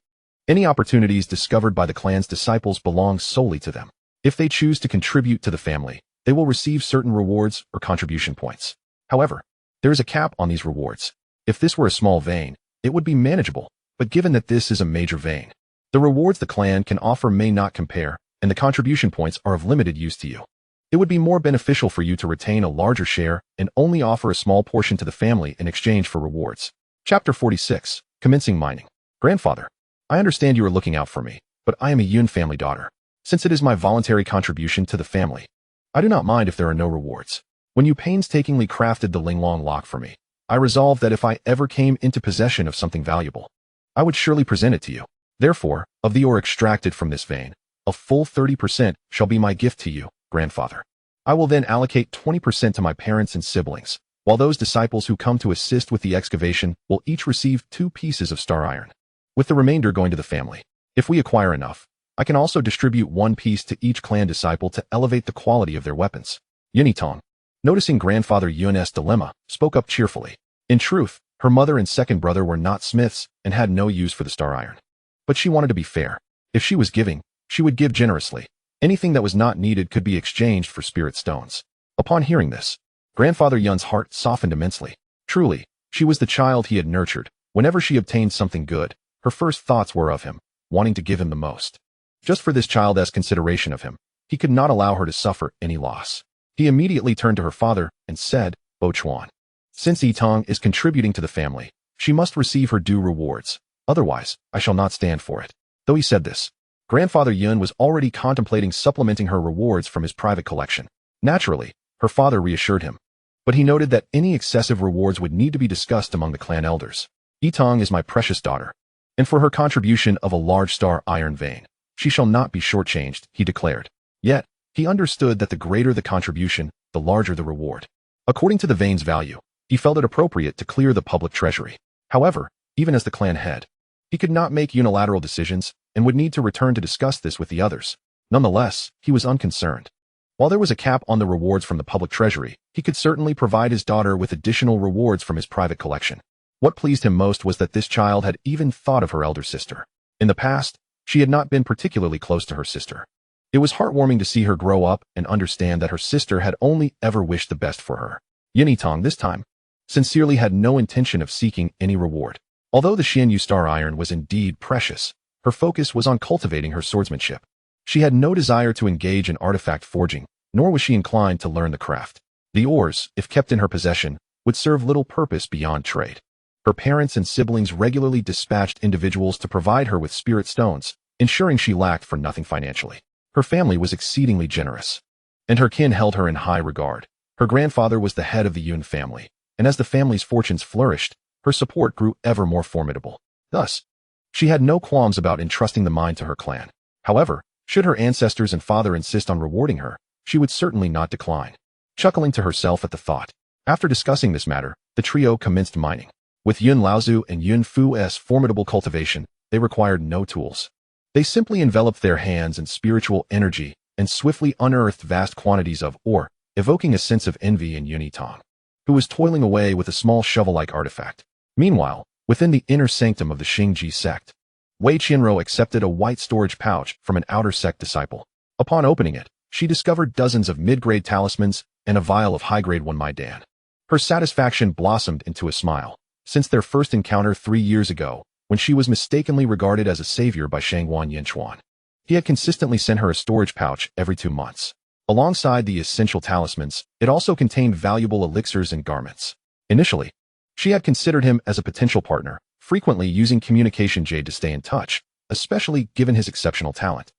Any opportunities discovered by the clan's disciples belong solely to them. If they choose to contribute to the family, they will receive certain rewards or contribution points. However, there is a cap on these rewards. If this were a small vein, it would be manageable, but given that this is a major vein, the rewards the clan can offer may not compare, and the contribution points are of limited use to you. It would be more beneficial for you to retain a larger share and only offer a small portion to the family in exchange for rewards." Chapter 46, Commencing Mining. "Grandfather, I understand you are looking out for me, but I am a Yun family daughter. Since it is my voluntary contribution to the family, I do not mind if there are no rewards. When you painstakingly crafted the Linglong lock for me, I resolved that if I ever came into possession of something valuable, I would surely present it to you. Therefore, of the ore extracted from this vein, a full 30% shall be my gift to you, Grandfather. I will then allocate 20% to my parents and siblings, while those disciples who come to assist with the excavation will each receive 2 pieces of star iron, with the remainder going to the family. If we acquire enough, I can also distribute 1 piece to each clan disciple to elevate the quality of their weapons." Yitang, noticing Grandfather Yun's dilemma, spoke up cheerfully. In truth, her mother and second brother were not smiths and had no use for the star iron. But she wanted to be fair. If she was giving, she would give generously. Anything that was not needed could be exchanged for spirit stones. Upon hearing this, Grandfather Yun's heart softened immensely. Truly, she was the child he had nurtured. Whenever she obtained something good, her first thoughts were of him, wanting to give him the most. Just for this child's consideration of him, he could not allow her to suffer any loss. He immediately turned to her father and said, "Bo Chuan, since Yitang is contributing to the family, she must receive her due rewards. Otherwise, I shall not stand for it." Though he said this, Grandfather Yun was already contemplating supplementing her rewards from his private collection. Naturally, her father reassured him, but he noted that any excessive rewards would need to be discussed among the clan elders. "Yitang is my precious daughter, and for her contribution of a large star iron vein, she shall not be shortchanged," he declared. Yet, he understood that the greater the contribution, the larger the reward. According to the vein's value, he felt it appropriate to clear the public treasury. However, even as the clan head, he could not make unilateral decisions and would need to return to discuss this with the others. Nonetheless, he was unconcerned. While there was a cap on the rewards from the public treasury, he could certainly provide his daughter with additional rewards from his private collection. What pleased him most was that this child had even thought of her elder sister. In the past, she had not been particularly close to her sister. It was heartwarming to see her grow up and understand that her sister had only ever wished the best for her. Yitang this time sincerely had no intention of seeking any reward. Although the Xianyu star iron was indeed precious, her focus was on cultivating her swordsmanship. She had no desire to engage in artifact forging, nor was she inclined to learn the craft. The ores, if kept in her possession, would serve little purpose beyond trade. Her parents and siblings regularly dispatched individuals to provide her with spirit stones, ensuring she lacked for nothing financially. Her family was exceedingly generous, and her kin held her in high regard. Her grandfather was the head of the Yun family, and as the family's fortunes flourished, her support grew ever more formidable. Thus, she had no qualms about entrusting the mine to her clan. However, should her ancestors and father insist on rewarding her, she would certainly not decline. Chuckling to herself at the thought, after discussing this matter, the trio commenced mining. With Yun Laozu and Yun Fu's formidable cultivation, they required no tools. They simply enveloped their hands in spiritual energy and swiftly unearthed vast quantities of ore, evoking a sense of envy in Yun Yitang, who was toiling away with a small shovel-like artifact. Meanwhile, within the inner sanctum of the Xingji sect, Wei Qianro accepted a white storage pouch from an outer sect disciple. Upon opening it, she discovered dozens of mid-grade talismans and a vial of high-grade one Maidan. Her satisfaction blossomed into a smile. Since their first encounter 3 years ago, when she was mistakenly regarded as a savior by Shangguan Yinchuan, he had consistently sent her a storage pouch every 2 months. Alongside the essential talismans, it also contained valuable elixirs and garments. Initially, she had considered him as a potential partner, frequently using communication jade to stay in touch, especially given his exceptional talent,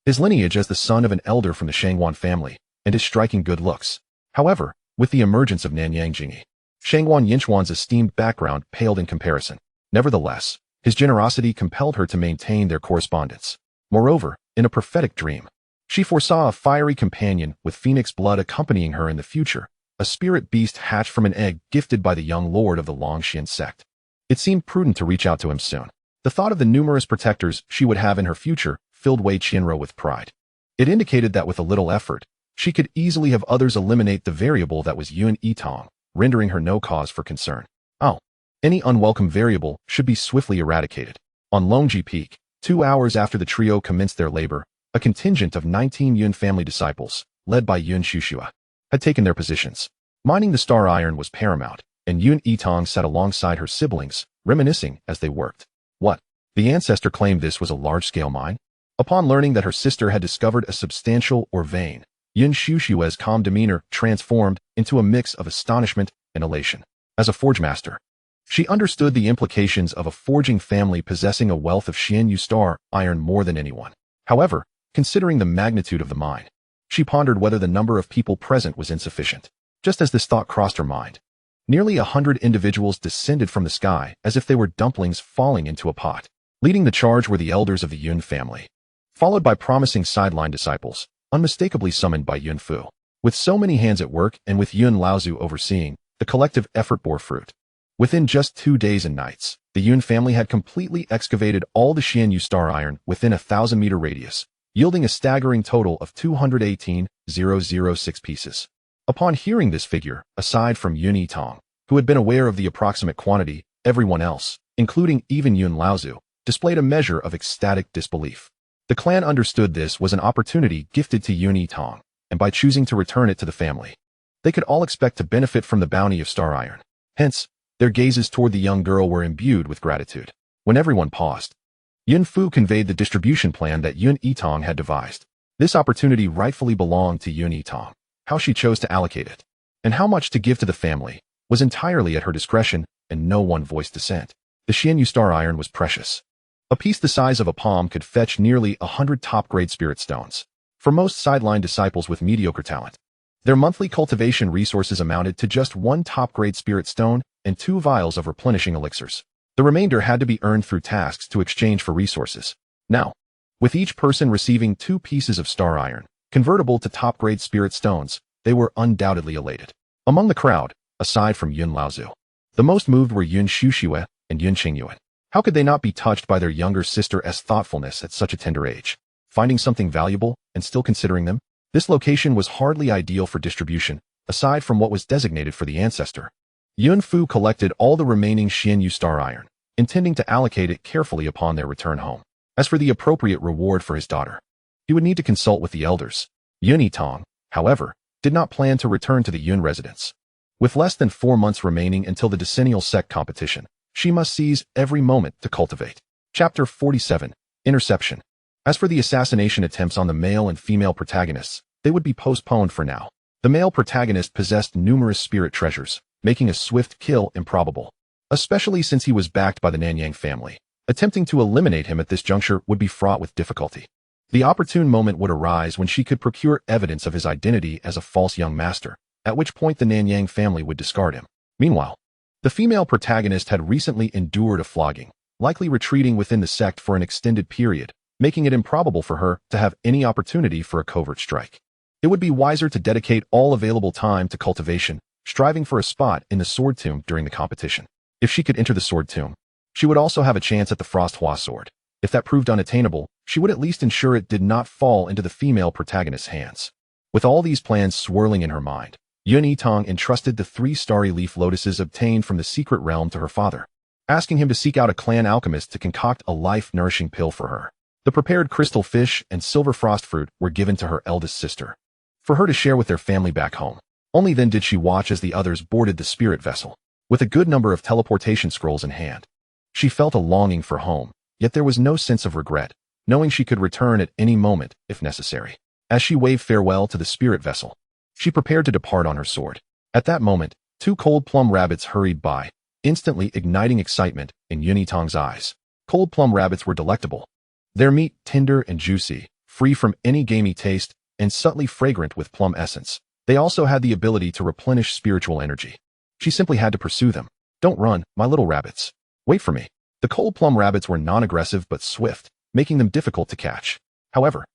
his lineage as the son of an elder from the Shangguan family, and his striking good looks. However, with the emergence of Nanyang Jingyi, Shangguan Yinchuan's esteemed background paled in comparison. Nevertheless, his generosity compelled her to maintain their correspondence. Moreover, in a prophetic dream, she foresaw a fiery companion with phoenix blood accompanying her in the future, a spirit beast hatched from an egg gifted by the young lord of the Longxian sect. It seemed prudent to reach out to him soon. The thought of the numerous protectors she would have in her future filled Wei Qianro with pride. It indicated that with a little effort, she could easily have others eliminate the variable that was Yun Yitang, rendering her no cause for concern. Any unwelcome variable should be swiftly eradicated. On Longji Peak, 2 hours after the trio commenced their labor, a contingent of 19 Yun family disciples, led by Yun Shushua, had taken their positions. Mining the star iron was paramount, and Yun Yitang sat alongside her siblings, reminiscing as they worked. What? The ancestor claimed this was a large-scale mine? Upon learning that her sister had discovered a substantial ore vein, Yun Shushua's calm demeanor transformed into a mix of astonishment and elation. As a forge master, she understood the implications of a forging family possessing a wealth of Xianyu star iron more than anyone. However, considering the magnitude of the mine, she pondered whether the number of people present was insufficient. Just as this thought crossed her mind, nearly 100 individuals descended from the sky as if they were dumplings falling into a pot. Leading the charge were the elders of the Yun family, followed by promising sideline disciples, unmistakably summoned by Yun Fu. With so many hands at work and with Yun Laozu overseeing, the collective effort bore fruit. Within just 2 days and nights, the Yun family had completely excavated all the Xianyu star iron within a 1,000-meter radius, yielding a staggering total of 218,006 pieces. Upon hearing this figure, aside from Yun Yitang, who had been aware of the approximate quantity, everyone else, including even Yun Laozu, displayed a measure of ecstatic disbelief. The clan understood this was an opportunity gifted to Yun Yitang, and by choosing to return it to the family, they could all expect to benefit from the bounty of star iron. Hence, their gazes toward the young girl were imbued with gratitude. When everyone paused, Yun Fu conveyed the distribution plan that Yun Yitang had devised. This opportunity rightfully belonged to Yun Yitang. How she chose to allocate it, and how much to give to the family, was entirely at her discretion, and no one voiced dissent. The Xianyu star iron was precious. A piece the size of a palm could fetch nearly 100 top-grade spirit stones. For most sideline disciples with mediocre talent, their monthly cultivation resources amounted to just 1 top-grade spirit stone and 2 vials of replenishing elixirs. The remainder had to be earned through tasks to exchange for resources. Now, with each person receiving 2 pieces of star iron, convertible to top-grade spirit stones, they were undoubtedly elated. Among the crowd, aside from Yun Laozu, the most moved were Yun Shushua and Yun Qingyuan. How could they not be touched by their younger sister's thoughtfulness at such a tender age? Finding something valuable and still considering them? This location was hardly ideal for distribution, aside from what was designated for the ancestor. Yun Fu collected all the remaining Xianyu star iron, intending to allocate it carefully upon their return home. As for the appropriate reward for his daughter, he would need to consult with the elders. Yun Yitang, however, did not plan to return to the Yun residence. With less than 4 months remaining until the decennial sect competition, she must seize every moment to cultivate. Chapter 47. Interception. As for the assassination attempts on the male and female protagonists, they would be postponed for now. The male protagonist possessed numerous spirit treasures, making a swift kill improbable. especially since he was backed by the Nanyang family. Attempting to eliminate him at this juncture would be fraught with difficulty. The opportune moment would arise when she could procure evidence of his identity as a false young master, at which point the Nanyang family would discard him. Meanwhile, the female protagonist had recently endured a flogging, likely retreating within the sect for an extended period, making it improbable for her to have any opportunity for a covert strike. It would be wiser to dedicate all available time to cultivation, striving for a spot in the sword tomb during the competition. If she could enter the sword tomb, she would also have a chance at the Frost Hua sword. If that proved unattainable, she would at least ensure it did not fall into the female protagonist's hands. With all these plans swirling in her mind, Yitang entrusted the 3 starry leaf lotuses obtained from the secret realm to her father, asking him to seek out a clan alchemist to concoct a life-nourishing pill for her. The prepared crystal fish and silver frost fruit were given to her eldest sister, for her to share with their family back home. Only then did she watch as the others boarded the spirit vessel, with a good number of teleportation scrolls in hand. She felt a longing for home, yet there was no sense of regret, knowing she could return at any moment if necessary. As she waved farewell to the spirit vessel, she prepared to depart on her sword. At that moment, 2 cold plum rabbits hurried by, instantly igniting excitement in Yitang's eyes. Cold plum rabbits were delectable. Their meat tender and juicy, free from any gamey taste, and subtly fragrant with plum essence. They also had the ability to replenish spiritual energy. She simply had to pursue them. Don't run, my little rabbits. Wait for me. The cold plum rabbits were non-aggressive but swift, making them difficult to catch. However,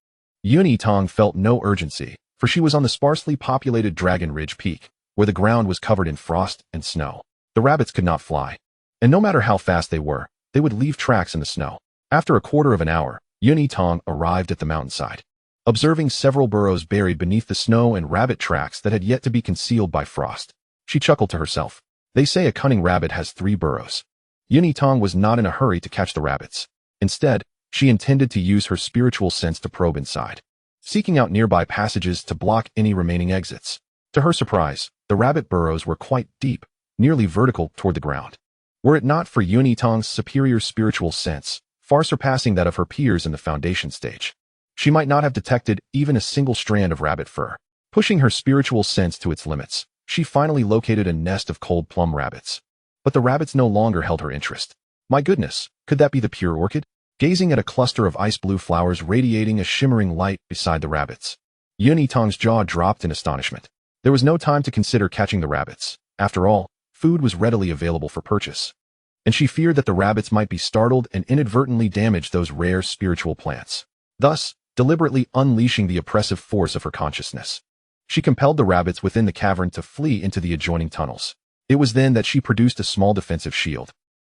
Yitang felt no urgency, for she was on the sparsely populated Dragon Ridge Peak, where the ground was covered in frost and snow. The rabbits could not fly, and no matter how fast they were, they would leave tracks in the snow. After a quarter of an hour, Yitang arrived at the mountainside. Observing several burrows buried beneath the snow and rabbit tracks that had yet to be concealed by frost, she chuckled to herself. They say a cunning rabbit has 3 burrows. Yitang was not in a hurry to catch the rabbits. Instead, she intended to use her spiritual sense to probe inside, seeking out nearby passages to block any remaining exits. To her surprise, the rabbit burrows were quite deep, nearly vertical toward the ground. Were it not for Yitang's superior spiritual sense, far surpassing that of her peers in the foundation stage, she might not have detected even a single strand of rabbit fur. Pushing her spiritual sense to its limits, she finally located a nest of cold plum rabbits. But the rabbits no longer held her interest. My goodness, could that be the pure orchid? Gazing at a cluster of ice blue flowers radiating a shimmering light beside the rabbits, Yitang's jaw dropped in astonishment. There was no time to consider catching the rabbits. After all, food was readily available for purchase, and she feared that the rabbits might be startled and inadvertently damage those rare spiritual plants, thus deliberately unleashing the oppressive force of her consciousness. She compelled the rabbits within the cavern to flee into the adjoining tunnels. It was then that she produced a small defensive shield,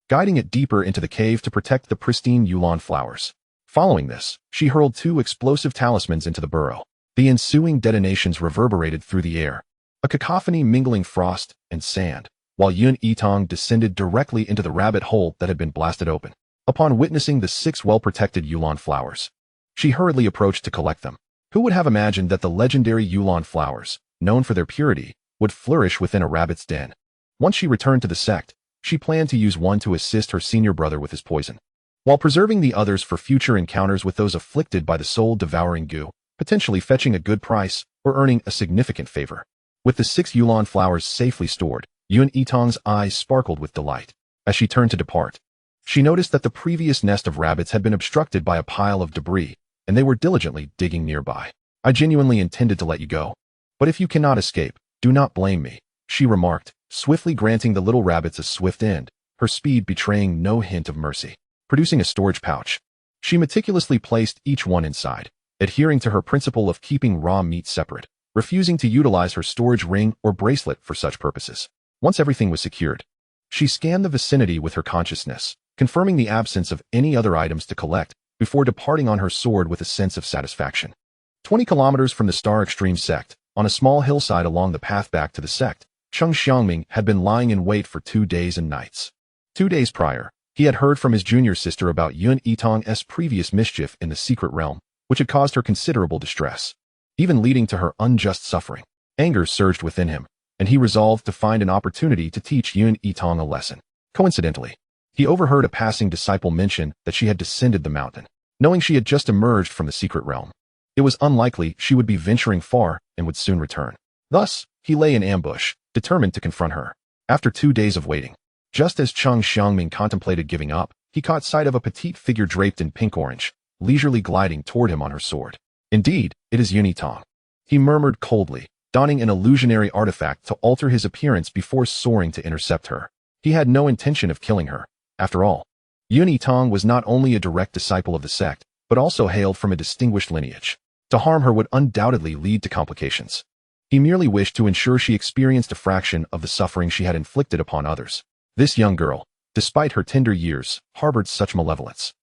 guiding it deeper into the cave to protect the pristine Yulon flowers. Following this, she hurled 2 explosive talismans into the burrow. The ensuing detonations reverberated through the air, a cacophony mingling frost and sand, while Yitang descended directly into the rabbit hole that had been blasted open. Upon witnessing the 6 well-protected Yulon flowers, she hurriedly approached to collect them. Who would have imagined that the legendary Yulon flowers, known for their purity, would flourish within a rabbit's den? Once she returned to the sect, she planned to use one to assist her senior brother with his poison, while preserving the others for future encounters with those afflicted by the soul-devouring goo, potentially fetching a good price or earning a significant favor. With the 6 Yulon flowers safely stored, Yitang's eyes sparkled with delight. As she turned to depart, she noticed that the previous nest of rabbits had been obstructed by a pile of debris, and they were diligently digging nearby. I genuinely intended to let you go, but if you cannot escape, do not blame me, she remarked, swiftly granting the little rabbits a swift end, her speed betraying no hint of mercy. Producing a storage pouch, she meticulously placed each one inside, adhering to her principle of keeping raw meat separate, refusing to utilize her storage ring or bracelet for such purposes. Once everything was secured, she scanned the vicinity with her consciousness, confirming the absence of any other items to collect before departing on her sword with a sense of satisfaction. 20 kilometers from the Star Extreme sect, on a small hillside along the path back to the sect, Cheng Xiangming had been lying in wait for 2 days and nights. 2 days prior, he had heard from his junior sister about Yitang's previous mischief in the secret realm, which had caused her considerable distress, even leading to her unjust suffering. Anger surged within him, and he resolved to find an opportunity to teach Yitang a lesson. Coincidentally, he overheard a passing disciple mention that she had descended the mountain. Knowing she had just emerged from the secret realm, it was unlikely she would be venturing far and would soon return. Thus, he lay in ambush, determined to confront her. After 2 days of waiting, Just as Cheng Xiangming contemplated giving up, he caught sight of a petite figure draped in pink-orange, leisurely gliding toward him on her sword. Indeed, it is Yitang. He murmured coldly, donning an illusionary artifact to alter his appearance before soaring to intercept her. He had no intention of killing her. After all, Yitang was not only a direct disciple of the sect, but also hailed from a distinguished lineage. To harm her would undoubtedly lead to complications. He merely wished to ensure she experienced a fraction of the suffering she had inflicted upon others. This young girl, despite her tender years, harbored such malevolence.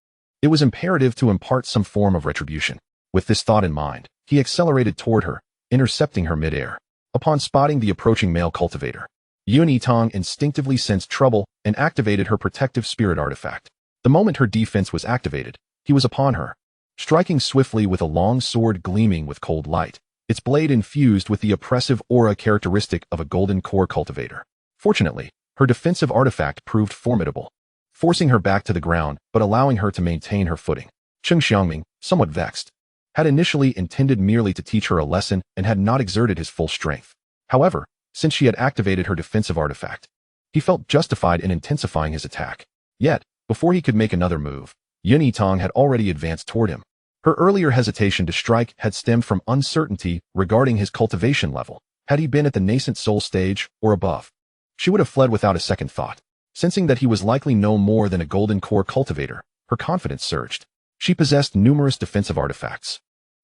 It was imperative to impart some form of retribution. With this thought in mind, he accelerated toward her, intercepting her midair. Upon spotting the approaching male cultivator, Yitang instinctively sensed trouble and activated her protective spirit artifact. The moment her defense was activated, he was upon her, striking swiftly with a long sword gleaming with cold light, its blade infused with the oppressive aura characteristic of a golden core cultivator. Fortunately, her defensive artifact proved formidable, forcing her back to the ground but allowing her to maintain her footing. Cheng Xiangming, somewhat vexed, had initially intended merely to teach her a lesson and had not exerted his full strength. However, since she had activated her defensive artifact, he felt justified in intensifying his attack. Yet, before he could make another move, Yitang had already advanced toward him. Her earlier hesitation to strike had stemmed from uncertainty regarding his cultivation level. Had he been at the nascent soul stage or above, she would have fled without a second thought. Sensing that he was likely no more than a golden core cultivator, her confidence surged. She possessed numerous defensive artifacts,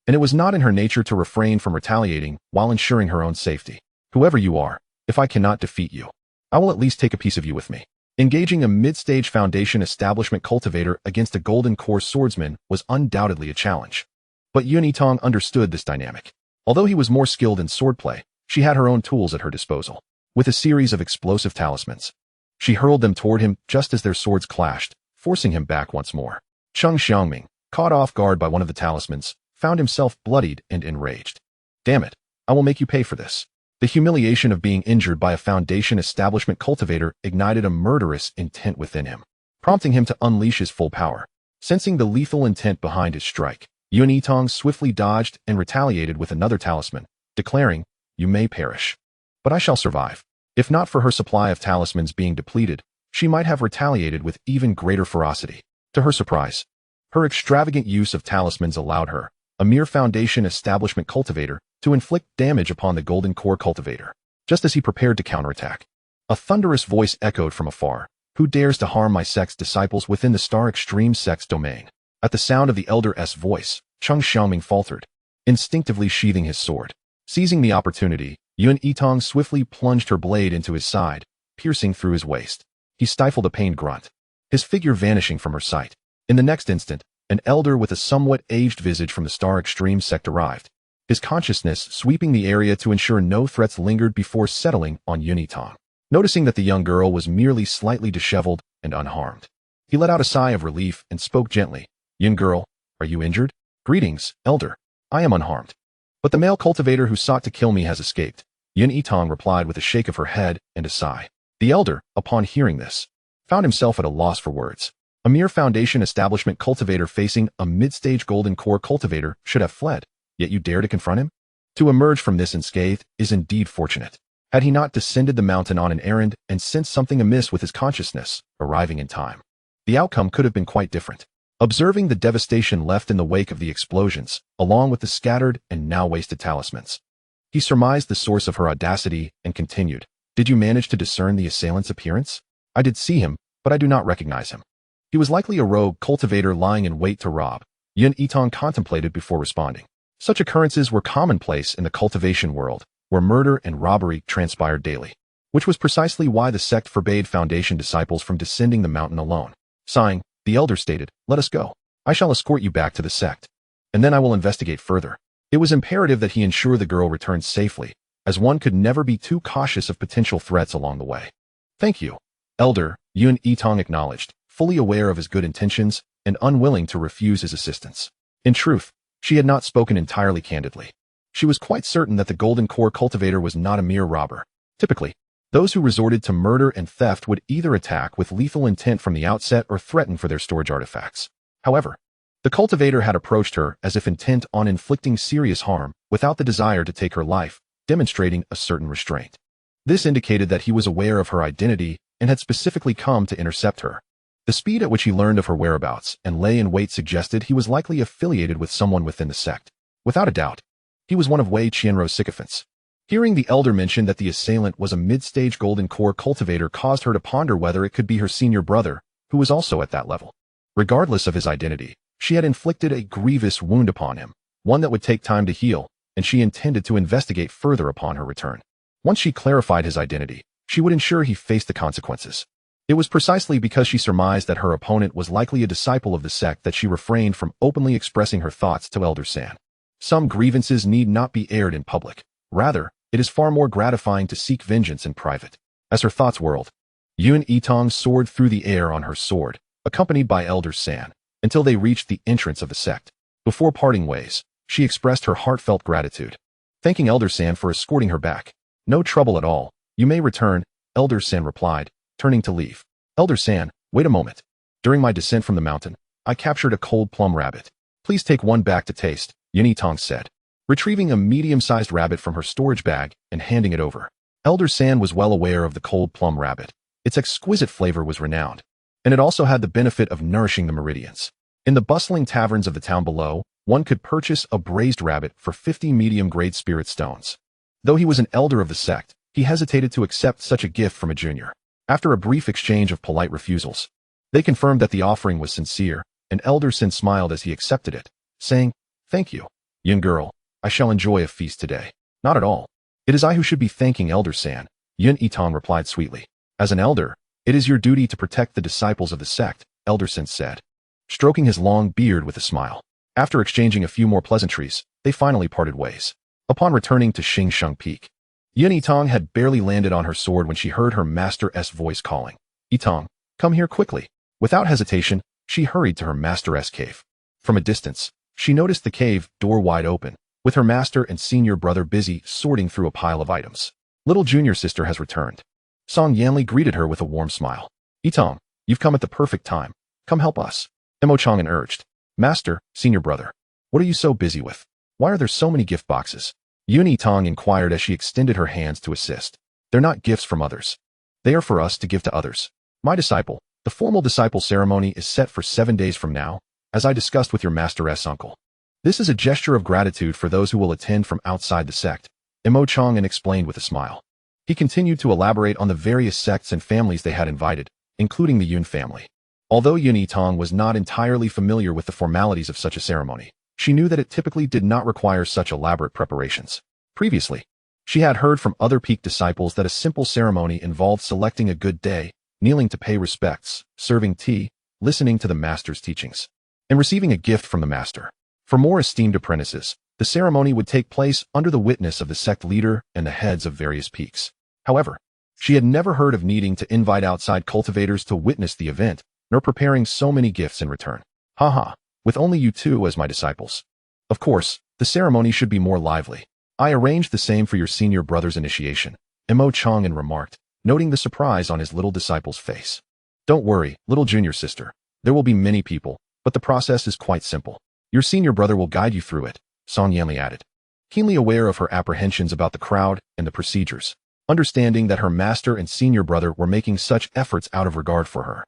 and it was not in her nature to refrain from retaliating while ensuring her own safety. Whoever you are, if I cannot defeat you, I will at least take a piece of you with me. Engaging a mid-stage Foundation establishment cultivator against a golden core swordsman was undoubtedly a challenge. But Yitang understood this dynamic. Although he was more skilled in swordplay, she had her own tools at her disposal. With a series of explosive talismans, she hurled them toward him just as their swords clashed, forcing him back once more. Cheng Xiangming, caught off guard by one of the talismans, found himself bloodied and enraged. Damn it, I will make you pay for this. The humiliation of being injured by a Foundation establishment cultivator ignited a murderous intent within him, prompting him to unleash his full power. Sensing the lethal intent behind his strike, Yitang swiftly dodged and retaliated with another talisman, declaring, "You may perish, but I shall survive." If not for her supply of talismans being depleted, she might have retaliated with even greater ferocity. To her surprise, her extravagant use of talismans allowed her, a mere Foundation establishment cultivator, to inflict damage upon the golden core cultivator. Just as he prepared to counterattack, a thunderous voice echoed from afar. "Who dares to harm my sect's disciples within the Star Extreme sect's domain?" At the sound of the elder's voice, Cheng Xiangming faltered, instinctively sheathing his sword. Seizing the opportunity, Yitang swiftly plunged her blade into his side, piercing through his waist. He stifled a pained grunt, his figure vanishing from her sight. In the next instant, an elder with a somewhat aged visage from the Star Extreme sect arrived, his consciousness sweeping the area to ensure no threats lingered before settling on Yitang. Noticing that the young girl was merely slightly disheveled and unharmed, he let out a sigh of relief and spoke gently. "Young girl, are you injured?" "Greetings, elder. I am unharmed, but the male cultivator who sought to kill me has escaped," Yitang replied with a shake of her head and a sigh. The elder, upon hearing this, found himself at a loss for words. A mere Foundation establishment cultivator facing a mid-stage golden core cultivator should have fled, yet you dare to confront him? To emerge from this unscathed is indeed fortunate. Had he not descended the mountain on an errand and sensed something amiss with his consciousness, arriving in time, the outcome could have been quite different. Observing the devastation left in the wake of the explosions, along with the scattered and now wasted talismans, he surmised the source of her audacity and continued, "Did you manage to discern the assailant's appearance?" "I did see him, but I do not recognize him. He was likely a rogue cultivator lying in wait to rob," Yitang contemplated before responding. Such occurrences were commonplace in the cultivation world, where murder and robbery transpired daily, which was precisely why the sect forbade Foundation disciples from descending the mountain alone. Sighing, the elder stated, "Let us go. I shall escort you back to the sect, and then I will investigate further." It was imperative that he ensure the girl returned safely, as one could never be too cautious of potential threats along the way. "Thank you, elder," Yitang acknowledged, fully aware of his good intentions and unwilling to refuse his assistance. In truth, she had not spoken entirely candidly. She was quite certain that the golden core cultivator was not a mere robber. Typically, those who resorted to murder and theft would either attack with lethal intent from the outset or threaten for their storage artifacts. However, the cultivator had approached her as if intent on inflicting serious harm without the desire to take her life, demonstrating a certain restraint. This indicated that he was aware of her identity and had specifically come to intercept her. The speed at which he learned of her whereabouts and lay in wait suggested he was likely affiliated with someone within the sect. Without a doubt, he was one of Wei Qianrou's sycophants. Hearing the elder mention that the assailant was a mid-stage golden core cultivator caused her to ponder whether it could be her senior brother, who was also at that level. Regardless of his identity, she had inflicted a grievous wound upon him, one that would take time to heal, and she intended to investigate further upon her return. Once she clarified his identity, she would ensure he faced the consequences. It was precisely because she surmised that her opponent was likely a disciple of the sect that she refrained from openly expressing her thoughts to Elder San. Some grievances need not be aired in public. Rather, it is far more gratifying to seek vengeance in private. As her thoughts whirled, Yitang soared through the air on her sword, accompanied by Elder San, until they reached the entrance of the sect. Before parting ways, she expressed her heartfelt gratitude, thanking Elder San for escorting her back. No trouble at all. You may return, Elder San replied, turning to leave. Elder San, wait a moment. During my descent from the mountain, I captured a cold plum rabbit. Please take one back to taste, Yitang said, retrieving a medium-sized rabbit from her storage bag and handing it over. Elder San was well aware of the cold plum rabbit. Its exquisite flavor was renowned, and it also had the benefit of nourishing the meridians. In the bustling taverns of the town below, one could purchase a braised rabbit for 50 medium-grade spirit stones. Though he was an elder of the sect, he hesitated to accept such a gift from a junior. After a brief exchange of polite refusals, they confirmed that the offering was sincere, and Elder San smiled as he accepted it, saying, "Thank you, young girl. I shall enjoy a feast today." "Not at all. It is I who should be thanking Elder San," Yitang replied sweetly. "As an elder, it is your duty to protect the disciples of the sect," Elder San said, stroking his long beard with a smile. After exchanging a few more pleasantries, they finally parted ways. Upon returning to Xingsheng Peak, Yitang had barely landed on her sword when she heard her master's voice calling. "Yitang, come here quickly." Without hesitation, she hurried to her master's cave. From a distance, she noticed the cave door wide open, with her master and senior brother busy sorting through a pile of items. "Little junior sister has returned." Song Yanli greeted her with a warm smile. "Yitang, you've come at the perfect time. Come help us," Mo Chang'an urged. "Master, senior brother, what are you so busy with? Why are there so many gift boxes?" Yitang inquired as she extended her hands to assist. "They're not gifts from others. They are for us to give to others. My disciple, the formal disciple ceremony is set for 7 days from now, as I discussed with your master's uncle. This is a gesture of gratitude for those who will attend from outside the sect," Mo Chang'an explained with a smile. He continued to elaborate on the various sects and families they had invited, including the Yun family. Although Yitang was not entirely familiar with the formalities of such a ceremony, she knew that it typically did not require such elaborate preparations. Previously, she had heard from other peak disciples that a simple ceremony involved selecting a good day, kneeling to pay respects, serving tea, listening to the master's teachings, and receiving a gift from the master. For more esteemed apprentices, the ceremony would take place under the witness of the sect leader and the heads of various peaks. However, she had never heard of needing to invite outside cultivators to witness the event, nor preparing so many gifts in return. "Haha, with only you two as my disciples. Of course, the ceremony should be more lively. I arranged the same for your senior brother's initiation," Mo Chang'an remarked, noting the surprise on his little disciple's face. "Don't worry, little junior sister. There will be many people, but the process is quite simple. Your senior brother will guide you through it," Song Yanli added, keenly aware of her apprehensions about the crowd and the procedures, understanding that her master and senior brother were making such efforts out of regard for her.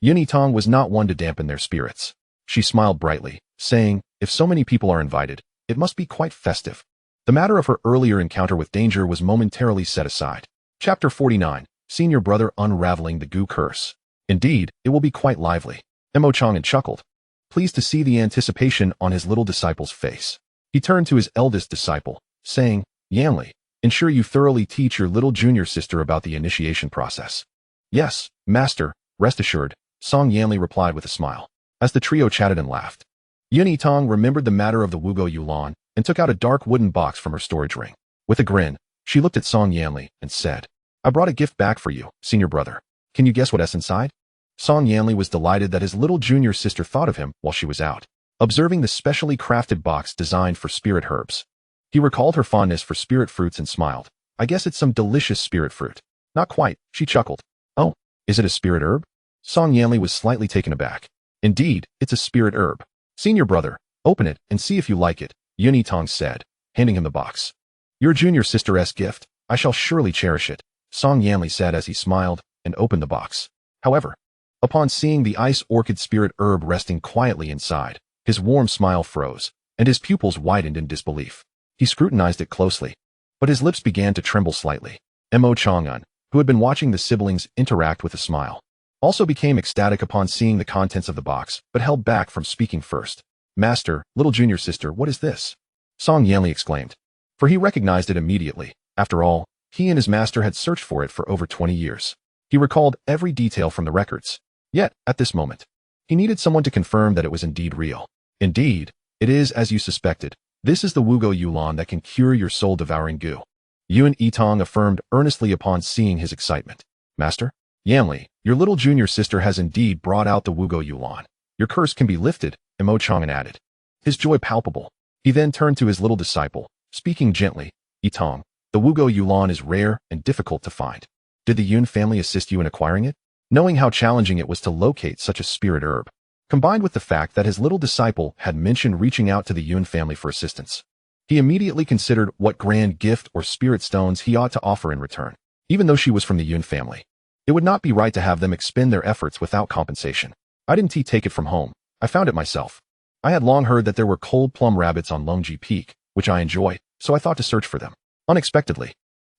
Yitang was not one to dampen their spirits. She smiled brightly, saying, "If so many people are invited, it must be quite festive." The matter of her earlier encounter with danger was momentarily set aside. Chapter 49, Senior Brother Unraveling the Goo Curse. "Indeed, it will be quite lively," Mo Chang'an chuckled, pleased to see the anticipation on his little disciple's face. He turned to his eldest disciple, saying, "Yanli, ensure you thoroughly teach your little junior sister about the initiation process." "Yes, master, rest assured," Song Yanli replied with a smile. As the trio chatted and laughed, Yitang remembered the matter of the Wugo Yulan and took out a dark wooden box from her storage ring. With a grin, she looked at Song Yanli and said, "I brought a gift back for you, senior brother. Can you guess what's inside?" Song Yanli was delighted that his little junior sister thought of him while she was out, observing the specially crafted box designed for spirit herbs. He recalled her fondness for spirit fruits and smiled. "I guess it's some delicious spirit fruit." "Not quite," she chuckled. "Oh, is it a spirit herb?" Song Yanli was slightly taken aback. "Indeed, it's a spirit herb. Senior brother, open it and see if you like it," Yitang said, handing him the box. "Your junior sister's gift. I shall surely cherish it," Song Yanli said as he smiled and opened the box. However, upon seeing the ice orchid spirit herb resting quietly inside, his warm smile froze, and his pupils widened in disbelief. He scrutinized it closely, but his lips began to tremble slightly. Mo Chang'an, who had been watching the siblings interact with a smile, also became ecstatic upon seeing the contents of the box, but held back from speaking first. "Master, little junior sister, what is this?" Song Yanli exclaimed, for he recognized it immediately. After all, he and his master had searched for it for over 20 years. He recalled every detail from the records. Yet, at this moment, he needed someone to confirm that it was indeed real. "Indeed, it is as you suspected. This is the Wugo Yulan that can cure your soul-devouring goo," Yuan Yitang affirmed earnestly upon seeing his excitement. "Master? Yanli, your little junior sister has indeed brought out the Wugo Yulan. Your curse can be lifted," Mo Chang'an added, his joy palpable. He then turned to his little disciple, speaking gently. "Yitang, the Wugo Yulan is rare and difficult to find. Did the Yun family assist you in acquiring it?" Knowing how challenging it was to locate such a spirit herb, combined with the fact that his little disciple had mentioned reaching out to the Yun family for assistance, he immediately considered what grand gift or spirit stones he ought to offer in return. Even though she was from the Yun family, it would not be right to have them expend their efforts without compensation. "I didn't take it from home. I found it myself. I had long heard that there were cold plum rabbits on Longji Peak, which I enjoy, so I thought to search for them. Unexpectedly,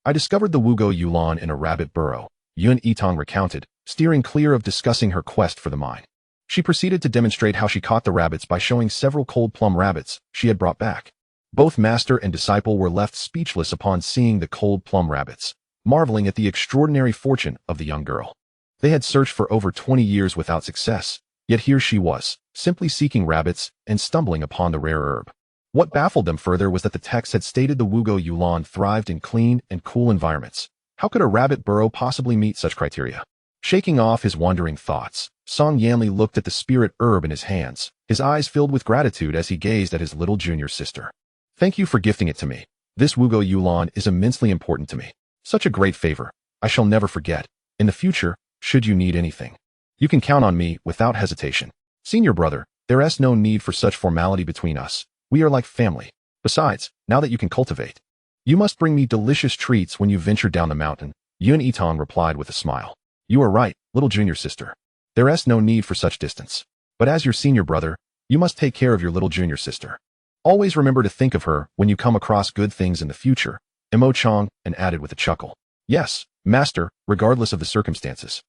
I discovered the Wugo Yulan in a rabbit burrow," Yuan Yitang recounted, steering clear of discussing her quest for the mine. She proceeded to demonstrate how she caught the rabbits by showing several cold plum rabbits she had brought back. Both master and disciple were left speechless upon seeing the cold plum rabbits, marveling at the extraordinary fortune of the young girl. They had searched for over 20 years without success, yet here she was, simply seeking rabbits and stumbling upon the rare herb. What baffled them further was that the text had stated the Wugo Yulan thrived in clean and cool environments. How could a rabbit burrow possibly meet such criteria? Shaking off his wandering thoughts, Song Yanli looked at the spirit herb in his hands, his eyes filled with gratitude as he gazed at his little junior sister. "Thank you for gifting it to me. This Wugo Yulan is immensely important to me. Such a great favor. I shall never forget. In the future, should you need anything, you can count on me without hesitation. Senior brother, there is no need for such formality between us. We are like family. Besides, now that you can cultivate, you must bring me delicious treats when you venture down the mountain," Yuan Yitang replied with a smile. "You are right, little junior sister. There is no need for such distance. But as your senior brother, you must take care of your little junior sister. Always remember to think of her when you come across good things in the future," Mo Chang and added with a chuckle. "Yes, master, regardless of the circumstances.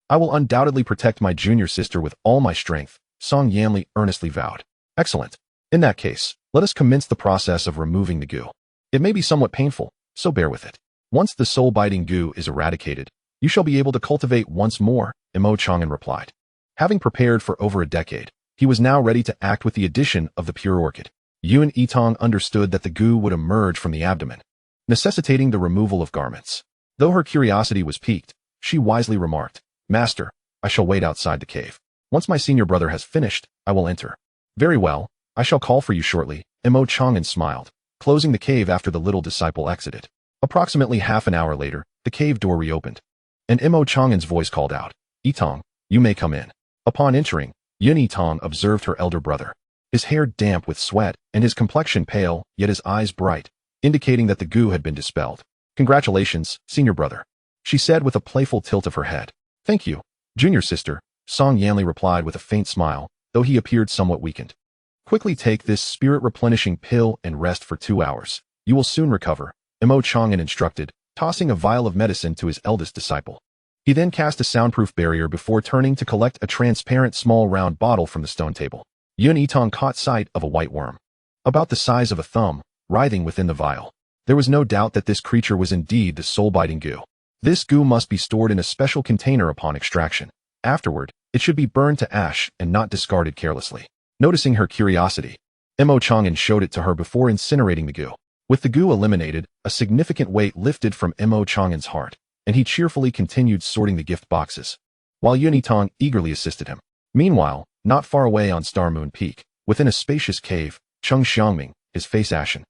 I will undoubtedly protect my junior sister with all my strength," Song Yanli earnestly vowed. "Excellent. In that case, let us commence the process of removing the goo. It may be somewhat painful, so bear with it. Once the soul-biting goo is eradicated, you shall be able to cultivate once more," Mo Chang'an replied. Having prepared for over a decade, he was now ready to act with the addition of the pure orchid. Yuan Yitang understood that the goo would emerge from the abdomen, necessitating the removal of garments. Though her curiosity was piqued, she wisely remarked, "Master, I shall wait outside the cave. Once my senior brother has finished, I will enter." "Very well, I shall call for you shortly," Mo Chang'an smiled, closing the cave after the little disciple exited. Approximately half an hour later, the cave door reopened, and Mo Chang'an's voice called out, "Yitang, you may come in." Upon entering, Yuan Yitang observed her elder brother, his hair damp with sweat and his complexion pale, yet his eyes bright, indicating that the goo had been dispelled. "Congratulations, senior brother," she said with a playful tilt of her head. "Thank you, junior sister," Song Yanli replied with a faint smile, though he appeared somewhat weakened. "Quickly take this spirit-replenishing pill and rest for 2 hours. You will soon recover," Mo Chang'an instructed, tossing a vial of medicine to his eldest disciple. He then cast a soundproof barrier before turning to collect a transparent small round bottle from the stone table. Yuan Yitang caught sight of a white worm, about the size of a thumb, writhing within the vial. There was no doubt that this creature was indeed the soul-biting goo. This goo must be stored in a special container upon extraction. Afterward, it should be burned to ash and not discarded carelessly. Noticing her curiosity, Mo Chang'an showed it to her before incinerating the goo. With the goo eliminated, a significant weight lifted from Mo Chang'an's heart, and he cheerfully continued sorting the gift boxes, while Yuan Yitang eagerly assisted him. Meanwhile, not far away on Star Moon Peak, within a spacious cave, Cheng Xiangming, his face ashen,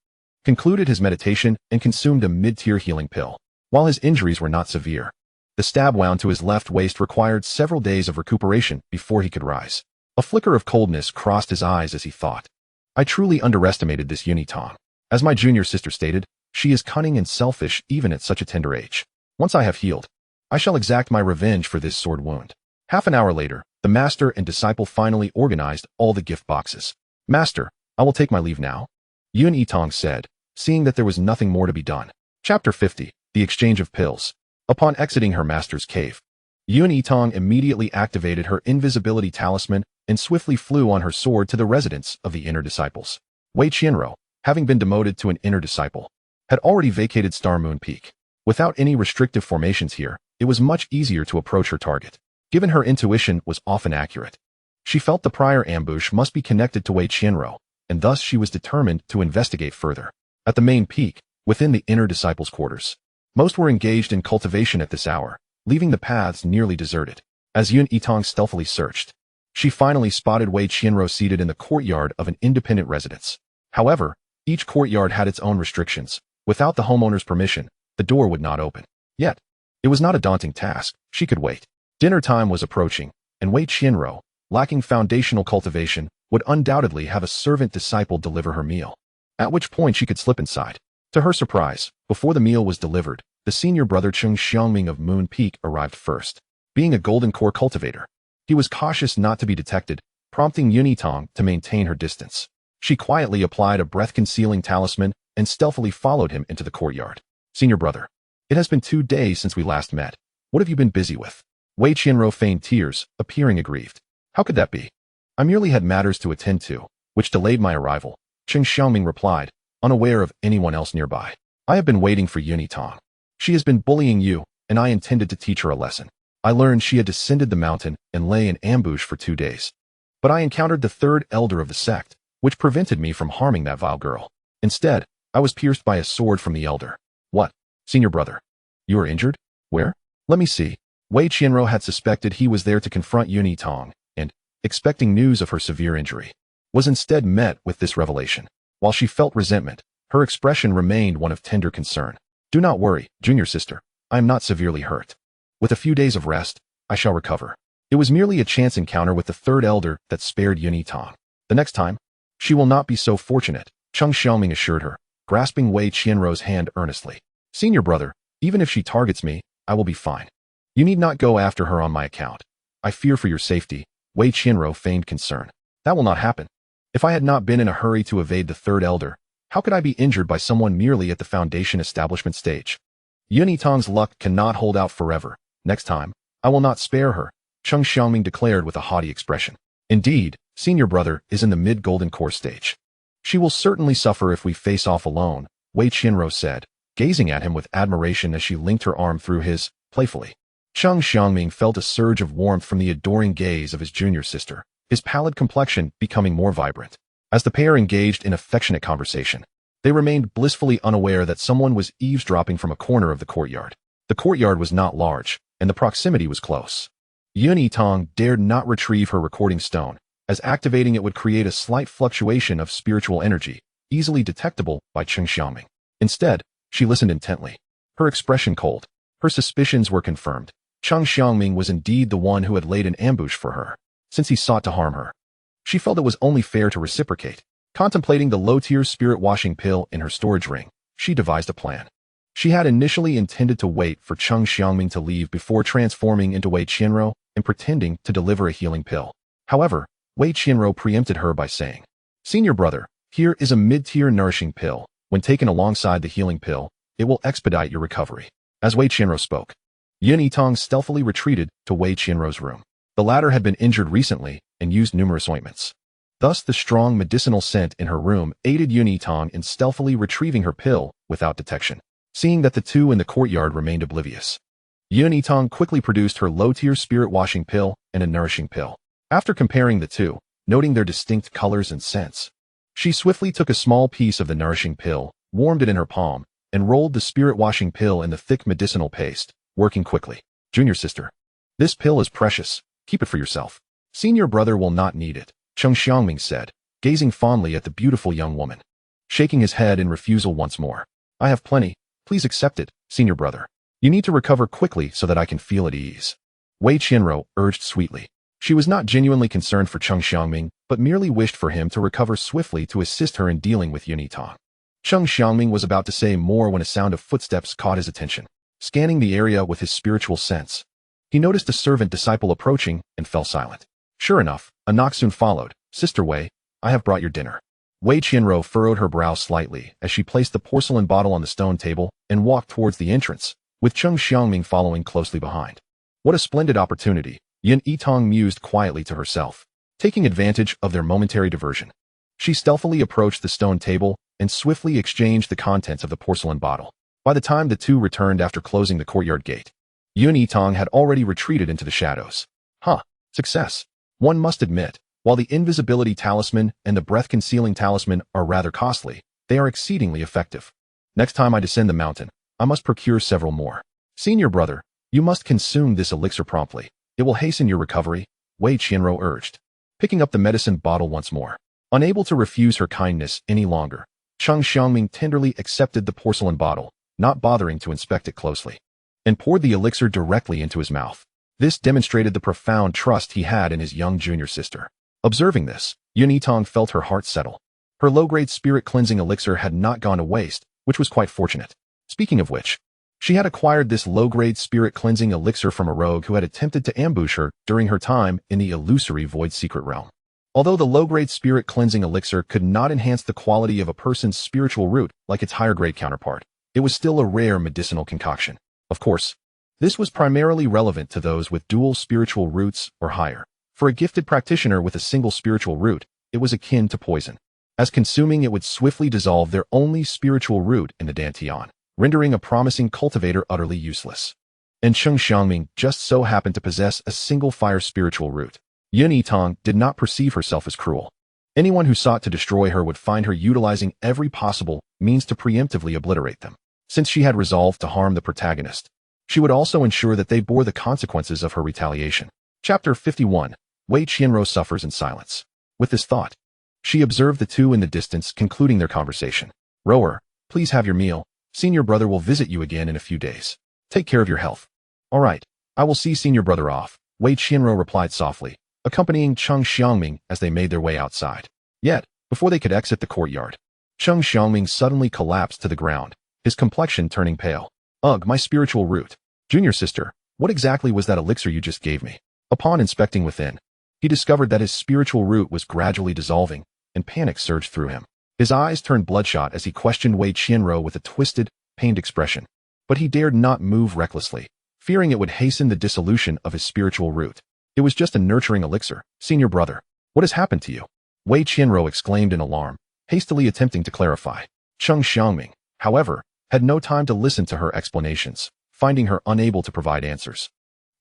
concluded his meditation and consumed a mid-tier healing pill. While his injuries were not severe, the stab wound to his left waist required several days of recuperation before he could rise. A flicker of coldness crossed his eyes as he thought, "I truly underestimated this Yuan Yitang. As my junior sister stated, she is cunning and selfish even at such a tender age. Once I have healed, I shall exact my revenge for this sword wound. Half an hour later, the master and disciple finally organized all the gift boxes. Master, I will take my leave now, Yitang said, seeing that there was nothing more to be done. Chapter 50, The Exchange of Pills. Upon exiting her master's cave, Yitang immediately activated her invisibility talisman and swiftly flew on her sword to the residence of the inner disciples. Wei Qianro, having been demoted to an inner disciple, had already vacated Star Moon Peak. Without any restrictive formations here, it was much easier to approach her target, given her intuition was often accurate. She felt the prior ambush must be connected to Wei Qianro, and thus she was determined to investigate further. At the main peak, within the inner disciples' quarters, most were engaged in cultivation at this hour, leaving the paths nearly deserted. As Yitang stealthily searched, she finally spotted Wei Qianro seated in the courtyard of an independent residence. However, each courtyard had its own restrictions. Without the homeowner's permission, the door would not open. Yet, it was not a daunting task. She could wait. Dinner time was approaching, and Wei Qianro, lacking foundational cultivation, would undoubtedly have a servant disciple deliver her meal, at which point she could slip inside. To her surprise, before the meal was delivered, the senior brother Cheng Xiangming of Moon Peak arrived first. Being a golden core cultivator, he was cautious not to be detected, prompting Yitang to maintain her distance. She quietly applied a breath-concealing talisman and stealthily followed him into the courtyard. Senior brother, it has been 2 days since we last met. What have you been busy with? Wei Qianro feigned tears, appearing aggrieved. How could that be? I merely had matters to attend to, which delayed my arrival, Cheng Xiangming replied, unaware of anyone else nearby. I have been waiting for Yitang. She has been bullying you, and I intended to teach her a lesson. I learned she had descended the mountain and lay in ambush for 2 days. But I encountered the third elder of the sect, which prevented me from harming that vile girl. Instead, I was pierced by a sword from the elder. What? Senior brother. You are injured? Where? Let me see. Wei Qianro had suspected he was there to confront Yitang, and, expecting news of her severe injury, was instead met with this revelation. While she felt resentment, her expression remained one of tender concern. Do not worry, junior sister. I am not severely hurt. With a few days of rest, I shall recover. It was merely a chance encounter with the third elder that spared Yitang. The next time, she will not be so fortunate, Cheng Xiaoming assured her, grasping Wei Qianro's hand earnestly. Senior brother, even if she targets me, I will be fine. You need not go after her on my account. I fear for your safety, Wei Qianro feigned concern. That will not happen. If I had not been in a hurry to evade the third elder, how could I be injured by someone merely at the foundation establishment stage? Yitang's luck cannot hold out forever. Next time, I will not spare her, Cheng Xiaoming declared with a haughty expression. Indeed, senior brother is in the mid-golden core stage. She will certainly suffer if we face off alone, Wei Qianro said, gazing at him with admiration as she linked her arm through his, playfully. Cheng Xiangming felt a surge of warmth from the adoring gaze of his junior sister, his pallid complexion becoming more vibrant. As the pair engaged in affectionate conversation, they remained blissfully unaware that someone was eavesdropping from a corner of the courtyard. The courtyard was not large, and the proximity was close. Yitang dared not retrieve her recording stone, as activating it would create a slight fluctuation of spiritual energy, easily detectable by Cheng Xiangming. Instead, she listened intently, her expression cold. Her suspicions were confirmed. Cheng Xiangming was indeed the one who had laid an ambush for her, since he sought to harm her. She felt it was only fair to reciprocate. Contemplating the low-tier spirit-washing pill in her storage ring, she devised a plan. She had initially intended to wait for Cheng Xiangming to leave before transforming into Wei Qianro and pretending to deliver a healing pill. However, Wei Qianro preempted her by saying, Senior brother, here is a mid-tier nourishing pill. When taken alongside the healing pill, it will expedite your recovery. As Wei Qianro spoke, Yitang stealthily retreated to Wei Qianro's room. The latter had been injured recently and used numerous ointments. Thus, the strong medicinal scent in her room aided Yitang in stealthily retrieving her pill without detection. Seeing that the two in the courtyard remained oblivious, Yitang quickly produced her low-tier spirit-washing pill and a nourishing pill. After comparing the two, noting their distinct colors and scents, she swiftly took a small piece of the nourishing pill, warmed it in her palm, and rolled the spirit-washing pill in the thick medicinal paste, working quickly. Junior sister, this pill is precious. Keep it for yourself. Senior brother will not need it, Cheng Xiangming said, gazing fondly at the beautiful young woman. Shaking his head in refusal once more. I have plenty. Please accept it, senior brother. You need to recover quickly so that I can feel at ease. Wei Qianro urged sweetly. She was not genuinely concerned for Cheng Xiangming, but merely wished for him to recover swiftly to assist her in dealing with Yitang. Cheng Xiangming was about to say more when a sound of footsteps caught his attention. scanning the area with his spiritual sense. He noticed a servant disciple approaching and fell silent. Sure enough, a knock soon followed. "Sister Wei, I have brought your dinner." Wei Qianro furrowed her brow slightly as she placed the porcelain bottle on the stone table and walked towards the entrance, with Cheng Xiangming following closely behind. What a splendid opportunity, Yitang mused quietly to herself. Taking advantage of their momentary diversion, she stealthily approached the stone table and swiftly exchanged the contents of the porcelain bottle. By the time the two returned after closing the courtyard gate, Yitang had already retreated into the shadows. Success. One must admit, while the invisibility talisman and the breath-concealing talisman are rather costly, they are exceedingly effective. Next time I descend the mountain, I must procure several more. Senior brother, you must consume this elixir promptly. It will hasten your recovery, Wei Qianro urged, picking up the medicine bottle once more. Unable to refuse her kindness any longer, Cheng Xiangming tenderly accepted the porcelain bottle, not bothering to inspect it closely, and poured the elixir directly into his mouth. This demonstrated the profound trust he had in his young junior sister. Observing this, Yitang felt her heart settle. Her low-grade spirit-cleansing elixir had not gone to waste, which was quite fortunate. Speaking of which, she had acquired this low-grade spirit-cleansing elixir from a rogue who had attempted to ambush her during her time in the illusory Void Secret Realm. Although the low-grade spirit-cleansing elixir could not enhance the quality of a person's spiritual root like its higher-grade counterpart, it was still a rare medicinal concoction. Of course, this was primarily relevant to those with dual spiritual roots or higher. For a gifted practitioner with a single spiritual root, it was akin to poison, as consuming it would swiftly dissolve their only spiritual root in the dantian, rendering a promising cultivator utterly useless. And Cheng Xiangming just so happened to possess a single fire spiritual root. Yitang did not perceive herself as cruel. Anyone who sought to destroy her would find her utilizing every possible means to preemptively obliterate them. Since she had resolved to harm the protagonist, she would also ensure that they bore the consequences of her retaliation. Chapter 51. Wei Qianro suffers in silence. With this thought, she observed the two in the distance concluding their conversation. "Rower, please have your meal. Senior brother will visit you again in a few days. Take care of your health." "All right, I will see senior brother off," Wei Qianro replied softly, accompanying Cheng Xiangming as they made their way outside. Yet, before they could exit the courtyard, Cheng Xiangming suddenly collapsed to the ground, his complexion turning pale. "Ugh, my spiritual root. Junior sister, what exactly was that elixir you just gave me?" Upon inspecting within, he discovered that his spiritual root was gradually dissolving, and panic surged through him. His eyes turned bloodshot as he questioned Wei Qianro with a twisted, pained expression. But he dared not move recklessly, fearing it would hasten the dissolution of his spiritual root. "It was just a nurturing elixir, senior brother. What has happened to you?" Wei Qianro exclaimed in alarm, hastily attempting to clarify. Cheng Xiangming, however, had no time to listen to her explanations, finding her unable to provide answers.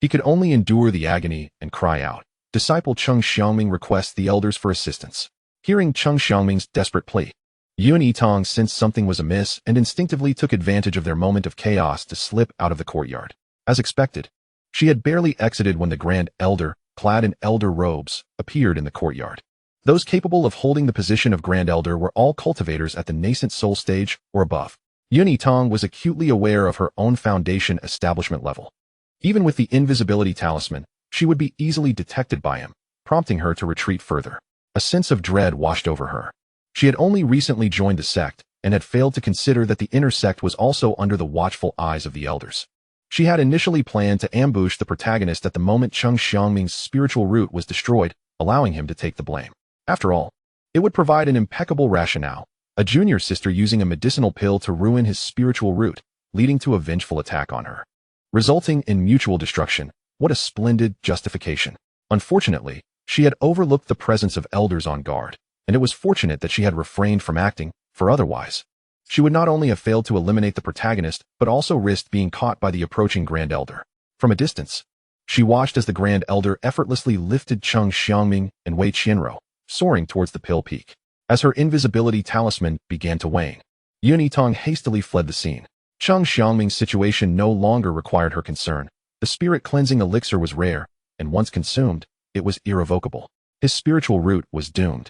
He could only endure the agony and cry out. Disciple Cheng Xiangming requests the elders for assistance. Hearing Cheng Xiangming's desperate plea, Yitang sensed something was amiss and instinctively took advantage of their moment of chaos to slip out of the courtyard. As expected, she had barely exited when the Grand Elder, clad in elder robes, appeared in the courtyard. Those capable of holding the position of Grand Elder were all cultivators at the nascent soul stage or above. Yitang was acutely aware of her own foundation establishment level. Even with the invisibility talisman, she would be easily detected by him, prompting her to retreat further. A sense of dread washed over her. She had only recently joined the sect and had failed to consider that the inner sect was also under the watchful eyes of the elders. She had initially planned to ambush the protagonist at the moment Cheng Xiangming's spiritual root was destroyed, allowing him to take the blame. After all, it would provide an impeccable rationale, a junior sister using a medicinal pill to ruin his spiritual root, leading to a vengeful attack on her, resulting in mutual destruction. What a splendid justification. Unfortunately, she had overlooked the presence of elders on guard, and it was fortunate that she had refrained from acting, for otherwise, she would not only have failed to eliminate the protagonist, but also risked being caught by the approaching Grand Elder. From a distance, she watched as the Grand Elder effortlessly lifted Cheng Xiangming and Wei Qianro, soaring towards the Pill Peak. As her invisibility talisman began to wane, Yitang hastily fled the scene. Cheng Xiangming's situation no longer required her concern. The spirit-cleansing elixir was rare, and once consumed, it was irrevocable. His spiritual root was doomed,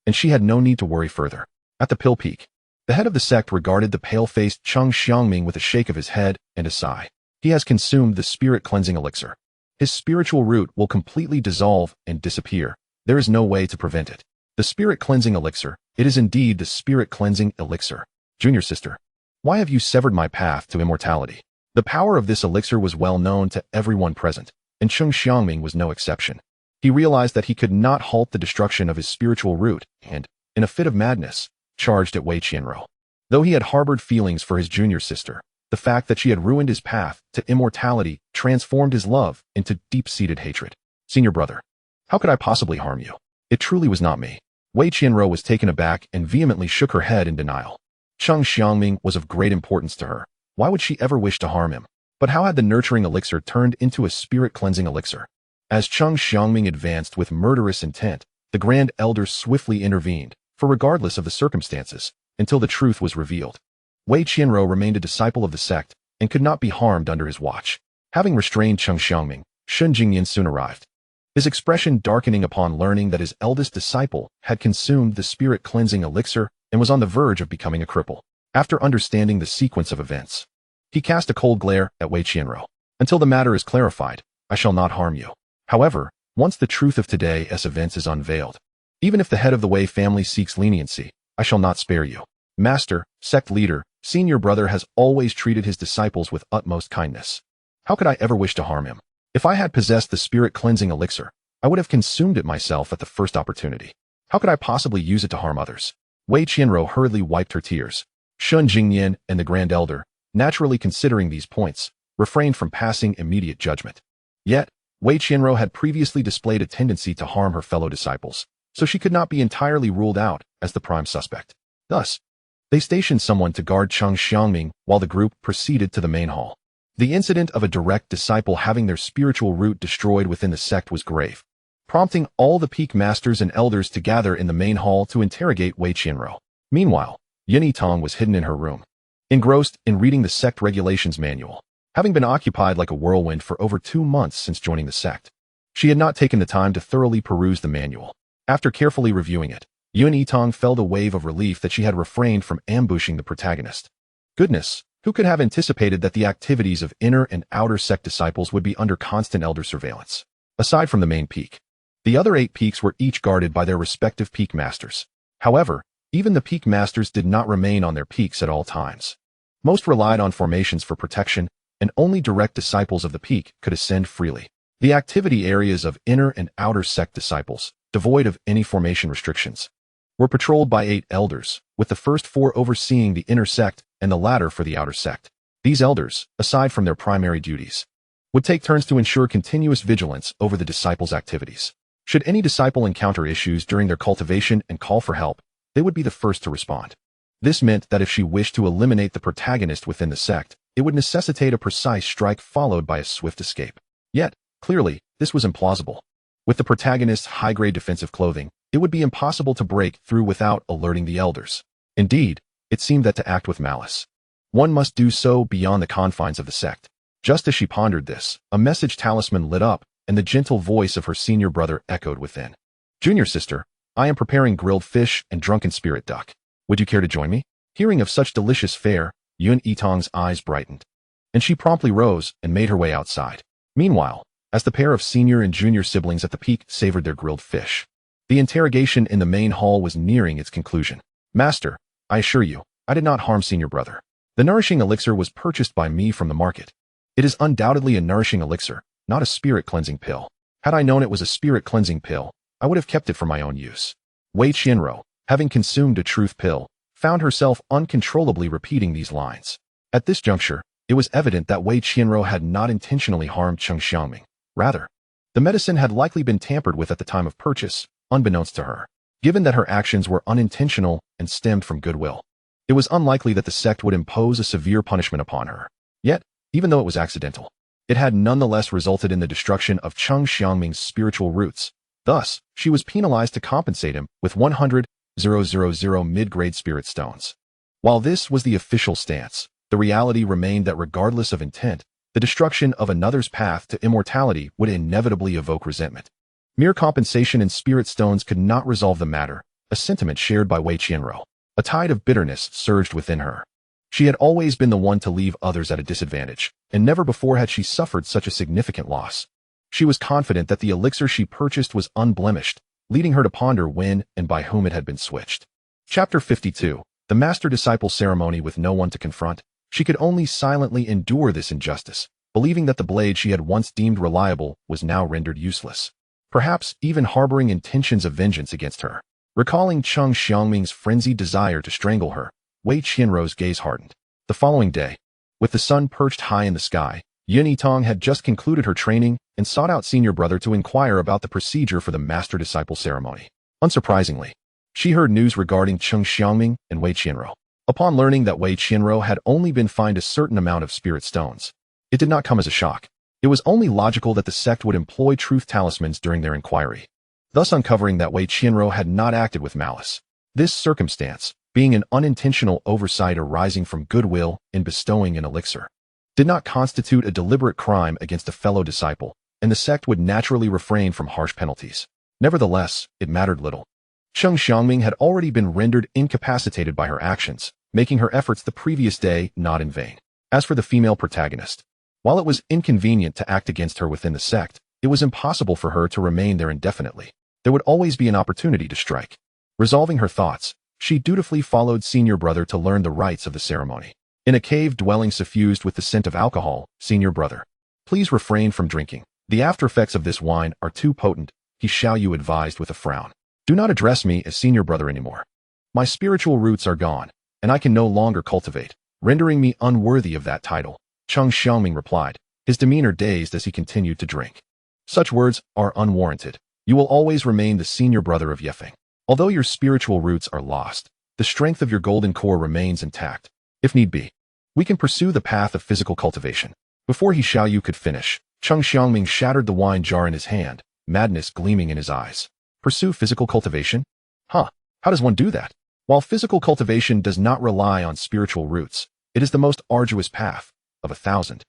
and she had no need to worry further. At the Pill Peak, the head of the sect regarded the pale-faced Cheng Xiangming with a shake of his head and a sigh. He has consumed the spirit-cleansing elixir. His spiritual root will completely dissolve and disappear. There is no way to prevent it. The spirit-cleansing elixir, it is indeed the spirit-cleansing elixir. Junior sister, why have you severed my path to immortality? The power of this elixir was well known to everyone present, and Cheng Xiangming was no exception. He realized that he could not halt the destruction of his spiritual root and, in a fit of madness, charged at Wei Qianru. Though he had harbored feelings for his junior sister, the fact that she had ruined his path to immortality transformed his love into deep-seated hatred. Senior brother, how could I possibly harm you? It truly was not me. Wei Qianru was taken aback and vehemently shook her head in denial. Cheng Xiangming was of great importance to her. Why would she ever wish to harm him? But how had the nurturing elixir turned into a spirit-cleansing elixir? As Cheng Xiangming advanced with murderous intent, the Grand Elder swiftly intervened, for regardless of the circumstances, until the truth was revealed. Wei Qianru remained a disciple of the sect and could not be harmed under his watch. Having restrained Cheng Xiangming, Shun Jingyan soon arrived. His expression darkening upon learning that his eldest disciple had consumed the spirit-cleansing elixir and was on the verge of becoming a cripple. After understanding the sequence of events, he cast a cold glare at Wei Qianru. Until the matter is clarified, I shall not harm you. However, once the truth of today's events is unveiled, even if the head of the Wei family seeks leniency, I shall not spare you. Master, sect leader, senior brother has always treated his disciples with utmost kindness. How could I ever wish to harm him? If I had possessed the spirit-cleansing elixir, I would have consumed it myself at the first opportunity. How could I possibly use it to harm others? Wei Qianru hurriedly wiped her tears. Shun Jingyan and the Grand Elder, naturally considering these points, refrained from passing immediate judgment. Yet, Wei Qianru had previously displayed a tendency to harm her fellow disciples, so she could not be entirely ruled out as the prime suspect. Thus, they stationed someone to guard Cheng Xiangming while the group proceeded to the main hall. The incident of a direct disciple having their spiritual root destroyed within the sect was grave, prompting all the peak masters and elders to gather in the main hall to interrogate Wei Qianru. Meanwhile, Yitang was hidden in her room, engrossed in reading the sect regulations manual. Having been occupied like a whirlwind for over 2 months since joining the sect, she had not taken the time to thoroughly peruse the manual. After carefully reviewing it, Yitang felt a wave of relief that she had refrained from ambushing the protagonist. Goodness, who could have anticipated that the activities of inner and outer sect disciples would be under constant elder surveillance? Aside from the main peak, the other 8 peaks were each guarded by their respective peak masters. However, even the peak masters did not remain on their peaks at all times. Most relied on formations for protection, and only direct disciples of the peak could ascend freely. The activity areas of inner and outer sect disciples, devoid of any formation restrictions, were patrolled by 8 elders, with the first 4 overseeing the inner sect and the latter for the outer sect. These elders, aside from their primary duties, would take turns to ensure continuous vigilance over the disciples' activities. Should any disciple encounter issues during their cultivation and call for help, they would be the first to respond. This meant that if she wished to eliminate the protagonist within the sect, it would necessitate a precise strike followed by a swift escape. Yet, clearly, this was implausible. With the protagonist's high-grade defensive clothing, it would be impossible to break through without alerting the elders. Indeed, it seemed that to act with malice, one must do so beyond the confines of the sect. Just as she pondered this, a message talisman lit up, and the gentle voice of her senior brother echoed within. Junior sister, I am preparing grilled fish and drunken spirit duck. Would you care to join me? Hearing of such delicious fare, Yitang's eyes brightened, and she promptly rose and made her way outside. Meanwhile, as the pair of senior and junior siblings at the peak savored their grilled fish, the interrogation in the main hall was nearing its conclusion. Master, I assure you, I did not harm senior brother. The nourishing elixir was purchased by me from the market. It is undoubtedly a nourishing elixir, not a spirit-cleansing pill. Had I known it was a spirit-cleansing pill, I would have kept it for my own use. Wei Qianru, having consumed a truth pill, found herself uncontrollably repeating these lines. At this juncture, it was evident that Wei Qianru had not intentionally harmed Cheng Xiangming. Rather, the medicine had likely been tampered with at the time of purchase, unbeknownst to her. Given that her actions were unintentional and stemmed from goodwill, it was unlikely that the sect would impose a severe punishment upon her. Yet, even though it was accidental, it had nonetheless resulted in the destruction of Cheng Xiangming's spiritual roots. Thus, she was penalized to compensate him with 100,000 mid-grade spirit stones. While this was the official stance, the reality remained that regardless of intent, the destruction of another's path to immortality would inevitably evoke resentment. Mere compensation and spirit stones could not resolve the matter, a sentiment shared by Wei Qianru. A tide of bitterness surged within her. She had always been the one to leave others at a disadvantage, and never before had she suffered such a significant loss. She was confident that the elixir she purchased was unblemished, leading her to ponder when and by whom it had been switched. Chapter 52. The Master-Disciple Ceremony. With no one to confront, She could only silently endure this injustice, believing that the blade she had once deemed reliable was now rendered useless, perhaps even harboring intentions of vengeance against her. Recalling Cheng Xiangming's frenzied desire to strangle her, Wei Qianrou's gaze hardened. The following day, with the sun perched high in the sky, Yitang had just concluded her training and sought out senior brother to inquire about the procedure for the master-disciple ceremony. Unsurprisingly, she heard news regarding Cheng Xiangming and Wei Qianrou. Upon learning that Wei Qianrou had only been fined a certain amount of spirit stones, it did not come as a shock. It was only logical that the sect would employ truth talismans during their inquiry, thus uncovering that Wei Qianrou had not acted with malice. This circumstance, being an unintentional oversight arising from goodwill in bestowing an elixir, did not constitute a deliberate crime against a fellow disciple, and the sect would naturally refrain from harsh penalties. Nevertheless, it mattered little. Cheng Xiangming had already been rendered incapacitated by her actions, making her efforts the previous day not in vain. As for the female protagonist, while it was inconvenient to act against her within the sect, it was impossible for her to remain there indefinitely. There would always be an opportunity to strike. Resolving her thoughts, she dutifully followed senior brother to learn the rites of the ceremony. In a cave dwelling suffused with the scent of alcohol, senior brother, please refrain from drinking. The after effects of this wine are too potent, Xianxiaaudiobooks advised with a frown. Do not address me as senior brother anymore. My spiritual roots are gone, and I can no longer cultivate, rendering me unworthy of that title. Cheng Xiangming replied, his demeanor dazed as he continued to drink. Such words are unwarranted. You will always remain the senior brother of Yifeng. Although your spiritual roots are lost, the strength of your golden core remains intact. If need be, we can pursue the path of physical cultivation. Before Xianxiaaudiobooks could finish, Cheng Xiangming shattered the wine jar in his hand, madness gleaming in his eyes. Pursue physical cultivation? How does one do that? While physical cultivation does not rely on spiritual roots, it is the most arduous path. Of 1,000,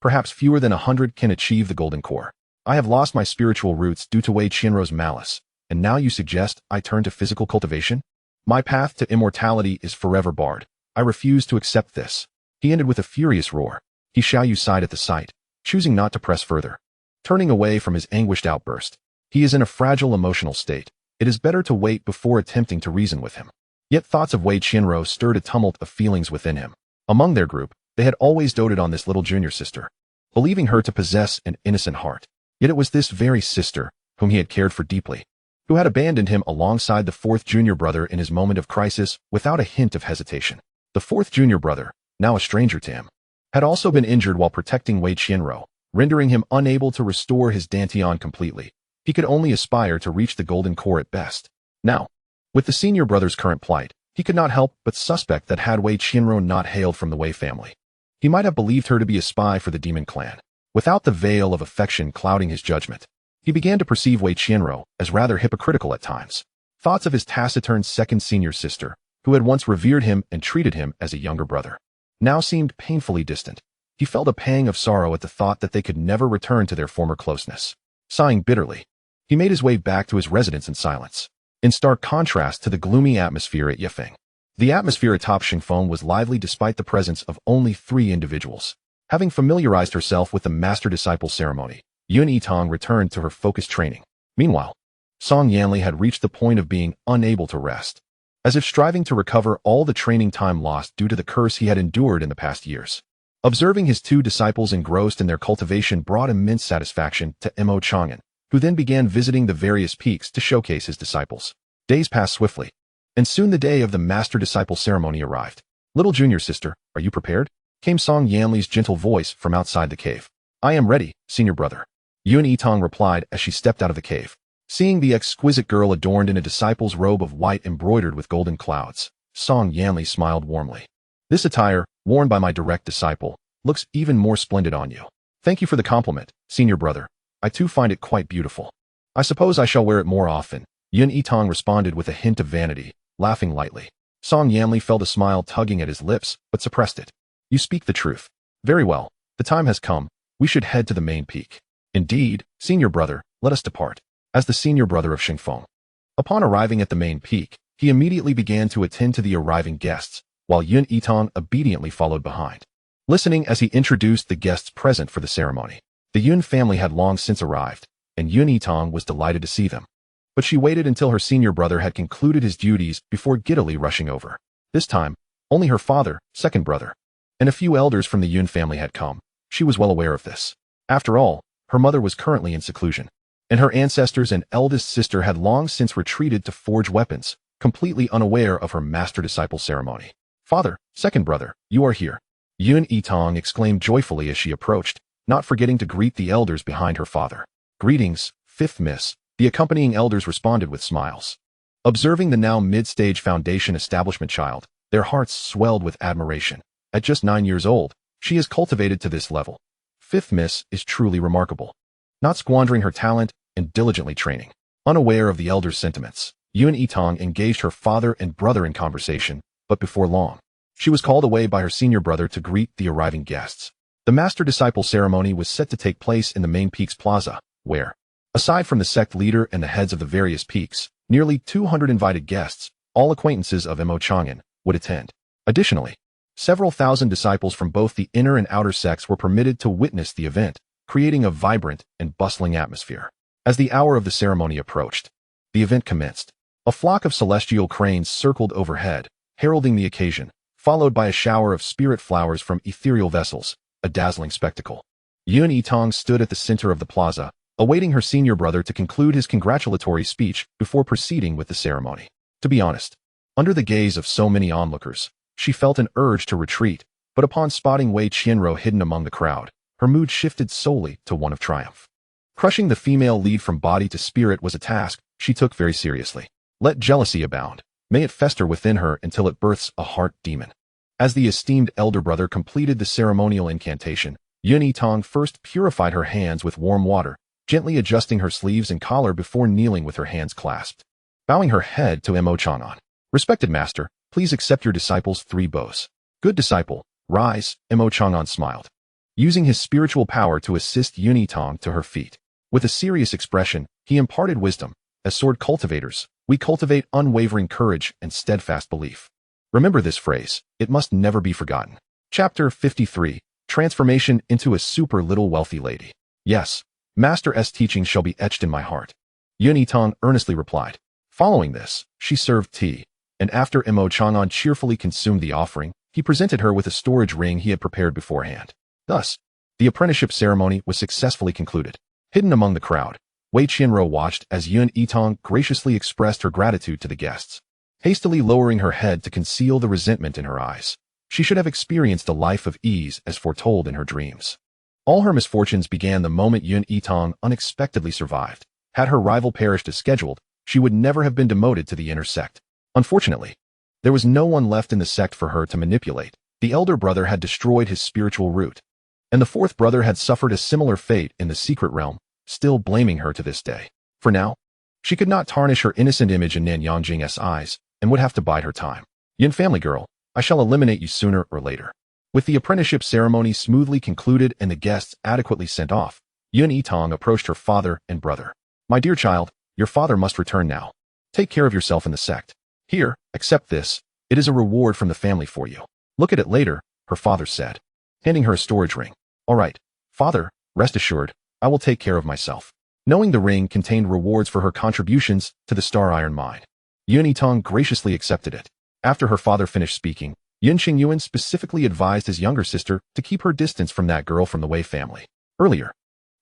perhaps fewer than 100 can achieve the golden core. I have lost my spiritual roots due to Wei Qianrou's malice, and now you suggest I turn to physical cultivation? My path to immortality is forever barred. I refuse to accept this. He ended with a furious roar. Xianxiaaudiobooks sighed at the sight, choosing not to press further. Turning away from his anguished outburst, he is in a fragile emotional state. It is better to wait before attempting to reason with him. Yet thoughts of Wei Qianrou stirred a tumult of feelings within him. Among their group, they had always doted on this little junior sister, believing her to possess an innocent heart. Yet it was this very sister, whom he had cared for deeply, who had abandoned him alongside the fourth junior brother in his moment of crisis without a hint of hesitation. The fourth junior brother, now a stranger to him, had also been injured while protecting Wei Qianrou, rendering him unable to restore his dantian completely. He could only aspire to reach the golden core at best. Now, with the senior brother's current plight, he could not help but suspect that had Wei Qianrou not hailed from the Wei family, he might have believed her to be a spy for the demon clan. Without the veil of affection clouding his judgment, he began to perceive Wei Qianrou as rather hypocritical at times. Thoughts of his taciturn second senior sister, who had once revered him and treated him as a younger brother, now seemed painfully distant. He felt a pang of sorrow at the thought that they could never return to their former closeness. Sighing bitterly, he made his way back to his residence in silence, in stark contrast to the gloomy atmosphere at Yifeng. The atmosphere atop Xingfeng was lively despite the presence of only 3 individuals. Having familiarized herself with the master-disciple ceremony, Yitang returned to her focused training. Meanwhile, Song Yanli had reached the point of being unable to rest, as if striving to recover all the training time lost due to the curse he had endured in the past years. Observing his 2 disciples engrossed in their cultivation brought immense satisfaction to Mo Chang'an, who then began visiting the various peaks to showcase his disciples. Days passed swiftly, and soon the day of the master-disciple ceremony arrived. Little junior sister, are you prepared? Came Song Yanli's gentle voice from outside the cave. I am ready, senior brother. Yitang replied as she stepped out of the cave. Seeing the exquisite girl adorned in a disciple's robe of white embroidered with golden clouds, Song Yanli smiled warmly. This attire, worn by my direct disciple, looks even more splendid on you. Thank you for the compliment, senior brother. I too find it quite beautiful. I suppose I shall wear it more often. Yitang responded with a hint of vanity, laughing lightly. Song Yanli felt a smile tugging at his lips, but suppressed it. You speak the truth. Very well, the time has come. We should head to the main peak. Indeed, senior brother, let us depart. As the senior brother of Xingfeng, upon arriving at the main peak, he immediately began to attend to the arriving guests, while Yitang obediently followed behind, listening as he introduced the guests present for the ceremony. The Yun family had long since arrived, and Yitang was delighted to see them. But she waited until her senior brother had concluded his duties before giddily rushing over. This time, only her father, second brother, and a few elders from the Yun family had come. She was well aware of this. After all, her mother was currently in seclusion, and her ancestors and eldest sister had long since retreated to forge weapons, completely unaware of her master-disciple ceremony. "Father, second brother, you are here," Yun Yitang exclaimed joyfully as she approached, not forgetting to greet the elders behind her father. "Greetings, fifth miss," the accompanying elders responded with smiles. Observing the now mid-stage foundation establishment child, their hearts swelled with admiration. At just 9 years old, she is cultivated to this level. Fifth miss is truly remarkable, not squandering her talent and diligently training. Unaware of the elders' sentiments, Yun Yitang engaged her father and brother in conversation, but before long, she was called away by her senior brother to greet the arriving guests. The master-disciple ceremony was set to take place in the main peaks plaza, where, aside from the sect leader and the heads of the various peaks, nearly 200 invited guests, all acquaintances of Mo Chang'an, would attend. Additionally, several thousand disciples from both the inner and outer sects were permitted to witness the event, creating a vibrant and bustling atmosphere. As the hour of the ceremony approached, the event commenced. A flock of celestial cranes circled overhead, heralding the occasion, followed by a shower of spirit flowers from ethereal vessels, a dazzling spectacle. Yun Yitang stood at the center of the plaza, awaiting her senior brother to conclude his congratulatory speech before proceeding with the ceremony. To be honest, under the gaze of so many onlookers, she felt an urge to retreat, but upon spotting Wei Qianro hidden among the crowd, her mood shifted solely to one of triumph. Crushing the female lead from body to spirit was a task she took very seriously. Let jealousy abound. May it fester within her until it births a heart demon. As the esteemed elder brother completed the ceremonial incantation, Yun Yitang first purified her hands with warm water, gently adjusting her sleeves and collar before kneeling with her hands clasped. Bowing her head to Mo Chang'an. "Respected master, please accept your disciple's 3 bows." "Good disciple, rise," Mo Chang'an smiled, using his spiritual power to assist Yun Yitang to her feet. With a serious expression, he imparted wisdom. "As sword cultivators, we cultivate unwavering courage and steadfast belief. Remember this phrase, it must never be forgotten." Chapter 53, Transformation into a Super Little Wealthy Lady. "Yes, Master S teaching shall be etched in my heart," Yun Yitang earnestly replied. Following this, she served tea, and after Mo Chang'an cheerfully consumed the offering, he presented her with a storage ring he had prepared beforehand. Thus, the apprenticeship ceremony was successfully concluded. Hidden among the crowd, Wei Qianro watched as Yun Yitang graciously expressed her gratitude to the guests. Hastily lowering her head to conceal the resentment in her eyes, she should have experienced a life of ease as foretold in her dreams. All her misfortunes began the moment Yun Yitang unexpectedly survived. Had her rival perished as scheduled, she would never have been demoted to the inner sect. Unfortunately, there was no one left in the sect for her to manipulate. The elder brother had destroyed his spiritual root, and the fourth brother had suffered a similar fate in the secret realm, still blaming her to this day. For now, she could not tarnish her innocent image in Nan Yangjing's eyes and would have to bide her time. "Yin family girl, I shall eliminate you sooner or later." With the apprenticeship ceremony smoothly concluded and the guests adequately sent off, Yun Yitang approached her father and brother. "My dear child, your father must return now. Take care of yourself in the sect. Here, accept this. It is a reward from the family for you. Look at it later," her father said, handing her a storage ring. "All right, father, rest assured, I will take care of myself." Knowing the ring contained rewards for her contributions to the Star Iron Mine, Yun Yitang graciously accepted it. After her father finished speaking, Yun Qingyuan specifically advised his younger sister to keep her distance from that girl from the Wei family. Earlier,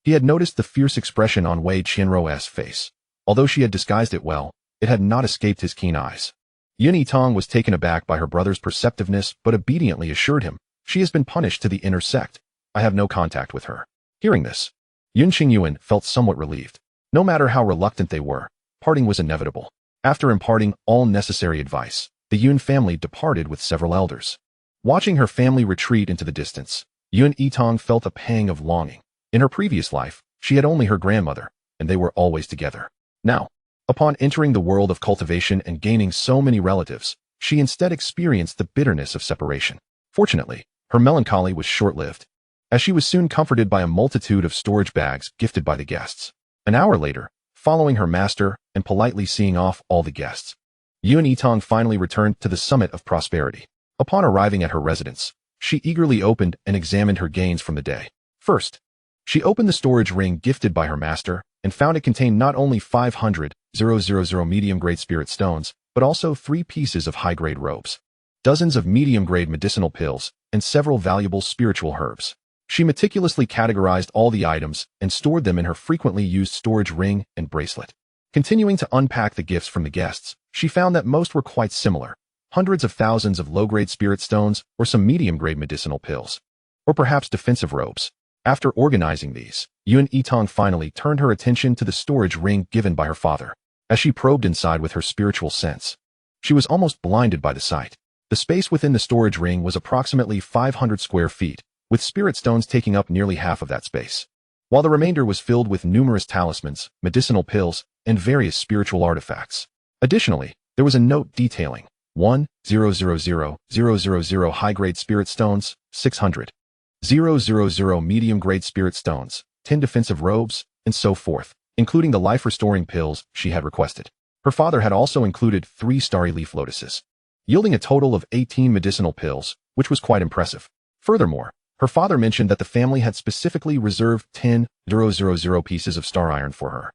he had noticed the fierce expression on Wei Qianro's face. Although she had disguised it well, it had not escaped his keen eyes. Yun Yitang was taken aback by her brother's perceptiveness but obediently assured him, "She has been punished to the inner sect. I have no contact with her." Hearing this, Yun Qingyuan felt somewhat relieved. No matter how reluctant they were, parting was inevitable. After imparting all necessary advice, the Yun family departed with several elders. Watching her family retreat into the distance, Yun Yitang felt a pang of longing. In her previous life, she had only her grandmother, and they were always together. Now, upon entering the world of cultivation and gaining so many relatives, she instead experienced the bitterness of separation. Fortunately, her melancholy was short-lived, as she was soon comforted by a multitude of storage bags gifted by the guests. An hour later, following her master and politely seeing off all the guests, Yun Yitang finally returned to the summit of prosperity. Upon arriving at her residence, she eagerly opened and examined her gains from the day. First, she opened the storage ring gifted by her master and found it contained not only 500,000 medium-grade spirit stones, but also 3 pieces of high-grade robes, dozens of medium-grade medicinal pills, and several valuable spiritual herbs. She meticulously categorized all the items and stored them in her frequently used storage ring and bracelet. Continuing to unpack the gifts from the guests, she found that most were quite similar. Hundreds of thousands of low-grade spirit stones or some medium-grade medicinal pills. Or perhaps defensive robes. After organizing these, Yitang finally turned her attention to the storage ring given by her father. As she probed inside with her spiritual sense, she was almost blinded by the sight. The space within the storage ring was approximately 500 square feet, with spirit stones taking up nearly half of that space, while the remainder was filled with numerous talismans, medicinal pills, and various spiritual artifacts. Additionally, there was a note detailing 1,000,000 high-grade spirit stones, 600,000 medium-grade spirit stones, 10 defensive robes, and so forth, including the life-restoring pills she had requested. Her father had also included 3 starry leaf lotuses, yielding a total of 18 medicinal pills, which was quite impressive. Furthermore, her father mentioned that the family had specifically reserved 10,000 pieces of star iron for her,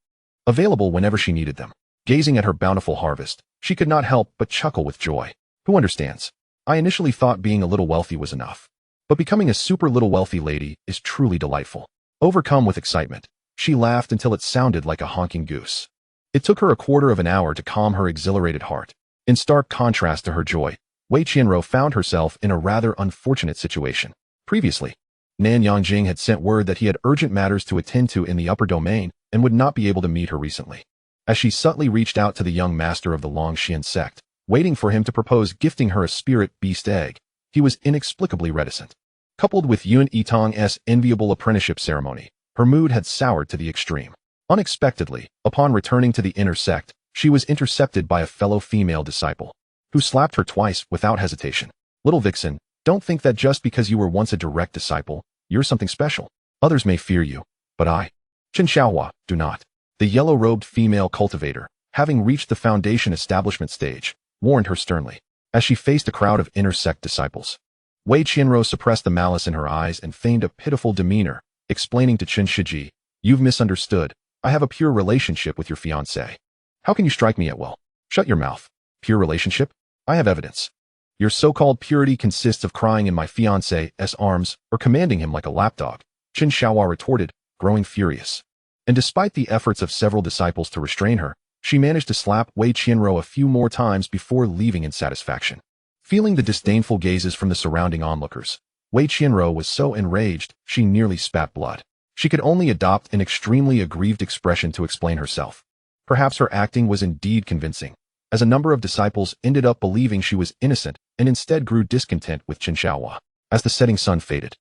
available whenever she needed them. Gazing at her bountiful harvest, she could not help but chuckle with joy. Who understands? I initially thought being a little wealthy was enough, but becoming a super little wealthy lady is truly delightful. Overcome with excitement, she laughed until it sounded like a honking goose. It took her a quarter of an hour to calm her exhilarated heart. In stark contrast to her joy, Wei Qianro found herself in a rather unfortunate situation. Previously, Nan Yangjing had sent word that he had urgent matters to attend to in the upper domain and would not be able to meet her recently. As she subtly reached out to the young master of the Longxian sect, waiting for him to propose gifting her a spirit beast egg, he was inexplicably reticent. Coupled with Yitang's enviable apprenticeship ceremony, her mood had soured to the extreme. Unexpectedly, upon returning to the inner sect, she was intercepted by a fellow female disciple, who slapped her twice without hesitation. Little vixen, don't think that just because you were once a direct disciple, you're something special. Others may fear you, but I, Xianxiaaudiobooks, do not. The yellow-robed female cultivator, having reached the foundation establishment stage, warned her sternly. As she faced a crowd of inner sect disciples, Wei Qianro suppressed the malice in her eyes and feigned a pitiful demeanor, explaining to Qin Shiji, "You've misunderstood. I have a pure relationship with your fiancé. How can you strike me at will? Shut your mouth. Pure relationship? I have evidence. Your so-called purity consists of crying in my fiancé's arms or commanding him like a lapdog," Qin Xiaohua retorted, growing furious. And despite the efforts of several disciples to restrain her, she managed to slap Wei Qianro a few more times before leaving in satisfaction. Feeling the disdainful gazes from the surrounding onlookers, Wei Qianro was so enraged she nearly spat blood. She could only adopt an extremely aggrieved expression to explain herself. Perhaps her acting was indeed convincing, as a number of disciples ended up believing she was innocent and instead grew discontent with Qin Xiaohua. As the setting sun faded,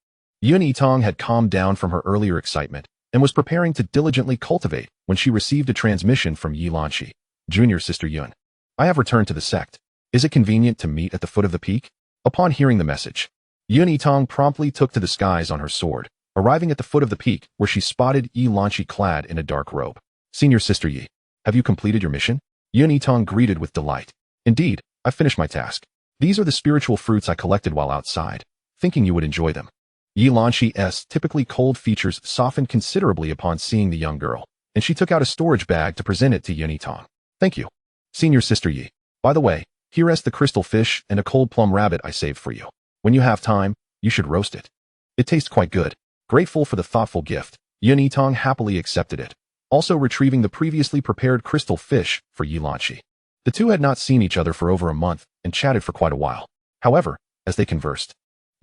Yitang had calmed down from her earlier excitement and was preparing to diligently cultivate when she received a transmission from Yilanqi, junior sister Yun. "I have returned to the sect. Is it convenient to meet at the foot of the peak?" Upon hearing the message, Yitang promptly took to the skies on her sword, arriving at the foot of the peak where she spotted Yilanqi clad in a dark robe. "Senior sister Yi, have you completed your mission?" Yitang greeted with delight. "Indeed, I finished my task. These are the spiritual fruits I collected while outside, thinking you would enjoy them." Yilanqi's typically cold features softened considerably upon seeing the young girl, and she took out a storage bag to present it to Yitang. "Thank you, Senior Sister Yi. By the way, here is the crystal fish and a cold plum rabbit I saved for you. When you have time, you should roast it. It tastes quite good." Grateful for the thoughtful gift, Yitang happily accepted it, also retrieving the previously prepared crystal fish for Yilanqi. The two had not seen each other for over a month and chatted for quite a while. However, as they conversed,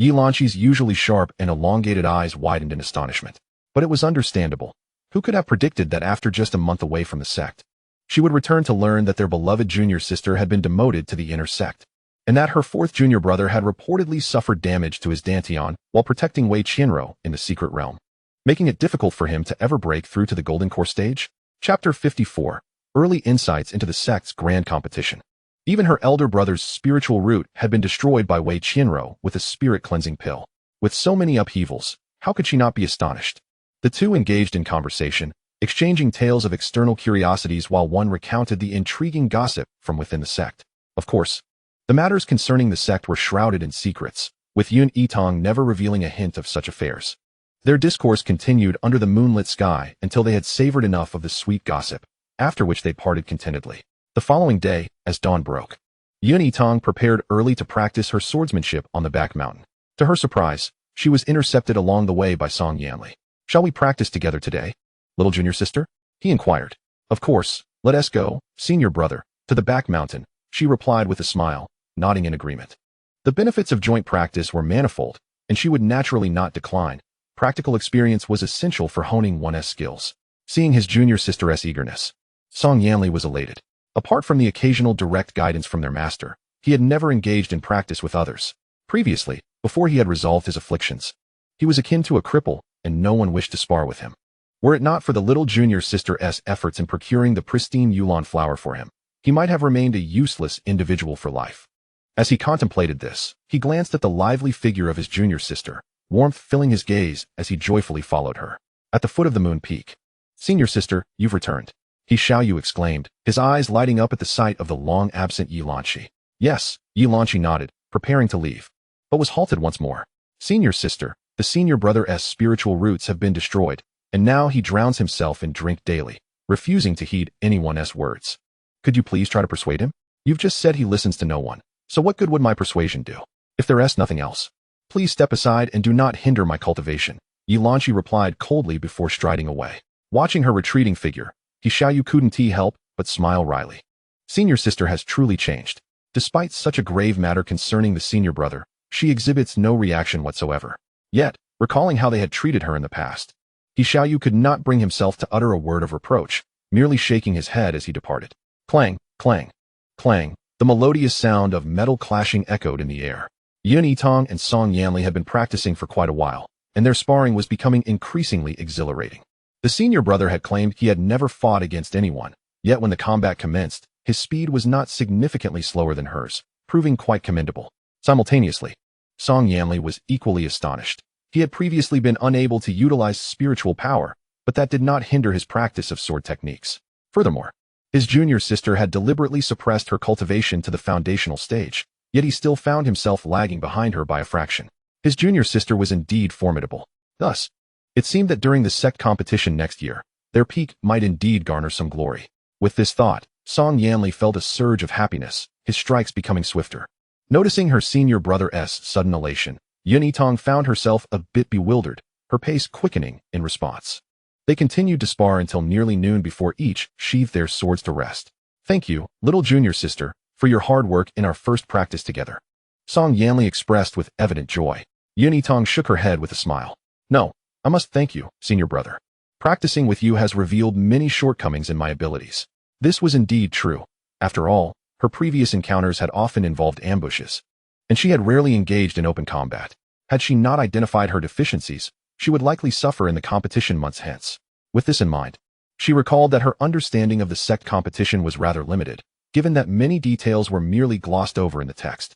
Yilanqi's usually sharp and elongated eyes widened in astonishment. But it was understandable. Who could have predicted that after just a month away from the sect, she would return to learn that their beloved junior sister had been demoted to the inner sect, and that her fourth junior brother had reportedly suffered damage to his dantian while protecting Wei Qianro in the secret realm, making it difficult for him to ever break through to the Golden Core stage? Chapter 54. Early Insights into the Sect's Grand Competition. Even her elder brother's spiritual root had been destroyed by Wei Qianro with a spirit-cleansing pill. With so many upheavals, how could she not be astonished? The two engaged in conversation, exchanging tales of external curiosities while one recounted the intriguing gossip from within the sect. Of course, the matters concerning the sect were shrouded in secrets, with Yitang never revealing a hint of such affairs. Their discourse continued under the moonlit sky until they had savored enough of the sweet gossip, after which they parted contentedly. The following day, as dawn broke, Yitang prepared early to practice her swordsmanship on the back mountain. To her surprise, she was intercepted along the way by Song Yanli. "Shall we practice together today, little junior sister?" he inquired. "Of course, let us go, senior brother, to the back mountain," she replied with a smile, nodding in agreement. The benefits of joint practice were manifold, and she would naturally not decline. Practical experience was essential for honing one's skills. Seeing his junior sister's eagerness, Song Yanli was elated. Apart from the occasional direct guidance from their master, he had never engaged in practice with others. Previously, before he had resolved his afflictions, he was akin to a cripple, and no one wished to spar with him. Were it not for the little junior sister's efforts in procuring the pristine Yulon flower for him, he might have remained a useless individual for life. As he contemplated this, he glanced at the lively figure of his junior sister, warmth filling his gaze as he joyfully followed her. At the foot of the moon peak, "Senior sister, you've returned," Xiaoyu exclaimed, his eyes lighting up at the sight of the long-absent Yilanchi. "Yes," Yilanchi nodded, preparing to leave, but was halted once more. "Senior sister, the senior brother's spiritual roots have been destroyed, and now he drowns himself in drink daily, refusing to heed anyone's words. Could you please try to persuade him? You've just said he listens to no one, so what good would my persuasion do? If there is nothing else, please step aside and do not hinder my cultivation," Yilanchi replied coldly before striding away. Watching her retreating figure, Xiaoyu couldn't help but smile wryly. Senior sister has truly changed. Despite such a grave matter concerning the senior brother, she exhibits no reaction whatsoever. Yet, recalling how they had treated her in the past, Xiaoyu could not bring himself to utter a word of reproach, merely shaking his head as he departed. Clang, clang, clang, the melodious sound of metal clashing echoed in the air. Yitang and Song Yanli had been practicing for quite a while, and their sparring was becoming increasingly exhilarating. The senior brother had claimed he had never fought against anyone, yet when the combat commenced, his speed was not significantly slower than hers, proving quite commendable. Simultaneously, Song Yanli was equally astonished. He had previously been unable to utilize spiritual power, but that did not hinder his practice of sword techniques. Furthermore, his junior sister had deliberately suppressed her cultivation to the foundational stage, yet he still found himself lagging behind her by a fraction. His junior sister was indeed formidable. Thus, it seemed that during the sect competition next year, their peak might indeed garner some glory. With this thought, Song Yanli felt a surge of happiness, his strikes becoming swifter. Noticing her senior brother's sudden elation, Yitang found herself a bit bewildered, her pace quickening in response. They continued to spar until nearly noon before each sheathed their swords to rest. "Thank you, little junior sister, for your hard work in our first practice together," Song Yanli expressed with evident joy. Yitang shook her head with a smile. "No, I must thank you, senior brother. Practicing with you has revealed many shortcomings in my abilities." This was indeed true. After all, her previous encounters had often involved ambushes, and she had rarely engaged in open combat. Had she not identified her deficiencies, she would likely suffer in the competition months hence. With this in mind, she recalled that her understanding of the sect competition was rather limited, given that many details were merely glossed over in the text.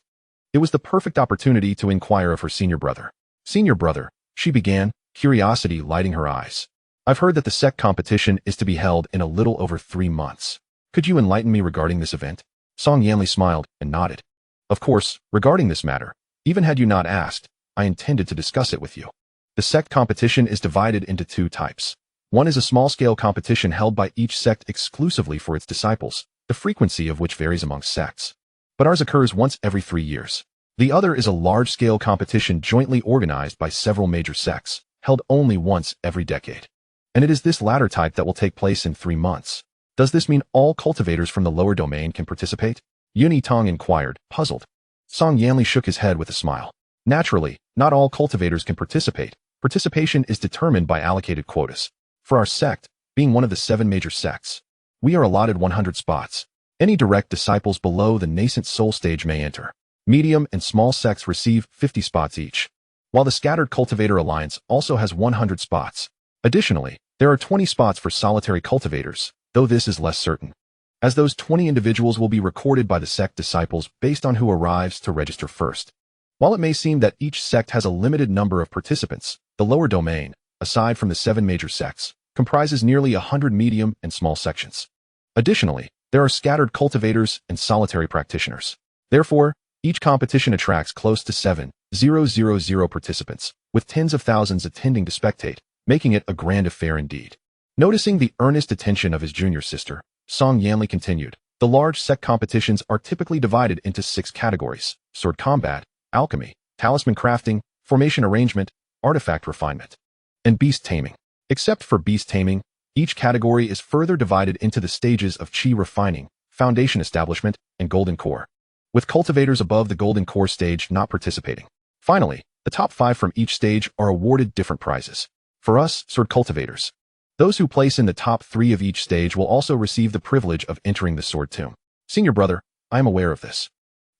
It was the perfect opportunity to inquire of her senior brother. "Senior brother," she began, curiosity lighting her eyes. "I've heard that the sect competition is to be held in a little over 3 months. Could you enlighten me regarding this event?" Song Yanli smiled and nodded. "Of course, regarding this matter, even had you not asked, I intended to discuss it with you. The sect competition is divided into 2 types. One is a small-scale competition held by each sect exclusively for its disciples, the frequency of which varies among sects. But ours occurs once every 3 years. The other is a large-scale competition jointly organized by several major sects, held only once every decade. And it is this latter type that will take place in 3 months. Does this mean all cultivators from the lower domain can participate?" Yitang inquired, puzzled. Song Yanli shook his head with a smile. "Naturally, not all cultivators can participate. Participation is determined by allocated quotas. For our sect, being one of the 7 major sects, we are allotted 100 spots. Any direct disciples below the nascent soul stage may enter. Medium and small sects receive 50 spots each, while the Scattered Cultivator Alliance also has 100 spots. Additionally, there are 20 spots for solitary cultivators, though this is less certain, as those 20 individuals will be recorded by the sect disciples based on who arrives to register first. While it may seem that each sect has a limited number of participants, the lower domain, aside from the 7 major sects, comprises nearly 100 medium and small sections. Additionally, there are scattered cultivators and solitary practitioners. Therefore, each competition attracts close to 7,000 participants, with tens of thousands attending to spectate, making it a grand affair indeed. Noticing the earnest attention of his junior sister, Song Yanli continued, "The large sect competitions are typically divided into 6 categories: sword combat, alchemy, talisman crafting, formation arrangement, artifact refinement, and beast taming. Except for beast taming, each category is further divided into the stages of chi refining, foundation establishment, and golden core, with cultivators above the golden core stage not participating. Finally, the top 5 from each stage are awarded different prizes. For us, sword cultivators, those who place in the top 3 of each stage will also receive the privilege of entering the sword tomb. Senior brother, I am aware of this.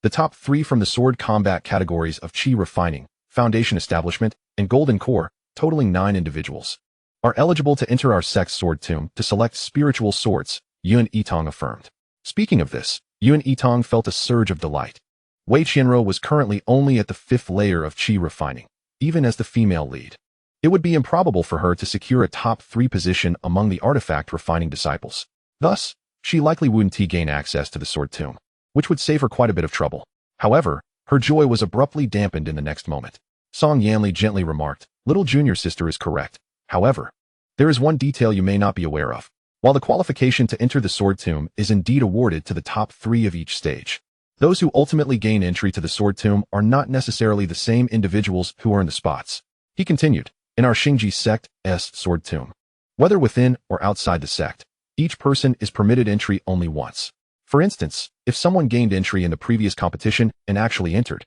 The top 3 from the sword combat categories of chi refining, foundation establishment, and golden core, totaling 9 individuals, are eligible to enter our sect's sword tomb to select spiritual swords, Yitang affirmed. Speaking of this, Yitang felt a surge of delight. Wei Qianro was currently only at the 5th layer of chi refining, even as the female lead. It would be improbable for her to secure a top 3 position among the artifact refining disciples. Thus, she likely wouldn't gain access to the sword tomb, which would save her quite a bit of trouble. However, her joy was abruptly dampened in the next moment. Song Yanli gently remarked, "Little junior sister is correct. However, there is one detail you may not be aware of. While the qualification to enter the sword tomb is indeed awarded to the top 3 of each stage, those who ultimately gain entry to the sword tomb are not necessarily the same individuals who earn the spots." He continued, "In our Xingji sect's sword tomb, whether within or outside the sect, each person is permitted entry only once. For instance, if someone gained entry in the previous competition and actually entered,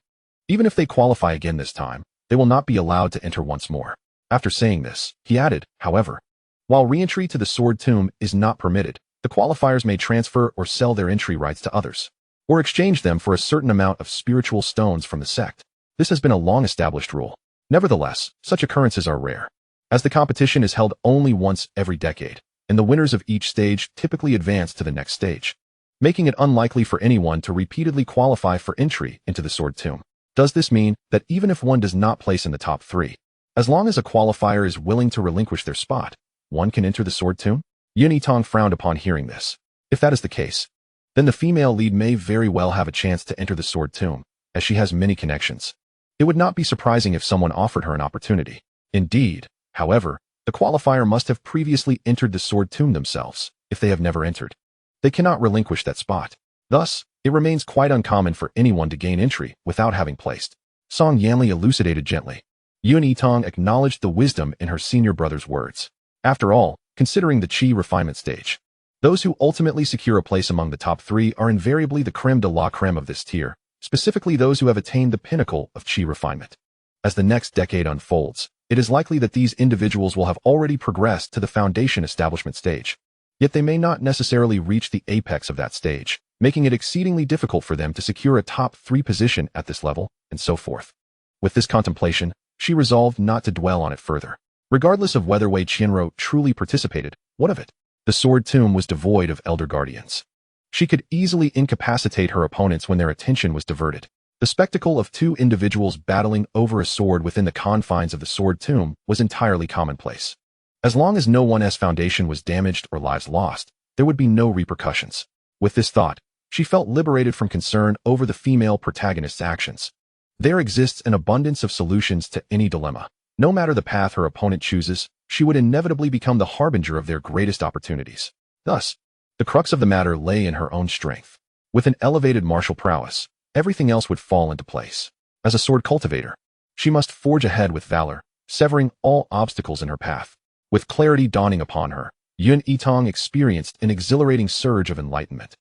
even if they qualify again this time, they will not be allowed to enter once more." After saying this, he added, "However, while re-entry to the sword tomb is not permitted, the qualifiers may transfer or sell their entry rights to others, or exchange them for a certain amount of spiritual stones from the sect. This has been a long-established rule. Nevertheless, such occurrences are rare, as the competition is held only once every decade, and the winners of each stage typically advance to the next stage, making it unlikely for anyone to repeatedly qualify for entry into the sword tomb. Does this mean that even if one does not place in the top 3, as long as a qualifier is willing to relinquish their spot, one can enter the sword tomb?" Yitang frowned upon hearing this. If that is the case, then the female lead may very well have a chance to enter the sword tomb, as she has many connections. It would not be surprising if someone offered her an opportunity. Indeed, however, the qualifier must have previously entered the sword tomb themselves. If they have never entered, they cannot relinquish that spot. Thus, it remains quite uncommon for anyone to gain entry without having placed. Song Yanli elucidated gently. Yitang acknowledged the wisdom in her senior brother's words. After all, considering the chi refinement stage, those who ultimately secure a place among the top 3 are invariably the creme de la creme of this tier, specifically those who have attained the pinnacle of chi refinement. As the next decade unfolds, it is likely that these individuals will have already progressed to the foundation establishment stage. Yet they may not necessarily reach the apex of that stage, making it exceedingly difficult for them to secure a top 3 position at this level, and so forth. With this contemplation, she resolved not to dwell on it further. Regardless of whether Wei Qianro truly participated, what of it? The sword tomb was devoid of elder guardians. She could easily incapacitate her opponents when their attention was diverted. The spectacle of 2 individuals battling over a sword within the confines of the sword tomb was entirely commonplace. As long as no one's foundation was damaged or lives lost, there would be no repercussions. With this thought, she felt liberated from concern over the female protagonist's actions. There exists an abundance of solutions to any dilemma. No matter the path her opponent chooses, she would inevitably become the harbinger of their greatest opportunities. Thus, the crux of the matter lay in her own strength. With an elevated martial prowess, everything else would fall into place. As a sword cultivator, she must forge ahead with valor, severing all obstacles in her path. With clarity dawning upon her, Yitang experienced an exhilarating surge of enlightenment,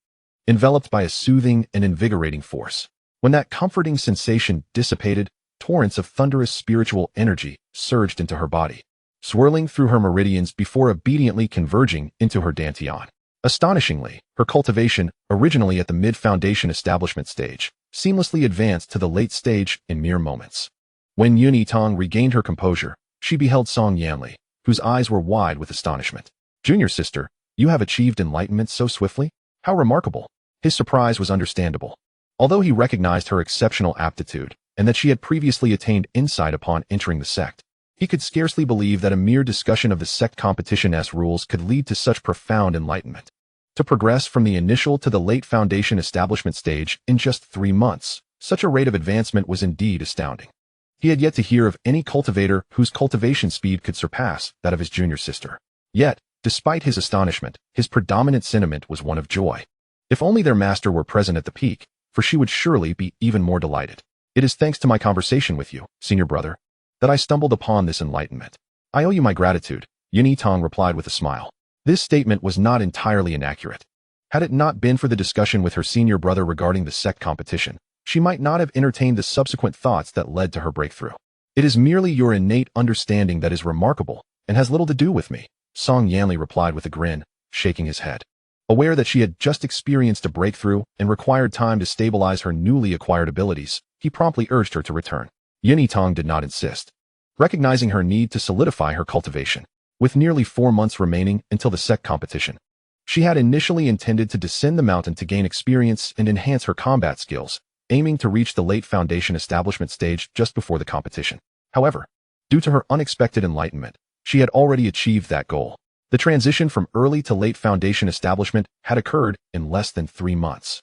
enveloped by a soothing and invigorating force. When that comforting sensation dissipated, torrents of thunderous spiritual energy surged into her body, swirling through her meridians before obediently converging into her dantian. Astonishingly, her cultivation, originally at the mid-foundation establishment stage, seamlessly advanced to the late stage in mere moments. When Yitang regained her composure, she beheld Song Yanli, whose eyes were wide with astonishment. "Junior sister, you have achieved enlightenment so swiftly? How remarkable!" His surprise was understandable. Although he recognized her exceptional aptitude, and that she had previously attained insight upon entering the sect, he could scarcely believe that a mere discussion of the sect competition's rules could lead to such profound enlightenment. To progress from the initial to the late foundation establishment stage in just 3 months, such a rate of advancement was indeed astounding. He had yet to hear of any cultivator whose cultivation speed could surpass that of his junior sister. Yet, despite his astonishment, his predominant sentiment was one of joy. If only their master were present at the peak, for she would surely be even more delighted. "It is thanks to my conversation with you, senior brother," that I stumbled upon this enlightenment. I owe you my gratitude, Yitang replied with a smile. This statement was not entirely inaccurate. Had it not been for the discussion with her senior brother regarding the sect competition, she might not have entertained the subsequent thoughts that led to her breakthrough. It is merely your innate understanding that is remarkable, and has little to do with me, Song Yanli replied with a grin, shaking his head. Aware that she had just experienced a breakthrough and required time to stabilize her newly acquired abilities, he promptly urged her to return. Yitang did not insist, recognizing her need to solidify her cultivation. With nearly 4 months remaining until the sect competition, she had initially intended to descend the mountain to gain experience and enhance her combat skills, aiming to reach the late foundation establishment stage just before the competition. However, due to her unexpected enlightenment, she had already achieved that goal. The transition from early to late foundation establishment had occurred in less than 3 months.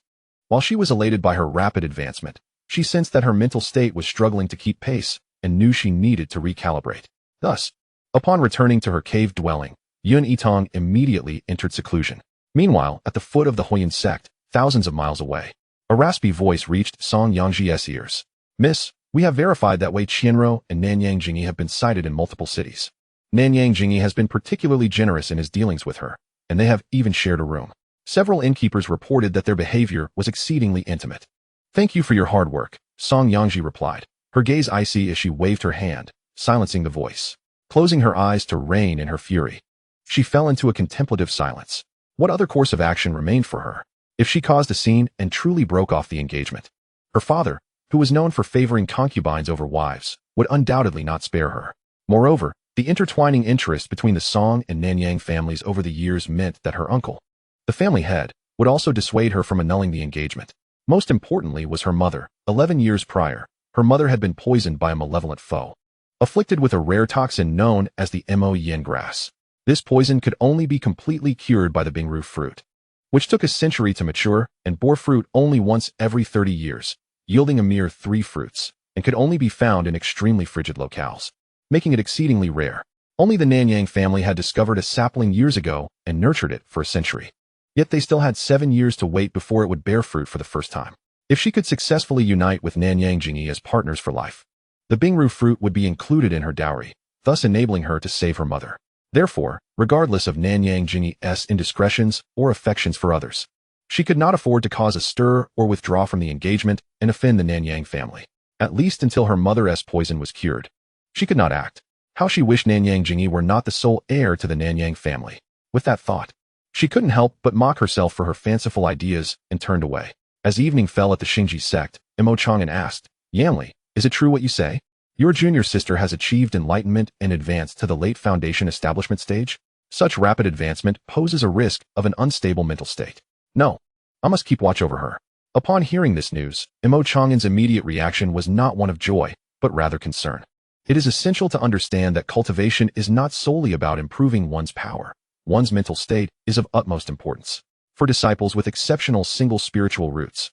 While she was elated by her rapid advancement, she sensed that her mental state was struggling to keep pace and knew she needed to recalibrate. Thus, upon returning to her cave dwelling, Yitang immediately entered seclusion. Meanwhile, at the foot of the Huyan sect, thousands of miles away, a raspy voice reached Song Yangji's ears. Miss, we have verified that Wei Qianro and Nanyang Jingyi have been sighted in multiple cities. Nanyang Jingyi has been particularly generous in his dealings with her, and they have even shared a room. Several innkeepers reported that their behavior was exceedingly intimate. Thank you for your hard work, Song Yangji replied, her gaze icy as she waved her hand, silencing the voice. Closing her eyes to rein in her fury, she fell into a contemplative silence. What other course of action remained for her? If she caused a scene and truly broke off the engagement, her father, who was known for favoring concubines over wives, would undoubtedly not spare her. Moreover, the intertwining interest between the Song and Nanyang families over the years meant that her uncle, the family head, would also dissuade her from annulling the engagement. Most importantly was her mother. 11 years prior, her mother had been poisoned by a malevolent foe, afflicted with a rare toxin known as the Mo Yen grass. This poison could only be completely cured by the Bingru fruit, which took a century to mature and bore fruit only once every 30 years, yielding a mere 3 fruits, and could only be found in extremely frigid locales, making it exceedingly rare. Only the Nanyang family had discovered a sapling years ago and nurtured it for a century. Yet they still had 7 years to wait before it would bear fruit for the first time. If she could successfully unite with Nanyang Jingyi as partners for life, the Bingru fruit would be included in her dowry, thus enabling her to save her mother. Therefore, regardless of Nanyang Jingyi's indiscretions or affections for others, she could not afford to cause a stir or withdraw from the engagement and offend the Nanyang family, at least until her mother's poison was cured. She could not act. How she wished Nanyang Jingyi were not the sole heir to the Nanyang family. With that thought, she couldn't help but mock herself for her fanciful ideas and turned away. As evening fell at the Xingji sect, Mo Chang'an asked, Yanli, is it true what you say? Your junior sister has achieved enlightenment and advanced to the late foundation establishment stage? Such rapid advancement poses a risk of an unstable mental state. No, I must keep watch over her. Upon hearing this news, Mo Chang'an's immediate reaction was not one of joy, but rather concern. It is essential to understand that cultivation is not solely about improving one's power. One's mental state is of utmost importance. For disciples with exceptional single spiritual roots,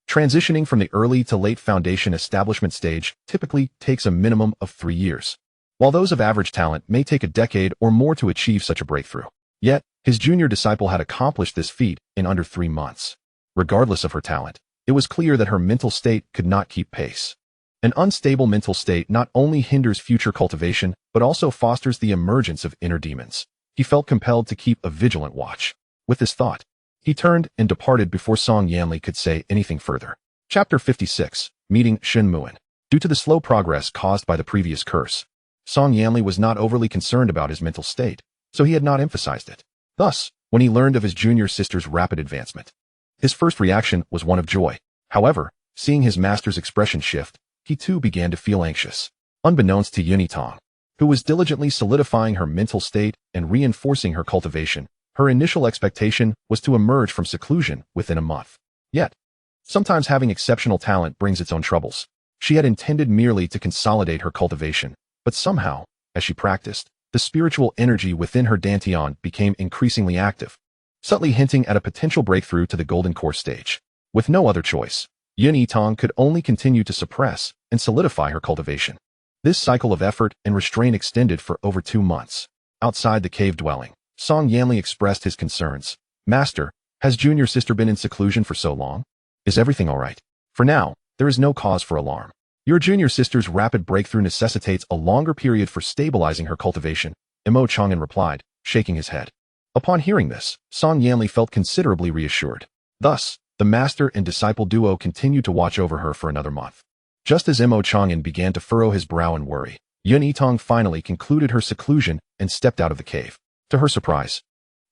transitioning from the early to late foundation establishment stage typically takes a minimum of 3 years, while those of average talent may take a decade or more to achieve such a breakthrough. Yet, his junior disciple had accomplished this feat in under 3 months. Regardless of her talent, it was clear that her mental state could not keep pace. An unstable mental state not only hinders future cultivation, but also fosters the emergence of inner demons. He felt compelled to keep a vigilant watch. With this thought, he turned and departed before Song Yanli could say anything further. Chapter 56, Meeting Shen Muan. Due to the slow progress caused by the previous curse, Song Yanli was not overly concerned about his mental state, so he had not emphasized it. Thus, when he learned of his junior sister's rapid advancement, his first reaction was one of joy. However, seeing his master's expression shift, he too began to feel anxious. Unbeknownst to Yitang, who was diligently solidifying her mental state and reinforcing her cultivation, her initial expectation was to emerge from seclusion within a month. Yet, sometimes having exceptional talent brings its own troubles. She had intended merely to consolidate her cultivation, but somehow, as she practiced, the spiritual energy within her dantian became increasingly active, subtly hinting at a potential breakthrough to the golden core stage. With no other choice, Yitang could only continue to suppress and solidify her cultivation. This cycle of effort and restraint extended for over 2 months. Outside the cave dwelling, Song Yanli expressed his concerns. Master, has junior sister been in seclusion for so long? Is everything all right? For now, there is no cause for alarm. Your junior sister's rapid breakthrough necessitates a longer period for stabilizing her cultivation, Imo Chang'an replied, shaking his head. Upon hearing this, Song Yanli felt considerably reassured. Thus, the master and disciple duo continued to watch over her for another month. Just as Imo Chang'an began to furrow his brow in worry, Yun Yitang finally concluded her seclusion and stepped out of the cave. To her surprise,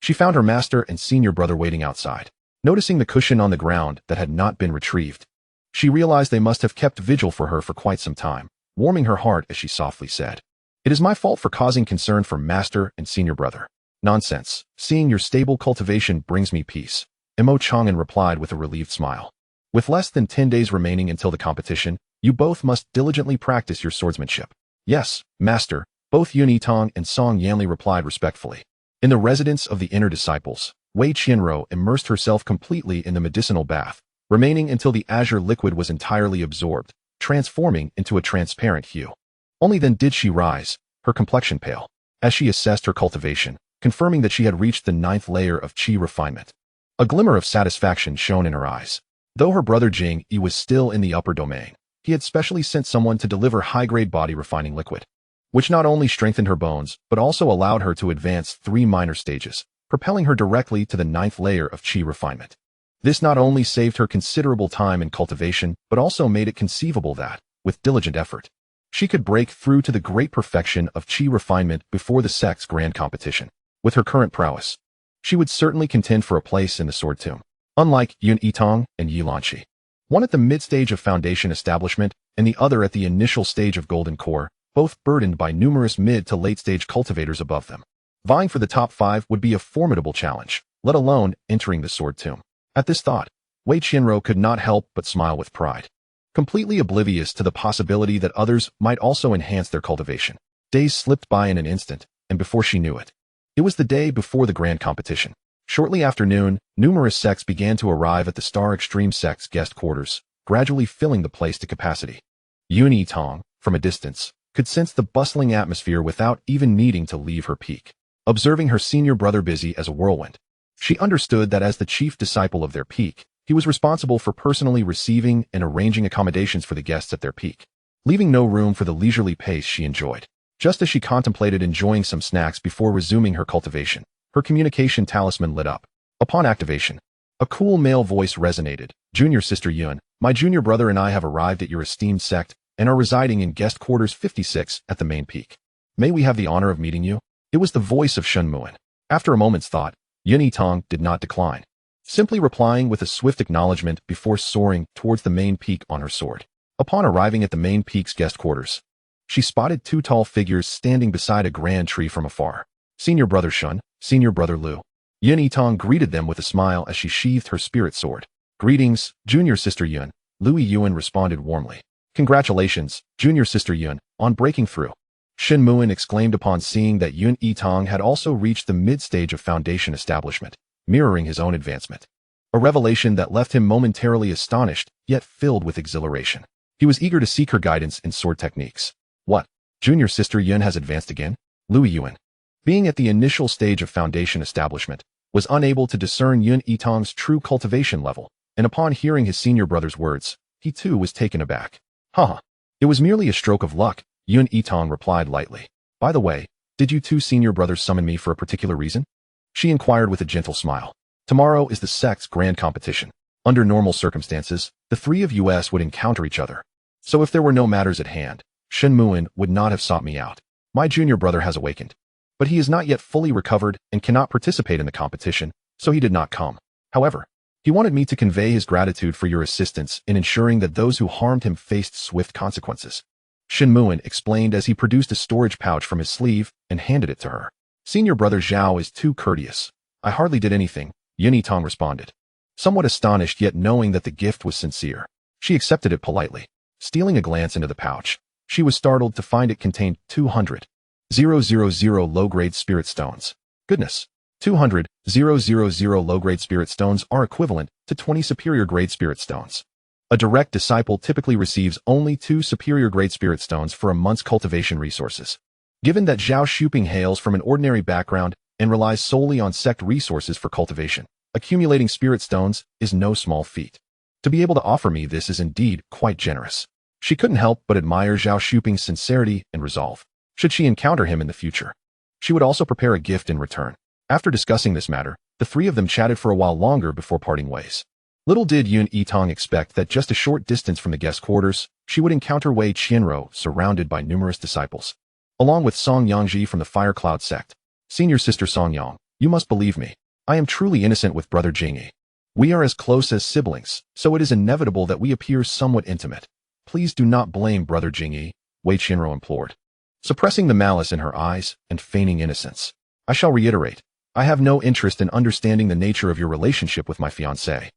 she found her master and senior brother waiting outside. Noticing the cushion on the ground that had not been retrieved, she realized they must have kept vigil for her for quite some time, warming her heart as she softly said, "It is my fault for causing concern for master and senior brother." "Nonsense. Seeing your stable cultivation brings me peace," Imo Chang'an replied with a relieved smile. "With less than 10 days remaining until the competition, you both must diligently practice your swordsmanship." "Yes, master," both Yun Yitang and Song Yanli replied respectfully. In the residence of the inner disciples, Wei Qianro immersed herself completely in the medicinal bath, remaining until the azure liquid was entirely absorbed, transforming into a transparent hue. Only then did she rise, her complexion pale, as she assessed her cultivation, confirming that she had reached the 9th layer of qi refinement. A glimmer of satisfaction shone in her eyes. Though her brother Jing Yi was still in the upper domain, he had specially sent someone to deliver high-grade body-refining liquid, which not only strengthened her bones, but also allowed her to advance 3 minor stages, propelling her directly to the 9th layer of qi refinement. This not only saved her considerable time in cultivation, but also made it conceivable that, with diligent effort, she could break through to the great perfection of qi refinement before the sect's grand competition. With her current prowess, she would certainly contend for a place in the sword tomb. Unlike Yun Yitang and Yi Lanqi, one at the mid-stage of foundation establishment and the other at the initial stage of golden core, both burdened by numerous mid to late-stage cultivators above them. Vying for the top 5 would be a formidable challenge, let alone entering the sword tomb. At this thought, Wei Qianro could not help but smile with pride, completely oblivious to the possibility that others might also enhance their cultivation. Days slipped by in an instant, and before she knew it, it was the day before the grand competition. Shortly after noon, numerous sects began to arrive at the Star Extreme sect's guest quarters, gradually filling the place to capacity. Yun Yitang, from a distance, could sense the bustling atmosphere without even needing to leave her peak. Observing her senior brother busy as a whirlwind, she understood that as the chief disciple of their peak, he was responsible for personally receiving and arranging accommodations for the guests at their peak, leaving no room for the leisurely pace she enjoyed. Just as she contemplated enjoying some snacks before resuming her cultivation, her communication talisman lit up. Upon activation, a cool male voice resonated. "Junior sister Yun, my junior brother and I have arrived at your esteemed sect and are residing in guest quarters 56 at the main peak. May we have the honor of meeting you?" It was the voice of Shen Muan. After a moment's thought, Yun Yitang did not decline, simply replying with a swift acknowledgement before soaring towards the main peak on her sword. Upon arriving at the main peak's guest quarters, she spotted 2 tall figures standing beside a grand tree from afar. Senior brother Shun, senior brother Lu. Yun Yitang greeted them with a smile as she sheathed her spirit sword. "Greetings, junior sister Yun," Lu Yiyuan responded warmly. "Congratulations, junior sister Yun, on breaking through," Shen Muan exclaimed upon seeing that Yun Yitang had also reached the mid-stage of foundation establishment, mirroring his own advancement. A revelation that left him momentarily astonished, yet filled with exhilaration. He was eager to seek her guidance in sword techniques. "What? Junior sister Yun has advanced again?" Lu Yiyuan, being at the initial stage of foundation establishment, was unable to discern Yun Yitang's true cultivation level, and upon hearing his senior brother's words, he too was taken aback. "Haha, it was merely a stroke of luck," Yun Yitang replied lightly. "By the way, did you 2 senior brothers summon me for a particular reason?" she inquired with a gentle smile. "Tomorrow is the sect's grand competition. Under normal circumstances, the 3 of us would encounter each other. So if there were no matters at hand, Shen Muan would not have sought me out. My junior brother has awakened, but he is not yet fully recovered and cannot participate in the competition, so he did not come. However, he wanted me to convey his gratitude for your assistance in ensuring that those who harmed him faced swift consequences," Shen Muan explained as he produced a storage pouch from his sleeve and handed it to her. "Senior brother Zhao is too courteous. I hardly did anything," Yun Yitang responded. Somewhat astonished yet knowing that the gift was sincere, she accepted it politely. Stealing a glance into the pouch, she was startled to find it contained 200,000 low-grade spirit stones. Goodness, 200,000 low-grade spirit stones are equivalent to 20 superior-grade spirit stones. A direct disciple typically receives only 2 superior-grade spirit stones for a month's cultivation resources. Given that Zhao Xuping hails from an ordinary background and relies solely on sect resources for cultivation, accumulating spirit stones is no small feat. To be able to offer me this is indeed quite generous. She couldn't help but admire Zhao Shuping's sincerity and resolve. Should she encounter him in the future, she would also prepare a gift in return. After discussing this matter, the three of them chatted for a while longer before parting ways. Little did Yitang expect that just a short distance from the guest quarters, she would encounter Wei Qianro surrounded by numerous disciples, along with Song Yangji from the Fire Cloud sect. Senior sister Song Yang, you must believe me. I am truly innocent with brother Jingyi. We are as close as siblings, so it is inevitable that we appear somewhat intimate. Please do not blame brother Jingyi, Wei Qianro implored, suppressing the malice in her eyes and feigning innocence. I shall reiterate, I have no interest in understanding the nature of your relationship with my fiancé.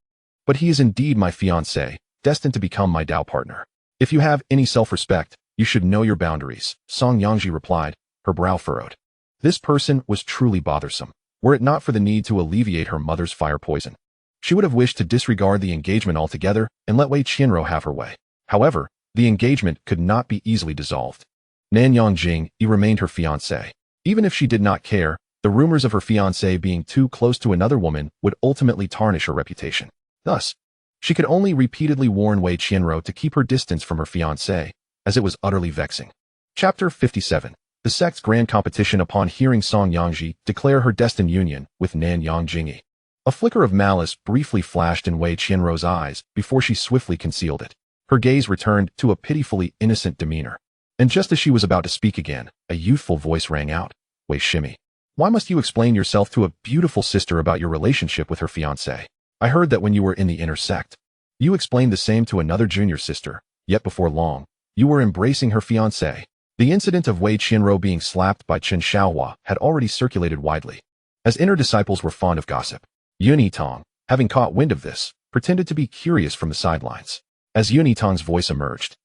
But he is indeed my fiancé, destined to become my Dao partner. If you have any self-respect, you should know your boundaries, Song Yangji replied, her brow furrowed. This person was truly bothersome. Were it not for the need to alleviate her mother's fire poison, she would have wished to disregard the engagement altogether and let Wei Qianro have her way. However, the engagement could not be easily dissolved. Nanyang Jing remained her fiancé. Even if she did not care, the rumors of her fiancé being too close to another woman would ultimately tarnish her reputation. Thus, she could only repeatedly warn Wei Qianro to keep her distance from her fiancé, as it was utterly vexing. Chapter 57. The sect's grand competition. Upon hearing Song Yangji declare her destined union with Nanyang Jingyi, a flicker of malice briefly flashed in Wei Qianro's eyes before she swiftly concealed it. Her gaze returned to a pitifully innocent demeanor. And just as she was about to speak again, a youthful voice rang out. Wei Shimi, why must you explain yourself to a beautiful sister about your relationship with her fiancé? I heard that when you were in the inner sect, you explained the same to another junior sister, yet before long, you were embracing her fiancé. The incident of Wei Qianro being slapped by Chen Xiaohua had already circulated widely, as inner disciples were fond of gossip. Yitang, having caught wind of this, pretended to be curious from the sidelines. As Yitang's voice emerged,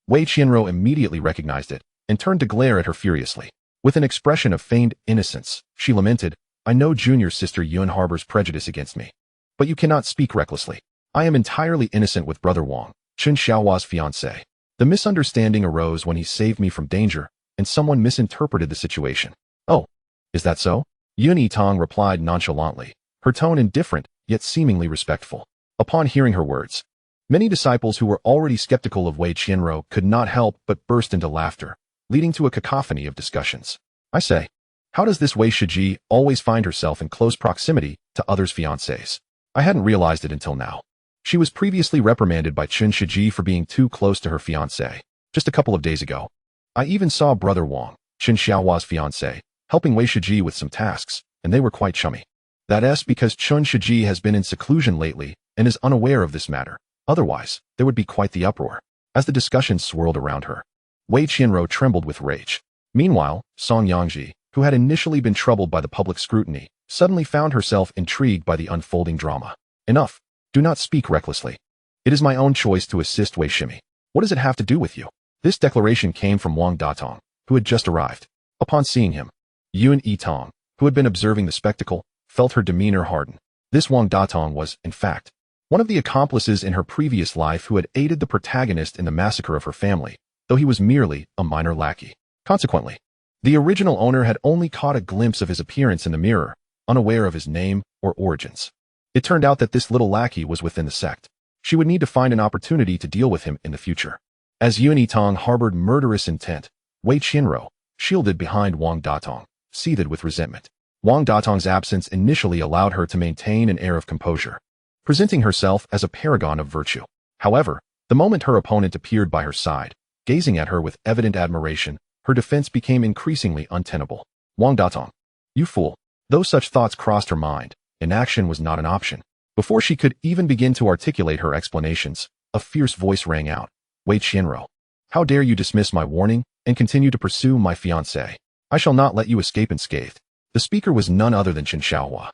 Wei Qianro immediately recognized it and turned to glare at her furiously. With an expression of feigned innocence, she lamented, I know junior sister Yun harbors prejudice against me. But you cannot speak recklessly. I am entirely innocent with brother Wang, Chen Xiaohua's fiancé. The misunderstanding arose when he saved me from danger, and someone misinterpreted the situation. Oh, is that so? Yitang replied nonchalantly, her tone indifferent, yet seemingly respectful. Upon hearing her words, many disciples who were already skeptical of Wei Qianro could not help but burst into laughter, leading to a cacophony of discussions. I say, how does this Wei Shiji always find herself in close proximity to others' fiancés? I hadn't realized it until now. She was previously reprimanded by Chen Shiji for being too close to her fiancé. Just a couple of days ago, I even saw brother Wang, Chen Xiaohua's fiancé, helping Wei Shiji with some tasks, and they were quite chummy. That's because Chen Shiji has been in seclusion lately and is unaware of this matter. Otherwise, there would be quite the uproar. As the discussion swirled around her, Wei Qianro trembled with rage. Meanwhile, Song Yangji, who had initially been troubled by the public scrutiny, suddenly found herself intrigued by the unfolding drama. Enough. Do not speak recklessly. It is my own choice to assist Wei Shimi. What does it have to do with you? This declaration came from Wang Datong, who had just arrived. Upon seeing him, Yun Yitang, who had been observing the spectacle, felt her demeanor harden. This Wang Datong was, in fact, one of the accomplices in her previous life who had aided the protagonist in the massacre of her family, though he was merely a minor lackey. Consequently, the original owner had only caught a glimpse of his appearance in the mirror, unaware of his name or origins. It turned out that this little lackey was within the sect. She would need to find an opportunity to deal with him in the future. As Yun Yitang harbored murderous intent, Wei Qianro, shielded behind Wang Datong, seethed with resentment. Wang Datong's absence initially allowed her to maintain an air of composure, presenting herself as a paragon of virtue. However, the moment her opponent appeared by her side, gazing at her with evident admiration, her defense became increasingly untenable. Wang Datong, you fool. Though such thoughts crossed her mind, inaction was not an option. Before she could even begin to articulate her explanations, a fierce voice rang out. Wei Qianro, how dare you dismiss my warning and continue to pursue my fiancé? I shall not let you escape unscathed. The speaker was none other than Chen Xiaohua,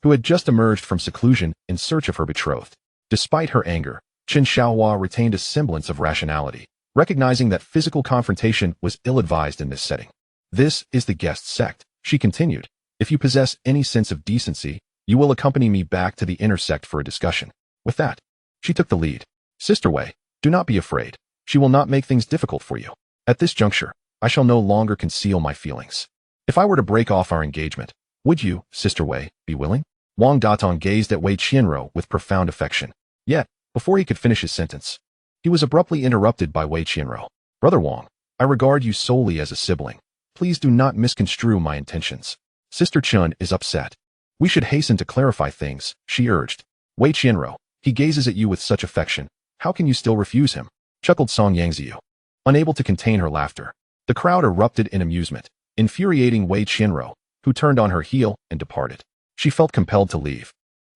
who had just emerged from seclusion in search of her betrothed. Despite her anger, Chen Xiaohua retained a semblance of rationality, recognizing that physical confrontation was ill-advised in this setting. This is the guest sect, she continued. If you possess any sense of decency, you will accompany me back to the inner sect for a discussion. With that, she took the lead. Sister Wei, do not be afraid. She will not make things difficult for you. At this juncture, I shall no longer conceal my feelings. If I were to break off our engagement, would you, Sister Wei, be willing? Wang Datong gazed at Wei Qianro with profound affection. Yet, before he could finish his sentence, He was abruptly interrupted by Wei Qianro. Brother Wang, I regard you solely as a sibling. Please do not misconstrue my intentions. Sister Chun is upset. We should hasten to clarify things, she urged. Wei Qianro, he gazes at you with such affection. How can you still refuse him? Chuckled Song Yangziyu. Unable to contain her laughter, the crowd erupted in amusement, infuriating Wei Qianro, who turned on her heel and departed. She felt compelled to leave.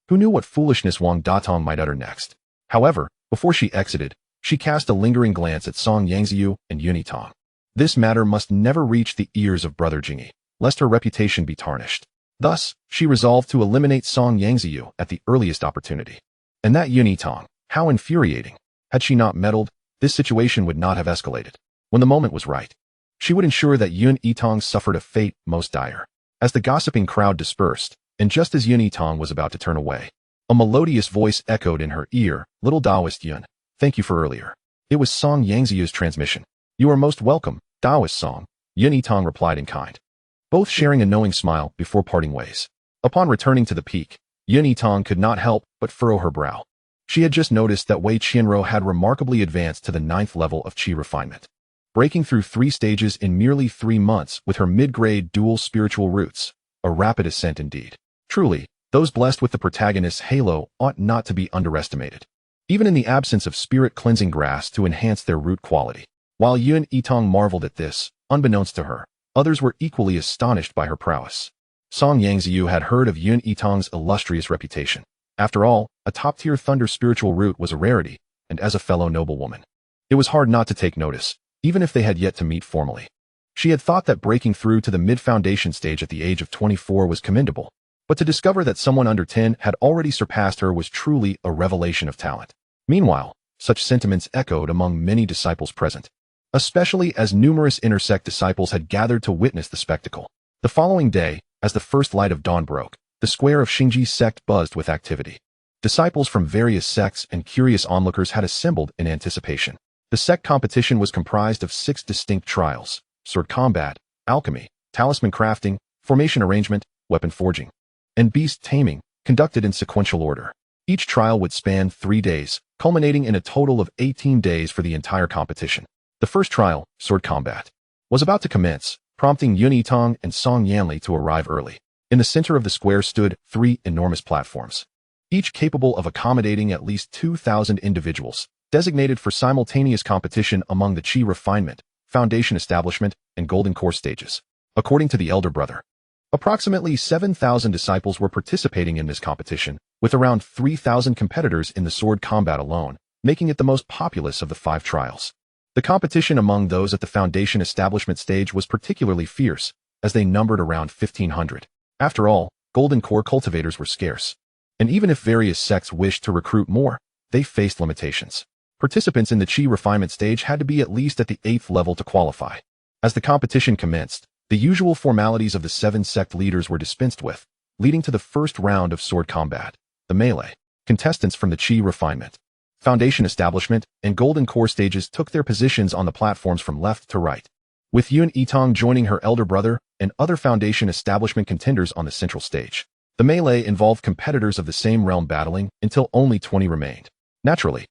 Who knew what foolishness Wang Datong might utter next? However, before she exited, she cast a lingering glance at Song Yangziyu and Yitang. This matter must never reach the ears of Brother Jingyi, lest her reputation be tarnished. Thus, she resolved to eliminate Song Yangziyu at the earliest opportunity. And that Yitang, how infuriating. Had she not meddled, this situation would not have escalated. When the moment was right, she would ensure that Yitang suffered a fate most dire. As the gossiping crowd dispersed, and just as Yitang was about to turn away, a melodious voice echoed in her ear, Little Taoist Yun, thank you for earlier. It was Song Yangziyu's transmission. You are most welcome, Taoist Song, Yitang replied in kind, both sharing a knowing smile before parting ways. Upon returning to the peak, Yitang could not help but furrow her brow. She had just noticed that Wei Qianro had remarkably advanced to the 9th level of qi refinement, breaking through 3 stages in merely 3 months with her mid-grade dual spiritual roots, a rapid ascent indeed. Truly, those blessed with the protagonist's halo ought not to be underestimated, even in the absence of spirit-cleansing grass to enhance their root quality. While Yitang marveled at this, unbeknownst to her, others were equally astonished by her prowess. Song Yangziyu had heard of Yitang's illustrious reputation. After all, a top-tier thunder spiritual root was a rarity, and as a fellow noblewoman, it was hard not to take notice, even if they had yet to meet formally. She had thought that breaking through to the mid-foundation stage at the age of 24 was commendable, but to discover that someone under 10 had already surpassed her was truly a revelation of talent. Meanwhile, such sentiments echoed among many disciples present, especially as numerous inner sect disciples had gathered to witness the spectacle. The following day, as the first light of dawn broke, the square of Xingji's sect buzzed with activity. Disciples from various sects and curious onlookers had assembled in anticipation. The sect competition was comprised of 6 distinct trials: sword combat, alchemy, talisman crafting, formation arrangement, weapon forging, and beast taming, conducted in sequential order. Each trial would span 3 days, culminating in a total of 18 days for the entire competition. The first trial, sword combat, was about to commence, prompting Yitang and Song Yanli to arrive early. In the center of the square stood 3 enormous platforms, each capable of accommodating at least 2,000 individuals, designated for simultaneous competition among the Qi Refinement, Foundation Establishment, and Golden Core stages. According to the elder brother, approximately 7,000 disciples were participating in this competition, with around 3,000 competitors in the sword combat alone, making it the most populous of the 5 trials. The competition among those at the Foundation Establishment stage was particularly fierce, as they numbered around 1,500. After all, Golden Core cultivators were scarce, and even if various sects wished to recruit more, they faced limitations. Participants in the Qi refinement stage had to be at least at the 8th level to qualify. As the competition commenced, the usual formalities of the 7 sect leaders were dispensed with, leading to the first round of sword combat, the melee. Contestants from the Qi refinement, Foundation Establishment, and Golden Core stages took their positions on the platforms from left to right, with Yitang joining her elder brother and other Foundation Establishment contenders on the central stage. The melee involved competitors of the same realm battling until only 20 remained. Naturally,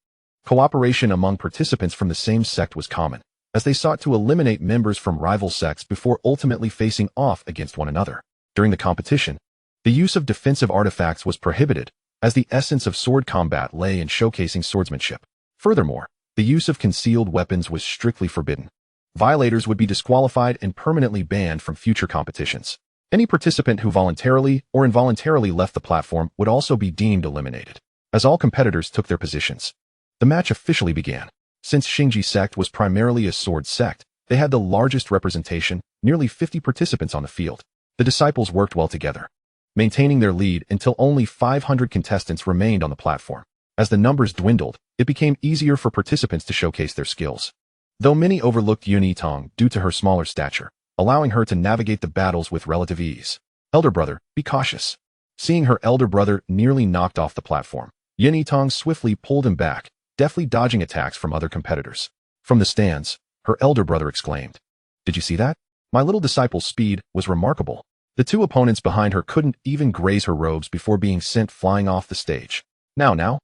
cooperation among participants from the same sect was common, as they sought to eliminate members from rival sects before ultimately facing off against one another. During the competition, the use of defensive artifacts was prohibited, as the essence of sword combat lay in showcasing swordsmanship. Furthermore, the use of concealed weapons was strictly forbidden. Violators would be disqualified and permanently banned from future competitions. Any participant who voluntarily or involuntarily left the platform would also be deemed eliminated. As all competitors took their positions, the match officially began. Since Xingji sect was primarily a sword sect, they had the largest representation, nearly 50 participants on the field. The disciples worked well together, maintaining their lead until only 500 contestants remained on the platform. As the numbers dwindled, it became easier for participants to showcase their skills, though many overlooked Yitang due to her smaller stature, allowing her to navigate the battles with relative ease. Elder brother, be cautious. Seeing her elder brother nearly knocked off the platform, Yitang swiftly pulled him back, deftly dodging attacks from other competitors. From the stands, her elder brother exclaimed, "Did you see that? My little disciple's speed was remarkable." The 2 opponents behind her couldn't even graze her robes before being sent flying off the stage. Now,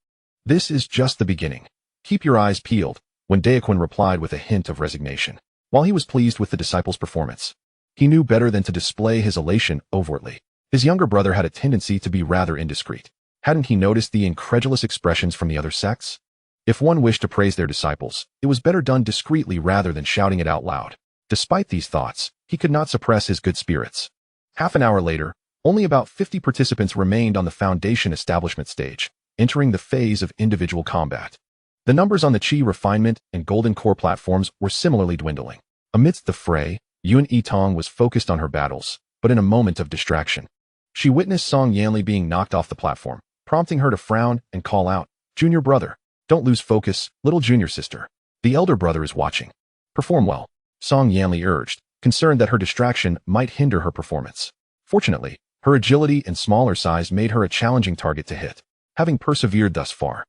this is just the beginning. Keep your eyes peeled, when Daequan replied with a hint of resignation. While he was pleased with the disciple's performance, he knew better than to display his elation overtly. His younger brother had a tendency to be rather indiscreet. Hadn't he noticed the incredulous expressions from the other sects? If one wished to praise their disciples, it was better done discreetly rather than shouting it out loud. Despite these thoughts, he could not suppress his good spirits. Half an hour later, only about 50 participants remained on the Foundation establishment stage, entering the phase of individual combat. The numbers on the Qi refinement and Golden Core platforms were similarly dwindling. Amidst the fray, Yitang was focused on her battles, but in a moment of distraction, she witnessed Song Yanli being knocked off the platform, prompting her to frown and call out, "Junior brother, don't lose focus, little junior sister. The elder brother is watching. Perform well," Song Yanli urged, concerned that her distraction might hinder her performance. Fortunately, her agility and smaller size made her a challenging target to hit. Having persevered thus far,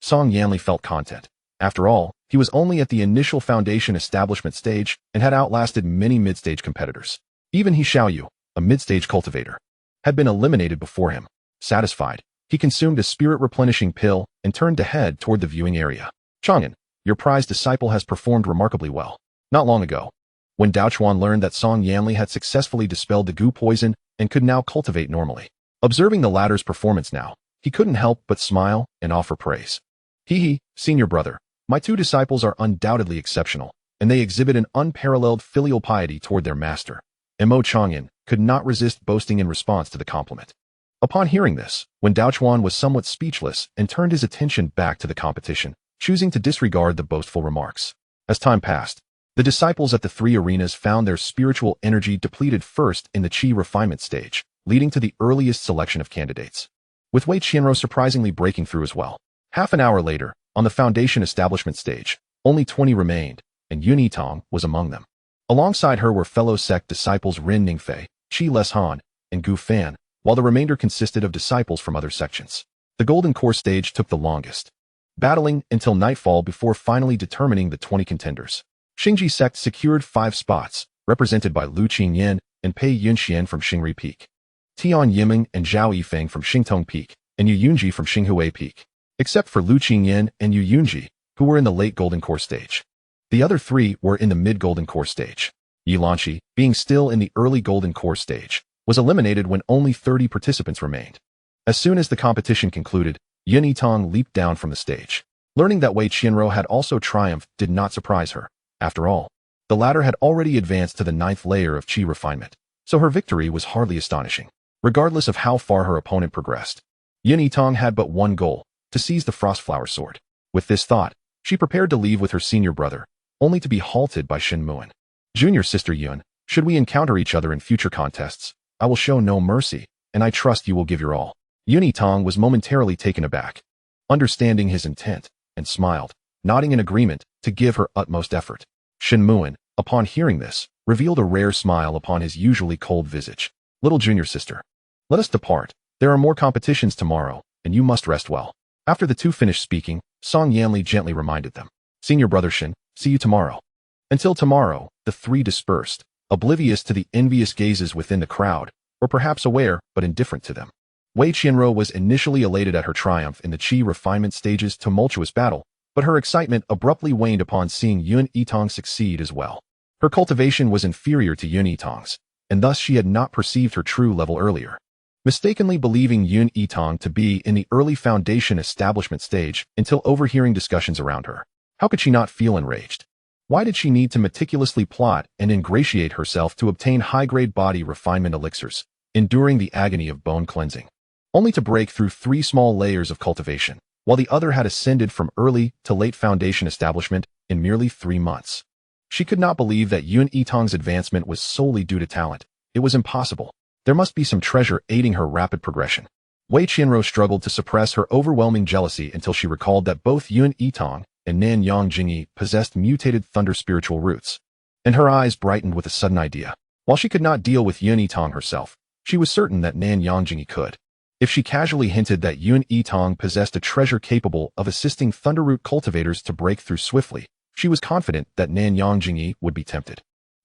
Song Yanli felt content. After all, he was only at the initial Foundation establishment stage and had outlasted many mid-stage competitors. Even He Xiaoyu, a mid-stage cultivator, had been eliminated before him. Satisfied, he consumed a spirit-replenishing pill and turned to head toward the viewing area. "Chang'an, your prized disciple has performed remarkably well." Not long ago, when Daochuan learned that Song Yanli had successfully dispelled the goo poison and could now cultivate normally. Observing the latter's performance now, he couldn't help but smile and offer praise. "Hee, senior brother, my two disciples are undoubtedly exceptional, and they exhibit an unparalleled filial piety toward their master." Mo Chang'an could not resist boasting in response to the compliment. Upon hearing this, when Daochuan was somewhat speechless and turned his attention back to the competition, choosing to disregard the boastful remarks. As time passed, the disciples at the three arenas found their spiritual energy depleted first in the Qi refinement stage, leading to the earliest selection of candidates, with Wei Qianro surprisingly breaking through as well. Half an hour later, on the Foundation establishment stage, only 20 remained, and Yitang was among them. Alongside her were fellow sect disciples Ren Ningfei, Qi Leshan, and Gu Fan, while the remainder consisted of disciples from other sections. The Golden Core stage took the longest, battling until nightfall before finally determining the 20 contenders. Xingji sect secured 5 spots, represented by Lu Qingyan and Pei Yunxian from Xingri Peak, Tian Yiming and Zhao Yifeng from Xingtong Peak, and Yu Yunji from Xinghui Peak. Except for Lu Qingyan and Yu Yunji, who were in the late Golden Core stage. The other 3 were in the mid-Golden Core stage. Yilanqi, being still in the early Golden Core stage, was eliminated when only 30 participants remained. As soon as the competition concluded, Yitang leaped down from the stage. Learning that Wei Qianro had also triumphed did not surprise her. After all, the latter had already advanced to the 9th layer of Qi refinement, so her victory was hardly astonishing. Regardless of how far her opponent progressed, Yitang had but one goal: to seize the Frostflower Sword. With this thought, she prepared to leave with her senior brother, only to be halted by Shen Muan. "Junior sister Yun, should we encounter each other in future contests, I will show no mercy, and I trust you will give your all." Yitang was momentarily taken aback, understanding his intent, and smiled, nodding in agreement to give her utmost effort. Shen Muan, upon hearing this, revealed a rare smile upon his usually cold visage. "Little junior sister, let us depart. There are more competitions tomorrow, and you must rest well." After the two finished speaking, Song Yanli gently reminded them, "Senior brother Shen, see you tomorrow." Until tomorrow, the 3 dispersed, oblivious to the envious gazes within the crowd, or perhaps aware but indifferent to them. Wei Qianro was initially elated at her triumph in the Qi refinement stage's tumultuous battle, but her excitement abruptly waned upon seeing Yitang succeed as well. Her cultivation was inferior to Yitang's, and thus she had not perceived her true level earlier. Mistakenly believing Yitang to be in the early Foundation establishment stage until overhearing discussions around her. How could she not feel enraged? Why did she need to meticulously plot and ingratiate herself to obtain high-grade body refinement elixirs, enduring the agony of bone cleansing, only to break through 3 small layers of cultivation, while the other had ascended from early to late Foundation establishment in merely 3 months? She could not believe that Yitang's advancement was solely due to talent. It was impossible. There must be some treasure aiding her rapid progression. Wei Qianro struggled to suppress her overwhelming jealousy until she recalled that both Yitang and Nanyang Jingyi possessed mutated thunder spiritual roots, and her eyes brightened with a sudden idea. While she could not deal with Yitang herself, she was certain that Nanyang Jingyi could. If she casually hinted that Yitang possessed a treasure capable of assisting thunderroot cultivators to break through swiftly, she was confident that Nanyang Jingyi would be tempted.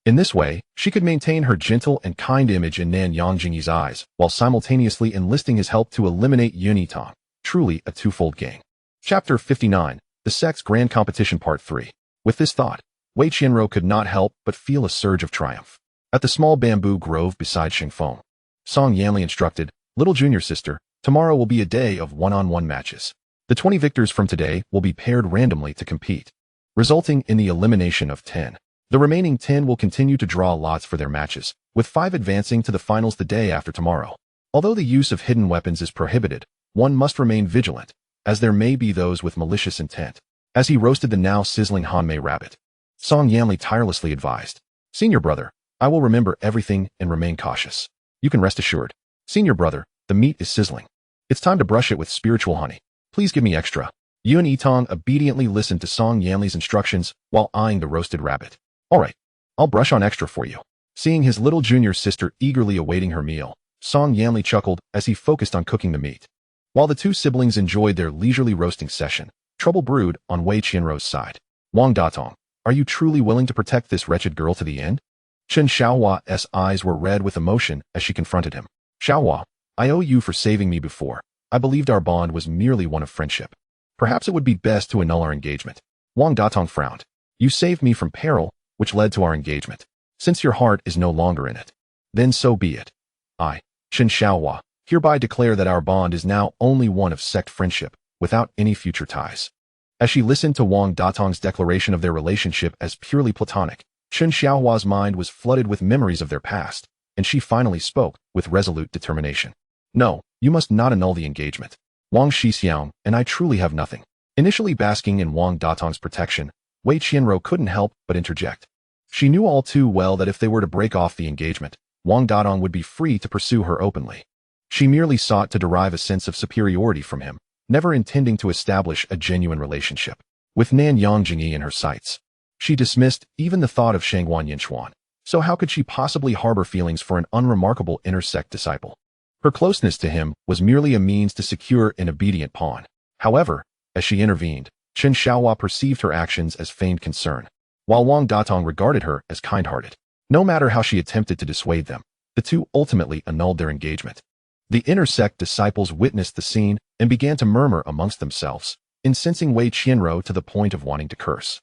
In this way, she could maintain her gentle and kind image in Nanyang Jingyi's eyes, while simultaneously enlisting his help to eliminate Yitang. Truly a twofold gain. Chapter 59. The sect's Grand Competition Part 3. With this thought, Wei Qianro could not help but feel a surge of triumph. At the small bamboo grove beside Xingfeng, Song Yanli instructed, "Little junior sister, tomorrow will be a day of one-on-one matches. The 20 victors from today will be paired randomly to compete, resulting in the elimination of 10. The remaining 10 will continue to draw lots for their matches, with 5 advancing to the finals the day after tomorrow. Although the use of hidden weapons is prohibited, one must remain vigilant, as there may be those with malicious intent." As he roasted the now sizzling Hanmei rabbit, Song Yanli tirelessly advised, "Senior brother, I will remember everything and remain cautious. You can rest assured. Senior brother, the meat is sizzling. It's time to brush it with spiritual honey. Please give me extra." Yuan Yitang obediently listened to Song Yanli's instructions while eyeing the roasted rabbit. "All right, I'll brush on extra for you." Seeing his little junior sister eagerly awaiting her meal, Song Yanli chuckled as he focused on cooking the meat. While the two siblings enjoyed their leisurely roasting session, trouble brewed on Wei Qianro's side. "Wang Datong, are you truly willing to protect this wretched girl to the end?" Chen Xiaohua's eyes were red with emotion as she confronted him. "Xiaohua, I owe you for saving me before. I believed our bond was merely one of friendship. Perhaps it would be best to annul our engagement." Wang Datong frowned. "You saved me from peril, which led to our engagement. Since your heart is no longer in it, then so be it. I, Chen Xiaohua, hereby declare that our bond is now only one of sect friendship, without any future ties." As she listened to Wang Datong's declaration of their relationship as purely platonic, Chen Xiaohua's mind was flooded with memories of their past, and she finally spoke with resolute determination. "No, you must not annul the engagement. Wang Shixiang and I truly have nothing." Initially basking in Wang Datong's protection, Wei Qianro couldn't help but interject. She knew all too well that if they were to break off the engagement, Wang Datong would be free to pursue her openly. She merely sought to derive a sense of superiority from him, never intending to establish a genuine relationship. With Nan Yangjingyi in her sights, she dismissed even the thought of Shangguan Yinchuan. So how could she possibly harbor feelings for an unremarkable intersect disciple? Her closeness to him was merely a means to secure an obedient pawn. However, as she intervened, Chen Xiaohua perceived her actions as feigned concern, while Wang Datong regarded her as kind-hearted. No matter how she attempted to dissuade them, the two ultimately annulled their engagement. The intersect disciples witnessed the scene and began to murmur amongst themselves, incensing Wei Qianro to the point of wanting to curse.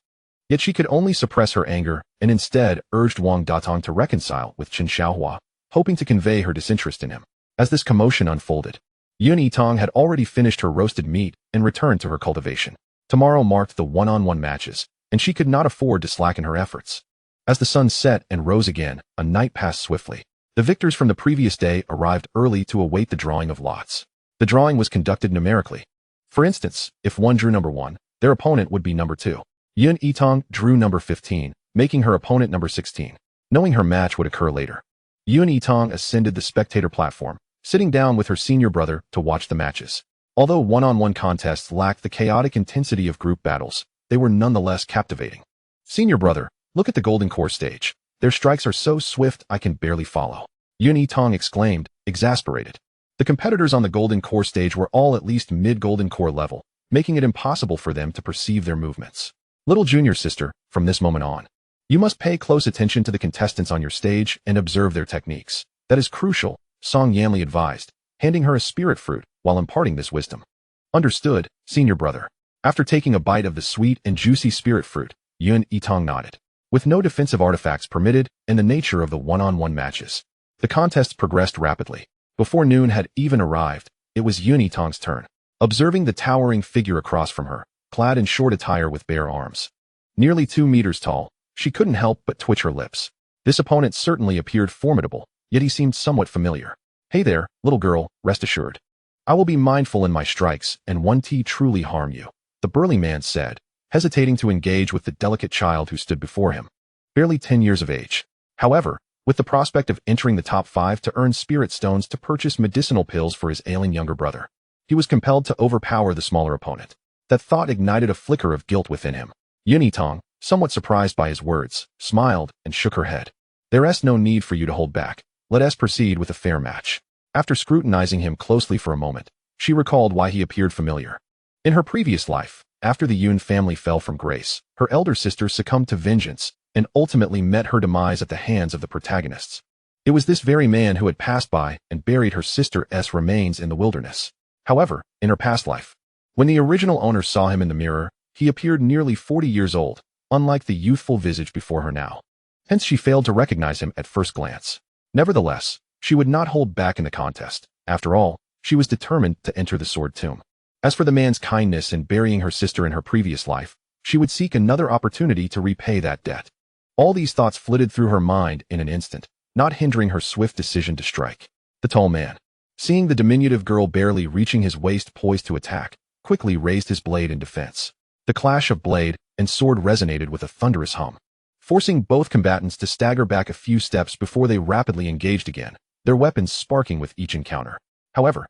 Yet she could only suppress her anger and instead urged Wang Datong to reconcile with Chen Xiaohua, hoping to convey her disinterest in him. As this commotion unfolded, Yuan Yitang had already finished her roasted meat and returned to her cultivation. Tomorrow marked the one-on-one matches, and she could not afford to slacken her efforts. As the sun set and rose again, a night passed swiftly. The victors from the previous day arrived early to await the drawing of lots. The drawing was conducted numerically. For instance, if one drew number 1, their opponent would be number 2. Yuan Yitang drew number 15, making her opponent number 16. Knowing her match would occur later, Yuan Yitang ascended the spectator platform, sitting down with her senior brother to watch the matches. Although one-on-one contests lacked the chaotic intensity of group battles, they were nonetheless captivating. "Senior brother, look at the golden core stage. Their strikes are so swift I can barely follow," Yuan Yitang exclaimed, exasperated. The competitors on the golden core stage were all at least mid-golden core level, making it impossible for them to perceive their movements. "Little junior sister, from this moment on, you must pay close attention to the contestants on your stage and observe their techniques. That is crucial," Song Yanli advised, handing her a spirit fruit while imparting this wisdom. "Understood, senior brother." After taking a bite of the sweet and juicy spirit fruit, Yuan Yitang nodded. With no defensive artifacts permitted and the nature of the one-on-one matches, the contests progressed rapidly. Before noon had even arrived, it was Yuan Yitang's turn. Observing the towering figure across from her, clad in short attire with bare arms, nearly 2 meters tall, she couldn't help but twitch her lips. This opponent certainly appeared formidable, yet he seemed somewhat familiar. "Hey there, little girl, rest assured. I will be mindful in my strikes and won't truly harm you," the burly man said, hesitating to engage with the delicate child who stood before him, barely 10 years of age. However, with the prospect of entering the top 5 to earn spirit stones to purchase medicinal pills for his ailing younger brother, he was compelled to overpower the smaller opponent. That thought ignited a flicker of guilt within him. Yuan Yitang, somewhat surprised by his words, smiled and shook her head. "There's no need for you to hold back. Let us proceed with a fair match." After scrutinizing him closely for a moment, she recalled why he appeared familiar. In her previous life, after the Yuan family fell from grace, her elder sister succumbed to vengeance and ultimately met her demise at the hands of the protagonists. It was this very man who had passed by and buried her sister's remains in the wilderness. However, in her past life, when the original owner saw him in the mirror, He appeared nearly 40 years old, unlike the youthful visage before her now. Hence she failed to recognize him at first glance. Nevertheless, she would not hold back in the contest. After all, she was determined to enter the sword tomb. As for the man's kindness in burying her sister in her previous life, she would seek another opportunity to repay that debt. All these thoughts flitted through her mind in an instant, not hindering her swift decision to strike. The tall man, seeing the diminutive girl barely reaching his waist poised to attack, quickly raised his blade in defense. The clash of blade and sword resonated with a thunderous hum, forcing both combatants to stagger back a few steps before they rapidly engaged again, their weapons sparking with each encounter. However,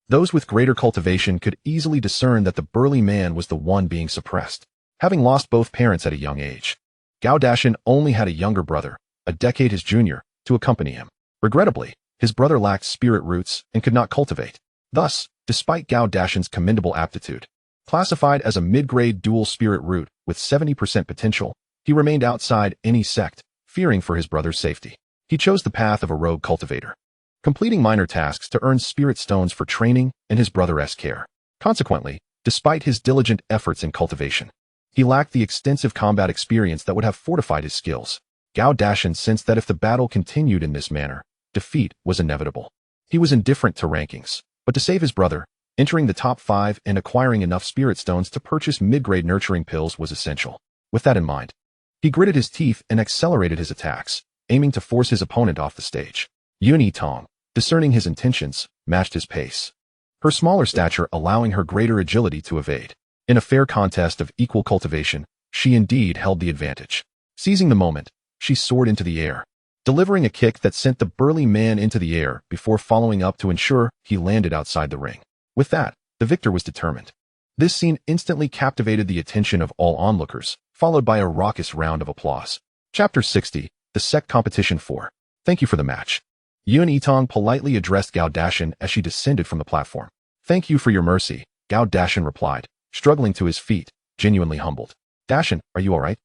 those with greater cultivation could easily discern that the burly man was the one being suppressed. Having lost both parents at a young age, Gao Dashin only had a younger brother, a decade his junior, to accompany him. Regrettably, his brother lacked spirit roots and could not cultivate. Thus, despite Gao Dashin's commendable aptitude, classified as a mid-grade dual spirit root with 70% potential, he remained outside any sect, fearing for his brother's safety. He chose the path of a rogue cultivator, completing minor tasks to earn spirit stones for training and his brother's care. Consequently, despite his diligent efforts in cultivation, he lacked the extensive combat experience that would have fortified his skills. Gao Dashin sensed that if the battle continued in this manner, defeat was inevitable. He was indifferent to rankings, but to save his brother, entering the top 5 and acquiring enough spirit stones to purchase mid-grade nurturing pills was essential. With that in mind, he gritted his teeth and accelerated his attacks, aiming to force his opponent off the stage. Yitang, discerning his intentions, matched his pace, her smaller stature allowing her greater agility to evade. In a fair contest of equal cultivation, she indeed held the advantage. Seizing the moment, she soared into the air, delivering a kick that sent the burly man into the air before following up to ensure he landed outside the ring. With that, the victor was determined. This scene instantly captivated the attention of all onlookers, followed by a raucous round of applause. Chapter 60, The Sect Competition 4. Thank you for the match. Yitang politely addressed Gao Dashin as she descended from the platform. Thank you for your mercy, Gao Dashin replied, struggling to his feet, genuinely humbled. Dashin, are you alright?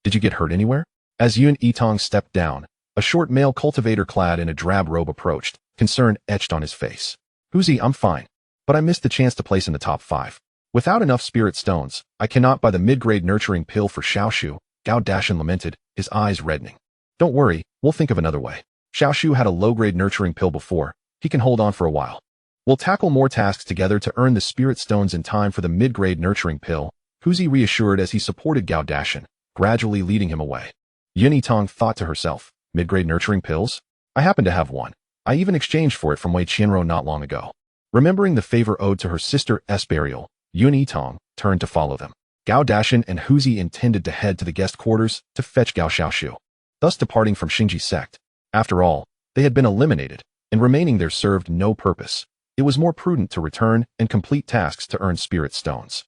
Did you get hurt anywhere? As Yitang stepped down, a short male cultivator clad in a drab robe approached, concern etched on his face. Huzi, I'm fine, but I missed the chance to place in the top 5. Without enough spirit stones, I cannot buy the mid-grade nurturing pill for Xiaoxiu, Gao Dashin lamented, his eyes reddening. Don't worry, we'll think of another way. Xiaoxiu had a low-grade nurturing pill before, he can hold on for a while. We'll tackle more tasks together to earn the spirit stones in time for the mid-grade nurturing pill, Huzi reassured as he supported Gao Dashin, gradually leading him away. Yitang thought to herself, mid-grade nurturing pills? I happen to have one. I even exchanged for it from Wei Qianro not long ago. Remembering the favor owed to her sister's burial, Yitang turned to follow them. Gao Dashin and Huzi intended to head to the guest quarters to fetch Gao Xiaoxiu, thus departing from Xingji sect. After all, they had been eliminated, and remaining there served no purpose. It was more prudent to return and complete tasks to earn spirit stones.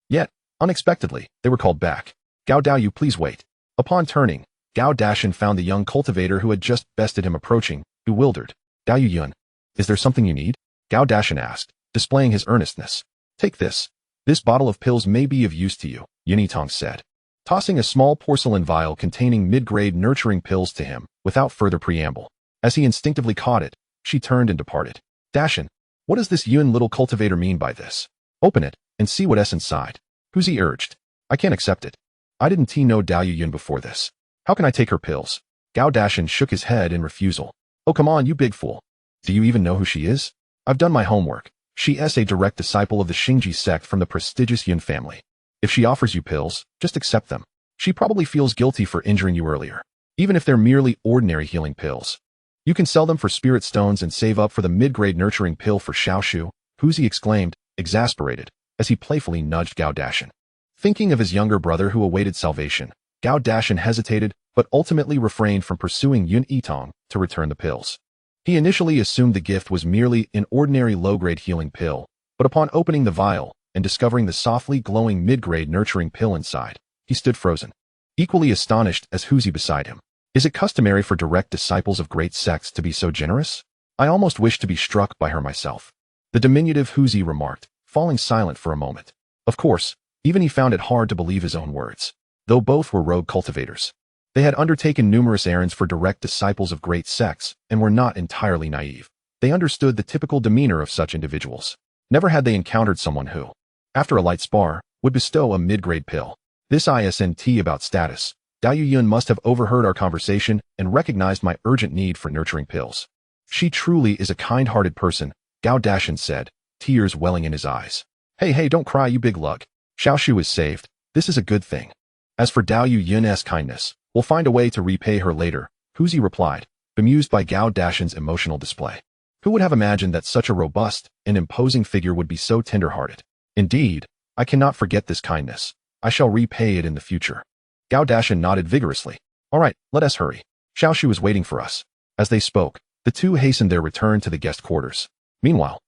Yet, unexpectedly, they were called back. Gao Daoyu, please wait. Upon turning, Gao Dashin found the young cultivator who had just bested him approaching, bewildered. Daoyu Yun, is there something you need? Gao Dashin asked, displaying his earnestness. Take this. This bottle of pills may be of use to you, Yitang said, tossing a small porcelain vial containing mid-grade nurturing pills to him, without further preamble. As he instinctively caught it, she turned and departed. Dashin, what does this Yun little cultivator mean by this? Open it, and see what's inside. Huzi urged. I can't accept it. I didn't know Daoyu Yun before this. How can I take her pills? Gao Dashin shook his head in refusal. Oh come on, you big fool. Do you even know who she is? I've done my homework. She is a direct disciple of the Xingji sect from the prestigious Yun family. If she offers you pills, just accept them. She probably feels guilty for injuring you earlier, even if they're merely ordinary healing pills. You can sell them for spirit stones and save up for the mid-grade nurturing pill for Xiaoxiu, Huzi exclaimed, exasperated, as he playfully nudged Gao Dashin. Thinking of his younger brother who awaited salvation, Gao Dashin hesitated but ultimately refrained from pursuing Yitang to return the pills. He initially assumed the gift was merely an ordinary low-grade healing pill, but upon opening the vial and discovering the softly glowing mid-grade nurturing pill inside, he stood frozen, equally astonished as Huzi beside him. Is it customary for direct disciples of great sects to be so generous? I almost wish to be struck by her myself. The diminutive Huzi remarked, falling silent for a moment. Of course, even he found it hard to believe his own words. Though both were rogue cultivators, they had undertaken numerous errands for direct disciples of great sects and were not entirely naive. They understood the typical demeanor of such individuals. Never had they encountered someone who, after a light spar, would bestow a mid-grade pill. This isn't about status. Dao Yun must have overheard our conversation and recognized my urgent need for nurturing pills. She truly is a kind-hearted person, Gao Dashan said, tears welling in his eyes. Hey, don't cry, you big lug. Xiaoxu is saved. This is a good thing. As for Dao Yun's kindness, we'll find a way to repay her later, Huzi replied, bemused by Gao Dashan's emotional display. Who would have imagined that such a robust and imposing figure would be so tender-hearted? Indeed, I cannot forget this kindness. I shall repay it in the future. Gao Dashan nodded vigorously. All right, let us hurry. Xiaoxu is waiting for us. As they spoke, the two hastened their return to the guest quarters. Meanwhile,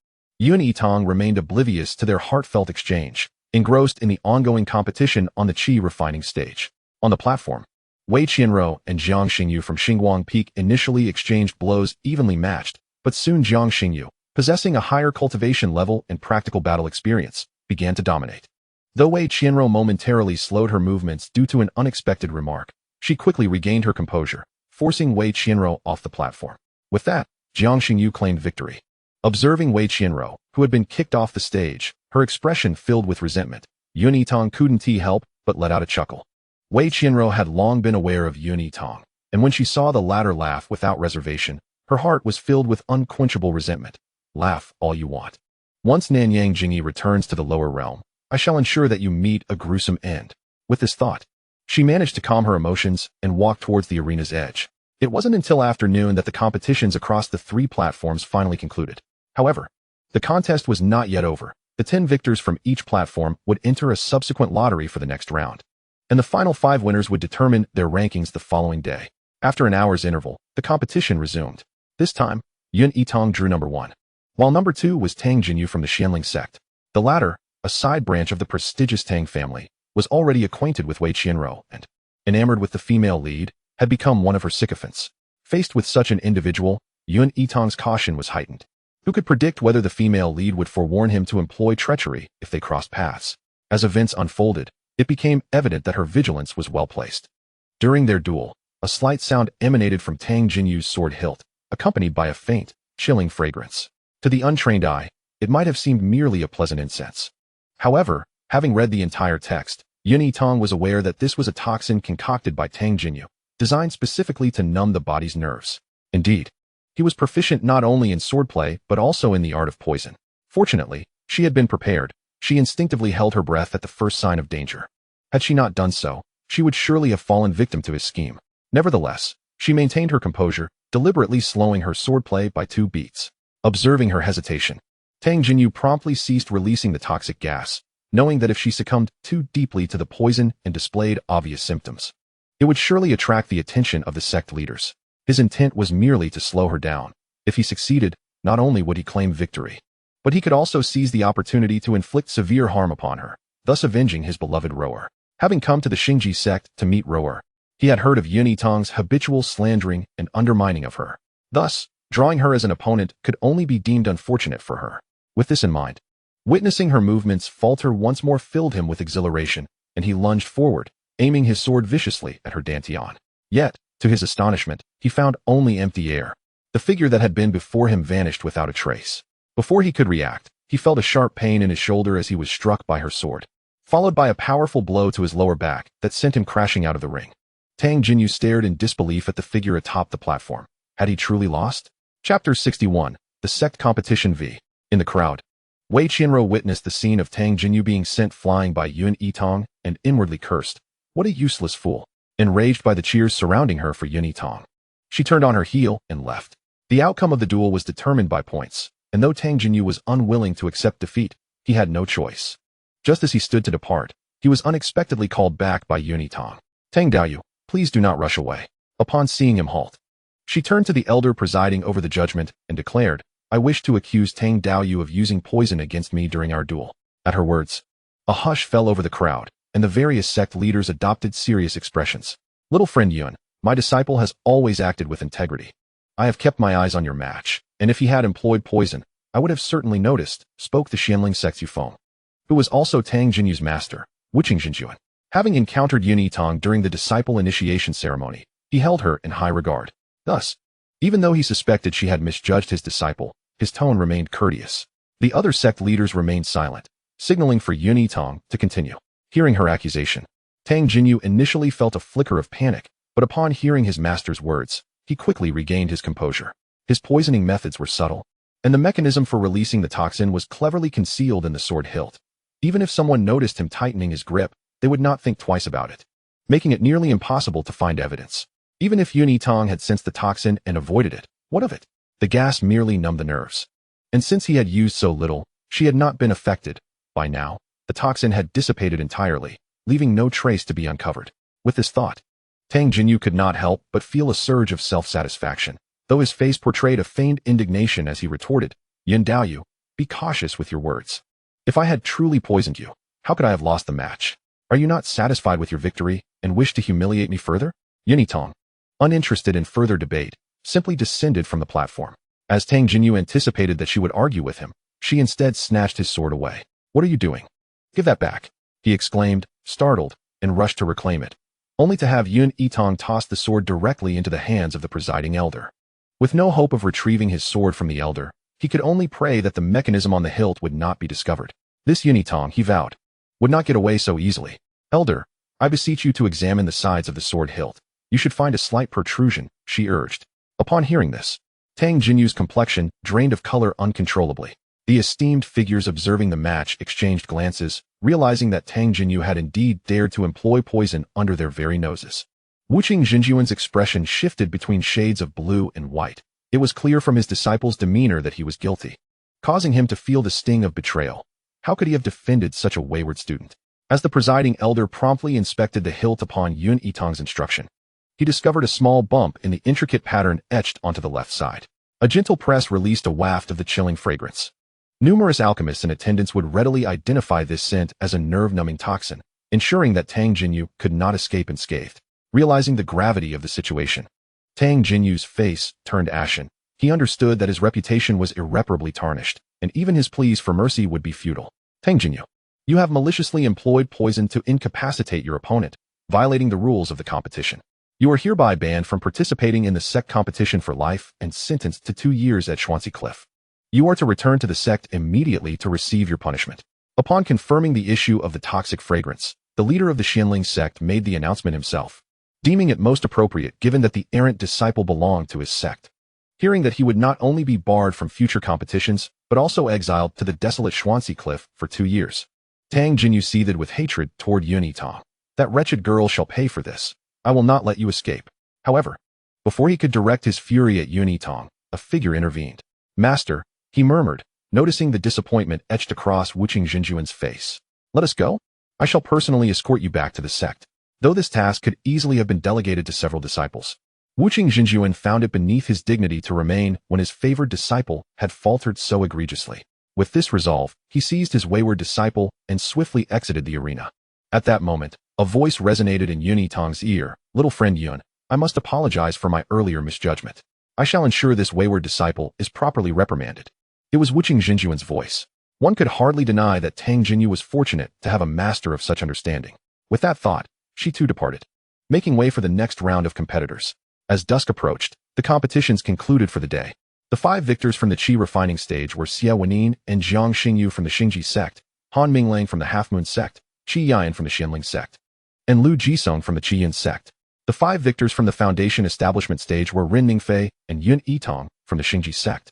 Yitang remained oblivious to their heartfelt exchange, engrossed in the ongoing competition on the qi refining stage. On the platform, Wei Qianro and Jiang Xingyu from Xingguang Peak initially exchanged blows evenly matched, but soon Jiang Xingyu, possessing a higher cultivation level and practical battle experience, began to dominate. Though Wei Qianro momentarily slowed her movements due to an unexpected remark, she quickly regained her composure, forcing Wei Qianro off the platform. With that, Jiang Xingyu claimed victory. Observing Wei Qianro, who had been kicked off the stage, her expression filled with resentment, Yitang couldn't help but let out a chuckle. Wei Qianro had long been aware of Yitang, and when she saw the latter laugh without reservation, her heart was filled with unquenchable resentment. Laugh all you want. Once Nanyang Jingyi returns to the lower realm, I shall ensure that you meet a gruesome end. With this thought, she managed to calm her emotions and walk towards the arena's edge. It wasn't until afternoon that the competitions across the three platforms finally concluded. However, the contest was not yet over. The 10 victors from each platform would enter a subsequent lottery for the next round, and the final 5 winners would determine their rankings the following day. After an hour's interval, the competition resumed. This time, Yitang drew number 1, while number 2 was Tang Jinyu from the Xianling sect. The latter, a side branch of the prestigious Tang family, was already acquainted with Wei Qianro and, enamored with the female lead, had become one of her sycophants. Faced with such an individual, Yitang's caution was heightened. Who could predict whether the female lead would forewarn him to employ treachery if they crossed paths? As events unfolded, it became evident that her vigilance was well placed. During their duel, a slight sound emanated from Tang Jinyu's sword hilt, accompanied by a faint, chilling fragrance. To the untrained eye, it might have seemed merely a pleasant incense. However, having read the entire text, Yitang was aware that this was a toxin concocted by Tang Jinyu, designed specifically to numb the body's nerves. Indeed, he was proficient not only in swordplay but also in the art of poison. Fortunately, she had been prepared. She instinctively held her breath at the first sign of danger. Had she not done so, she would surely have fallen victim to his scheme. Nevertheless, she maintained her composure, deliberately slowing her swordplay by 2 beats. Observing her hesitation, Tang Jinyu promptly ceased releasing the toxic gas, knowing that if she succumbed too deeply to the poison and displayed obvious symptoms, it would surely attract the attention of the sect leaders. His intent was merely to slow her down. If he succeeded, not only would he claim victory, but he could also seize the opportunity to inflict severe harm upon her, thus avenging his beloved Rower. Having come to the Xingji sect to meet Rower, he had heard of Yitang's habitual slandering and undermining of her. Thus, drawing her as an opponent could only be deemed unfortunate for her. With this in mind, witnessing her movements falter once more filled him with exhilaration, and he lunged forward, aiming his sword viciously at her dantian. Yet, to his astonishment, he found only empty air. The figure that had been before him vanished without a trace. Before he could react, he felt a sharp pain in his shoulder as he was struck by her sword, followed by a powerful blow to his lower back that sent him crashing out of the ring. Tang Jinyu stared in disbelief at the figure atop the platform. Had he truly lost? Chapter 61, The Sect Competition v. In the crowd, Wei Qianro witnessed the scene of Tang Jinyu being sent flying by Yitang and inwardly cursed. What a useless fool. Enraged by the cheers surrounding her for Yitang, she turned on her heel and left. The outcome of the duel was determined by points, and though Tang Jinyu was unwilling to accept defeat, he had no choice. Just as he stood to depart, he was unexpectedly called back by Yitang. Tang Daoyu, please do not rush away. Upon seeing him halt, she turned to the elder presiding over the judgment and declared, I wish to accuse Tang Daoyu of using poison against me during our duel. At her words, a hush fell over the crowd, and the various sect leaders adopted serious expressions. Little friend Yun, my disciple has always acted with integrity. I have kept my eyes on your match, and if he had employed poison, I would have certainly noticed, spoke the Xianling sect's Yufeng, who was also Tang Jinyu's master, Wuqing Jinjuan. Having encountered Yitang during the disciple initiation ceremony, he held her in high regard. Thus, even though he suspected she had misjudged his disciple, his tone remained courteous. The other sect leaders remained silent, signaling for Yitang to continue. Hearing her accusation, Tang Jinyu initially felt a flicker of panic, but upon hearing his master's words, he quickly regained his composure. His poisoning methods were subtle, and the mechanism for releasing the toxin was cleverly concealed in the sword hilt. Even if someone noticed him tightening his grip, they would not think twice about it, making it nearly impossible to find evidence. Even if Yitang had sensed the toxin and avoided it, what of it? The gas merely numbed the nerves. And since he had used so little, she had not been affected. By now, the toxin had dissipated entirely, leaving no trace to be uncovered. With this thought, Tang Jinyu could not help but feel a surge of self-satisfaction, though his face portrayed a feigned indignation as he retorted, "Yin Daoyu, be cautious with your words. If I had truly poisoned you, how could I have lost the match? Are you not satisfied with your victory and wish to humiliate me further?" Yitang, uninterested in further debate, simply descended from the platform. As Tang Jinyu anticipated that she would argue with him, she instead snatched his sword away. "What are you doing? Give that back," he exclaimed, startled, and rushed to reclaim it, only to have Yitang toss the sword directly into the hands of the presiding elder. With no hope of retrieving his sword from the elder, he could only pray that the mechanism on the hilt would not be discovered. This Yitang, he vowed, would not get away so easily. "Elder, I beseech you to examine the sides of the sword hilt. You should find a slight protrusion," she urged. Upon hearing this, Tang Jinyu's complexion drained of color uncontrollably. The esteemed figures observing the match exchanged glances, realizing that Tang Jinyu had indeed dared to employ poison under their very noses. Wuqing Jinjuan's expression shifted between shades of blue and white. It was clear from his disciple's demeanor that he was guilty, causing him to feel the sting of betrayal. How could he have defended such a wayward student? As the presiding elder promptly inspected the hilt upon Yitang's instruction, he discovered a small bump in the intricate pattern etched onto the left side. A gentle press released a waft of the chilling fragrance. Numerous alchemists in attendance would readily identify this scent as a nerve-numbing toxin, ensuring that Tang Jinyu could not escape unscathed. Realizing the gravity of the situation, Tang Jinyu's face turned ashen. He understood that his reputation was irreparably tarnished, and even his pleas for mercy would be futile. "Tang Jinyu, you have maliciously employed poison to incapacitate your opponent, violating the rules of the competition. You are hereby banned from participating in the sect competition for life and sentenced to 2 years at Xianxia Cliff. You are to return to the sect immediately to receive your punishment." Upon confirming the issue of the toxic fragrance, the leader of the Xianling sect made the announcement himself, deeming it most appropriate given that the errant disciple belonged to his sect. Hearing that he would not only be barred from future competitions, but also exiled to the desolate Xianxia Cliff for 2 years, Tang Jinyu seethed with hatred toward Yitang. "That wretched girl shall pay for this. I will not let you escape." However, before he could direct his fury at Yitang, a figure intervened. "Master," he murmured, noticing the disappointment etched across Wuqing Jinjuan's face. "Let us go. I shall personally escort you back to the sect." Though this task could easily have been delegated to several disciples, Wuqing Jinjuan found it beneath his dignity to remain when his favored disciple had faltered so egregiously. With this resolve, he seized his wayward disciple and swiftly exited the arena. At that moment, a voice resonated in Yitang's ear. "Little friend Yun, I must apologize for my earlier misjudgment. I shall ensure this wayward disciple is properly reprimanded." It was Wuqing Jinjuan's voice. One could hardly deny that Tang Jinyu was fortunate to have a master of such understanding. With that thought, she too departed, making way for the next round of competitors. As dusk approached, the competitions concluded for the day. The 5 victors from the Qi refining stage were Xia Wenin and Jiang Xingyu from the Xingji sect, Han Minglang from the Half-Moon sect, Qi Yan from the Xianling sect, and Lu Jisong from the Qiyin sect. The 5 victors from the foundation establishment stage were Ren Mingfei and Yun Yitang from the Xingji sect,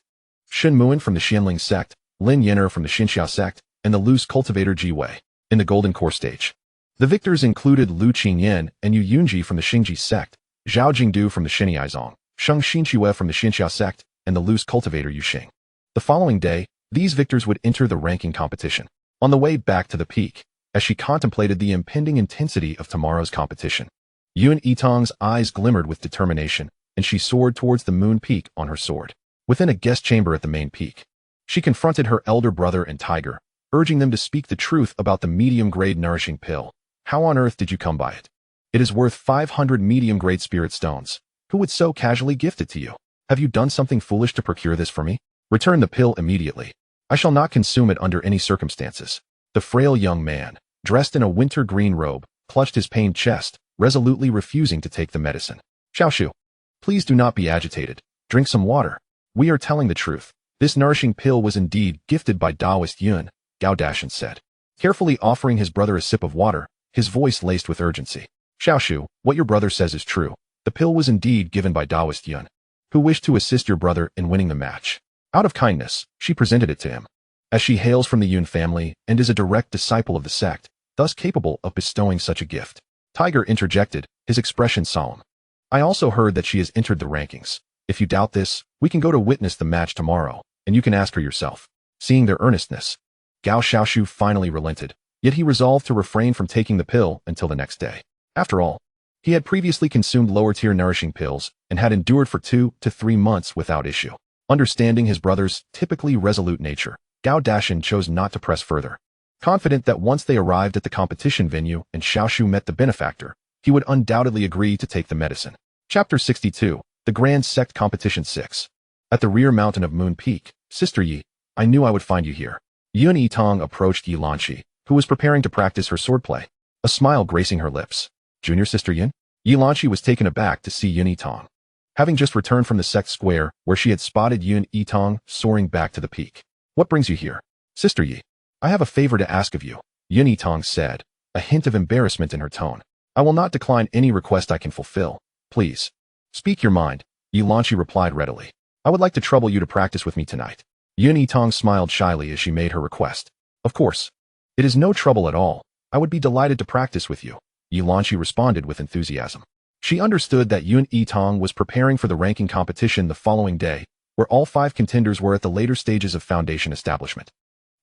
Shen Muan from the Xianling sect, Lin Yen'er from the Xianxia sect, and the loose cultivator Ji Wei. In the golden core stage, the victors included Lu Qingyan and Yu Yunji from the Xingji sect, Zhao Jingdu from the Shenyaizong, Sheng Xinqiue from the Xianxia sect, and the loose cultivator Yu Xing. The following day, these victors would enter the ranking competition. On the way back to the peak, as she contemplated the impending intensity of tomorrow's competition, Yun Yitang's eyes glimmered with determination, and she soared towards the moon peak on her sword. Within a guest chamber at the main peak, she confronted her elder brother and Tiger, urging them to speak the truth about the medium-grade nourishing pill. "How on earth did you come by it? It is worth 500 medium-grade spirit stones. Who would so casually gift it to you? Have you done something foolish to procure this for me? Return the pill immediately. I shall not consume it under any circumstances." The frail young man, dressed in a winter green robe, clutched his pained chest, resolutely refusing to take the medicine. "Xiaoshu, please do not be agitated. Drink some water. We are telling the truth. This nourishing pill was indeed gifted by Taoist Yun," Gao Dashan said. carefully offering his brother a sip of water, his voice laced with urgency. Xiaoshu, what your brother says is true. The pill was indeed given by Taoist Yun, who wished to assist your brother in winning the match. Out of kindness, she presented it to him. As she hails from the Yun family and is a direct disciple of the sect, thus capable of bestowing such a gift. Tiger interjected, his expression solemn. I also heard that she has entered the rankings. If you doubt this, we can go to witness the match tomorrow, and you can ask her yourself. Seeing their earnestness, Gao Xiaoshu finally relented, yet he resolved to refrain from taking the pill until the next day. After all, he had previously consumed lower-tier nourishing pills and had endured for 2 to 3 months without issue. Understanding his brother's typically resolute nature, Gao Dashin chose not to press further. Confident that once they arrived at the competition venue and Xiaoshu met the benefactor, he would undoubtedly agree to take the medicine. Chapter 62, The Grand Sect Competition 6. At the rear mountain of Moon Peak, Sister Yi, I knew I would find you here. Yun Yitang approached Yilanqi, who was preparing to practice her swordplay, a smile gracing her lips. Junior Sister Yin? Yilanqi was taken aback to see Yun Yitang. Having just returned from the sect square, where she had spotted Yun Yitang soaring back to the peak. What brings you here? Sister Yi, I have a favor to ask of you, Yun Yitang said, a hint of embarrassment in her tone. I will not decline any request I can fulfill. Please. Speak your mind, Yilanqi replied readily. I would like to trouble you to practice with me tonight. Yun Yitang smiled shyly as she made her request. Of course. It is no trouble at all. I would be delighted to practice with you, Yilanqi responded with enthusiasm. She understood that Yun Yitang was preparing for the ranking competition the following day, where all 5 contenders were at the later stages of foundation establishment,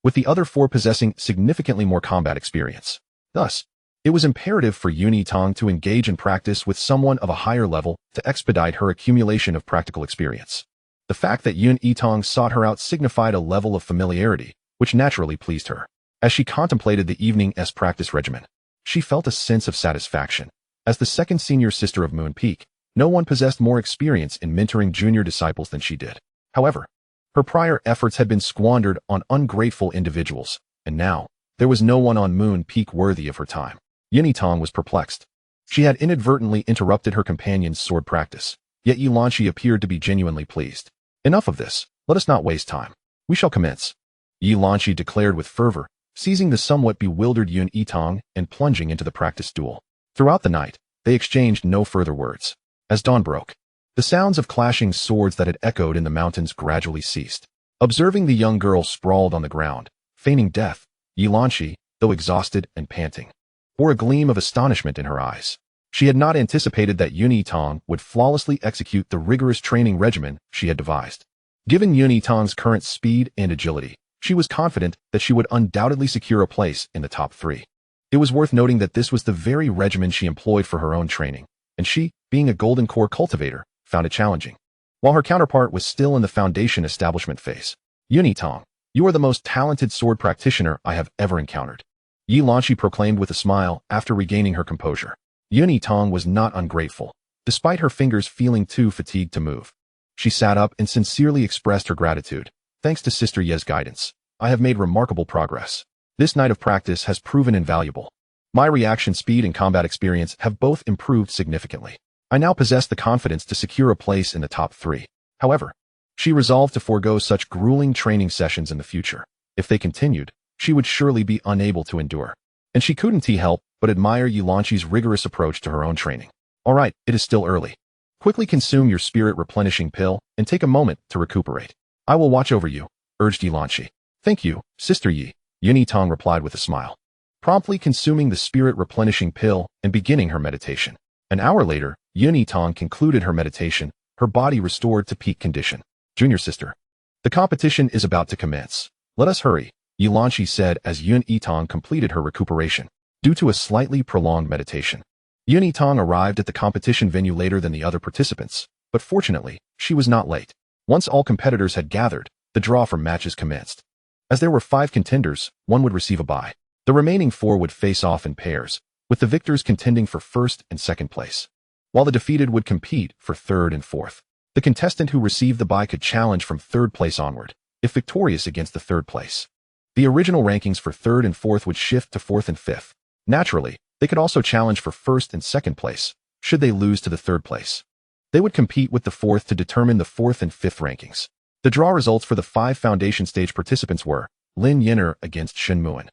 with the other 4 possessing significantly more combat experience. Thus, it was imperative for Yun Yitang to engage in practice with someone of a higher level to expedite her accumulation of practical experience. The fact that Yun Yitang sought her out signified a level of familiarity, which naturally pleased her. As she contemplated the evening's practice regimen, she felt a sense of satisfaction. As the second senior sister of Moon Peak, no one possessed more experience in mentoring junior disciples than she did. However, her prior efforts had been squandered on ungrateful individuals, and now, there was no one on Moon Peak worthy of her time. Yun Yitang was perplexed. She had inadvertently interrupted her companion's sword practice, yet Yilanqi appeared to be genuinely pleased. Enough of this, let us not waste time. We shall commence, Yilanqi declared with fervor, seizing the somewhat bewildered Yun Yitang and plunging into the practice duel. Throughout the night, they exchanged no further words. As dawn broke, the sounds of clashing swords that had echoed in the mountains gradually ceased. Observing the young girl sprawled on the ground, feigning death, Yilanqi, though exhausted and panting, bore a gleam of astonishment in her eyes. She had not anticipated that Yun Yitang would flawlessly execute the rigorous training regimen she had devised. Given Yun Yitang's current speed and agility, she was confident that she would undoubtedly secure a place in the top 3. It was worth noting that this was the very regimen she employed for her own training, and she, being a golden core cultivator, found it challenging. While her counterpart was still in the foundation establishment phase. Yun Yitang, you are the most talented sword practitioner I have ever encountered, Yilanqi proclaimed with a smile after regaining her composure. Yun Yitang was not ungrateful, despite her fingers feeling too fatigued to move. She sat up and sincerely expressed her gratitude. Thanks to Sister Ye's guidance, I have made remarkable progress. This night of practice has proven invaluable. My reaction speed and combat experience have both improved significantly. I now possess the confidence to secure a place in the top 3. However, she resolved to forego such grueling training sessions in the future. If they continued, she would surely be unable to endure. And she couldn't help but admire Yilanqi's rigorous approach to her own training. Alright, it is still early. Quickly consume your spirit replenishing pill and take a moment to recuperate. I will watch over you, urged Yilanqi. Thank you, Sister Yi, Yun Yitang replied with a smile, promptly consuming the spirit replenishing pill and beginning her meditation. An hour later, Yun Yitang concluded her meditation, her body restored to peak condition. Junior sister, the competition is about to commence. Let us hurry, Yilanqi said as Yun Yitang completed her recuperation. Due to a slightly prolonged meditation, Yun Yitang arrived at the competition venue later than the other participants, but fortunately, she was not late. Once all competitors had gathered, the draw for matches commenced. As there were 5 contenders, one would receive a bye. The remaining 4 would face off in pairs, with the victors contending for 1st and 2nd place, while the defeated would compete for 3rd and 4th. The contestant who received the bye could challenge from 3rd place onward, if victorious against the 3rd place. The original rankings for 3rd and 4th would shift to 4th and 5th. Naturally, they could also challenge for 1st and 2nd place, should they lose to the 3rd place. They would compete with the 4th to determine the 4th and 5th rankings. The draw results for the 5 foundation stage participants were Lin Yin'er against Shen Muan,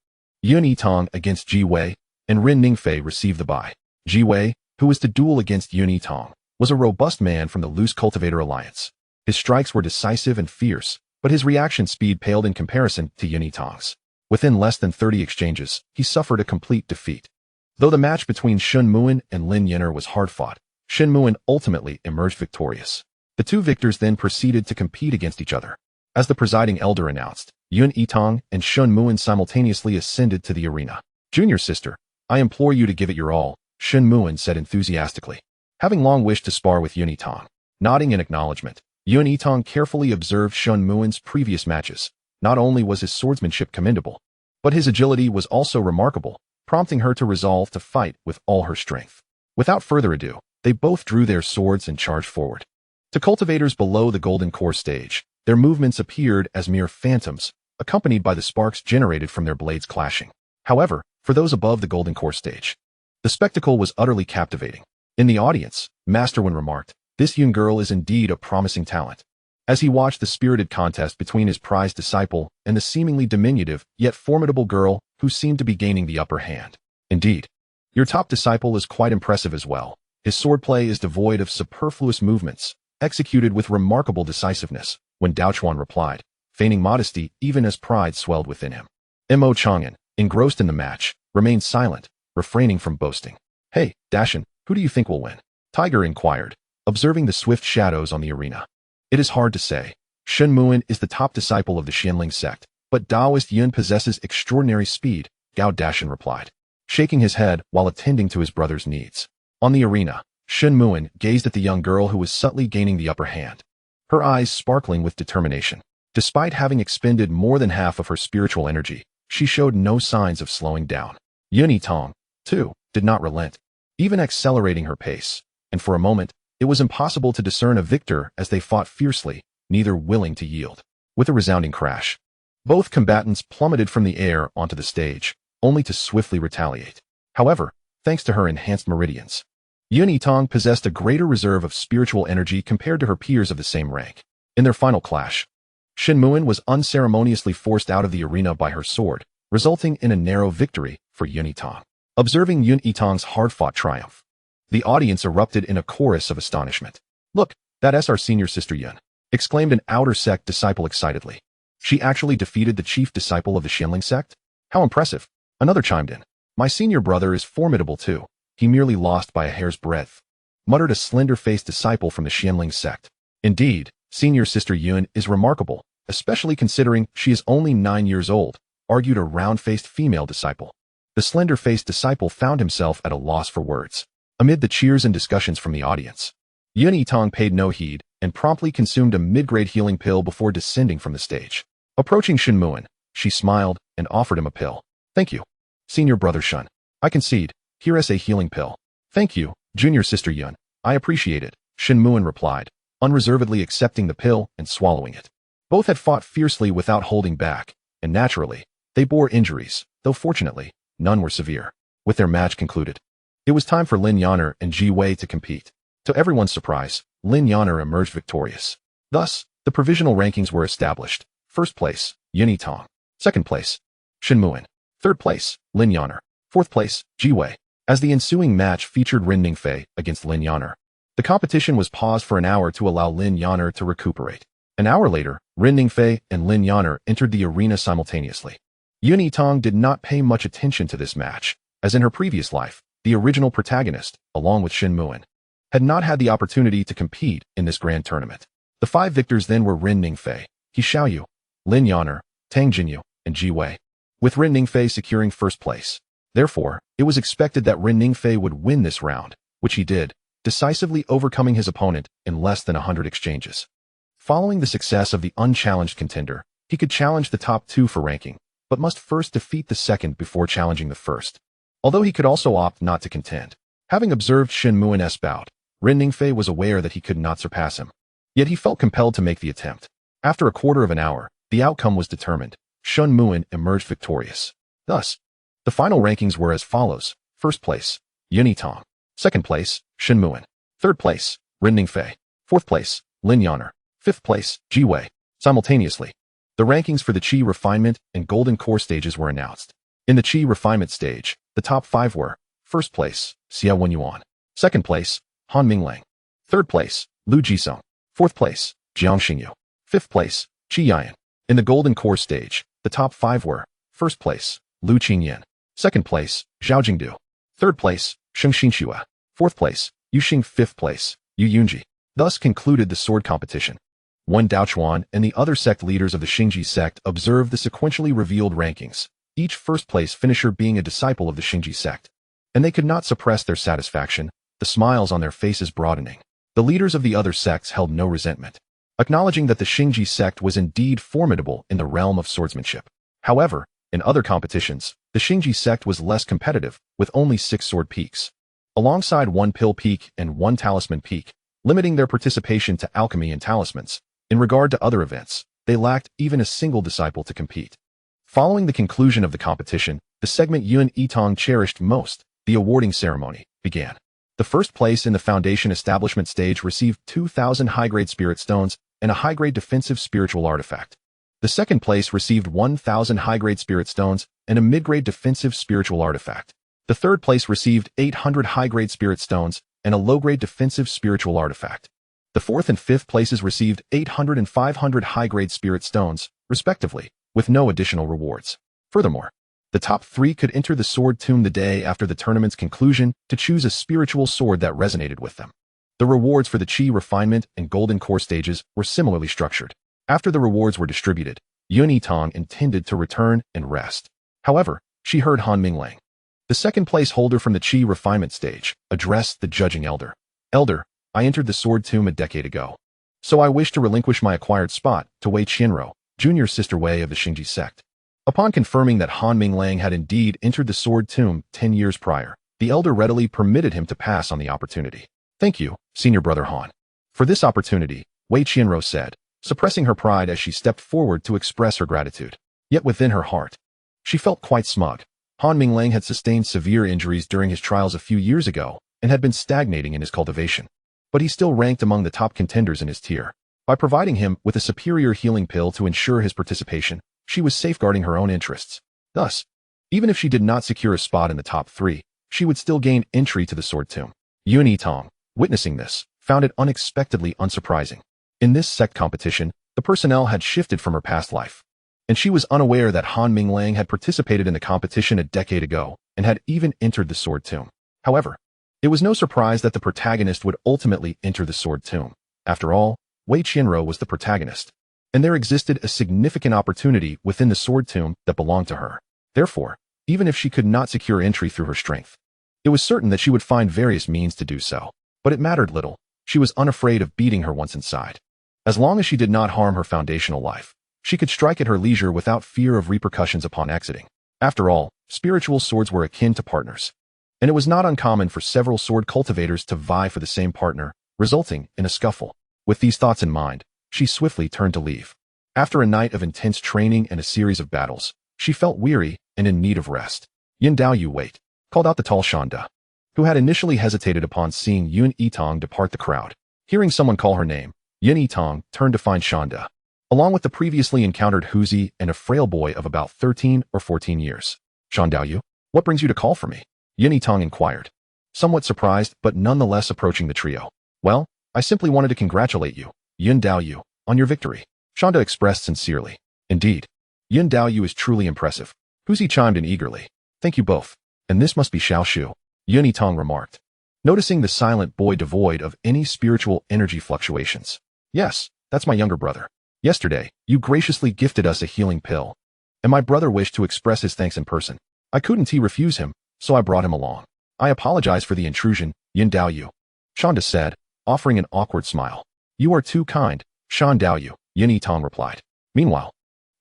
Yun Yitang against Ji Wei, and Ren Ningfei received the bye. Ji Wei, who was to duel against Yun Yitang, was a robust man from the Loose Cultivator Alliance. His strikes were decisive and fierce, but his reaction speed paled in comparison to Yun Yitang's. Within less than 30 exchanges, he suffered a complete defeat. Though the match between Shen Muin and Lin Yan'er was hard-fought, Shen Muin ultimately emerged victorious. The two victors then proceeded to compete against each other. As the presiding elder announced, Yun Yitang and Shen Muin simultaneously ascended to the arena. "Junior sister, I implore you to give it your all," Shen Muin said enthusiastically. Having long wished to spar with Yun Yitang. Nodding in acknowledgement, Yun Yitang carefully observed Shen Muin's previous matches. Not only was his swordsmanship commendable, but his agility was also remarkable, prompting her to resolve to fight with all her strength. Without further ado, they both drew their swords and charged forward. To cultivators below the Golden Core stage, their movements appeared as mere phantoms, accompanied by the sparks generated from their blades clashing. However, for those above the Golden Core stage, the spectacle was utterly captivating. In the audience, Master Wen remarked, "This young girl is indeed a promising talent." As he watched the spirited contest between his prized disciple and the seemingly diminutive yet formidable girl who seemed to be gaining the upper hand. "Indeed, your top disciple is quite impressive as well. His swordplay is devoid of superfluous movements, executed with remarkable decisiveness," when Daochuan replied, feigning modesty even as pride swelled within him. Mo Chang'an, engrossed in the match, remained silent, refraining from boasting. "Hey, Dashan, who do you think will win?" Tiger inquired, observing the swift shadows on the arena. "It is hard to say. Shen Muin is the top disciple of the Xianling sect, but Taoist Yun possesses extraordinary speed," Gao Dashan replied, shaking his head while attending to his brother's needs. On the arena, Shen Muin gazed at the young girl who was subtly gaining the upper hand, her eyes sparkling with determination. Despite having expended more than half of her spiritual energy, she showed no signs of slowing down. Yun Yitang, too, did not relent, even accelerating her pace, and for a moment, it was impossible to discern a victor as they fought fiercely, neither willing to yield. With a resounding crash, both combatants plummeted from the air onto the stage, only to swiftly retaliate. However, thanks to her enhanced meridians, Yun Yitang possessed a greater reserve of spiritual energy compared to her peers of the same rank. In their final clash, Shen Muin was unceremoniously forced out of the arena by her sword, resulting in a narrow victory for Yun Yitang. Observing Yun Yitang's hard-fought triumph, the audience erupted in a chorus of astonishment. "Look, that's our senior sister Yun," exclaimed an outer sect disciple excitedly. "She actually defeated the chief disciple of the Xianling sect? How impressive!" Another chimed in. "My senior brother is formidable too. He merely lost by a hair's breadth," muttered a slender-faced disciple from the Xianling sect. "Indeed, senior sister Yun is remarkable, especially considering she is only 9 years old," argued a round-faced female disciple. The slender-faced disciple found himself at a loss for words. Amid the cheers and discussions from the audience, Yun Yitang paid no heed and promptly consumed a mid-grade healing pill before descending from the stage. Approaching Shen Muin, she smiled and offered him a pill. "Thank you, senior brother Shen. I concede. Here is a healing pill." "Thank you, junior sister Yun. I appreciate it," Shen Muin replied, unreservedly accepting the pill and swallowing it. Both had fought fiercely without holding back, and naturally, they bore injuries, though fortunately, none were severe. With their match concluded, it was time for Lin Yan'er and Ji Wei to compete. To everyone's surprise, Lin Yan'er emerged victorious. Thus, the provisional rankings were established. First place, Yun Yitang. Second place, Shen Muin. Third place, Lin Yan'er. Fourth place, Ji Wei. As the ensuing match featured Ren Ningfei against Lin Yan'er, the competition was paused for an hour to allow Lin Yan'er to recuperate. An hour later, Ren Ningfei and Lin Yan'er entered the arena simultaneously. Yun Yitang did not pay much attention to this match, as in her previous life, the original protagonist, along with Shen Muin, had not had the opportunity to compete in this grand tournament. The 5 victors then were Ren Ningfei, He Xiaoyu, Lin Yan'er, Tang Jinyu, and Ji Wei, with Ren Ningfei securing first place. Therefore, it was expected that Ren Ningfei would win this round, which he did, decisively overcoming his opponent in less than 100 exchanges. Following the success of the unchallenged contender, he could challenge the top 2 for ranking, but must first defeat the second before challenging the first. Although he could also opt not to contend. Having observed Shen Muin's bout, Ren Ningfei was aware that he could not surpass him. Yet he felt compelled to make the attempt. After a quarter of an hour, the outcome was determined. Shen Muin emerged victorious. Thus, the final rankings were as follows. First place, Yun Yitang. Second place, Shen Muin. Third place, Ren Ningfei. Fourth place, Lin Yan'er. Fifth place, Ji Wei. Simultaneously, the rankings for the Qi refinement and golden core stages were announced. In the Qi refinement stage, the top 5 were: first place, Xia Wenyuan; second place, Han Minglang; third place, Lu Jisong; fourth place, Jiang Xingyu; fifth place, Qi Yayan. In the golden core stage, the top 5 were: first place, Lu Qingyan; second place, Zhao Jingdu; third place, Sheng Xinxua; fourth place, Yu Xing; fifth place, Yu Yunji. Thus concluded the sword competition. Wen Daochuan and the other sect leaders of the Xingji sect observed the sequentially revealed rankings, each first-place finisher being a disciple of the Xingji sect. And they could not suppress their satisfaction, the smiles on their faces broadening. The leaders of the other sects held no resentment, acknowledging that the Xingji sect was indeed formidable in the realm of swordsmanship. However, in other competitions, the Xingji sect was less competitive, with only 6 sword peaks, alongside 1 pill peak and 1 talisman peak, limiting their participation to alchemy and talismans. In regard to other events, they lacked even a single disciple to compete. Following the conclusion of the competition, the segment Yuan Yitang cherished most, the awarding ceremony, began. The first place in the Foundation Establishment stage received 2,000 high-grade spirit stones and a high-grade defensive spiritual artifact. The second place received 1,000 high-grade spirit stones and a mid-grade defensive spiritual artifact. The third place received 800 high-grade spirit stones and a low-grade defensive spiritual artifact. The fourth and fifth places received 800 and 500 high-grade spirit stones, respectively, with no additional rewards. Furthermore, the top 3 could enter the sword tomb the day after the tournament's conclusion to choose a spiritual sword that resonated with them. The rewards for the Qi refinement and golden core stages were similarly structured. After the rewards were distributed, Yuan Yitang intended to return and rest. However, she heard Han Minglang, the second place holder from the Qi refinement stage, addressed the judging elder. Elder, I entered the sword tomb a decade ago, so I wish to relinquish my acquired spot to Wei Qianro, junior sister Wei of the Xingji sect. Upon confirming that Han Minglang had indeed entered the sword tomb 10 years prior, the elder readily permitted him to pass on the opportunity. Thank you, senior brother Han. For this opportunity, Wei Qianro said, suppressing her pride as she stepped forward to express her gratitude. Yet within her heart, she felt quite smug. Han Minglang had sustained severe injuries during his trials a few years ago and had been stagnating in his cultivation. But he still ranked among the top contenders in his tier. By providing him with a superior healing pill to ensure his participation, she was safeguarding her own interests. Thus, even if she did not secure a spot in the top 3, she would still gain entry to the sword tomb. Yuan Yitang, witnessing this, found it unexpectedly unsurprising. In this sect competition, the personnel had shifted from her past life, and she was unaware that Han Minglang had participated in the competition a decade ago and had even entered the sword tomb. However, it was no surprise that the protagonist would ultimately enter the sword tomb. After all, Wei Qianro was the protagonist, and there existed a significant opportunity within the sword tomb that belonged to her. Therefore, even if she could not secure entry through her strength, it was certain that she would find various means to do so. But it mattered little. She was unafraid of beating her once inside. As long as she did not harm her foundational life, she could strike at her leisure without fear of repercussions upon exiting. After all, spiritual swords were akin to partners, and it was not uncommon for several sword cultivators to vie for the same partner, resulting in a scuffle. With these thoughts in mind, she swiftly turned to leave. After a night of intense training and a series of battles, she felt weary and in need of rest. Yin Daoyu, wait, called out the tall Shanda, who had initially hesitated upon seeing Yuan Yitang depart the crowd. Hearing someone call her name, Yuan Yitang turned to find Shanda, along with the previously encountered Huzi and a frail boy of about 13 or 14 years. Shandaoyu, what brings you to call for me? Yuan Yitang inquired, somewhat surprised but nonetheless approaching the trio. Well, I simply wanted to congratulate you, Yuan Daoyu, on your victory, Shanda expressed sincerely. Indeed, Yuan Daoyu is truly impressive. Huzi chimed in eagerly. Thank you both. And this must be Xiao Shu, Yuan Yitang remarked, noticing the silent boy devoid of any spiritual energy fluctuations. Yes, that's my younger brother. Yesterday, you graciously gifted us a healing pill, and my brother wished to express his thanks in person. I couldn't refuse him, so I brought him along. I apologize for the intrusion, Yuan Daoyu, Shanda said, offering an awkward smile. You are too kind, Shan Daoyu, Yuan Yitang replied. Meanwhile,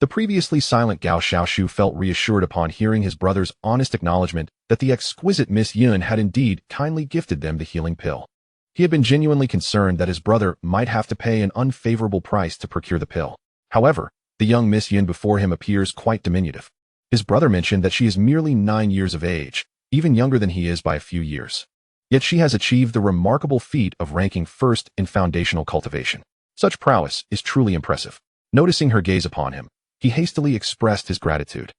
the previously silent Gao Xiaoshu felt reassured upon hearing his brother's honest acknowledgement that the exquisite Miss Yun had indeed kindly gifted them the healing pill. He had been genuinely concerned that his brother might have to pay an unfavorable price to procure the pill. However, the young Miss Yun before him appears quite diminutive. His brother mentioned that she is merely 9 years of age, even younger than he is by a few years. Yet she has achieved the remarkable feat of ranking first in foundational cultivation. Such prowess is truly impressive. Noticing her gaze upon him, he hastily expressed his gratitude.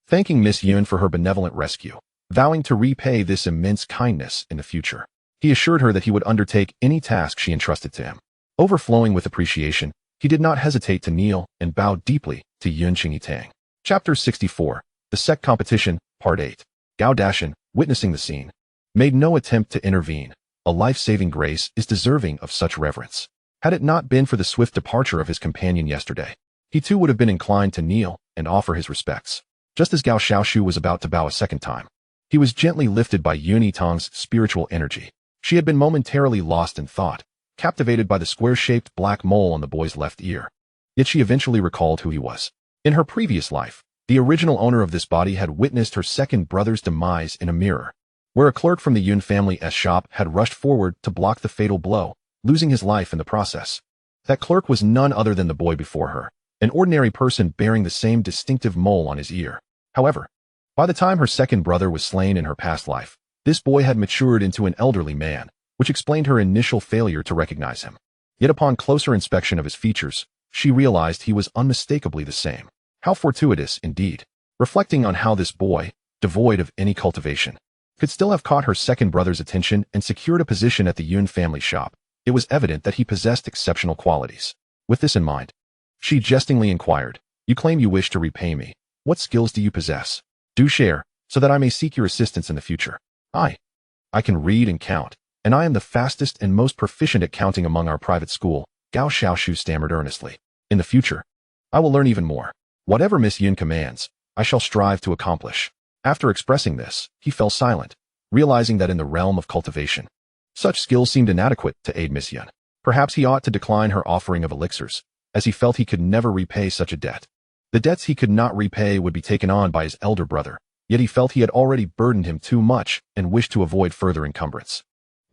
thanking Miss Yun for her benevolent rescue, vowing to repay this immense kindness in the future. He assured her that he would undertake any task she entrusted to him. Overflowing with appreciation, he did not hesitate to kneel and bow deeply to Yitang. Chapter 64, The Sect Competition, Part 8. Gao Dashan, witnessing the scene, made no attempt to intervene. A life-saving grace is deserving of such reverence. Had it not been for the swift departure of his companion yesterday, he too would have been inclined to kneel and offer his respects. Just as Gao Xiaoshu was about to bow a second time, he was gently lifted by Yitang's spiritual energy. She had been momentarily lost in thought, captivated by the square-shaped black mole on the boy's left ear. Yet she eventually recalled who he was. In her previous life, the original owner of this body had witnessed her second brother's demise in a mirror, where a clerk from the Yun family's shop had rushed forward to block the fatal blow, losing his life in the process. That clerk was none other than the boy before her, an ordinary person bearing the same distinctive mole on his ear. However, by the time her second brother was slain in her past life, this boy had matured into an elderly man, which explained her initial failure to recognize him. Yet upon closer inspection of his features, she realized he was unmistakably the same. How fortuitous, indeed. Reflecting on how this boy, devoid of any cultivation, could still have caught her second brother's attention and secured a position at the Yun family shop, it was evident that he possessed exceptional qualities. With this in mind, she jestingly inquired, "You claim you wish to repay me. What skills do you possess? Do share, so that I may seek your assistance in the future." I can read and count, and I am the fastest and most proficient at counting among our private school," Gao Xiaoshu stammered earnestly. "In the future, I will learn even more. Whatever Miss Yun commands, I shall strive to accomplish." After expressing this, he fell silent, realizing that in the realm of cultivation, such skills seemed inadequate to aid Miss Yun. Perhaps he ought to decline her offering of elixirs, as he felt he could never repay such a debt. The debts he could not repay would be taken on by his elder brother, yet he felt he had already burdened him too much and wished to avoid further encumbrance.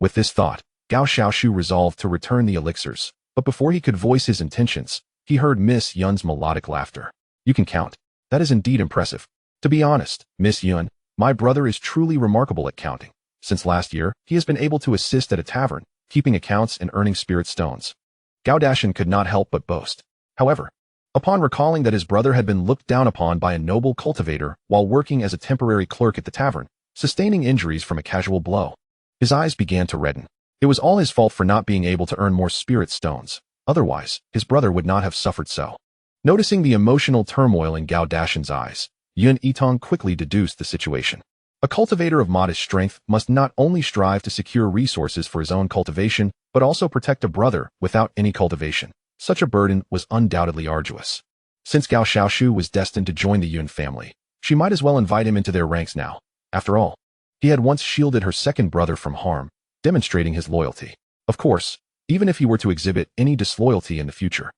With this thought, Gao Xiaoshu resolved to return the elixirs, but before he could voice his intentions, he heard Miss Yun's melodic laughter. "You can count. That is indeed impressive. To be honest, Miss Yun, my brother is truly remarkable at counting. Since last year, he has been able to assist at a tavern, keeping accounts and earning spirit stones." Gao Dashan could not help but boast. However, upon recalling that his brother had been looked down upon by a noble cultivator while working as a temporary clerk at the tavern, sustaining injuries from a casual blow, his eyes began to redden. It was all his fault for not being able to earn more spirit stones. Otherwise, his brother would not have suffered so. Noticing the emotional turmoil in Gao Dashan's eyes, Yitang quickly deduced the situation. A cultivator of modest strength must not only strive to secure resources for his own cultivation, but also protect a brother without any cultivation. Such a burden was undoubtedly arduous. Since Gao Xiaoshu was destined to join the Yun family, she might as well invite him into their ranks now. After all, he had once shielded her second brother from harm, demonstrating his loyalty. Of course, even if he were to exhibit any disloyalty in the future,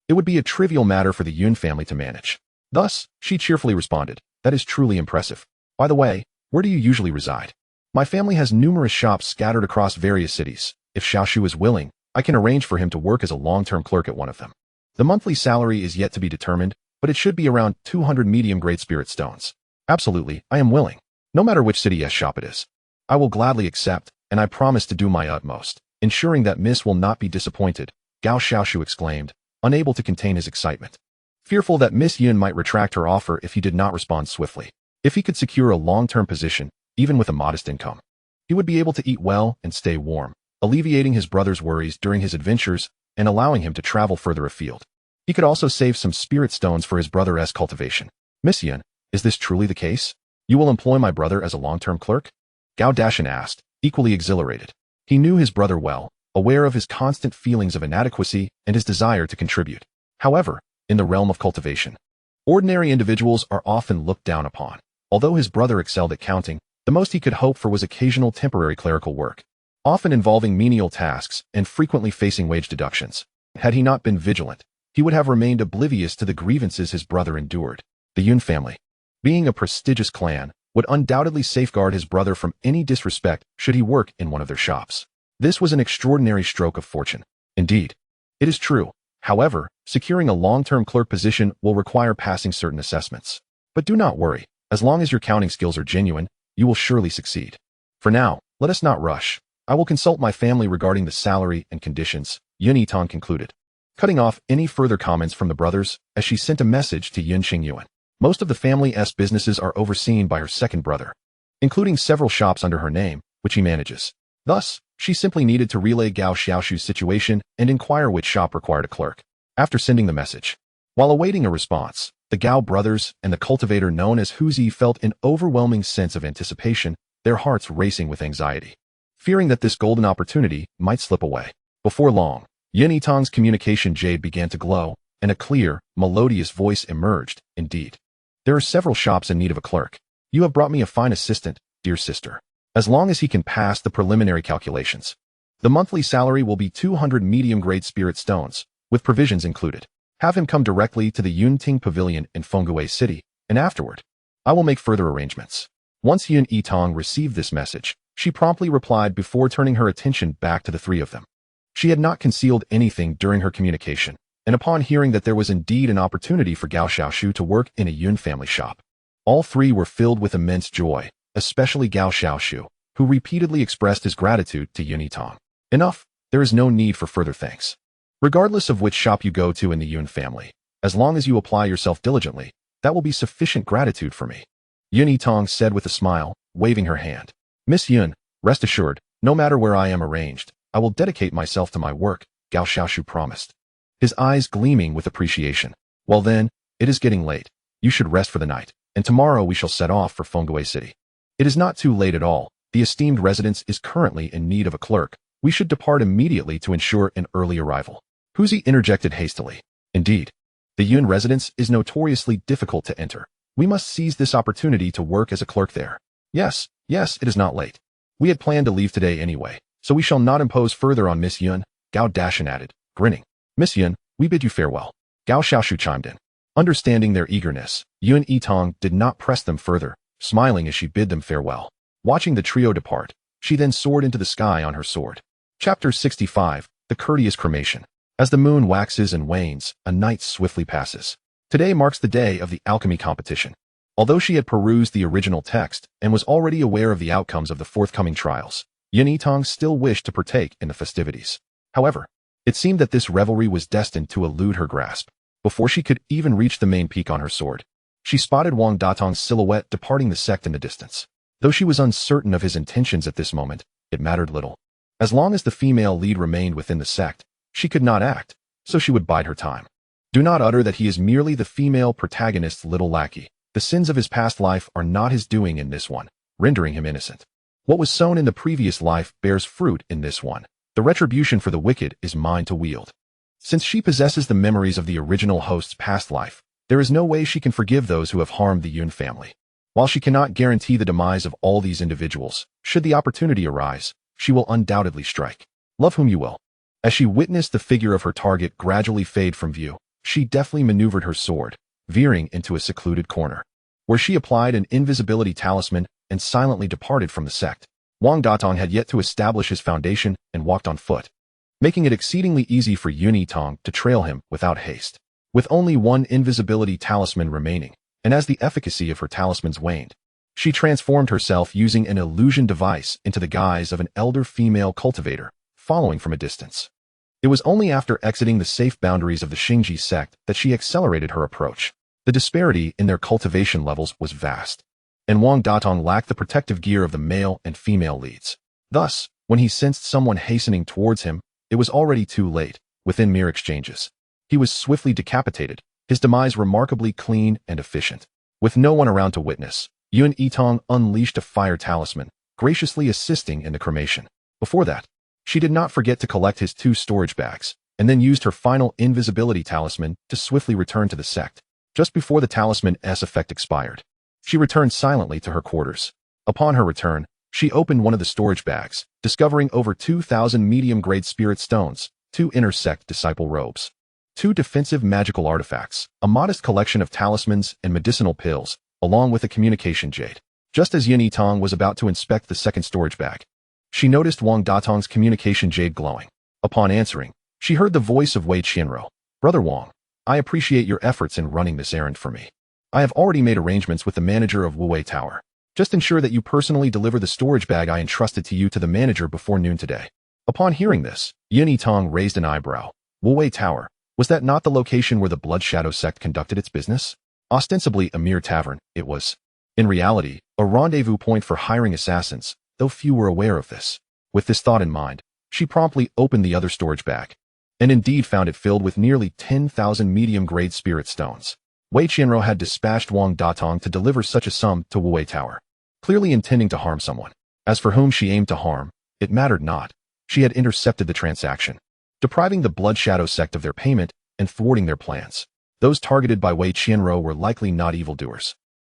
it would be a trivial matter for the Yun family to manage. Thus, she cheerfully responded, "That is truly impressive. By the way, where do you usually reside? My family has numerous shops scattered across various cities. If Xiaoshu is willing, I can arrange for him to work as a long-term clerk at one of them. The monthly salary is yet to be determined, but it should be around 200 medium-grade spirit stones." "Absolutely, I am willing. No matter which city's shop it is. I will gladly accept, and I promise to do my utmost, ensuring that Miss will not be disappointed," Gao Xiaoshu exclaimed, unable to contain his excitement. Fearful that Miss Yun might retract her offer if he did not respond swiftly. If he could secure a long-term position, even with a modest income, he would be able to eat well and stay warm, alleviating his brother's worries during his adventures and allowing him to travel further afield. He could also save some spirit stones for his brother's cultivation. "Miss Yun, is this truly the case? You will employ my brother as a long-term clerk?" Gao Dashan asked, equally exhilarated. He knew his brother well, aware of his constant feelings of inadequacy and his desire to contribute. However, in the realm of cultivation, ordinary individuals are often looked down upon. Although his brother excelled at counting, the most he could hope for was occasional temporary clerical work, often involving menial tasks and frequently facing wage deductions. Had he not been vigilant, he would have remained oblivious to the grievances his brother endured. The Yun family, being a prestigious clan, would undoubtedly safeguard his brother from any disrespect should he work in one of their shops. This was an extraordinary stroke of fortune. Indeed, it is true. However, securing a long-term clerk position will require passing certain assessments. But do not worry, as long as your counting skills are genuine, you will surely succeed. For now, let us not rush. I will consult my family regarding the salary and conditions," Yitang concluded, cutting off any further comments from the brothers as she sent a message to Yun Xingyuan. Most of the family's businesses are overseen by her second brother, including several shops under her name, which he manages. Thus, she simply needed to relay Gao Xiaoshu's situation and inquire which shop required a clerk. After sending the message, while awaiting a response, the Gao brothers and the cultivator known as Huzi felt an overwhelming sense of anticipation, their hearts racing with anxiety, fearing that this golden opportunity might slip away. Before long, Yitang's communication jade began to glow, and a clear, melodious voice emerged. Indeed, there are several shops in need of a clerk. You have brought me a fine assistant, dear sister. As long as he can pass the preliminary calculations, the monthly salary will be 200 medium-grade spirit stones, with provisions included. Have him come directly to the Yunting Pavilion in Fengwei City, and afterward, I will make further arrangements. Once Yitang received this message, she promptly replied before turning her attention back to the three of them. She had not concealed anything during her communication, and upon hearing that there was indeed an opportunity for Gao Xiaoshu to work in a Yun family shop, all three were filled with immense joy, especially Gao Xiaoshu, who repeatedly expressed his gratitude to Yitang. Enough, there is no need for further thanks. Regardless of which shop you go to in the Yun family, as long as you apply yourself diligently, that will be sufficient gratitude for me. Yitang said with a smile, waving her hand. Miss Yun, rest assured, no matter where I am arranged, I will dedicate myself to my work, Gao Xiaoshu promised, his eyes gleaming with appreciation. Well then, it is getting late. You should rest for the night, and tomorrow we shall set off for Fengwei City. It is not too late at all. The esteemed residence is currently in need of a clerk. We should depart immediately to ensure an early arrival. Huzi interjected hastily. Indeed, the Yun residence is notoriously difficult to enter. We must seize this opportunity to work as a clerk there. Yes, it is not late. We had planned to leave today anyway, so we shall not impose further on Miss Yun, Gao Dashan added, grinning. Miss Yun, we bid you farewell. Gao Xiaoshu chimed in. Understanding their eagerness, Yitang did not press them further, smiling as she bid them farewell. Watching the trio depart, she then soared into the sky on her sword. Chapter 65, The Courteous Cremation. As the moon waxes and wanes, a night swiftly passes. Today marks the day of the alchemy competition. Although she had perused the original text and was already aware of the outcomes of the forthcoming trials, Yitang still wished to partake in the festivities. However, it seemed that this revelry was destined to elude her grasp. Before she could even reach the main peak on her sword, she spotted Wang Datong's silhouette departing the sect in the distance. Though she was uncertain of his intentions at this moment, it mattered little. As long as the female lead remained within the sect, she could not act, so she would bide her time. Do not utter that he is merely the female protagonist's little lackey. The sins of his past life are not his doing in this one, rendering him innocent. What was sown in the previous life bears fruit in this one. The retribution for the wicked is mine to wield. Since she possesses the memories of the original host's past life, there is no way she can forgive those who have harmed the Yun family. While she cannot guarantee the demise of all these individuals, should the opportunity arise, she will undoubtedly strike. Love whom you will. As she witnessed the figure of her target gradually fade from view, she deftly maneuvered her sword, veering into a secluded corner, where she applied an invisibility talisman and silently departed from the sect. Wang Datong had yet to establish his foundation and walked on foot, making it exceedingly easy for Yitang to trail him without haste. With only one invisibility talisman remaining, and as the efficacy of her talismans waned, she transformed herself using an illusion device into the guise of an elder female cultivator, following from a distance. It was only after exiting the safe boundaries of the Xingji sect that she accelerated her approach. The disparity in their cultivation levels was vast, and Wang Datong lacked the protective gear of the male and female leads. Thus, when he sensed someone hastening towards him, it was already too late. Within mere exchanges, he was swiftly decapitated, his demise remarkably clean and efficient. With no one around to witness, Yitang unleashed a fire talisman, graciously assisting in the cremation. Before that, she did not forget to collect his 2 storage bags, and then used her final invisibility talisman to swiftly return to the sect. Just before the talisman's effect expired, she returned silently to her quarters. Upon her return, she opened one of the storage bags, discovering over 2,000 medium-grade spirit stones, 2 inner sect disciple robes, 2 defensive magical artifacts, a modest collection of talismans and medicinal pills, along with a communication jade. Just as Yitang was about to inspect the second storage bag, she noticed Wang Datong's communication jade glowing. Upon answering, she heard the voice of Wei Qianro. Brother Wang, I appreciate your efforts in running this errand for me. I have already made arrangements with the manager of Wuwei Tower. Just ensure that you personally deliver the storage bag I entrusted to you to the manager before noon today. Upon hearing this, Yitang raised an eyebrow. Wuwei Tower, was that not the location where the Blood Shadow sect conducted its business? Ostensibly a mere tavern, it was, in reality, a rendezvous point for hiring assassins, though few were aware of this. With this thought in mind, she promptly opened the other storage bag, and indeed found it filled with nearly 10,000 medium-grade spirit stones. Wei Qianro had dispatched Wang Datong to deliver such a sum to Wuwei Tower, clearly intending to harm someone. As for whom she aimed to harm, it mattered not. She had intercepted the transaction, depriving the Blood Shadow sect of their payment and thwarting their plans. Those targeted by Wei Qianro were likely not evildoers,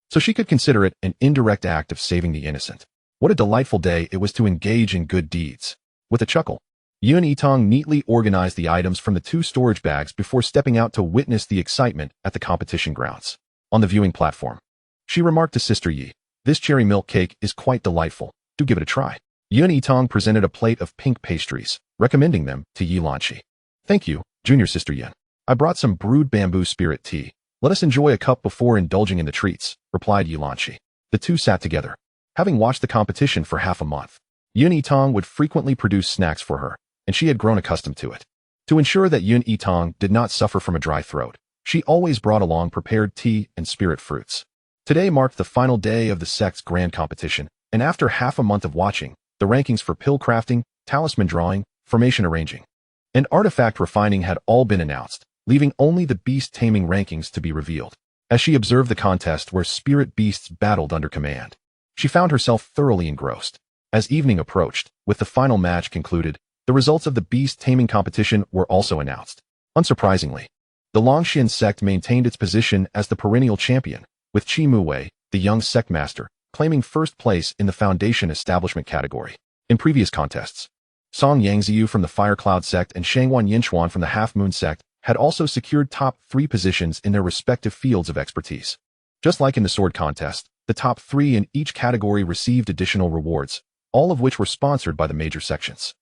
so she could consider it an indirect act of saving the innocent. What a delightful day it was to engage in good deeds. With a chuckle, Yitang neatly organized the items from the 2 storage bags before stepping out to witness the excitement at the competition grounds. On the viewing platform, she remarked to Sister Yi, "This cherry milk cake is quite delightful. Do give it a try." Yitang presented a plate of pink pastries, recommending them to Yi Lanqi. "Thank you, Junior Sister Yin. I brought some brewed bamboo spirit tea. Let us enjoy a cup before indulging in the treats," replied Yi Lanqi. The two sat together. Having watched the competition for half a month, Yitang would frequently produce snacks for her, and she had grown accustomed to it. To ensure that Yitang did not suffer from a dry throat, she always brought along prepared tea and spirit fruits. Today marked the final day of the sect's grand competition, and after half a month of watching, the rankings for pill crafting, talisman drawing, formation arranging, and artifact refining had all been announced, leaving only the beast taming rankings to be revealed. As she observed the contest where spirit beasts battled under command, she found herself thoroughly engrossed. As evening approached, with the final match concluded, the results of the beast taming competition were also announced. Unsurprisingly, the Longxian sect maintained its position as the perennial champion, with Qi Muwei, the young sect master, claiming first place in the foundation establishment category. In previous contests, Song Yangziu from the Fire Cloud sect and Shangwan Yinchuan from the Half Moon sect had also secured top 3 positions in their respective fields of expertise. Just like in the sword contest, the top 3 in each category received additional rewards, all of which were sponsored by the major sections.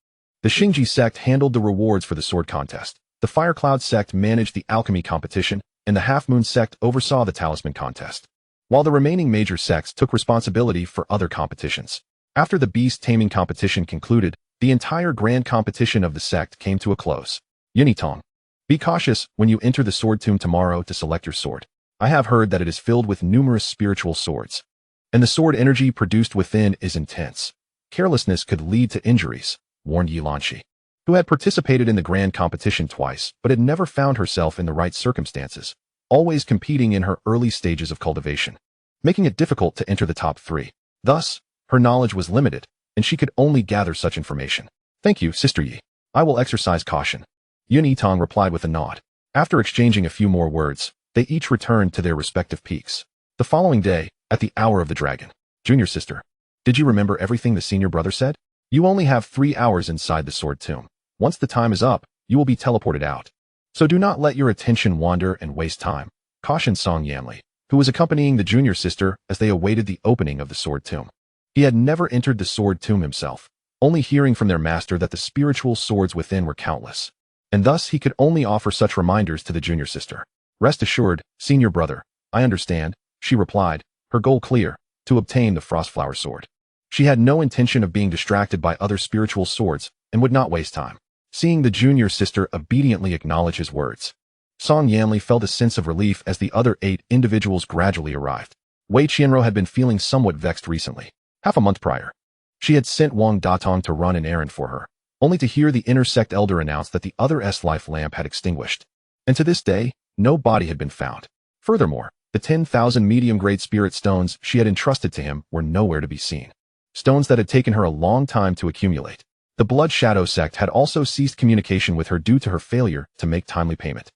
The Xingji sect handled the rewards for the sword contest, the Fire Cloud sect managed the alchemy competition, and the Half Moon sect oversaw the talisman contest, while the remaining major sects took responsibility for other competitions. After the beast taming competition concluded, the entire grand competition of the sect came to a close. Yitang, be cautious when you enter the sword tomb tomorrow to select your sword. I have heard that it is filled with numerous spiritual swords, and the sword energy produced within is intense. Carelessness could lead to injuries, warned Yi Lanqi, who had participated in the grand competition twice but had never found herself in the right circumstances, always competing in her early stages of cultivation, making it difficult to enter the top 3. Thus, her knowledge was limited, and she could only gather such information. "Thank you, Sister Yi. I will exercise caution," Yitang replied with a nod. After exchanging a few more words, they each returned to their respective peaks. The following day, at the hour of the dragon, "Junior sister, did you remember everything the senior brother said? You only have 3 hours inside the sword tomb. Once the time is up, you will be teleported out. So do not let your attention wander and waste time," cautioned Song Yanli, who was accompanying the junior sister as they awaited the opening of the sword tomb. He had never entered the sword tomb himself, only hearing from their master that the spiritual swords within were countless, and thus he could only offer such reminders to the junior sister. "Rest assured, senior brother, I understand," she replied, her goal clear, to obtain the Frostflower sword. She had no intention of being distracted by other spiritual swords and would not waste time. Seeing the junior sister obediently acknowledge his words, Song Yanli felt a sense of relief as the other 8 individuals gradually arrived. Wei Qianro had been feeling somewhat vexed recently. Half a month prior, she had sent Wang Datong to run an errand for her, only to hear the inner sect elder announce that the other S-Life lamp had extinguished. And to this day, no body had been found. Furthermore, the 10,000 medium-grade spirit stones she had entrusted to him were nowhere to be seen. Stones that had taken her a long time to accumulate. The Blood Shadow sect had also ceased communication with her due to her failure to make timely payment,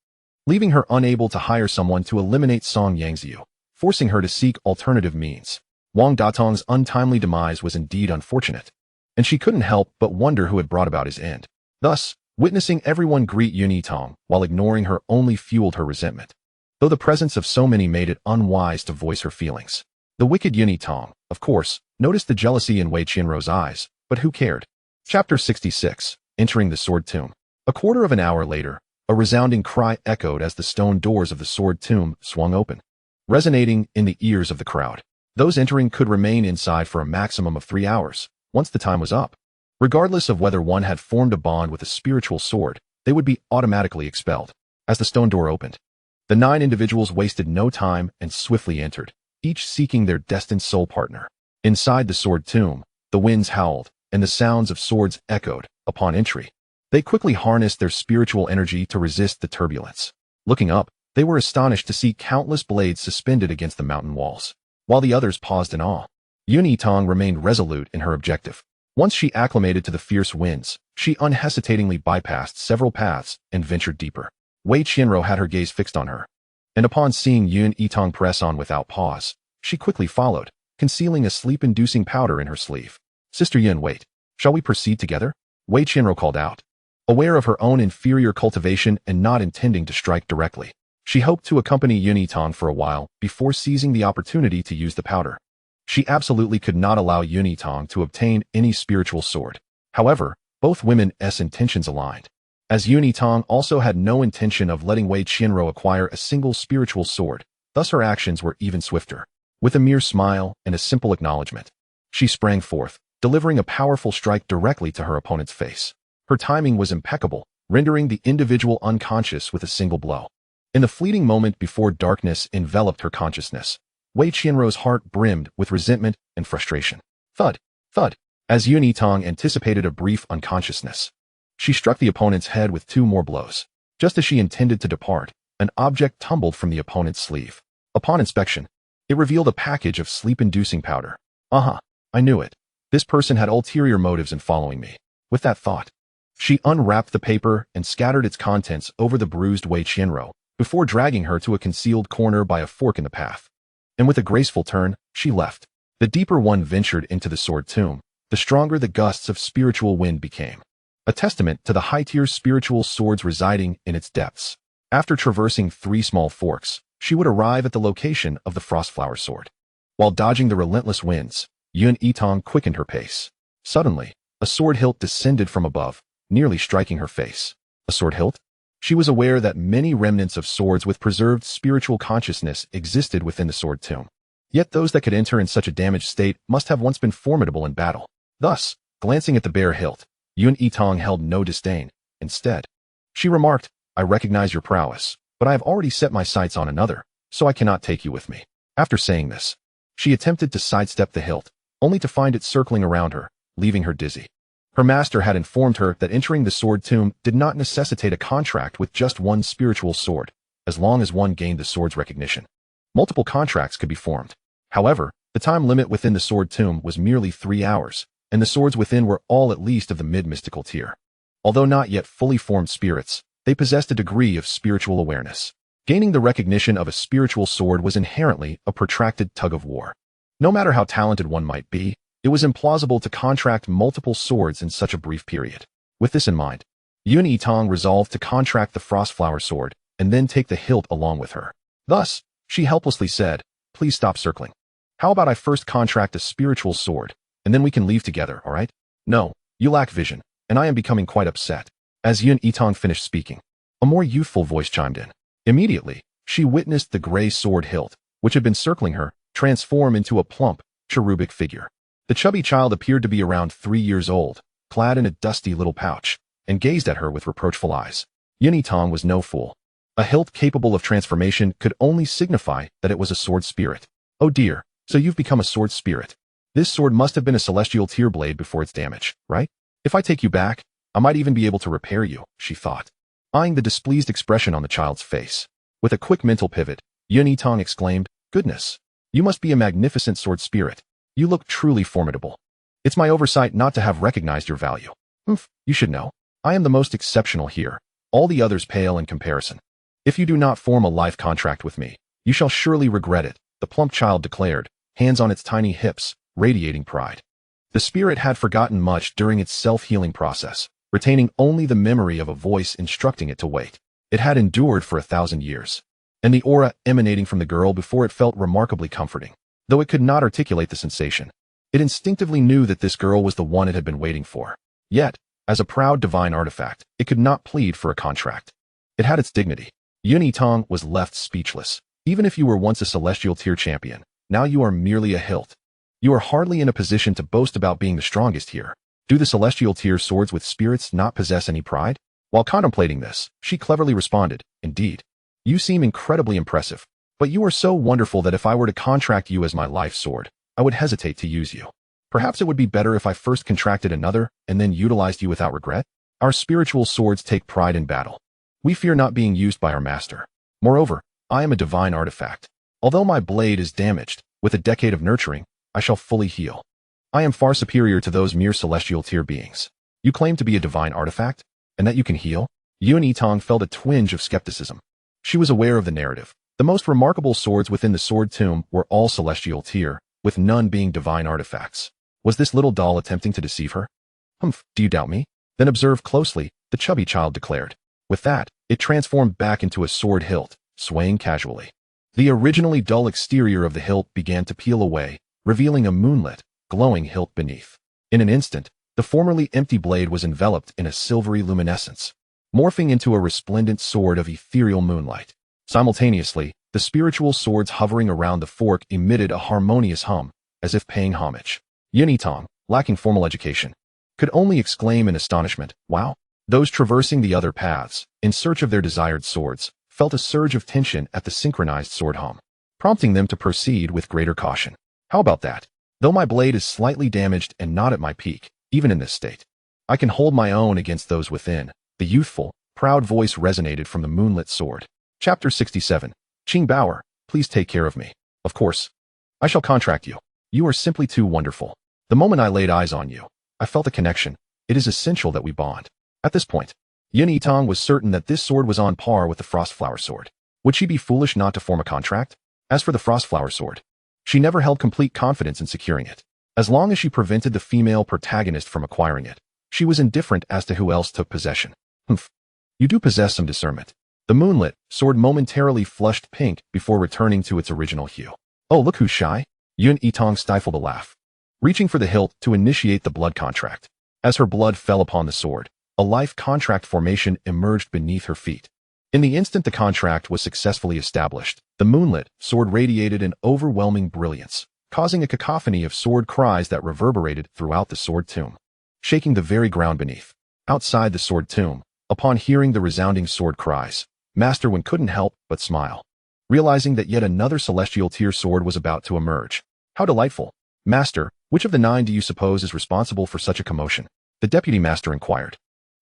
leaving her unable to hire someone to eliminate Song Yangziu, forcing her to seek alternative means. Wang Datong's untimely demise was indeed unfortunate, and she couldn't help but wonder who had brought about his end. Thus, witnessing everyone greet Yitang while ignoring her only fueled her resentment, though the presence of so many made it unwise to voice her feelings. The wicked Yitang, of course, noticed the jealousy in Wei Qianro's eyes, but who cared? Chapter 66, Entering the Sword Tomb. A quarter of an hour later, a resounding cry echoed as the stone doors of the sword tomb swung open, resonating in the ears of the crowd. Those entering could remain inside for a maximum of 3 hours. Once the time was up, regardless of whether one had formed a bond with a spiritual sword, they would be automatically expelled. As the stone door opened, The 9 individuals wasted no time and swiftly entered, each seeking their destined soul partner. Inside the sword tomb, the winds howled, and the sounds of swords echoed upon entry. They quickly harnessed their spiritual energy to resist the turbulence. Looking up, they were astonished to see countless blades suspended against the mountain walls. While the others paused in awe, Yitang remained resolute in her objective. Once she acclimated to the fierce winds, she unhesitatingly bypassed several paths and ventured deeper. Wei Qianro had her gaze fixed on her, and upon seeing Yitang press on without pause, she quickly followed, concealing a sleep-inducing powder in her sleeve. "Sister Yun, wait. Shall we proceed together?" Wei Qianro called out. Aware of her own inferior cultivation and not intending to strike directly, she hoped to accompany Yitang for a while before seizing the opportunity to use the powder. She absolutely could not allow Yitang to obtain any spiritual sword. However, both women's intentions aligned, as Yitang also had no intention of letting Wei Qianro acquire a single spiritual sword, thus her actions were even swifter. With a mere smile and a simple acknowledgement, she sprang forth, delivering a powerful strike directly to her opponent's face. Her timing was impeccable, rendering the individual unconscious with a single blow. In the fleeting moment before darkness enveloped her consciousness, Wei Qianro's heart brimmed with resentment and frustration. Thud, thud, as Yitang anticipated a brief unconsciousness. She struck the opponent's head with 2 more blows. Just as she intended to depart, an object tumbled from the opponent's sleeve. Upon inspection, it revealed a package of sleep-inducing powder. I knew it. This person had ulterior motives in following me. With that thought, she unwrapped the paper and scattered its contents over the bruised Wei Qianro, before dragging her to a concealed corner by a fork in the path. And with a graceful turn, she left. The deeper one ventured into the sword tomb, the stronger the gusts of spiritual wind became, a testament to the high-tier spiritual swords residing in its depths. After traversing 3 small forks, she would arrive at the location of the Frostflower sword. While dodging the relentless winds, Yitang quickened her pace. Suddenly, a sword hilt descended from above, nearly striking her face. A sword hilt? She was aware that many remnants of swords with preserved spiritual consciousness existed within the sword tomb. Yet those that could enter in such a damaged state must have once been formidable in battle. Thus, glancing at the bare hilt, Yitang held no disdain. Instead, she remarked, "I recognize your prowess, but I have already set my sights on another, so I cannot take you with me." After saying this, she attempted to sidestep the hilt, only to find it circling around her, leaving her dizzy. Her master had informed her that entering the sword tomb did not necessitate a contract with just one spiritual sword, as long as one gained the sword's recognition. Multiple contracts could be formed. However, the time limit within the sword tomb was merely 3 hours, and the swords within were all at least of the mid-mystical tier. Although not yet fully formed spirits, they possessed a degree of spiritual awareness. Gaining the recognition of a spiritual sword was inherently a protracted tug-of-war. No matter how talented one might be, it was implausible to contract multiple swords in such a brief period. With this in mind, Yitang resolved to contract the Frostflower sword and then take the hilt along with her. Thus, she helplessly said, "Please stop circling. How about I first contract a spiritual sword, and then we can leave together, all right?" "No, you lack vision, and I am becoming quite upset." As Yitang finished speaking, a more youthful voice chimed in. Immediately, she witnessed the gray sword hilt, which had been circling her, transform into a plump, cherubic figure. The chubby child appeared to be around 3 years old, clad in a dusty little pouch, and gazed at her with reproachful eyes. Yitang was no fool. A hilt capable of transformation could only signify that it was a sword spirit. "Oh dear, so you've become a sword spirit. This sword must have been a celestial tier blade before its damage, right? If I take you back, I might even be able to repair you," she thought, eyeing the displeased expression on the child's face. With a quick mental pivot, Yitang exclaimed, "Goodness, you must be a magnificent sword spirit. You look truly formidable. It's my oversight not to have recognized your value. You should know. I am the most exceptional here. All the others pale in comparison. If you do not form a life contract with me, you shall surely regret it," the plump child declared, hands on its tiny hips, radiating pride. The spirit had forgotten much during its self-healing process, retaining only the memory of a voice instructing it to wait. It had endured for 1,000 years, and the aura emanating from the girl before it felt remarkably comforting. Though it could not articulate the sensation, it instinctively knew that this girl was the one it had been waiting for. Yet, as a proud divine artifact, it could not plead for a contract. It had its dignity. Yitang was left speechless. Even if you were once a celestial tier champion, now you are merely a hilt. You are hardly in a position to boast about being the strongest here. Do the celestial tier swords with spirits not possess any pride? While contemplating this, she cleverly responded, "Indeed. You seem incredibly impressive, but you are so wonderful that if I were to contract you as my life sword, I would hesitate to use you. Perhaps it would be better if I first contracted another and then utilized you without regret? Our spiritual swords take pride in battle. We fear not being used by our master. Moreover, I am a divine artifact. Although my blade is damaged, with a decade of nurturing, I shall fully heal. I am far superior to those mere celestial tier beings. You claim to be a divine artifact, and that you can heal? Yitang felt a twinge of skepticism. She was aware of the narrative. The most remarkable swords within the sword tomb were all celestial tier, with none being divine artifacts. Was this little doll attempting to deceive her? Humph, do you doubt me? Then observe closely, the chubby child declared. With that, it transformed back into a sword hilt, swaying casually. The originally dull exterior of the hilt began to peel away, revealing a moonlit, glowing hilt beneath. In an instant, the formerly empty blade was enveloped in a silvery luminescence, morphing into a resplendent sword of ethereal moonlight. Simultaneously, the spiritual swords hovering around the fork emitted a harmonious hum, as if paying homage. Yitang, lacking formal education, could only exclaim in astonishment, "Wow!" Those traversing the other paths, in search of their desired swords, felt a surge of tension at the synchronized sword hum, prompting them to proceed with greater caution. How about that? Though my blade is slightly damaged and not at my peak, even in this state, I can hold my own against those within. The youthful, proud voice resonated from the moonlit sword. Chapter 67. Qing Baoer, please take care of me. Of course. I shall contract you. You are simply too wonderful. The moment I laid eyes on you, I felt a connection. It is essential that we bond. At this point, Yitang was certain that this sword was on par with the Frostflower sword. Would she be foolish not to form a contract? As for the Frostflower sword, she never held complete confidence in securing it. As long as she prevented the female protagonist from acquiring it, she was indifferent as to who else took possession. Humph. You do possess some discernment. The moonlit sword momentarily flushed pink before returning to its original hue. Oh, look who's shy. Yitang stifled a laugh, reaching for the hilt to initiate the blood contract. As her blood fell upon the sword, a life contract formation emerged beneath her feet. In the instant the contract was successfully established, the moonlit sword radiated an overwhelming brilliance, causing a cacophony of sword cries that reverberated throughout the sword tomb, shaking the very ground beneath. Outside the sword tomb, upon hearing the resounding sword cries, Master Wen couldn't help but smile, realizing that yet another celestial tier sword was about to emerge. How delightful. Master, which of the 9 do you suppose is responsible for such a commotion? The deputy master inquired,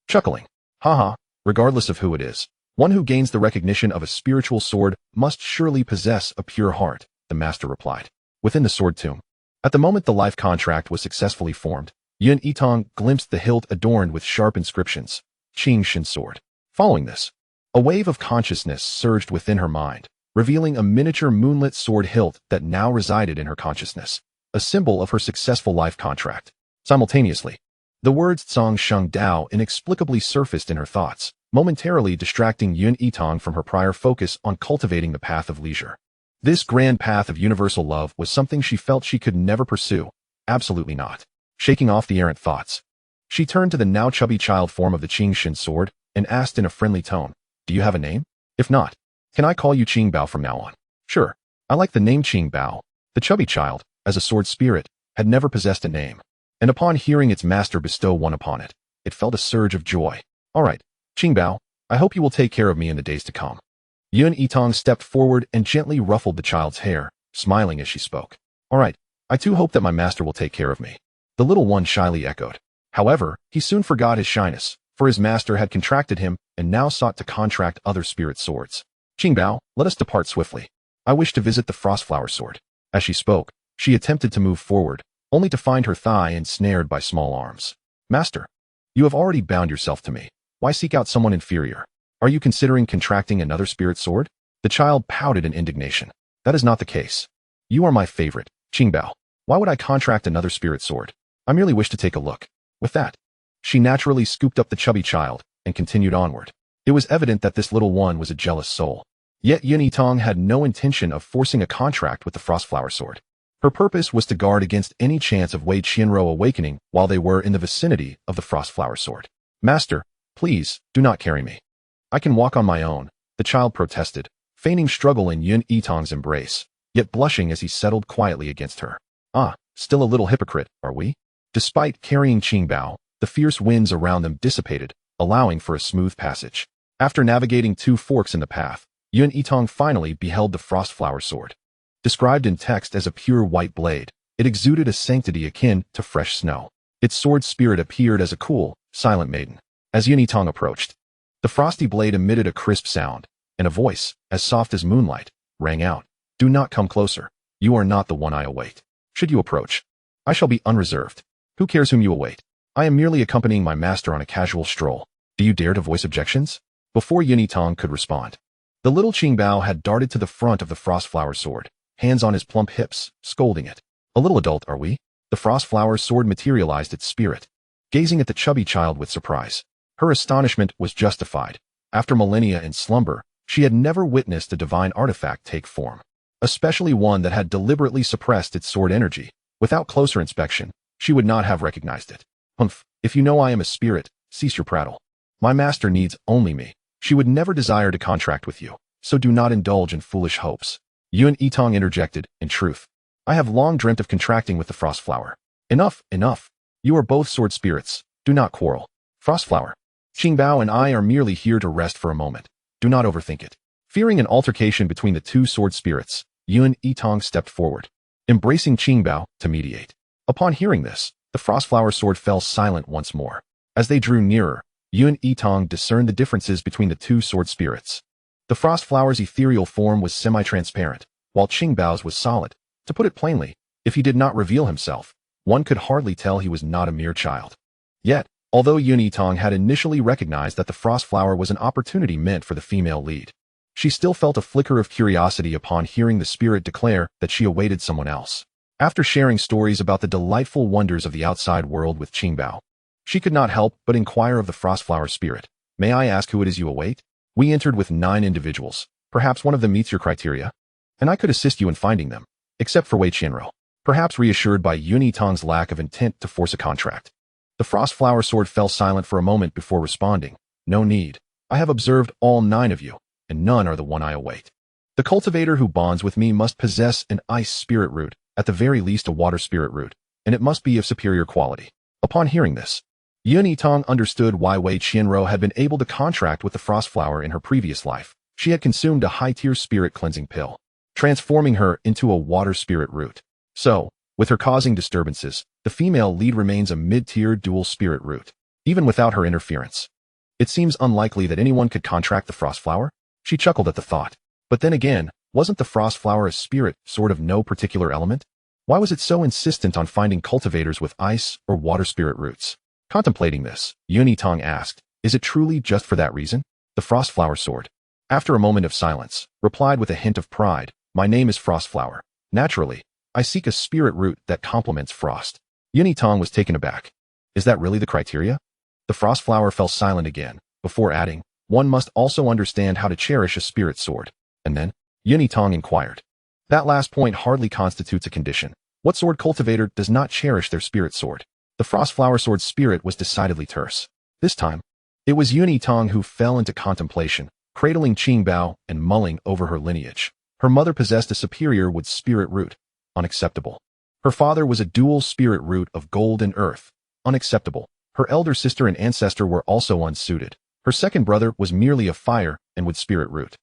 chuckling. Haha, regardless of who it is, one who gains the recognition of a spiritual sword must surely possess a pure heart, the master replied. Within the sword tomb, at the moment the life contract was successfully formed, Yitang glimpsed the hilt adorned with sharp inscriptions, Qing Shin sword. Following this, a wave of consciousness surged within her mind, revealing a miniature moonlit sword hilt that now resided in her consciousness, a symbol of her successful life contract. Simultaneously, the words Zong Sheng Dao inexplicably surfaced in her thoughts, momentarily distracting Yitang from her prior focus on cultivating the path of leisure. This grand path of universal love was something she felt she could never pursue. Absolutely not. Shaking off the errant thoughts, she turned to the now chubby child form of the Qing Shin sword and asked in a friendly tone, "Do you have a name? If not, can I call you Qing Bao from now on?" "Sure. I like the name Qing Bao." The chubby child, as a sword spirit, had never possessed a name, and upon hearing its master bestow one upon it, it felt a surge of joy. "All right, Qing Bao, I hope you will take care of me in the days to come." Yitang stepped forward and gently ruffled the child's hair, smiling as she spoke. "All right, I too hope that my master will take care of me," the little one shyly echoed. However, he soon forgot his shyness, for his master had contracted him and now sought to contract other spirit swords. "Qing Bao, let us depart swiftly. I wish to visit the Frostflower sword." As she spoke, she attempted to move forward, only to find her thigh ensnared by small arms. "Master, you have already bound yourself to me. Why seek out someone inferior? Are you considering contracting another spirit sword?" The child pouted in indignation. "That is not the case. You are my favorite, Qing Bao. Why would I contract another spirit sword? I merely wish to take a look." With that, she naturally scooped up the chubby child and continued onward. It was evident that this little one was a jealous soul. Yet Yitang had no intention of forcing a contract with the Frostflower sword. Her purpose was to guard against any chance of Wei Qianro awakening while they were in the vicinity of the Frostflower sword. "Master, please, do not carry me. I can walk on my own," the child protested, feigning struggle in Yitang's embrace, yet blushing as he settled quietly against her. "Ah, still a little hypocrite, are we?" Despite carrying Qing Bao, the fierce winds around them dissipated, allowing for a smooth passage. After navigating 2 forks in the path, Yitang finally beheld the Frostflower sword. Described in text as a pure white blade, it exuded a sanctity akin to fresh snow. Its sword spirit appeared as a cool, silent maiden. As Yitang approached, the frosty blade emitted a crisp sound, and a voice, as soft as moonlight, rang out. "Do not come closer. You are not the one I await. Should you approach, I shall be unreserved. Who cares whom you await? I am merely accompanying my master on a casual stroll. Do you dare to voice objections?" Before Yitang could respond, the little Qingbao had darted to the front of the Frostflower sword, hands on his plump hips, scolding it. "A little adult, are we?" The Frostflower sword materialized its spirit, gazing at the chubby child with surprise. Her astonishment was justified. After millennia in slumber, she had never witnessed a divine artifact take form, especially one that had deliberately suppressed its sword energy. Without closer inspection, she would not have recognized it. "Humph, if you know I am a spirit, cease your prattle. My master needs only me. She would never desire to contract with you, so do not indulge in foolish hopes." Yitang interjected. "In truth, I have long dreamt of contracting with the Frostflower." "Enough, enough. You are both sword spirits. Do not quarrel. Frostflower, Qingbao and I are merely here to rest for a moment. Do not overthink it." Fearing an altercation between the two sword spirits, Yitang stepped forward, embracing Qingbao to mediate. Upon hearing this, the Frostflower sword fell silent once more. As they drew nearer, Yitang discerned the differences between the two sword spirits. The Frostflower's ethereal form was semi-transparent, while Qingbao's was solid. To put it plainly, if he did not reveal himself, one could hardly tell he was not a mere child. Yet, although Yitang had initially recognized that the Frostflower was an opportunity meant for the female lead, she still felt a flicker of curiosity upon hearing the spirit declare that she awaited someone else. After sharing stories about the delightful wonders of the outside world with Qingbao, she could not help but inquire of the Frostflower spirit. "May I ask who it is you await? We entered with 9 individuals. Perhaps one of them meets your criteria, and I could assist you in finding them, except for Wei Qianro." Perhaps reassured by Yitang's lack of intent to force a contract, the Frostflower sword fell silent for a moment before responding. "No need. I have observed all 9 of you, and none are the one I await. The cultivator who bonds with me must possess an ice spirit root, at the very least a water spirit root, and it must be of superior quality." Upon hearing this, Yitang understood why Wei Qianro had been able to contract with the Frostflower in her previous life. She had consumed a high-tier spirit cleansing pill, transforming her into a water spirit root. So, with her causing disturbances, the female lead remains a mid-tier dual spirit root. Even without her interference, it seems unlikely that anyone could contract the Frostflower. She chuckled at the thought. But then again, wasn't the Frostflower a spirit sort of no particular element? Why was it so insistent on finding cultivators with ice or water spirit roots? Contemplating this, Yitang asked, "Is it truly just for that reason?" The Frostflower sword, after a moment of silence, replied with a hint of pride, "My name is Frostflower. Naturally, I seek a spirit root that complements frost." Yitang was taken aback. "Is that really the criteria?" The Frostflower fell silent again, before adding, "One must also understand how to cherish a spirit sword." And then, Yitang inquired, "That last point hardly constitutes a condition. What sword cultivator does not cherish their spirit sword?" The Frostflower sword's spirit was decidedly terse. This time, it was Yitang who fell into contemplation, cradling Qingbao and mulling over her lineage. Her mother possessed a superior wood spirit root. Unacceptable. Her father was a dual spirit root of gold and earth. Unacceptable. Her elder sister and ancestor were also unsuited. Her second brother was merely a fire and wood spirit root.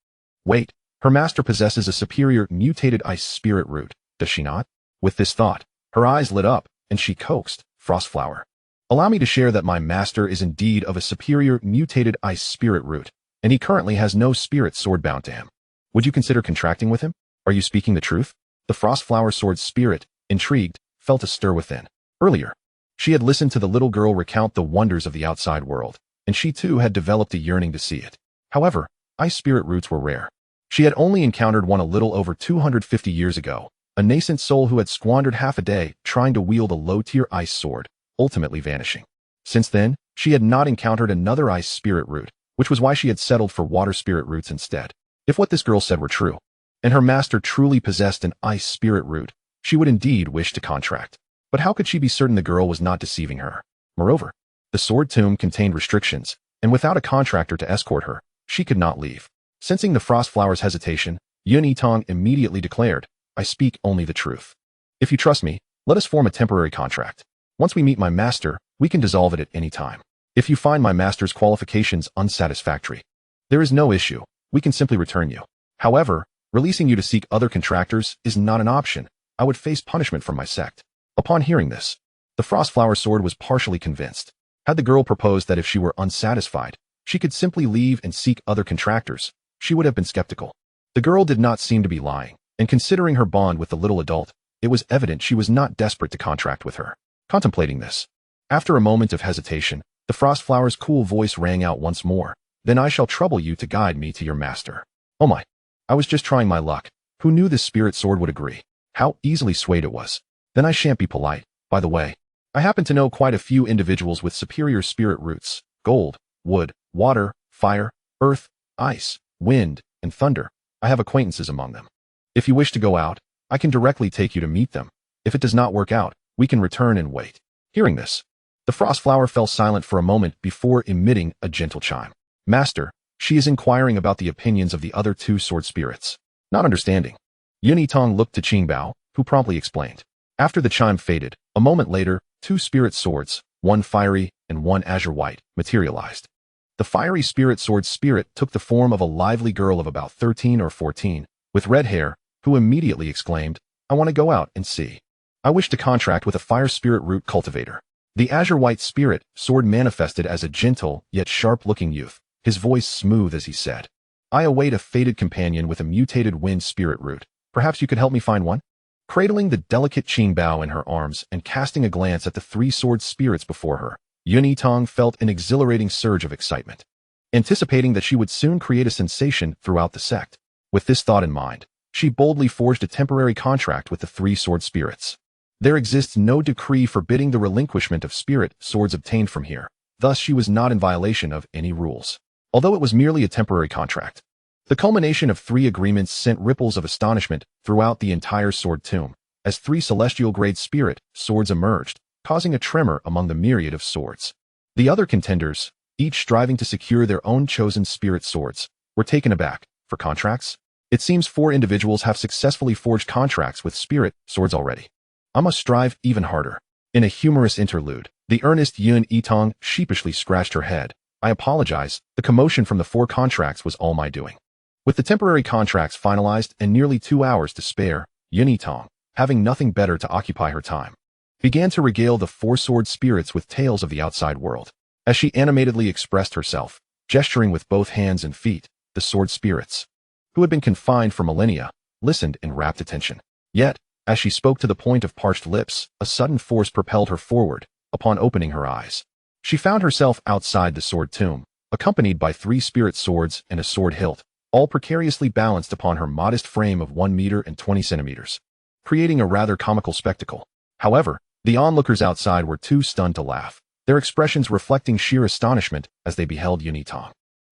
Wait, her master possesses a superior mutated ice spirit root, does she not? With this thought, her eyes lit up, and she coaxed, "Frostflower, allow me to share that my master is indeed of a superior mutated ice spirit root, and he currently has no spirit sword bound to him. Would you consider contracting with him? Are you speaking the truth?" The Frostflower sword's spirit, intrigued, felt a stir within. Earlier, she had listened to the little girl recount the wonders of the outside world, and she too had developed a yearning to see it. However, ice spirit roots were rare. She had only encountered one a little over 250 years ago, a nascent soul who had squandered half a day trying to wield a low-tier ice sword, ultimately vanishing. Since then, she had not encountered another ice spirit root, which was why she had settled for water spirit roots instead. If what this girl said were true, and her master truly possessed an ice spirit root, she would indeed wish to contract. But how could she be certain the girl was not deceiving her? Moreover, the sword tomb contained restrictions, and without a contractor to escort her, she could not leave. Sensing the Frostflower's hesitation, Yitang immediately declared, "I speak only the truth. If you trust me, let us form a temporary contract. Once we meet my master, we can dissolve it at any time. If you find my master's qualifications unsatisfactory, there is no issue. We can simply return you." However, releasing you to seek other contractors is not an option. I would face punishment from my sect. Upon hearing this, the Frostflower Sword was partially convinced. Had the girl proposed that if she were unsatisfied, she could simply leave and seek other contractors, she would have been skeptical. The girl did not seem to be lying, and considering her bond with the little adult, it was evident she was not desperate to contract with her. Contemplating this, after a moment of hesitation, the Frostflower's cool voice rang out once more. Then I shall trouble you to guide me to your master. Oh my. I was just trying my luck. Who knew this spirit sword would agree? How easily swayed it was. Then I shan't be polite. By the way, I happen to know quite a few individuals with superior spirit roots: gold, wood, water, fire, earth, ice, wind, and thunder. I have acquaintances among them. If you wish to go out, I can directly take you to meet them. If it does not work out, we can return and wait. Hearing this, the Frostflower fell silent for a moment before emitting a gentle chime. Master, she is inquiring about the opinions of the other two sword spirits. Not understanding, Yitang looked to Qingbao, who promptly explained. After the chime faded, a moment later, two spirit swords, one fiery and one azure white, materialized. The fiery spirit sword's spirit took the form of a lively girl of about 13 or 14, with red hair, who immediately exclaimed, I want to go out and see. I wish to contract with a fire spirit root cultivator. The azure white spirit sword manifested as a gentle yet sharp-looking youth, his voice smooth as he said, I await a fated companion with a mutated wind spirit root. Perhaps you could help me find one? Cradling the delicate Qingbao in her arms and casting a glance at the three sword spirits before her, Yitang felt an exhilarating surge of excitement, anticipating that she would soon create a sensation throughout the sect. With this thought in mind, she boldly forged a temporary contract with the three sword spirits. There exists no decree forbidding the relinquishment of spirit swords obtained from here, thus she was not in violation of any rules. Although it was merely a temporary contract, the culmination of three agreements sent ripples of astonishment throughout the entire sword tomb, as three celestial-grade spirit swords emerged, causing a tremor among the myriad of swords. The other contenders, each striving to secure their own chosen spirit swords, were taken aback. For contracts? It seems 4 individuals have successfully forged contracts with spirit swords already. I must strive even harder. In a humorous interlude, the earnest Yitang sheepishly scratched her head. I apologize, the commotion from the 4 contracts was all my doing. With the temporary contracts finalized and nearly 2 hours to spare, Yitang, having nothing better to occupy her time, began to regale the 4 sword spirits with tales of the outside world. As she animatedly expressed herself, gesturing with both hands and feet, the sword spirits, who had been confined for millennia, listened in rapt attention. Yet, as she spoke to the point of parched lips, a sudden force propelled her forward. Upon opening her eyes, she found herself outside the sword tomb, accompanied by 3 spirit swords and a sword hilt, all precariously balanced upon her modest frame of 1 meter and 20 centimeters, creating a rather comical spectacle. However, the onlookers outside were too stunned to laugh, their expressions reflecting sheer astonishment as they beheld Yitang.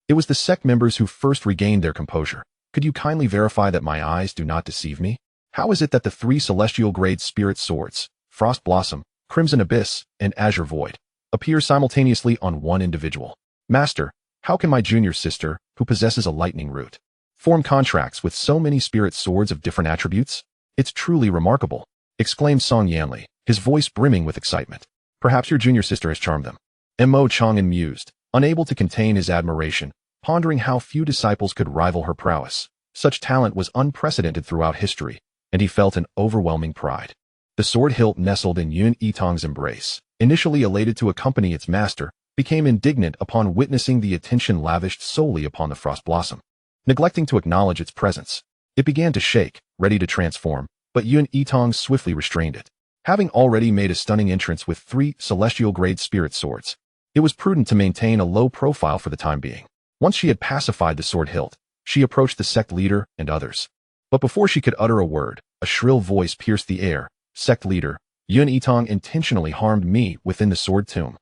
It was the sect members who first regained their composure. Could you kindly verify that my eyes do not deceive me? How is it that the 3 celestial-grade spirit swords, Frost Blossom, Crimson Abyss, and Azure Void, appear simultaneously on one individual? Master, how can my junior sister, who possesses a lightning root, form contracts with so many spirit swords of different attributes? It's truly remarkable, exclaimed Song Yanli, his voice brimming with excitement. Perhaps your junior sister has charmed them. Mo Chang'an mused, unable to contain his admiration, pondering how few disciples could rival her prowess. Such talent was unprecedented throughout history, and he felt an overwhelming pride. The sword hilt nestled in Yitang's embrace, initially elated to accompany its master, became indignant upon witnessing the attention lavished solely upon the Frost Blossom. Neglecting to acknowledge its presence, it began to shake, ready to transform, but Yitang swiftly restrained it. Having already made a stunning entrance with 3 celestial-grade spirit swords, it was prudent to maintain a low profile for the time being. Once she had pacified the sword hilt, she approached the sect leader and others. But before she could utter a word, a shrill voice pierced the air. Sect leader, Yitang intentionally harmed me within the sword tomb.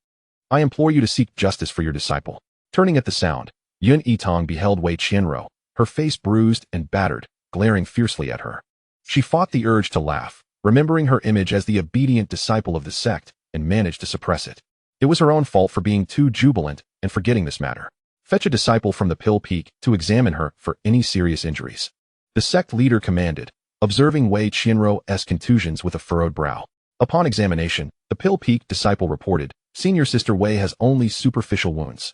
I implore you to seek justice for your disciple. Turning at the sound, Yitang beheld Wei Qianro, her face bruised and battered, glaring fiercely at her. She fought the urge to laugh, remembering her image as the obedient disciple of the sect, and managed to suppress it. It was her own fault for being too jubilant and forgetting this matter. Fetch a disciple from the Pill Peak to examine her for any serious injuries. The sect leader commanded, observing Wei Qianro's contusions with a furrowed brow. Upon examination, the Pill Peak disciple reported, Senior Sister Wei has only superficial wounds.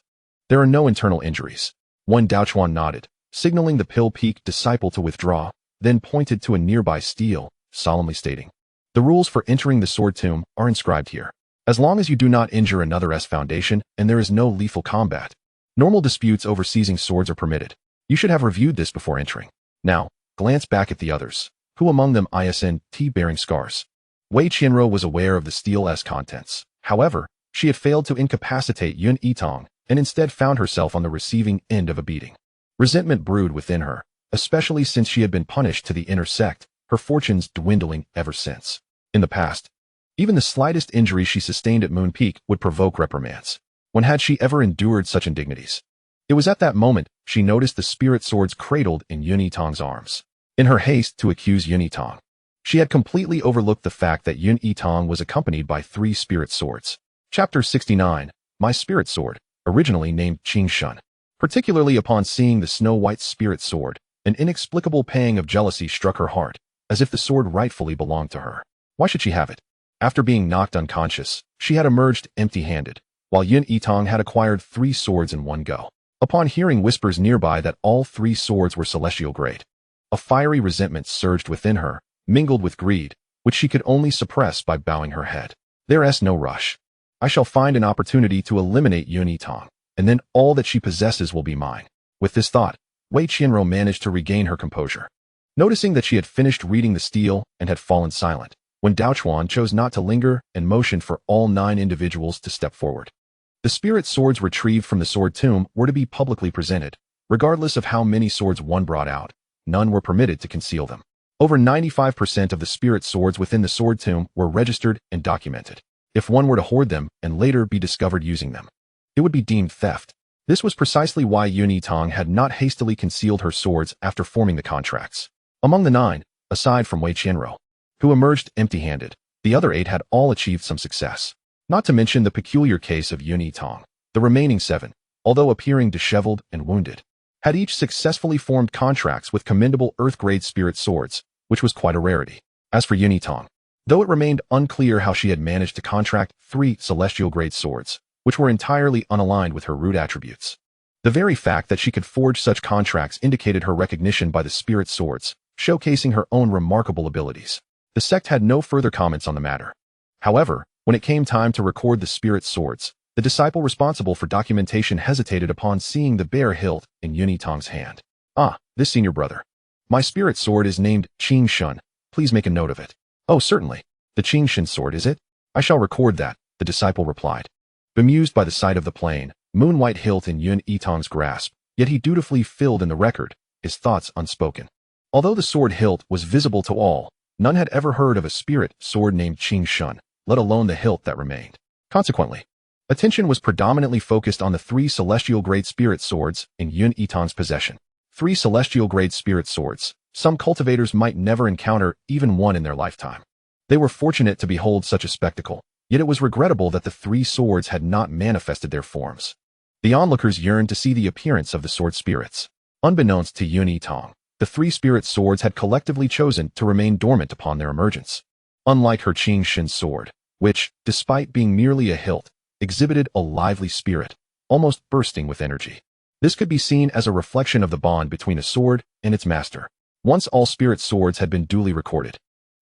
There are no internal injuries. One Daochuan nodded, signaling the pill-peaked disciple to withdraw, then pointed to a nearby stele, solemnly stating, "The rules for entering the sword tomb are inscribed here. As long as you do not injure another's foundation and there is no lethal combat, normal disputes over seizing swords are permitted. You should have reviewed this before entering. Now, glance back at the others. Who among them isn't bearing scars?" Wei Qianro was aware of the stele's contents. However, she had failed to incapacitate Yitang and instead found herself on the receiving end of a beating. Resentment brewed within her, especially since she had been punished to the inner sect, her fortunes dwindling ever since. In the past, even the slightest injury she sustained at Moon Peak would provoke reprimands. When had she ever endured such indignities? It was at that moment she noticed the spirit swords cradled in Yitang's arms. In her haste to accuse Yitang, she had completely overlooked the fact that Yitang was accompanied by 3 spirit swords. Chapter 69, My Spirit Sword, originally named Qingshun. Particularly upon seeing the snow-white spirit sword, an inexplicable pang of jealousy struck her heart, as if the sword rightfully belonged to her. Why should she have it? After being knocked unconscious, she had emerged empty-handed, while Yitang had acquired 3 swords in one go. Upon hearing whispers nearby that all 3 swords were celestial grade, a fiery resentment surged within her, mingled with greed, which she could only suppress by bowing her head. There's no rush. I shall find an opportunity to eliminate Yitang, and then all that she possesses will be mine. With this thought, Wei Qianro managed to regain her composure. Noticing that she had finished reading the stele and had fallen silent, when Daochuan chose not to linger and motioned for all 9 individuals to step forward. The spirit swords retrieved from the sword tomb were to be publicly presented. Regardless of how many swords one brought out, none were permitted to conceal them. Over 95% of the spirit swords within the sword tomb were registered and documented. If one were to hoard them and later be discovered using them, it would be deemed theft. This was precisely why Yitang had not hastily concealed her swords after forming the contracts. Among the 9, aside from Wei Qianro, who emerged empty-handed, the other 8 had all achieved some success. Not to mention the peculiar case of Yitang. The remaining 7, although appearing disheveled and wounded, had each successfully formed contracts with commendable Earth-grade spirit swords, which was quite a rarity. As for Yitang, though it remained unclear how she had managed to contract 3 celestial-grade swords, which were entirely unaligned with her root attributes. The very fact that she could forge such contracts indicated her recognition by the spirit swords, showcasing her own remarkable abilities. The sect had no further comments on the matter. However, when it came time to record the spirit swords, the disciple responsible for documentation hesitated upon seeing the bare hilt in Yitang's hand. "Ah, this senior brother. My spirit sword is named Qingshun. Please make a note of it." "Oh, certainly. The Qingshun sword, is it? I shall record that," the disciple replied. Bemused by the sight of the plain, moon-white hilt in Yitang's grasp, yet he dutifully filled in the record, his thoughts unspoken. Although the sword hilt was visible to all, none had ever heard of a spirit sword named Qingshun, let alone the hilt that remained. Consequently, attention was predominantly focused on the 3 celestial-grade spirit swords in Yitang's possession. 3 celestial-grade spirit swords. Some cultivators might never encounter even one in their lifetime. They were fortunate to behold such a spectacle, yet it was regrettable that the 3 swords had not manifested their forms. The onlookers yearned to see the appearance of the sword spirits. Unbeknownst to Yitang, the 3 spirit swords had collectively chosen to remain dormant upon their emergence. Unlike her Qingshun sword, which, despite being merely a hilt, exhibited a lively spirit, almost bursting with energy. This could be seen as a reflection of the bond between a sword and its master. Once all spirit swords had been duly recorded,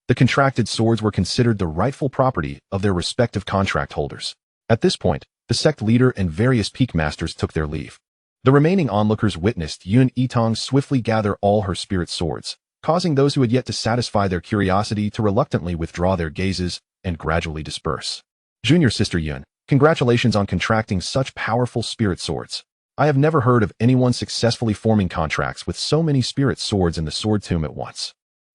the contracted swords were considered the rightful property of their respective contract holders. At this point, the sect leader and various peak masters took their leave. The remaining onlookers witnessed Yitang swiftly gather all her spirit swords, causing those who had yet to satisfy their curiosity to reluctantly withdraw their gazes and gradually disperse. "Junior Sister Yun, congratulations on contracting such powerful spirit swords. I have never heard of anyone successfully forming contracts with so many spirit swords in the sword tomb at once.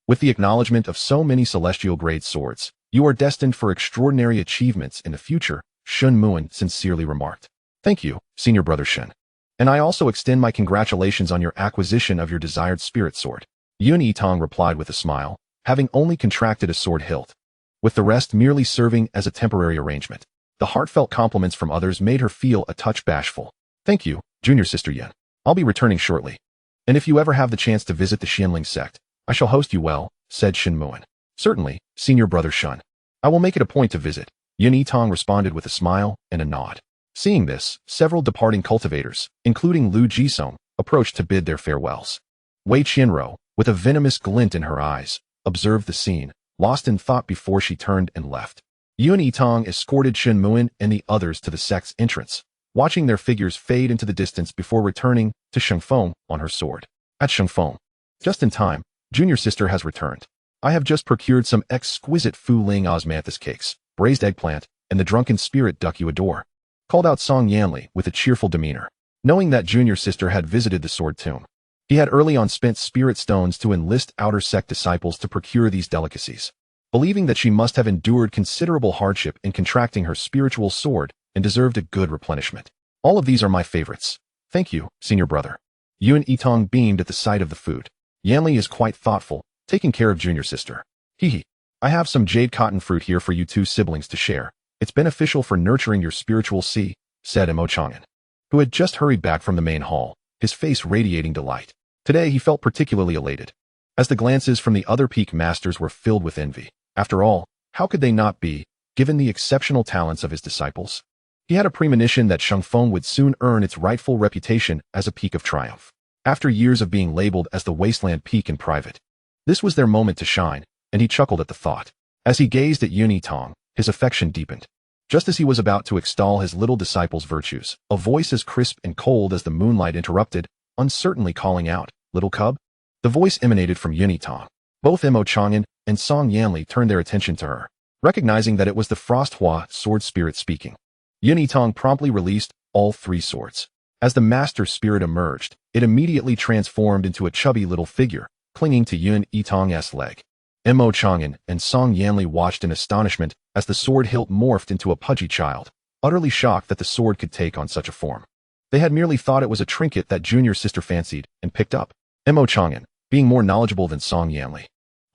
With the acknowledgement of so many celestial-grade swords, you are destined for extraordinary achievements in the future," Shun Muan sincerely remarked. "Thank you, Senior Brother Shun. And I also extend my congratulations on your acquisition of your desired spirit sword." Yitang replied with a smile, having only contracted a sword hilt, with the rest merely serving as a temporary arrangement. The heartfelt compliments from others made her feel a touch bashful. "Thank you, Junior Sister Yin. I'll be returning shortly. And if you ever have the chance to visit the Xianling sect, I shall host you well," said Shin Muan. "Certainly, Senior Brother Shun. I will make it a point to visit," Yitang responded with a smile and a nod. Seeing this, several departing cultivators, including Lu Jisong, approached to bid their farewells. Wei Qianro, with a venomous glint in her eyes, observed the scene, lost in thought before she turned and left. Yitang escorted Shen Muin and the others to the sect's entrance, watching their figures fade into the distance before returning to Shengfeng on her sword. At Shengfeng, just in time, Junior Sister has returned. I have just procured some exquisite Fu Ling osmanthus cakes, braised eggplant, and the drunken spirit duck you adore, called out Song Yanli with a cheerful demeanor. Knowing that Junior Sister had visited the sword tomb, he had early on spent spirit stones to enlist outer sect disciples to procure these delicacies, believing that she must have endured considerable hardship in contracting her spiritual sword and deserved a good replenishment. All of these are my favorites. Thank you, senior brother. Yuan Yitang beamed at the sight of the food. Yanli is quite thoughtful, taking care of Junior Sister. Hee. I have some jade cotton fruit here for you two siblings to share. It's beneficial for nurturing your spiritual sea, said Mo Chang'an, who had just hurried back from the main hall, his face radiating delight. Today he felt particularly elated, as the glances from the other peak masters were filled with envy. After all, how could they not be, given the exceptional talents of his disciples? He had a premonition that Shengfeng would soon earn its rightful reputation as a peak of triumph. After years of being labeled as the wasteland peak in private, this was their moment to shine, and he chuckled at the thought. As he gazed at Yun Yitang, his affection deepened. Just as he was about to extol his little disciple's virtues, a voice as crisp and cold as the moonlight interrupted, uncertainly calling out, "Little cub?" The voice emanated from Yun Yitang. Both Mo Chang'an and Song Yanli turned their attention to her, recognizing that it was the Frosthua sword spirit speaking. Yun Yitang promptly released all three swords. As the master spirit emerged, it immediately transformed into a chubby little figure, clinging to Yun Yitang's leg. Mo Chang'an and Song Yanli watched in astonishment as the sword hilt morphed into a pudgy child, utterly shocked that the sword could take on such a form. They had merely thought it was a trinket that Junior Sister fancied and picked up. Mo Chang'an, being more knowledgeable than Song Yanli,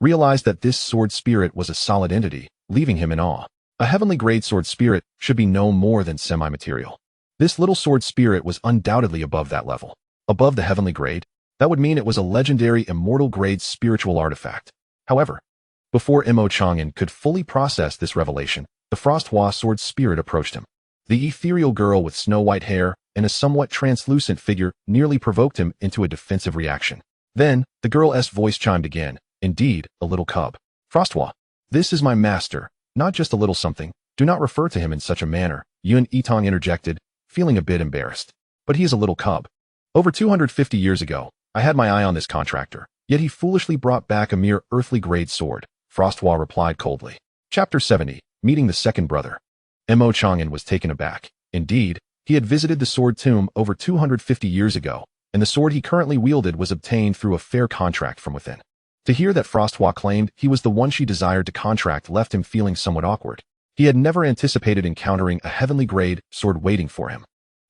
realized that this sword spirit was a solid entity, leaving him in awe. A heavenly grade sword spirit should be no more than semi-material. This little sword spirit was undoubtedly above that level. Above the heavenly grade, that would mean it was a legendary immortal grade spiritual artifact. However, before Mo Chang'an could fully process this revelation, the Frosthua sword spirit approached him. The ethereal girl with snow-white hair and a somewhat translucent figure nearly provoked him into a defensive reaction. Then, the girl's voice chimed again. Indeed, a little cub. Frosthua, this is my master, not just a little something. Do not refer to him in such a manner, Yun Yitang interjected, feeling a bit embarrassed. But he is a little cub. Over 250 years ago, I had my eye on this contractor, yet he foolishly brought back a mere earthly grade sword, Frosthua replied coldly. Chapter 70, Meeting the Second Brother. Mo Chang'an was taken aback. Indeed, he had visited the sword tomb over 250 years ago, and the sword he currently wielded was obtained through a fair contract from within. To hear that Frosthua claimed he was the one she desired to contract left him feeling somewhat awkward. He had never anticipated encountering a heavenly grade sword waiting for him.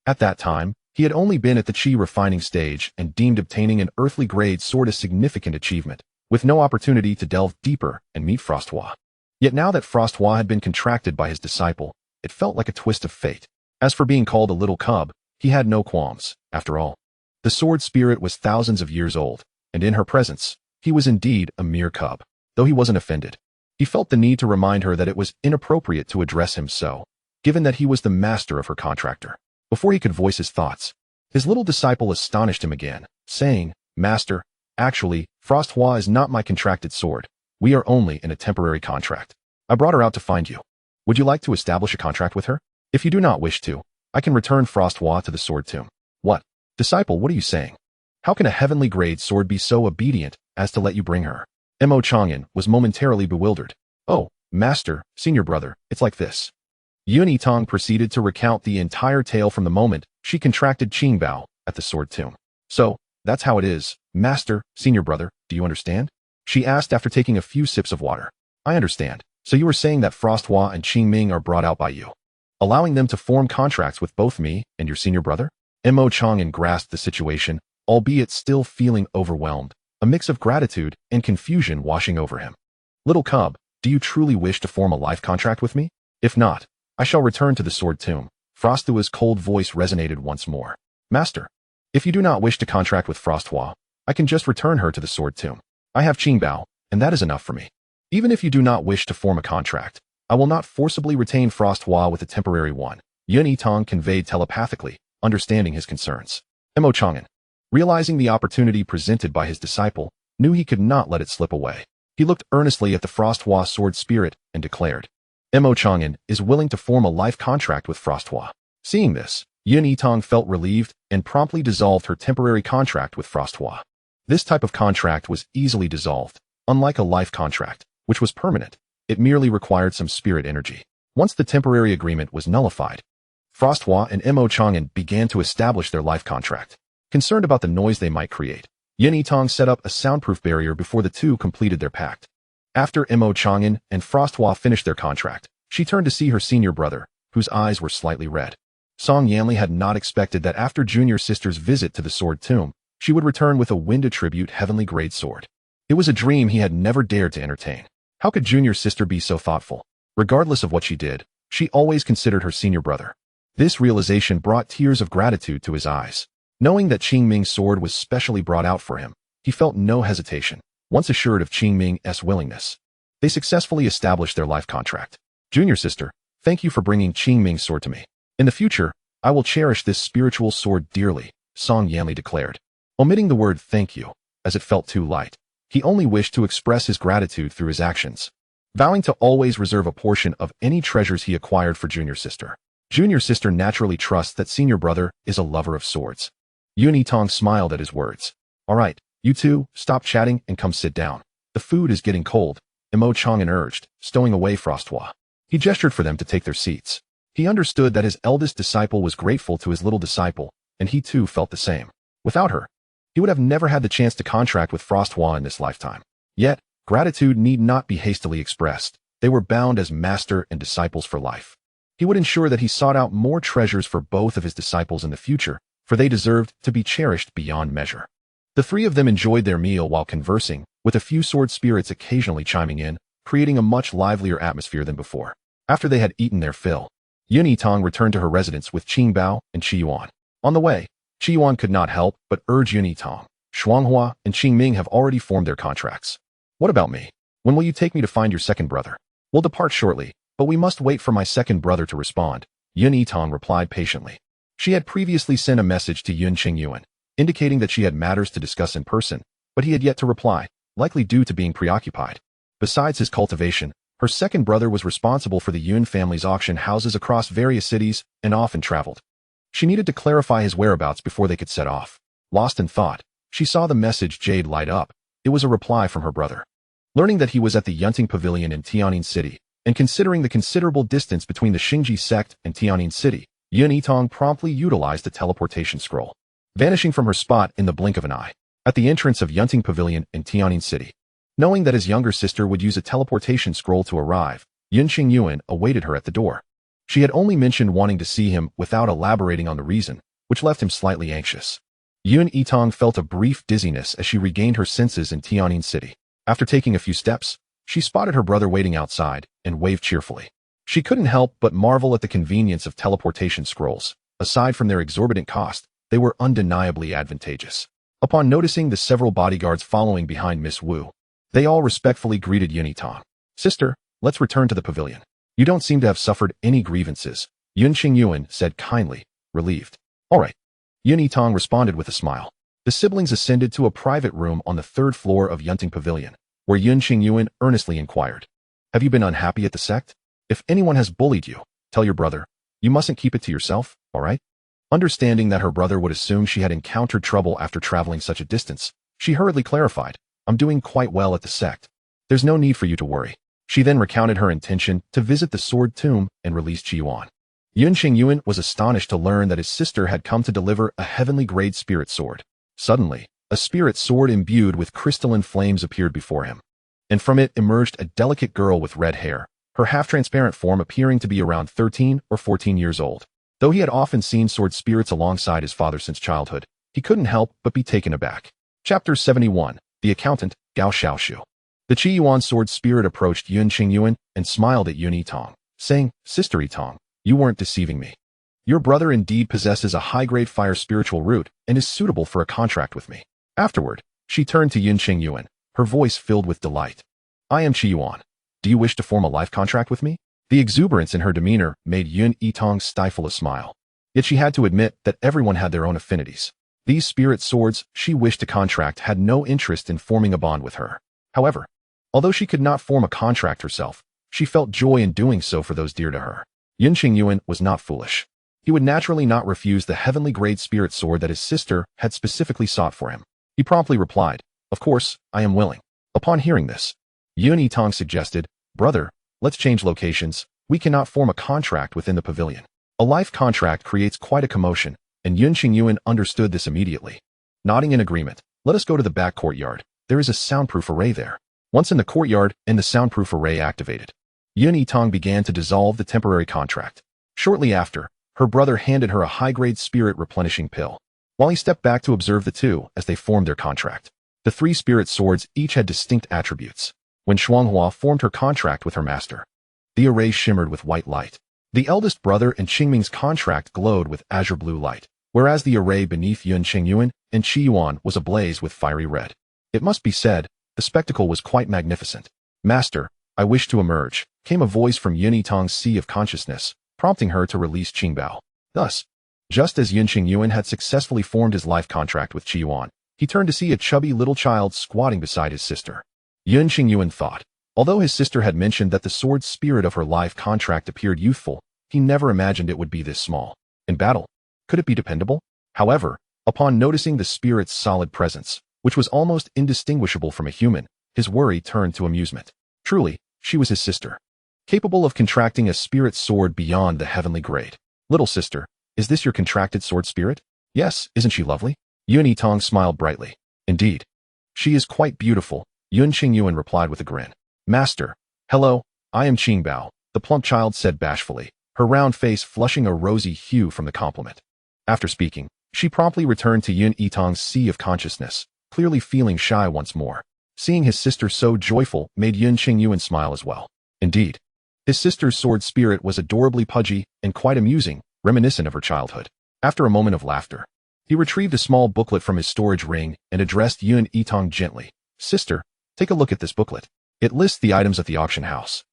At that time, he had only been at the chi refining stage and deemed obtaining an earthly grade sword a significant achievement, with no opportunity to delve deeper and meet Frosthua. Yet now that Frosthua had been contracted by his disciple, it felt like a twist of fate. As for being called a little cub, he had no qualms. After all, the sword spirit was thousands of years old, and in her presence, he was indeed a mere cub. Though he wasn't offended, he felt the need to remind her that it was inappropriate to address him so, given that he was the master of her contractor. Before he could voice his thoughts, his little disciple astonished him again, saying, "Master, actually, Frosthua is not my contracted sword. We are only in a temporary contract. I brought her out to find you. Would you like to establish a contract with her? If you do not wish to, I can return Frosthua to the sword tomb." What? Disciple, what are you saying? How can a heavenly grade sword be so obedient as to let you bring her? Mo Chang'an was momentarily bewildered. Oh, master, senior brother, it's like this. Yun Yitang proceeded to recount the entire tale from the moment she contracted Qingbao at the sword tomb. So, that's how it is, master, senior brother, do you understand? She asked after taking a few sips of water. I understand. So you were saying that Frosthua and Qingming are brought out by you, allowing them to form contracts with both me and your senior brother? Mo Chang'an grasped the situation, albeit still feeling overwhelmed, a mix of gratitude and confusion washing over him. Little cub, do you truly wish to form a life contract with me? If not, I shall return to the sword tomb. Frosthua's cold voice resonated once more. Master, if you do not wish to contract with Frosthua, I can just return her to the sword tomb. I have Qingbao, and that is enough for me. Even if you do not wish to form a contract, I will not forcibly retain Frosthua with a temporary one, Yun Yitang conveyed telepathically, understanding his concerns. Mo Chang'an, Realizing the opportunity presented by his disciple, knew he could not let it slip away. He looked earnestly at the Frosthua sword spirit and declared, Mo Chang'an is willing to form a life contract with Frosthua. Seeing this, Yitang felt relieved and promptly dissolved her temporary contract with Frosthua. This type of contract was easily dissolved, unlike a life contract, which was permanent. It merely required some spirit energy. Once the temporary agreement was nullified, Frosthua and Mo Chang'an began to establish their life contract. Concerned about the noise they might create, Yitang set up a soundproof barrier before the two completed their pact. After Mo Chang'an and Frosthua finished their contract, she turned to see her senior brother, whose eyes were slightly red. Song Yanli had not expected that after junior sister's visit to the sword tomb, she would return with a wind attribute heavenly grade sword. It was a dream he had never dared to entertain. How could junior sister be so thoughtful? Regardless of what she did, she always considered her senior brother. This realization brought tears of gratitude to his eyes. Knowing that Qingming's sword was specially brought out for him, he felt no hesitation, once assured of Qingming's willingness. They successfully established their life contract. Junior sister, thank you for bringing Qingming's sword to me. In the future, I will cherish this spiritual sword dearly, Song Yanli declared. Omitting the word thank you, as it felt too light, he only wished to express his gratitude through his actions, vowing to always reserve a portion of any treasures he acquired for junior sister. Junior sister naturally trusts that senior brother is a lover of swords. Yitang smiled at his words. All right, you two, stop chatting and come sit down. The food is getting cold, Mo Chang'an urged, stowing away Frosthua. He gestured for them to take their seats. He understood that his eldest disciple was grateful to his little disciple, and he too felt the same. Without her, he would have never had the chance to contract with Frosthua in this lifetime. Yet, gratitude need not be hastily expressed. They were bound as master and disciples for life. He would ensure that he sought out more treasures for both of his disciples in the future, for they deserved to be cherished beyond measure. The three of them enjoyed their meal while conversing, with a few sword spirits occasionally chiming in, creating a much livelier atmosphere than before. After they had eaten their fill, Yitang returned to her residence with Qingbao and Qiyuan. On the way, Qiyuan could not help but urge Yitang. Shuanghua and Qingming have already formed their contracts. What about me? When will you take me to find your second brother? We'll depart shortly, but we must wait for my second brother to respond, Yitang replied patiently. She had previously sent a message to Yun Qingyuan, indicating that she had matters to discuss in person, but he had yet to reply, likely due to being preoccupied. Besides his cultivation, her second brother was responsible for the Yun family's auction houses across various cities and often traveled. She needed to clarify his whereabouts before they could set off. Lost in thought, she saw the message jade light up. It was a reply from her brother. Learning that he was at the Yunting Pavilion in Tianjin City, and considering the considerable distance between the Xingji sect and Tianjin City, Yitang promptly utilized the teleportation scroll, vanishing from her spot in the blink of an eye, at the entrance of Yunting Pavilion in Tianjin City. Knowing that his younger sister would use a teleportation scroll to arrive, Yun Qingyuan awaited her at the door. She had only mentioned wanting to see him without elaborating on the reason, which left him slightly anxious. Yitang felt a brief dizziness as she regained her senses in Tianjin City. After taking a few steps, she spotted her brother waiting outside and waved cheerfully. She couldn't help but marvel at the convenience of teleportation scrolls. Aside from their exorbitant cost, they were undeniably advantageous. Upon noticing the several bodyguards following behind Miss Wu, they all respectfully greeted Yitang. Sister, let's return to the pavilion. You don't seem to have suffered any grievances, Yun Qingyuan said kindly, relieved. All right. Yitang responded with a smile. The siblings ascended to a private room on the third floor of Yunting Pavilion, where Yun Qingyuan earnestly inquired. Have you been unhappy at the sect? If anyone has bullied you, tell your brother. You mustn't keep it to yourself, all right? Understanding that her brother would assume she had encountered trouble after traveling such a distance, she hurriedly clarified, I'm doing quite well at the sect. There's no need for you to worry. She then recounted her intention to visit the sword tomb and release Qiyuan. Yun Qingyuan was astonished to learn that his sister had come to deliver a heavenly grade spirit sword. Suddenly, a spirit sword imbued with crystalline flames appeared before him, and from it emerged a delicate girl with red hair, her half-transparent form appearing to be around 13 or 14 years old. Though he had often seen sword spirits alongside his father since childhood, he couldn't help but be taken aback. Chapter 71, The Accountant, Gao Xiaoshu. The Qiyuan sword spirit approached Yun Qingyuan and smiled at Yitang, saying, Sister Yitang, you weren't deceiving me. Your brother indeed possesses a high-grade fire spiritual root and is suitable for a contract with me. Afterward, she turned to Yun Qingyuan, her voice filled with delight. I am Qiyuan. Do you wish to form a life contract with me? The exuberance in her demeanor made Yun Yitang stifle a smile. Yet she had to admit that everyone had their own affinities. These spirit swords she wished to contract had no interest in forming a bond with her. However, although she could not form a contract herself, she felt joy in doing so for those dear to her. Yunqingyuan was not foolish. He would naturally not refuse the heavenly grade spirit sword that his sister had specifically sought for him. He promptly replied, "Of course, I am willing." Upon hearing this, Yitang suggested, "Brother, let's change locations. We cannot form a contract within the pavilion." A life contract creates quite a commotion, and Yunqingyuan understood this immediately. Nodding in agreement, "Let us go to the back courtyard. There is a soundproof array there." Once in the courtyard and the soundproof array activated, Yitang began to dissolve the temporary contract. Shortly after, her brother handed her a high-grade spirit replenishing pill, while he stepped back to observe the two as they formed their contract. The three spirit swords each had distinct attributes. When Shuanghua formed her contract with her master, the array shimmered with white light. The eldest brother and Qingming's contract glowed with azure blue light, whereas the array beneath Yunqingyuan and Qiyuan was ablaze with fiery red. It must be said, the spectacle was quite magnificent. "Master, I wish to emerge," came a voice from Yitang's sea of consciousness, prompting her to release Qingbao. Thus, just as Yunqingyuan had successfully formed his life contract with Qiyuan, he turned to see a chubby little child squatting beside his sister. Yunqingyuan thought, although his sister had mentioned that the sword spirit of her life contract appeared youthful, he never imagined it would be this small. In battle, could it be dependable? However, upon noticing the spirit's solid presence, which was almost indistinguishable from a human, his worry turned to amusement. Truly, she was his sister, capable of contracting a spirit sword beyond the heavenly grade. "Little sister, is this your contracted sword spirit?" "Yes, isn't she lovely?" Yitang smiled brightly. "Indeed. She is quite beautiful," Yunqingyuan replied with a grin. "Master, hello, I am Qingbao," the plump child said bashfully, her round face flushing a rosy hue from the compliment. After speaking, she promptly returned to Yitang's sea of consciousness, clearly feeling shy once more. Seeing his sister so joyful made Yunqingyuan smile as well. Indeed, his sister's sword spirit was adorably pudgy and quite amusing, reminiscent of her childhood. After a moment of laughter, he retrieved a small booklet from his storage ring and addressed Yitang gently. "Sister, take a look at this booklet. It lists the items at the auction house.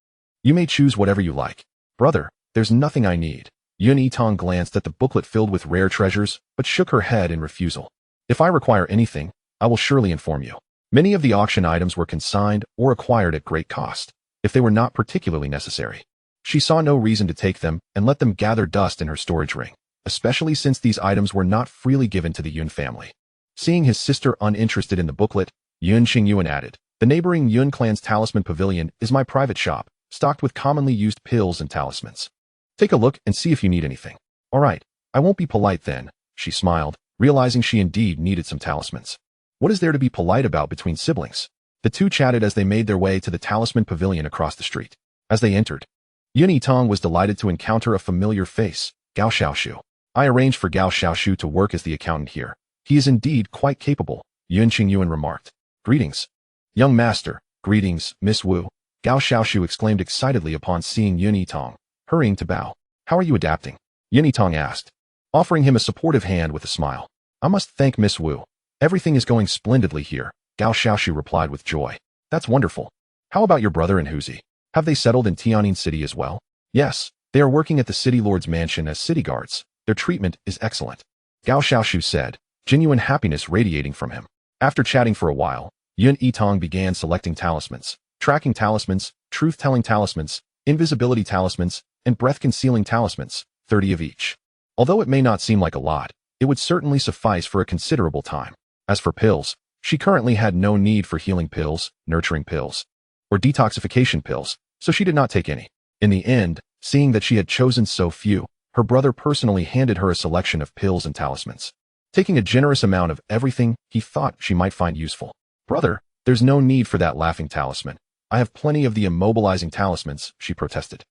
You may choose whatever you like." "Brother, there's nothing I need." Yitang glanced at the booklet filled with rare treasures, but shook her head in refusal. "If I require anything, I will surely inform you." Many of the auction items were consigned or acquired at great cost. If they were not particularly necessary, she saw no reason to take them and let them gather dust in her storage ring, especially since these items were not freely given to the Yun family. Seeing his sister uninterested in the booklet, Yunqingyuan added, "The neighboring Yun clan's talisman pavilion is my private shop, stocked with commonly used pills and talismans. Take a look and see if you need anything." "All right, I won't be polite then," she smiled, realizing she indeed needed some talismans. What is there to be polite about between siblings? The two chatted as they made their way to the talisman pavilion across the street. As they entered, Yitang was delighted to encounter a familiar face, Gao Xiaoshu. "I arranged for Gao Xiaoshu to work as the accountant here. He is indeed quite capable," Yunqingyuan remarked. "Greetings, young master." "Greetings, Miss Wu," Gao Xiaoshu exclaimed excitedly upon seeing Yitang, hurrying to bow. "How are you adapting?" Yitang asked, offering him a supportive hand with a smile. "I must thank Miss Wu. Everything is going splendidly here," Gao Xiaoshu replied with joy. "That's wonderful. How about your brother and Huzi? Have they settled in Tianjin City as well?" "Yes, they are working at the city lord's mansion as city guards. Their treatment is excellent," Gao Xiaoshu said, genuine happiness radiating from him. After chatting for a while, Yitang began selecting talismans, tracking talismans, truth-telling talismans, invisibility talismans, and breath-concealing talismans, 30 of each. Although it may not seem like a lot, it would certainly suffice for a considerable time. As for pills, she currently had no need for healing pills, nurturing pills, or detoxification pills, so she did not take any. In the end, seeing that she had chosen so few, her brother personally handed her a selection of pills and talismans. Taking a generous amount of everything he thought she might find useful. "Brother, there's no need for that laughing talisman. I have plenty of the immobilizing talismans," she protested,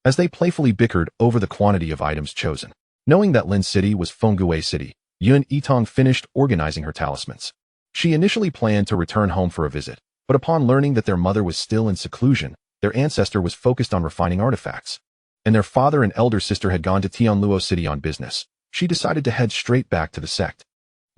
as they playfully bickered over the quantity of items chosen. Knowing that Lin City was Fengguei City, Yitang finished organizing her talismans. She initially planned to return home for a visit, but upon learning that their mother was still in seclusion, their ancestor was focused on refining artifacts, and their father and elder sister had gone to Tianluo City on business, she decided to head straight back to the sect.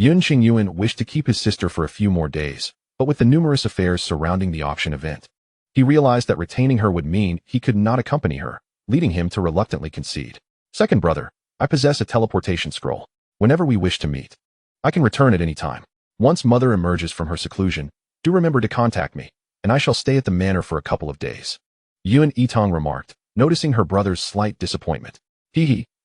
Yunqingyuan wished to keep his sister for a few more days, but with the numerous affairs surrounding the auction event, he realized that retaining her would mean he could not accompany her, leading him to reluctantly concede. "Second brother, I possess a teleportation scroll. Whenever we wish to meet, I can return at any time. Once Mother emerges from her seclusion, do remember to contact me, and I shall stay at the manor for a couple of days. Yitang remarked, noticing her brother's slight disappointment.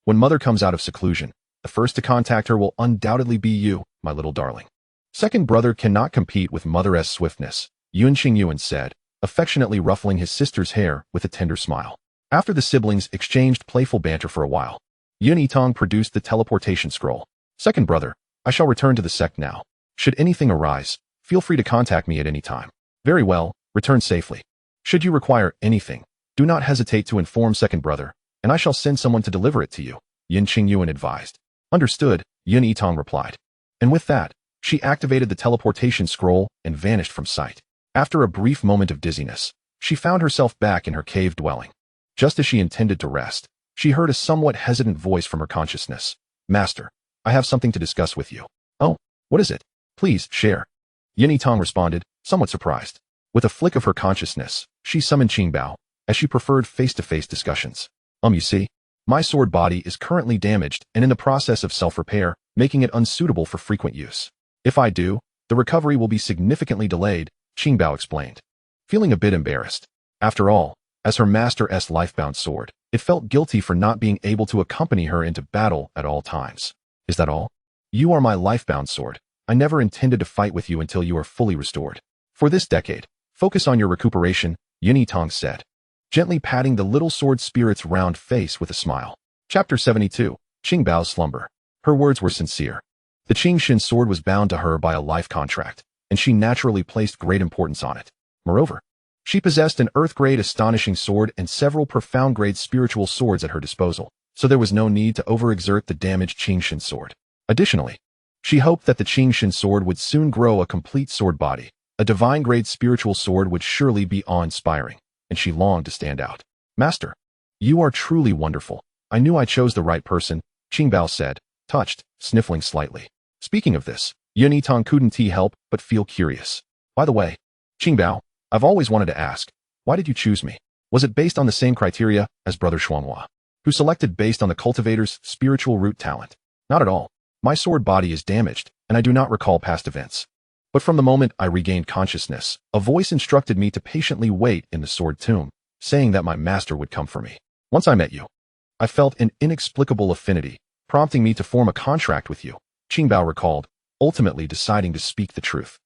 When Mother comes out of seclusion, the first to contact her will undoubtedly be you, my little darling. Second brother cannot compete with Mother's swiftness, Yuan said, affectionately ruffling his sister's hair with a tender smile. After the siblings exchanged playful banter for a while, Yitang produced the teleportation scroll. Second brother, I shall return to the sect now. Should anything arise, feel free to contact me at any time. Very well, return safely. Should you require anything, do not hesitate to inform second brother, and I shall send someone to deliver it to you, Yuan advised. Understood, Yitang replied. And with that, she activated the teleportation scroll and vanished from sight. After a brief moment of dizziness, she found herself back in her cave dwelling. Just as she intended to rest, she heard a somewhat hesitant voice from her consciousness. Master, I have something to discuss with you. Oh, what is it? Please, share. Yitang responded, somewhat surprised. With a flick of her consciousness, she summoned Qingbao, as she preferred face-to-face discussions. You see, my sword body is currently damaged and in the process of self-repair, making it unsuitable for frequent use. If I do, the recovery will be significantly delayed, Qingbao explained. Feeling a bit embarrassed. After all, as her master's lifebound sword, it felt guilty for not being able to accompany her into battle at all times. Is that all? You are my lifebound sword. I never intended to fight with you until you are fully restored. For this decade, focus on your recuperation, Yitang said, gently patting the little sword spirit's round face with a smile. Chapter 72, Qingbao's Slumber. Her words were sincere. The Qingshin sword was bound to her by a life contract, and she naturally placed great importance on it. Moreover, she possessed an earth-grade astonishing sword and several profound-grade spiritual swords at her disposal, so there was no need to overexert the damaged Qingshin sword. Additionally, she hoped that the Qingshin sword would soon grow a complete sword body. A divine-grade spiritual sword would surely be awe-inspiring, and she longed to stand out. Master, you are truly wonderful. I knew I chose the right person, Qingbao said, touched, sniffling slightly. Speaking of this, Yitang couldn't help but feel curious. By the way, Qingbao, I've always wanted to ask, why did you choose me? Was it based on the same criteria as Brother Xuanhua, who selected based on the cultivator's spiritual root talent? Not at all. My sword body is damaged, and I do not recall past events. But from the moment I regained consciousness, a voice instructed me to patiently wait in the sword tomb, saying that my master would come for me. Once I met you, I felt an inexplicable affinity, prompting me to form a contract with you, Qingbao recalled, ultimately deciding to speak the truth.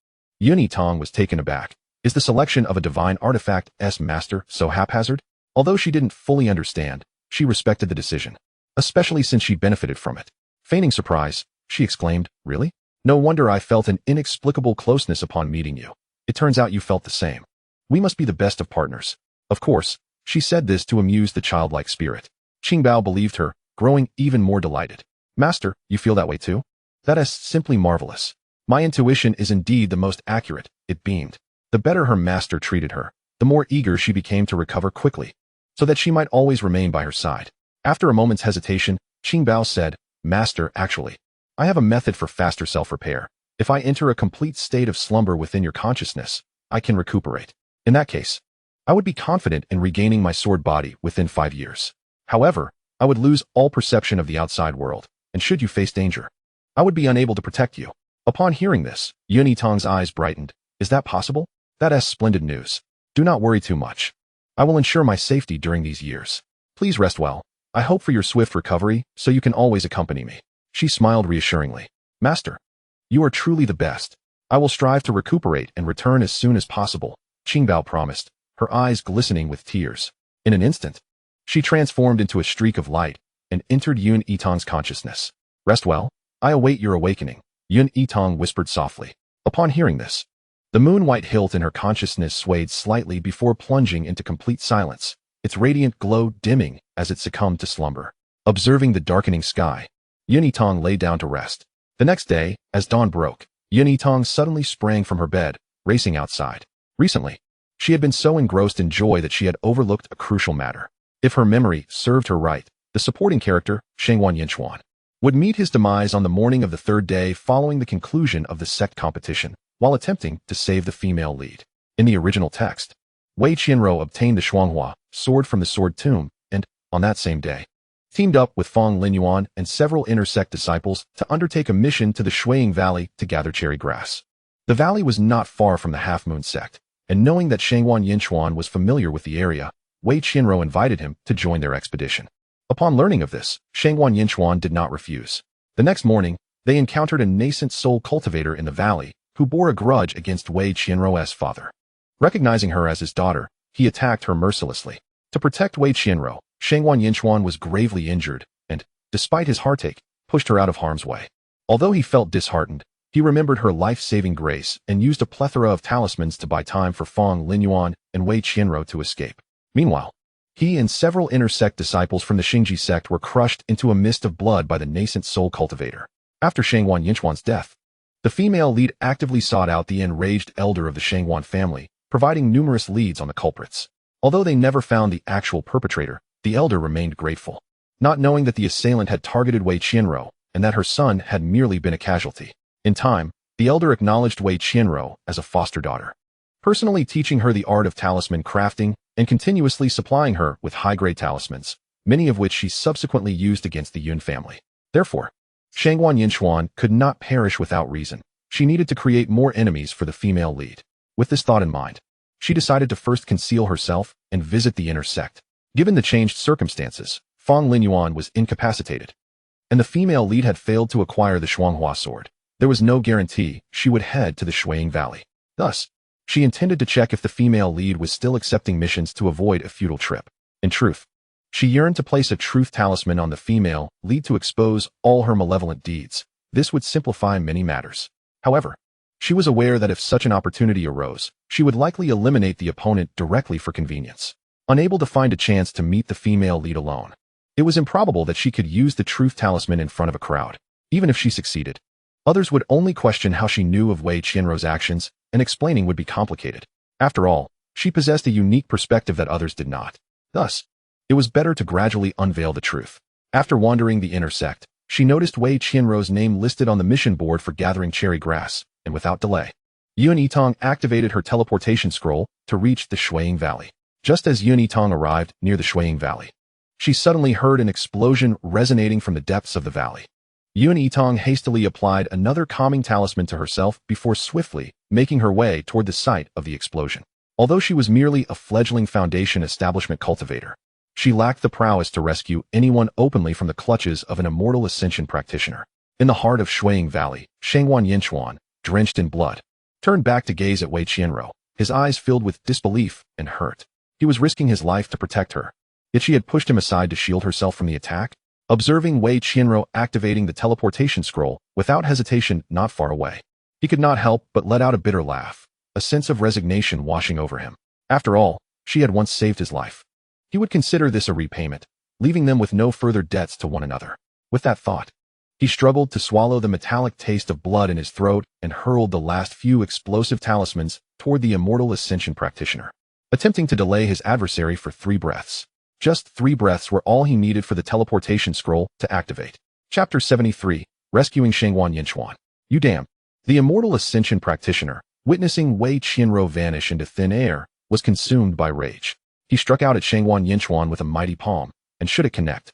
Yitang was taken aback. Is the selection of a divine artifact's master so haphazard? Although she didn't fully understand, she respected the decision, especially since she benefited from it. Feigning surprise, she exclaimed, really? No wonder I felt an inexplicable closeness upon meeting you. It turns out you felt the same. We must be the best of partners. Of course, she said this to amuse the childlike spirit. Qingbao believed her, growing even more delighted. Master, you feel that way too? That is simply marvelous. My intuition is indeed the most accurate, it beamed. The better her master treated her, the more eager she became to recover quickly, so that she might always remain by her side. After a moment's hesitation, Qingbao said, Master, actually, I have a method for faster self-repair. If I enter a complete state of slumber within your consciousness, I can recuperate. In that case, I would be confident in regaining my sword body within 5 years. However, I would lose all perception of the outside world, and should you face danger, I would be unable to protect you. Upon hearing this, Yitang's eyes brightened. Is that possible? That is splendid news. Do not worry too much. I will ensure my safety during these years. Please rest well. I hope for your swift recovery, so you can always accompany me. She smiled reassuringly. Master, you are truly the best. I will strive to recuperate and return as soon as possible, Qingbao promised, her eyes glistening with tears. In an instant, she transformed into a streak of light and entered Yitang's consciousness. Rest well. I await your awakening, Yitang whispered softly. Upon hearing this, the moon-white hilt in her consciousness swayed slightly before plunging into complete silence, its radiant glow dimming as it succumbed to slumber. Observing the darkening sky, Yitang lay down to rest. The next day, as dawn broke, Yitang suddenly sprang from her bed, racing outside. Recently, she had been so engrossed in joy that she had overlooked a crucial matter. If her memory served her right, the supporting character, Xianxiaaudiobooks, would meet his demise on the morning of the third day following the conclusion of the sect competition, while attempting to save the female lead. In the original text, Wei Qianro obtained the Xuanhua sword from the sword tomb, and, on that same day, teamed up with Fong Linyuan and several inner sect disciples to undertake a mission to the Shuiying Valley to gather cherry grass. The valley was not far from the Half-Moon sect, and knowing that Shangguan Yinchuan was familiar with the area, Wei Qianro invited him to join their expedition. Upon learning of this, Shangguan Yinchuan did not refuse. The next morning, they encountered a nascent soul cultivator in the valley who bore a grudge against Wei Qianro's father. Recognizing her as his daughter, he attacked her mercilessly. To protect Wei Qianro, Shangguan Yinchuan was gravely injured and, despite his heartache, pushed her out of harm's way. Although he felt disheartened, he remembered her life-saving grace and used a plethora of talismans to buy time for Fong Linyuan and Wei Qianro to escape. Meanwhile, he and several inner sect disciples from the Xingji sect were crushed into a mist of blood by the nascent soul cultivator. After Shangguan Yinchuan's death, the female lead actively sought out the enraged elder of the Shangguan family, providing numerous leads on the culprits. Although they never found the actual perpetrator, the elder remained grateful, not knowing that the assailant had targeted Wei Qianro and that her son had merely been a casualty. In time, the elder acknowledged Wei Qianro as a foster daughter, personally teaching her the art of talisman crafting and continuously supplying her with high-grade talismans, many of which she subsequently used against the Yun family. Therefore, Shangguan Yinchuan could not perish without reason. She needed to create more enemies for the female lead. With this thought in mind, she decided to first conceal herself and visit the inner sect. Given the changed circumstances, Fong Linyuan was incapacitated, and the female lead had failed to acquire the Shuanghua sword. There was no guarantee she would head to the Shuiying Valley. Thus, she intended to check if the female lead was still accepting missions to avoid a futile trip. In truth, she yearned to place a truth talisman on the female lead to expose all her malevolent deeds. This would simplify many matters. However, she was aware that if such an opportunity arose, she would likely eliminate the opponent directly for convenience. Unable to find a chance to meet the female lead alone, it was improbable that she could use the truth talisman in front of a crowd. Even if she succeeded, others would only question how she knew of Wei Qianro's actions, and explaining would be complicated. After all, she possessed a unique perspective that others did not. Thus, it was better to gradually unveil the truth. After wandering the inner sect, she noticed Wei Qianro's name listed on the mission board for gathering cherry grass, and without delay, Yitang activated her teleportation scroll to reach the Shuiying Valley. Just as Yitang arrived near the Shuiying Valley, she suddenly heard an explosion resonating from the depths of the valley. Yitang hastily applied another calming talisman to herself before swiftly making her way toward the site of the explosion. Although she was merely a fledgling foundation establishment cultivator, she lacked the prowess to rescue anyone openly from the clutches of an immortal ascension practitioner. In the heart of Shuiying Valley, Shangguan Yinchuan, drenched in blood, turned back to gaze at Wei Qianro, his eyes filled with disbelief and hurt. He was risking his life to protect her, yet she had pushed him aside to shield herself from the attack. Observing Wei Qianro activating the teleportation scroll without hesitation not far away, he could not help but let out a bitter laugh, a sense of resignation washing over him. After all, she had once saved his life. He would consider this a repayment, leaving them with no further debts to one another. With that thought, he struggled to swallow the metallic taste of blood in his throat and hurled the last few explosive talismans toward the immortal ascension practitioner, attempting to delay his adversary for 3 breaths. Just 3 breaths were all he needed for the teleportation scroll to activate. Chapter 73, Rescuing Shangguan Yinchuan. You damn! The immortal ascension practitioner, witnessing Wei Qianro vanish into thin air, was consumed by rage. He struck out at Shangguan Yinchuan with a mighty palm, and should it connect,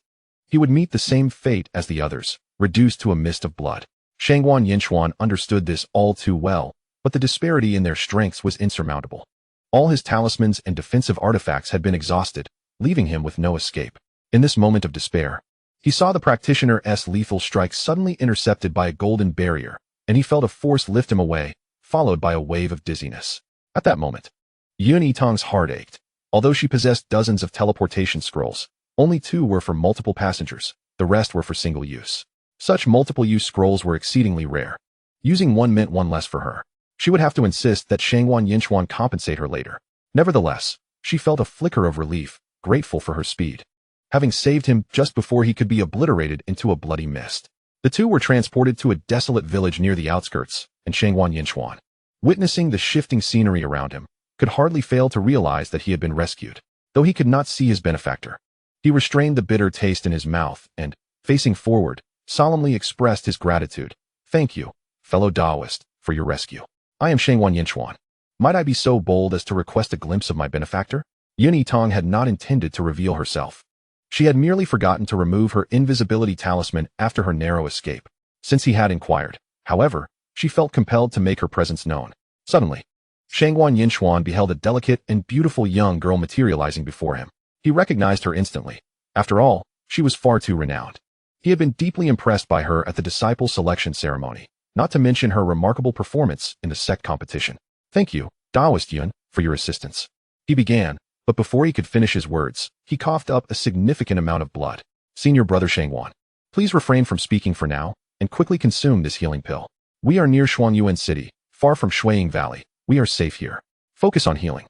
he would meet the same fate as the others, reduced to a mist of blood. Shangguan Yinchuan understood this all too well, but the disparity in their strengths was insurmountable. All his talismans and defensive artifacts had been exhausted, leaving him with no escape. In this moment of despair, he saw the practitioner's lethal strike suddenly intercepted by a golden barrier, and he felt a force lift him away, followed by a wave of dizziness. At that moment, Yitang's heart ached. Although she possessed dozens of teleportation scrolls, only 2 were for multiple passengers, the rest were for single use. Such multiple-use scrolls were exceedingly rare. Using one meant one less for her. She would have to insist that Shangguan Yinchuan compensate her later. Nevertheless, she felt a flicker of relief, grateful for her speed, having saved him just before he could be obliterated into a bloody mist. The 2 were transported to a desolate village near the outskirts, and Shangguan Yinchuan, witnessing the shifting scenery around him, could hardly fail to realize that he had been rescued. Though he could not see his benefactor, he restrained the bitter taste in his mouth and, facing forward, solemnly expressed his gratitude. Thank you, fellow Taoist, for your rescue. I am Shangguan Yinchuan. Might I be so bold as to request a glimpse of my benefactor? Yitang had not intended to reveal herself. She had merely forgotten to remove her invisibility talisman after her narrow escape. Since he had inquired, however, she felt compelled to make her presence known. Suddenly, Shangguan Yinchuan beheld a delicate and beautiful young girl materializing before him. He recognized her instantly. After all, she was far too renowned. He had been deeply impressed by her at the disciple selection ceremony, not to mention her remarkable performance in the sect competition. "Thank you, Taoist Yun, for your assistance," he began, but before he could finish his words, he coughed up a significant amount of blood. "Senior brother Shangguan, please refrain from speaking for now, and quickly consume this healing pill. We are near Shuangyuan City, far from Shuiying Valley. We are safe here. Focus on healing."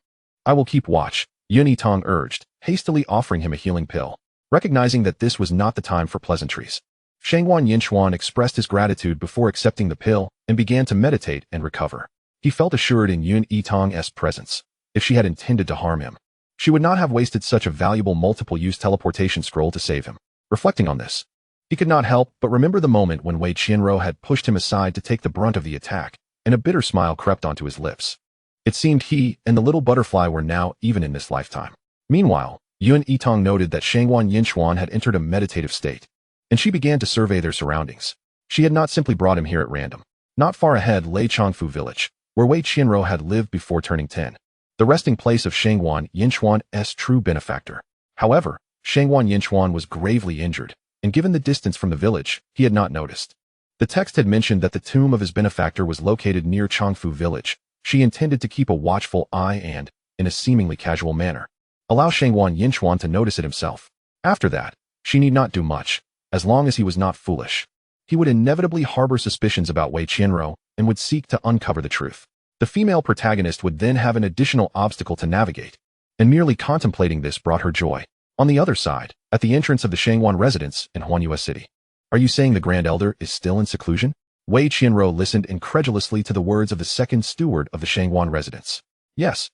"I will keep watch," Yitang urged, hastily offering him a healing pill. Recognizing that this was not the time for pleasantries, Shangguan Yinchuan expressed his gratitude before accepting the pill and began to meditate and recover. He felt assured in Yun Yitang's presence. If she had intended to harm him, she would not have wasted such a valuable multiple-use teleportation scroll to save him. Reflecting on this, he could not help but remember the moment when Wei Qianro had pushed him aside to take the brunt of the attack, and a bitter smile crept onto his lips. It seemed he and the little butterfly were now even in this lifetime. Meanwhile, Yun Yitang noted that Shangguan Yinchuan had entered a meditative state, and she began to survey their surroundings. She had not simply brought him here at random. Not far ahead lay Changfu Village, where Wei Qianro had lived before turning 10, the resting place of Shangguan Yinchuan's true benefactor. However, Shangguan Yinchuan was gravely injured, and given the distance from the village, he had not noticed. The text had mentioned that the tomb of his benefactor was located near Changfu Village. She intended to keep a watchful eye and, in a seemingly casual manner, allow Shangguan Yinchuan to notice it himself. After that, she need not do much, as long as he was not foolish. He would inevitably harbor suspicions about Wei Qianro and would seek to uncover the truth. The female protagonist would then have an additional obstacle to navigate, and merely contemplating this brought her joy. On the other side, at the entrance of the Shangguan residence in Huanyue City. "Are you saying the Grand Elder is still in seclusion?" Wei Qianro listened incredulously to the words of the second steward of the Shangguan residence. "Yes.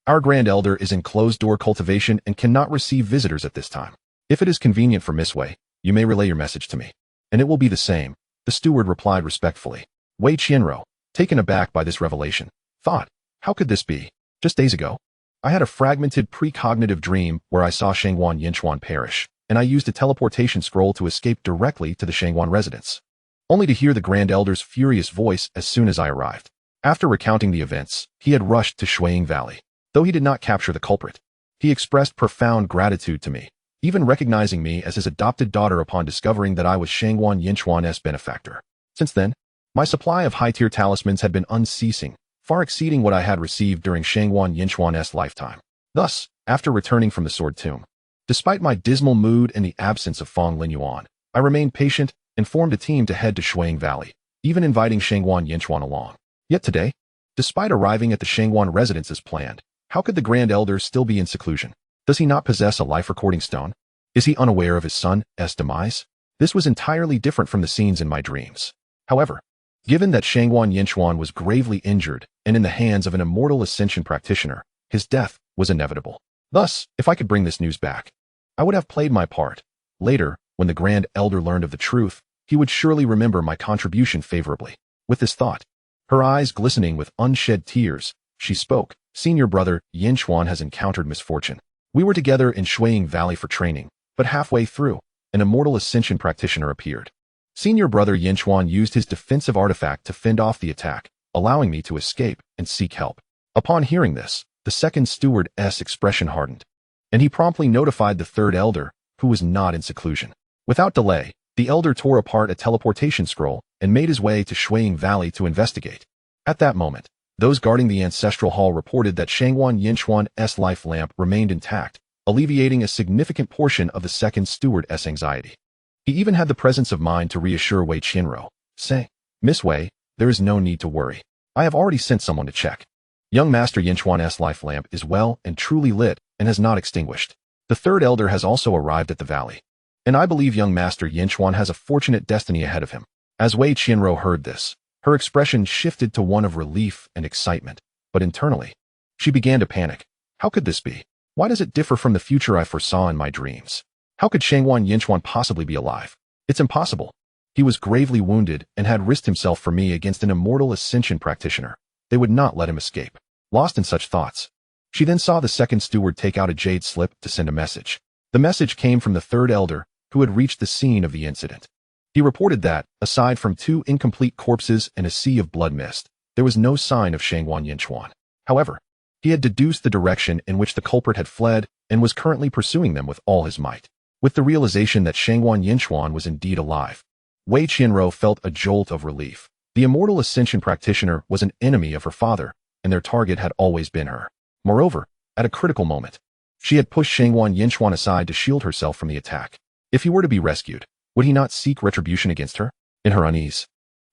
Our Grand Elder is in closed-door cultivation and cannot receive visitors at this time. If it is convenient for Miss Wei, you may relay your message to me, and it will be the same," the steward replied respectfully. Wei Qianro, taken aback by this revelation, thought, "How could this be? Just days ago, I had a fragmented precognitive dream where I saw Shangguan Yinchuan perish, and I used a teleportation scroll to escape directly to the Shangguan residence, only to hear the Grand Elder's furious voice as soon as I arrived." After recounting the events, he had rushed to Shuiying Valley. Though he did not capture the culprit, he expressed profound gratitude to me, even recognizing me as his adopted daughter upon discovering that I was Shangguan Yinchuan's benefactor. Since then, my supply of high-tier talismans had been unceasing, far exceeding what I had received during Shangguan Yinchuan's lifetime. Thus, after returning from the Sword Tomb, despite my dismal mood and the absence of Fong Linyuan, I remained patient and formed a team to head to Shuiying Valley, even inviting Shangguan Yinchuan along. Yet today, despite arriving at the Shangguan residence as planned, how could the Grand Elder still be in seclusion? Does he not possess a life-recording stone? Is he unaware of his son's demise? This was entirely different from the scenes in my dreams. However, given that Shangguan Yinchuan was gravely injured and in the hands of an immortal ascension practitioner, his death was inevitable. Thus, if I could bring this news back, I would have played my part. Later, when the Grand Elder learned of the truth, he would surely remember my contribution favorably. With this thought, her eyes glistening with unshed tears, she spoke. "Senior brother Yinchuan has encountered misfortune. We were together in Shuiying Valley for training, but halfway through, an immortal ascension practitioner appeared. Senior brother Yinchuan used his defensive artifact to fend off the attack, allowing me to escape and seek help." Upon hearing this, the second steward's expression hardened, and he promptly notified the third elder, who was not in seclusion. Without delay, the elder tore apart a teleportation scroll and made his way to Shuiying Valley to investigate. At that moment, those guarding the ancestral hall reported that Shangguan Yinchuan's life lamp remained intact, alleviating a significant portion of the second steward's anxiety. He even had the presence of mind to reassure Wei Qianro, saying, "Miss Wei, there is no need to worry. I have already sent someone to check. Young Master Yinchuan's life lamp is well and truly lit and has not extinguished. The third elder has also arrived at the valley, and I believe young Master Yinchuan has a fortunate destiny ahead of him." As Wei Qianro heard this, her expression shifted to one of relief and excitement, but internally, she began to panic. How could this be? Why does it differ from the future I foresaw in my dreams? How could Shangguan Yinchuan possibly be alive? It's impossible. He was gravely wounded and had risked himself for me against an immortal ascension practitioner. They would not let him escape. Lost in such thoughts, she then saw the second steward take out a jade slip to send a message. The message came from the third elder, who had reached the scene of the incident. He reported that, aside from 2 incomplete corpses and a sea of blood mist, there was no sign of Shangguan Yinchuan. However, he had deduced the direction in which the culprit had fled and was currently pursuing them with all his might. With the realization that Shangguan Yinchuan was indeed alive, Wei Qianro felt a jolt of relief. The immortal ascension practitioner was an enemy of her father, and their target had always been her. Moreover, at a critical moment, she had pushed Shangguan Yinchuan aside to shield herself from the attack. If he were to be rescued, would he not seek retribution against her? In her unease,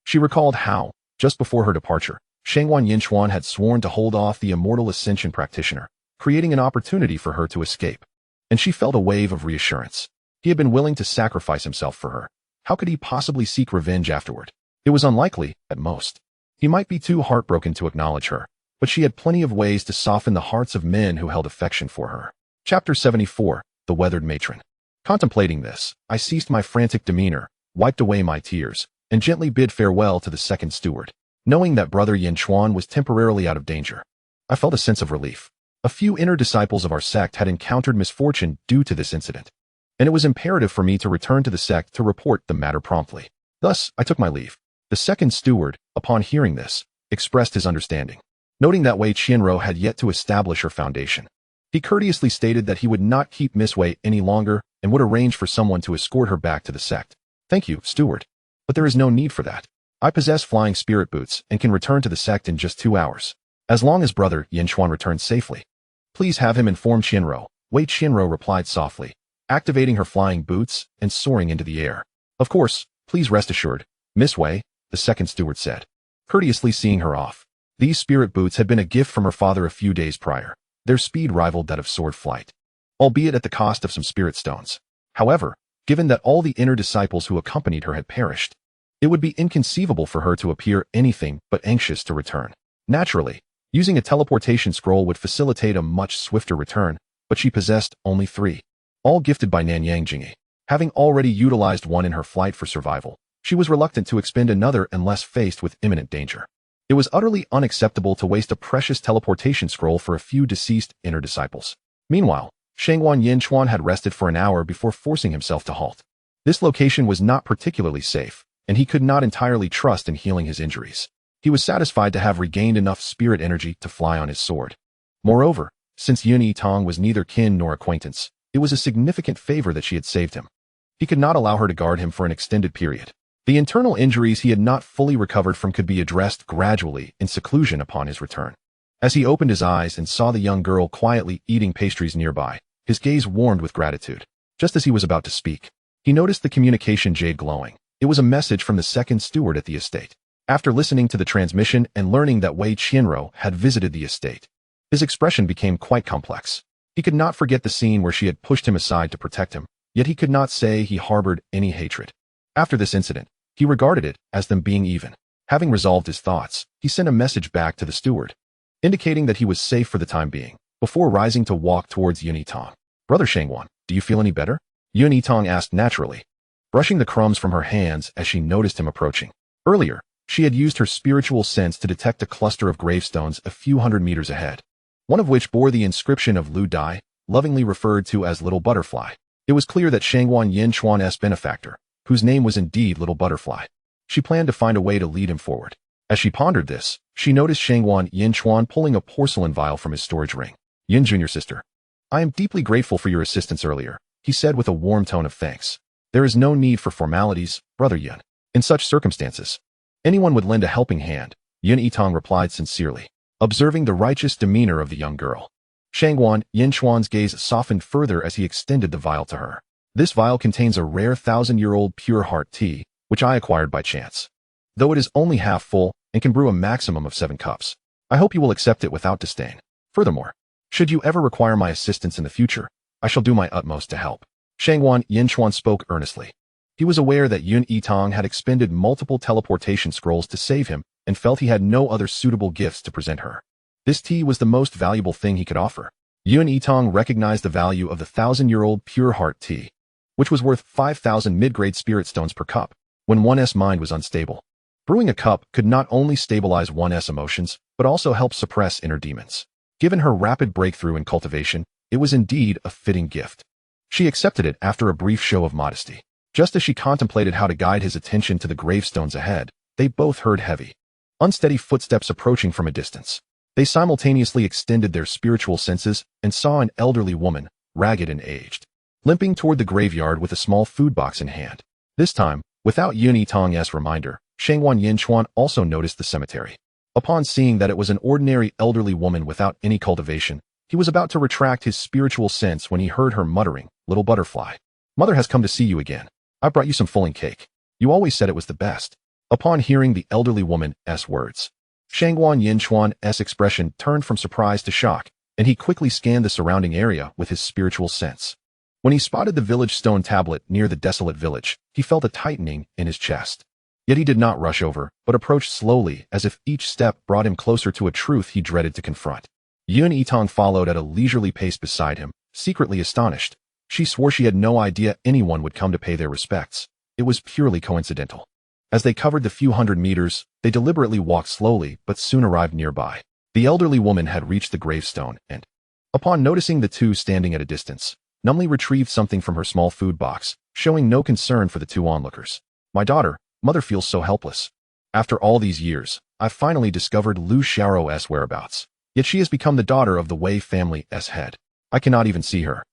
she recalled how, just before her departure, Shangguan Yinchuan had sworn to hold off the immortal ascension practitioner, creating an opportunity for her to escape. And she felt a wave of reassurance. He had been willing to sacrifice himself for her. How could he possibly seek revenge afterward? It was unlikely, at most. He might be too heartbroken to acknowledge her, but she had plenty of ways to soften the hearts of men who held affection for her. Chapter 74, The Weathered Matron. Contemplating this, I ceased my frantic demeanor, wiped away my tears, and gently bid farewell to the second steward. Knowing that Brother Yinchuan was temporarily out of danger, I felt a sense of relief. A few inner disciples of our sect had encountered misfortune due to this incident, and it was imperative for me to return to the sect to report the matter promptly. Thus, I took my leave. The second steward, upon hearing this, expressed his understanding. Noting that Wei Qianro had yet to establish her foundation, he courteously stated that he would not keep Miss Wei any longer and would arrange for someone to escort her back to the sect. Thank you, steward. But there is no need for that. I possess flying spirit boots and can return to the sect in just 2 hours. As long as Brother Yinchuan returns safely, please have him inform Qianro. Wei Qianro replied softly, activating her flying boots and soaring into the air. Of course, please rest assured, Miss Wei, the second steward said, courteously seeing her off. These spirit boots had been a gift from her father a few days prior. Their speed rivaled that of sword flight, albeit at the cost of some spirit stones. However, given that all the inner disciples who accompanied her had perished, it would be inconceivable for her to appear anything but anxious to return. Naturally, using a teleportation scroll would facilitate a much swifter return, but she possessed only 3, all gifted by Nanyang Jingyi. Having already utilized one in her flight for survival, she was reluctant to expend another unless faced with imminent danger. It was utterly unacceptable to waste a precious teleportation scroll for a few deceased inner disciples. Meanwhile, Shangguan Yinchuan had rested for an hour before forcing himself to halt. This location was not particularly safe, and he could not entirely trust in healing his injuries. He was satisfied to have regained enough spirit energy to fly on his sword. Moreover, since Yitang was neither kin nor acquaintance, it was a significant favor that she had saved him. He could not allow her to guard him for an extended period. The internal injuries he had not fully recovered from could be addressed gradually in seclusion upon his return. As he opened his eyes and saw the young girl quietly eating pastries nearby, his gaze warmed with gratitude. Just as he was about to speak, he noticed the communication jade glowing. It was a message from the second steward at the estate. After listening to the transmission and learning that Wei Qianro had visited the estate, his expression became quite complex. He could not forget the scene where she had pushed him aside to protect him, yet he could not say he harbored any hatred. After this incident, he regarded it as them being even. Having resolved his thoughts, he sent a message back to the steward, indicating that he was safe for the time being, before rising to walk towards Yitang. Brother Shangguan, do you feel any better? Yitang asked naturally, brushing the crumbs from her hands as she noticed him approaching. Earlier, she had used her spiritual sense to detect a cluster of gravestones a few hundred meters ahead, one of which bore the inscription of Lu Dai, lovingly referred to as Little Butterfly. It was clear that Shangguan Yinchuan's benefactor, whose name was indeed Little Butterfly. She planned to find a way to lead him forward. As she pondered this, she noticed Shangguan Yinchuan pulling a porcelain vial from his storage ring. Yin Junior sister, I am deeply grateful for your assistance earlier, he said with a warm tone of thanks. There is no need for formalities, Brother Yin. In such circumstances, anyone would lend a helping hand, Yitang replied sincerely, observing the righteous demeanor of the young girl. Shangguan Yinchuan's gaze softened further as he extended the vial to her. This vial contains a rare 1,000-year-old pure heart tea, which I acquired by chance. Though it is only half full and can brew a maximum of 7 cups, I hope you will accept it without disdain. Furthermore, should you ever require my assistance in the future, I shall do my utmost to help. Shangguan Yinchuan spoke earnestly. He was aware that Yitang had expended multiple teleportation scrolls to save him and felt he had no other suitable gifts to present her. This tea was the most valuable thing he could offer. Yitang recognized the value of the 1,000-year-old pure heart tea, which was worth 5,000 mid-grade spirit stones per cup, when one's mind was unstable. Brewing a cup could not only stabilize one's emotions, but also help suppress inner demons. Given her rapid breakthrough in cultivation, it was indeed a fitting gift. She accepted it after a brief show of modesty. Just as she contemplated how to guide his attention to the gravestones ahead, they both heard heavy, unsteady footsteps approaching from a distance. They simultaneously extended their spiritual senses and saw an elderly woman, ragged and aged, limping toward the graveyard with a small food box in hand. This time, without Yitang's reminder, Shangwan Yinchuan also noticed the cemetery. Upon seeing that it was an ordinary elderly woman without any cultivation, he was about to retract his spiritual sense when he heard her muttering, "Little butterfly, Mother has come to see you again. I brought you some fulling cake. You always said it was the best." Upon hearing the elderly woman's words, Shangwan Yinchuan's expression turned from surprise to shock, and he quickly scanned the surrounding area with his spiritual sense. When he spotted the village stone tablet near the desolate village, he felt a tightening in his chest. Yet he did not rush over, but approached slowly as if each step brought him closer to a truth he dreaded to confront. Yitang followed at a leisurely pace beside him, secretly astonished. She swore she had no idea anyone would come to pay their respects. It was purely coincidental. As they covered the few hundred meters, they deliberately walked slowly but soon arrived nearby. The elderly woman had reached the gravestone and, upon noticing the two standing at a distance, numbly retrieved something from her small food box, showing no concern for the two onlookers. "My daughter, Mother feels so helpless. After all these years, I've finally discovered Lu Xiao's whereabouts. Yet she has become the daughter of the Wei family's head. I cannot even see her.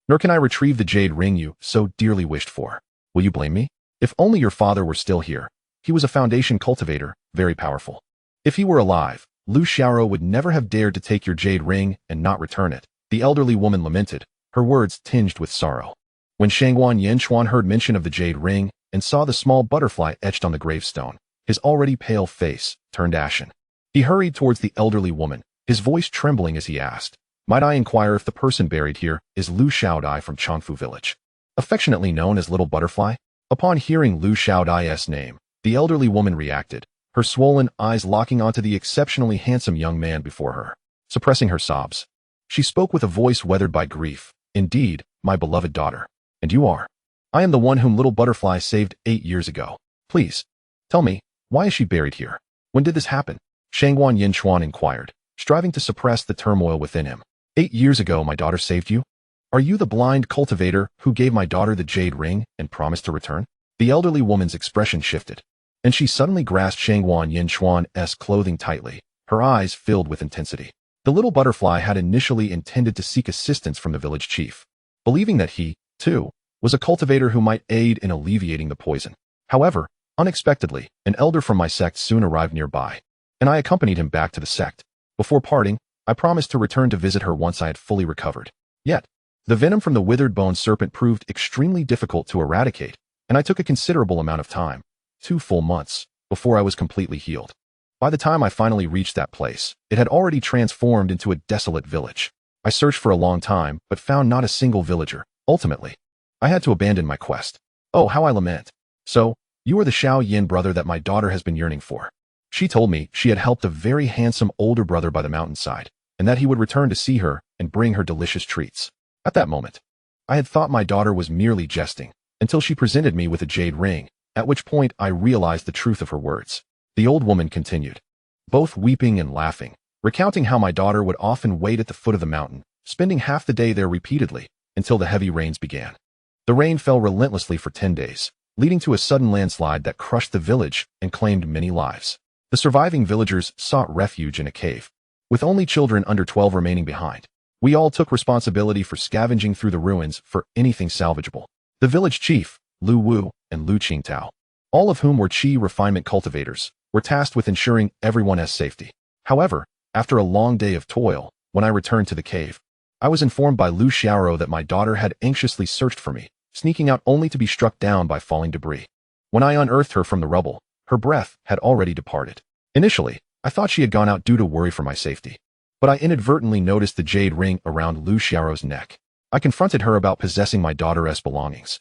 Nor can I retrieve the jade ring you so dearly wished for. Will you blame me? If only your father were still here. He was a foundation cultivator, very powerful. If he were alive, Lu Xiao would never have dared to take your jade ring and not return it." The elderly woman lamented, her words tinged with sorrow. When Shangwan Yinchuan heard mention of the jade ring and saw the small butterfly etched on the gravestone, his already pale face turned ashen. He hurried towards the elderly woman, his voice trembling as he asked, "Might I inquire if the person buried here is Lu Xiaodai from Changfu village, affectionately known as Little Butterfly?" Upon hearing Lu Xiaodai's name, the elderly woman reacted, her swollen eyes locking onto the exceptionally handsome young man before her. Suppressing her sobs, she spoke with a voice weathered by grief. "Indeed, my beloved daughter. And you are. I am the one whom Little Butterfly saved 8 years ago. Please, tell me, why is she buried here? When did this happen?" Shangwan Yinchuan inquired, striving to suppress the turmoil within him. 8 years ago my daughter saved you? Are you the blind cultivator who gave my daughter the jade ring and promised to return?" The elderly woman's expression shifted, and she suddenly grasped Shangwan Yinchuan's clothing tightly, her eyes filled with intensity. The Little Butterfly had initially intended to seek assistance from the village chief, believing that he, too, was a cultivator who might aid in alleviating the poison. However, unexpectedly, an elder from my sect soon arrived nearby, and I accompanied him back to the sect. Before parting, I promised to return to visit her once I had fully recovered. Yet, the venom from the withered bone serpent proved extremely difficult to eradicate, and I took a considerable amount of time, 2 full months, before I was completely healed. By the time I finally reached that place, it had already transformed into a desolate village. I searched for a long time, but found not a single villager. Ultimately, I had to abandon my quest. Oh, how I lament. So, you are the Xiao Yin brother that my daughter has been yearning for. She told me she had helped a very handsome older brother by the mountainside, and that he would return to see her and bring her delicious treats. At that moment, I had thought my daughter was merely jesting, until she presented me with a jade ring, at which point I realized the truth of her words. The old woman continued, both weeping and laughing, recounting how my daughter would often wait at the foot of the mountain, spending half the day there repeatedly, until the heavy rains began. The rain fell relentlessly for 10 days, leading to a sudden landslide that crushed the village and claimed many lives. The surviving villagers sought refuge in a cave, with only children under 12 remaining behind. We all took responsibility for scavenging through the ruins for anything salvageable. The village chief, Lu Wu, and Lu Qingtao, all of whom were qi refinement cultivators, were tasked with ensuring everyone's safety. However, after a long day of toil, when I returned to the cave, I was informed by Lu Xiao that my daughter had anxiously searched for me, sneaking out only to be struck down by falling debris. When I unearthed her from the rubble, her breath had already departed. Initially, I thought she had gone out due to worry for my safety, but I inadvertently noticed the jade ring around Lu Xiao's neck. I confronted her about possessing my daughter's belongings,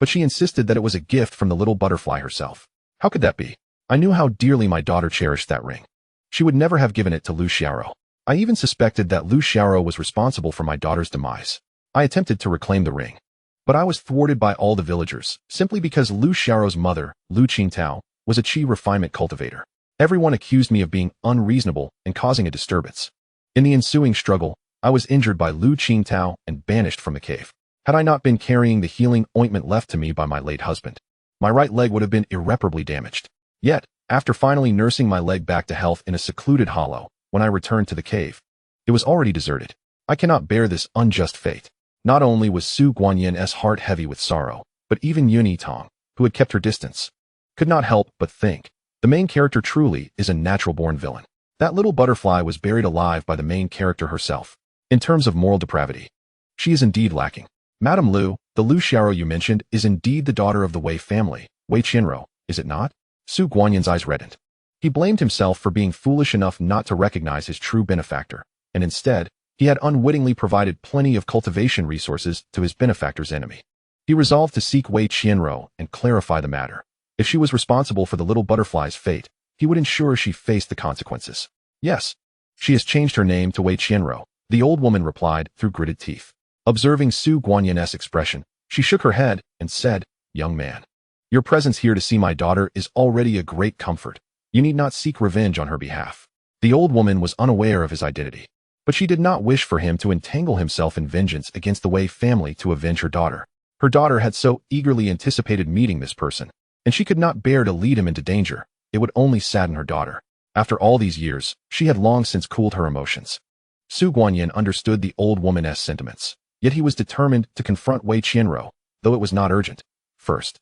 but she insisted that it was a gift from the Little Butterfly herself. How could that be? I knew how dearly my daughter cherished that ring. She would never have given it to Lu Xiao. I even suspected that Lu Xiao was responsible for my daughter's demise. I attempted to reclaim the ring, but I was thwarted by all the villagers, simply because Lu Xiao's mother, Lu Qingtao, was a qi refinement cultivator. Everyone accused me of being unreasonable and causing a disturbance. In the ensuing struggle, I was injured by Lu Qingtao and banished from the cave. Had I not been carrying the healing ointment left to me by my late husband, my right leg would have been irreparably damaged. Yet, after finally nursing my leg back to health in a secluded hollow, when I returned to the cave, it was already deserted. I cannot bear this unjust fate. Not only was Su Guanyan's heart heavy with sorrow, but even Yitang, who had kept her distance, could not help but think, the main character truly is a natural-born villain. That little butterfly was buried alive by the main character herself. In terms of moral depravity, she is indeed lacking. Madame Lu, the Lu Xiao you mentioned, is indeed the daughter of the Wei family, Wei Qianro, is it not? Su Guanyan's eyes reddened. He blamed himself for being foolish enough not to recognize his true benefactor, and instead, he had unwittingly provided plenty of cultivation resources to his benefactor's enemy. He resolved to seek Wei Qianro and clarify the matter. If she was responsible for the little butterfly's fate, he would ensure she faced the consequences. Yes, she has changed her name to Wei Qianro, the old woman replied through gritted teeth. Observing Su Guanyan's expression, she shook her head and said, "Young man, your presence here to see my daughter is already a great comfort. You need not seek revenge on her behalf." The old woman was unaware of his identity, but she did not wish for him to entangle himself in vengeance against the Wei family to avenge her daughter. Her daughter had so eagerly anticipated meeting this person, and she could not bear to lead him into danger. It would only sadden her daughter. After all these years, she had long since cooled her emotions. Su Guanyan understood the old woman's sentiments, yet he was determined to confront Wei Qianro, though it was not urgent. First,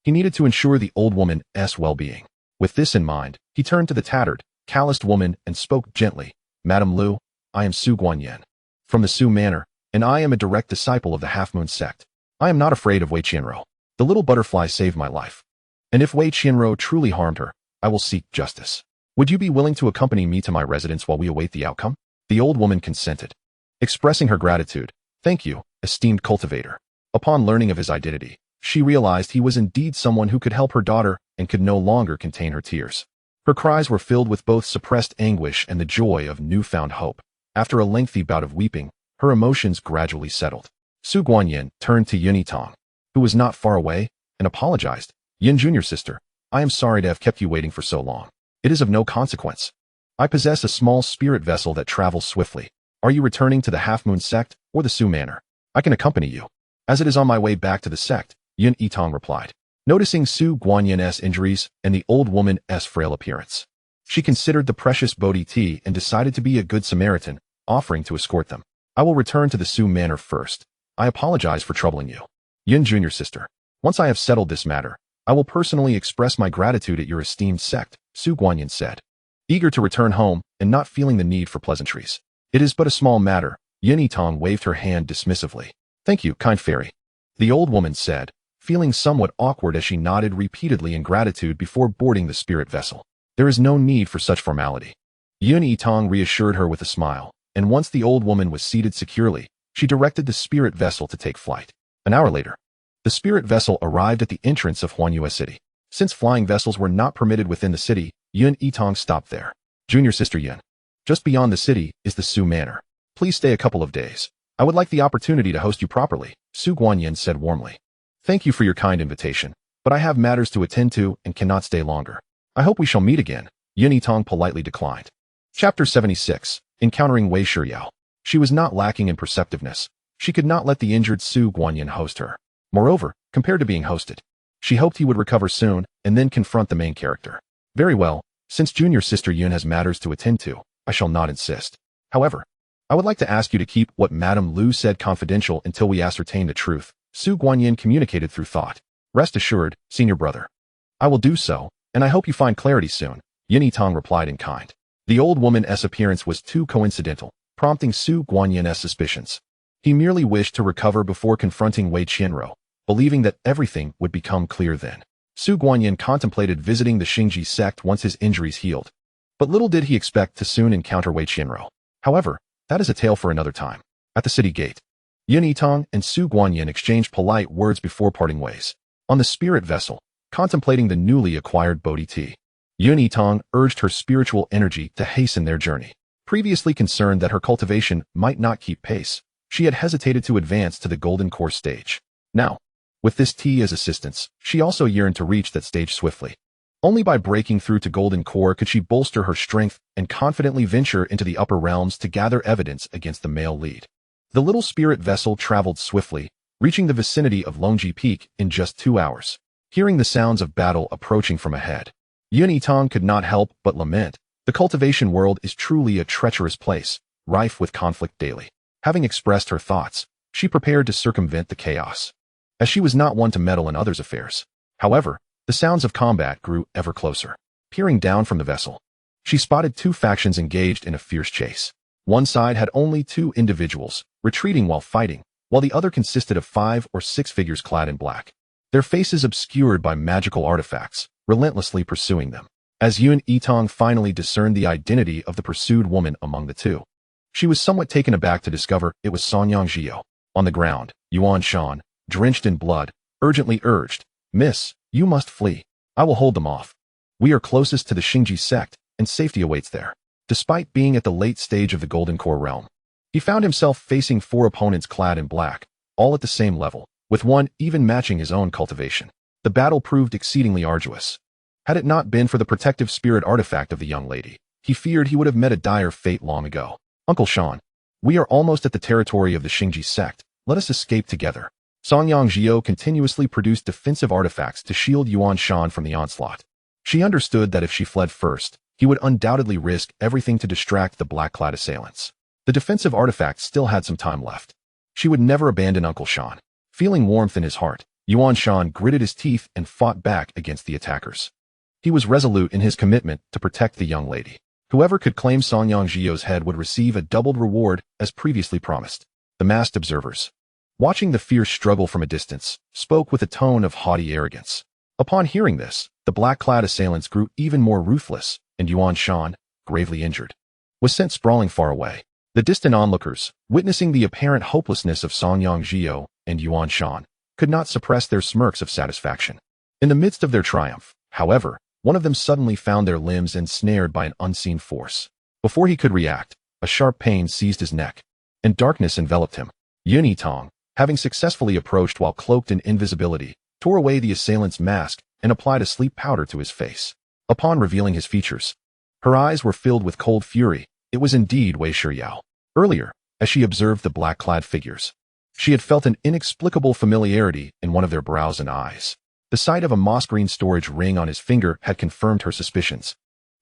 he needed to ensure the old woman's well-being. With this in mind, he turned to the tattered, calloused woman and spoke gently. "Madame Lu, I am Su Guanyan, from the Su Manor, and I am a direct disciple of the Half-Moon sect. I am not afraid of Wei Qianro. The little butterfly saved my life. And if Wei Qianro truly harmed her, I will seek justice. Would you be willing to accompany me to my residence while we await the outcome?" The old woman consented, expressing her gratitude. "Thank you, esteemed cultivator." Upon learning of his identity, she realized he was indeed someone who could help her daughter and could no longer contain her tears. Her cries were filled with both suppressed anguish and the joy of newfound hope. After a lengthy bout of weeping, her emotions gradually settled. Su Guanyan turned to Yitang, who was not far away, and apologized. "Yin Jr. sister, I am sorry to have kept you waiting for so long. It is of no consequence. I possess a small spirit vessel that travels swiftly. Are you returning to the Half-Moon sect or the Su Manor? I can accompany you." "As it is on my way back to the sect," Yitang replied. Noticing Su Guanyan's injuries and the old woman's frail appearance, she considered the precious Bodhi tea and decided to be a good Samaritan, offering to escort them. "I will return to the Su Manor first. I apologize for troubling you. Yin Jr. sister, once I have settled this matter, I will personally express my gratitude at your esteemed sect," Su Guanyan said, eager to return home and not feeling the need for pleasantries. "It is but a small matter." Yitang waved her hand dismissively. "Thank you, kind fairy," the old woman said, feeling somewhat awkward as she nodded repeatedly in gratitude before boarding the spirit vessel. "There is no need for such formality." Yitang reassured her with a smile, and once the old woman was seated securely, she directed the spirit vessel to take flight. An hour later, the spirit vessel arrived at the entrance of Huanyue City. Since flying vessels were not permitted within the city, Yitang stopped there. "Junior sister Yin, just beyond the city is the Su Manor. Please stay a couple of days. I would like the opportunity to host you properly," Su Guanyan said warmly. "Thank you for your kind invitation, but I have matters to attend to and cannot stay longer. I hope we shall meet again," Yitang politely declined. Chapter 76. Encountering Wei Shiryao. She was not lacking in perceptiveness. She could not let the injured Su Guanyan host her. Moreover, compared to being hosted, she hoped he would recover soon and then confront the main character. "Very well, since junior sister Yun has matters to attend to, I shall not insist. However, I would like to ask you to keep what Madame Lu said confidential until we ascertain the truth," Su Guanyan communicated through thought. "Rest assured, senior brother. I will do so, and I hope you find clarity soon," Yitang replied in kind. The old woman's appearance was too coincidental, prompting Su Guanyan's suspicions. He merely wished to recover before confronting Wei Qianro, believing that everything would become clear then. Su Guanyan contemplated visiting the Xingji sect once his injuries healed, but little did he expect to soon encounter Wei Qianro. However, that is a tale for another time. At the city gate, Yitang and Su Guanyan exchanged polite words before parting ways. On the spirit vessel, contemplating the newly acquired Bodhi tea, Yitang urged her spiritual energy to hasten their journey. Previously concerned that her cultivation might not keep pace, she had hesitated to advance to the golden core stage. Now, with this tea as assistance, she also yearned to reach that stage swiftly. Only by breaking through to golden core could she bolster her strength and confidently venture into the upper realms to gather evidence against the male lead. The little spirit vessel traveled swiftly, reaching the vicinity of Longji Peak in just 2 hours. Hearing the sounds of battle approaching from ahead, Yitang could not help but lament. The cultivation world is truly a treacherous place, rife with conflict daily. Having expressed her thoughts, she prepared to circumvent the chaos, as she was not one to meddle in others' affairs. However, the sounds of combat grew ever closer. Peering down from the vessel, she spotted 2 factions engaged in a fierce chase. One side had only 2 individuals, retreating while fighting, while the other consisted of 5 or 6 figures clad in black, their faces obscured by magical artifacts, relentlessly pursuing them. As Yitang finally discerned the identity of the pursued woman among the 2, she was somewhat taken aback to discover it was Xianxiaaudiobooks. On the ground, Yuan Shan, drenched in blood, urgently urged, "Miss, you must flee. I will hold them off. We are closest to the Xingji sect, and safety awaits there." Despite being at the late stage of the Golden Core realm, he found himself facing 4 opponents clad in black, all at the same level, with one even matching his own cultivation. The battle proved exceedingly arduous. Had it not been for the protective spirit artifact of the young lady, he feared he would have met a dire fate long ago. "Uncle Shan, we are almost at the territory of the Xingji sect. Let us escape together." Xianxiaaudiobooks continuously produced defensive artifacts to shield Yuan Shan from the onslaught. She understood that if she fled first, he would undoubtedly risk everything to distract the black-clad assailants. The defensive artifacts still had some time left. She would never abandon Uncle Shan. Feeling warmth in his heart, Yuan Shan gritted his teeth and fought back against the attackers. He was resolute in his commitment to protect the young lady. Whoever could claim Xianxiaaudiobooks' head would receive a doubled reward as previously promised. The masked observers, watching the fierce struggle from a distance, spoke with a tone of haughty arrogance. Upon hearing this, the black-clad assailants grew even more ruthless, and Yuan Shan, gravely injured, was sent sprawling far away. The distant onlookers, witnessing the apparent hopelessness of Xianxiaaudiobooks and Yuan Shan, could not suppress their smirks of satisfaction. In the midst of their triumph, however, one of them suddenly found their limbs ensnared by an unseen force. Before he could react, a sharp pain seized his neck, and darkness enveloped him. Yitang, having successfully approached while cloaked in invisibility, tore away the assailant's mask and applied a sleep powder to his face. Upon revealing his features, her eyes were filled with cold fury. It was indeed Wei Shiryao. Earlier, as she observed the black-clad figures, she had felt an inexplicable familiarity in one of their brows and eyes. The sight of a moss-green storage ring on his finger had confirmed her suspicions,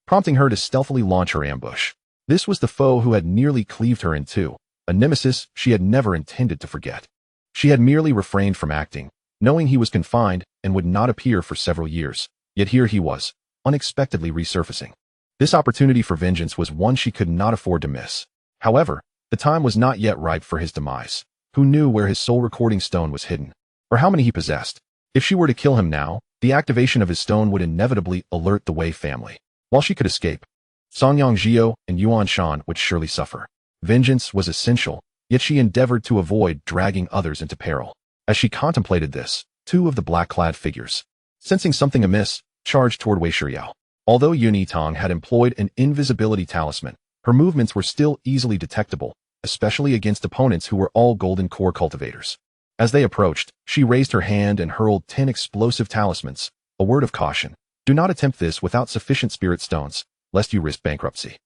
prompting her to stealthily launch her ambush. This was the foe who had nearly cleaved her in two, a nemesis she had never intended to forget. She had merely refrained from acting, knowing he was confined and would not appear for several years, yet here he was, unexpectedly resurfacing. This opportunity for vengeance was one she could not afford to miss. However, the time was not yet ripe for his demise. Who knew where his soul recording stone was hidden, or how many he possessed? If she were to kill him now, the activation of his stone would inevitably alert the Wei family. While she could escape, Xianxiaaudiobooks and Yuan Shan would surely suffer. Vengeance was essential, yet she endeavored to avoid dragging others into peril. As she contemplated this, 2 of the black-clad figures, sensing something amiss, charged toward Wei Shiryao. Although Yitang had employed an invisibility talisman, her movements were still easily detectable, especially against opponents who were all golden core cultivators. As they approached, she raised her hand and hurled 10 explosive talismans, a word of caution. Do not attempt this without sufficient spirit stones, lest you risk bankruptcy.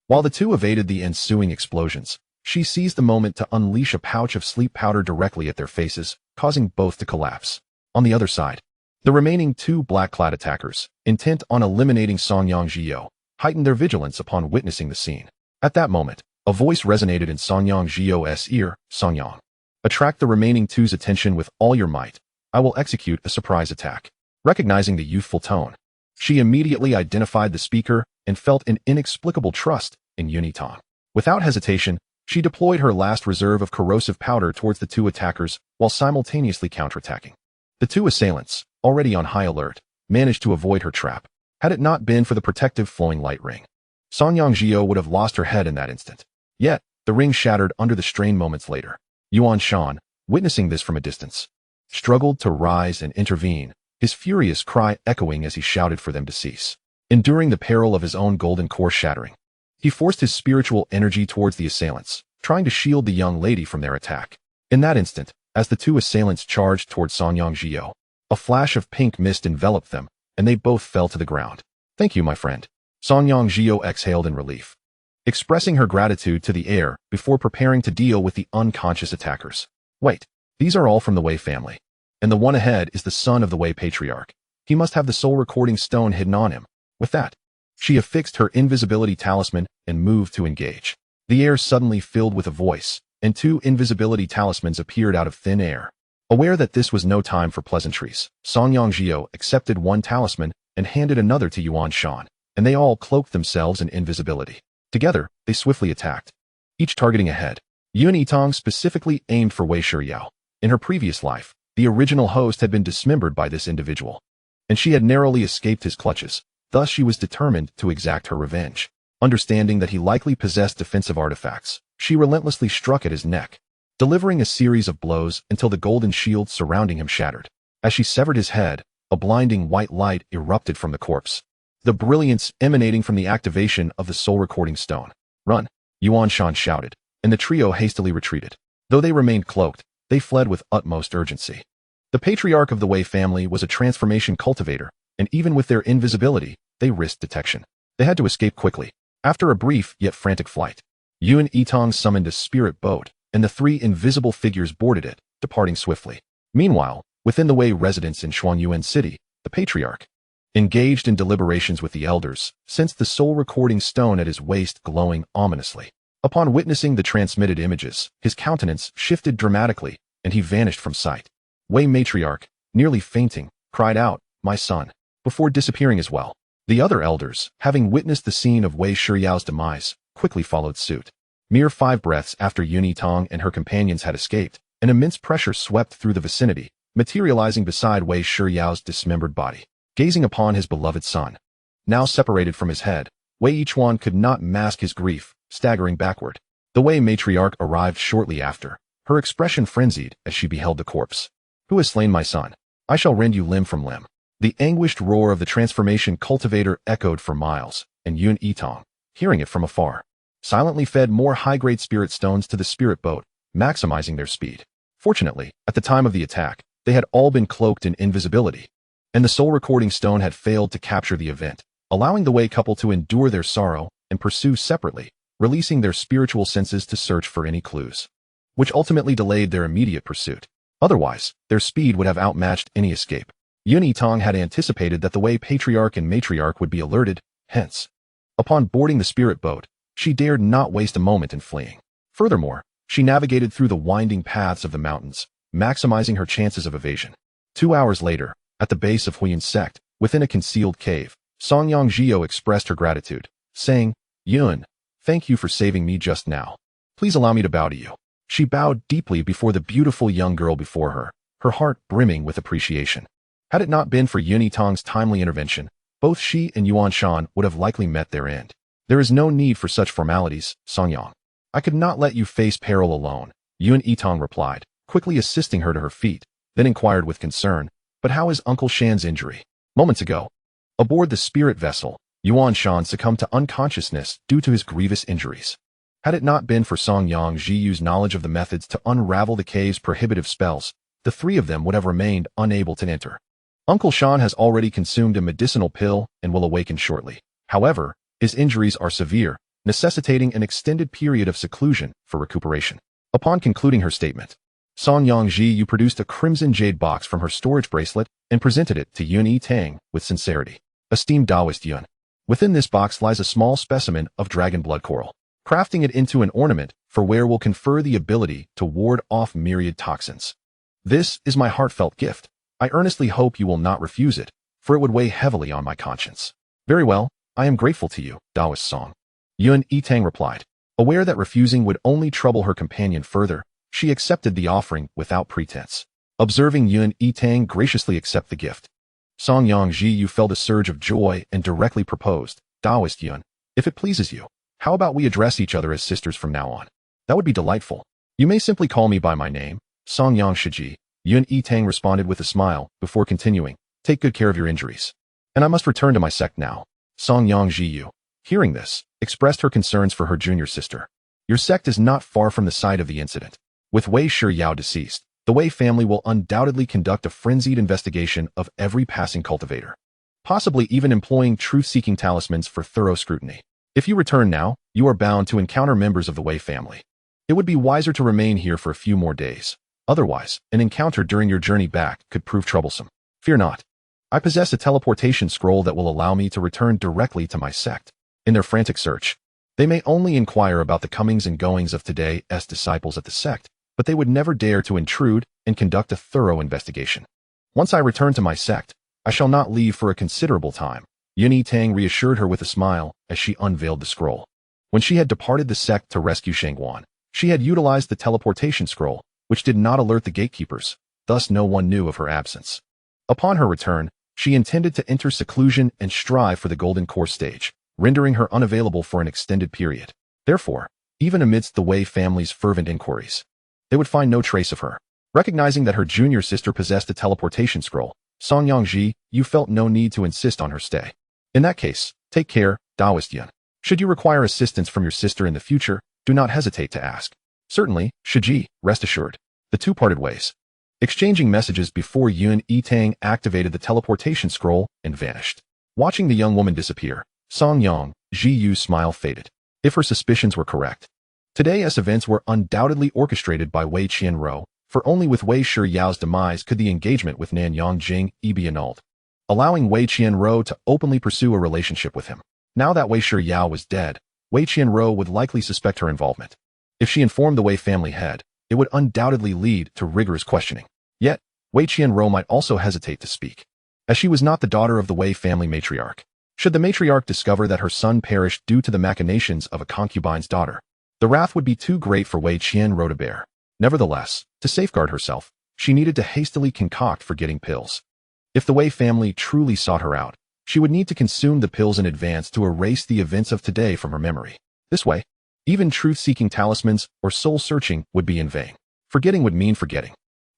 While the 2 evaded the ensuing explosions, she seized the moment to unleash a pouch of sleep powder directly at their faces, causing both to collapse. On the other side, the remaining 2 black-clad attackers, intent on eliminating Xianxiaaudiobooks, heightened their vigilance upon witnessing the scene. At that moment, a voice resonated in Xianxiaaudiobooks' ear. "Xianxiang, attract the remaining 2's attention with all your might. I will execute a surprise attack." Recognizing the youthful tone, she immediately identified the speaker and felt an inexplicable trust in Yitang. Without hesitation, she deployed her last reserve of corrosive powder towards the 2 attackers while simultaneously counterattacking. The 2 assailants, already on high alert, managed to avoid her trap. Had it not been for the protective flowing light ring, Xianxiaaudiobooks would have lost her head in that instant. Yet, the ring shattered under the strain moments later. Yuan Shan, witnessing this from a distance, struggled to rise and intervene, his furious cry echoing as he shouted for them to cease. Enduring the peril of his own golden core shattering, he forced his spiritual energy towards the assailants, trying to shield the young lady from their attack. In that instant, as the 2 assailants charged towards Xianxiaaudiobooks, a flash of pink mist enveloped them, and they both fell to the ground. "Thank you, my friend." Xianxiaaudiobooks exhaled in relief, expressing her gratitude to the air before preparing to deal with the unconscious attackers. "Wait." These are all from the Wei family. And the one ahead is the son of the Wei patriarch. He must have the soul recording stone hidden on him. With that, she affixed her invisibility talisman and moved to engage. The air suddenly filled with a voice, and 2 invisibility talismans appeared out of thin air. Aware that this was no time for pleasantries, Song Yongzhio accepted one talisman and handed another to Yuan Shan, and they all cloaked themselves in invisibility. Together, they swiftly attacked, each targeting a head. Yitang specifically aimed for Wei Shiryao. In her previous life, the original host had been dismembered by this individual, and she had narrowly escaped his clutches. Thus she was determined to exact her revenge. Understanding that he likely possessed defensive artifacts, she relentlessly struck at his neck, delivering a series of blows until the golden shield surrounding him shattered. As she severed his head, a blinding white light erupted from the corpse, the brilliance emanating from the activation of the soul recording stone. "Run!" Yuan Shan shouted, and the trio hastily retreated. Though they remained cloaked, they fled with utmost urgency. The patriarch of the Wei family was a transformation cultivator, and even with their invisibility, they risked detection. They had to escape quickly. After a brief yet frantic flight, Yitang summoned a spirit boat, and the 3 invisible figures boarded it, departing swiftly. Meanwhile, within the Wei residence in Xuanyuan City, the patriarch, engaged in deliberations with the elders, sensed the soul recording stone at his waist glowing ominously. Upon witnessing the transmitted images, his countenance shifted dramatically, and he vanished from sight. Wei matriarch, nearly fainting, cried out, "My son," before disappearing as well. The other elders, having witnessed the scene of Wei Shiryao's demise, quickly followed suit. Mere 5 breaths after Yitang and her companions had escaped, an immense pressure swept through the vicinity, materializing beside Wei Shiryao's dismembered body. Gazing upon his beloved son, now separated from his head, Wei Yichuan could not mask his grief, staggering backward. The Wei matriarch arrived shortly after, her expression frenzied as she beheld the corpse. "Who has slain my son? I shall rend you limb from limb." The anguished roar of the transformation cultivator echoed for miles, and Yitang, hearing it from afar, silently fed more high-grade spirit stones to the spirit boat, maximizing their speed. Fortunately, at the time of the attack, they had all been cloaked in invisibility, and the soul recording stone had failed to capture the event, allowing the Wei couple to endure their sorrow and pursue separately, releasing their spiritual senses to search for any clues, which ultimately delayed their immediate pursuit. Otherwise, their speed would have outmatched any escape. Yitang had anticipated that the Wei patriarch and matriarch would be alerted, hence, upon boarding the spirit boat, she dared not waste a moment in fleeing. Furthermore, she navigated through the winding paths of the mountains, maximizing her chances of evasion. 2 hours later, at the base of Huiyan sect, within a concealed cave, Song Yongzhio expressed her gratitude, saying, "Yun, thank you for saving me just now. Please allow me to bow to you." She bowed deeply before the beautiful young girl before her, her heart brimming with appreciation. Had it not been for Yitang's timely intervention, both she and Yuan Shan would have likely met their end. "There is no need for such formalities, Songyang. I could not let you face peril alone," Yitang replied, quickly assisting her to her feet, then inquired with concern, "But how is Uncle Shan's injury?" Moments ago, aboard the spirit vessel, Yuan Shan succumbed to unconsciousness due to his grievous injuries. Had it not been for Song Yongzhio's knowledge of the methods to unravel the cave's prohibitive spells, the 3 of them would have remained unable to enter. Uncle Shan has already consumed a medicinal pill and will awaken shortly. However, his injuries are severe, necessitating an extended period of seclusion for recuperation. Upon concluding her statement, Song Yongzhio produced a crimson jade box from her storage bracelet and presented it to Yitang with sincerity. "Esteemed Taoist Yun, within this box lies a small specimen of dragon blood coral. Crafting it into an ornament for wear will confer the ability to ward off myriad toxins. This is my heartfelt gift. I earnestly hope you will not refuse it, for it would weigh heavily on my conscience." "Very well, I am grateful to you, Taoist Song," Yitang replied. Aware that refusing would only trouble her companion further, she accepted the offering without pretense. Observing Yitang graciously accept the gift, Song Yongzhio felt a surge of joy and directly proposed, "Taoist Yun, if it pleases you, how about we address each other as sisters from now on? That would be delightful. You may simply call me by my name, Song Yongshiji." Yitang responded with a smile before continuing, "Take good care of your injuries. And I must return to my sect now." Song Yongzhio, hearing this, expressed her concerns for her junior sister. "Your sect is not far from the site of the incident. With Wei Shiryao deceased, the Wei family will undoubtedly conduct a frenzied investigation of every passing cultivator, possibly even employing truth-seeking talismans for thorough scrutiny. If you return now, you are bound to encounter members of the Wei family. It would be wiser to remain here for a few more days. Otherwise, an encounter during your journey back could prove troublesome. Fear not. I possess a teleportation scroll that will allow me to return directly to my sect. In their frantic search, they may only inquire about the comings and goings of today's disciples at the sect, but they would never dare to intrude and conduct a thorough investigation. Once I return to my sect, I shall not leave for a considerable time. Yitang reassured her with a smile as she unveiled the scroll. When she had departed the sect to rescue Shangguan, she had utilized the teleportation scroll, which did not alert the gatekeepers, thus no one knew of her absence. Upon her return, she intended to enter seclusion and strive for the Golden Core stage, rendering her unavailable for an extended period. Therefore, even amidst the Wei family's fervent inquiries, they would find no trace of her. Recognizing that her junior sister possessed a teleportation scroll, Song Yangji, you felt no need to insist on her stay. In that case, take care, Taoist Yun. Should you require assistance from your sister in the future, do not hesitate to ask. Certainly, Shiji, rest assured. The two parted ways, exchanging messages before Yitang activated the teleportation scroll and vanished. Watching the young woman disappear, Song Yangji's smile faded. If her suspicions were correct, today's events were undoubtedly orchestrated by Wei Qianro, for only with Wei Shiyao's demise could the engagement with Nan Yongjing be annulled, allowing Wei Qianro to openly pursue a relationship with him. Now that Wei Shiyao was dead, Wei Qianro would likely suspect her involvement. If she informed the Wei family head, it would undoubtedly lead to rigorous questioning. Yet, Wei Qianro might also hesitate to speak, as she was not the daughter of the Wei family matriarch. Should the matriarch discover that her son perished due to the machinations of a concubine's daughter, the wrath would be too great for Wei Qianro to bear. Nevertheless, to safeguard herself, she needed to hastily concoct forgetting pills. If the Wei family truly sought her out, she would need to consume the pills in advance to erase the events of today from her memory. This way, even truth-seeking talismans or soul-searching would be in vain. Forgetting would mean forgetting.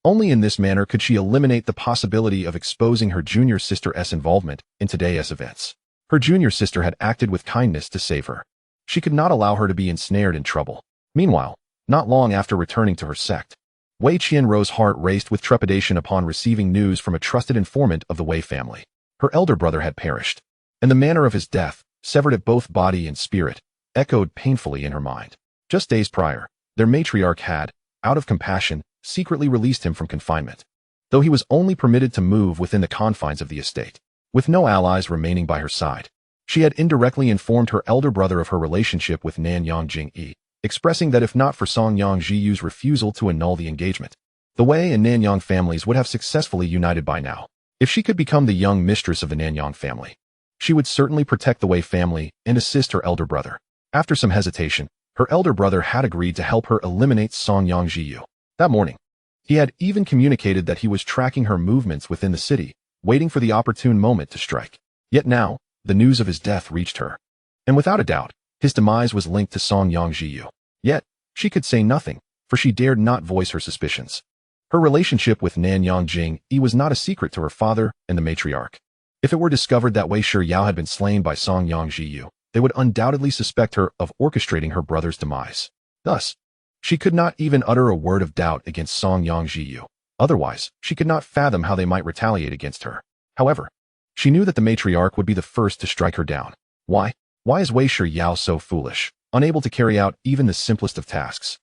Only in this manner could she eliminate the possibility of exposing her junior sister's involvement in today's events. Her junior sister had acted with kindness to save her. She could not allow her to be ensnared in trouble. Meanwhile, not long after returning to her sect, Wei Qianro's heart raced with trepidation upon receiving news from a trusted informant of the Wei family. Her elder brother had perished, and the manner of his death, severed at both body and spirit, echoed painfully in her mind. Just days prior, their matriarch had, out of compassion, secretly released him from confinement, though he was only permitted to move within the confines of the estate. With no allies remaining by her side, she had indirectly informed her elder brother of her relationship with Nan Yongjing, expressing that if not for Song Yangji's refusal to annul the engagement, the Wei and Nanyang families would have successfully united by now. If she could become the young mistress of the Nanyang family, she would certainly protect the Wei family and assist her elder brother. After some hesitation, her elder brother had agreed to help her eliminate Song Yangji. That morning, he had even communicated that he was tracking her movements within the city, waiting for the opportune moment to strike. Yet now, the news of his death reached her. And without a doubt, his demise was linked to Song Yangji. Yet, she could say nothing, for she dared not voice her suspicions. Her relationship with Nan Yongjing was not a secret to her father and the matriarch. If it were discovered that Wei Shiyao had been slain by Song Yangji, they would undoubtedly suspect her of orchestrating her brother's demise. Thus, she could not even utter a word of doubt against Song Yangji. Otherwise, she could not fathom how they might retaliate against her. However, she knew that the matriarch would be the first to strike her down. Why? Why is Wei Shiyao so foolish, unable to carry out even the simplest of tasks?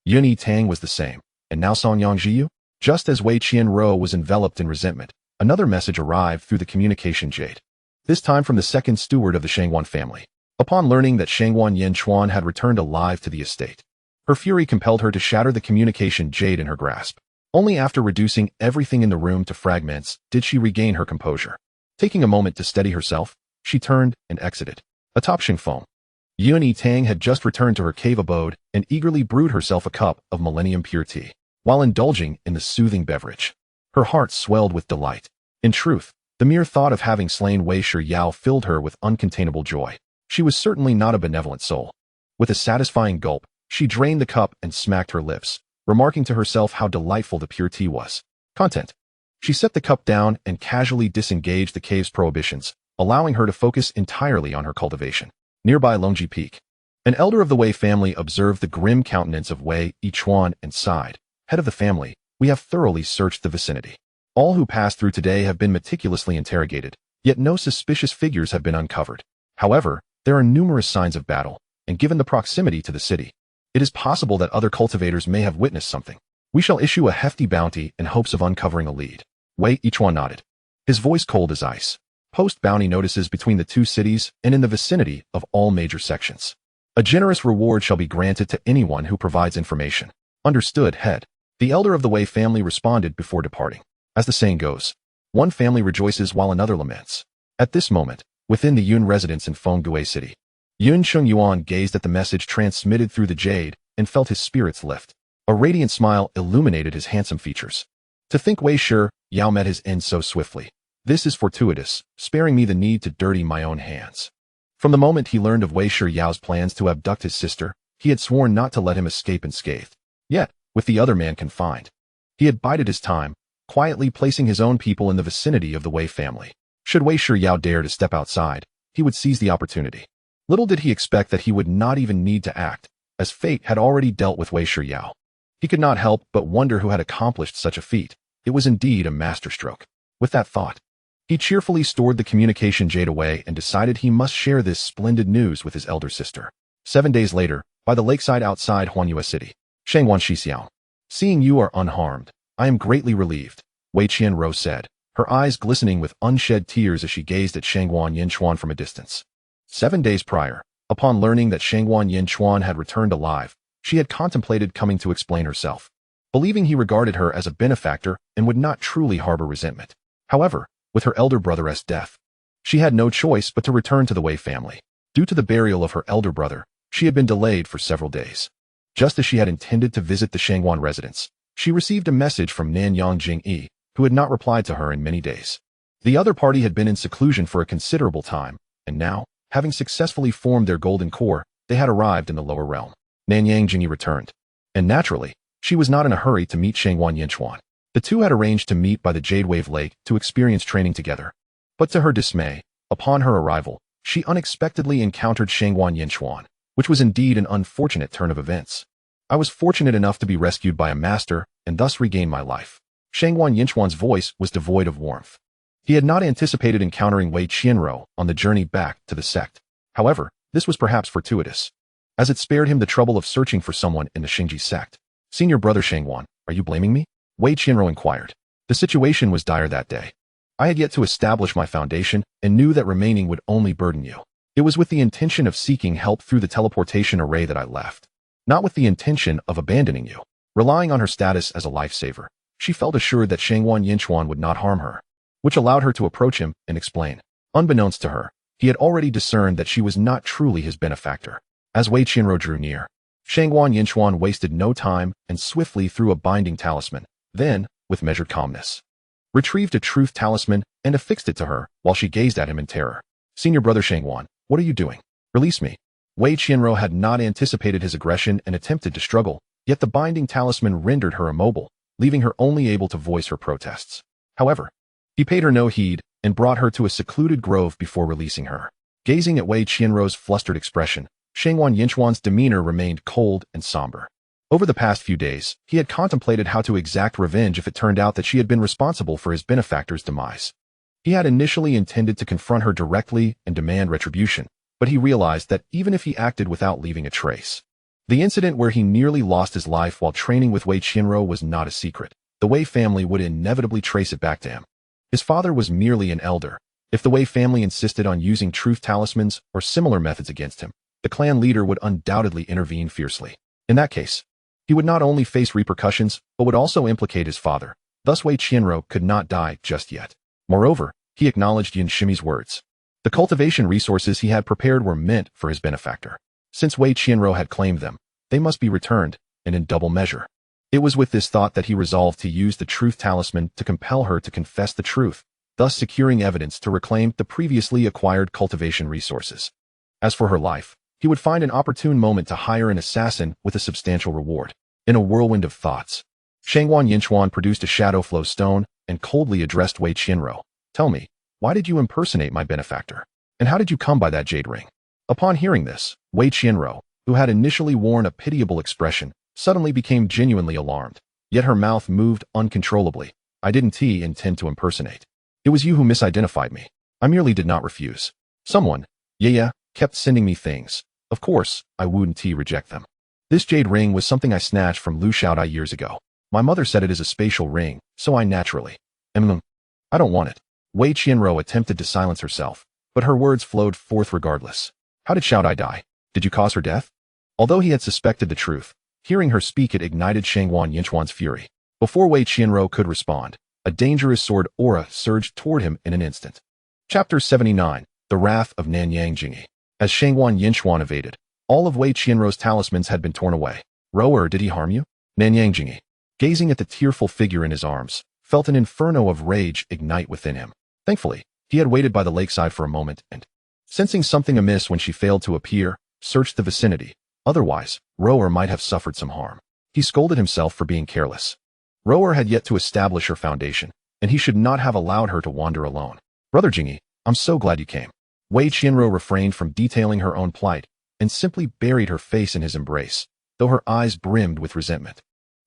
Yitang was the same, and now Song Yangji? Just as Wei Qianro was enveloped in resentment, another message arrived through the communication jade. This time from the second steward of the Shangguan family. Upon learning that Shangguan Yanchuan had returned alive to the estate, her fury compelled her to shatter the communication jade in her grasp. Only after reducing everything in the room to fragments did she regain her composure. Taking a moment to steady herself, she turned and exited. Atop Shangfeng, Yitang had just returned to her cave abode and eagerly brewed herself a cup of millennium pure tea. While indulging in the soothing beverage, her heart swelled with delight. In truth, the mere thought of having slain Wei Shiyao filled her with uncontainable joy. She was certainly not a benevolent soul. With a satisfying gulp, she drained the cup and smacked her lips, remarking to herself how delightful the pure tea was. Content. She set the cup down and casually disengaged the cave's prohibitions, allowing her to focus entirely on her cultivation. Nearby Longji Peak, an elder of the Wei family observed the grim countenance of Wei Yichuan and sighed. Head of the family, we have thoroughly searched the vicinity. All who passed through today have been meticulously interrogated, yet no suspicious figures have been uncovered. However, there are numerous signs of battle, and given the proximity to the city, it is possible that other cultivators may have witnessed something. We shall issue a hefty bounty in hopes of uncovering a lead. Wei Yichuan nodded, his voice cold as ice. Post bounty notices between the two cities and in the vicinity of all major sections. A generous reward shall be granted to anyone who provides information. Understood, head. The elder of the Wei family responded before departing. As the saying goes, one family rejoices while another laments. At this moment, within the Yun residence in Fengdue City, Yun Chengyuan gazed at the message transmitted through the jade and felt his spirits lift. A radiant smile illuminated his handsome features. To think Wei Shi Yao met his end so swiftly. This is fortuitous, sparing me the need to dirty my own hands. From the moment he learned of Wei Shi Yao's plans to abduct his sister, he had sworn not to let him escape unscathed. Yet, with the other man confined, he had bided his time, quietly placing his own people in the vicinity of the Wei family. Should Wei Shi Yao dare to step outside, he would seize the opportunity. Little did he expect that he would not even need to act, as fate had already dealt with Wei Shi Yao. He could not help but wonder who had accomplished such a feat. It was indeed a masterstroke. With that thought, he cheerfully stored the communication jade away and decided he must share this splendid news with his elder sister. 7 days later, by the lakeside outside Huanyue City, Shangwan Shixiao. Seeing you are unharmed, I am greatly relieved, Wei Qianro said, her eyes glistening with unshed tears as she gazed at Shangwan Yinchuan from a distance. 7 days prior, upon learning that Shangwan Yinchuan had returned alive, she had contemplated coming to explain herself, believing he regarded her as a benefactor and would not truly harbor resentment. However, with her elder brother's death, she had no choice but to return to the Wei family. Due to the burial of her elder brother, she had been delayed for several days. Just as she had intended to visit the Shangwan residence, she received a message from Nanyang Jingyi, who had not replied to her in many days. The other party had been in seclusion for a considerable time, and now, having successfully formed their golden core, they had arrived in the lower realm. Nanyang Jingyi returned, and naturally, she was not in a hurry to meet Shangwan Yinchuan. The two had arranged to meet by the Jade Wave Lake to experience training together. But to her dismay, upon her arrival, she unexpectedly encountered Shangwan Yinchuan, which was indeed an unfortunate turn of events. I was fortunate enough to be rescued by a master and thus regain my life. Shangwan Yinchuan's voice was devoid of warmth. He had not anticipated encountering Wei Qianro on the journey back to the sect. However, this was perhaps fortuitous, as it spared him the trouble of searching for someone in the Xingji sect. Senior brother Shangwan, are you blaming me? Wei Qianro inquired. The situation was dire that day. I had yet to establish my foundation and knew that remaining would only burden you. It was with the intention of seeking help through the teleportation array that I left, not with the intention of abandoning you. Relying on her status as a lifesaver, she felt assured that Shangwan Yinchuan would not harm her, which allowed her to approach him and explain. Unbeknownst to her, he had already discerned that she was not truly his benefactor. As Wei Qianro drew near, Shangwan Yinchuan wasted no time and swiftly threw a binding talisman, then, with measured calmness, retrieved a truth talisman and affixed it to her while she gazed at him in terror. Senior brother Shangwan, what are you doing? Release me. Wei Qianro had not anticipated his aggression and attempted to struggle, yet the binding talisman rendered her immobile, leaving her only able to voice her protests. However, he paid her no heed and brought her to a secluded grove before releasing her. Gazing at Wei Qianro's flustered expression, Shangwan Yinchuan's demeanor remained cold and somber. Over the past few days, he had contemplated how to exact revenge if it turned out that she had been responsible for his benefactor's demise. He had initially intended to confront her directly and demand retribution, but he realized that even if he acted without leaving a trace, the incident where he nearly lost his life while training with Wei Qianro was not a secret. The Wei family would inevitably trace it back to him. His father was merely an elder. If the Wei family insisted on using truth talismans or similar methods against him, the clan leader would undoubtedly intervene fiercely. In that case, he would not only face repercussions, but would also implicate his father. Thus Wei Qianro could not die just yet. Moreover, he acknowledged Yin Shimi's words. The cultivation resources he had prepared were meant for his benefactor. Since Wei Qianro had claimed them, they must be returned, and in double measure. It was with this thought that he resolved to use the truth talisman to compel her to confess the truth, thus securing evidence to reclaim the previously acquired cultivation resources. As for her life, he would find an opportune moment to hire an assassin with a substantial reward. In a whirlwind of thoughts, Shangwan Yinchuan produced a shadow flow stone and coldly addressed Wei Qianro. Tell me, why did you impersonate my benefactor? And how did you come by that jade ring? Upon hearing this, Wei Qianro, who had initially worn a pitiable expression, suddenly became genuinely alarmed. Yet her mouth moved uncontrollably. I didn't intend to impersonate. It was you who misidentified me. I merely did not refuse. Someone, yeah, kept sending me things. Of course, I wouldn't reject them. This jade ring was something I snatched from Lu Xiaodai years ago. My mother said it is a spatial ring, so I naturally. I don't want it. Wei Qianro attempted to silence herself, but her words flowed forth regardless. How did Xiaodai die? Did you cause her death? Although he had suspected the truth, hearing her speak it ignited Shangguan Yinchuan's fury. Before Wei Qianro could respond, a dangerous sword aura surged toward him in an instant. Chapter 79, The Wrath of Nanyang Jingyi. As Shangguan Yinchuan evaded, all of Wei Qianro's talismans had been torn away. Rower, did he harm you? Nanyang Jingyi, gazing at the tearful figure in his arms, felt an inferno of rage ignite within him. Thankfully, he had waited by the lakeside for a moment and, sensing something amiss when she failed to appear, searched the vicinity. Otherwise, Rower might have suffered some harm. He scolded himself for being careless. Rower had yet to establish her foundation, and he should not have allowed her to wander alone. Brother Jingyi, I'm so glad you came. Wei Qianro refrained from detailing her own plight and simply buried her face in his embrace, though her eyes brimmed with resentment.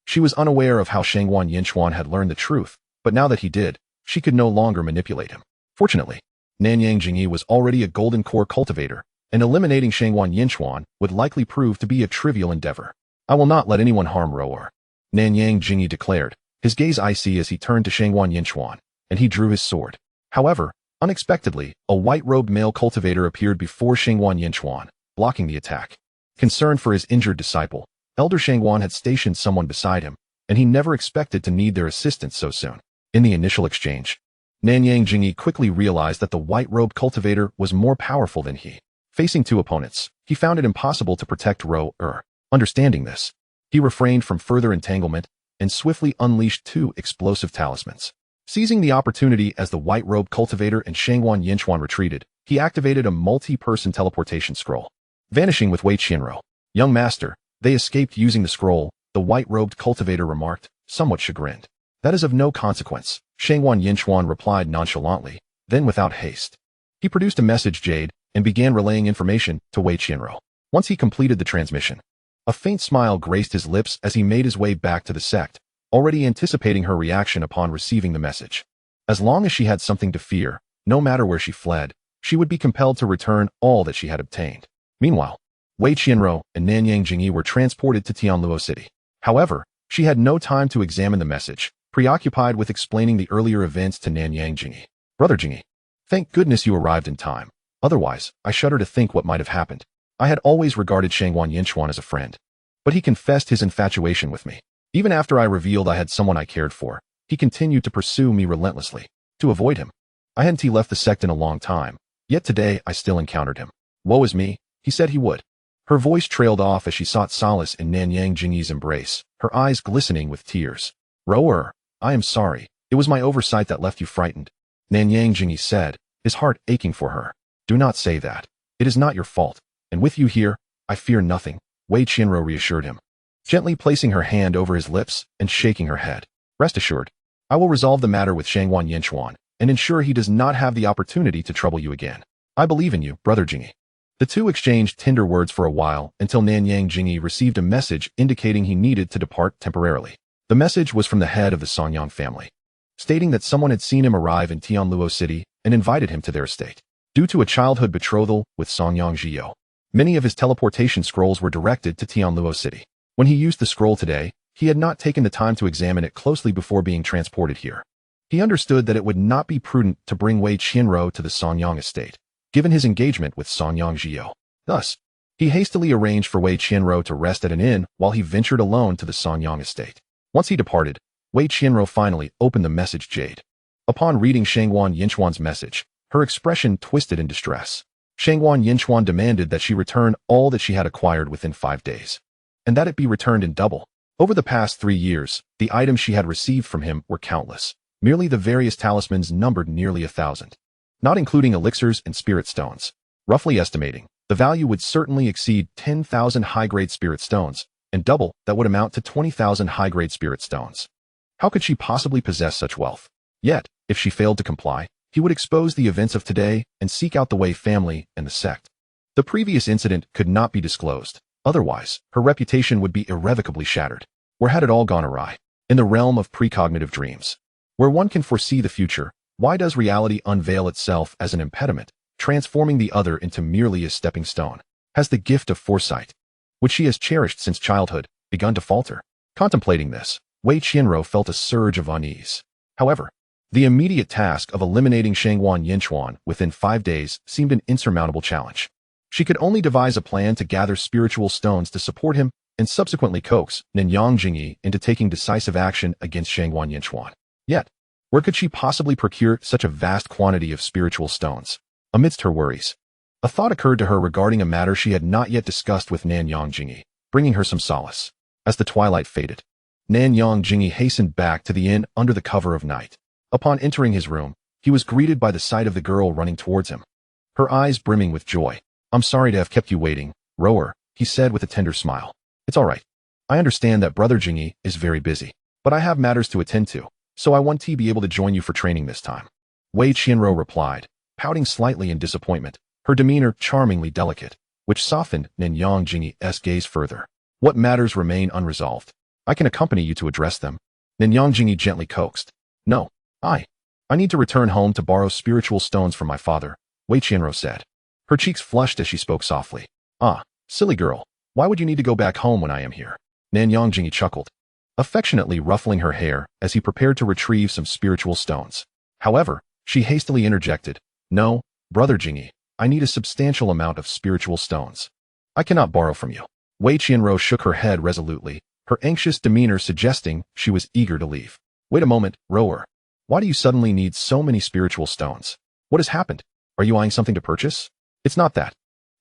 She was unaware of how Shangguan Yinchuan had learned the truth, but now that he did, she could no longer manipulate him. Fortunately, Nanyang Jingyi was already a golden core cultivator, and eliminating Shangguan Yinchuan would likely prove to be a trivial endeavor. I will not let anyone harm Rower, Nanyang Jingyi declared, his gaze icy as he turned to Shangguan Yinchuan, and he drew his sword. However, unexpectedly, a white-robed male cultivator appeared before Shangguan Yinchuan, blocking the attack. Concerned for his injured disciple, Elder Shangguan had stationed someone beside him, and he never expected to need their assistance so soon. In the initial exchange, Nanyang Jingyi quickly realized that the white-robed cultivator was more powerful than he. Facing two opponents, he found it impossible to protect Rower. Understanding this, he refrained from further entanglement and swiftly unleashed two explosive talismans. Seizing the opportunity as the white-robed cultivator and Shangguan Yinchuan retreated, he activated a multi-person teleportation scroll. Vanishing with Wei Qianro. Young master, they escaped using the scroll, the white-robed cultivator remarked, somewhat chagrined. That is of no consequence, Shangguan Yinchuan replied nonchalantly, then without haste. He produced a message jade and began relaying information to Wei Qianro. Once he completed the transmission, a faint smile graced his lips as he made his way back to the sect, already anticipating her reaction upon receiving the message. As long as she had something to fear, no matter where she fled, she would be compelled to return all that she had obtained. Meanwhile, Wei Qianro and Nanyang Jingyi were transported to Tianluo City. However, she had no time to examine the message, preoccupied with explaining the earlier events to Nanyang Jingyi. Brother Jingyi, thank goodness you arrived in time. Otherwise, I shudder to think what might have happened. I had always regarded Shangguan Yinchuan as a friend, but he confessed his infatuation with me. Even after I revealed I had someone I cared for, he continued to pursue me relentlessly. To avoid him, I hadn't left the sect in a long time, yet today I still encountered him. Woe is me, he said he would. Her voice trailed off as she sought solace in Nanyang Jingyi's embrace, her eyes glistening with tears. Rower, I am sorry. It was my oversight that left you frightened, Nanyang Jingyi said, his heart aching for her. Do not say that. It is not your fault, and with you here, I fear nothing, Wei Qianro reassured him, gently placing her hand over his lips and shaking her head. Rest assured, I will resolve the matter with Shangguan Yinchuan and ensure he does not have the opportunity to trouble you again. I believe in you, Brother Jingyi. The two exchanged tender words for a while until Nanyang Jingyi received a message indicating he needed to depart temporarily. The message was from the head of the Songyang family, stating that someone had seen him arrive in Tianluo City and invited him to their estate. Due to a childhood betrothal with Songyang Zhiyou, many of his teleportation scrolls were directed to Tianluo City. When he used the scroll today, he had not taken the time to examine it closely before being transported here. He understood that it would not be prudent to bring Wei Qianro to the Songyang estate, given his engagement with Songyang Zhiyou. Thus, he hastily arranged for Wei Qianro to rest at an inn while he ventured alone to the Songyang estate. Once he departed, Wei Qianro finally opened the message jade. Upon reading Shangguan Yinchuan's message, her expression twisted in distress. Shangguan Yinchuan demanded that she return all that she had acquired within 5 days, and that it be returned in double. Over the past 3 years, the items she had received from him were countless. Merely the various talismans numbered nearly 1,000, not including elixirs and spirit stones. Roughly estimating, the value would certainly exceed 10,000 high-grade spirit stones, and double that would amount to 20,000 high-grade spirit stones. How could she possibly possess such wealth? Yet, if she failed to comply, he would expose the events of today and seek out the Wei family and the sect. The previous incident could not be disclosed, otherwise, her reputation would be irrevocably shattered. Where had it all gone awry? In the realm of precognitive dreams, where one can foresee the future, why does reality unveil itself as an impediment, transforming the other into merely a stepping stone? Has the gift of foresight, which she has cherished since childhood, begun to falter? Contemplating this, Wei Qianro felt a surge of unease. However, the immediate task of eliminating Shangguan Yinchuan within 5 days seemed an insurmountable challenge. She could only devise a plan to gather spiritual stones to support him and subsequently coax Nanyang Jingyi into taking decisive action against Shangguan Yinchuan. Yet, where could she possibly procure such a vast quantity of spiritual stones? Amidst her worries, a thought occurred to her regarding a matter she had not yet discussed with Nanyang Jingyi, bringing her some solace. As the twilight faded, Nanyang Jingyi hastened back to the inn under the cover of night. Upon entering his room, he was greeted by the sight of the girl running towards him, her eyes brimming with joy. "I'm sorry to have kept you waiting, rower," he said with a tender smile. "It's all right. I understand that Brother Jingyi is very busy, but I have matters to attend to, so I want to be able to join you for training this time." Wei Qianro replied, pouting slightly in disappointment, her demeanor charmingly delicate, which softened Nanyang Jingyi's gaze further. "What matters remain unresolved? I can accompany you to address them." Nanyang Jingyi gently coaxed. "No, I need to return home to borrow spiritual stones from my father," Wei Qianro said. Her cheeks flushed as she spoke softly. "Ah, silly girl, why would you need to go back home when I am here?" Nanyang Jingyi chuckled, affectionately ruffling her hair as he prepared to retrieve some spiritual stones. However, she hastily interjected, "No, Brother Jingyi, I need a substantial amount of spiritual stones. I cannot borrow from you." Wei Qianro shook her head resolutely, her anxious demeanor suggesting she was eager to leave. "Wait a moment, rower. Why do you suddenly need so many spiritual stones? What has happened? Are you eyeing something to purchase?" "It's not that.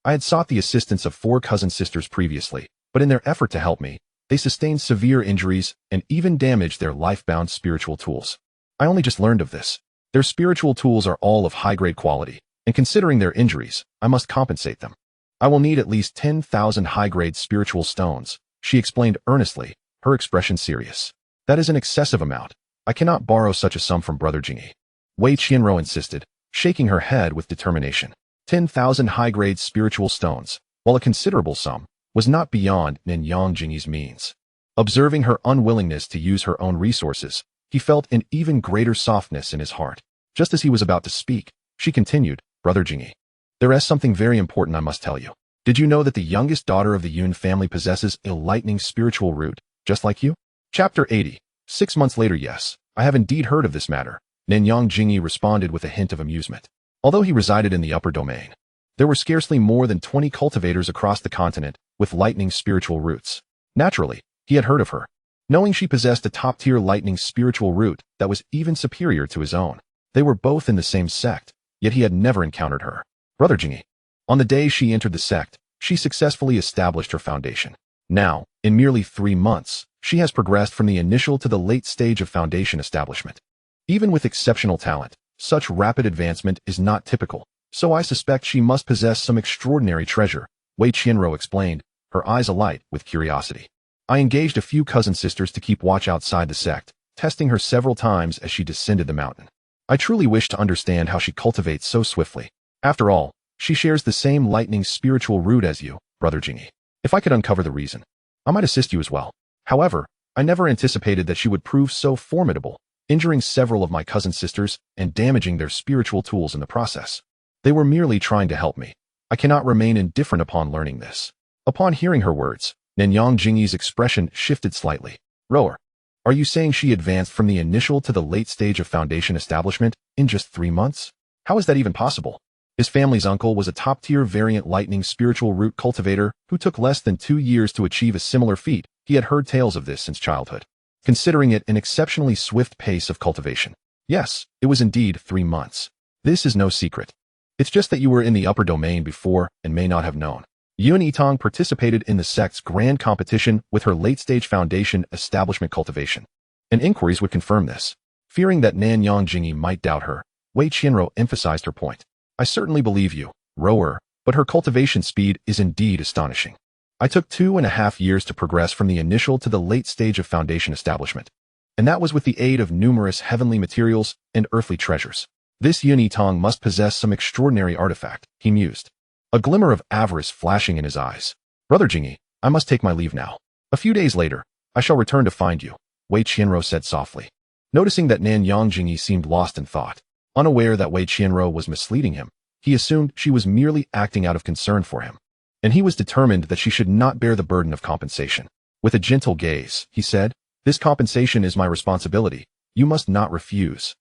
I had sought the assistance of 4 cousin sisters previously, but in their effort to help me, they sustained severe injuries and even damaged their life-bound spiritual tools. I only just learned of this. Their spiritual tools are all of high-grade quality, and considering their injuries, I must compensate them. I will need at least 10,000 high-grade spiritual stones," she explained earnestly, her expression serious. "That is an excessive amount. I cannot borrow such a sum from Brother Jingyi." Wei Qianro insisted, shaking her head with determination. 10,000 high-grade spiritual stones, while a considerable sum, was not beyond Nanyang Jingyi's means. Observing her unwillingness to use her own resources, he felt an even greater softness in his heart. Just as he was about to speak, she continued, "Brother Jingyi, there is something very important I must tell you. Did you know that the youngest daughter of the Yun family possesses a lightning spiritual root, just like you?" Chapter 80. 6 months later. "Yes, I have indeed heard of this matter," Nanyang Jingyi responded with a hint of amusement. Although he resided in the upper domain, there were scarcely more than 20 cultivators across the continent with lightning spiritual roots. Naturally, he had heard of her, knowing she possessed a top-tier lightning spiritual root that was even superior to his own. They were both in the same sect, yet he had never encountered her. Brother Jingyi. On the day she entered the sect, she successfully established her foundation. Now, in merely 3 months, she has progressed from the initial to the late stage of foundation establishment. Even with exceptional talent, such rapid advancement is not typical, so I suspect she must possess some extraordinary treasure, Wei Qianro explained, her eyes alight with curiosity. "I engaged a few cousin sisters to keep watch outside the sect, testing her several times as she descended the mountain. I truly wish to understand how she cultivates so swiftly. After all, she shares the same lightning spiritual root as you, Brother Jingyi. If I could uncover the reason, I might assist you as well. However, I never anticipated that she would prove so formidable, injuring several of my cousin sisters and damaging their spiritual tools in the process. They were merely trying to help me. I cannot remain indifferent upon learning this." Upon hearing her words, Nanyang Jingyi's expression shifted slightly. "Rower, are you saying she advanced from the initial to the late stage of foundation establishment in just 3 months? How is that even possible?" His family's uncle was a top-tier variant lightning spiritual root cultivator who took less than 2 years to achieve a similar feat. He had heard tales of this since childhood, considering it an exceptionally swift pace of cultivation. "Yes, it was indeed 3 months. This is no secret. It's just that you were in the upper domain before and may not have known. Yitang participated in the sect's grand competition with her late-stage foundation establishment cultivation, and inquiries would confirm this." Fearing that Nanyang Jingyi might doubt her, Wei Qianro emphasized her point. "I certainly believe you, rower, but her cultivation speed is indeed astonishing. I took 2.5 years to progress from the initial to the late stage of foundation establishment, and that was with the aid of numerous heavenly materials and earthly treasures. This Yitang must possess some extraordinary artifact," he mused, a glimmer of avarice flashing in his eyes. "Brother Jingyi, I must take my leave now. A few days later, I shall return to find you," Wei Qianro said softly. Noticing that Nanyang Jingyi seemed lost in thought, unaware that Wei Qianro was misleading him, he assumed she was merely acting out of concern for him, and he was determined that she should not bear the burden of compensation. With a gentle gaze, he said, This compensation is my responsibility. You must not refuse,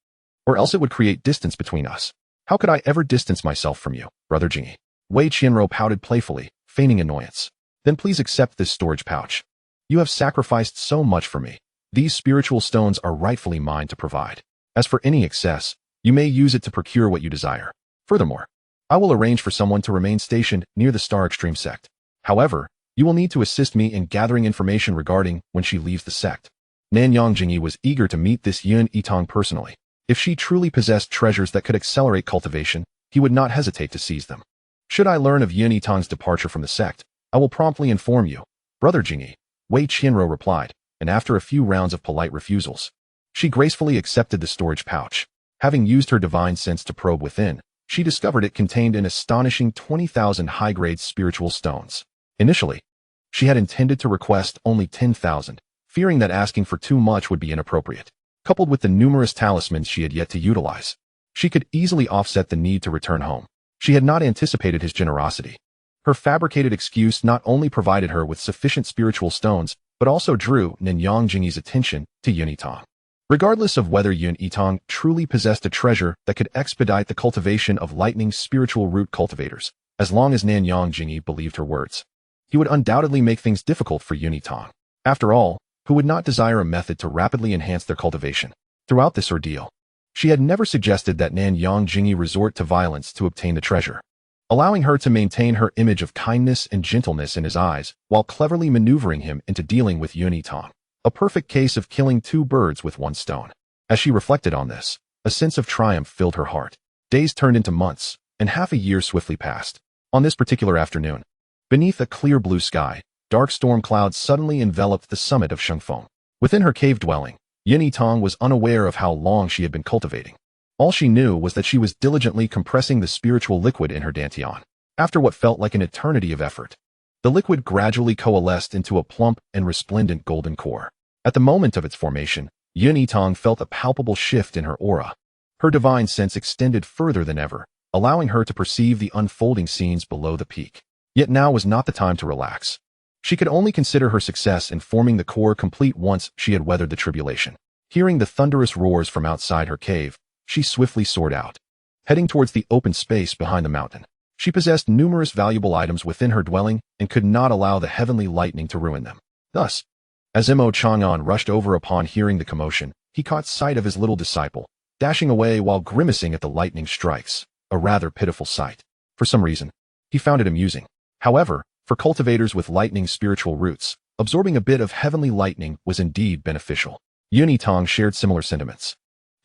or else it would create distance between us. How could I ever distance myself from you, Brother Jingyi? Wei Qianru pouted playfully, feigning annoyance. Then please accept this storage pouch. You have sacrificed so much for me. These spiritual stones are rightfully mine to provide. As for any excess, you may use it to procure what you desire. Furthermore, I will arrange for someone to remain stationed near the Star Extreme sect. However, you will need to assist me in gathering information regarding when she leaves the sect. Nanyang Jingyi was eager to meet this Yitang personally. If she truly possessed treasures that could accelerate cultivation, he would not hesitate to seize them. Should I learn of Yitang's departure from the sect, I will promptly inform you, Brother Jingyi, Wei Qianru replied, and after a few rounds of polite refusals, she gracefully accepted the storage pouch. Having used her divine sense to probe within, she discovered it contained an astonishing 20,000 high-grade spiritual stones. Initially, she had intended to request only 10,000, fearing that asking for too much would be inappropriate. Coupled with the numerous talismans she had yet to utilize, she could easily offset the need to return home. She had not anticipated his generosity. Her fabricated excuse not only provided her with sufficient spiritual stones, but also drew Nanyang Jingyi's attention to Yitang. Regardless of whether Yitang truly possessed a treasure that could expedite the cultivation of lightning spiritual root cultivators, as long as Nanyang Jingyi believed her words, he would undoubtedly make things difficult for Yitang. After all, who would not desire a method to rapidly enhance their cultivation? Throughout this ordeal, she had never suggested that Nanyang Jingyi resort to violence to obtain the treasure, allowing her to maintain her image of kindness and gentleness in his eyes while cleverly maneuvering him into dealing with Yitang. A perfect case of killing two birds with one stone. As she reflected on this, a sense of triumph filled her heart. Days turned into months, and half a year swiftly passed. On this particular afternoon, beneath a clear blue sky, dark storm clouds suddenly enveloped the summit of Shengfeng. Within her cave dwelling, Yitang was unaware of how long she had been cultivating. All she knew was that she was diligently compressing the spiritual liquid in her dantian. After what felt like an eternity of effort, the liquid gradually coalesced into a plump and resplendent golden core. At the moment of its formation, Yitang felt a palpable shift in her aura. Her divine sense extended further than ever, allowing her to perceive the unfolding scenes below the peak. Yet now was not the time to relax. She could only consider her success in forming the core complete once she had weathered the tribulation. Hearing the thunderous roars from outside her cave, she swiftly soared out. Heading towards the open space behind the mountain, she possessed numerous valuable items within her dwelling and could not allow the heavenly lightning to ruin them. Thus, as Mo Chang'an rushed over upon hearing the commotion, he caught sight of his little disciple, dashing away while grimacing at the lightning strikes, a rather pitiful sight. For some reason, he found it amusing. However, for cultivators with lightning spiritual roots, absorbing a bit of heavenly lightning was indeed beneficial. Yitang shared similar sentiments.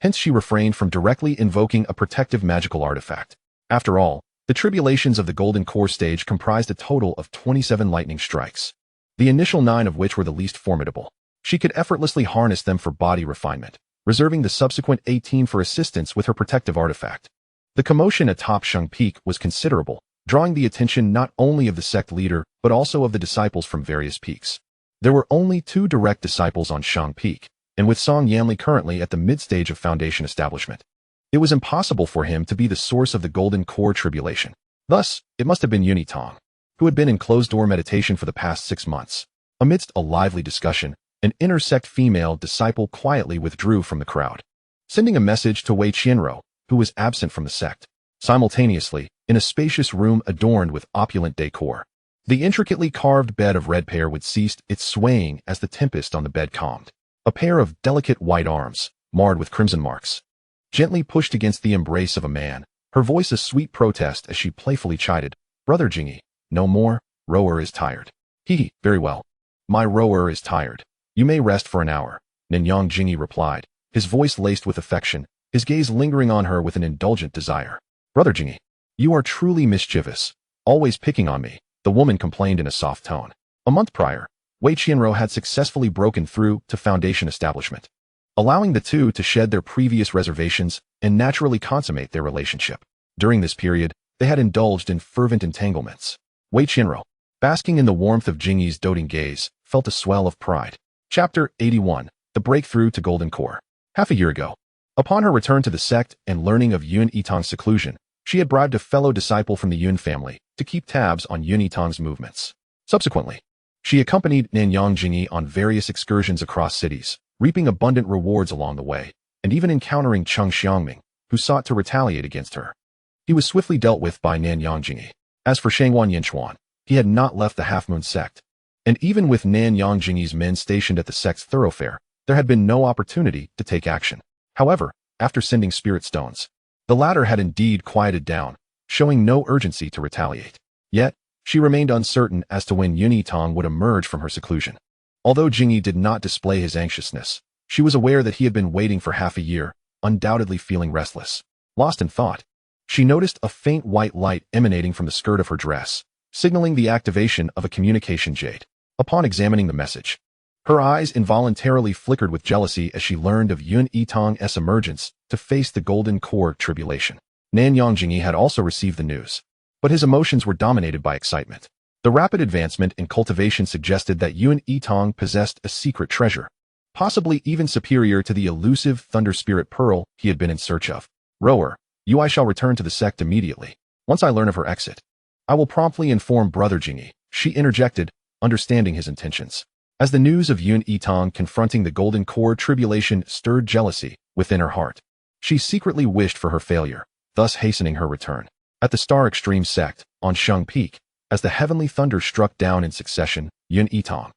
Hence she refrained from directly invoking a protective magical artifact. After all, the tribulations of the Golden Core stage comprised a total of 27 lightning strikes, the initial 9 of which were the least formidable. She could effortlessly harness them for body refinement, reserving the subsequent 18 for assistance with her protective artifact. The commotion atop Sheng Peak was considerable, drawing the attention not only of the sect leader, but also of the disciples from various peaks. There were only 2 direct disciples on Sheng Peak, and with Song Yanli currently at the mid-stage of Foundation establishment, it was impossible for him to be the source of the Golden Core tribulation. Thus, it must have been Yitang, who had been in closed-door meditation for the past 6 months. Amidst a lively discussion, an inter-sect female disciple quietly withdrew from the crowd, sending a message to Wei Qianru, who was absent from the sect. Simultaneously, in a spacious room adorned with opulent decor, the intricately carved bed of red pear wood ceased its swaying as the tempest on the bed calmed. A pair of delicate white arms, marred with crimson marks, gently pushed against the embrace of a man, her voice a sweet protest as she playfully chided, "Brother Jingyi, no more, rower is tired." "He, very well. My rower is tired. You may rest for an hour," Nanyang Jingyi replied, his voice laced with affection, his gaze lingering on her with an indulgent desire. "Brother Jingyi, you are truly mischievous, always picking on me," the woman complained in a soft tone. A month prior, Wei Qianru had successfully broken through to Foundation establishment, allowing the two to shed their previous reservations and naturally consummate their relationship. During this period, they had indulged in fervent entanglements. Wei Qianru, basking in the warmth of Jingyi's doting gaze, felt a swell of pride. Chapter 81. The Breakthrough to Golden Core. Half a year ago, upon her return to the sect and learning of Yitang's seclusion, she had bribed a fellow disciple from the Yun family to keep tabs on Yitang's movements. Subsequently, She accompanied Nanyang Jingyi on various excursions across cities, reaping abundant rewards along the way, and even encountering Cheng Xiangming, who sought to retaliate against her. He was swiftly dealt with by Nanyang Jingyi. As for Shangwan Yinchuan, he had not left the Half-Moon sect, and even with Nanyang Jingyi's men stationed at the sect's thoroughfare, there had been no opportunity to take action. However, after sending spirit stones, the latter had indeed quieted down, showing no urgency to retaliate. Yet, she remained uncertain as to when Yitang would emerge from her seclusion. Although Jingyi did not display his anxiousness, she was aware that he had been waiting for half a year, undoubtedly feeling restless. Lost in thought, she noticed a faint white light emanating from the skirt of her dress, signaling the activation of a communication jade. Upon examining the message, her eyes involuntarily flickered with jealousy as she learned of Yitang's emergence to face the Golden Core tribulation. Nanyang Jingyi had also received the news, but his emotions were dominated by excitement. The rapid advancement in cultivation suggested that Yitang possessed a secret treasure, possibly even superior to the elusive Thunder Spirit Pearl he had been in search of. Rower, I shall return to the sect immediately. Once I learn of her exit, I will promptly inform Brother Jingyi, she interjected, understanding his intentions. As the news of Yitang confronting the Golden Core tribulation stirred jealousy within her heart, she secretly wished for her failure, thus hastening her return. At the Star Extreme sect, on Sheng Peak, as the heavenly thunder struck down in succession, Yitang,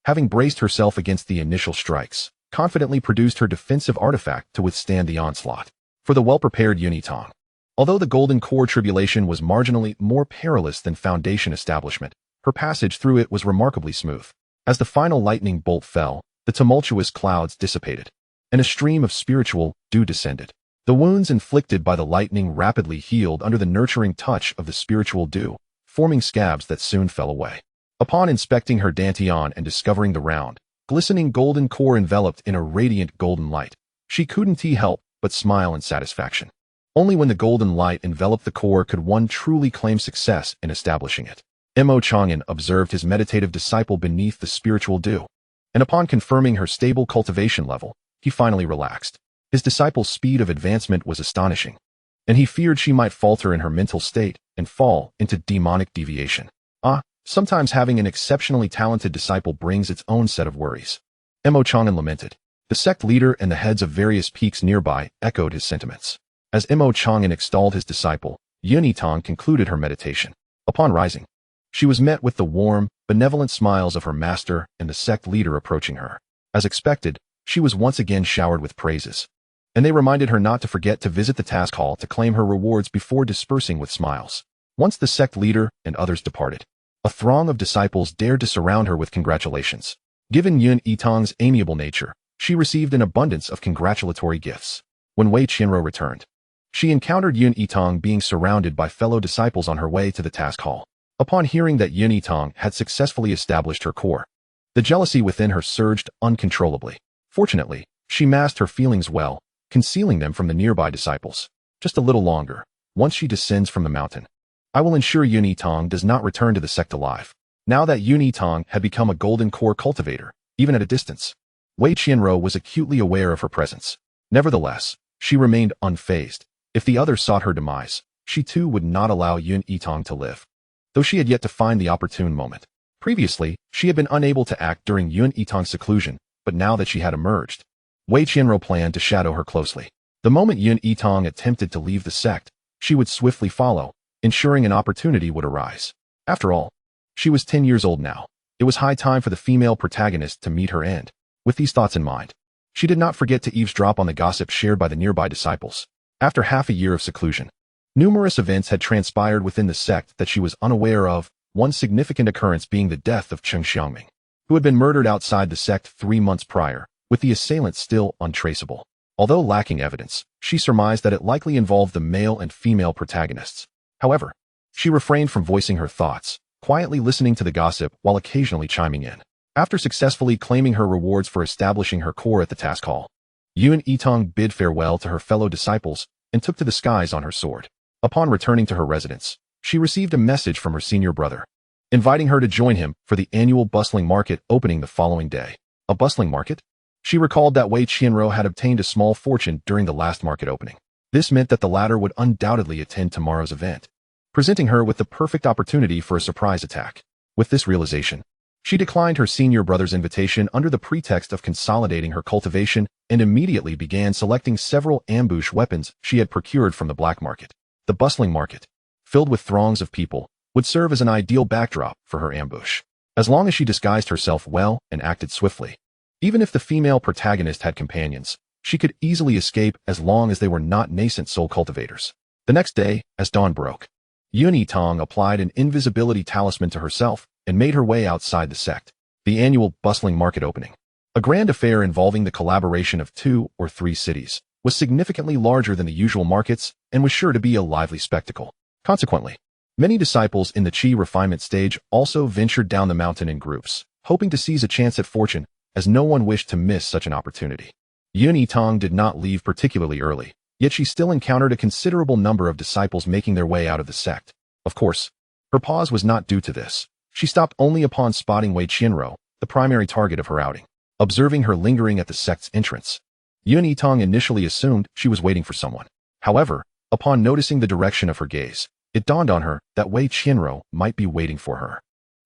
having braced herself against the initial strikes, confidently produced her defensive artifact to withstand the onslaught. For the well-prepared Yitang, although the Golden Core tribulation was marginally more perilous than Foundation establishment, her passage through it was remarkably smooth. As the final lightning bolt fell, the tumultuous clouds dissipated, and a stream of spiritual dew descended. The wounds inflicted by the lightning rapidly healed under the nurturing touch of the spiritual dew, forming scabs that soon fell away. Upon inspecting her dantian and discovering the round, glistening golden core enveloped in a radiant golden light, she couldn't help but smile in satisfaction. Only when the golden light enveloped the core could one truly claim success in establishing it. Mo Chang'an observed his meditative disciple beneath the spiritual dew, and upon confirming her stable cultivation level, he finally relaxed. His disciple's speed of advancement was astonishing, and he feared she might falter in her mental state and fall into demonic deviation. Sometimes having an exceptionally talented disciple brings its own set of worries. Mo Chang'an lamented. The sect leader and the heads of various peaks nearby echoed his sentiments. As Mo Chang'an extolled his disciple, Yitang concluded her meditation. Upon rising, she was met with the warm, benevolent smiles of her master and the sect leader approaching her. As expected, she was once again showered with praises, and they reminded her not to forget to visit the task hall to claim her rewards before dispersing with smiles. Once the sect leader and others departed, a throng of disciples dared to surround her with congratulations. Given Yitang's amiable nature, she received an abundance of congratulatory gifts. When Wei Qianro returned, she encountered Yitang being surrounded by fellow disciples on her way to the task hall. Upon hearing that Yitang had successfully established her core, the jealousy within her surged uncontrollably. Fortunately, she masked her feelings well, concealing them from the nearby disciples. Just a little longer, once she descends from the mountain, I will ensure Yitang does not return to the sect alive. Now that Yitang had become a golden core cultivator, even at a distance, Wei Qianro was acutely aware of her presence. Nevertheless, she remained unfazed. If the others sought her demise, she too would not allow Yitang to live, though she had yet to find the opportune moment. Previously, she had been unable to act during Yitang's seclusion, but now that she had emerged, Wei Qianro planned to shadow her closely. The moment Yitang attempted to leave the sect, she would swiftly follow, ensuring an opportunity would arise. After all, she was 10 years old now. It was high time for the female protagonist to meet her end. With these thoughts in mind, she did not forget to eavesdrop on the gossip shared by the nearby disciples. After half a year of seclusion, numerous events had transpired within the sect that she was unaware of, one significant occurrence being the death of Cheng Xiangming, who had been murdered outside the sect 3 months prior, with the assailant still untraceable. Although lacking evidence, she surmised that it likely involved the male and female protagonists. However, she refrained from voicing her thoughts, quietly listening to the gossip while occasionally chiming in. After successfully claiming her rewards for establishing her core at the task hall, Yitang bid farewell to her fellow disciples and took to the skies on her sword. Upon returning to her residence, she received a message from her senior brother, inviting her to join him for the annual bustling market opening the following day. A bustling market? She recalled that Wei Qianro had obtained a small fortune during the last market opening. This meant that the latter would undoubtedly attend tomorrow's event, presenting her with the perfect opportunity for a surprise attack. With this realization, She declined her senior brother's invitation under the pretext of consolidating her cultivation and immediately began selecting several ambush weapons she had procured from the black market. The bustling market, filled with throngs of people, would serve as an ideal backdrop for her ambush, as long as she disguised herself well and acted swiftly. Even if the female protagonist had companions, she could easily escape as long as they were not nascent soul cultivators. The next day, as dawn broke, Yitang applied an invisibility talisman to herself and made her way outside the sect, the annual bustling market opening. A grand affair involving the collaboration of 2 or 3 cities, was significantly larger than the usual markets and was sure to be a lively spectacle. Consequently, many disciples in the Qi refinement stage also ventured down the mountain in groups, hoping to seize a chance at fortune, as no one wished to miss such an opportunity. Yitang did not leave particularly early, yet she still encountered a considerable number of disciples making their way out of the sect. Of course, her pause was not due to this. She stopped only upon spotting Wei Qianro, the primary target of her outing. Observing her lingering at the sect's entrance, Yitang initially assumed she was waiting for someone. However, upon noticing the direction of her gaze, it dawned on her that Wei Qianro might be waiting for her.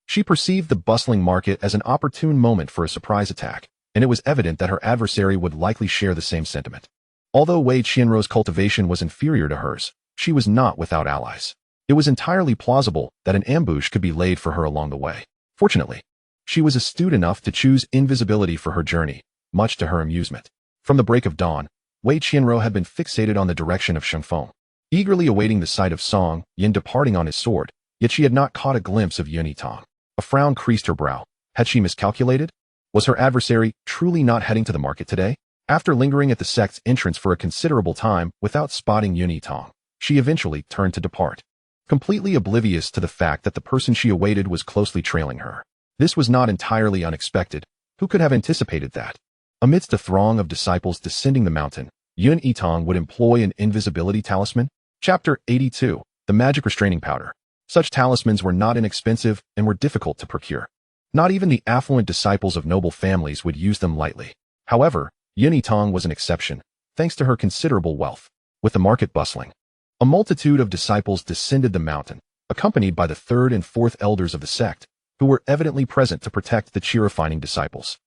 She perceived the bustling market as an opportune moment for a surprise attack, and it was evident that her adversary would likely share the same sentiment. Although Wei Qianro's cultivation was inferior to hers, she was not without allies. It was entirely plausible that an ambush could be laid for her along the way. Fortunately, she was astute enough to choose invisibility for her journey, much to her amusement. From the break of dawn, Wei Qianro had been fixated on the direction of Shengfeng, eagerly awaiting the sight of Song Yin departing on his sword, yet she had not caught a glimpse of Yitang. A frown creased her brow. Had she miscalculated? Was her adversary truly not heading to the market today? After lingering at the sect's entrance for a considerable time without spotting Yitang, she eventually turned to depart, completely oblivious to the fact that the person she awaited was closely trailing her. This was not entirely unexpected. Who could have anticipated that? Amidst a throng of disciples descending the mountain, Yitang would employ an invisibility talisman. Chapter 82, The Magic Restraining Powder. Such talismans were not inexpensive and were difficult to procure. Not even the affluent disciples of noble families would use them lightly. However, Yitang was an exception, thanks to her considerable wealth. With the market bustling, a multitude of disciples descended the mountain, accompanied by the 3rd and 4th elders of the sect, who were evidently present to protect the Qi refining disciples.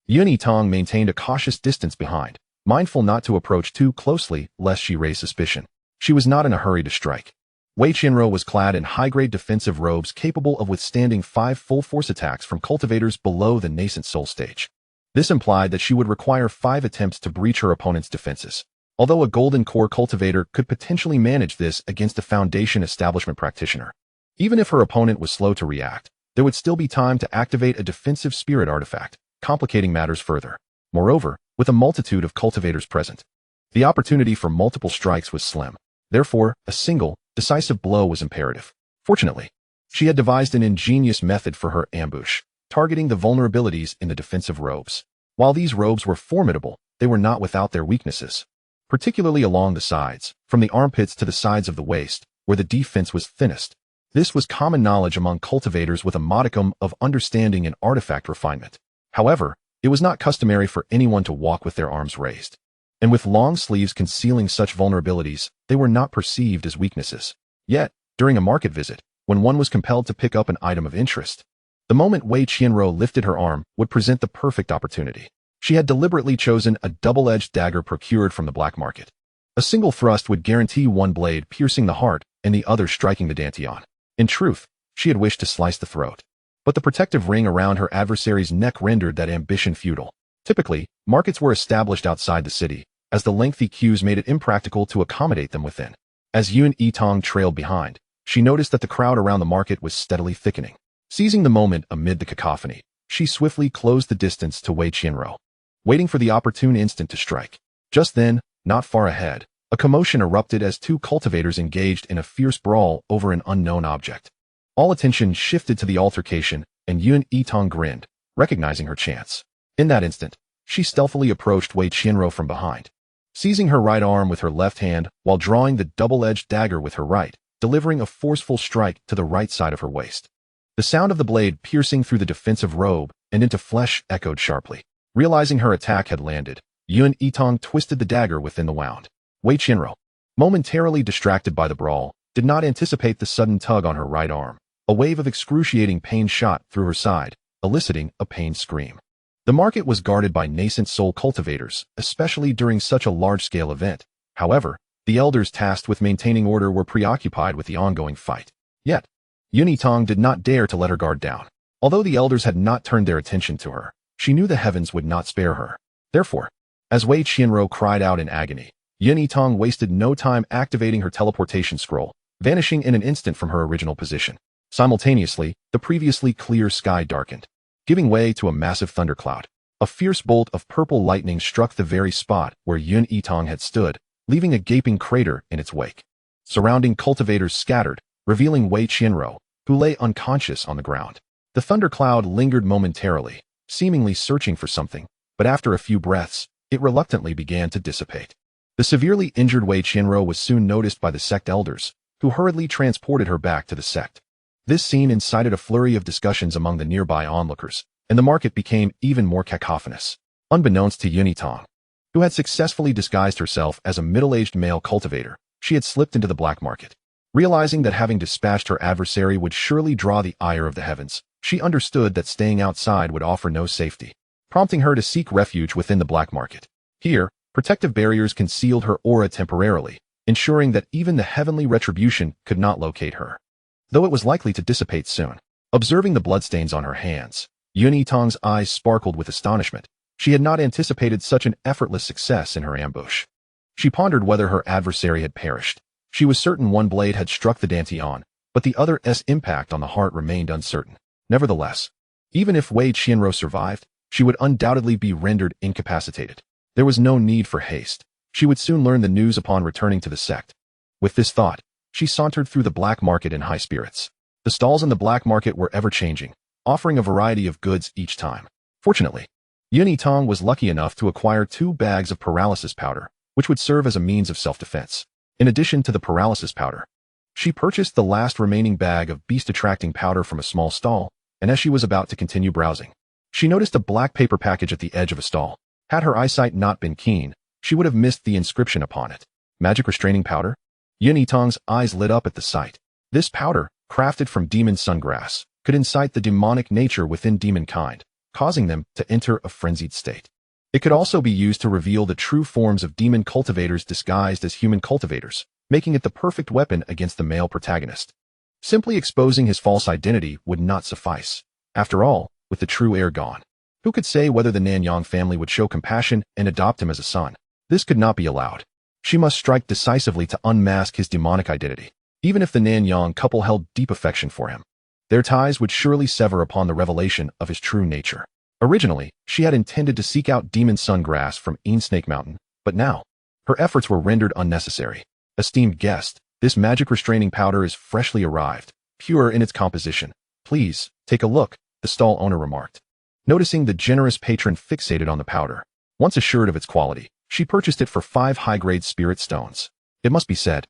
Yitang maintained a cautious distance behind, mindful not to approach too closely lest she raise suspicion. She was not in a hurry to strike. Wei Qianro was clad in high-grade defensive robes capable of withstanding 5 full-force attacks from cultivators below the nascent soul stage. This implied that she would require 5 attempts to breach her opponent's defenses. Although a golden core cultivator could potentially manage this against a foundation establishment practitioner. Even if her opponent was slow to react, there would still be time to activate a defensive spirit artifact, complicating matters further. Moreover, with a multitude of cultivators present, the opportunity for multiple strikes was slim. Therefore, a single, decisive blow was imperative. Fortunately, she had devised an ingenious method for her ambush, targeting the vulnerabilities in the defensive robes. While these robes were formidable, they were not without their weaknesses, particularly along the sides, from the armpits to the sides of the waist, where the defense was thinnest. This was common knowledge among cultivators with a modicum of understanding and artifact refinement. However, it was not customary for anyone to walk with their arms raised. And with long sleeves concealing such vulnerabilities, they were not perceived as weaknesses. Yet, during a market visit, when one was compelled to pick up an item of interest, the moment Wei Qianro lifted her arm would present the perfect opportunity. She had deliberately chosen a double-edged dagger procured from the black market. A single thrust would guarantee one blade piercing the heart and the other striking the dantian. In truth, she had wished to slice the throat. But the protective ring around her adversary's neck rendered that ambition futile. Typically, markets were established outside the city, as the lengthy queues made it impractical to accommodate them within. As Yitang trailed behind, she noticed that the crowd around the market was steadily thickening. Seizing the moment amid the cacophony, she swiftly closed the distance to Wei Qianro, waiting for the opportune instant to strike. Just then, not far ahead, a commotion erupted as 2 cultivators engaged in a fierce brawl over an unknown object. All attention shifted to the altercation, and Yitang grinned, recognizing her chance. In that instant, she stealthily approached Wei Qianro from behind, seizing her right arm with her left hand while drawing the double-edged dagger with her right, delivering a forceful strike to the right side of her waist. The sound of the blade piercing through the defensive robe and into flesh echoed sharply. Realizing her attack had landed, Yitang twisted the dagger within the wound. Wei Qianro, momentarily distracted by the brawl, did not anticipate the sudden tug on her right arm. A wave of excruciating pain shot through her side, eliciting a pained scream. The market was guarded by nascent soul cultivators, especially during such a large-scale event. However, the elders tasked with maintaining order were preoccupied with the ongoing fight. Yet, Yitang did not dare to let her guard down. Although the elders had not turned their attention to her, she knew the heavens would not spare her. Therefore, as Wei Qianro cried out in agony, Yitang wasted no time activating her teleportation scroll, vanishing in an instant from her original position. Simultaneously, the previously clear sky darkened, giving way to a massive thundercloud. A fierce bolt of purple lightning struck the very spot where Yitang had stood, leaving a gaping crater in its wake. Surrounding cultivators scattered, revealing Wei Qianro, who lay unconscious on the ground. The thundercloud lingered momentarily, seemingly searching for something, but after a few breaths, it reluctantly began to dissipate. The severely injured Wei Qianro was soon noticed by the sect elders, who hurriedly transported her back to the sect. This scene incited a flurry of discussions among the nearby onlookers, and the market became even more cacophonous. Unbeknownst to Yitang, who had successfully disguised herself as a middle-aged male cultivator, she had slipped into the black market. Realizing that having dispatched her adversary would surely draw the ire of the heavens, she understood that staying outside would offer no safety, prompting her to seek refuge within the black market. Here, protective barriers concealed her aura temporarily, ensuring that even the heavenly retribution could not locate her, though it was likely to dissipate soon. Observing the bloodstains on her hands, Yitang's eyes sparkled with astonishment. She had not anticipated such an effortless success in her ambush. She pondered whether her adversary had perished. She was certain one blade had struck the dantian, but the other's impact on the heart remained uncertain. Nevertheless, even if Wei Qianro survived, she would undoubtedly be rendered incapacitated. There was no need for haste. She would soon learn the news upon returning to the sect. With this thought, she sauntered through the black market in high spirits. The stalls in the black market were ever-changing, offering a variety of goods each time. Fortunately, Yitang was lucky enough to acquire 2 bags of paralysis powder, which would serve as a means of self-defense. In addition to the paralysis powder, she purchased the last remaining bag of beast-attracting powder from a small stall, and as she was about to continue browsing, she noticed a black paper package at the edge of a stall. Had her eyesight not been keen, she would have missed the inscription upon it. Magic restraining powder? Yitang's eyes lit up at the sight. This powder, crafted from demon sungrass, could incite the demonic nature within demonkind, causing them to enter a frenzied state. It could also be used to reveal the true forms of demon cultivators disguised as human cultivators, making it the perfect weapon against the male protagonist. Simply exposing his false identity would not suffice. After all, with the true heir gone, who could say whether the Nanyang family would show compassion and adopt him as a son? This could not be allowed. She must strike decisively to unmask his demonic identity. Even if the Nanyang couple held deep affection for him, their ties would surely sever upon the revelation of his true nature. Originally, she had intended to seek out demon sungrass from Snake Mountain, but now, her efforts were rendered unnecessary. Esteemed guest, this magic restraining powder is freshly arrived, pure in its composition. Please, take a look, the stall owner remarked. Noticing the generous patron fixated on the powder, once assured of its quality, she purchased it for 5 high-grade spirit stones. It must be said,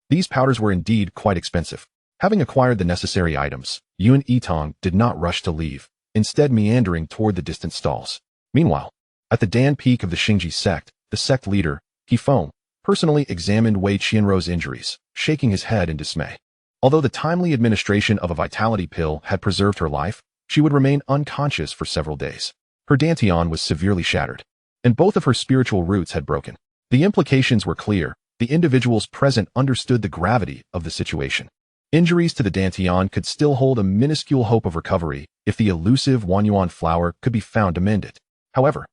these powders were indeed quite expensive. Having acquired the necessary items, Yitang did not rush to leave, instead meandering toward the distant stalls. Meanwhile, at the Dan Peak of the Xingji sect, the sect leader, Hefeng, personally examined Wei Qianro's injuries, shaking his head in dismay. Although the timely administration of a vitality pill had preserved her life, she would remain unconscious for several days. Her dantian was severely shattered, and both of her spiritual roots had broken. The implications were clear. The individuals present understood the gravity of the situation. Injuries to the dantian could still hold a minuscule hope of recovery if the elusive Wanyuan flower could be found to mend it. However,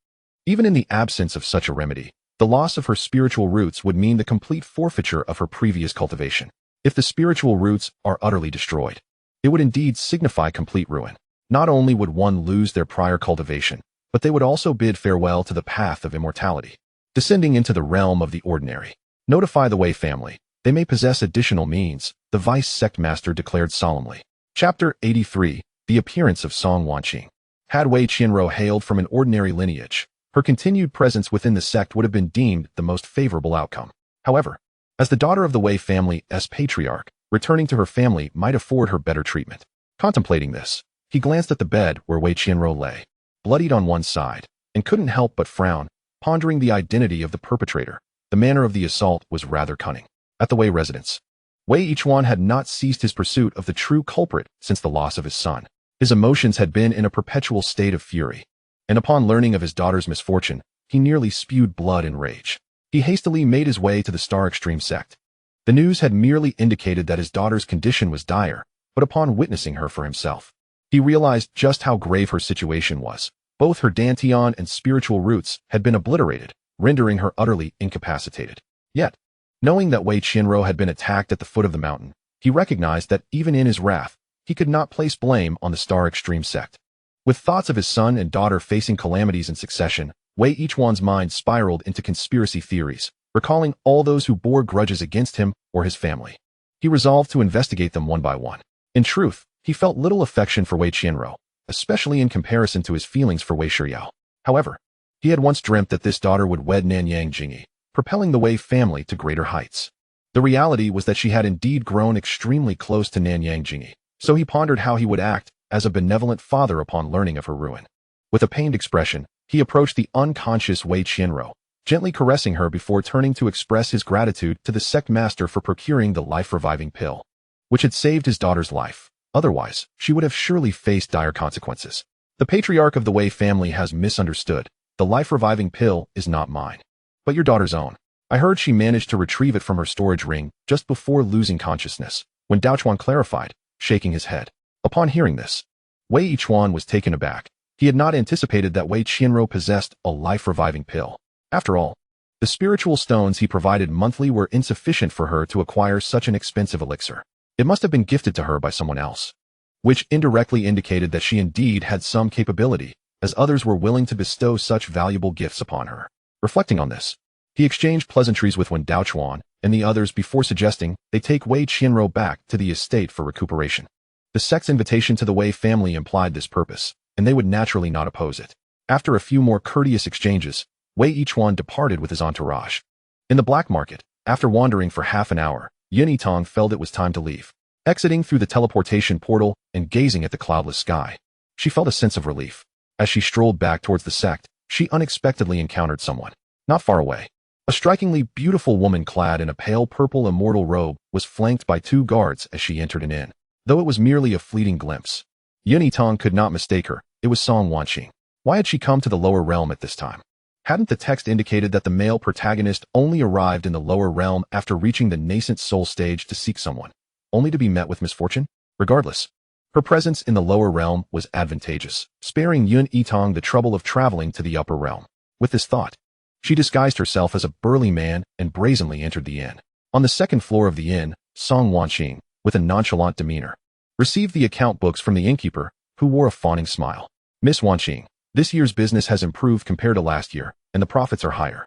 even in the absence of such a remedy, the loss of her spiritual roots would mean the complete forfeiture of her previous cultivation. If the spiritual roots are utterly destroyed, it would indeed signify complete ruin. Not only would one lose their prior cultivation, but they would also bid farewell to the path of immortality, descending into the realm of the ordinary. Notify the Wei family. They may possess additional means, the vice sect master declared solemnly. Chapter 83, The Appearance of Song Wanqing. Had Wei Qianro hailed from an ordinary lineage, her continued presence within the sect would have been deemed the most favorable outcome. However, as the daughter of the Wei family's patriarch, returning to her family might afford her better treatment. Contemplating this, he glanced at the bed where Wei Qianro lay, bloodied on one side, and couldn't help but frown, pondering the identity of the perpetrator. The manner of the assault was rather cunning. At the Wei residence, Wei Yichuan had not ceased his pursuit of the true culprit since the loss of his son. His emotions had been in a perpetual state of fury, and upon learning of his daughter's misfortune, he nearly spewed blood and rage. He hastily made his way to the Star Extreme sect. The news had merely indicated that his daughter's condition was dire, but upon witnessing her for himself, he realized just how grave her situation was. Both her dantian and spiritual roots had been obliterated, rendering her utterly incapacitated. Yet, knowing that Wei Qianro had been attacked at the foot of the mountain, he recognized that even in his wrath, he could not place blame on the Star Extreme sect. With thoughts of his son and daughter facing calamities in succession, Wei Yichuan's mind spiraled into conspiracy theories, recalling all those who bore grudges against him or his family. He resolved to investigate them one by one. In truth, he felt little affection for Wei Qianro, especially in comparison to his feelings for Wei Shiao. However, he had once dreamt that this daughter would wed Nanyang Jingyi, propelling the Wei family to greater heights. The reality was that she had indeed grown extremely close to Nanyang Jingyi, so he pondered how he would act as a benevolent father upon learning of her ruin. With a pained expression, he approached the unconscious Wei Qianro, gently caressing her before turning to express his gratitude to the sect master for procuring the life-reviving pill, which had saved his daughter's life. Otherwise, she would have surely faced dire consequences. The patriarch of the Wei family has misunderstood. The life-reviving pill is not mine, but your daughter's own. I heard she managed to retrieve it from her storage ring just before losing consciousness, when Daochuan clarified, shaking his head. Upon hearing this, Wei Yichuan was taken aback. He had not anticipated that Wei Qianro possessed a life-reviving pill. After all, the spiritual stones he provided monthly were insufficient for her to acquire such an expensive elixir. It must have been gifted to her by someone else, which indirectly indicated that she indeed had some capability, as others were willing to bestow such valuable gifts upon her. Reflecting on this, he exchanged pleasantries with Wen Daochuan and the others before suggesting they take Wei Qianro back to the estate for recuperation. The sect's invitation to the Wei family implied this purpose, and they would naturally not oppose it. After a few more courteous exchanges, Wei Yichuan departed with his entourage. In the black market, after wandering for half an hour, Yitang felt it was time to leave. Exiting through the teleportation portal and gazing at the cloudless sky, she felt a sense of relief. As she strolled back towards the sect, she unexpectedly encountered someone. Not far away, a strikingly beautiful woman clad in a pale purple immortal robe was flanked by 2 guards as she entered an inn. Though it was merely a fleeting glimpse, Yitang could not mistake her. It was Song Wanqing. Why had she come to the lower realm at this time? Hadn't the text indicated that the male protagonist only arrived in the lower realm after reaching the nascent soul stage to seek someone, only to be met with misfortune? Regardless, her presence in the lower realm was advantageous, sparing Yitang the trouble of traveling to the upper realm. With this thought, she disguised herself as a burly man and brazenly entered the inn. On the second floor of the inn, Song Wanqing, with a nonchalant demeanor, received the account books from the innkeeper, who wore a fawning smile. Miss Wanqing, this year's business has improved compared to last year, and the profits are higher.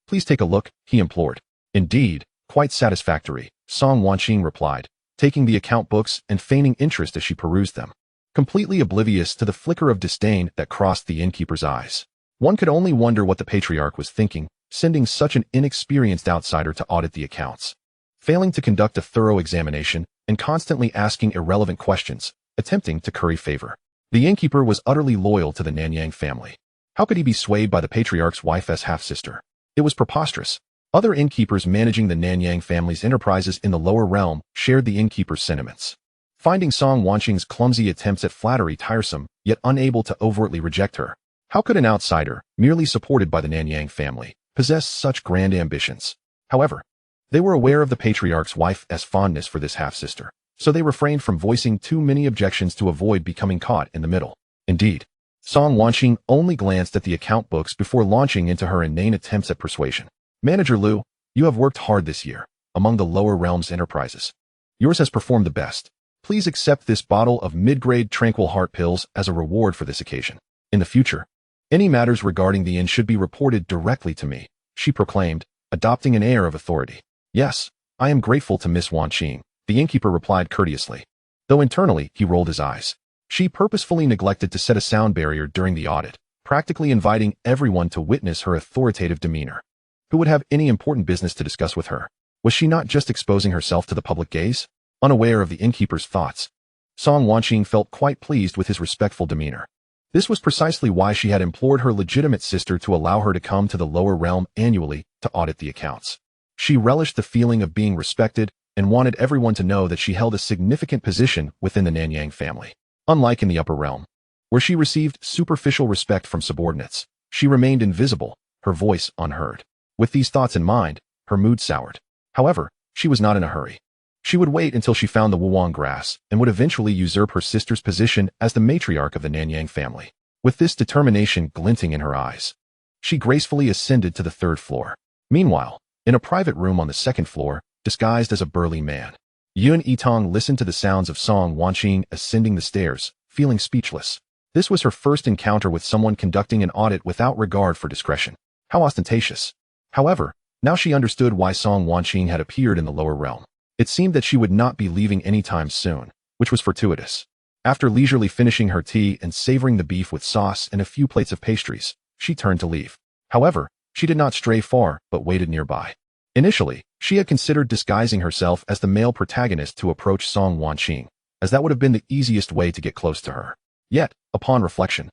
Please take a look, he implored. Indeed, quite satisfactory, Song Wanqing replied, taking the account books and feigning interest as she perused them, completely oblivious to the flicker of disdain that crossed the innkeeper's eyes. One could only wonder what the patriarch was thinking, sending such an inexperienced outsider to audit the accounts, failing to conduct a thorough examination, and constantly asking irrelevant questions, attempting to curry favor. The innkeeper was utterly loyal to the Nanyang family. How could he be swayed by the patriarch's wife's half-sister? It was preposterous. Other innkeepers managing the Nanyang family's enterprises in the lower realm shared the innkeeper's sentiments. Finding Song Wanqing's clumsy attempts at flattery tiresome, yet unable to overtly reject her, how could an outsider, merely supported by the Nanyang family, possess such grand ambitions? However, they were aware of the patriarch's wife's fondness for this half-sister, so they refrained from voicing too many objections to avoid becoming caught in the middle. Indeed, Song Wanqing only glanced at the account books before launching into her inane attempts at persuasion. Manager Liu, you have worked hard this year, among the lower realms enterprises. Yours has performed the best. Please accept this bottle of mid-grade tranquil heart pills as a reward for this occasion. In the future, any matters regarding the inn should be reported directly to me, she proclaimed, adopting an air of authority. Yes, I am grateful to Miss Wanqing, the innkeeper replied courteously, though internally he rolled his eyes. She purposefully neglected to set a sound barrier during the audit, practically inviting everyone to witness her authoritative demeanor. Who would have any important business to discuss with her? Was she not just exposing herself to the public gaze? Unaware of the innkeeper's thoughts, Song Wanqing felt quite pleased with his respectful demeanor. This was precisely why she had implored her legitimate sister to allow her to come to the lower realm annually to audit the accounts. She relished the feeling of being respected and wanted everyone to know that she held a significant position within the Nanyang family. Unlike in the upper realm, where she received superficial respect from subordinates, she remained invisible, her voice unheard. With these thoughts in mind, her mood soured. However, she was not in a hurry. She would wait until she found the Wuwang grass and would eventually usurp her sister's position as the matriarch of the Nanyang family. With this determination glinting in her eyes, she gracefully ascended to the 3rd floor. Meanwhile, in a private room on the 2nd floor, disguised as a burly man, Yitang listened to the sounds of Song Wanqing ascending the stairs, feeling speechless. This was her first encounter with someone conducting an audit without regard for discretion. How ostentatious. However, now she understood why Song Wanqing had appeared in the lower realm. It seemed that she would not be leaving anytime soon, which was fortuitous. After leisurely finishing her tea and savoring the beef with sauce and a few plates of pastries, she turned to leave. However, she did not stray far, but waited nearby. Initially, she had considered disguising herself as the male protagonist to approach Song Wanqing, as that would have been the easiest way to get close to her. Yet, upon reflection,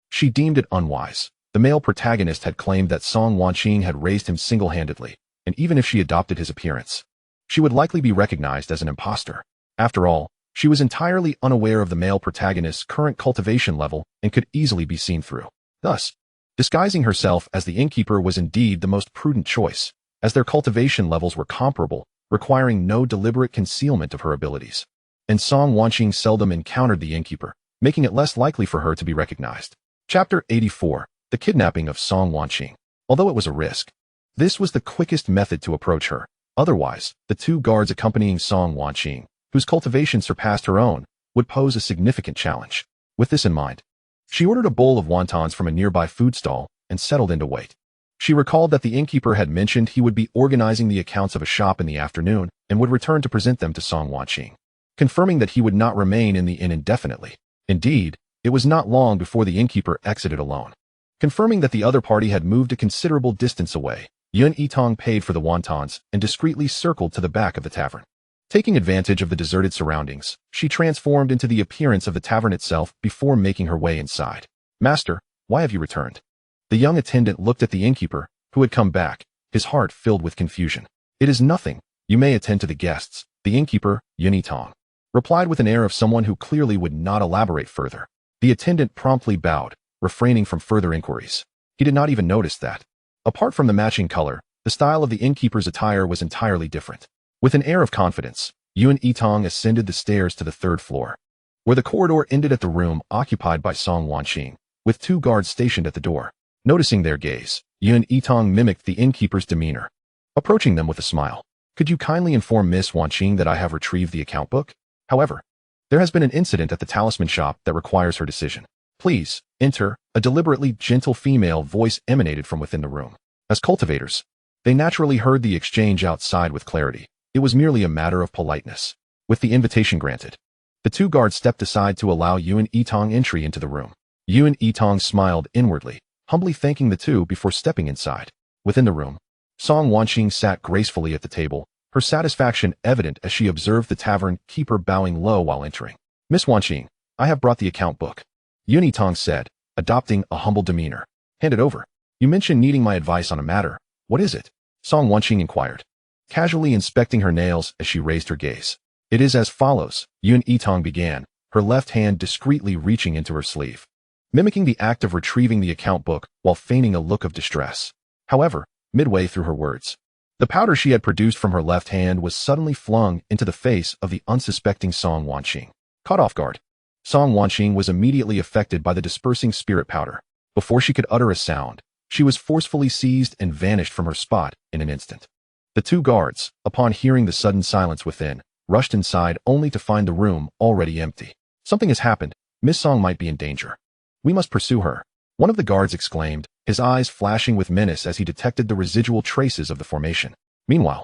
she deemed it unwise. The male protagonist had claimed that Song Wanqing had raised him single-handedly, and even if she adopted his appearance, she would likely be recognized as an imposter. After all, she was entirely unaware of the male protagonist's current cultivation level and could easily be seen through. Thus, disguising herself as the innkeeper was indeed the most prudent choice, as their cultivation levels were comparable, requiring no deliberate concealment of her abilities. And Song Wanqing seldom encountered the innkeeper, making it less likely for her to be recognized. Chapter 84. The Kidnapping of Song Wanqing. Although it was a risk, this was the quickest method to approach her. Otherwise, the 2 guards accompanying Song Wanqing, whose cultivation surpassed her own, would pose a significant challenge. With this in mind, she ordered a bowl of wontons from a nearby food stall and settled in to wait. She recalled that the innkeeper had mentioned he would be organizing the accounts of a shop in the afternoon and would return to present them to Song Wanqing, confirming that he would not remain in the inn indefinitely. Indeed, it was not long before the innkeeper exited alone. Confirming that the other party had moved a considerable distance away, Yitang paid for the wontons and discreetly circled to the back of the tavern. Taking advantage of the deserted surroundings, she transformed into the appearance of the tavern itself before making her way inside. "Master, why have you returned?" The young attendant looked at the innkeeper, who had come back, his heart filled with confusion. "It is nothing. You may attend to the guests," the innkeeper, Yitang, replied with an air of someone who clearly would not elaborate further. The attendant promptly bowed, refraining from further inquiries. He did not even notice that, apart from the matching color, the style of the innkeeper's attire was entirely different. With an air of confidence, Yitang ascended the stairs to the 3rd floor, where the corridor ended at the room occupied by Song Wanqing, with 2 guards stationed at the door. Noticing their gaze, Yitang mimicked the innkeeper's demeanor, approaching them with a smile. "Could you kindly inform Miss Wanqing that I have retrieved the account book? However, there has been an incident at the talisman shop that requires her decision. Please, enter." A deliberately gentle female voice emanated from within the room. As cultivators, they naturally heard the exchange outside with clarity. It was merely a matter of politeness. With the invitation granted, the 2 guards stepped aside to allow Yitang entry into the room. Yitang smiled inwardly, humbly thanking the 2 before stepping inside. Within the room, Song Wanqing sat gracefully at the table, her satisfaction evident as she observed the tavern keeper bowing low while entering. "Miss Wanqing, I have brought the account book," Yitang said, adopting a humble demeanor. "Hand it over. You mentioned needing my advice on a matter. What is it?" Song Wanqing inquired, casually inspecting her nails as she raised her gaze. "It is as follows," Yitang began, her left hand discreetly reaching into her sleeve, mimicking the act of retrieving the account book while feigning a look of distress. However, midway through her words, the powder she had produced from her left hand was suddenly flung into the face of the unsuspecting Song Wanqing. Caught off guard, Song Wanqing was immediately affected by the dispersing spirit powder. Before she could utter a sound, she was forcefully seized and vanished from her spot in an instant. The 2 guards, upon hearing the sudden silence within, rushed inside only to find the room already empty. "Something has happened. Miss Song might be in danger. We must pursue her," one of the guards exclaimed, his eyes flashing with menace as he detected the residual traces of the formation. Meanwhile,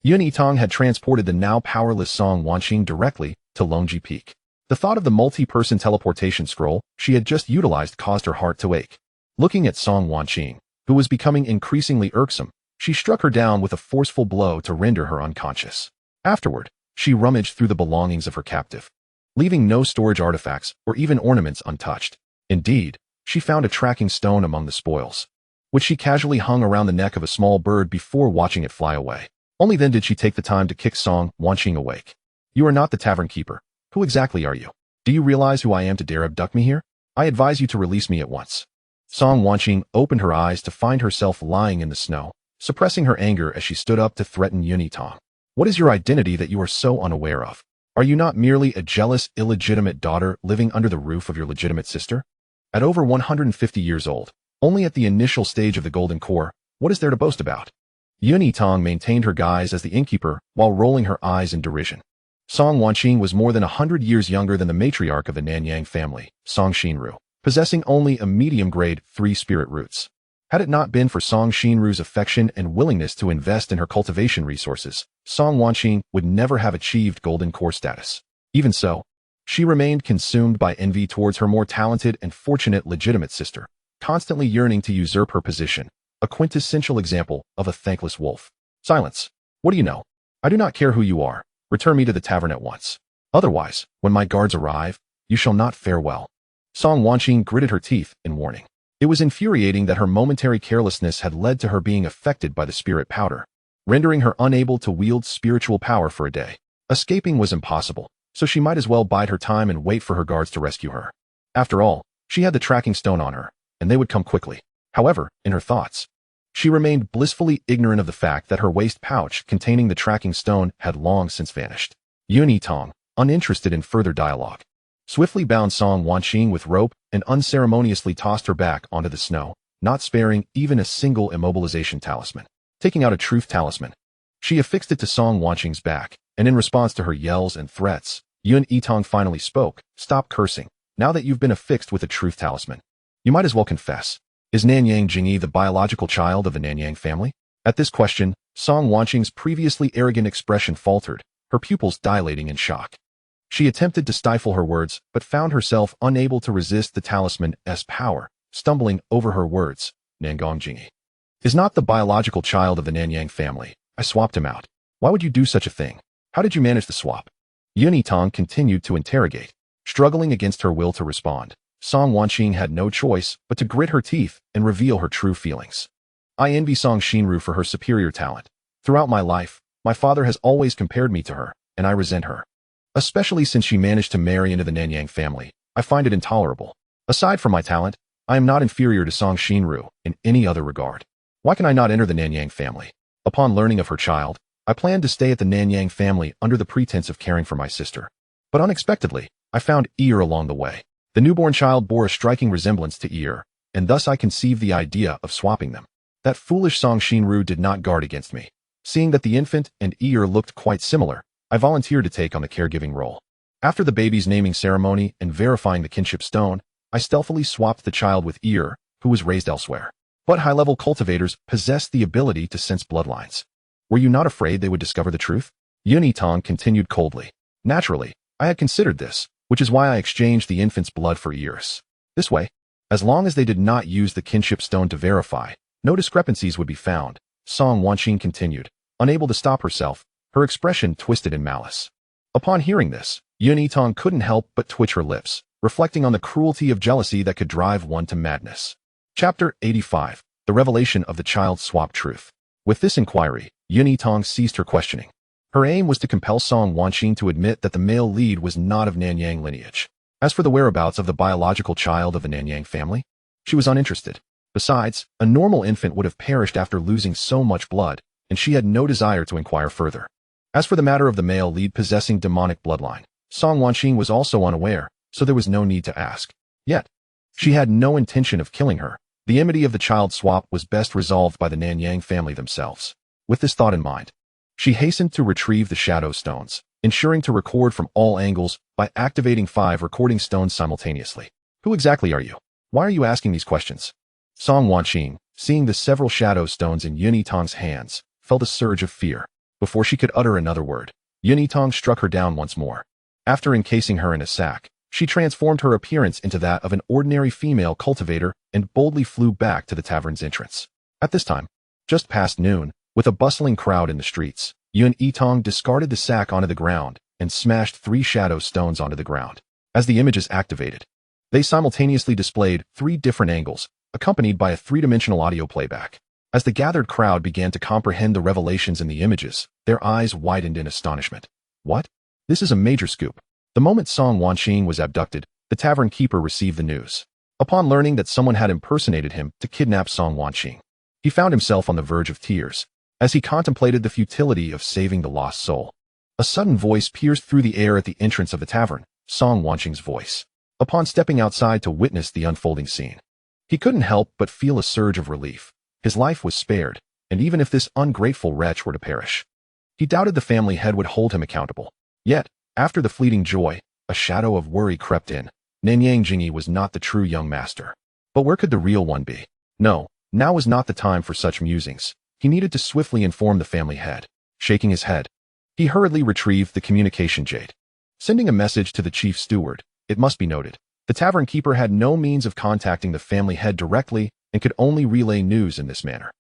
Yitang had transported the now powerless Song Wanqing directly to Longji Peak. The thought of the multi-person teleportation scroll she had just utilized caused her heart to ache. Looking at Song Wanqing, who was becoming increasingly irksome, she struck her down with a forceful blow to render her unconscious. Afterward, she rummaged through the belongings of her captive, leaving no storage artifacts or even ornaments untouched. Indeed, she found a tracking stone among the spoils, which she casually hung around the neck of a small bird before watching it fly away. Only then did she take the time to kick Song Wanqing awake. "You are not the tavern keeper. Who exactly are you?" Do you realize who I am to dare abduct me here? I advise you to release me at once. Song Wanqing opened her eyes to find herself lying in the snow, suppressing her anger as she stood up to threaten Yitang. What is your identity that you are so unaware of? Are you not merely a jealous, illegitimate daughter living under the roof of your legitimate sister? At over 150 years old, only at the initial stage of the Golden Core, what is there to boast about? Yitang maintained her guise as the innkeeper while rolling her eyes in derision. Song Wanqing was more than 100 years younger than the matriarch of the Nanyang family, Song Xinru, possessing only a medium-grade 3 spirit roots. Had it not been for Song Xinru's affection and willingness to invest in her cultivation resources, Song Wanqing would never have achieved Golden Core status. Even so, she remained consumed by envy towards her more talented and fortunate legitimate sister, constantly yearning to usurp her position, a quintessential example of a thankless wolf. Silence. What do you know? I do not care who you are. Return me to the tavern at once. Otherwise, when my guards arrive, you shall not fare well. Song Wanqing gritted her teeth in warning. It was infuriating that her momentary carelessness had led to her being affected by the spirit powder, rendering her unable to wield spiritual power for a day. Escaping was impossible, so she might as well bide her time and wait for her guards to rescue her. After all, she had the tracking stone on her, and they would come quickly. However, in her thoughts, she remained blissfully ignorant of the fact that her waist pouch containing the tracking stone had long since vanished. Yitang, uninterested in further dialogue, swiftly bound Song Wanqing with rope and unceremoniously tossed her back onto the snow, not sparing even a single immobilization talisman. Taking out a truth talisman, she affixed it to Song Wanqing's back, and in response to her yells and threats, Yitang finally spoke. Stop cursing. Now that you've been affixed with a truth talisman, you might as well confess. Is Nanyang Jingyi the biological child of the Nanyang family? At this question, Song Wanqing's previously arrogant expression faltered, her pupils dilating in shock. She attempted to stifle her words, but found herself unable to resist the talisman's power, stumbling over her words. Nanyang Jingyi is not the biological child of the Nanyang family. I swapped him out. Why would you do such a thing? How did you manage the swap? Yitang continued to interrogate, struggling against her will to respond. Song Wanqing had no choice but to grit her teeth and reveal her true feelings. I envy Song Xinru for her superior talent. Throughout my life, my father has always compared me to her, and I resent her. Especially since she managed to marry into the Nanyang family, I find it intolerable. Aside from my talent, I am not inferior to Song Xinru in any other regard. Why can I not enter the Nanyang family? Upon learning of her child, I planned to stay at the Nanyang family under the pretense of caring for my sister. But unexpectedly, I found Ear along the way. The newborn child bore a striking resemblance to Ear, and thus I conceived the idea of swapping them. That foolish Song Xinru did not guard against me. Seeing that the infant and Ear looked quite similar, I volunteered to take on the caregiving role. After the baby's naming ceremony and verifying the kinship stone, I stealthily swapped the child with Ear, who was raised elsewhere. But high-level cultivators possess the ability to sense bloodlines. Were you not afraid they would discover the truth? Yitang continued coldly. Naturally, I had considered this, which is why I exchanged the infant's blood for Ear's. This way, as long as they did not use the kinship stone to verify, no discrepancies would be found. Song Wanqing continued, unable to stop herself, her expression twisted in malice. Upon hearing this, Yitang couldn't help but twitch her lips, reflecting on the cruelty of jealousy that could drive one to madness. Chapter 85. The Revelation of the Child Swap Truth. With this inquiry, Yitang ceased her questioning. Her aim was to compel Song Wanqing to admit that the male lead was not of Nanyang lineage. As for the whereabouts of the biological child of the Nanyang family, she was uninterested. Besides, a normal infant would have perished after losing so much blood, and she had no desire to inquire further. As for the matter of the male lead possessing demonic bloodline, Song Wanqing was also unaware, so there was no need to ask. Yet, she had no intention of killing her. The enmity of the child swap was best resolved by the Nanyang family themselves. With this thought in mind, she hastened to retrieve the shadow stones, ensuring to record from all angles by activating 5 recording stones simultaneously. Who exactly are you? Why are you asking these questions? Song Wanqing, seeing the several shadow stones in Yitang's hands, felt a surge of fear. Before she could utter another word, Yitang struck her down once more. After encasing her in a sack, she transformed her appearance into that of an ordinary female cultivator and boldly flew back to the tavern's entrance. At this time, just past noon, with a bustling crowd in the streets, Yitang discarded the sack onto the ground and smashed 3 shadow stones onto the ground. As the images activated, they simultaneously displayed 3 different angles, accompanied by a 3-dimensional audio playback. As the gathered crowd began to comprehend the revelations in the images, their eyes widened in astonishment. What? This is a major scoop. The moment Song Wanqing was abducted, the tavern keeper received the news. Upon learning that someone had impersonated him to kidnap Song Wanqing, he found himself on the verge of tears as he contemplated the futility of saving the lost soul. A sudden voice pierced through the air at the entrance of the tavern, Song Wanqing's voice. Upon stepping outside to witness the unfolding scene, he couldn't help but feel a surge of relief. His life was spared, and even if this ungrateful wretch were to perish, he doubted the family head would hold him accountable. Yet, after the fleeting joy, a shadow of worry crept in. Nanyang Jingyi was not the true young master. But where could the real one be? No, now was not the time for such musings. He needed to swiftly inform the family head. Shaking his head, he hurriedly retrieved the communication jade. Sending a message to the chief steward, it must be noted, the tavern keeper had no means of contacting the family head directly and could only relay news in this manner.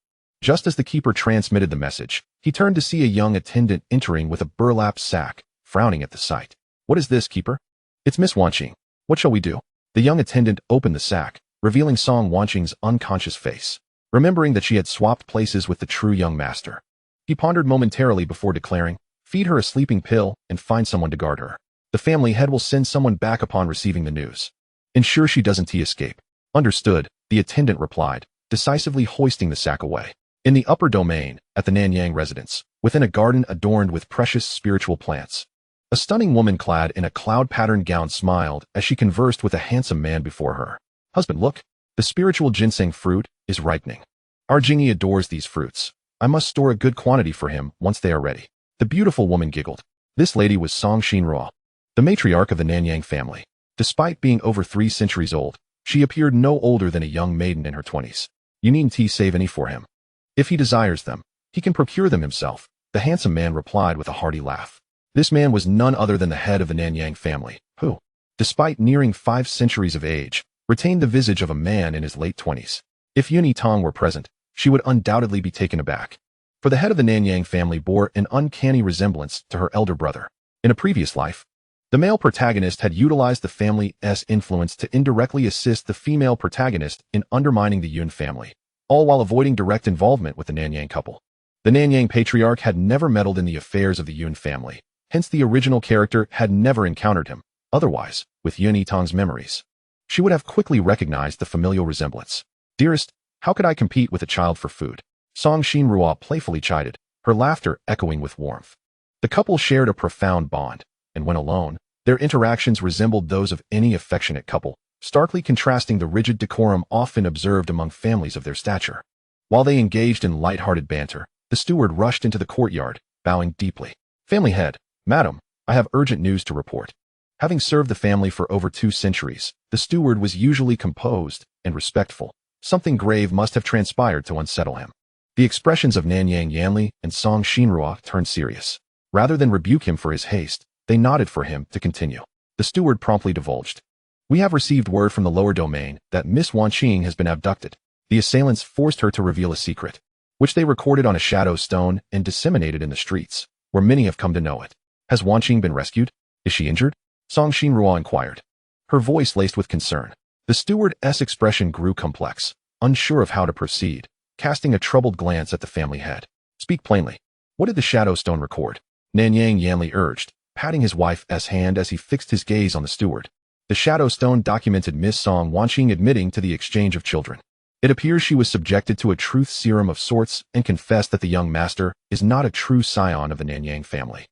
Just as the keeper transmitted the message, he turned to see a young attendant entering with a burlap sack, frowning at the sight. "What is this, keeper?" "It's Miss Wanqing. What shall we do?" The young attendant opened the sack, revealing Song Wanqing's unconscious face. Remembering that she had swapped places with the true young master, he pondered momentarily before declaring, "Feed her a sleeping pill and find someone to guard her. The family head will send someone back upon receiving the news. Ensure she doesn't escape." "Understood," the attendant replied, decisively hoisting the sack away. In the upper domain, at the Nanyang residence, within a garden adorned with precious spiritual plants, a stunning woman clad in a cloud-patterned gown smiled as she conversed with a handsome man before her. "Husband, look, the spiritual ginseng fruit is ripening. Our Jingyi adores these fruits. I must store a good quantity for him once they are ready." The beautiful woman giggled. This lady was Song Xinrua, the matriarch of the Nanyang family. Despite being over 3 centuries old, she appeared no older than a young maiden in her 20s. "You needn't save any for him. If he desires them, he can procure them himself," the handsome man replied with a hearty laugh. This man was none other than the head of the Nanyang family, who, despite nearing 5 centuries of age, retained the visage of a man in his late 20s. If Yitang were present, she would undoubtedly be taken aback. For the head of the Nanyang family bore an uncanny resemblance to her elder brother. In a previous life, the male protagonist had utilized the family's influence to indirectly assist the female protagonist in undermining the Yun family, all while avoiding direct involvement with the Nanyang couple. The Nanyang patriarch had never meddled in the affairs of the Yun family, hence the original character had never encountered him. Otherwise, with Yun Yitang's memories, she would have quickly recognized the familial resemblance. "Dearest, how could I compete with a child for food?" Song Xinrua playfully chided, her laughter echoing with warmth. The couple shared a profound bond, and when alone, their interactions resembled those of any affectionate couple, starkly contrasting the rigid decorum often observed among families of their stature. While they engaged in light-hearted banter, the steward rushed into the courtyard, bowing deeply. "Family head, madam, I have urgent news to report." Having served the family for over 2 centuries, the steward was usually composed and respectful. Something grave must have transpired to unsettle him. The expressions of Nanyang Yanli and Song Xinrua turned serious. Rather than rebuke him for his haste, they nodded for him to continue. The steward promptly divulged, "We have received word from the lower domain that Miss Wanqing has been abducted." The assailants forced her to reveal a secret, which they recorded on a shadow stone and disseminated in the streets, where many have come to know it. "Has Wanqing been rescued? Is she injured?" Song Xinrua inquired, her voice laced with concern. The steward's expression grew complex, unsure of how to proceed, casting a troubled glance at the family head. "Speak plainly. What did the shadow stone record?" Nanyang Yanli urged, patting his wife's hand as he fixed his gaze on the steward. The shadow stone documented Miss Song Wanqing admitting to the exchange of children. It appears she was subjected to a truth serum of sorts and confessed that the young master is not a true scion of the Nanyang family.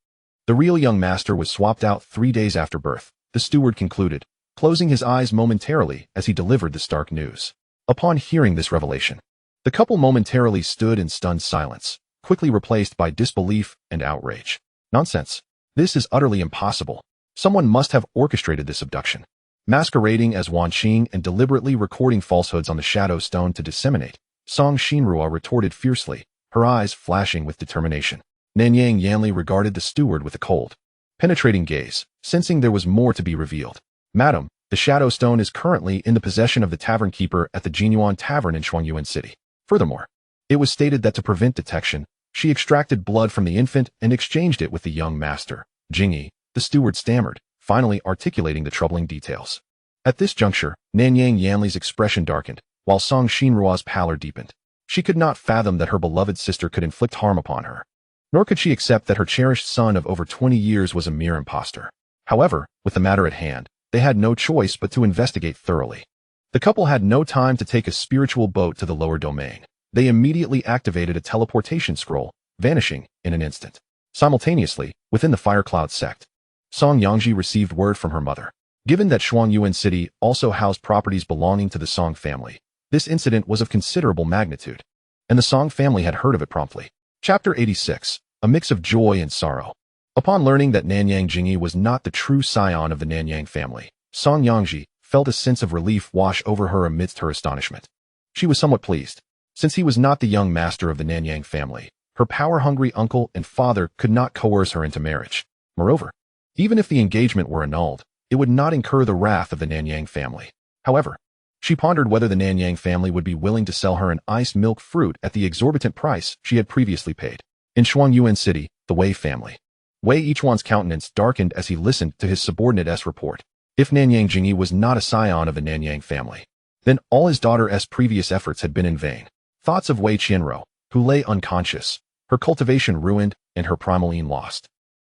The real young master was swapped out 3 days after birth, the steward concluded, closing his eyes momentarily as he delivered the stark news. Upon hearing this revelation, the couple momentarily stood in stunned silence, quickly replaced by disbelief and outrage. "Nonsense. This is utterly impossible. Someone must have orchestrated this abduction." Masquerading as Wanqing and deliberately recording falsehoods on the shadow stone to disseminate, Song Xinrua retorted fiercely, her eyes flashing with determination. Nanyang Yanli regarded the steward with a cold, penetrating gaze, sensing there was more to be revealed. "Madam, the shadow stone is currently in the possession of the tavern keeper at the Jinyuan Tavern in Shuangyuan City. Furthermore, it was stated that to prevent detection, she extracted blood from the infant and exchanged it with the young master, Jingyi," the steward stammered, finally articulating the troubling details. At this juncture, Nanyang Yanli's expression darkened, while Song Xinrua's pallor deepened. She could not fathom that her beloved sister could inflict harm upon her, nor could she accept that her cherished son of over 20 years was a mere impostor. However, with the matter at hand, they had no choice but to investigate thoroughly. The couple had no time to take a spiritual boat to the lower domain. They immediately activated a teleportation scroll, vanishing in an instant. Simultaneously, within the Fire Cloud sect, Song Yangji received word from her mother. Given that Shuangyuan City also housed properties belonging to the Song family, this incident was of considerable magnitude, and the Song family had heard of it promptly. Chapter 86. A mix of joy and sorrow. Upon learning that Nanyang Jingyi was not the true scion of the Nanyang family, Song Yangji felt a sense of relief wash over her amidst her astonishment. She was somewhat pleased. Since he was not the young master of the Nanyang family, her power-hungry uncle and father could not coerce her into marriage. Moreover, even if the engagement were annulled, it would not incur the wrath of the Nanyang family. However, she pondered whether the Nanyang family would be willing to sell her an iced milk fruit at the exorbitant price she had previously paid. In Shuangyuan City, the Wei family. Wei Yichuan's countenance darkened as he listened to his subordinate's report. If Nanyang Jingyi was not a scion of the Nanyang family, then all his daughter's previous efforts had been in vain. Thoughts of Wei Qianro, who lay unconscious, her cultivation ruined, and her primaline lost,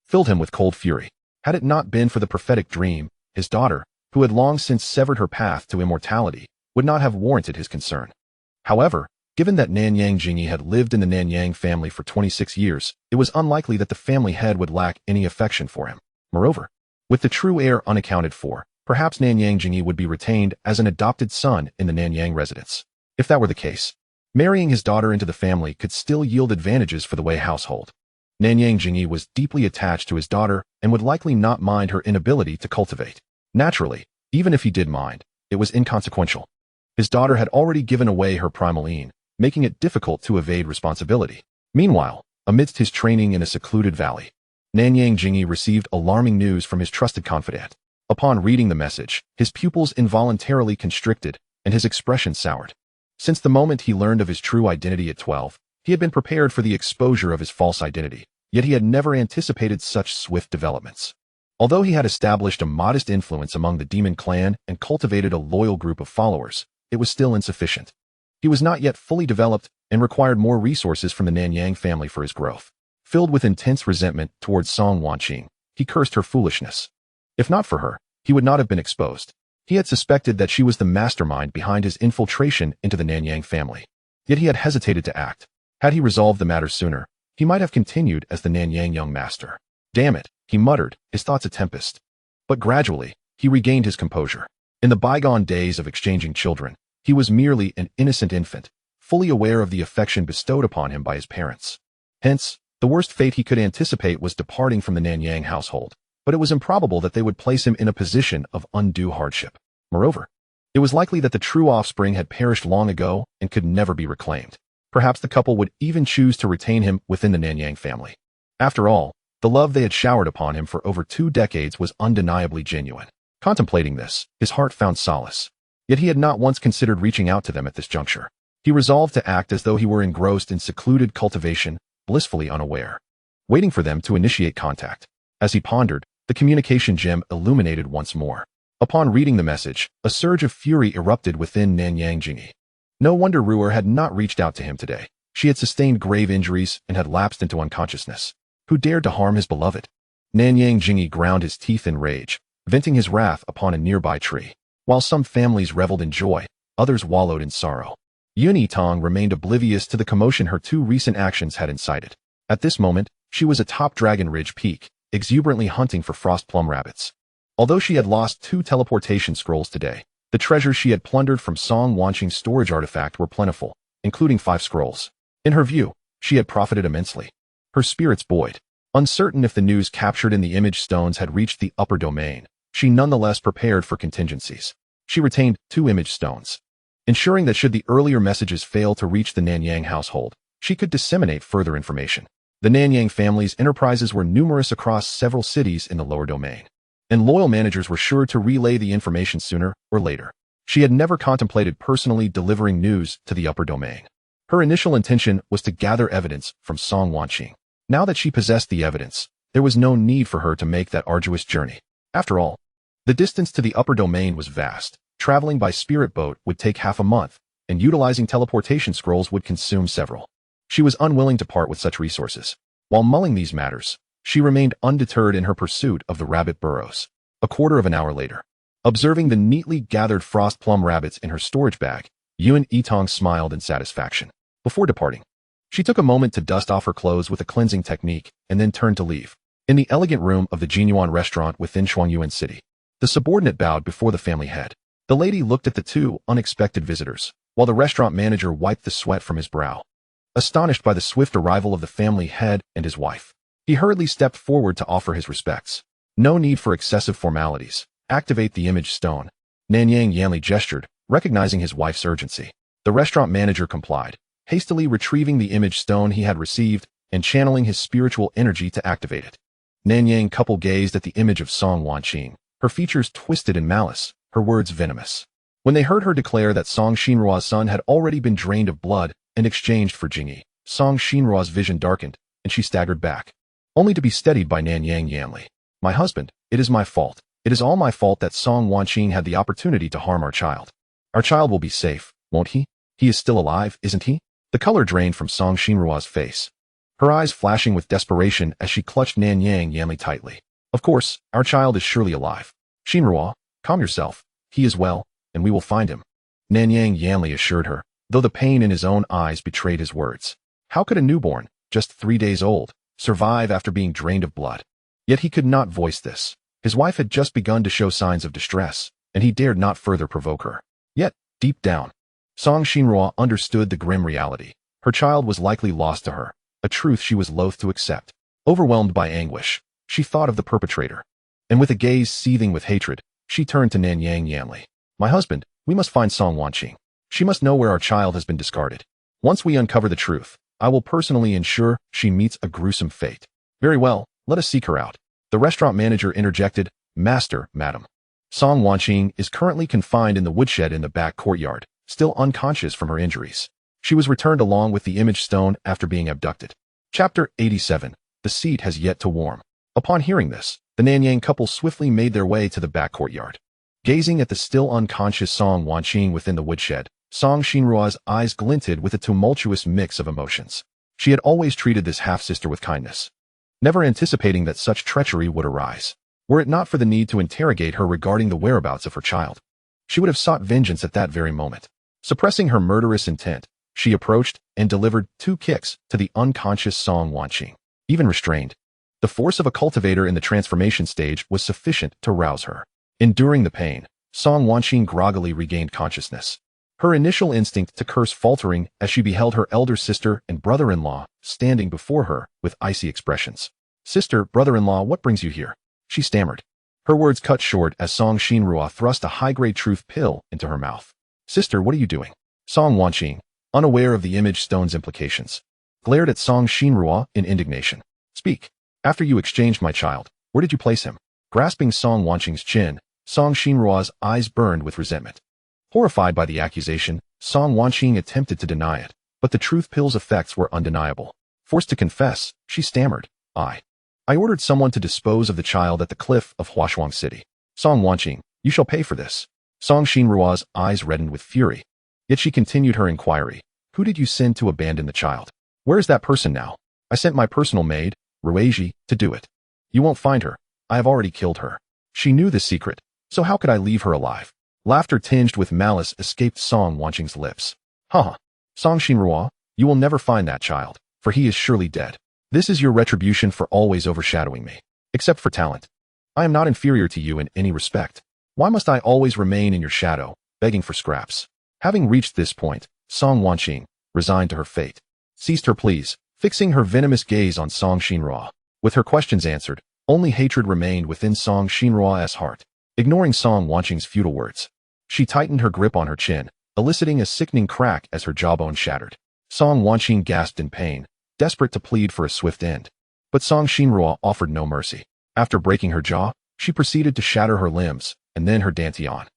filled him with cold fury. Had it not been for the prophetic dream, his daughter, who had long since severed her path to immortality, would not have warranted his concern. However, given that Nanyang Jingyi had lived in the Nanyang family for 26 years, it was unlikely that the family head would lack any affection for him. Moreover, with the true heir unaccounted for, perhaps Nanyang Jingyi would be retained as an adopted son in the Nanyang residence. If that were the case, marrying his daughter into the family could still yield advantages for the Wei household. Nanyang Jingyi was deeply attached to his daughter and would likely not mind her inability to cultivate. Naturally, even if he did mind, it was inconsequential. His daughter had already given away her primaline, making it difficult to evade responsibility. Meanwhile, amidst his training in a secluded valley, Nanyang Jingyi received alarming news from his trusted confidant. Upon reading the message, his pupils involuntarily constricted and his expression soured. Since the moment he learned of his true identity at 12, he had been prepared for the exposure of his false identity, yet he had never anticipated such swift developments. Although he had established a modest influence among the demon clan and cultivated a loyal group of followers, it was still insufficient. He was not yet fully developed and required more resources from the Nanyang family for his growth. Filled with intense resentment towards Song Wanqing, he cursed her foolishness. If not for her, he would not have been exposed. He had suspected that she was the mastermind behind his infiltration into the Nanyang family. Yet he had hesitated to act. Had he resolved the matter sooner, he might have continued as the Nanyang young master. Damn it, he muttered, his thoughts a tempest. But gradually, he regained his composure. In the bygone days of exchanging children, he was merely an innocent infant, fully aware of the affection bestowed upon him by his parents. Hence, the worst fate he could anticipate was departing from the Nanyang household, but it was improbable that they would place him in a position of undue hardship. Moreover, it was likely that the true offspring had perished long ago and could never be reclaimed. Perhaps the couple would even choose to retain him within the Nanyang family. After all, the love they had showered upon him for over 2 decades was undeniably genuine. Contemplating this, his heart found solace. Yet he had not once considered reaching out to them at this juncture. He resolved to act as though he were engrossed in secluded cultivation, blissfully unaware, waiting for them to initiate contact. As he pondered, the communication gem illuminated once more. Upon reading the message, a surge of fury erupted within Nanyang Jingyi. No wonder Ruer had not reached out to him today. She had sustained grave injuries and had lapsed into unconsciousness. Who dared to harm his beloved? Nanyang Jingyi ground his teeth in rage, venting his wrath upon a nearby tree. While some families reveled in joy, others wallowed in sorrow. Yitang remained oblivious to the commotion her 2 recent actions had incited. At this moment, she was atop Dragon Ridge Peak, exuberantly hunting for frost plum rabbits. Although she had lost 2 teleportation scrolls today, the treasures she had plundered from Song Wanqing's storage artifact were plentiful, including 5 scrolls. In her view, she had profited immensely. Her spirits buoyed. Uncertain if the news captured in the image stones had reached the upper domain, she nonetheless prepared for contingencies. She retained 2 image stones, ensuring that should the earlier messages fail to reach the Nanyang household, she could disseminate further information. The Nanyang family's enterprises were numerous across several cities in the lower domain, and loyal managers were sure to relay the information sooner or later. She had never contemplated personally delivering news to the upper domain. Her initial intention was to gather evidence from Song Wanqing. Now that she possessed the evidence, there was no need for her to make that arduous journey. After all, the distance to the upper domain was vast. Traveling by spirit boat would take half a month, and utilizing teleportation scrolls would consume several. She was unwilling to part with such resources. While mulling these matters, She remained undeterred in her pursuit of the rabbit burrows. A quarter of an hour later, observing the neatly gathered frost plum rabbits in her storage bag, Yitang smiled in satisfaction. Before departing, she took a moment to dust off her clothes with a cleansing technique and then turned to leave. In the elegant room of the Jinyuan restaurant within Shuangyuan City, the subordinate bowed before the family head. The lady looked at the two unexpected visitors, while the restaurant manager wiped the sweat from his brow. Astonished by the swift arrival of the family head and his wife, he hurriedly stepped forward to offer his respects. No need for excessive formalities. Activate the image stone. Nanyang Yanli gestured, recognizing his wife's urgency. The restaurant manager complied, hastily retrieving the image stone he had received and channeling his spiritual energy to activate it. Nanyang couple gazed at the image of Song Wanqing, her features twisted in malice, her words venomous. When they heard her declare that Song Xinrua's son had already been drained of blood and exchanged for Jingyi, Song Xinrua's vision darkened, and she staggered back, only to be steadied by Nanyang Yanli. My husband, it is my fault. It is all my fault that Song Wanqing had the opportunity to harm our child. Our child will be safe, won't he? He is still alive, isn't he? The color drained from Song Xinrua's face, her eyes flashing with desperation as she clutched Nanyang Yanli tightly. Of course, our child is surely alive. Xinrua, calm yourself. He is well, and we will find him. Nanyang Yanli assured her, though the pain in his own eyes betrayed his words. How could a newborn, just 3 days old, survive after being drained of blood? Yet he could not voice this. His wife had just begun to show signs of distress, and he dared not further provoke her. Yet, deep down, Song Xinrua understood the grim reality. Her child was likely lost to her, a truth she was loath to accept. Overwhelmed by anguish, she thought of the perpetrator, and with a gaze seething with hatred, she turned to Nanyang Yanli. My husband, we must find Song Wanqing. She must know where our child has been discarded. Once we uncover the truth, I will personally ensure she meets a gruesome fate. Very well, let us seek her out. The restaurant manager interjected, Master, madam. Song Wanqing is currently confined in the woodshed in the back courtyard, still unconscious from her injuries. She was returned along with the image stone after being abducted. Chapter 87. The seat has yet to warm. Upon hearing this, the Nanyang couple swiftly made their way to the back courtyard. Gazing at the still unconscious Song Wanqing within the woodshed, Song Xinrua's eyes glinted with a tumultuous mix of emotions. She had always treated this half-sister with kindness, never anticipating that such treachery would arise. Were it not for the need to interrogate her regarding the whereabouts of her child, she would have sought vengeance at that very moment. Suppressing her murderous intent, she approached and delivered 2 kicks to the unconscious Song Wanqing. Even restrained, the force of a cultivator in the transformation stage was sufficient to rouse her. Enduring the pain, Song Wanqing groggily regained consciousness, her initial instinct to curse faltering as she beheld her elder sister and brother-in-law standing before her with icy expressions. Sister, brother-in-law, what brings you here? She stammered. Her words cut short as Song Xinrua thrust a high-grade truth pill into her mouth. Sister, what are you doing? Song Wanqing, unaware of the image stone's implications, glared at Song Xinrua in indignation. Speak. After you exchanged my child, where did you place him? Grasping Song Wanqing's chin, Song Xinrua's eyes burned with resentment. Horrified by the accusation, Song Wanqing attempted to deny it, but the truth pill's effects were undeniable. Forced to confess, she stammered, I ordered someone to dispose of the child at the cliff of Huashuang City. Song Wanqing, you shall pay for this. Song Xinrua's eyes reddened with fury. Yet she continued her inquiry. Who did you send to abandon the child? Where is that person now? I sent my personal maid, Ruiji, to do it. You won't find her. I have already killed her. She knew this secret, so how could I leave her alive? Laughter tinged with malice escaped Song Wanqing's lips. Haha. Song Xinrua, you will never find that child, for he is surely dead. This is your retribution for always overshadowing me. Except for talent. I am not inferior to you in any respect. Why must I always remain in your shadow, begging for scraps? Having reached this point, Song Wanqing, resigned to her fate, ceased her pleas, fixing her venomous gaze on Song Xinrua. With her questions answered, only hatred remained within Song Xinrua's heart. Ignoring Song Wanqing's futile words, she tightened her grip on her chin, eliciting a sickening crack as her jawbone shattered. Song Wanqing gasped in pain, desperate to plead for a swift end. But Song Xinrua offered no mercy. After breaking her jaw, she proceeded to shatter her limbs, and then her dantian.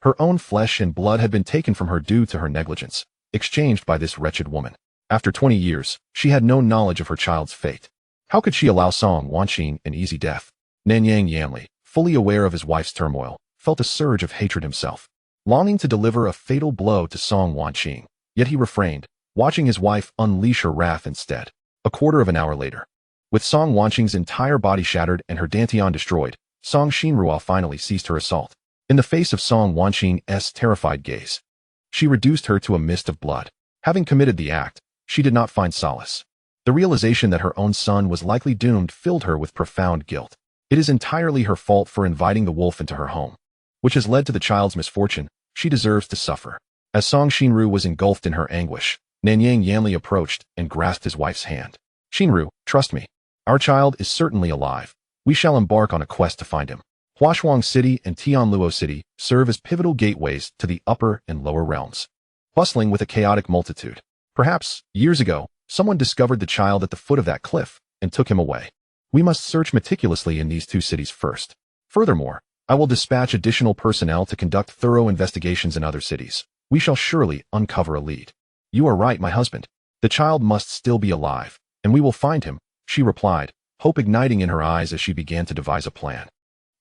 Her own flesh and blood had been taken from her due to her negligence, exchanged by this wretched woman. After 20 years, she had no knowledge of her child's fate. How could she allow Song Wanqing an easy death? Nanyang Yanli, fully aware of his wife's turmoil, felt a surge of hatred himself, longing to deliver a fatal blow to Song Wanqing. Yet he refrained, watching his wife unleash her wrath instead. A quarter of an hour later, With Song Wanqing's entire body shattered and her dantian destroyed, Song Xinruo finally ceased her assault. In the face of Song Wanqing's terrified gaze, she reduced her to a mist of blood. Having committed the act, she did not find solace. The realization that her own son was likely doomed filled her with profound guilt. It is entirely her fault for inviting the wolf into her home, which has led to the child's misfortune. She deserves to suffer. As Song Xinru was engulfed in her anguish, Nanyang Yanli approached and grasped his wife's hand. Xinru, trust me. Our child is certainly alive. We shall embark on a quest to find him. Huashuang City and Tianluo City serve as pivotal gateways to the upper and lower realms, bustling with a chaotic multitude. Perhaps, years ago, someone discovered the child at the foot of that cliff and took him away. We must search meticulously in these two cities first. Furthermore, I will dispatch additional personnel to conduct thorough investigations in other cities. We shall surely uncover a lead. You are right, my husband. The child must still be alive, and we will find him, she replied, hope igniting in her eyes as she began to devise a plan.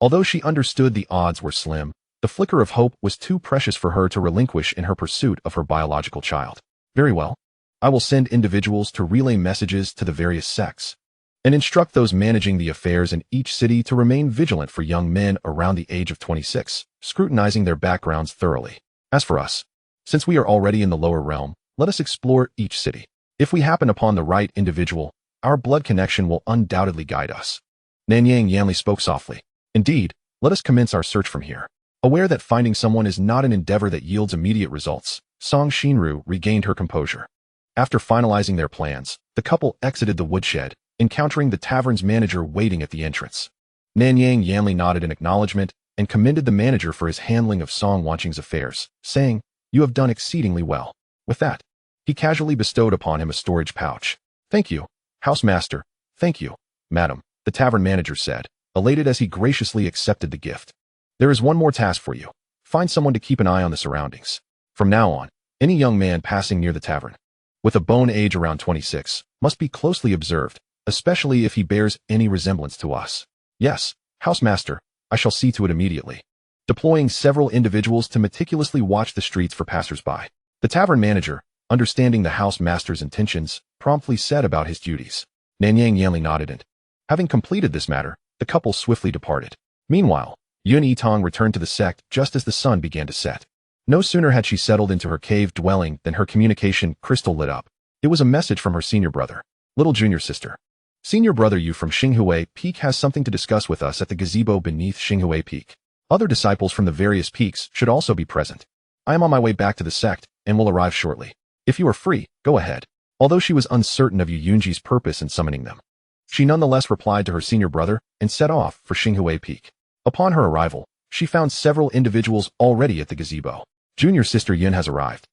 Although she understood the odds were slim, the flicker of hope was too precious for her to relinquish in her pursuit of her biological child. Very well. I will send individuals to relay messages to the various sects and instruct those managing the affairs in each city to remain vigilant for young men around the age of 26, scrutinizing their backgrounds thoroughly. As for us, since we are already in the lower realm, let us explore each city. If we happen upon the right individual, our blood connection will undoubtedly guide us. Nanyang Yanli spoke softly. Indeed, let us commence our search from here. Aware that finding someone is not an endeavor that yields immediate results, Song Xinru regained her composure. After finalizing their plans, the couple exited the woodshed, encountering the tavern's manager waiting at the entrance. Nanyang Yanli nodded in acknowledgement and commended the manager for his handling of Song Wanqing's affairs, saying, "You have done exceedingly well." With that, he casually bestowed upon him a storage pouch. "Thank you, housemaster." "Thank you, madam," the tavern manager said, elated as he graciously accepted the gift. "There is one more task for you. Find someone to keep an eye on the surroundings. From now on, any young man passing near the tavern, with a bone age around 26, must be closely observed, especially if he bears any resemblance to us." "Yes, housemaster, I shall see to it immediately." Deploying several individuals to meticulously watch the streets for passers-by, the tavern manager, understanding the housemaster's intentions, promptly set about his duties. Nanyang Yanli nodded and, having completed this matter, the couple swiftly departed. Meanwhile, Yitang returned to the sect just as the sun began to set. No sooner had she settled into her cave dwelling than her communication crystal lit up. It was a message from her senior brother. "Little junior sister. Senior brother Yu from Xinhui Peak has something to discuss with us at the gazebo beneath Xinhui Peak. Other disciples from the various peaks should also be present. I am on my way back to the sect and will arrive shortly. If you are free, go ahead." Although she was uncertain of Yu Yunji's purpose in summoning them, she nonetheless replied to her senior brother and set off for Xinhui Peak. Upon her arrival, she found several individuals already at the gazebo. "Junior sister Yin has arrived."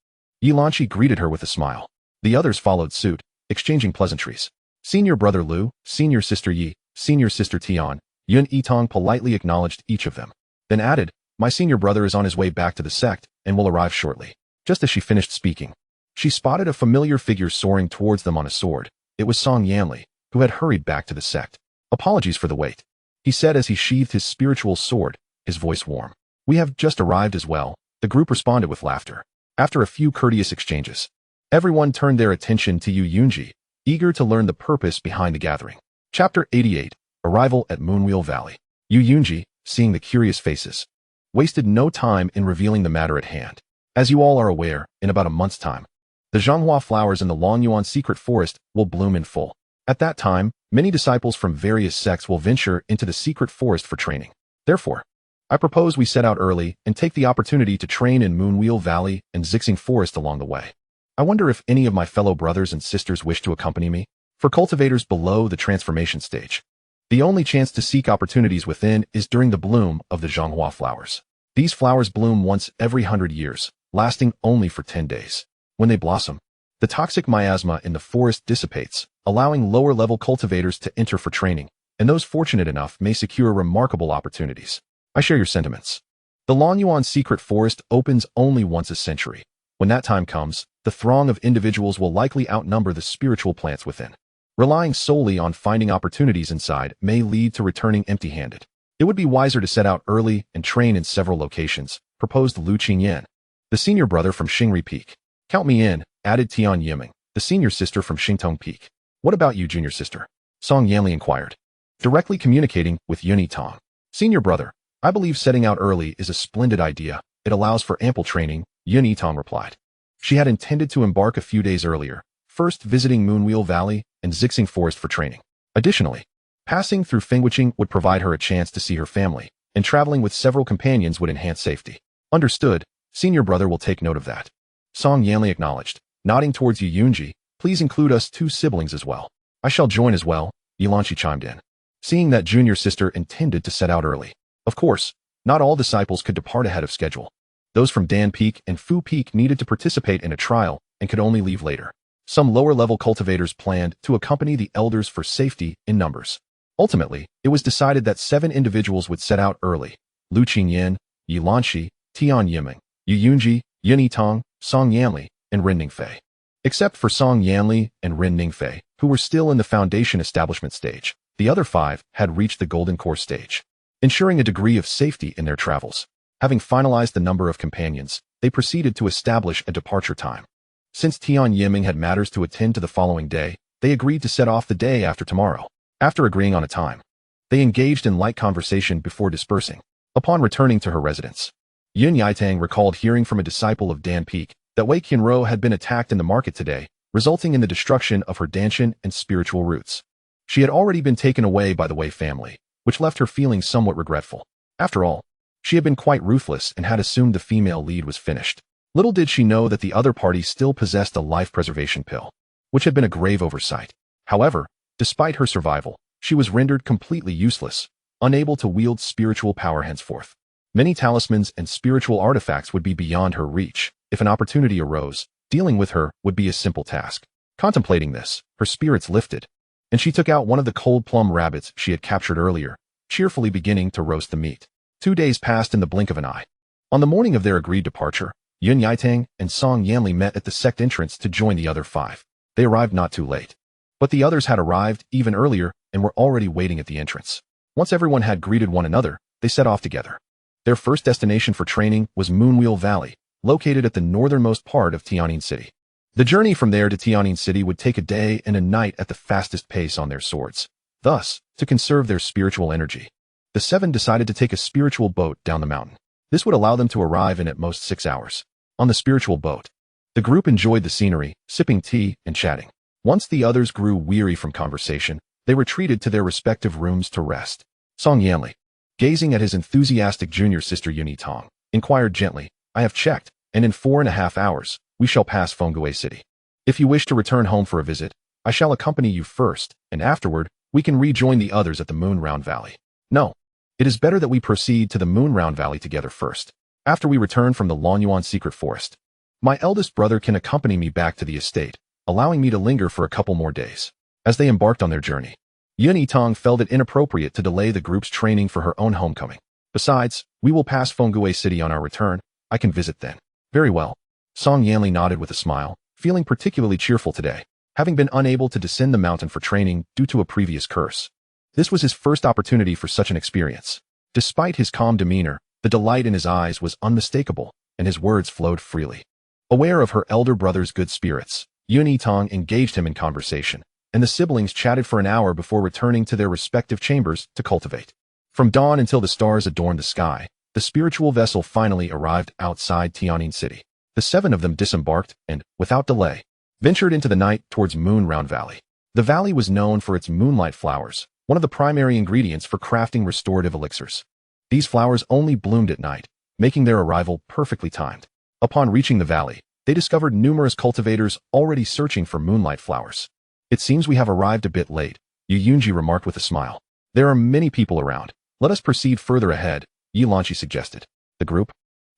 Yilanchi greeted her with a smile. The others followed suit, exchanging pleasantries. Senior brother Lu, senior sister Yi, senior sister Tian, Yun Yitang politely acknowledged each of them, then added, "My senior brother is on his way back to the sect and will arrive shortly." Just as she finished speaking, she spotted a familiar figure soaring towards them on a sword. It was Song Yanli, who had hurried back to the sect. "Apologies for the wait," he said as he sheathed his spiritual sword, his voice warm. "We have just arrived as well," the group responded with laughter. After a few courteous exchanges, everyone turned their attention to Yu Yunji, eager to learn the purpose behind the gathering. Chapter 88, Arrival at Moonwheel Valley. Yu Yunji, seeing the curious faces, wasted no time in revealing the matter at hand. As you all are aware, in about a month's time, the Xianxia flowers in the Longyuan secret forest will bloom in full. At that time, many disciples from various sects will venture into the secret forest for training. Therefore, I propose we set out early and take the opportunity to train in Moonwheel Valley and Zixing Forest along the way. I wonder if any of my fellow brothers and sisters wish to accompany me. For cultivators below the transformation stage, the only chance to seek opportunities within is during the bloom of the Xianxia flowers. These flowers bloom once every 100 years, lasting only for 10 days. When they blossom, the toxic miasma in the forest dissipates, allowing lower-level cultivators to enter for training, and those fortunate enough may secure remarkable opportunities. I share your sentiments. The Longyuan secret forest opens only once a century. When that time comes, the throng of individuals will likely outnumber the spiritual plants within. Relying solely on finding opportunities inside may lead to returning empty-handed. It would be wiser to set out early and train in several locations, proposed Lu Qingyan, the senior brother from Xingri Peak. "Count me in," added Tian Yiming, the senior sister from Xingtong Peak. "What about you, junior sister?" Song Yanli inquired, directly communicating with Yitang. Senior brother, I believe setting out early is a splendid idea. It allows for ample training, Yitang replied. She had intended to embark a few days earlier, first visiting Moonwheel Valley and Zixing Forest for training. Additionally, passing through Fengwiching would provide her a chance to see her family, and traveling with several companions would enhance safety. Understood, senior brother will take note of that. Song Yanli acknowledged, nodding towards Yunji. Please include us 2 siblings as well. I shall join as well, Yilanchi chimed in. Seeing that junior sister intended to set out early. Of course, not all disciples could depart ahead of schedule. Those from Dan Peak and Fu Peak needed to participate in a trial and could only leave later. Some lower-level cultivators planned to accompany the elders for safety in numbers. Ultimately, it was decided that 7 individuals would set out early: Lu Qingyan, Yilanchi, Tian Yiming, Yunji, Yitang, Song Yanli, and Ren Ningfei. Except for Song Yanli and Ren Ningfei, who were still in the foundation establishment stage, the other 5 had reached the golden core stage, ensuring a degree of safety in their travels. Having finalized the number of companions, they proceeded to establish a departure time. Since Tian Yiming had matters to attend to the following day, they agreed to set off the day after tomorrow. After agreeing on a time, they engaged in light conversation before dispersing. Upon returning to her residence, Yitang recalled hearing from a disciple of Dan Peak that Wei Qianro had been attacked in the market today, resulting in the destruction of her Danshan and spiritual roots. She had already been taken away by the Wei family, which left her feeling somewhat regretful. After all, she had been quite ruthless and had assumed the female lead was finished. Little did she know that the other party still possessed a life preservation pill, which had been a grave oversight. However, despite her survival, she was rendered completely useless, unable to wield spiritual power henceforth. Many talismans and spiritual artifacts would be beyond her reach. If an opportunity arose, dealing with her would be a simple task. Contemplating this, her spirits lifted, and she took out one of the cold plum rabbits she had captured earlier, cheerfully beginning to roast the meat. 2 days passed in the blink of an eye. On the morning of their agreed departure, Yitang and Song Yanli met at the sect entrance to join the other 5. They arrived not too late, but the others had arrived even earlier and were already waiting at the entrance. Once everyone had greeted one another, they set off together. Their first destination for training was Moonwheel Valley, located at the northernmost part of Tianjin City. The journey from there to Tianjin City would take a day and a night at the fastest pace on their swords. Thus, to conserve their spiritual energy, the 7 decided to take a spiritual boat down the mountain. This would allow them to arrive in at most 6 hours. On the spiritual boat, the group enjoyed the scenery, sipping tea and chatting. Once the others grew weary from conversation, they retreated to their respective rooms to rest. Song Yanli, gazing at his enthusiastic junior sister Yitang, inquired gently, I have checked, and in 4.5 hours, we shall pass Fengwei City. If you wish to return home for a visit, I shall accompany you first, and afterward, we can rejoin the others at the Moonround Valley. No, it is better that we proceed to the Moonround Valley together first, after we return from the Lonyuan secret forest. My eldest brother can accompany me back to the estate, allowing me to linger for a couple more days. As they embarked on their journey, Yitang felt it inappropriate to delay the group's training for her own homecoming. Besides, we will pass Fengwei City on our return. I can visit then. Very well. Song Yanli nodded with a smile, feeling particularly cheerful today, having been unable to descend the mountain for training due to a previous curse. This was his first opportunity for such an experience. Despite his calm demeanor, the delight in his eyes was unmistakable, and his words flowed freely. Aware of her elder brother's good spirits, Yitang engaged him in conversation, and the siblings chatted for an hour before returning to their respective chambers to cultivate. From dawn until the stars adorned the sky, the spiritual vessel finally arrived outside Tianjin City. The 7 of them disembarked and, without delay, ventured into the night towards Moonround Valley. The valley was known for its moonlight flowers, one of the primary ingredients for crafting restorative elixirs. These flowers only bloomed at night, making their arrival perfectly timed. Upon reaching the valley, they discovered numerous cultivators already searching for moonlight flowers. It seems we have arrived a bit late, Yunji remarked with a smile. There are many people around. Let us proceed further ahead, Yilanchi suggested. The group,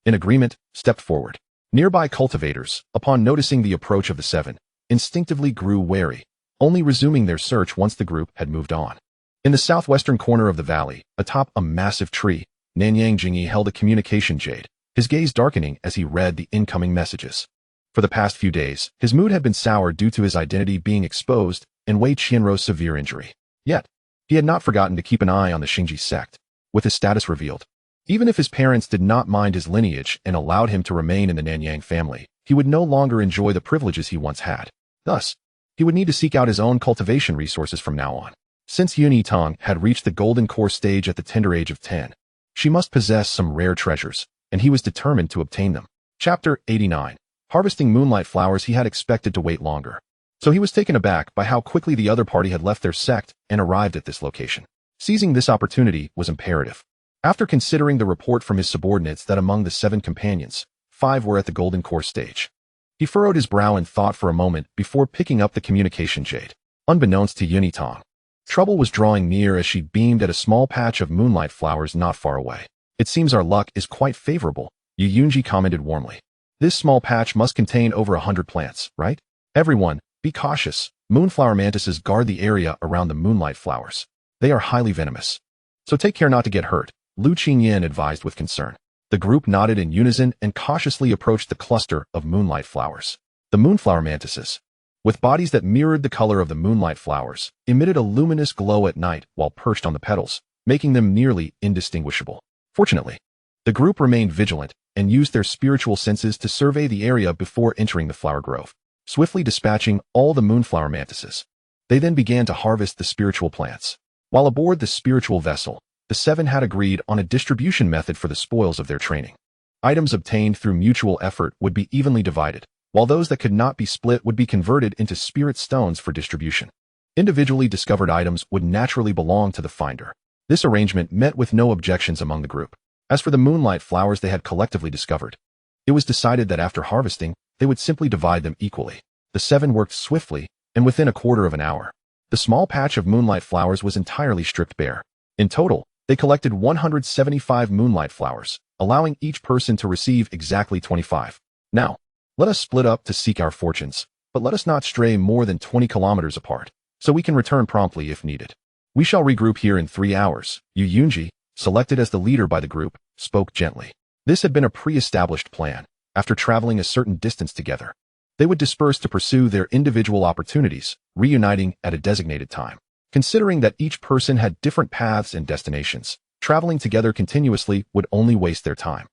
in agreement, stepped forward. Nearby cultivators, upon noticing the approach of the 7, instinctively grew wary, only resuming their search once the group had moved on. In the southwestern corner of the valley, atop a massive tree, Nanyang Jingyi held a communication jade, his gaze darkening as he read the incoming messages. For the past few days, his mood had been sour due to his identity being exposed and Wei Qianro's severe injury. Yet, he had not forgotten to keep an eye on the Xingji sect, with his status revealed. Even if his parents did not mind his lineage and allowed him to remain in the Nanyang family, he would no longer enjoy the privileges he once had. Thus, he would need to seek out his own cultivation resources from now on. Since Yitang had reached the golden core stage at the tender age of 10, she must possess some rare treasures, and he was determined to obtain them. Chapter 89. Harvesting moonlight flowers. He had expected to wait longer, so he was taken aback by how quickly the other party had left their sect and arrived at this location. Seizing this opportunity was imperative. After considering the report from his subordinates that among the 7 companions, 5 were at the golden core stage, he furrowed his brow in thought for a moment before picking up the communication jade. Unbeknownst to Yitang, trouble was drawing near as she beamed at a small patch of moonlight flowers not far away. It seems our luck is quite favorable, Yunji commented warmly. This small patch must contain over 100 plants, right? Everyone, be cautious. Moonflower mantises guard the area around the moonlight flowers. They are highly venomous, so take care not to get hurt, Lu Qingyan advised with concern. The group nodded in unison and cautiously approached the cluster of moonlight flowers. The moonflower mantises, with bodies that mirrored the color of the moonlight flowers, emitted a luminous glow at night while perched on the petals, making them nearly indistinguishable. Fortunately, the group remained vigilant and used their spiritual senses to survey the area before entering the flower grove, swiftly dispatching all the moonflower mantises. They then began to harvest the spiritual plants. While aboard the spiritual vessel, the 7 had agreed on a distribution method for the spoils of their training. Items obtained through mutual effort would be evenly divided, while those that could not be split would be converted into spirit stones for distribution. Individually discovered items would naturally belong to the finder. This arrangement met with no objections among the group. As for the moonlight flowers they had collectively discovered, it was decided that after harvesting, they would simply divide them equally. The 7 worked swiftly, and within a quarter of an hour, the small patch of moonlight flowers was entirely stripped bare. In total, they collected 175 moonlight flowers, allowing each person to receive exactly 25. Now, let us split up to seek our fortunes, but let us not stray more than 20 kilometers apart, so we can return promptly if needed. We shall regroup here in 3 hours. Yunji, selected as the leader by the group, spoke gently. This had been a pre-established plan. After traveling a certain distance together, they would disperse to pursue their individual opportunities, reuniting at a designated time. Considering that each person had different paths and destinations, traveling together continuously would only waste their time.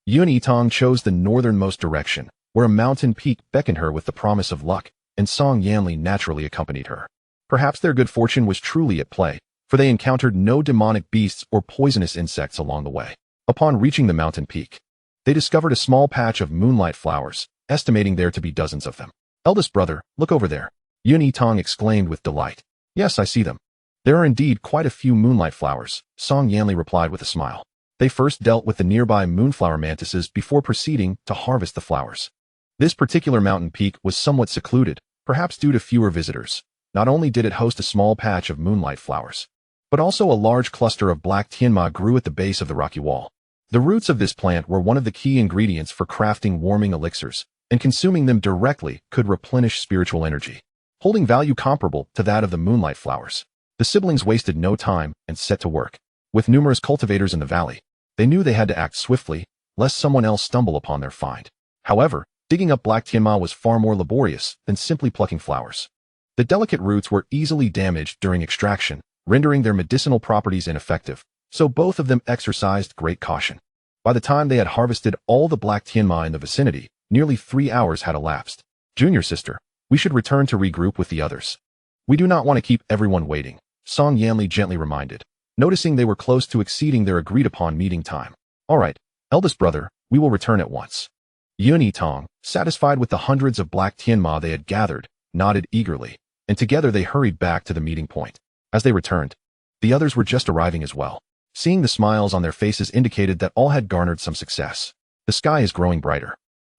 Yitang chose the northernmost direction, where a mountain peak beckoned her with the promise of luck, and Song Yanli naturally accompanied her. Perhaps their good fortune was truly at play, for they encountered no demonic beasts or poisonous insects along the way. Upon reaching the mountain peak, they discovered a small patch of moonlight flowers, estimating there to be dozens of them. Eldest brother, look over there, Yitang exclaimed with delight. Yes, I see them. There are indeed quite a few moonlight flowers, Song Yanli replied with a smile. They first dealt with the nearby moonflower mantises before proceeding to harvest the flowers. This particular mountain peak was somewhat secluded, perhaps due to fewer visitors. Not only did it host a small patch of moonlight flowers, but also a large cluster of black tianma grew at the base of the rocky wall. The roots of this plant were one of the key ingredients for crafting warming elixirs, and consuming them directly could replenish spiritual energy, holding value comparable to that of the moonlight flowers. The siblings wasted no time and set to work. With numerous cultivators in the valley, they knew they had to act swiftly, lest someone else stumble upon their find. However, digging up black tianma was far more laborious than simply plucking flowers. The delicate roots were easily damaged during extraction, rendering their medicinal properties ineffective, so both of them exercised great caution. By the time they had harvested all the black tianma in the vicinity, nearly 3 hours had elapsed. Junior sister, we should return to regroup with the others. We do not want to keep everyone waiting, Song Yanli gently reminded, noticing they were close to exceeding their agreed-upon meeting time. All right, eldest brother, we will return at once. Yitang, satisfied with the hundreds of black tianma they had gathered, nodded eagerly, and together they hurried back to the meeting point. As they returned, the others were just arriving as well. Seeing the smiles on their faces indicated that all had garnered some success. The sky is growing brighter,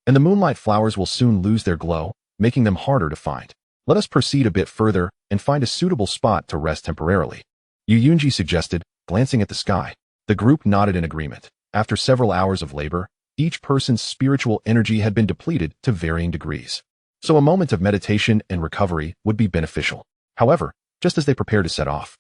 and the moonlight flowers will soon lose their glow, making them harder to find. Let us proceed a bit further and find a suitable spot to rest temporarily, Yunji suggested, glancing at the sky. The group nodded in agreement. After several hours of labor, each person's spiritual energy had been depleted to varying degrees, so a moment of meditation and recovery would be beneficial. However, just as they prepared to set off,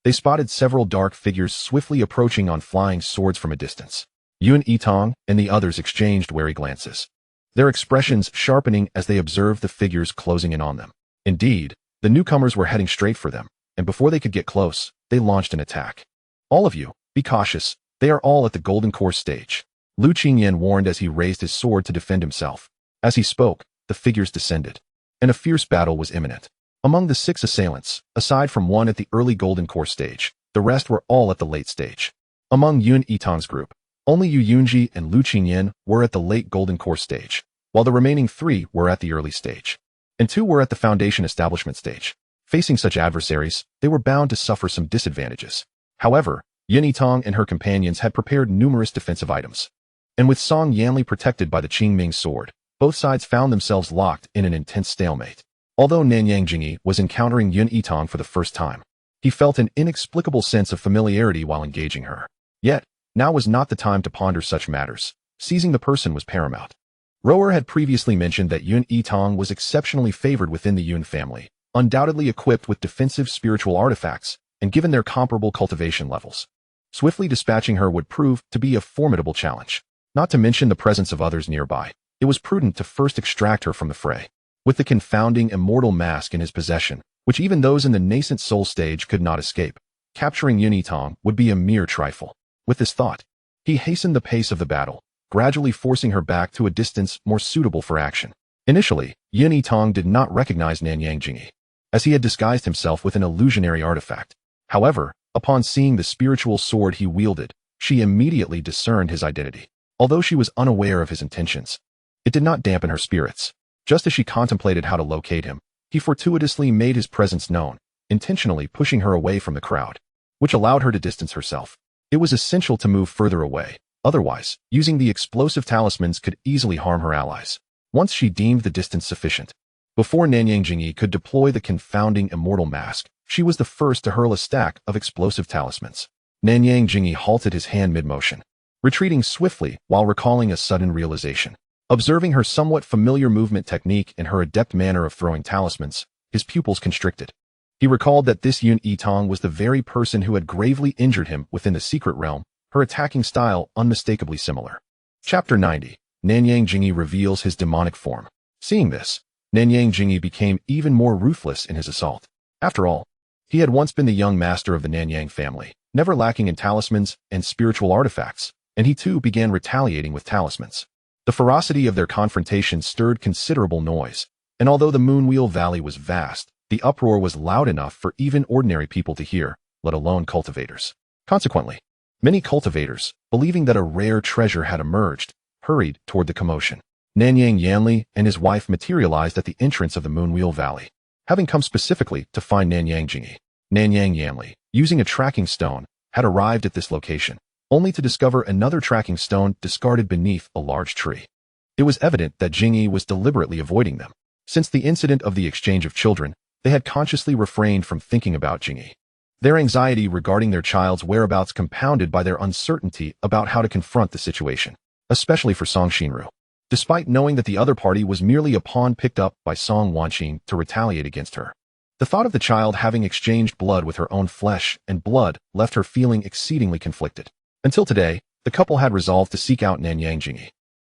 they spotted several dark figures swiftly approaching on flying swords from a distance. Yitang and the others exchanged wary glances, their expressions sharpening as they observed the figures closing in on them. Indeed, the newcomers were heading straight for them, and before they could get close, they launched an attack. All of you, be cautious, they are all at the golden core stage, Lu Qingyan warned as he raised his sword to defend himself. As he spoke, the figures descended, and a fierce battle was imminent. Among the 6 assailants, aside from one at the early Golden Core stage, the rest were all at the late stage. Among Yitang's group, only Yu Yunji and Lu Qingyan were at the late Golden Core stage, while the remaining 3 were at the early stage, and 2 were at the Foundation establishment stage. Facing such adversaries, they were bound to suffer some disadvantages. However, Yitang and her companions had prepared numerous defensive items. And with Song Yanli protected by the Qingming sword, both sides found themselves locked in an intense stalemate. Although Nanyang Jingyi was encountering Yitang for the first time, he felt an inexplicable sense of familiarity while engaging her. Yet, now was not the time to ponder such matters. Seizing the person was paramount. Rower had previously mentioned that Yitang was exceptionally favored within the Yun family, undoubtedly equipped with defensive spiritual artifacts, and given their comparable cultivation levels. Swiftly dispatching her would prove to be a formidable challenge. Not to mention the presence of others nearby, it was prudent to first extract her from the fray. With the confounding immortal mask in his possession, which even those in the nascent soul stage could not escape, capturing Yitang would be a mere trifle. With this thought, he hastened the pace of the battle, gradually forcing her back to a distance more suitable for action. Initially, Yitang did not recognize Nanyang Jingyi, as he had disguised himself with an illusionary artifact. However, upon seeing the spiritual sword he wielded, she immediately discerned his identity. Although she was unaware of his intentions, it did not dampen her spirits. Just as she contemplated how to locate him, he fortuitously made his presence known, intentionally pushing her away from the crowd, which allowed her to distance herself. It was essential to move further away, otherwise, using the explosive talismans could easily harm her allies. Once she deemed the distance sufficient, before Nanyang Jingyi could deploy the confounding immortal mask, she was the first to hurl a stack of explosive talismans. Nanyang Jingyi halted his hand mid-motion, retreating swiftly while recalling a sudden realization. Observing her somewhat familiar movement technique and her adept manner of throwing talismans, his pupils constricted. He recalled that this Yitang was the very person who had gravely injured him within the secret realm, her attacking style unmistakably similar. Chapter 90. Nanyang Jingyi reveals his demonic form. Seeing this, Nanyang Jingyi became even more ruthless in his assault. After all, he had once been the young master of the Nanyang family, never lacking in talismans and spiritual artifacts, and he too began retaliating with talismans. The ferocity of their confrontation stirred considerable noise, and although the Moonwheel Valley was vast, the uproar was loud enough for even ordinary people to hear, let alone cultivators. Consequently, many cultivators, believing that a rare treasure had emerged, hurried toward the commotion. Nanyang Yanli and his wife materialized at the entrance of the Moonwheel Valley, having come specifically to find Nanyang Jingyi. Nanyang Yanli, using a tracking stone, had arrived at this location, only to discover another tracking stone discarded beneath a large tree. It was evident that Jingyi was deliberately avoiding them. Since the incident of the exchange of children, they had consciously refrained from thinking about Jingyi. Their anxiety regarding their child's whereabouts compounded by their uncertainty about how to confront the situation, especially for Song Xinru. Despite knowing that the other party was merely a pawn picked up by Song Wanqing to retaliate against her, the thought of the child having exchanged blood with her own flesh and blood left her feeling exceedingly conflicted. Until today, the couple had resolved to seek out Nanyang Jingyi,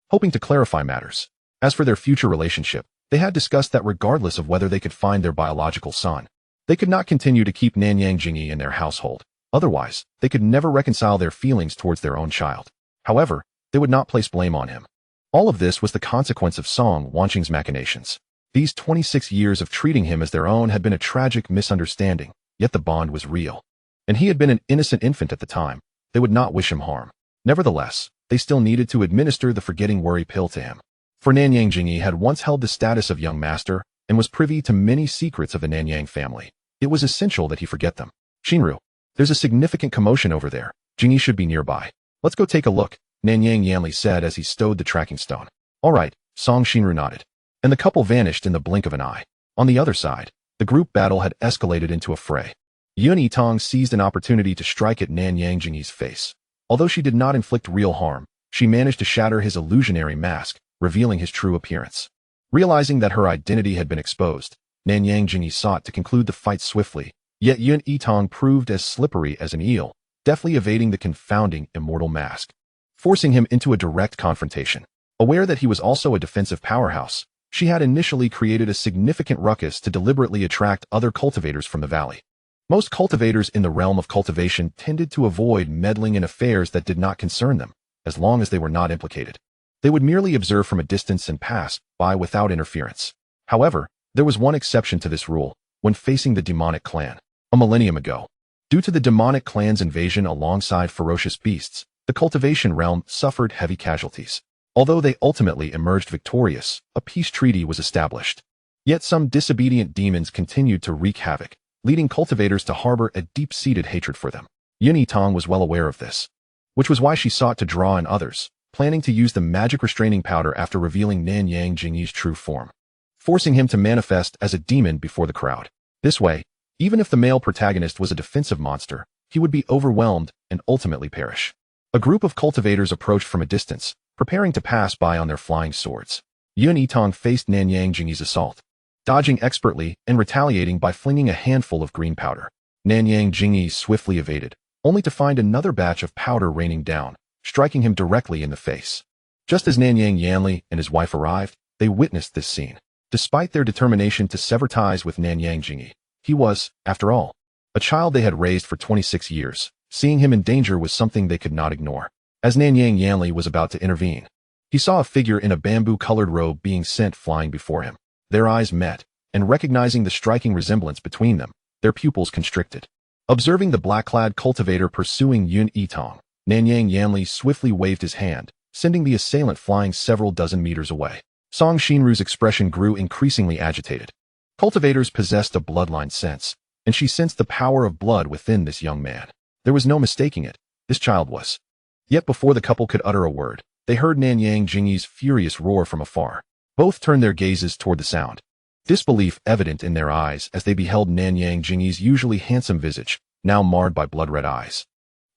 hoping to clarify matters. As for their future relationship, they had discussed that regardless of whether they could find their biological son, they could not continue to keep Nanyang Jingyi in their household. Otherwise, they could never reconcile their feelings towards their own child. However, they would not place blame on him. All of this was the consequence of Song Wanqing's machinations. These 26 years of treating him as their own had been a tragic misunderstanding, yet the bond was real. And he had been an innocent infant at the time. They would not wish him harm. Nevertheless, they still needed to administer the forgetting worry pill to him. For Nanyang Jingyi had once held the status of young master and was privy to many secrets of the Nanyang family. It was essential that he forget them. Xinru, there's a significant commotion over there. Jingyi should be nearby. Let's go take a look, Nanyang Yanli said as he stowed the tracking stone. All right, Song Xinru nodded. And the couple vanished in the blink of an eye. On the other side, the group battle had escalated into a fray. Yitang seized an opportunity to strike at Nanyang Jingyi's face. Although she did not inflict real harm, she managed to shatter his illusionary mask, revealing his true appearance. Realizing that her identity had been exposed, Nanyang Jingyi sought to conclude the fight swiftly, yet Yitang proved as slippery as an eel, deftly evading the confounding immortal mask, forcing him into a direct confrontation. Aware that he was also a defensive powerhouse, she had initially created a significant ruckus to deliberately attract other cultivators from the valley. Most cultivators in the realm of cultivation tended to avoid meddling in affairs that did not concern them, as long as they were not implicated. They would merely observe from a distance and pass by without interference. However, there was one exception to this rule. when facing the demonic clan. A millennium ago, due to the demonic clan's invasion alongside ferocious beasts, the cultivation realm suffered heavy casualties. Although they ultimately emerged victorious, a peace treaty was established. Yet some disobedient demons continued to wreak havoc, leading cultivators to harbor a deep-seated hatred for them. Yitang was well aware of this, which was why she sought to draw in others, planning to use the magic restraining powder after revealing Nanyang Jingyi's true form, forcing him to manifest as a demon before the crowd. This way, even if the male protagonist was a defensive monster, he would be overwhelmed and ultimately perish. A group of cultivators approached from a distance, preparing to pass by on their flying swords. Yitang faced Nanyang Jingyi's assault, dodging expertly and retaliating by flinging a handful of green powder. Nanyang Jingyi swiftly evaded, only to find another batch of powder raining down, striking him directly in the face. Just as Nanyang Yanli and his wife arrived, they witnessed this scene. Despite their determination to sever ties with Nanyang Jingyi, he was, after all, a child they had raised for 26 years. Seeing him in danger was something they could not ignore. As Nanyang Yanli was about to intervene, he saw a figure in a bamboo-colored robe being sent flying before him. Their eyes met, and recognizing the striking resemblance between them, their pupils constricted. Observing the black-clad cultivator pursuing Yitang, Nanyang Yanli swiftly waved his hand, sending the assailant flying several dozen meters away. Song Xinru's expression grew increasingly agitated. Cultivators possessed a bloodline sense, and she sensed the power of blood within this young man. There was no mistaking it. This child was. Yet before the couple could utter a word, they heard Nanyang Jingyi's furious roar from afar. Both turned their gazes toward the sound, disbelief evident in their eyes as they beheld Nanyang Jingyi's usually handsome visage, now marred by blood-red eyes,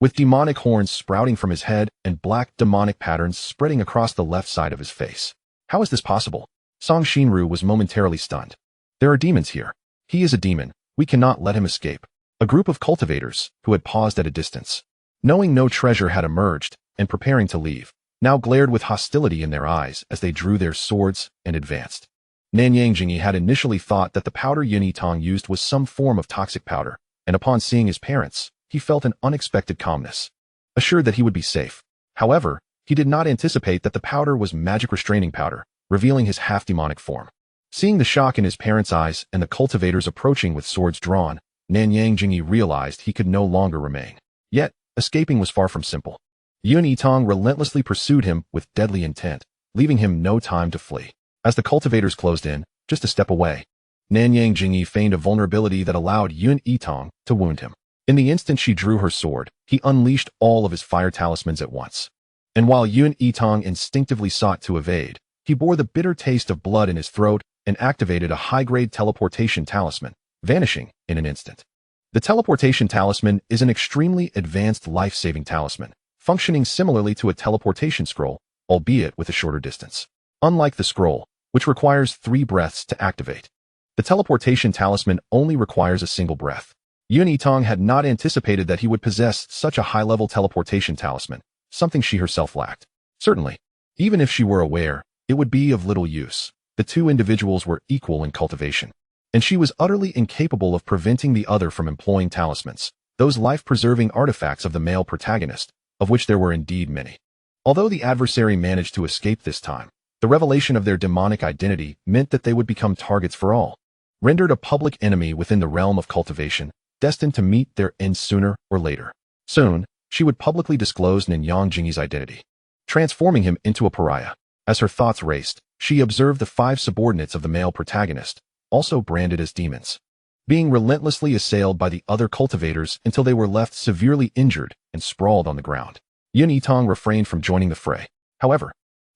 with demonic horns sprouting from his head and black demonic patterns spreading across the left side of his face. How is this possible? Song Xinru was momentarily stunned. There are demons here. He is a demon. We cannot let him escape. A group of cultivators, who had paused at a distance, knowing no treasure had emerged and preparing to leave, now glared with hostility in their eyes as they drew their swords and advanced. Nanyang Jingyi had initially thought that the powder Yitang used was some form of toxic powder, and upon seeing his parents, he felt an unexpected calmness, assured that he would be safe. However, he did not anticipate that the powder was magic restraining powder, revealing his half-demonic form. Seeing the shock in his parents' eyes and the cultivators approaching with swords drawn, Nanyang Jingyi realized he could no longer remain. Yet, escaping was far from simple. Yitang relentlessly pursued him with deadly intent, leaving him no time to flee. As the cultivators closed in, just a step away, Nanyang Jingyi feigned a vulnerability that allowed Yitang to wound him. In the instant she drew her sword, he unleashed all of his fire talismans at once. And while Yitang instinctively sought to evade, he bore the bitter taste of blood in his throat and activated a high-grade teleportation talisman, vanishing in an instant. The teleportation talisman is an extremely advanced life-saving talisman, functioning similarly to a teleportation scroll, albeit with a shorter distance. Unlike the scroll, which requires 3 breaths to activate, the teleportation talisman only requires a single breath. Yitang had not anticipated that he would possess such a high-level teleportation talisman, something she herself lacked. Certainly, even if she were aware, it would be of little use. The two individuals were equal in cultivation, and she was utterly incapable of preventing the other from employing talismans, those life-preserving artifacts of the male protagonist, of which there were indeed many. Although the adversary managed to escape this time, the revelation of their demonic identity meant that they would become targets for all, rendered a public enemy within the realm of cultivation, destined to meet their end sooner or later. Soon, she would publicly disclose Nanyang Jingyi's identity, transforming him into a pariah. As her thoughts raced, she observed the 5 subordinates of the male protagonist, also branded as demons, being relentlessly assailed by the other cultivators until they were left severely injured and sprawled on the ground. Yitang refrained from joining the fray. However,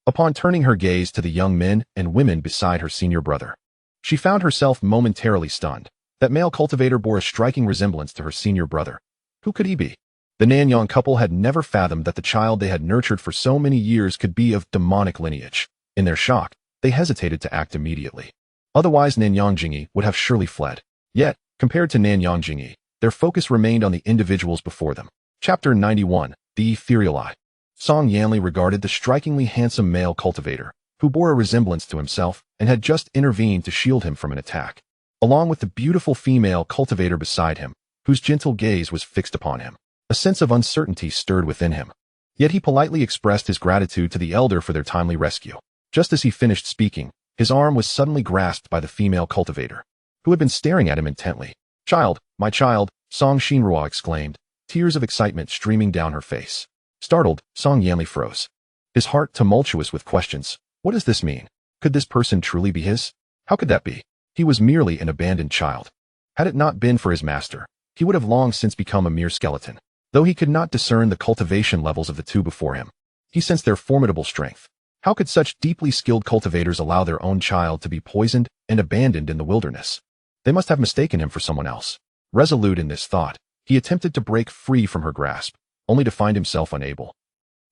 upon turning her gaze to the young men and women beside her senior brother, she found herself momentarily stunned. That male cultivator bore a striking resemblance to her senior brother. Who could he be? The Nanyang couple had never fathomed that the child they had nurtured for so many years could be of demonic lineage. In their shock, they hesitated to act immediately. Otherwise, Nanyang Jingyi would have surely fled. Yet, compared to Nanyang Jingyi, their focus remained on the individuals before them. Chapter 91, The Ethereal Eye. Song Yanli regarded the strikingly handsome male cultivator, who bore a resemblance to himself and had just intervened to shield him from an attack, along with the beautiful female cultivator beside him, whose gentle gaze was fixed upon him. A sense of uncertainty stirred within him. Yet he politely expressed his gratitude to the elder for their timely rescue. Just as he finished speaking, his arm was suddenly grasped by the female cultivator. who had been staring at him intently. "Child, my child," Song Xinrua exclaimed, tears of excitement streaming down her face. Startled, Song Yanli froze, his heart tumultuous with questions. What does this mean? Could this person truly be his? How could that be? He was merely an abandoned child. Had it not been for his master, he would have long since become a mere skeleton. Though he could not discern the cultivation levels of the two before him, he sensed their formidable strength. How could such deeply skilled cultivators allow their own child to be poisoned and abandoned in the wilderness? They must have mistaken him for someone else. Resolute in this thought, he attempted to break free from her grasp, only to find himself unable.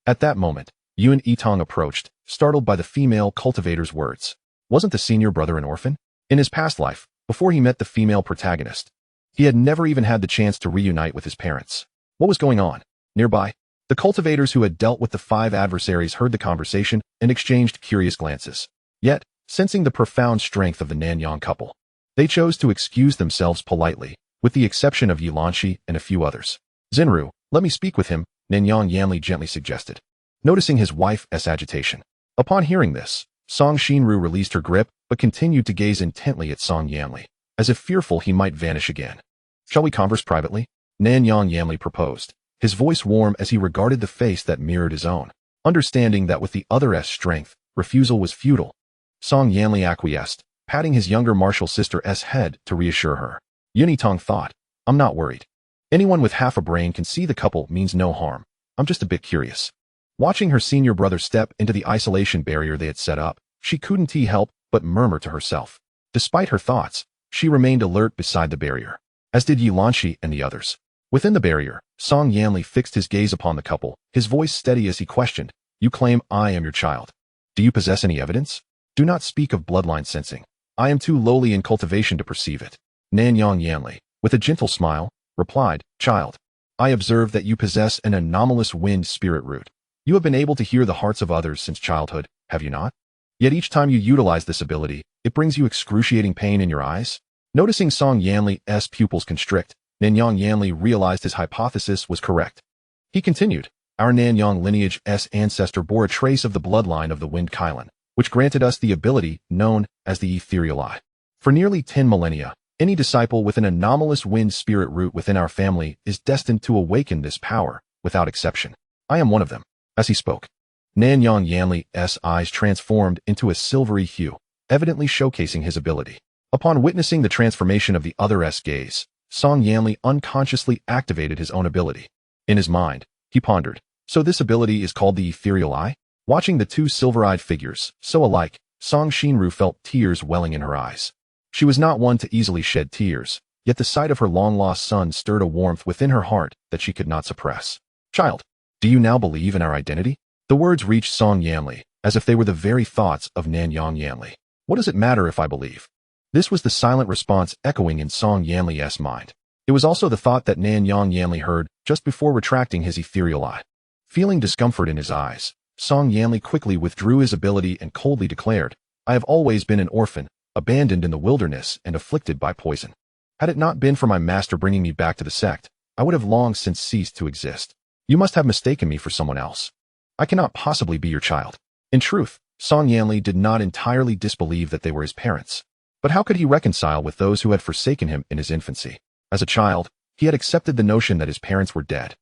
At that moment, Yitang approached, startled by the female cultivator's words. Wasn't the senior brother an orphan? In his past life, before he met the female protagonist, he had never even had the chance to reunite with his parents. What was going on? Nearby, the cultivators who had dealt with the 5 adversaries heard the conversation and exchanged curious glances. Yet, sensing the profound strength of the Nanyang couple, they chose to excuse themselves politely, with the exception of Yilanshi and a few others. "Xinru, let me speak with him," Nanyang Yanli gently suggested, noticing his wife's agitation. Upon hearing this, Song Xinru released her grip but continued to gaze intently at Song Yanli, as if fearful he might vanish again. "Shall we converse privately?" Nanyang Yanli proposed, his voice warm as he regarded the face that mirrored his own. Understanding that with the other's strength, refusal was futile, Song Yanli acquiesced, patting his younger martial sister's head to reassure her. Yitang thought, "I'm not worried. Anyone with half a brain can see the couple means no harm. I'm just a bit curious." Watching her senior brother step into the isolation barrier they had set up, she couldn't help but murmur to herself. Despite her thoughts, she remained alert beside the barrier, as did Yilanshi and the others. Within the barrier, Song Yanli fixed his gaze upon the couple, his voice steady as he questioned, "You claim I am your child. Do you possess any evidence? Do not speak of bloodline sensing. I am too lowly in cultivation to perceive it." Nanyang Yanli, with a gentle smile, replied, "Child, I observe that you possess an anomalous wind spirit root. You have been able to hear the hearts of others since childhood, have you not? Yet each time you utilize this ability, it brings you excruciating pain in your eyes." Noticing Song Yanli's pupils constrict, Nanyang Yanli realized his hypothesis was correct. He continued, "Our Nanyang lineage's ancestor bore a trace of the bloodline of the Wind Kylan, which granted us the ability known as the ethereal eye. For nearly 10 millennia, any disciple with an anomalous wind spirit root within our family is destined to awaken this power, without exception. I am one of them." As he spoke, Nanyang Yanli's eyes transformed into a silvery hue, evidently showcasing his ability. Upon witnessing the transformation of the other's gaze, Song Yanli unconsciously activated his own ability. In his mind, he pondered, so this ability is called the ethereal eye? Watching the two silver-eyed figures, so alike, Song Xinru felt tears welling in her eyes. She was not one to easily shed tears, yet the sight of her long-lost son stirred a warmth within her heart that she could not suppress. "Child, do you now believe in our identity?" The words reached Song Yanli, as if they were the very thoughts of Nanyang Yanli. "What does it matter if I believe?" This was the silent response echoing in Song Yanli's mind. It was also the thought that Nanyang Yanli heard just before retracting his ethereal eye. Feeling discomfort in his eyes, Song Yanli quickly withdrew his ability and coldly declared, "I have always been an orphan, abandoned in the wilderness and afflicted by poison. Had it not been for my master bringing me back to the sect, I would have long since ceased to exist. You must have mistaken me for someone else. I cannot possibly be your child." In truth, Song Yanli did not entirely disbelieve that they were his parents. But how could he reconcile with those who had forsaken him in his infancy? As a child, he had accepted the notion that his parents were dead.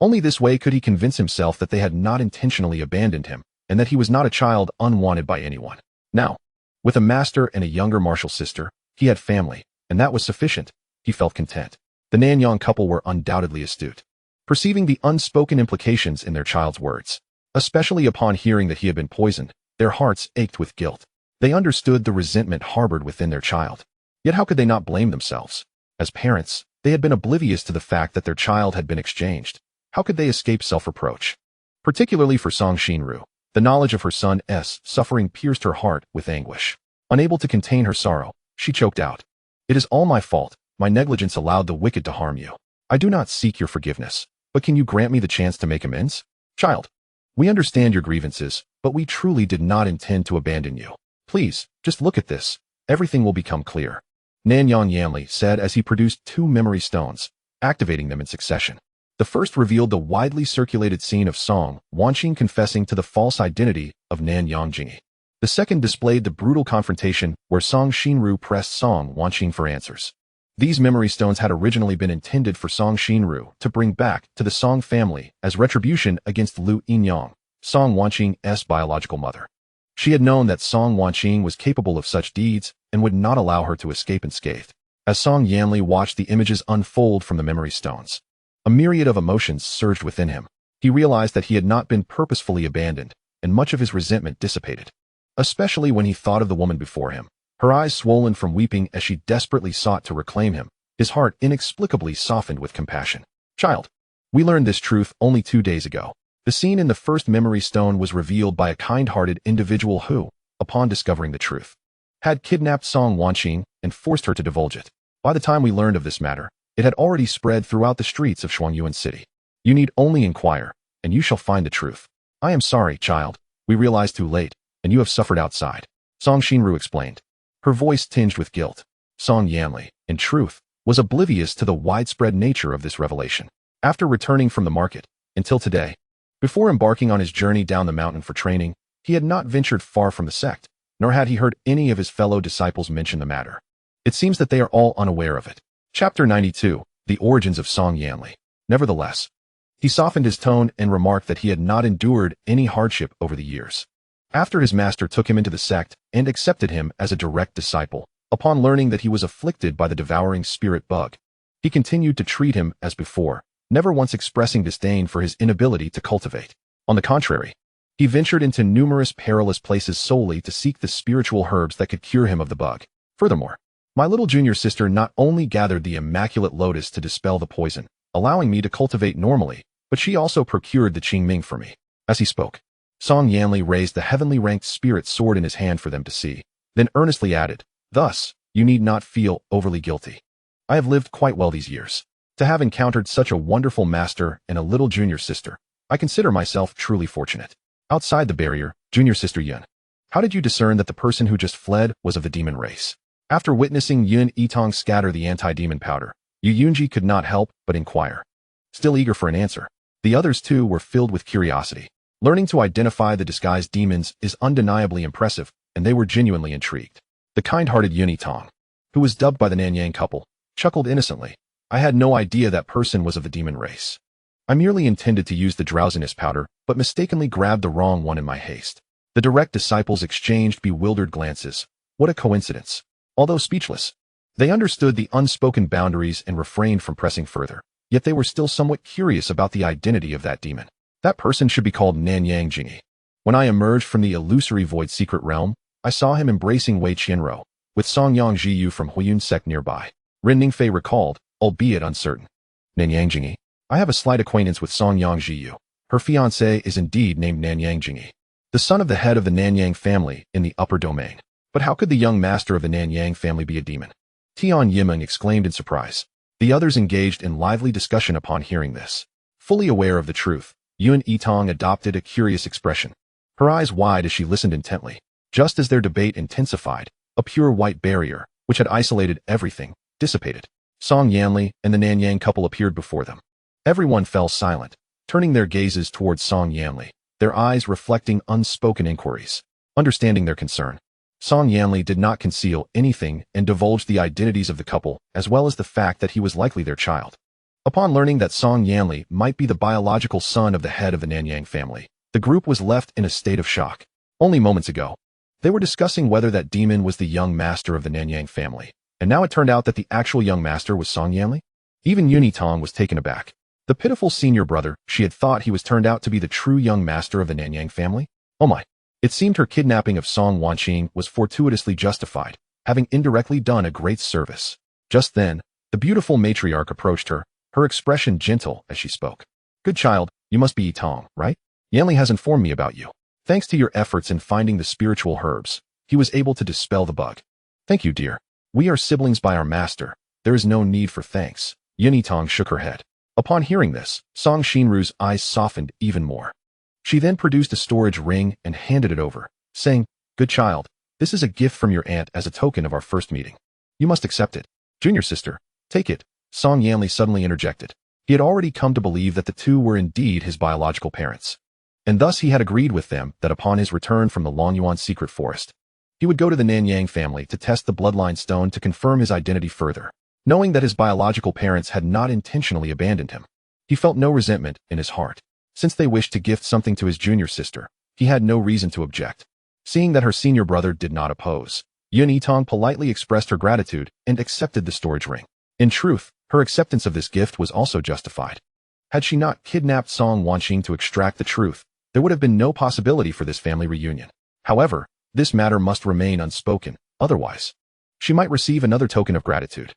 Only this way could he convince himself that they had not intentionally abandoned him, and that he was not a child unwanted by anyone. Now, with a master and a younger martial sister, he had family, and that was sufficient. He felt content. The Nanyang couple were undoubtedly astute, perceiving the unspoken implications in their child's words. Especially upon hearing that he had been poisoned, their hearts ached with guilt. They understood the resentment harbored within their child. Yet how could they not blame themselves? As parents, they had been oblivious to the fact that their child had been exchanged. How could they escape self-reproach? Particularly for Song Xinru, the knowledge of her son's suffering pierced her heart with anguish. Unable to contain her sorrow, she choked out, "It is all my fault. My negligence allowed the wicked to harm you. I do not seek your forgiveness, but can you grant me the chance to make amends? Child, we understand your grievances, but we truly did not intend to abandon you. Please, just look at this. Everything will become clear." Nanyang Yanli said as he produced 2 memory stones, activating them in succession. The first revealed the widely circulated scene of Song Wanqing confessing to the false identity of Nanyang Jingi. The second displayed the brutal confrontation where Song Xinru pressed Song Wanqing for answers. These memory stones had originally been intended for Song Xinru to bring back to the Song family as retribution against Lu Yinyang, Song Wanqing's biological mother. She had known that Song Wanqing was capable of such deeds and would not allow her to escape unscathed. As Song Yanli watched the images unfold from the memory stones, a myriad of emotions surged within him. He realized that he had not been purposefully abandoned, and much of his resentment dissipated. Especially when he thought of the woman before him, her eyes swollen from weeping as she desperately sought to reclaim him, his heart inexplicably softened with compassion. Child, we learned this truth only 2 days ago. The scene in the first memory stone was revealed by a kind-hearted individual who, upon discovering the truth, had kidnapped Song Wanqing and forced her to divulge it. By the time we learned of this matter, it had already spread throughout the streets of Shuangyuan City. You need only inquire, and you shall find the truth. I am sorry, child. We realized too late, and you have suffered outside. Song Xinru explained, her voice tinged with guilt. Song Yanli, in truth, was oblivious to the widespread nature of this revelation. After returning from the market, until today, before embarking on his journey down the mountain for training, he had not ventured far from the sect, nor had he heard any of his fellow disciples mention the matter. It seems that they are all unaware of it. Chapter 92, The Origins of Song Yanli. Nevertheless, he softened his tone and remarked that he had not endured any hardship over the years. After his master took him into the sect and accepted him as a direct disciple, upon learning that he was afflicted by the devouring spirit bug, he continued to treat him as before, never once expressing disdain for his inability to cultivate. On the contrary, he ventured into numerous perilous places solely to seek the spiritual herbs that could cure him of the bug. Furthermore, my little junior sister not only gathered the immaculate lotus to dispel the poison, allowing me to cultivate normally, but she also procured the Qingming for me. As he spoke, Song Yanli raised the heavenly ranked spirit sword in his hand for them to see, then earnestly added, "Thus, you need not feel overly guilty. I have lived quite well these years. To have encountered such a wonderful master and a little junior sister, I consider myself truly fortunate." Outside the barrier, junior sister Yun, how did you discern that the person who just fled was of the demon race? After witnessing Yitang scatter the anti-demon powder, Yunji could not help but inquire. Still eager for an answer, the others too were filled with curiosity. Learning to identify the disguised demons is undeniably impressive, and they were genuinely intrigued. The kind-hearted Yitang, who was dubbed by the Nanyang couple, chuckled innocently. I had no idea that person was of the demon race. I merely intended to use the drowsiness powder, but mistakenly grabbed the wrong one in my haste. The direct disciples exchanged bewildered glances. What a coincidence. Although speechless, they understood the unspoken boundaries and refrained from pressing further. Yet they were still somewhat curious about the identity of that demon. That person should be called Nanyang Jingi. When I emerged from the illusory void secret realm, I saw him embracing Wei Qianro, with Songyang Jiyu from Huiyun sect nearby. Ren Ningfei recalled, albeit uncertain. Nanyang Jingi. I have a slight acquaintance with Songyang Jiyu. Her fiancé is indeed named Nanyang Jingi, the son of the head of the Nanyang family in the upper domain. But how could the young master of the Nanyang family be a demon? Tian Yimeng exclaimed in surprise. The others engaged in lively discussion upon hearing this. Fully aware of the truth, Yun Yitang adopted a curious expression, her eyes wide as she listened intently. Just as their debate intensified, a pure white barrier, which had isolated everything, dissipated. Song Yanli and the Nanyang couple appeared before them. Everyone fell silent, turning their gazes towards Song Yanli, their eyes reflecting unspoken inquiries. Understanding their concern, Song Yanli did not conceal anything and divulged the identities of the couple, as well as the fact that he was likely their child. Upon learning that Song Yanli might be the biological son of the head of the Nanyang family, the group was left in a state of shock. Only moments ago, they were discussing whether that demon was the young master of the Nanyang family, and now it turned out that the actual young master was Song Yanli? Even Yunitong was taken aback. The pitiful senior brother, she had thought he was turned out to be the true young master of the Nanyang family? Oh my. It seemed her kidnapping of Song Wanqing was fortuitously justified, having indirectly done a great service. Just then, the beautiful matriarch approached her, her expression gentle as she spoke. Good child, you must be Yitang, right? Yanli has informed me about you. Thanks to your efforts in finding the spiritual herbs, he was able to dispel the bug. Thank you, dear. We are siblings by our master. There is no need for thanks. Yunitong shook her head. Upon hearing this, Song Xinru's eyes softened even more. She then produced a storage ring and handed it over, saying, Good child, this is a gift from your aunt as a token of our first meeting. You must accept it. Junior sister, take it. Song Yanli suddenly interjected. He had already come to believe that the two were indeed his biological parents. and thus he had agreed with them that upon his return from the Longyuan secret forest, he would go to the Nanyang family to test the bloodline stone to confirm his identity further. Knowing that his biological parents had not intentionally abandoned him, he felt no resentment in his heart. Since they wished to gift something to his junior sister, he had no reason to object. Seeing that her senior brother did not oppose, Yitang politely expressed her gratitude and accepted the storage ring. In truth, her acceptance of this gift was also justified. Had she not kidnapped Song Wanqing to extract the truth, there would have been no possibility for this family reunion. However, this matter must remain unspoken, otherwise she might receive another token of gratitude.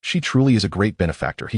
She truly is a great benefactor.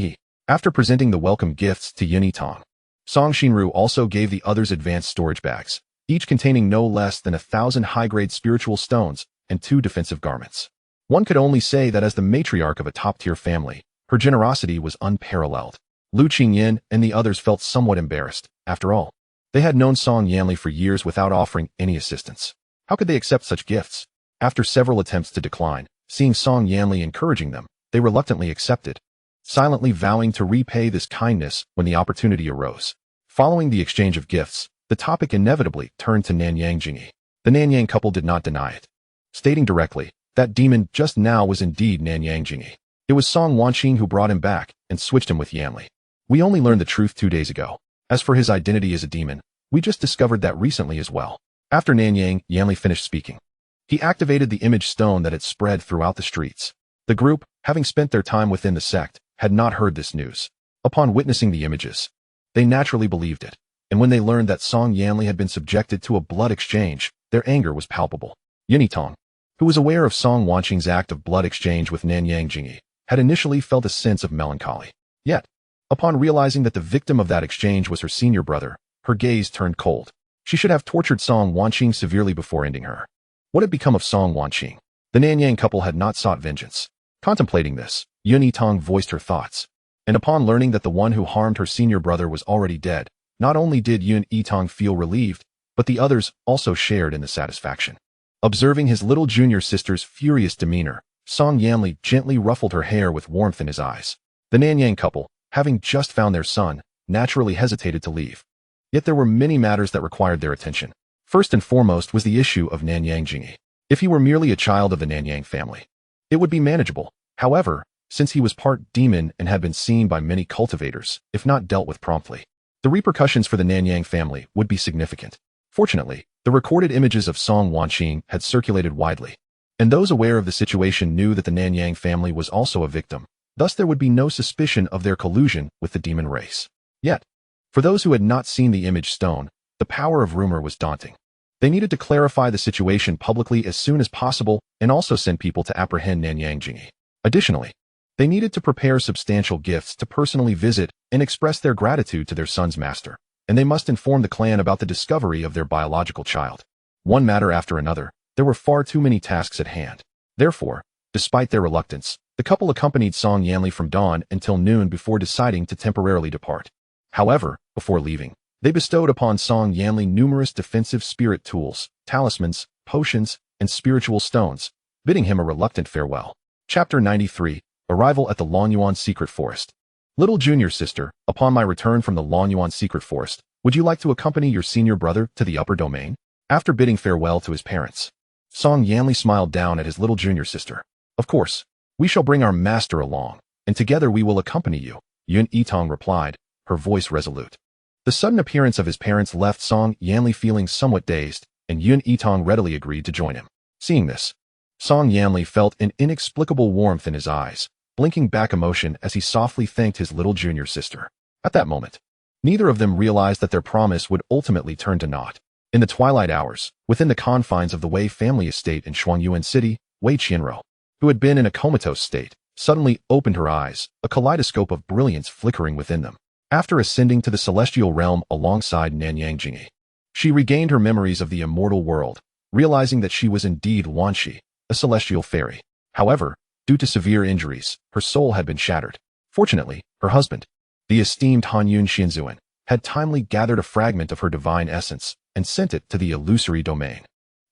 After presenting the welcome gifts to Yitang, Song Xinru also gave the others advanced storage bags, each containing no less than 1,000 high-grade spiritual stones and 2 defensive garments. One could only say that as the matriarch of a top-tier family, her generosity was unparalleled. Lu Qingyin and the others felt somewhat embarrassed. After all, they had known Song Yanli for years without offering any assistance. How could they accept such gifts? After several attempts to decline, seeing Song Yanli encouraging them, they reluctantly accepted, silently vowing to repay this kindness when the opportunity arose. Following the exchange of gifts, the topic inevitably turned to Nanyang Jingyi. The Nanyang couple did not deny it, stating directly that demon just now was indeed Nanyang Jingyi. It was Song Wanqing who brought him back and switched him with Yanli. We only learned the truth 2 days ago. As for his identity as a demon, we just discovered that recently as well. After Nanyang Yanli finished speaking, he activated the image stone that had spread throughout the streets. The group, having spent their time within the sect, had not heard this news. Upon witnessing the images, they naturally believed it, and when they learned that Song Yanli had been subjected to a blood exchange, their anger was palpable. Yitang, who was aware of Song Wanqing's act of blood exchange with Nanyang Jingyi, had initially felt a sense of melancholy. Yet, upon realizing that the victim of that exchange was her senior brother, her gaze turned cold. She should have tortured Song Wanqing severely before ending her. What had become of Song Wanqing? The Nanyang couple had not sought vengeance. Contemplating this, Yitang voiced her thoughts, and upon learning that the one who harmed her senior brother was already dead, not only did Yitang feel relieved, but the others also shared in the satisfaction. Observing his little junior sister's furious demeanor, Song Yanli gently ruffled her hair with warmth in his eyes. The Nanyang couple, having just found their son, naturally hesitated to leave. Yet there were many matters that required their attention. First and foremost was the issue of Nanyang Jingyi. If he were merely a child of the Nanyang family, it would be manageable. However, since he was part demon and had been seen by many cultivators, if not dealt with promptly, the repercussions for the Nanyang family would be significant. Fortunately, the recorded images of Song Wanqing had circulated widely, and those aware of the situation knew that the Nanyang family was also a victim. Thus there would be no suspicion of their collusion with the demon race. Yet, for those who had not seen the image stone, the power of rumor was daunting. They needed to clarify the situation publicly as soon as possible and also send people to apprehend Nanyang Jingyi. Additionally, they needed to prepare substantial gifts to personally visit and express their gratitude to their son's master, and they must inform the clan about the discovery of their biological child. One matter after another, there were far too many tasks at hand. Therefore, despite their reluctance, the couple accompanied Song Yanli from dawn until noon before deciding to temporarily depart. However, before leaving, they bestowed upon Song Yanli numerous defensive spirit tools, talismans, potions, and spiritual stones, bidding him a reluctant farewell. Chapter 93, Arrival at the Longyuan Secret Forest. Little junior sister, upon my return from the Longyuan Secret Forest, would you like to accompany your senior brother to the upper domain? After bidding farewell to his parents, Song Yanli smiled down at his little junior sister. Of course, we shall bring our master along, and together we will accompany you, Yitang replied, her voice resolute. The sudden appearance of his parents left Song Yanli feeling somewhat dazed, and Yitang readily agreed to join him. Seeing this, Song Yanli felt an inexplicable warmth in his eyes, blinking back emotion as he softly thanked his little junior sister. At that moment, neither of them realized that their promise would ultimately turn to naught. In the twilight hours, within the confines of the Wei family estate in Shuangyuan City, Wei Qianro, who had been in a comatose state, suddenly opened her eyes, a kaleidoscope of brilliance flickering within them. After ascending to the celestial realm alongside Nanyang Jingyi, she regained her memories of the immortal world, realizing that she was indeed Wanqi, a celestial fairy. However, due to severe injuries, her soul had been shattered. Fortunately, her husband, the esteemed Hanyun Xianzuan, had timely gathered a fragment of her divine essence and sent it to the illusory domain,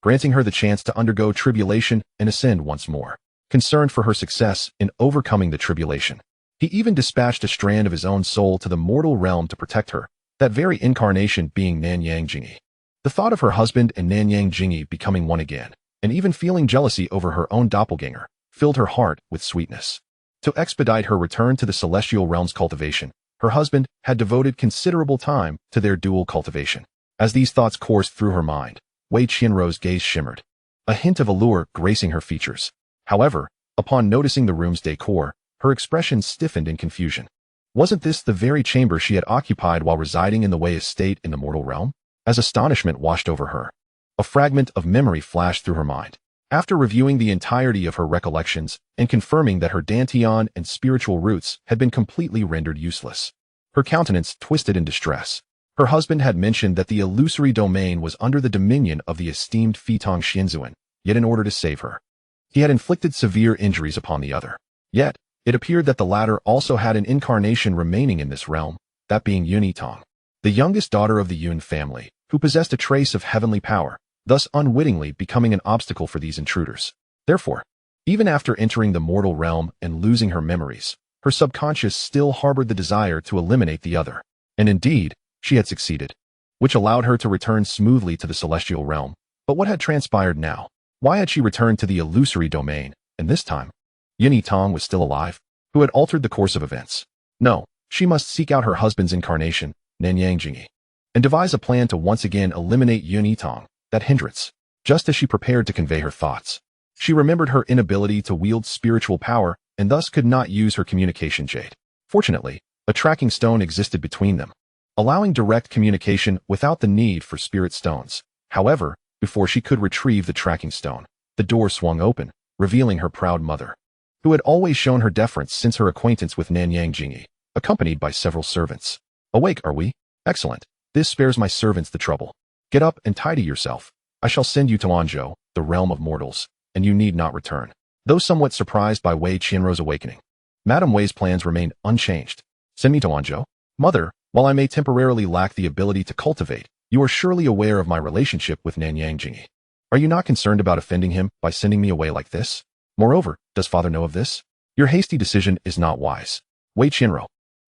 granting her the chance to undergo tribulation and ascend once more. Concerned for her success in overcoming the tribulation, he even dispatched a strand of his own soul to the mortal realm to protect her, that very incarnation being Nanyang Jingyi. The thought of her husband and Nanyang Jingyi becoming one again, and even feeling jealousy over her own doppelganger, filled her heart with sweetness. To expedite her return to the celestial realm's cultivation, her husband had devoted considerable time to their dual cultivation. As these thoughts coursed through her mind, Wei Qianruo's gaze shimmered, a hint of allure gracing her features. However, upon noticing the room's decor, her expression stiffened in confusion. Wasn't this the very chamber she had occupied while residing in the Wei estate in the mortal realm? As astonishment washed over her, a fragment of memory flashed through her mind. After reviewing the entirety of her recollections and confirming that her dantian and spiritual roots had been completely rendered useless, her countenance twisted in distress. Her husband had mentioned that the illusory domain was under the dominion of the esteemed Fitong Xianzuan, yet in order to save her, he had inflicted severe injuries upon the other. Yet, it appeared that the latter also had an incarnation remaining in this realm, that being Yitang, the youngest daughter of the Yun family, who possessed a trace of heavenly power, thus unwittingly becoming an obstacle for these intruders. Therefore, even after entering the mortal realm and losing her memories, her subconscious still harbored the desire to eliminate the other. And indeed, she had succeeded, which allowed her to return smoothly to the celestial realm. But what had transpired now? Why had she returned to the illusory domain, and this time, Yitang was still alive, who had altered the course of events? No, she must seek out her husband's incarnation, Nanyang Jingyi, and devise a plan to once again eliminate Yitang, that hindrance. Just as she prepared to convey her thoughts, she remembered her inability to wield spiritual power and thus could not use her communication jade. Fortunately, a tracking stone existed between them, allowing direct communication without the need for spirit stones. However, before she could retrieve the tracking stone, the door swung open, revealing her proud mother, who had always shown her deference since her acquaintance with Nanyang Jingyi, accompanied by several servants. Awake, are we? Excellent. This spares my servants the trouble. Get up and tidy yourself. I shall send you to Anzhou, the realm of mortals, and you need not return. Though somewhat surprised by Wei Qianruo's awakening, Madame Wei's plans remained unchanged. Send me to Anzhou? Mother, while I may temporarily lack the ability to cultivate, you are surely aware of my relationship with Nanyang Jingyi. Are you not concerned about offending him by sending me away like this? Moreover, does father know of this? Your hasty decision is not wise. Wei Qianruo,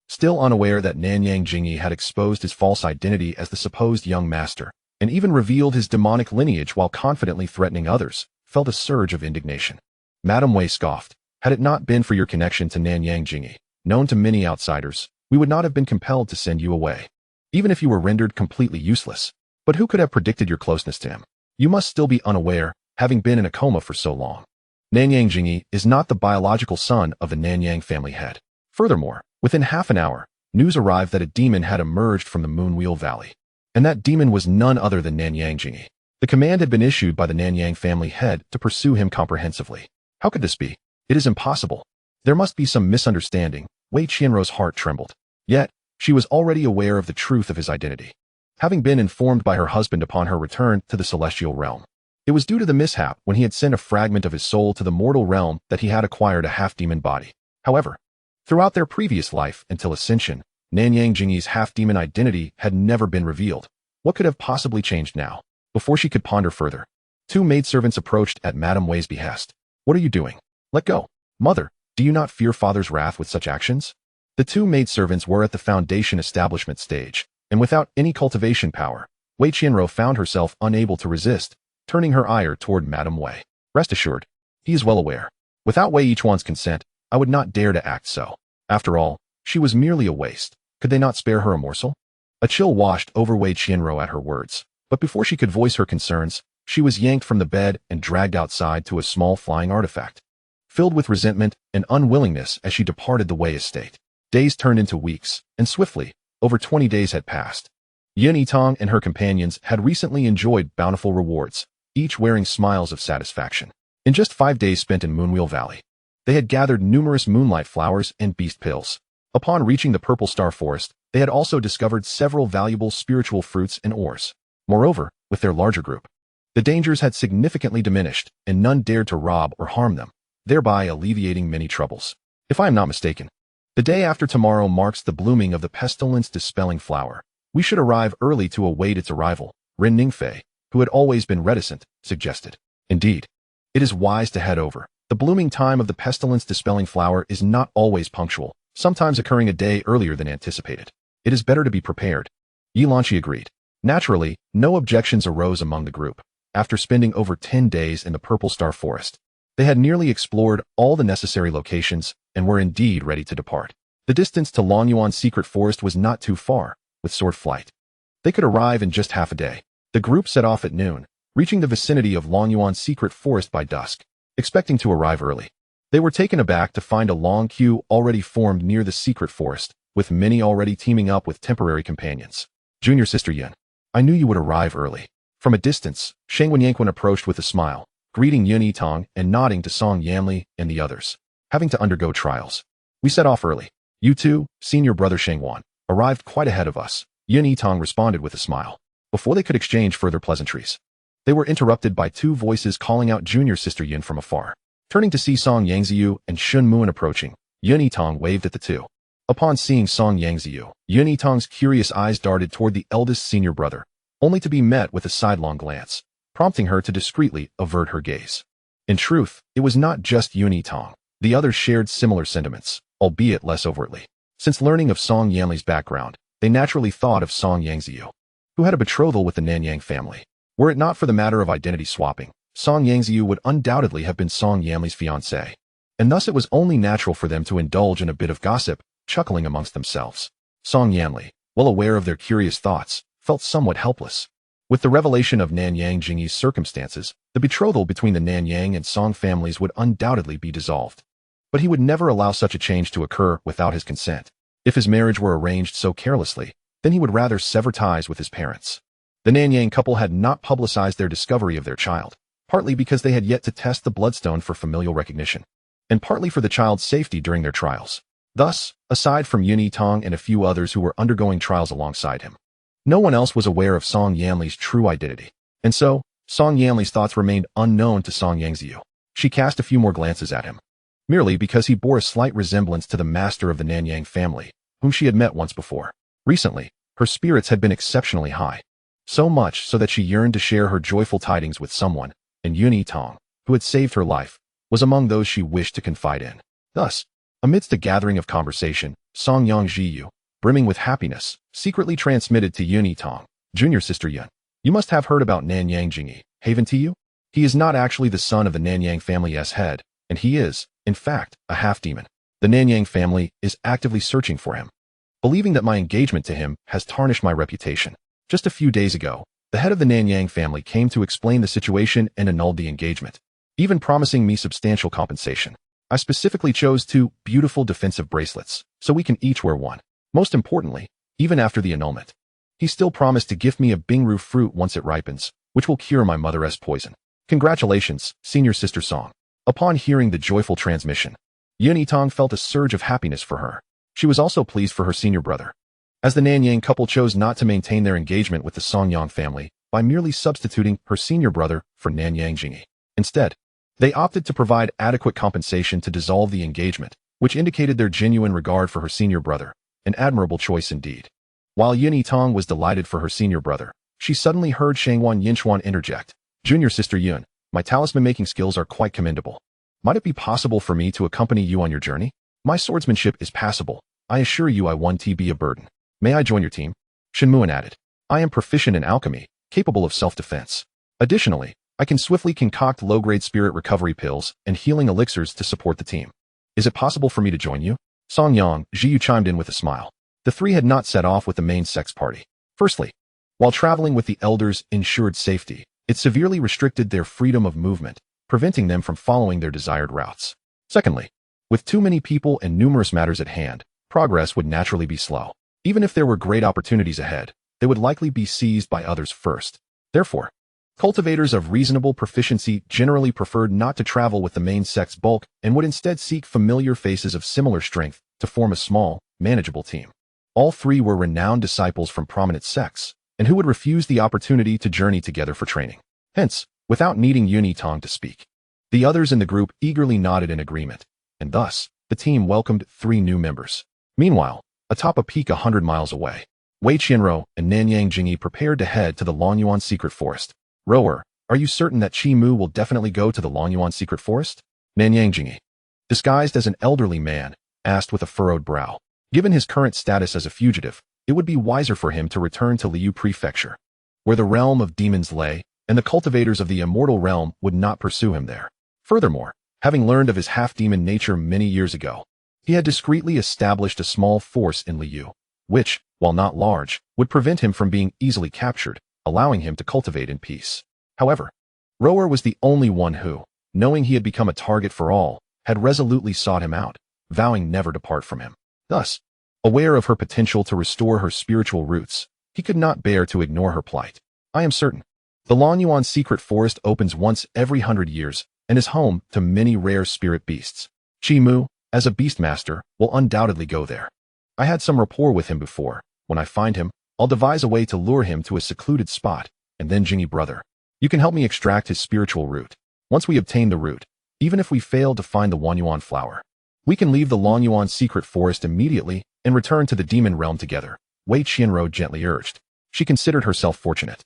still unaware that Nanyang Jingyi had exposed his false identity as the supposed young master, and even revealed his demonic lineage while confidently threatening others, felt a surge of indignation. Madame Wei scoffed. Had it not been for your connection to Nanyang Jingyi, known to many outsiders, we would not have been compelled to send you away, even if you were rendered completely useless. But who could have predicted your closeness to him? You must still be unaware, having been in a coma for so long. Nanyang Jingyi is not the biological son of the Nanyang family head. Furthermore, within half an hour, news arrived that a demon had emerged from the Moonwheel Valley, and that demon was none other than Nanyang Jingyi. The command had been issued by the Nanyang family head to pursue him comprehensively. How could this be? It is impossible. There must be some misunderstanding. Wei Qianruo's heart trembled. Yet, she was already aware of the truth of his identity, having been informed by her husband upon her return to the celestial realm. It was due to the mishap when he had sent a fragment of his soul to the mortal realm that he had acquired a half-demon body. However, throughout their previous life until ascension, Nanyang Jingyi's half-demon identity had never been revealed. What could have possibly changed now? Before she could ponder further, two maidservants approached at Madame Wei's behest. What are you doing? Let go. Mother, do you not fear father's wrath with such actions? The two maidservants were at the foundation establishment stage, and without any cultivation power, Wei Qianruo found herself unable to resist, turning her ire toward Madame Wei. Rest assured, he is well aware. Without Wei Yichuan's consent, I would not dare to act so. After all, she was merely a waste. Could they not spare her a morsel? A chill washed over Wei Qianruo at her words, but before she could voice her concerns, she was yanked from the bed and dragged outside to a small flying artifact. Filled with resentment and unwillingness as she departed the Wei estate, days turned into weeks, and swiftly, over 20 days had passed. Yitang and her companions had recently enjoyed bountiful rewards, each wearing smiles of satisfaction. In just 5 days spent in Moonwheel Valley, they had gathered numerous moonlight flowers and beast pills. Upon reaching the Purple Star Forest, they had also discovered several valuable spiritual fruits and ores. Moreover, with their larger group, the dangers had significantly diminished, and none dared to rob or harm them, thereby alleviating many troubles. If I am not mistaken, the day after tomorrow marks the blooming of the pestilence-dispelling flower. We should arrive early to await its arrival, Ren Ningfei, who had always been reticent, suggested. Indeed, it is wise to head over. The blooming time of the pestilence-dispelling flower is not always punctual, sometimes occurring a day earlier than anticipated. It is better to be prepared. Xianxia agreed. Naturally, no objections arose among the group. After spending over 10 days in the Purple Star Forest, they had nearly explored all the necessary locations and were indeed ready to depart. The distance to Longyuan's secret forest was not too far, with sword flight. They could arrive in just half a day. The group set off at noon, reaching the vicinity of Longyuan's secret forest by dusk, expecting to arrive early. They were taken aback to find a long queue already formed near the secret forest, with many already teaming up with temporary companions. Junior Sister Yin, I knew you would arrive early. From a distance, Shangwen Yanquan approached with a smile, greeting Yun Yitang and nodding to Song Yanli and the others, having to undergo trials. We set off early. You two, senior brother Shangwan, arrived quite ahead of us. Yun Yitang responded with a smile. Before they could exchange further pleasantries, they were interrupted by two voices calling out Junior Sister Yin from afar. Turning to see Song Yangziyu and Shun Muan approaching, Yun Yitang waved at the two. Upon seeing Song Yangziyu, Yun Yitang's curious eyes darted toward the eldest senior brother, only to be met with a sidelong glance, prompting her to discreetly avert her gaze. In truth, it was not just Yun Yitang. The others shared similar sentiments, albeit less overtly. Since learning of Song Yanli's background, they naturally thought of Song Yangziyu, who had a betrothal with the Nanyang family. Were it not for the matter of identity swapping, Song Yangziyu would undoubtedly have been Song Yanli's fiancée, and thus it was only natural for them to indulge in a bit of gossip, chuckling amongst themselves. Song Yanli, well aware of their curious thoughts, felt somewhat helpless. With the revelation of Nanyang Jingyi's circumstances, the betrothal between the Nanyang and Song families would undoubtedly be dissolved. But he would never allow such a change to occur without his consent. If his marriage were arranged so carelessly, then he would rather sever ties with his parents. The Nanyang couple had not publicized their discovery of their child, partly because they had yet to test the bloodstone for familial recognition, and partly for the child's safety during their trials. Thus, aside from Yun Yitang and a few others who were undergoing trials alongside him, no one else was aware of Song Yanli's true identity. And so, Song Yanli's thoughts remained unknown to Song Yangziyu. She cast a few more glances at him, merely because he bore a slight resemblance to the master of the Nanyang family, whom she had met once before. Recently, her spirits had been exceptionally high, so much so that she yearned to share her joyful tidings with someone, and Yun Yitang, who had saved her life, was among those she wished to confide in. Thus, amidst a gathering of conversation, Song Yangziyu, brimming with happiness, secretly transmitted to Yun Yitang, Junior Sister Yun, you must have heard about Nanyang Jingyi, haven't you? He is not actually the son of the Nanyang family's head, and he is, in fact, a half-demon. The Nanyang family is actively searching for him, believing that my engagement to him has tarnished my reputation. Just a few days ago, the head of the Nanyang family came to explain the situation and annulled the engagement, even promising me substantial compensation. I specifically chose 2 beautiful defensive bracelets, so we can each wear one. Most importantly, even after the annulment, he still promised to gift me a Bingru fruit once it ripens, which will cure my mother's poison. Congratulations, Senior Sister Song. Upon hearing the joyful transmission, Yun Yitang felt a surge of happiness for her. She was also pleased for her senior brother, as the Nanyang couple chose not to maintain their engagement with the Songyang family by merely substituting her senior brother for Nanyang Jingyi. Instead, they opted to provide adequate compensation to dissolve the engagement, which indicated their genuine regard for her senior brother. An admirable choice indeed. While Yun Yitang was delighted for her senior brother, she suddenly heard Shangwan Yinchuan interject. Junior Sister Yun, my talisman-making skills are quite commendable. Might it be possible for me to accompany you on your journey? My swordsmanship is passable. I assure you I won't be a burden. May I join your team? Shenmuan added. I am proficient in alchemy, capable of self-defense. Additionally, I can swiftly concoct low-grade spirit recovery pills and healing elixirs to support the team. Is it possible for me to join you? Song Yang Jiyu chimed in with a smile. The three had not set off with the main sex party. Firstly, while traveling with the elders ensured safety, it severely restricted their freedom of movement, preventing them from following their desired routes. Secondly, with too many people and numerous matters at hand, progress would naturally be slow. Even if there were great opportunities ahead, they would likely be seized by others first. Therefore, cultivators of reasonable proficiency generally preferred not to travel with the main sect's bulk and would instead seek familiar faces of similar strength to form a small, manageable team. All three were renowned disciples from prominent sects, and who would refuse the opportunity to journey together for training. Hence, without needing Yun Yitang to speak, the others in the group eagerly nodded in agreement, and thus, the team welcomed 3 new members. Meanwhile, atop a peak 100 miles away, Wei Qianro and Nanyang Jingyi prepared to head to the Longyuan secret forest. Rower, are you certain that Qi Mu will definitely go to the Longyuan secret forest? Nanyang Jingyi, disguised as an elderly man, asked with a furrowed brow. Given his current status as a fugitive, it would be wiser for him to return to Liu Prefecture, where the realm of demons lay, and the cultivators of the immortal realm would not pursue him there. Furthermore, having learned of his half-demon nature many years ago, he had discreetly established a small force in Liu, which, while not large, would prevent him from being easily captured, allowing him to cultivate in peace. However, Rower was the only one who, knowing he had become a target for all, had resolutely sought him out, vowing never to part from him. Thus, aware of her potential to restore her spiritual roots, he could not bear to ignore her plight. I am certain. The Lonyuan secret forest opens once every 100 years and is home to many rare spirit beasts. Chi Mu, as a beastmaster, will undoubtedly go there. I had some rapport with him before. When I find him, I'll devise a way to lure him to a secluded spot, and then Jingy brother, you can help me extract his spiritual root. Once we obtain the root, even if we fail to find the Wanyuan flower, we can leave the Lonyuan secret forest immediately and return to the demon realm together, Wei Qianro gently urged. She considered herself fortunate,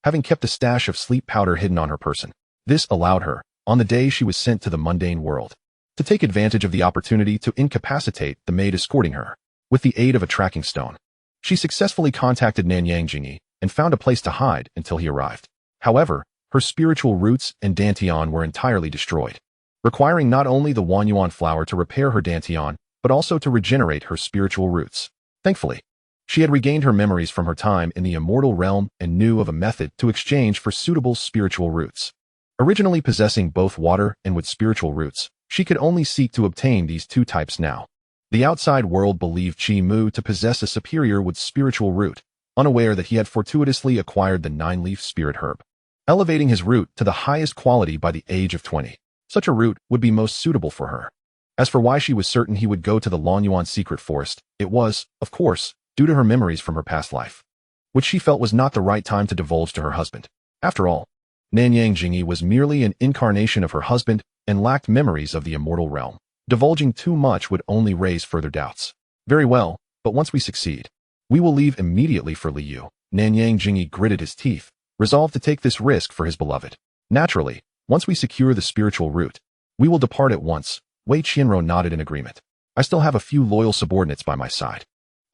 having kept a stash of sleep powder hidden on her person. This allowed her, on the day she was sent to the mundane world, to take advantage of the opportunity to incapacitate the maid escorting her. With the aid of a tracking stone, she successfully contacted Nanyang Jingy and found a place to hide until he arrived. However, her spiritual roots and dantian were entirely destroyed, requiring not only the Wanyuan flower to repair her dantian, but also to regenerate her spiritual roots. Thankfully, she had regained her memories from her time in the immortal realm and knew of a method to exchange for suitable spiritual roots. Originally possessing both water and wood spiritual roots, she could only seek to obtain these two types now. The outside world believed Chi Mu to possess a superior wood spiritual root, unaware that he had fortuitously acquired the 9-leaf spirit herb, elevating his root to the highest quality by the age of 20. Such a root would be most suitable for her. As for why she was certain he would go to the Lonyuan secret forest, it was, of course, due to her memories from her past life, which she felt was not the right time to divulge to her husband. After all, Nanyang Jingy was merely an incarnation of her husband and lacked memories of the immortal realm. Divulging too much would only raise further doubts. Very well, but once we succeed, we will leave immediately for Liu. Nanyang Jingy gritted his teeth, resolved to take this risk for his beloved. Naturally, once we secure the spiritual root, we will depart at once. Wei Qianro nodded in agreement. I still have a few loyal subordinates by my side.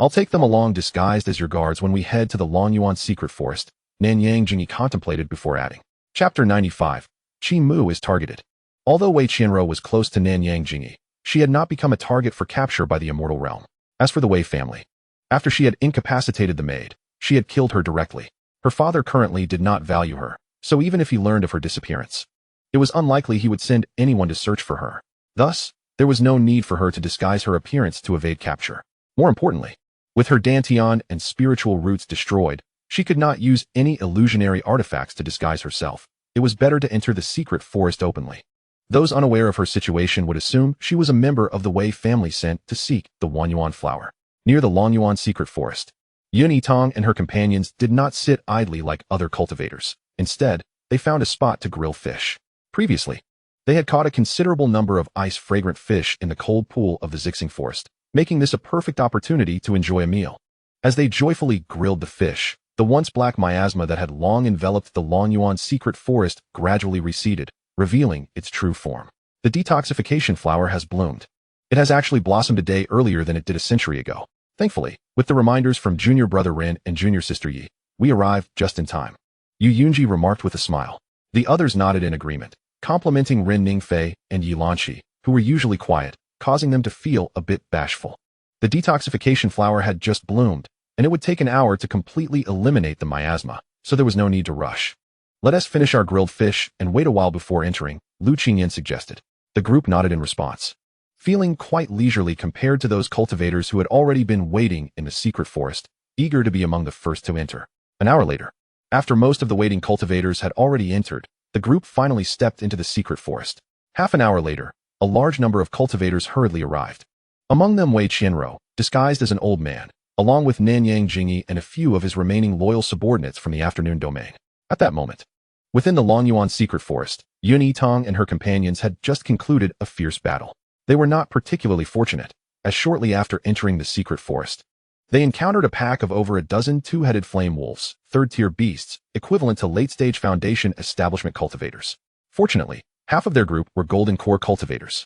I'll take them along disguised as your guards when we head to the Lonyuan secret forest, Nanyang Jingy contemplated before adding. Chapter 95. Chi Mu is targeted. Although Wei Qianro was close to Nanyang Jingy, she had not become a target for capture by the immortal realm. As for the Wei family, after she had incapacitated the maid, she had killed her directly. Her father currently did not value her, so even if he learned of her disappearance, it was unlikely he would send anyone to search for her. Thus, there was no need for her to disguise her appearance to evade capture. More importantly, with her dantian and spiritual roots destroyed, she could not use any illusionary artifacts to disguise herself. It was better to enter the secret forest openly. Those unaware of her situation would assume she was a member of the Wei family sent to seek the Wanyuan flower. Near the Lonyuan secret forest, Yitang and her companions did not sit idly like other cultivators. Instead, they found a spot to grill fish. Previously, they had caught a considerable number of ice-fragrant fish in the cold pool of the Zixing forest, making this a perfect opportunity to enjoy a meal. As they joyfully grilled the fish, the once black miasma that had long enveloped the Lonyuan secret forest gradually receded, revealing its true form. The detoxification flower has bloomed. It has actually blossomed a day earlier than it did a century ago. Thankfully, with the reminders from junior brother Rin and junior sister Yi, we arrived just in time. Yu Yunji remarked with a smile. The others nodded in agreement, complimenting Rin Ningfei and Yi Lanqi, who were usually quiet, causing them to feel a bit bashful. The detoxification flower had just bloomed, and it would take an hour to completely eliminate the miasma, so there was no need to rush. Let us finish our grilled fish and wait a while before entering, Lu Qingyan suggested. The group nodded in response, feeling quite leisurely compared to those cultivators who had already been waiting in the secret forest, eager to be among the first to enter. An hour later, after most of the waiting cultivators had already entered, the group finally stepped into the secret forest. Half an hour later, a large number of cultivators hurriedly arrived. Among them Wei Qianro, disguised as an old man, along with Nanyang Jingy and a few of his remaining loyal subordinates from the afternoon domain. At that moment, within the Lonyuan secret forest, Yitang and her companions had just concluded a fierce battle. They were not particularly fortunate, as shortly after entering the secret forest, they encountered a pack of over a dozen two-headed flame wolves, third-tier beasts, equivalent to late-stage Foundation establishment cultivators. Fortunately, half of their group were Golden Core cultivators,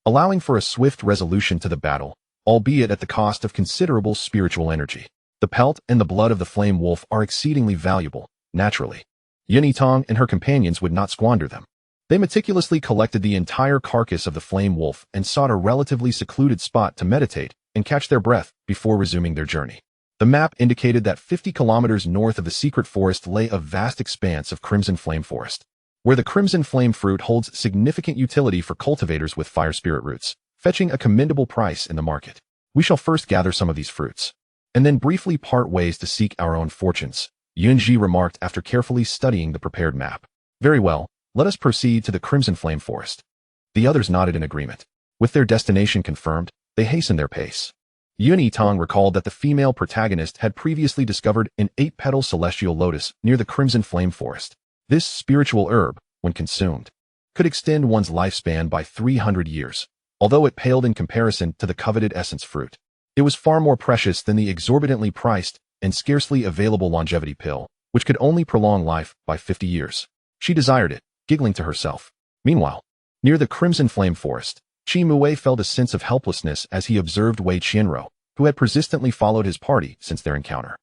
allowing for a swift resolution to the battle, albeit at the cost of considerable spiritual energy. The pelt and the blood of the flame wolf are exceedingly valuable, naturally. Yitang and her companions would not squander them. They meticulously collected the entire carcass of the flame wolf and sought a relatively secluded spot to meditate and catch their breath before resuming their journey. The map indicated that 50 kilometers north of the secret forest lay a vast expanse of crimson flame forest, where the crimson flame fruit holds significant utility for cultivators with fire spirit roots, fetching a commendable price in the market. We shall first gather some of these fruits, and then briefly part ways to seek our own fortunes, Yunji remarked after carefully studying the prepared map. Very well, let us proceed to the crimson flame forest. The others nodded in agreement. With their destination confirmed, they hastened their pace. Yitang recalled that the female protagonist had previously discovered an 8-petal celestial lotus near the crimson flame forest. This spiritual herb, when consumed, could extend one's lifespan by 300 years. Although it paled in comparison to the coveted essence fruit, it was far more precious than the exorbitantly priced and scarcely available longevity pill, which could only prolong life by 50 years. She desired it, giggling to herself. Meanwhile, near the crimson flame forest, Qi Muwei felt a sense of helplessness as he observed Wei Qianro, who had persistently followed his party since their encounter.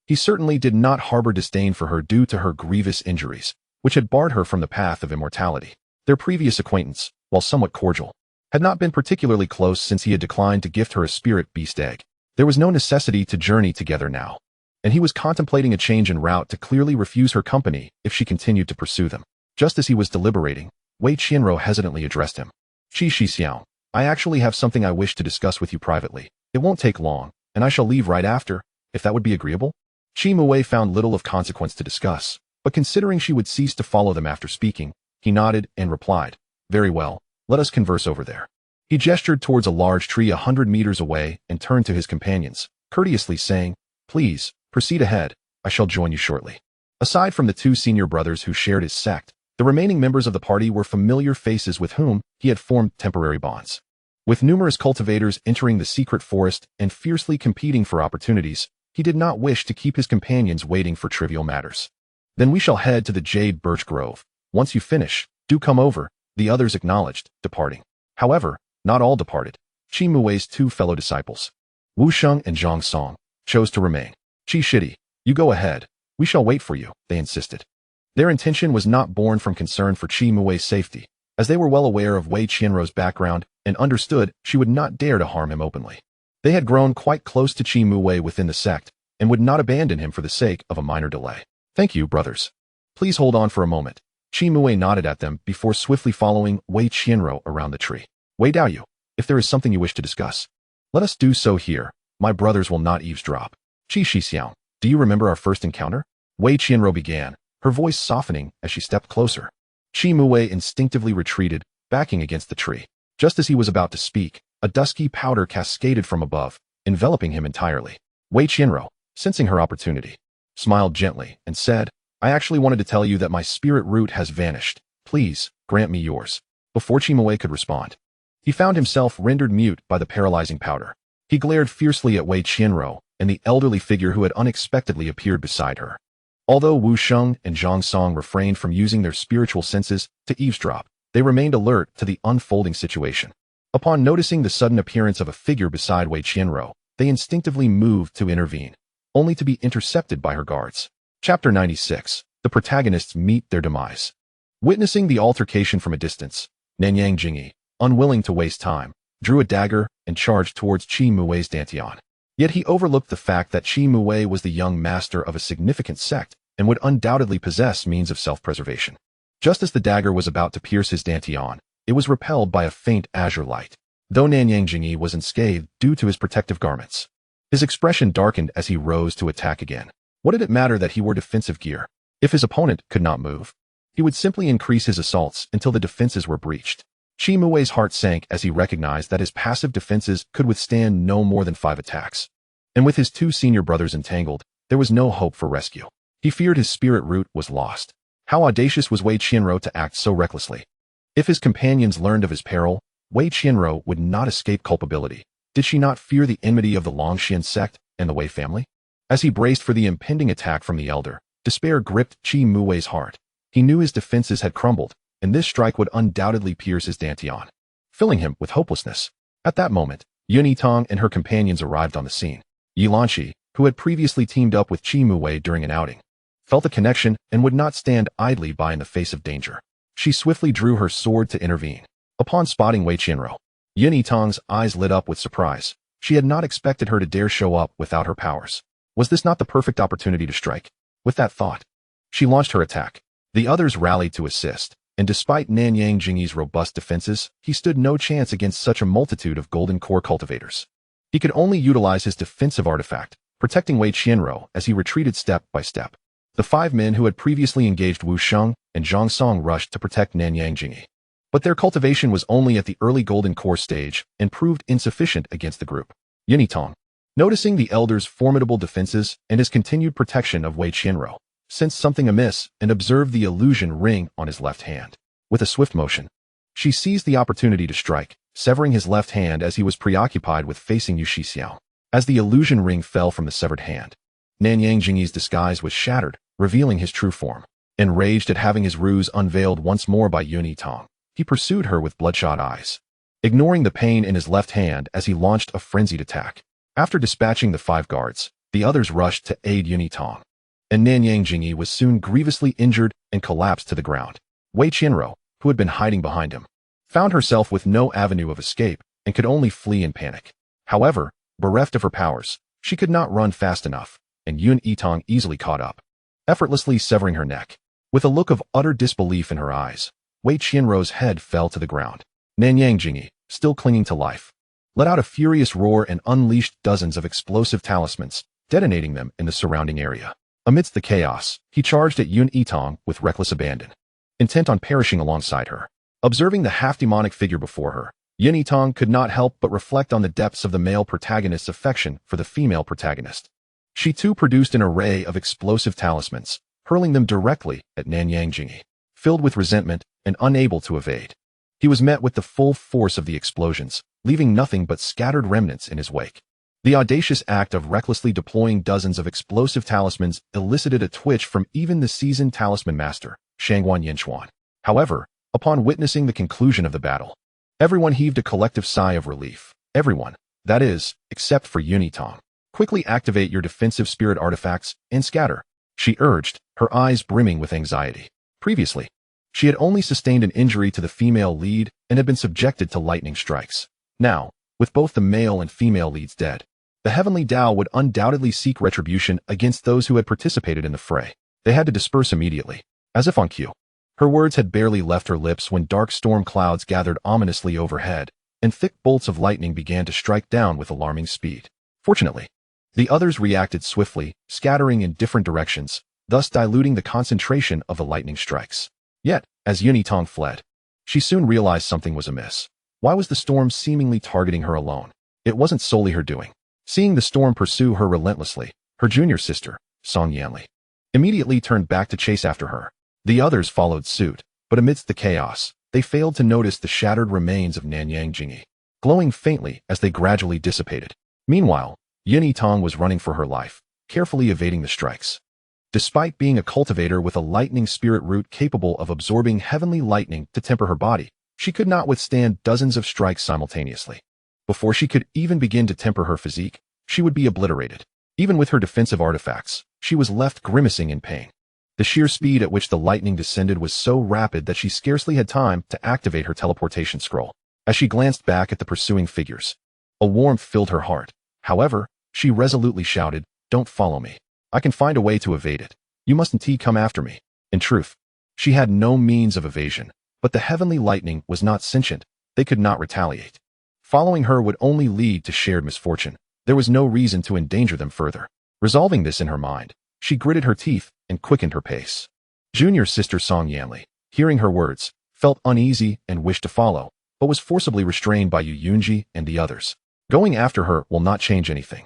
He certainly did not harbor disdain for her due to her grievous injuries, which had barred her from the path of immortality. Their previous acquaintance, while somewhat cordial, had not been particularly close since he had declined to gift her a spirit beast egg. There was no necessity to journey together now, and he was contemplating a change in route to clearly refuse her company if she continued to pursue them. Just as he was deliberating, Wei Qianro hesitantly addressed him. Qi Xiao, I actually have something I wish to discuss with you privately. It won't take long, and I shall leave right after, if that would be agreeable. Qi Muwei found little of consequence to discuss, but considering she would cease to follow them after speaking, he nodded and replied, Very well, let us converse over there. He gestured towards a large tree 100 meters away and turned to his companions, courteously saying, Please, proceed ahead, I shall join you shortly. Aside from the 2 senior brothers who shared his sect, the remaining members of the party were familiar faces with whom he had formed temporary bonds. With numerous cultivators entering the secret forest and fiercely competing for opportunities, he did not wish to keep his companions waiting for trivial matters. Then we shall head to the Jade Birch Grove. Once you finish, do come over, the others acknowledged, departing. However, not all departed. Qi Muwei's 2 fellow disciples, Wu Sheng and Zhang Song, chose to remain. Qi Shidi, you go ahead. We shall wait for you, they insisted. Their intention was not born from concern for Qi Muwei's safety, as they were well aware of Wei Qianro's background and understood she would not dare to harm him openly. They had grown quite close to Qi Muwei within the sect and would not abandon him for the sake of a minor delay. Thank you, brothers. Please hold on for a moment. Qi Muwei nodded at them before swiftly following Wei Qianro around the tree. Wei Daoyu, if there is something you wish to discuss, let us do so here. My brothers will not eavesdrop. Qi Xiao, do you remember our first encounter? Wei Qianro began, her voice softening as she stepped closer. Qi Muwei instinctively retreated, backing against the tree. Just as he was about to speak, a dusky powder cascaded from above, enveloping him entirely. Wei Qianro, sensing her opportunity, smiled gently and said, I actually wanted to tell you that my spirit root has vanished. Please, grant me yours. Before Qi Muwei could respond, he found himself rendered mute by the paralyzing powder. He glared fiercely at Wei Qianro and the elderly figure who had unexpectedly appeared beside her. Although Wu Sheng and Zhang Song refrained from using their spiritual senses to eavesdrop, they remained alert to the unfolding situation. Upon noticing the sudden appearance of a figure beside Wei Qianro, they instinctively moved to intervene, only to be intercepted by her guards. Chapter 96. The protagonists meet their demise. Witnessing the altercation from a distance, Nanyang Jingyi, unwilling to waste time, drew a dagger and charged towards Qi Muwei's dantian. Yet he overlooked the fact that Qi Muwei was the young master of a significant sect and would undoubtedly possess means of self-preservation. Just as the dagger was about to pierce his dantian, it was repelled by a faint azure light. Though Nanyang Jingyi was unscathed due to his protective garments, his expression darkened as he rose to attack again. What did it matter that he wore defensive gear? If his opponent could not move, he would simply increase his assaults until the defenses were breached. Qi Muwei's heart sank as he recognized that his passive defenses could withstand no more than 5 attacks. And with his 2 senior brothers entangled, there was no hope for rescue. He feared his spirit root was lost. How audacious was Wei Qianro to act so recklessly? If his companions learned of his peril, Wei Qianro would not escape culpability. Did she not fear the enmity of the Longxian sect and the Wei family? As he braced for the impending attack from the elder, despair gripped Qi Muwei's heart. He knew his defenses had crumbled, and this strike would undoubtedly pierce his dantian, filling him with hopelessness. At that moment, Yitang and her companions arrived on the scene. Yilanqi, who had previously teamed up with Qi Muwei during an outing, felt a connection and would not stand idly by in the face of danger. She swiftly drew her sword to intervene. Upon spotting Wei Qianro, Yitang's eyes lit up with surprise. She had not expected her to dare show up without her powers. Was this not the perfect opportunity to strike? With that thought, she launched her attack. The others rallied to assist, and despite Nanyang Jingyi's robust defenses, he stood no chance against such a multitude of golden core cultivators. He could only utilize his defensive artifact, protecting Wei Qianro as he retreated step by step. The 5 men who had previously engaged Wu Sheng and Zhang Song rushed to protect Nanyang Jingyi. But their cultivation was only at the early golden core stage and proved insufficient against the group. Yitang, noticing the elder's formidable defenses and his continued protection of Wei Qianro, sensed something amiss and observed the illusion ring on his left hand. With a swift motion, she seized the opportunity to strike, severing his left hand as he was preoccupied with facing Yu Shixiao. As the illusion ring fell from the severed hand, Nanyang Jingyi's disguise was shattered, revealing his true form. Enraged at having his ruse unveiled once more by Yitang, he pursued her with bloodshot eyes, ignoring the pain in his left hand as he launched a frenzied attack. After dispatching the 5 guards, the others rushed to aid Yitang, and Nanyang Jingyi was soon grievously injured and collapsed to the ground. Wei Qianro, who had been hiding behind him, found herself with no avenue of escape and could only flee in panic. However, bereft of her powers, she could not run fast enough, and Yitang easily caught up, effortlessly severing her neck. With a look of utter disbelief in her eyes, Wei Qianro's head fell to the ground. Nanyang Jingyi, still clinging to life, let out a furious roar and unleashed dozens of explosive talismans, detonating them in the surrounding area. Amidst the chaos, he charged at Yitang with reckless abandon, intent on perishing alongside her. Observing the half-demonic figure before her, Yitang could not help but reflect on the depths of the male protagonist's affection for the female protagonist. She too produced an array of explosive talismans, hurling them directly at Nanyang Jingyi. Filled with resentment and unable to evade, he was met with the full force of the explosions, leaving nothing but scattered remnants in his wake. The audacious act of recklessly deploying dozens of explosive talismans elicited a twitch from even the seasoned talisman master, Shangguan Yinchuan. However, upon witnessing the conclusion of the battle, everyone heaved a collective sigh of relief. Everyone, that is, except for Yitang. Quickly activate your defensive spirit artifacts and scatter, she urged, her eyes brimming with anxiety. Previously, she had only sustained an injury to the female lead and had been subjected to lightning strikes. Now, with both the male and female leads dead, the Heavenly Tao would undoubtedly seek retribution against those who had participated in the fray. They had to disperse immediately, as if on cue. Her words had barely left her lips when dark storm clouds gathered ominously overhead, and thick bolts of lightning began to strike down with alarming speed. Fortunately, the others reacted swiftly, scattering in different directions, thus diluting the concentration of the lightning strikes. Yet, as Yitang fled, she soon realized something was amiss. Why was the storm seemingly targeting her alone? It wasn't solely her doing. Seeing the storm pursue her relentlessly, her junior sister, Song Yanli, immediately turned back to chase after her. The others followed suit, but amidst the chaos, they failed to notice the shattered remains of Nanyang Jingyi, glowing faintly as they gradually dissipated. Meanwhile, Yitang was running for her life, carefully evading the strikes. Despite being a cultivator with a lightning spirit root capable of absorbing heavenly lightning to temper her body, she could not withstand dozens of strikes simultaneously. Before she could even begin to temper her physique, she would be obliterated. Even with her defensive artifacts, she was left grimacing in pain. The sheer speed at which the lightning descended was so rapid that she scarcely had time to activate her teleportation scroll. As she glanced back at the pursuing figures, a warmth filled her heart. However, she resolutely shouted, "Don't follow me. I can find a way to evade it. You mustn't come after me." In truth, she had no means of evasion, but the heavenly lightning was not sentient. They could not retaliate. Following her would only lead to shared misfortune. There was no reason to endanger them further. Resolving this in her mind, she gritted her teeth and quickened her pace. Junior sister Song Yanli, hearing her words, felt uneasy and wished to follow, but was forcibly restrained by Yu Yunji and the others. Going after her will not change anything.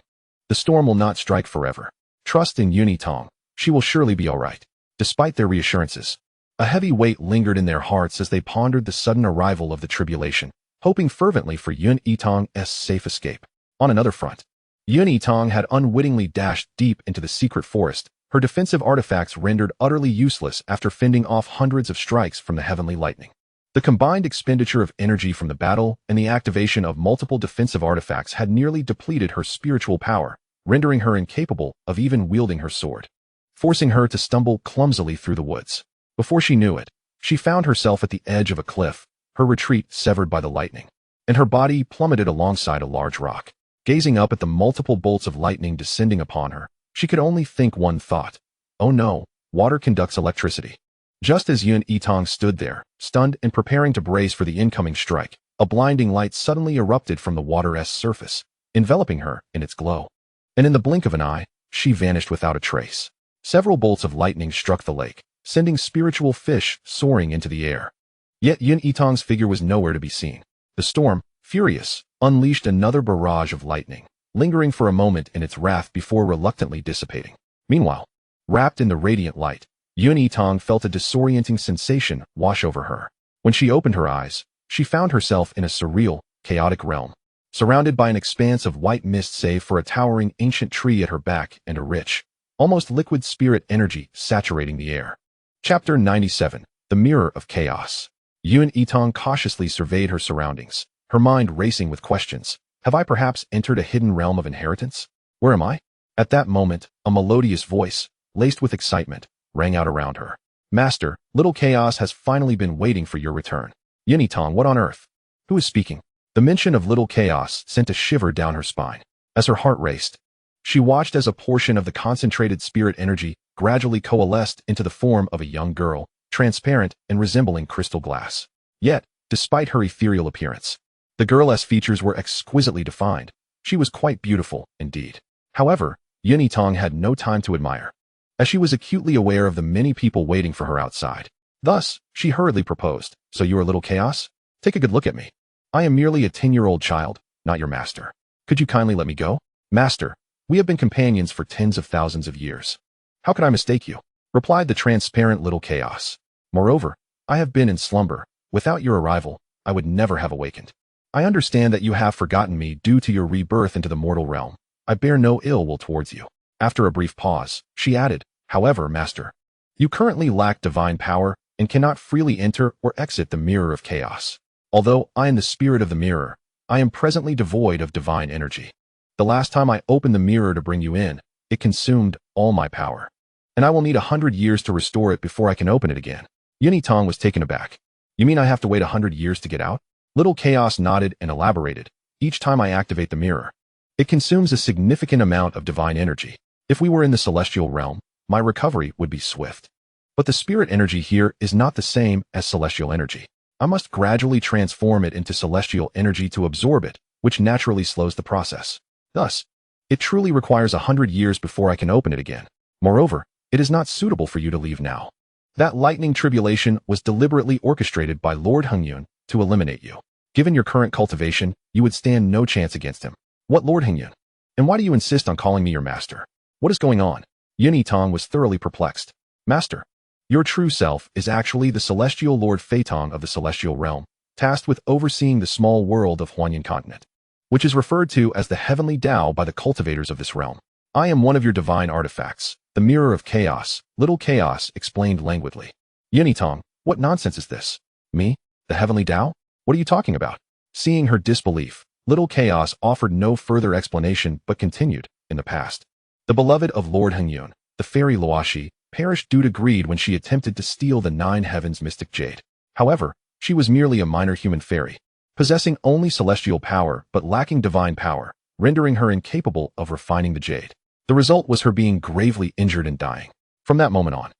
The storm will not strike forever. Trust in Yitang. She will surely be all right. Despite their reassurances, a heavy weight lingered in their hearts as they pondered the sudden arrival of the tribulation, hoping fervently for Yitang's safe escape. On another front, Yitang had unwittingly dashed deep into the secret forest, her defensive artifacts rendered utterly useless after fending off hundreds of strikes from the heavenly lightning. The combined expenditure of energy from the battle and the activation of multiple defensive artifacts had nearly depleted her spiritual power, rendering her incapable of even wielding her sword, forcing her to stumble clumsily through the woods. Before she knew it, she found herself at the edge of a cliff, her retreat severed by the lightning, and her body plummeted alongside a large rock. Gazing up at the multiple bolts of lightning descending upon her, she could only think one thought. Oh no, water conducts electricity. Just as Yitang stood there, stunned and preparing to brace for the incoming strike, a blinding light suddenly erupted from the water's surface, enveloping her in its glow. And in the blink of an eye, she vanished without a trace. Several bolts of lightning struck the lake, sending spiritual fish soaring into the air. Yet Yitang's figure was nowhere to be seen. The storm, furious, unleashed another barrage of lightning, lingering for a moment in its wrath before reluctantly dissipating. Meanwhile, wrapped in the radiant light, Yitang felt a disorienting sensation wash over her. When she opened her eyes, she found herself in a surreal, chaotic realm, surrounded by an expanse of white mist save for a towering ancient tree at her back and a rich, almost liquid spirit energy saturating the air. Chapter 97, The Mirror of Chaos. Yitang cautiously surveyed her surroundings, her mind racing with questions. Have I perhaps entered a hidden realm of inheritance? Where am I? At that moment, a melodious voice, laced with excitement, rang out around her. Master, little Chaos has finally been waiting for your return. Yitang, what on earth? Who is speaking? The mention of little Chaos sent a shiver down her spine. As her heart raced, she watched as a portion of the concentrated spirit energy gradually coalesced into the form of a young girl, transparent and resembling crystal glass. Yet, despite her ethereal appearance, the girl's features were exquisitely defined. She was quite beautiful, indeed. However, Yitang had no time to admire, as she was acutely aware of the many people waiting for her outside. Thus, she hurriedly proposed, So you are little Chaos? Take a good look at me. I am merely a 10-year-old child, not your master. Could you kindly let me go? Master, we have been companions for tens of thousands of years. How could I mistake you? Replied the transparent little Chaos. Moreover, I have been in slumber. Without your arrival, I would never have awakened. I understand that you have forgotten me due to your rebirth into the mortal realm. I bear no ill will towards you. After a brief pause, she added, However, Master, you currently lack divine power and cannot freely enter or exit the Mirror of Chaos. Although I am the spirit of the mirror, I am presently devoid of divine energy. The last time I opened the mirror to bring you in, it consumed all my power, and I will need 100 years to restore it before I can open it again. Yitang was taken aback. You mean I have to wait 100 years to get out? Little Chaos nodded and elaborated. Each time I activate the mirror, it consumes a significant amount of divine energy. If we were in the celestial realm, my recovery would be swift. But the spirit energy here is not the same as celestial energy. I must gradually transform it into celestial energy to absorb it, which naturally slows the process. Thus, it truly requires 100 years before I can open it again. Moreover, it is not suitable for you to leave now. That lightning tribulation was deliberately orchestrated by Lord Hengyun to eliminate you. Given your current cultivation, you would stand no chance against him. What Lord Hengyun? And why do you insist on calling me your master? What is going on? Yitang was thoroughly perplexed. Master, your true self is actually the celestial Lord Feitong of the celestial realm, tasked with overseeing the small world of Huanyan continent, which is referred to as the heavenly Tao by the cultivators of this realm. I am one of your divine artifacts, the Mirror of Chaos, little Chaos explained languidly. Yitang, what nonsense is this? Me? The heavenly Tao? What are you talking about? Seeing her disbelief, little Chaos offered no further explanation but continued. In the past, the beloved of Lord Hengyun, the fairy Luoxi, perished due to greed when she attempted to steal the 9 heavens mystic jade. However, she was merely a minor human fairy, possessing only celestial power but lacking divine power, rendering her incapable of refining the jade. The result was her being gravely injured and dying. From that moment on,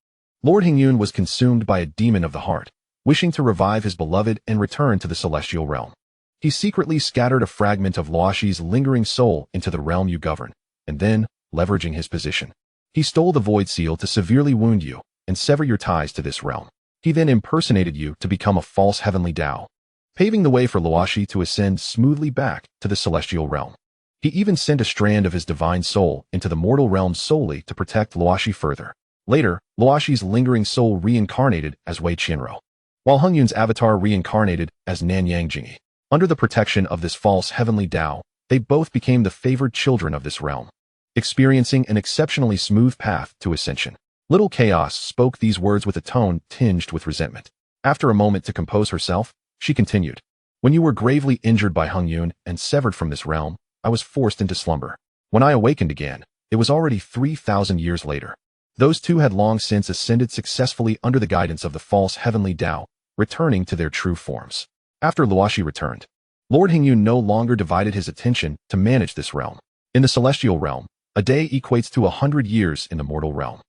Lord Hengyun was consumed by a demon of the heart, wishing to revive his beloved and return to the celestial realm. He secretly scattered a fragment of Luoxi's lingering soul into the realm you govern, and then, leveraging his position, he stole the void seal to severely wound you and sever your ties to this realm. He then impersonated you to become a false heavenly Tao, paving the way for Luoxi to ascend smoothly back to the celestial realm. He even sent a strand of his divine soul into the mortal realm solely to protect Luoxi further. Later, Luoxi's lingering soul reincarnated as Wei Qianro, while Hengyun's avatar reincarnated as Nanyang Jingyi. Under the protection of this false heavenly Tao, they both became the favored children of this realm, experiencing an exceptionally smooth path to ascension. Little Chaos spoke these words with a tone tinged with resentment. After a moment to compose herself, she continued, When you were gravely injured by Hengyun and severed from this realm, I was forced into slumber. When I awakened again, it was already 3,000 years later. Those two had long since ascended successfully under the guidance of the false heavenly Tao, returning to their true forms. After Luoxi returned, Lord Hingyun no longer divided his attention to manage this realm. In the celestial realm, a day equates to 100 years in the mortal realm.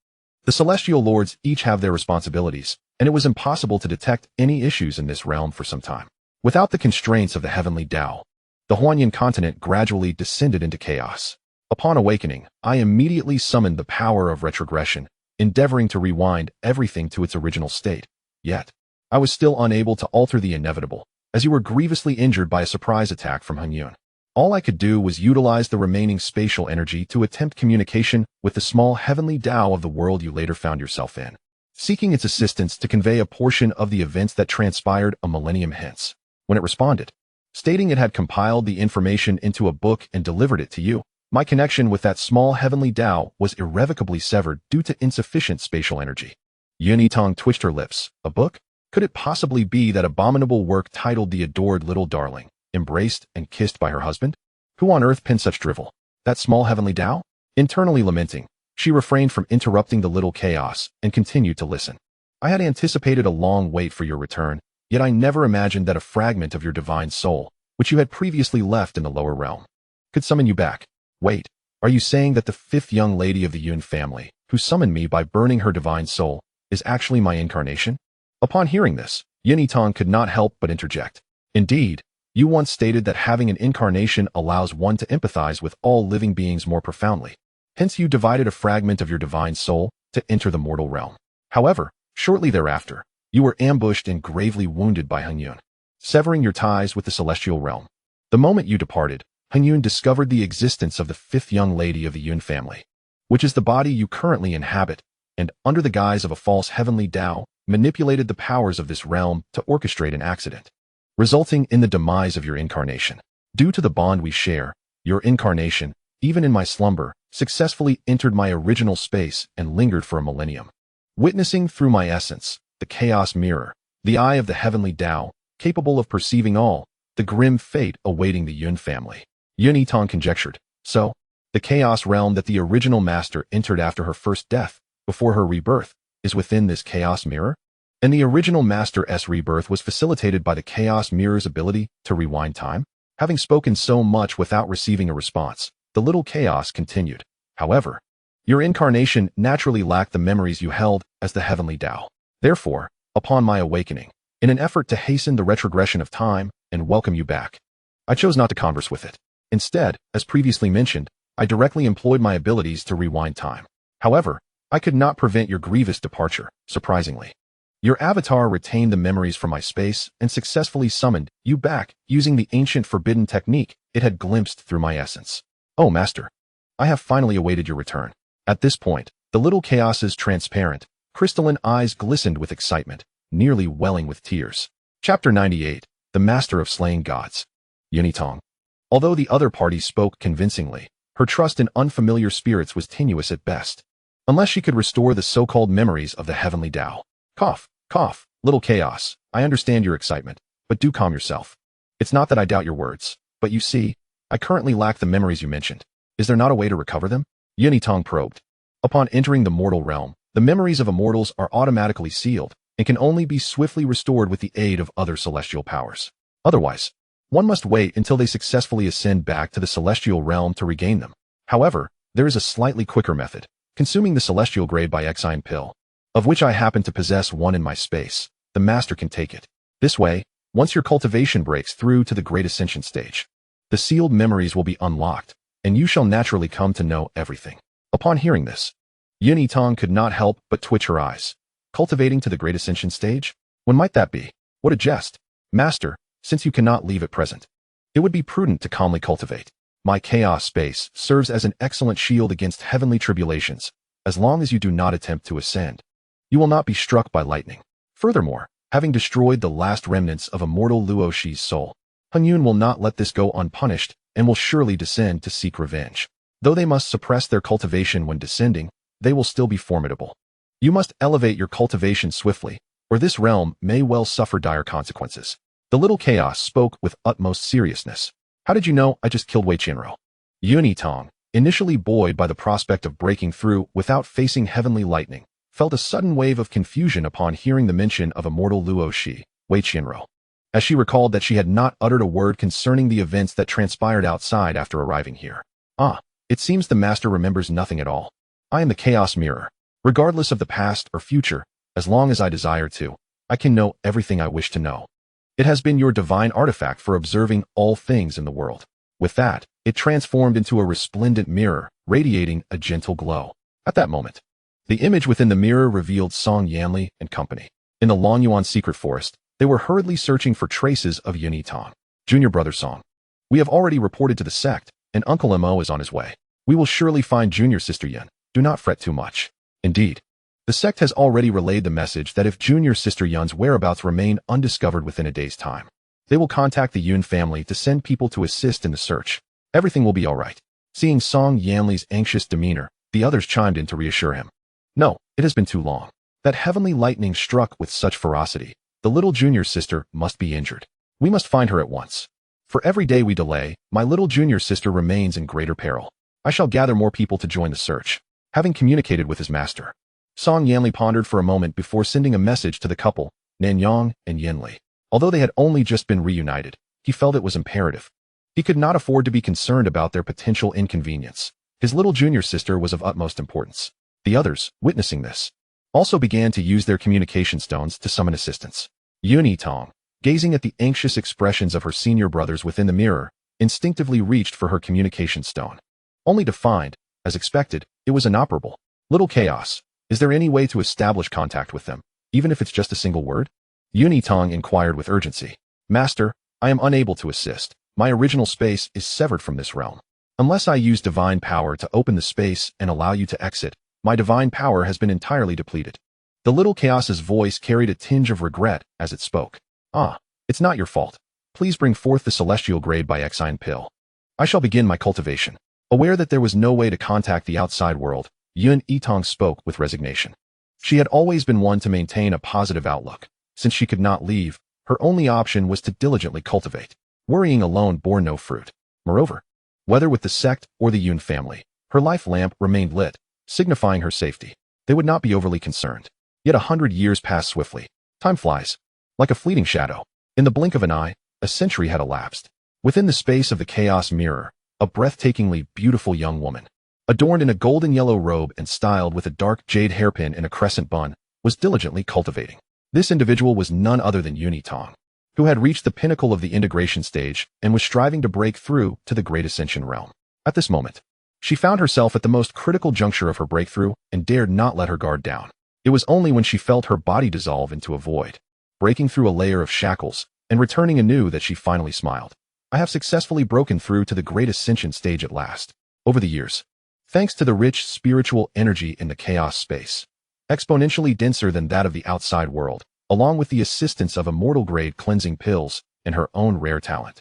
The celestial lords each have their responsibilities, and it was impossible to detect any issues in this realm for some time. Without the constraints of the heavenly Tao, the Huanyan continent gradually descended into chaos. Upon awakening, I immediately summoned the power of retrogression, endeavoring to rewind everything to its original state. Yet, I was still unable to alter the inevitable, as you were grievously injured by a surprise attack from Hingyun. All I could do was utilize the remaining spatial energy to attempt communication with the small heavenly Tao of the world you later found yourself in, seeking its assistance to convey a portion of the events that transpired a millennium hence. When it responded, stating it had compiled the information into a book and delivered it to you, my connection with that small heavenly Tao was irrevocably severed due to insufficient spatial energy. Yitang twitched her lips. A book? Could it possibly be that abominable work titled The Adored Little Darling, embraced and kissed by her husband? Who on earth penned such drivel? That small heavenly Tao? Internally lamenting, she refrained from interrupting the little chaos and continued to listen. I had anticipated a long wait for your return, yet I never imagined that a fragment of your divine soul, which you had previously left in the lower realm, could summon you back. Wait, are you saying that the fifth young lady of the Yun family, who summoned me by burning her divine soul, is actually my incarnation? Upon hearing this, Yitang could not help but interject. Indeed, you once stated that having an incarnation allows one to empathize with all living beings more profoundly. Hence you divided a fragment of your divine soul to enter the mortal realm. However, shortly thereafter, you were ambushed and gravely wounded by Hingyun, severing your ties with the celestial realm. The moment you departed, Hingyun discovered the existence of the fifth young lady of the Yun family, which is the body you currently inhabit, and under the guise of a false heavenly Tao, manipulated the powers of this realm to orchestrate an accident, resulting in the demise of your incarnation. Due to the bond we share, your incarnation, even in my slumber, successfully entered my original space and lingered for a millennium, witnessing through my essence, the chaos mirror, the eye of the heavenly Tao, capable of perceiving all, the grim fate awaiting the Yun family. Yitang conjectured. So, the chaos realm that the original master entered after her first death, before her rebirth, is within this chaos mirror? And the original master's rebirth was facilitated by the chaos mirror's ability to rewind time? Having spoken so much without receiving a response, the little chaos continued. However, your incarnation naturally lacked the memories you held as the heavenly Tao. Therefore, upon my awakening, in an effort to hasten the retrogression of time and welcome you back, I chose not to converse with it. Instead, as previously mentioned, I directly employed my abilities to rewind time. However, I could not prevent your grievous departure, surprisingly. Your avatar retained the memories from my space and successfully summoned you back using the ancient forbidden technique it had glimpsed through my essence. Oh, Master, I have finally awaited your return. At this point, the little chaos's transparent, crystalline eyes glistened with excitement, nearly welling with tears. Chapter 98, The Master of Slaying Gods. Yitang. Although the other party spoke convincingly, her trust in unfamiliar spirits was tenuous at best. Unless she could restore the so-called memories of the heavenly Tao. Cough, cough, little chaos. I understand your excitement, but do calm yourself. It's not that I doubt your words, but you see, I currently lack the memories you mentioned. Is there not a way to recover them? Yitang probed. Upon entering the mortal realm, the memories of immortals are automatically sealed and can only be swiftly restored with the aid of other celestial powers. Otherwise, one must wait until they successfully ascend back to the celestial realm to regain them. However, there is a slightly quicker method. Consuming the celestial grade by Xian pill, of which I happen to possess one in my space, the master can take it. This way, once your cultivation breaks through to the great ascension stage, the sealed memories will be unlocked, and you shall naturally come to know everything. Upon hearing this, Yitang could not help but twitch her eyes. Cultivating to the great ascension stage? When might that be? What a jest. Master, since you cannot leave at present, it would be prudent to calmly cultivate. My chaos space serves as an excellent shield against heavenly tribulations, as long as you do not attempt to ascend. You will not be struck by lightning. Furthermore, having destroyed the last remnants of immortal Luoxi's soul, Hingyun will not let this go unpunished and will surely descend to seek revenge. Though they must suppress their cultivation when descending, they will still be formidable. You must elevate your cultivation swiftly, or this realm may well suffer dire consequences. The little chaos spoke with utmost seriousness. How did you know I just killed Wei Qianro? Yitang, initially buoyed by the prospect of breaking through without facing heavenly lightning, felt a sudden wave of confusion upon hearing the mention of immortal Luo Shi, Wei Qianro. As she recalled that she had not uttered a word concerning the events that transpired outside after arriving here. It seems the master remembers nothing at all. I am the chaos mirror. Regardless of the past or future, as long as I desire to, I can know everything I wish to know. It has been your divine artifact for observing all things in the world. With that, it transformed into a resplendent mirror, radiating a gentle glow. At that moment, the image within the mirror revealed Song Yanli and company. In the Longyuan secret forest, they were hurriedly searching for traces of Yitang. Junior brother Song. We have already reported to the sect, and Uncle Mo is on his way. We will surely find junior sister Yin. Do not fret too much. Indeed, the sect has already relayed the message that if junior sister Yun's whereabouts remain undiscovered within a day's time, they will contact the Yun family to send people to assist in the search. Everything will be all right. Seeing Song Yanli's anxious demeanor, the others chimed in to reassure him. No, it has been too long. That heavenly lightning struck with such ferocity. The little junior sister must be injured. We must find her at once. For every day we delay, my little junior sister remains in greater peril. I shall gather more people to join the search. Having communicated with his master, Song Yanli pondered for a moment before sending a message to the couple, Nanyang and Yinli. Although they had only just been reunited, he felt it was imperative. He could not afford to be concerned about their potential inconvenience. His little junior sister was of utmost importance. The others, witnessing this, also began to use their communication stones to summon assistance. Yitang, gazing at the anxious expressions of her senior brothers within the mirror, instinctively reached for her communication stone. Only to find, as expected, it was inoperable. Little Chaos, is there any way to establish contact with them, even if it's just a single word? Yitang inquired with urgency. Master, I am unable to assist. My original space is severed from this realm. Unless I use divine power to open the space and allow you to exit, my divine power has been entirely depleted. The little Chaos's voice carried a tinge of regret as it spoke. It's not your fault. Please bring forth the celestial grade by Xian pill. I shall begin my cultivation. Aware that there was no way to contact the outside world, Yitang spoke with resignation. She had always been one to maintain a positive outlook. Since she could not leave, her only option was to diligently cultivate. Worrying alone bore no fruit. Moreover, whether with the sect or the Yun family, her life lamp remained lit, signifying her safety. They would not be overly concerned. Yet 100 years passed swiftly. Time flies. Like a fleeting shadow. In the blink of an eye, a century had elapsed. Within the space of the chaos mirror, a breathtakingly beautiful young woman, adorned in a golden yellow robe and styled with a dark jade hairpin in a crescent bun, was diligently cultivating. This individual was none other than Yitang, who had reached the pinnacle of the integration stage and was striving to break through to the Great Ascension realm. At this moment, she found herself at the most critical juncture of her breakthrough and dared not let her guard down. It was only when she felt her body dissolve into a void, breaking through a layer of shackles and returning anew, that she finally smiled. I have successfully broken through to the Great Ascension stage at last. Over the years, thanks to the rich spiritual energy in the chaos space, exponentially denser than that of the outside world, along with the assistance of immortal-grade cleansing pills and her own rare talent,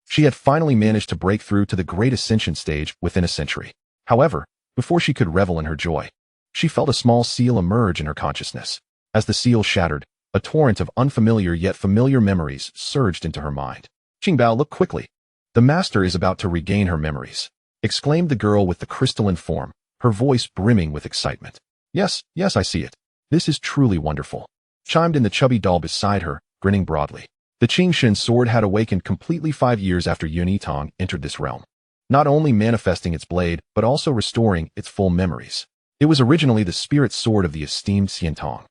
she had finally managed to break through to the Great Ascension stage within a century. However, before she could revel in her joy, she felt a small seal emerge in her consciousness. As the seal shattered, a torrent of unfamiliar yet familiar memories surged into her mind. Qingbao, look quickly. The master is about to regain her memories, exclaimed the girl with the crystalline form, her voice brimming with excitement. Yes, I see it. This is truly wonderful, chimed in the chubby doll beside her, grinning broadly. The Qingshin sword had awakened completely 5 years after Yitang entered this realm, not only manifesting its blade, but also restoring its full memories. It was originally the spirit sword of the esteemed Xiantong.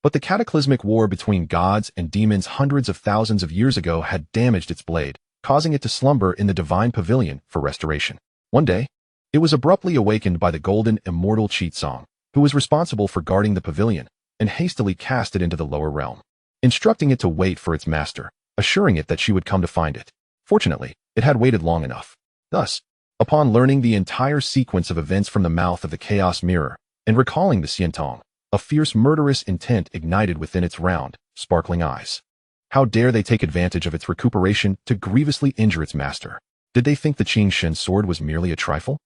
But the cataclysmic war between gods and demons hundreds of thousands of years ago had damaged its blade, causing it to slumber in the divine pavilion for restoration. One day, it was abruptly awakened by the golden immortal Qitsong, who was responsible for guarding the pavilion, and hastily cast it into the lower realm, instructing it to wait for its master, assuring it that she would come to find it. Fortunately, it had waited long enough. Thus, upon learning the entire sequence of events from the mouth of the chaos mirror, and recalling the Xiantong, a fierce murderous intent ignited within its round, sparkling eyes. How dare they take advantage of its recuperation to grievously injure its master? Did they think the Qingshin sword was merely a trifle?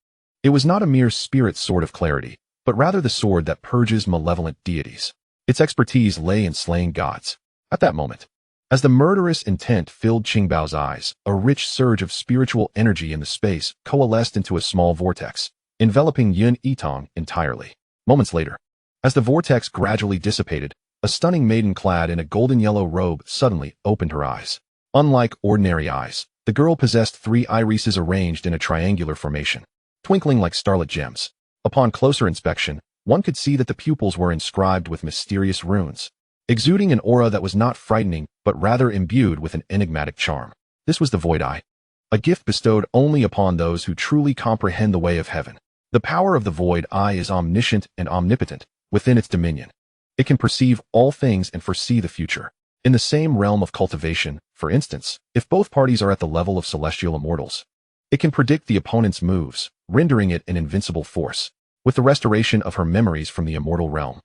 It was not a mere spirit sword of clarity, but rather the sword that purges malevolent deities. Its expertise lay in slaying gods. At that moment, as the murderous intent filled Qingbao's eyes, a rich surge of spiritual energy in the space coalesced into a small vortex, enveloping Yitang entirely. Moments later, as the vortex gradually dissipated, a stunning maiden clad in a golden yellow robe suddenly opened her eyes. Unlike ordinary eyes, the girl possessed 3 irises arranged in a triangular formation, twinkling like starlit gems. Upon closer inspection, one could see that the pupils were inscribed with mysterious runes, exuding an aura that was not frightening but rather imbued with an enigmatic charm. This was the Void Eye, a gift bestowed only upon those who truly comprehend the way of heaven. The power of the Void Eye is omniscient and omnipotent within its dominion. It can perceive all things and foresee the future. In the same realm of cultivation, for instance, if both parties are at the level of celestial immortals, it can predict the opponent's moves, rendering it an invincible force. With the restoration of her memories from the immortal realm,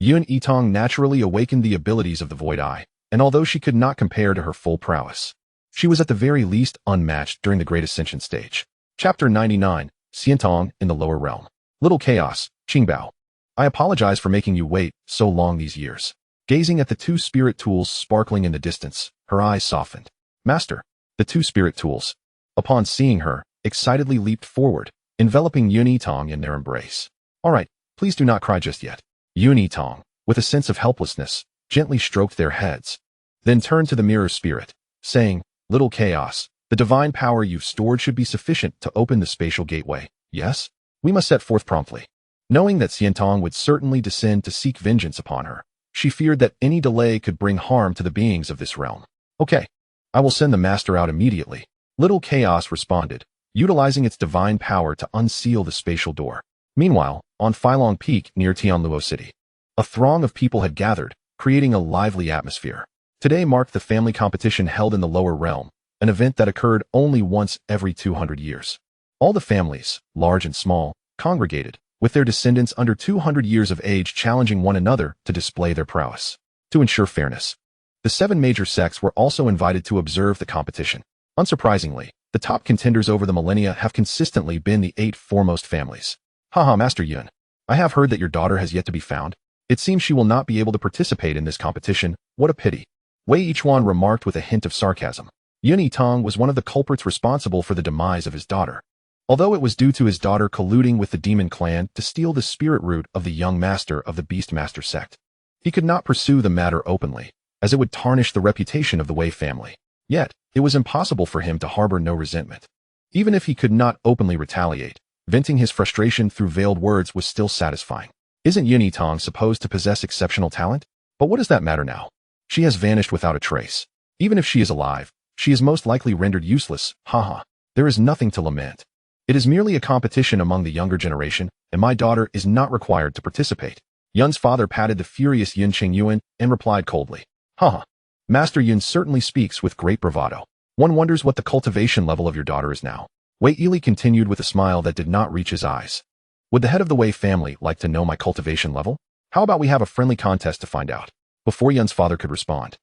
Yitang naturally awakened the abilities of the Void Eye, and although she could not compare to her full prowess, she was at the very least unmatched during the Great Ascension stage. Chapter 99, Xianxiang in the Lower Realm. Little Chaos, Qingbao. I apologize for making you wait so long these years. Gazing at the 2 spirit tools sparkling in the distance, her eyes softened. Master, the 2 spirit tools, upon seeing her, excitedly leaped forward, enveloping Yitang in their embrace. All right, please do not cry just yet. Yitang, with a sense of helplessness, gently stroked their heads, then turned to the mirror spirit, saying, Little Chaos, the divine power you've stored should be sufficient to open the spatial gateway. Yes? We must set forth promptly. Knowing that Xianxiang would certainly descend to seek vengeance upon her, she feared that any delay could bring harm to the beings of this realm. Okay, I will send the master out immediately. Little Chaos responded, utilizing its divine power to unseal the spatial door. Meanwhile, on Phylong Peak near Tianluo City, a throng of people had gathered, creating a lively atmosphere. Today marked the family competition held in the lower realm, an event that occurred only once every 200 years. All the families, large and small, congregated, with their descendants under 200 years of age challenging one another to display their prowess. To ensure fairness, the 7 major sects were also invited to observe the competition. Unsurprisingly, the top contenders over the millennia have consistently been the 8 foremost families. Haha, Master Yun, I have heard that your daughter has yet to be found. It seems she will not be able to participate in this competition. What a pity. Wei Yichuan remarked with a hint of sarcasm. Yitang was one of the culprits responsible for the demise of his daughter. Although it was due to his daughter colluding with the demon clan to steal the spirit root of the young master of the Beastmaster sect, he could not pursue the matter openly, as it would tarnish the reputation of the Wei family. Yet, it was impossible for him to harbor no resentment. Even if he could not openly retaliate, venting his frustration through veiled words was still satisfying. Isn't Yitang supposed to possess exceptional talent? But what does that matter now? She has vanished without a trace. Even if she is alive, she is most likely rendered useless. Haha. There is nothing to lament. It is merely a competition among the younger generation, and my daughter is not required to participate. Yun's father patted the furious Yun Qingyuan and replied coldly. Haha. Master Yun certainly speaks with great bravado. One wonders what the cultivation level of your daughter is now. Wei Yili continued with a smile that did not reach his eyes. Would the head of the Wei family like to know my cultivation level? How about we have a friendly contest to find out? Before Yun's father could respond,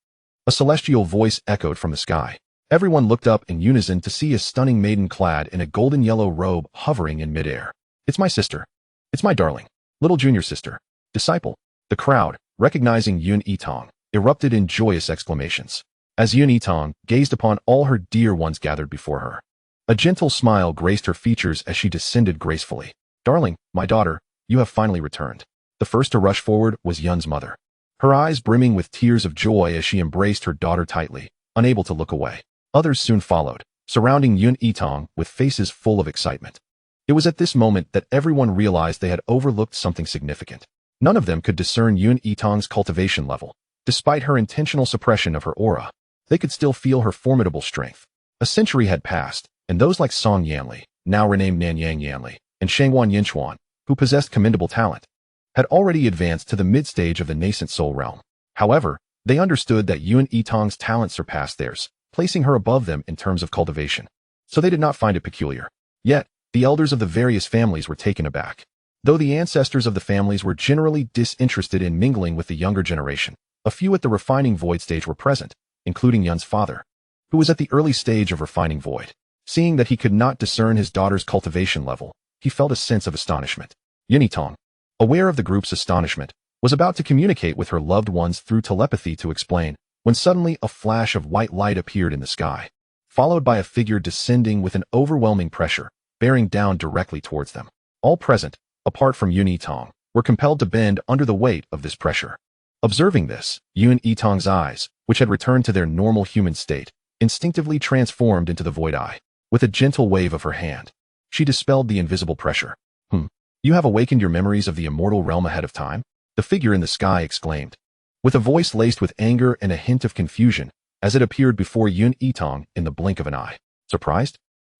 a celestial voice echoed from the sky. Everyone looked up in unison to see a stunning maiden clad in a golden yellow robe hovering in midair. It's my sister. It's my darling, little junior sister, disciple. The crowd, recognizing Yitang, erupted in joyous exclamations. As Yitang gazed upon all her dear ones gathered before her, a gentle smile graced her features as she descended gracefully. Darling, my daughter, you have finally returned. The first to rush forward was Yun's mother, her eyes brimming with tears of joy as she embraced her daughter tightly, unable to look away. Others soon followed, surrounding Yitang with faces full of excitement. It was at this moment that everyone realized they had overlooked something significant. None of them could discern Yitang's cultivation level. Despite her intentional suppression of her aura, they could still feel her formidable strength. A century had passed, and those like Song Yanli, now renamed Nanyang Yanli, and Shangwan Yinchuan, who possessed commendable talent, had already advanced to the mid-stage of the nascent soul realm. However, they understood that Yitang's talent surpassed theirs, placing her above them in terms of cultivation. So they did not find it peculiar. Yet, the elders of the various families were taken aback. Though the ancestors of the families were generally disinterested in mingling with the younger generation, a few at the refining void stage were present, including Yun's father, who was at the early stage of refining void. Seeing that he could not discern his daughter's cultivation level, he felt a sense of astonishment. Yitang, aware of the group's astonishment, was about to communicate with her loved ones through telepathy to explain, when suddenly a flash of white light appeared in the sky, followed by a figure descending with an overwhelming pressure, bearing down directly towards them. All present, apart from Yun Yitang, were compelled to bend under the weight of this pressure. Observing this, Yun Yitang's eyes, which had returned to their normal human state, instinctively transformed into the void eye. With a gentle wave of her hand, she dispelled the invisible pressure. You have awakened your memories of the immortal realm ahead of time? The figure in the sky exclaimed, with a voice laced with anger and a hint of confusion, as it appeared before Yun Yitang in the blink of an eye. Surprised?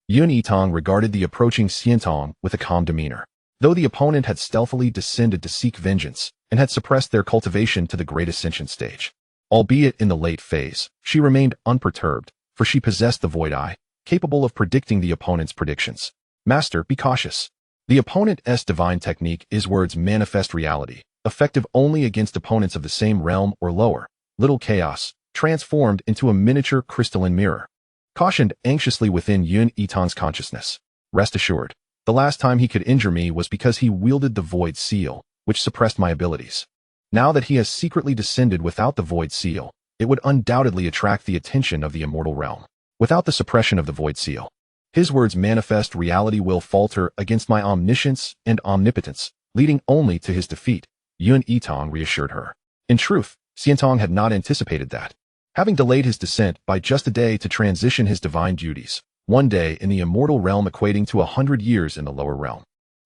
Yun Yitang regarded the approaching Xianxiang with a calm demeanor. Though the opponent had stealthily descended to seek vengeance and had suppressed their cultivation to the great ascension stage, albeit in the late phase, she remained unperturbed, for she possessed the void eye, capable of predicting the opponent's predictions. Master, be cautious. The opponent's divine technique is words manifest reality, effective only against opponents of the same realm or lower. Little chaos, transformed into a miniature crystalline mirror, cautioned anxiously within Yun Yitang's consciousness. Rest assured, the last time he could injure me was because he wielded the void seal, which suppressed my abilities. Now that he has secretly descended without the void seal, it would undoubtedly attract the attention of the immortal realm. Without the suppression of the void seal, his words manifest reality will falter against my omniscience and omnipotence, leading only to his defeat, Yun Yitang reassured her. In truth, Xianxiang had not anticipated that. Having delayed his descent by just a day to transition his divine duties, one day in the immortal realm equating to 100 years in the lower realm,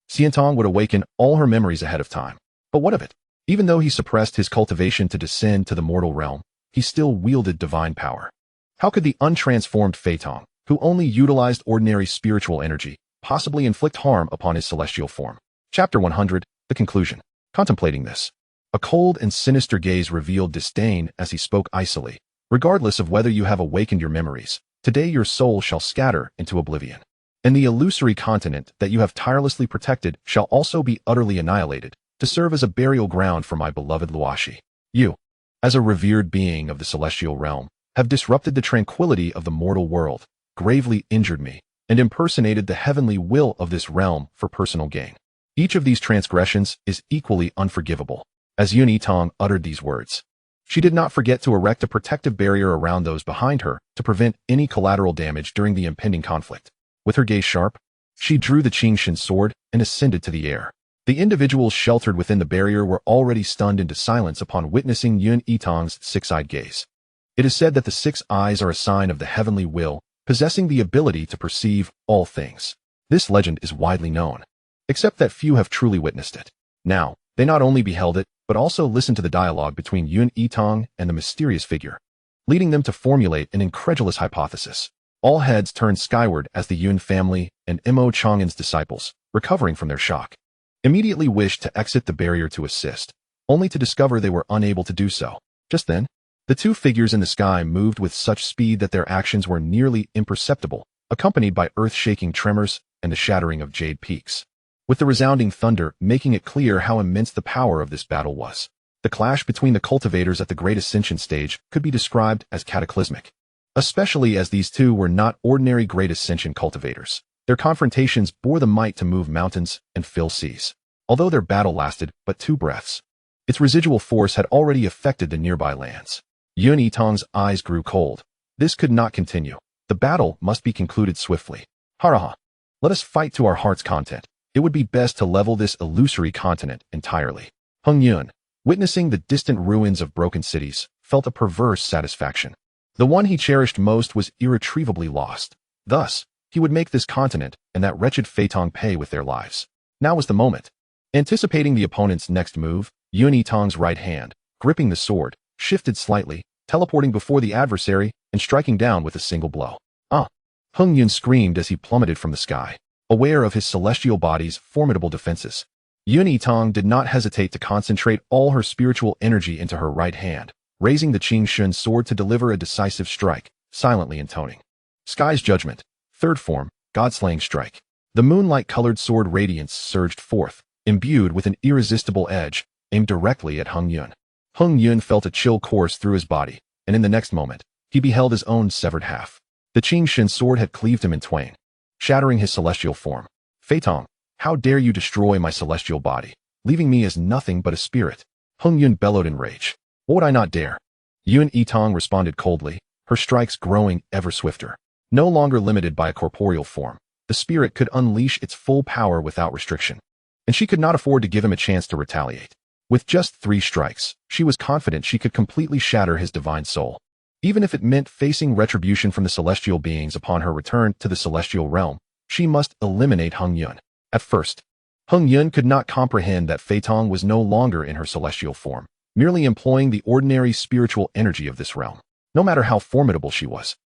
Xianxiang would awaken all her memories ahead of time. But what of it? Even though he suppressed his cultivation to descend to the mortal realm, he still wielded divine power. How could the untransformed Feitong, who only utilized ordinary spiritual energy, possibly inflict harm upon his celestial form? Chapter 100, the conclusion. Contemplating this, a cold and sinister gaze revealed disdain as he spoke icily. Regardless of whether you have awakened your memories, today your soul shall scatter into oblivion. And the illusory continent that you have tirelessly protected shall also be utterly annihilated, to serve as a burial ground for my beloved Luoshi. You, as a revered being of the celestial realm, have disrupted the tranquility of the mortal world, gravely injured me, and impersonated the heavenly will of this realm for personal gain. Each of these transgressions is equally unforgivable. As Yun Yitang uttered these words, she did not forget to erect a protective barrier around those behind her to prevent any collateral damage during the impending conflict. With her gaze sharp, she drew the Qingshan sword and ascended to the air. The individuals sheltered within the barrier were already stunned into silence upon witnessing Yun Yitang's six-eyed gaze. It is said that the 6 eyes are a sign of the heavenly will, possessing the ability to perceive all things. This legend is widely known, except that few have truly witnessed it. Now, they not only beheld it, but also listened to the dialogue between Yun Yitang and the mysterious figure, leading them to formulate an incredulous hypothesis. All heads turned skyward as the Yun family and Mo Chang'an's disciples, recovering from their shock, immediately wished to exit the barrier to assist, only to discover they were unable to do so. Just then, the 2 figures in the sky moved with such speed that their actions were nearly imperceptible, accompanied by earth-shaking tremors and the shattering of jade peaks, with the resounding thunder making it clear how immense the power of this battle was. The clash between the cultivators at the Great Ascension stage could be described as cataclysmic, especially as these 2 were not ordinary Great Ascension cultivators. Their confrontations bore the might to move mountains and fill seas. Although their battle lasted but 2 breaths, its residual force had already affected the nearby lands. Yun Yitang's eyes grew cold. This could not continue. The battle must be concluded swiftly. Haraha. Let us fight to our heart's content. It would be best to level this illusory continent entirely. Hung Yun, witnessing the distant ruins of broken cities, felt a perverse satisfaction. The one he cherished most was irretrievably lost. Thus, he would make this continent and that wretched Feitong pay with their lives. Now was the moment. Anticipating the opponent's next move, Yun Yitang's right hand, gripping the sword, shifted slightly, teleporting before the adversary and striking down with a single blow. Hung Yun screamed as he plummeted from the sky, aware of his celestial body's formidable defenses. Yun Yitang did not hesitate to concentrate all her spiritual energy into her right hand, raising the Qingshan sword to deliver a decisive strike, silently intoning Sky's Judgment, 3rd form, God-slaying strike. The moonlight-colored sword radiance surged forth, imbued with an irresistible edge, aimed directly at Hung Yun. Hung Yun felt a chill course through his body, and in the next moment, he beheld his own severed half. The Qingshan sword had cleaved him in twain, shattering his celestial form. Feitong, how dare you destroy my celestial body, leaving me as nothing but a spirit? Hung Yun bellowed in rage. What would I not dare? Yun Yitang responded coldly, her strikes growing ever swifter. No longer limited by a corporeal form, the spirit could unleash its full power without restriction. And she could not afford to give him a chance to retaliate. With just 3 strikes, she was confident she could completely shatter his divine soul. Even if it meant facing retribution from the celestial beings upon her return to the celestial realm, she must eliminate Heng Yun. At first, Heng Yun could not comprehend that Fei Tong was no longer in her celestial form, merely employing the ordinary spiritual energy of this realm. No matter how formidable she was,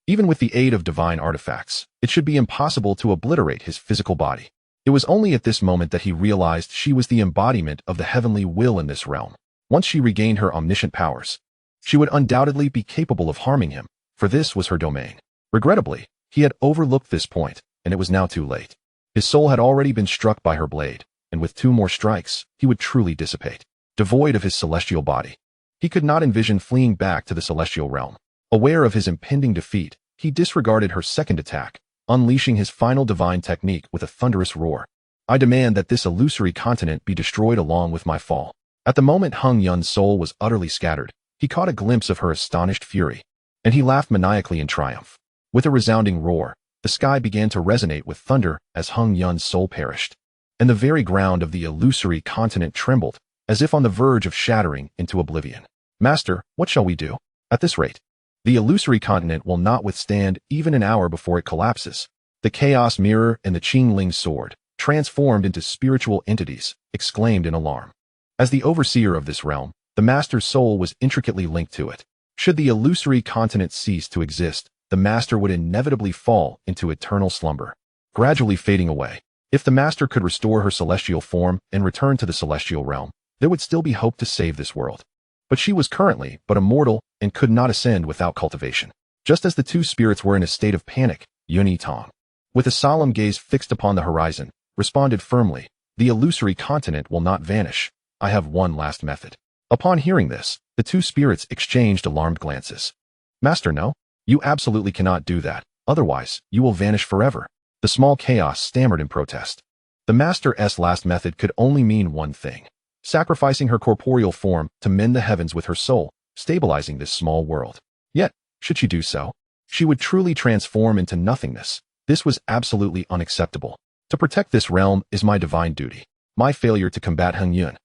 even with the aid of divine artifacts, it should be impossible to obliterate his physical body. It was only at this moment that he realized she was the embodiment of the heavenly will in this realm. Once she regained her omniscient powers, she would undoubtedly be capable of harming him, for this was her domain. Regrettably, he had overlooked this point, and it was now too late. His soul had already been struck by her blade, and with 2 more strikes, he would truly dissipate. Devoid of his celestial body, he could not envision fleeing back to the celestial realm. Aware of his impending defeat, he disregarded her second attack, unleashing his final divine technique with a thunderous roar. I demand that this illusory continent be destroyed along with my fall. At the moment Heng Yun's soul was utterly scattered, he caught a glimpse of her astonished fury, and he laughed maniacally in triumph. With a resounding roar, the sky began to resonate with thunder as Heng Yun's soul perished, and the very ground of the illusory continent trembled, as if on the verge of shattering into oblivion. Master, what shall we do? At this rate, the illusory continent will not withstand even an hour before it collapses. The chaos mirror and the Qingling sword, transformed into spiritual entities, exclaimed in alarm. As the overseer of this realm, the master's soul was intricately linked to it. Should the illusory continent cease to exist, the master would inevitably fall into eternal slumber, gradually fading away. If the master could restore her celestial form and return to the celestial realm, there would still be hope to save this world. But she was currently but a mortal and could not ascend without cultivation. Just as the 2 spirits were in a state of panic, Yitang, with a solemn gaze fixed upon the horizon, responded firmly, "The illusory continent will not vanish. I have one last method." Upon hearing this, the 2 spirits exchanged alarmed glances. "Master, no. You absolutely cannot do that, otherwise you will vanish forever." The small chaos stammered in protest. The master's last method could only mean one thing: sacrificing her corporeal form to mend the heavens with her soul, stabilizing this small world. Yet, should she do so, she would truly transform into nothingness. This was absolutely unacceptable. To protect this realm is my divine duty. My failure to combat Heng Yun,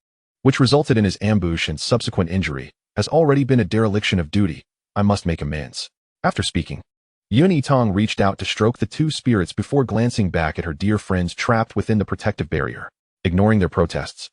which resulted in his ambush and subsequent injury, has already been a dereliction of duty. I must make amends. After speaking, Yitang reached out to stroke the 2 spirits before glancing back at her dear friends trapped within the protective barrier. Ignoring their protests,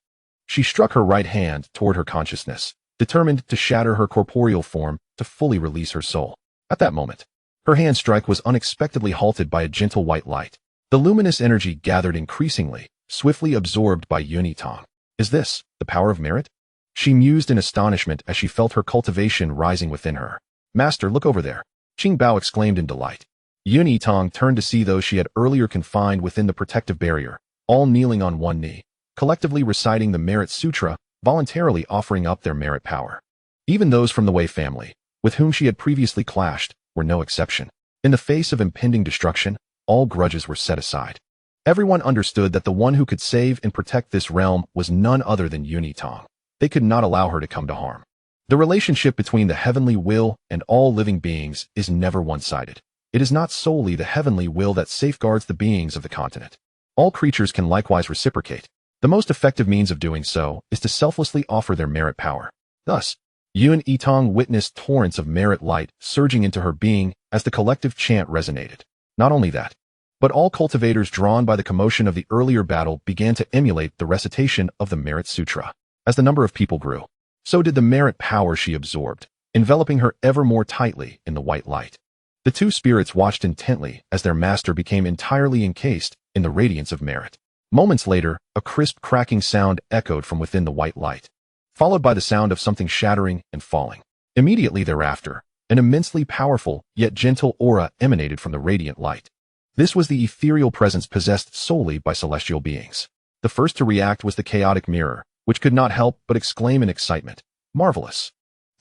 she struck her right hand toward her consciousness, determined to shatter her corporeal form to fully release her soul. At that moment, her hand strike was unexpectedly halted by a gentle white light. The luminous energy gathered increasingly, swiftly absorbed by Yitang. Is this the power of merit? She mused in astonishment as she felt her cultivation rising within her. Master, look over there. Qing Bao exclaimed in delight. Yitang turned to see those she had earlier confined within the protective barrier, all kneeling on one knee, collectively reciting the Merit Sutra, voluntarily offering up their merit power. Even those from the Wei family, with whom she had previously clashed, were no exception. In the face of impending destruction, all grudges were set aside. Everyone understood that the one who could save and protect this realm was none other than Yitang. They could not allow her to come to harm. The relationship between the heavenly will and all living beings is never one-sided. It is not solely the heavenly will that safeguards the beings of the continent. All creatures can likewise reciprocate. The most effective means of doing so is to selflessly offer their merit power. Thus, Yitang witnessed torrents of merit light surging into her being as the collective chant resonated. Not only that, but all cultivators drawn by the commotion of the earlier battle began to emulate the recitation of the Merit Sutra. As the number of people grew, so did the merit power she absorbed, enveloping her ever more tightly in the white light. The 2 spirits watched intently as their master became entirely encased in the radiance of merit. Moments later, a crisp cracking sound echoed from within the white light, followed by the sound of something shattering and falling. Immediately thereafter, an immensely powerful yet gentle aura emanated from the radiant light. This was the ethereal presence possessed solely by celestial beings. The first to react was the chaotic mirror, which could not help but exclaim in excitement, "Marvelous!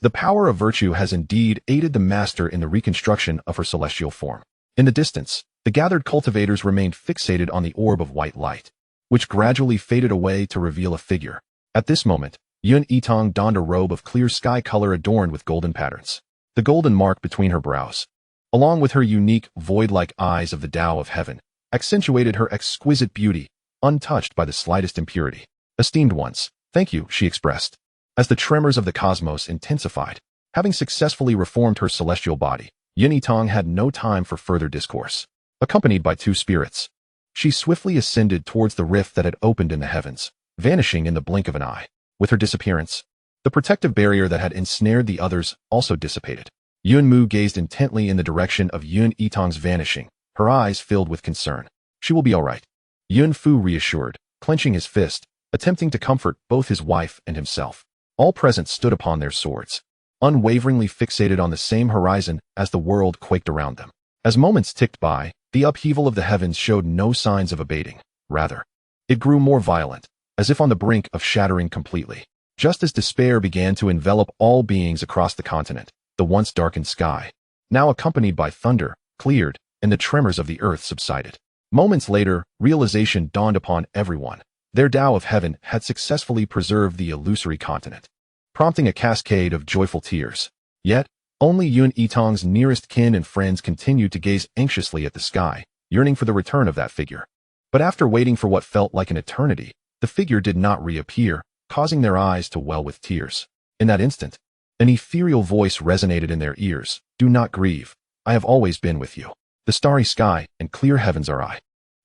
The power of virtue has indeed aided the master in the reconstruction of her celestial form." In the distance, the gathered cultivators remained fixated on the orb of white light, which gradually faded away to reveal a figure. At this moment, Yitang donned a robe of clear sky color adorned with golden patterns. The golden mark between her brows, along with her unique void-like eyes of the Tao of Heaven, accentuated her exquisite beauty, untouched by the slightest impurity. Esteemed ones, thank you, she expressed. As the tremors of the cosmos intensified, having successfully reformed her celestial body, Yitang had no time for further discourse. Accompanied by two spirits, she swiftly ascended towards the rift that had opened in the heavens, vanishing in the blink of an eye. With her disappearance, the protective barrier that had ensnared the others also dissipated. Yunmu gazed intently in the direction of Yitang's vanishing, her eyes filled with concern. She will be all right, Yun Fu reassured, clenching his fist, attempting to comfort both his wife and himself. All present stood upon their swords, unwaveringly fixated on the same horizon as the world quaked around them. As moments ticked by, the upheaval of the heavens showed no signs of abating. Rather, it grew more violent, as if on the brink of shattering completely. Just as despair began to envelop all beings across the continent, the once darkened sky, now accompanied by thunder, cleared, and the tremors of the earth subsided. Moments later, realization dawned upon everyone. Their Tao of heaven had successfully preserved the illusory continent, prompting a cascade of joyful tears. Yet, only Yitang's nearest kin and friends continued to gaze anxiously at the sky, yearning for the return of that figure. But after waiting for what felt like an eternity, the figure did not reappear, causing their eyes to well with tears. In that instant, an ethereal voice resonated in their ears. Do not grieve. I have always been with you. The starry sky and clear heavens are I,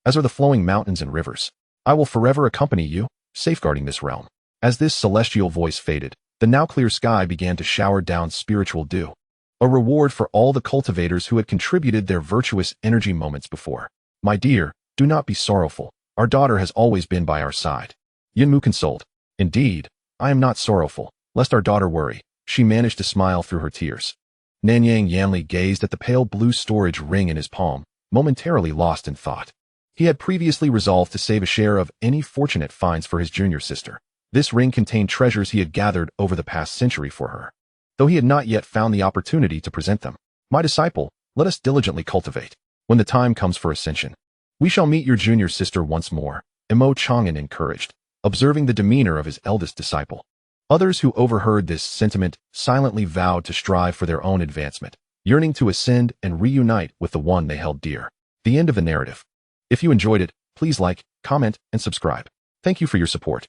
as are the flowing mountains and rivers. I will forever accompany you, safeguarding this realm. As this celestial voice faded, the now clear sky began to shower down spiritual dew, a reward for all the cultivators who had contributed their virtuous energy moments before. My dear, do not be sorrowful. Our daughter has always been by our side. Yunmu consoled. Indeed, I am not sorrowful, lest our daughter worry. She managed to smile through her tears. Nanyang Yanli gazed at the pale blue storage ring in his palm, momentarily lost in thought. He had previously resolved to save a share of any fortunate finds for his junior sister. This ring contained treasures he had gathered over the past century for her, though he had not yet found the opportunity to present them. My disciple, let us diligently cultivate. When the time comes for ascension, we shall meet your junior sister once more, Imo Chang'an encouraged, observing the demeanor of his eldest disciple. Others who overheard this sentiment silently vowed to strive for their own advancement, yearning to ascend and reunite with the one they held dear. The end of the narrative. If you enjoyed it, please like, comment, and subscribe. Thank you for your support.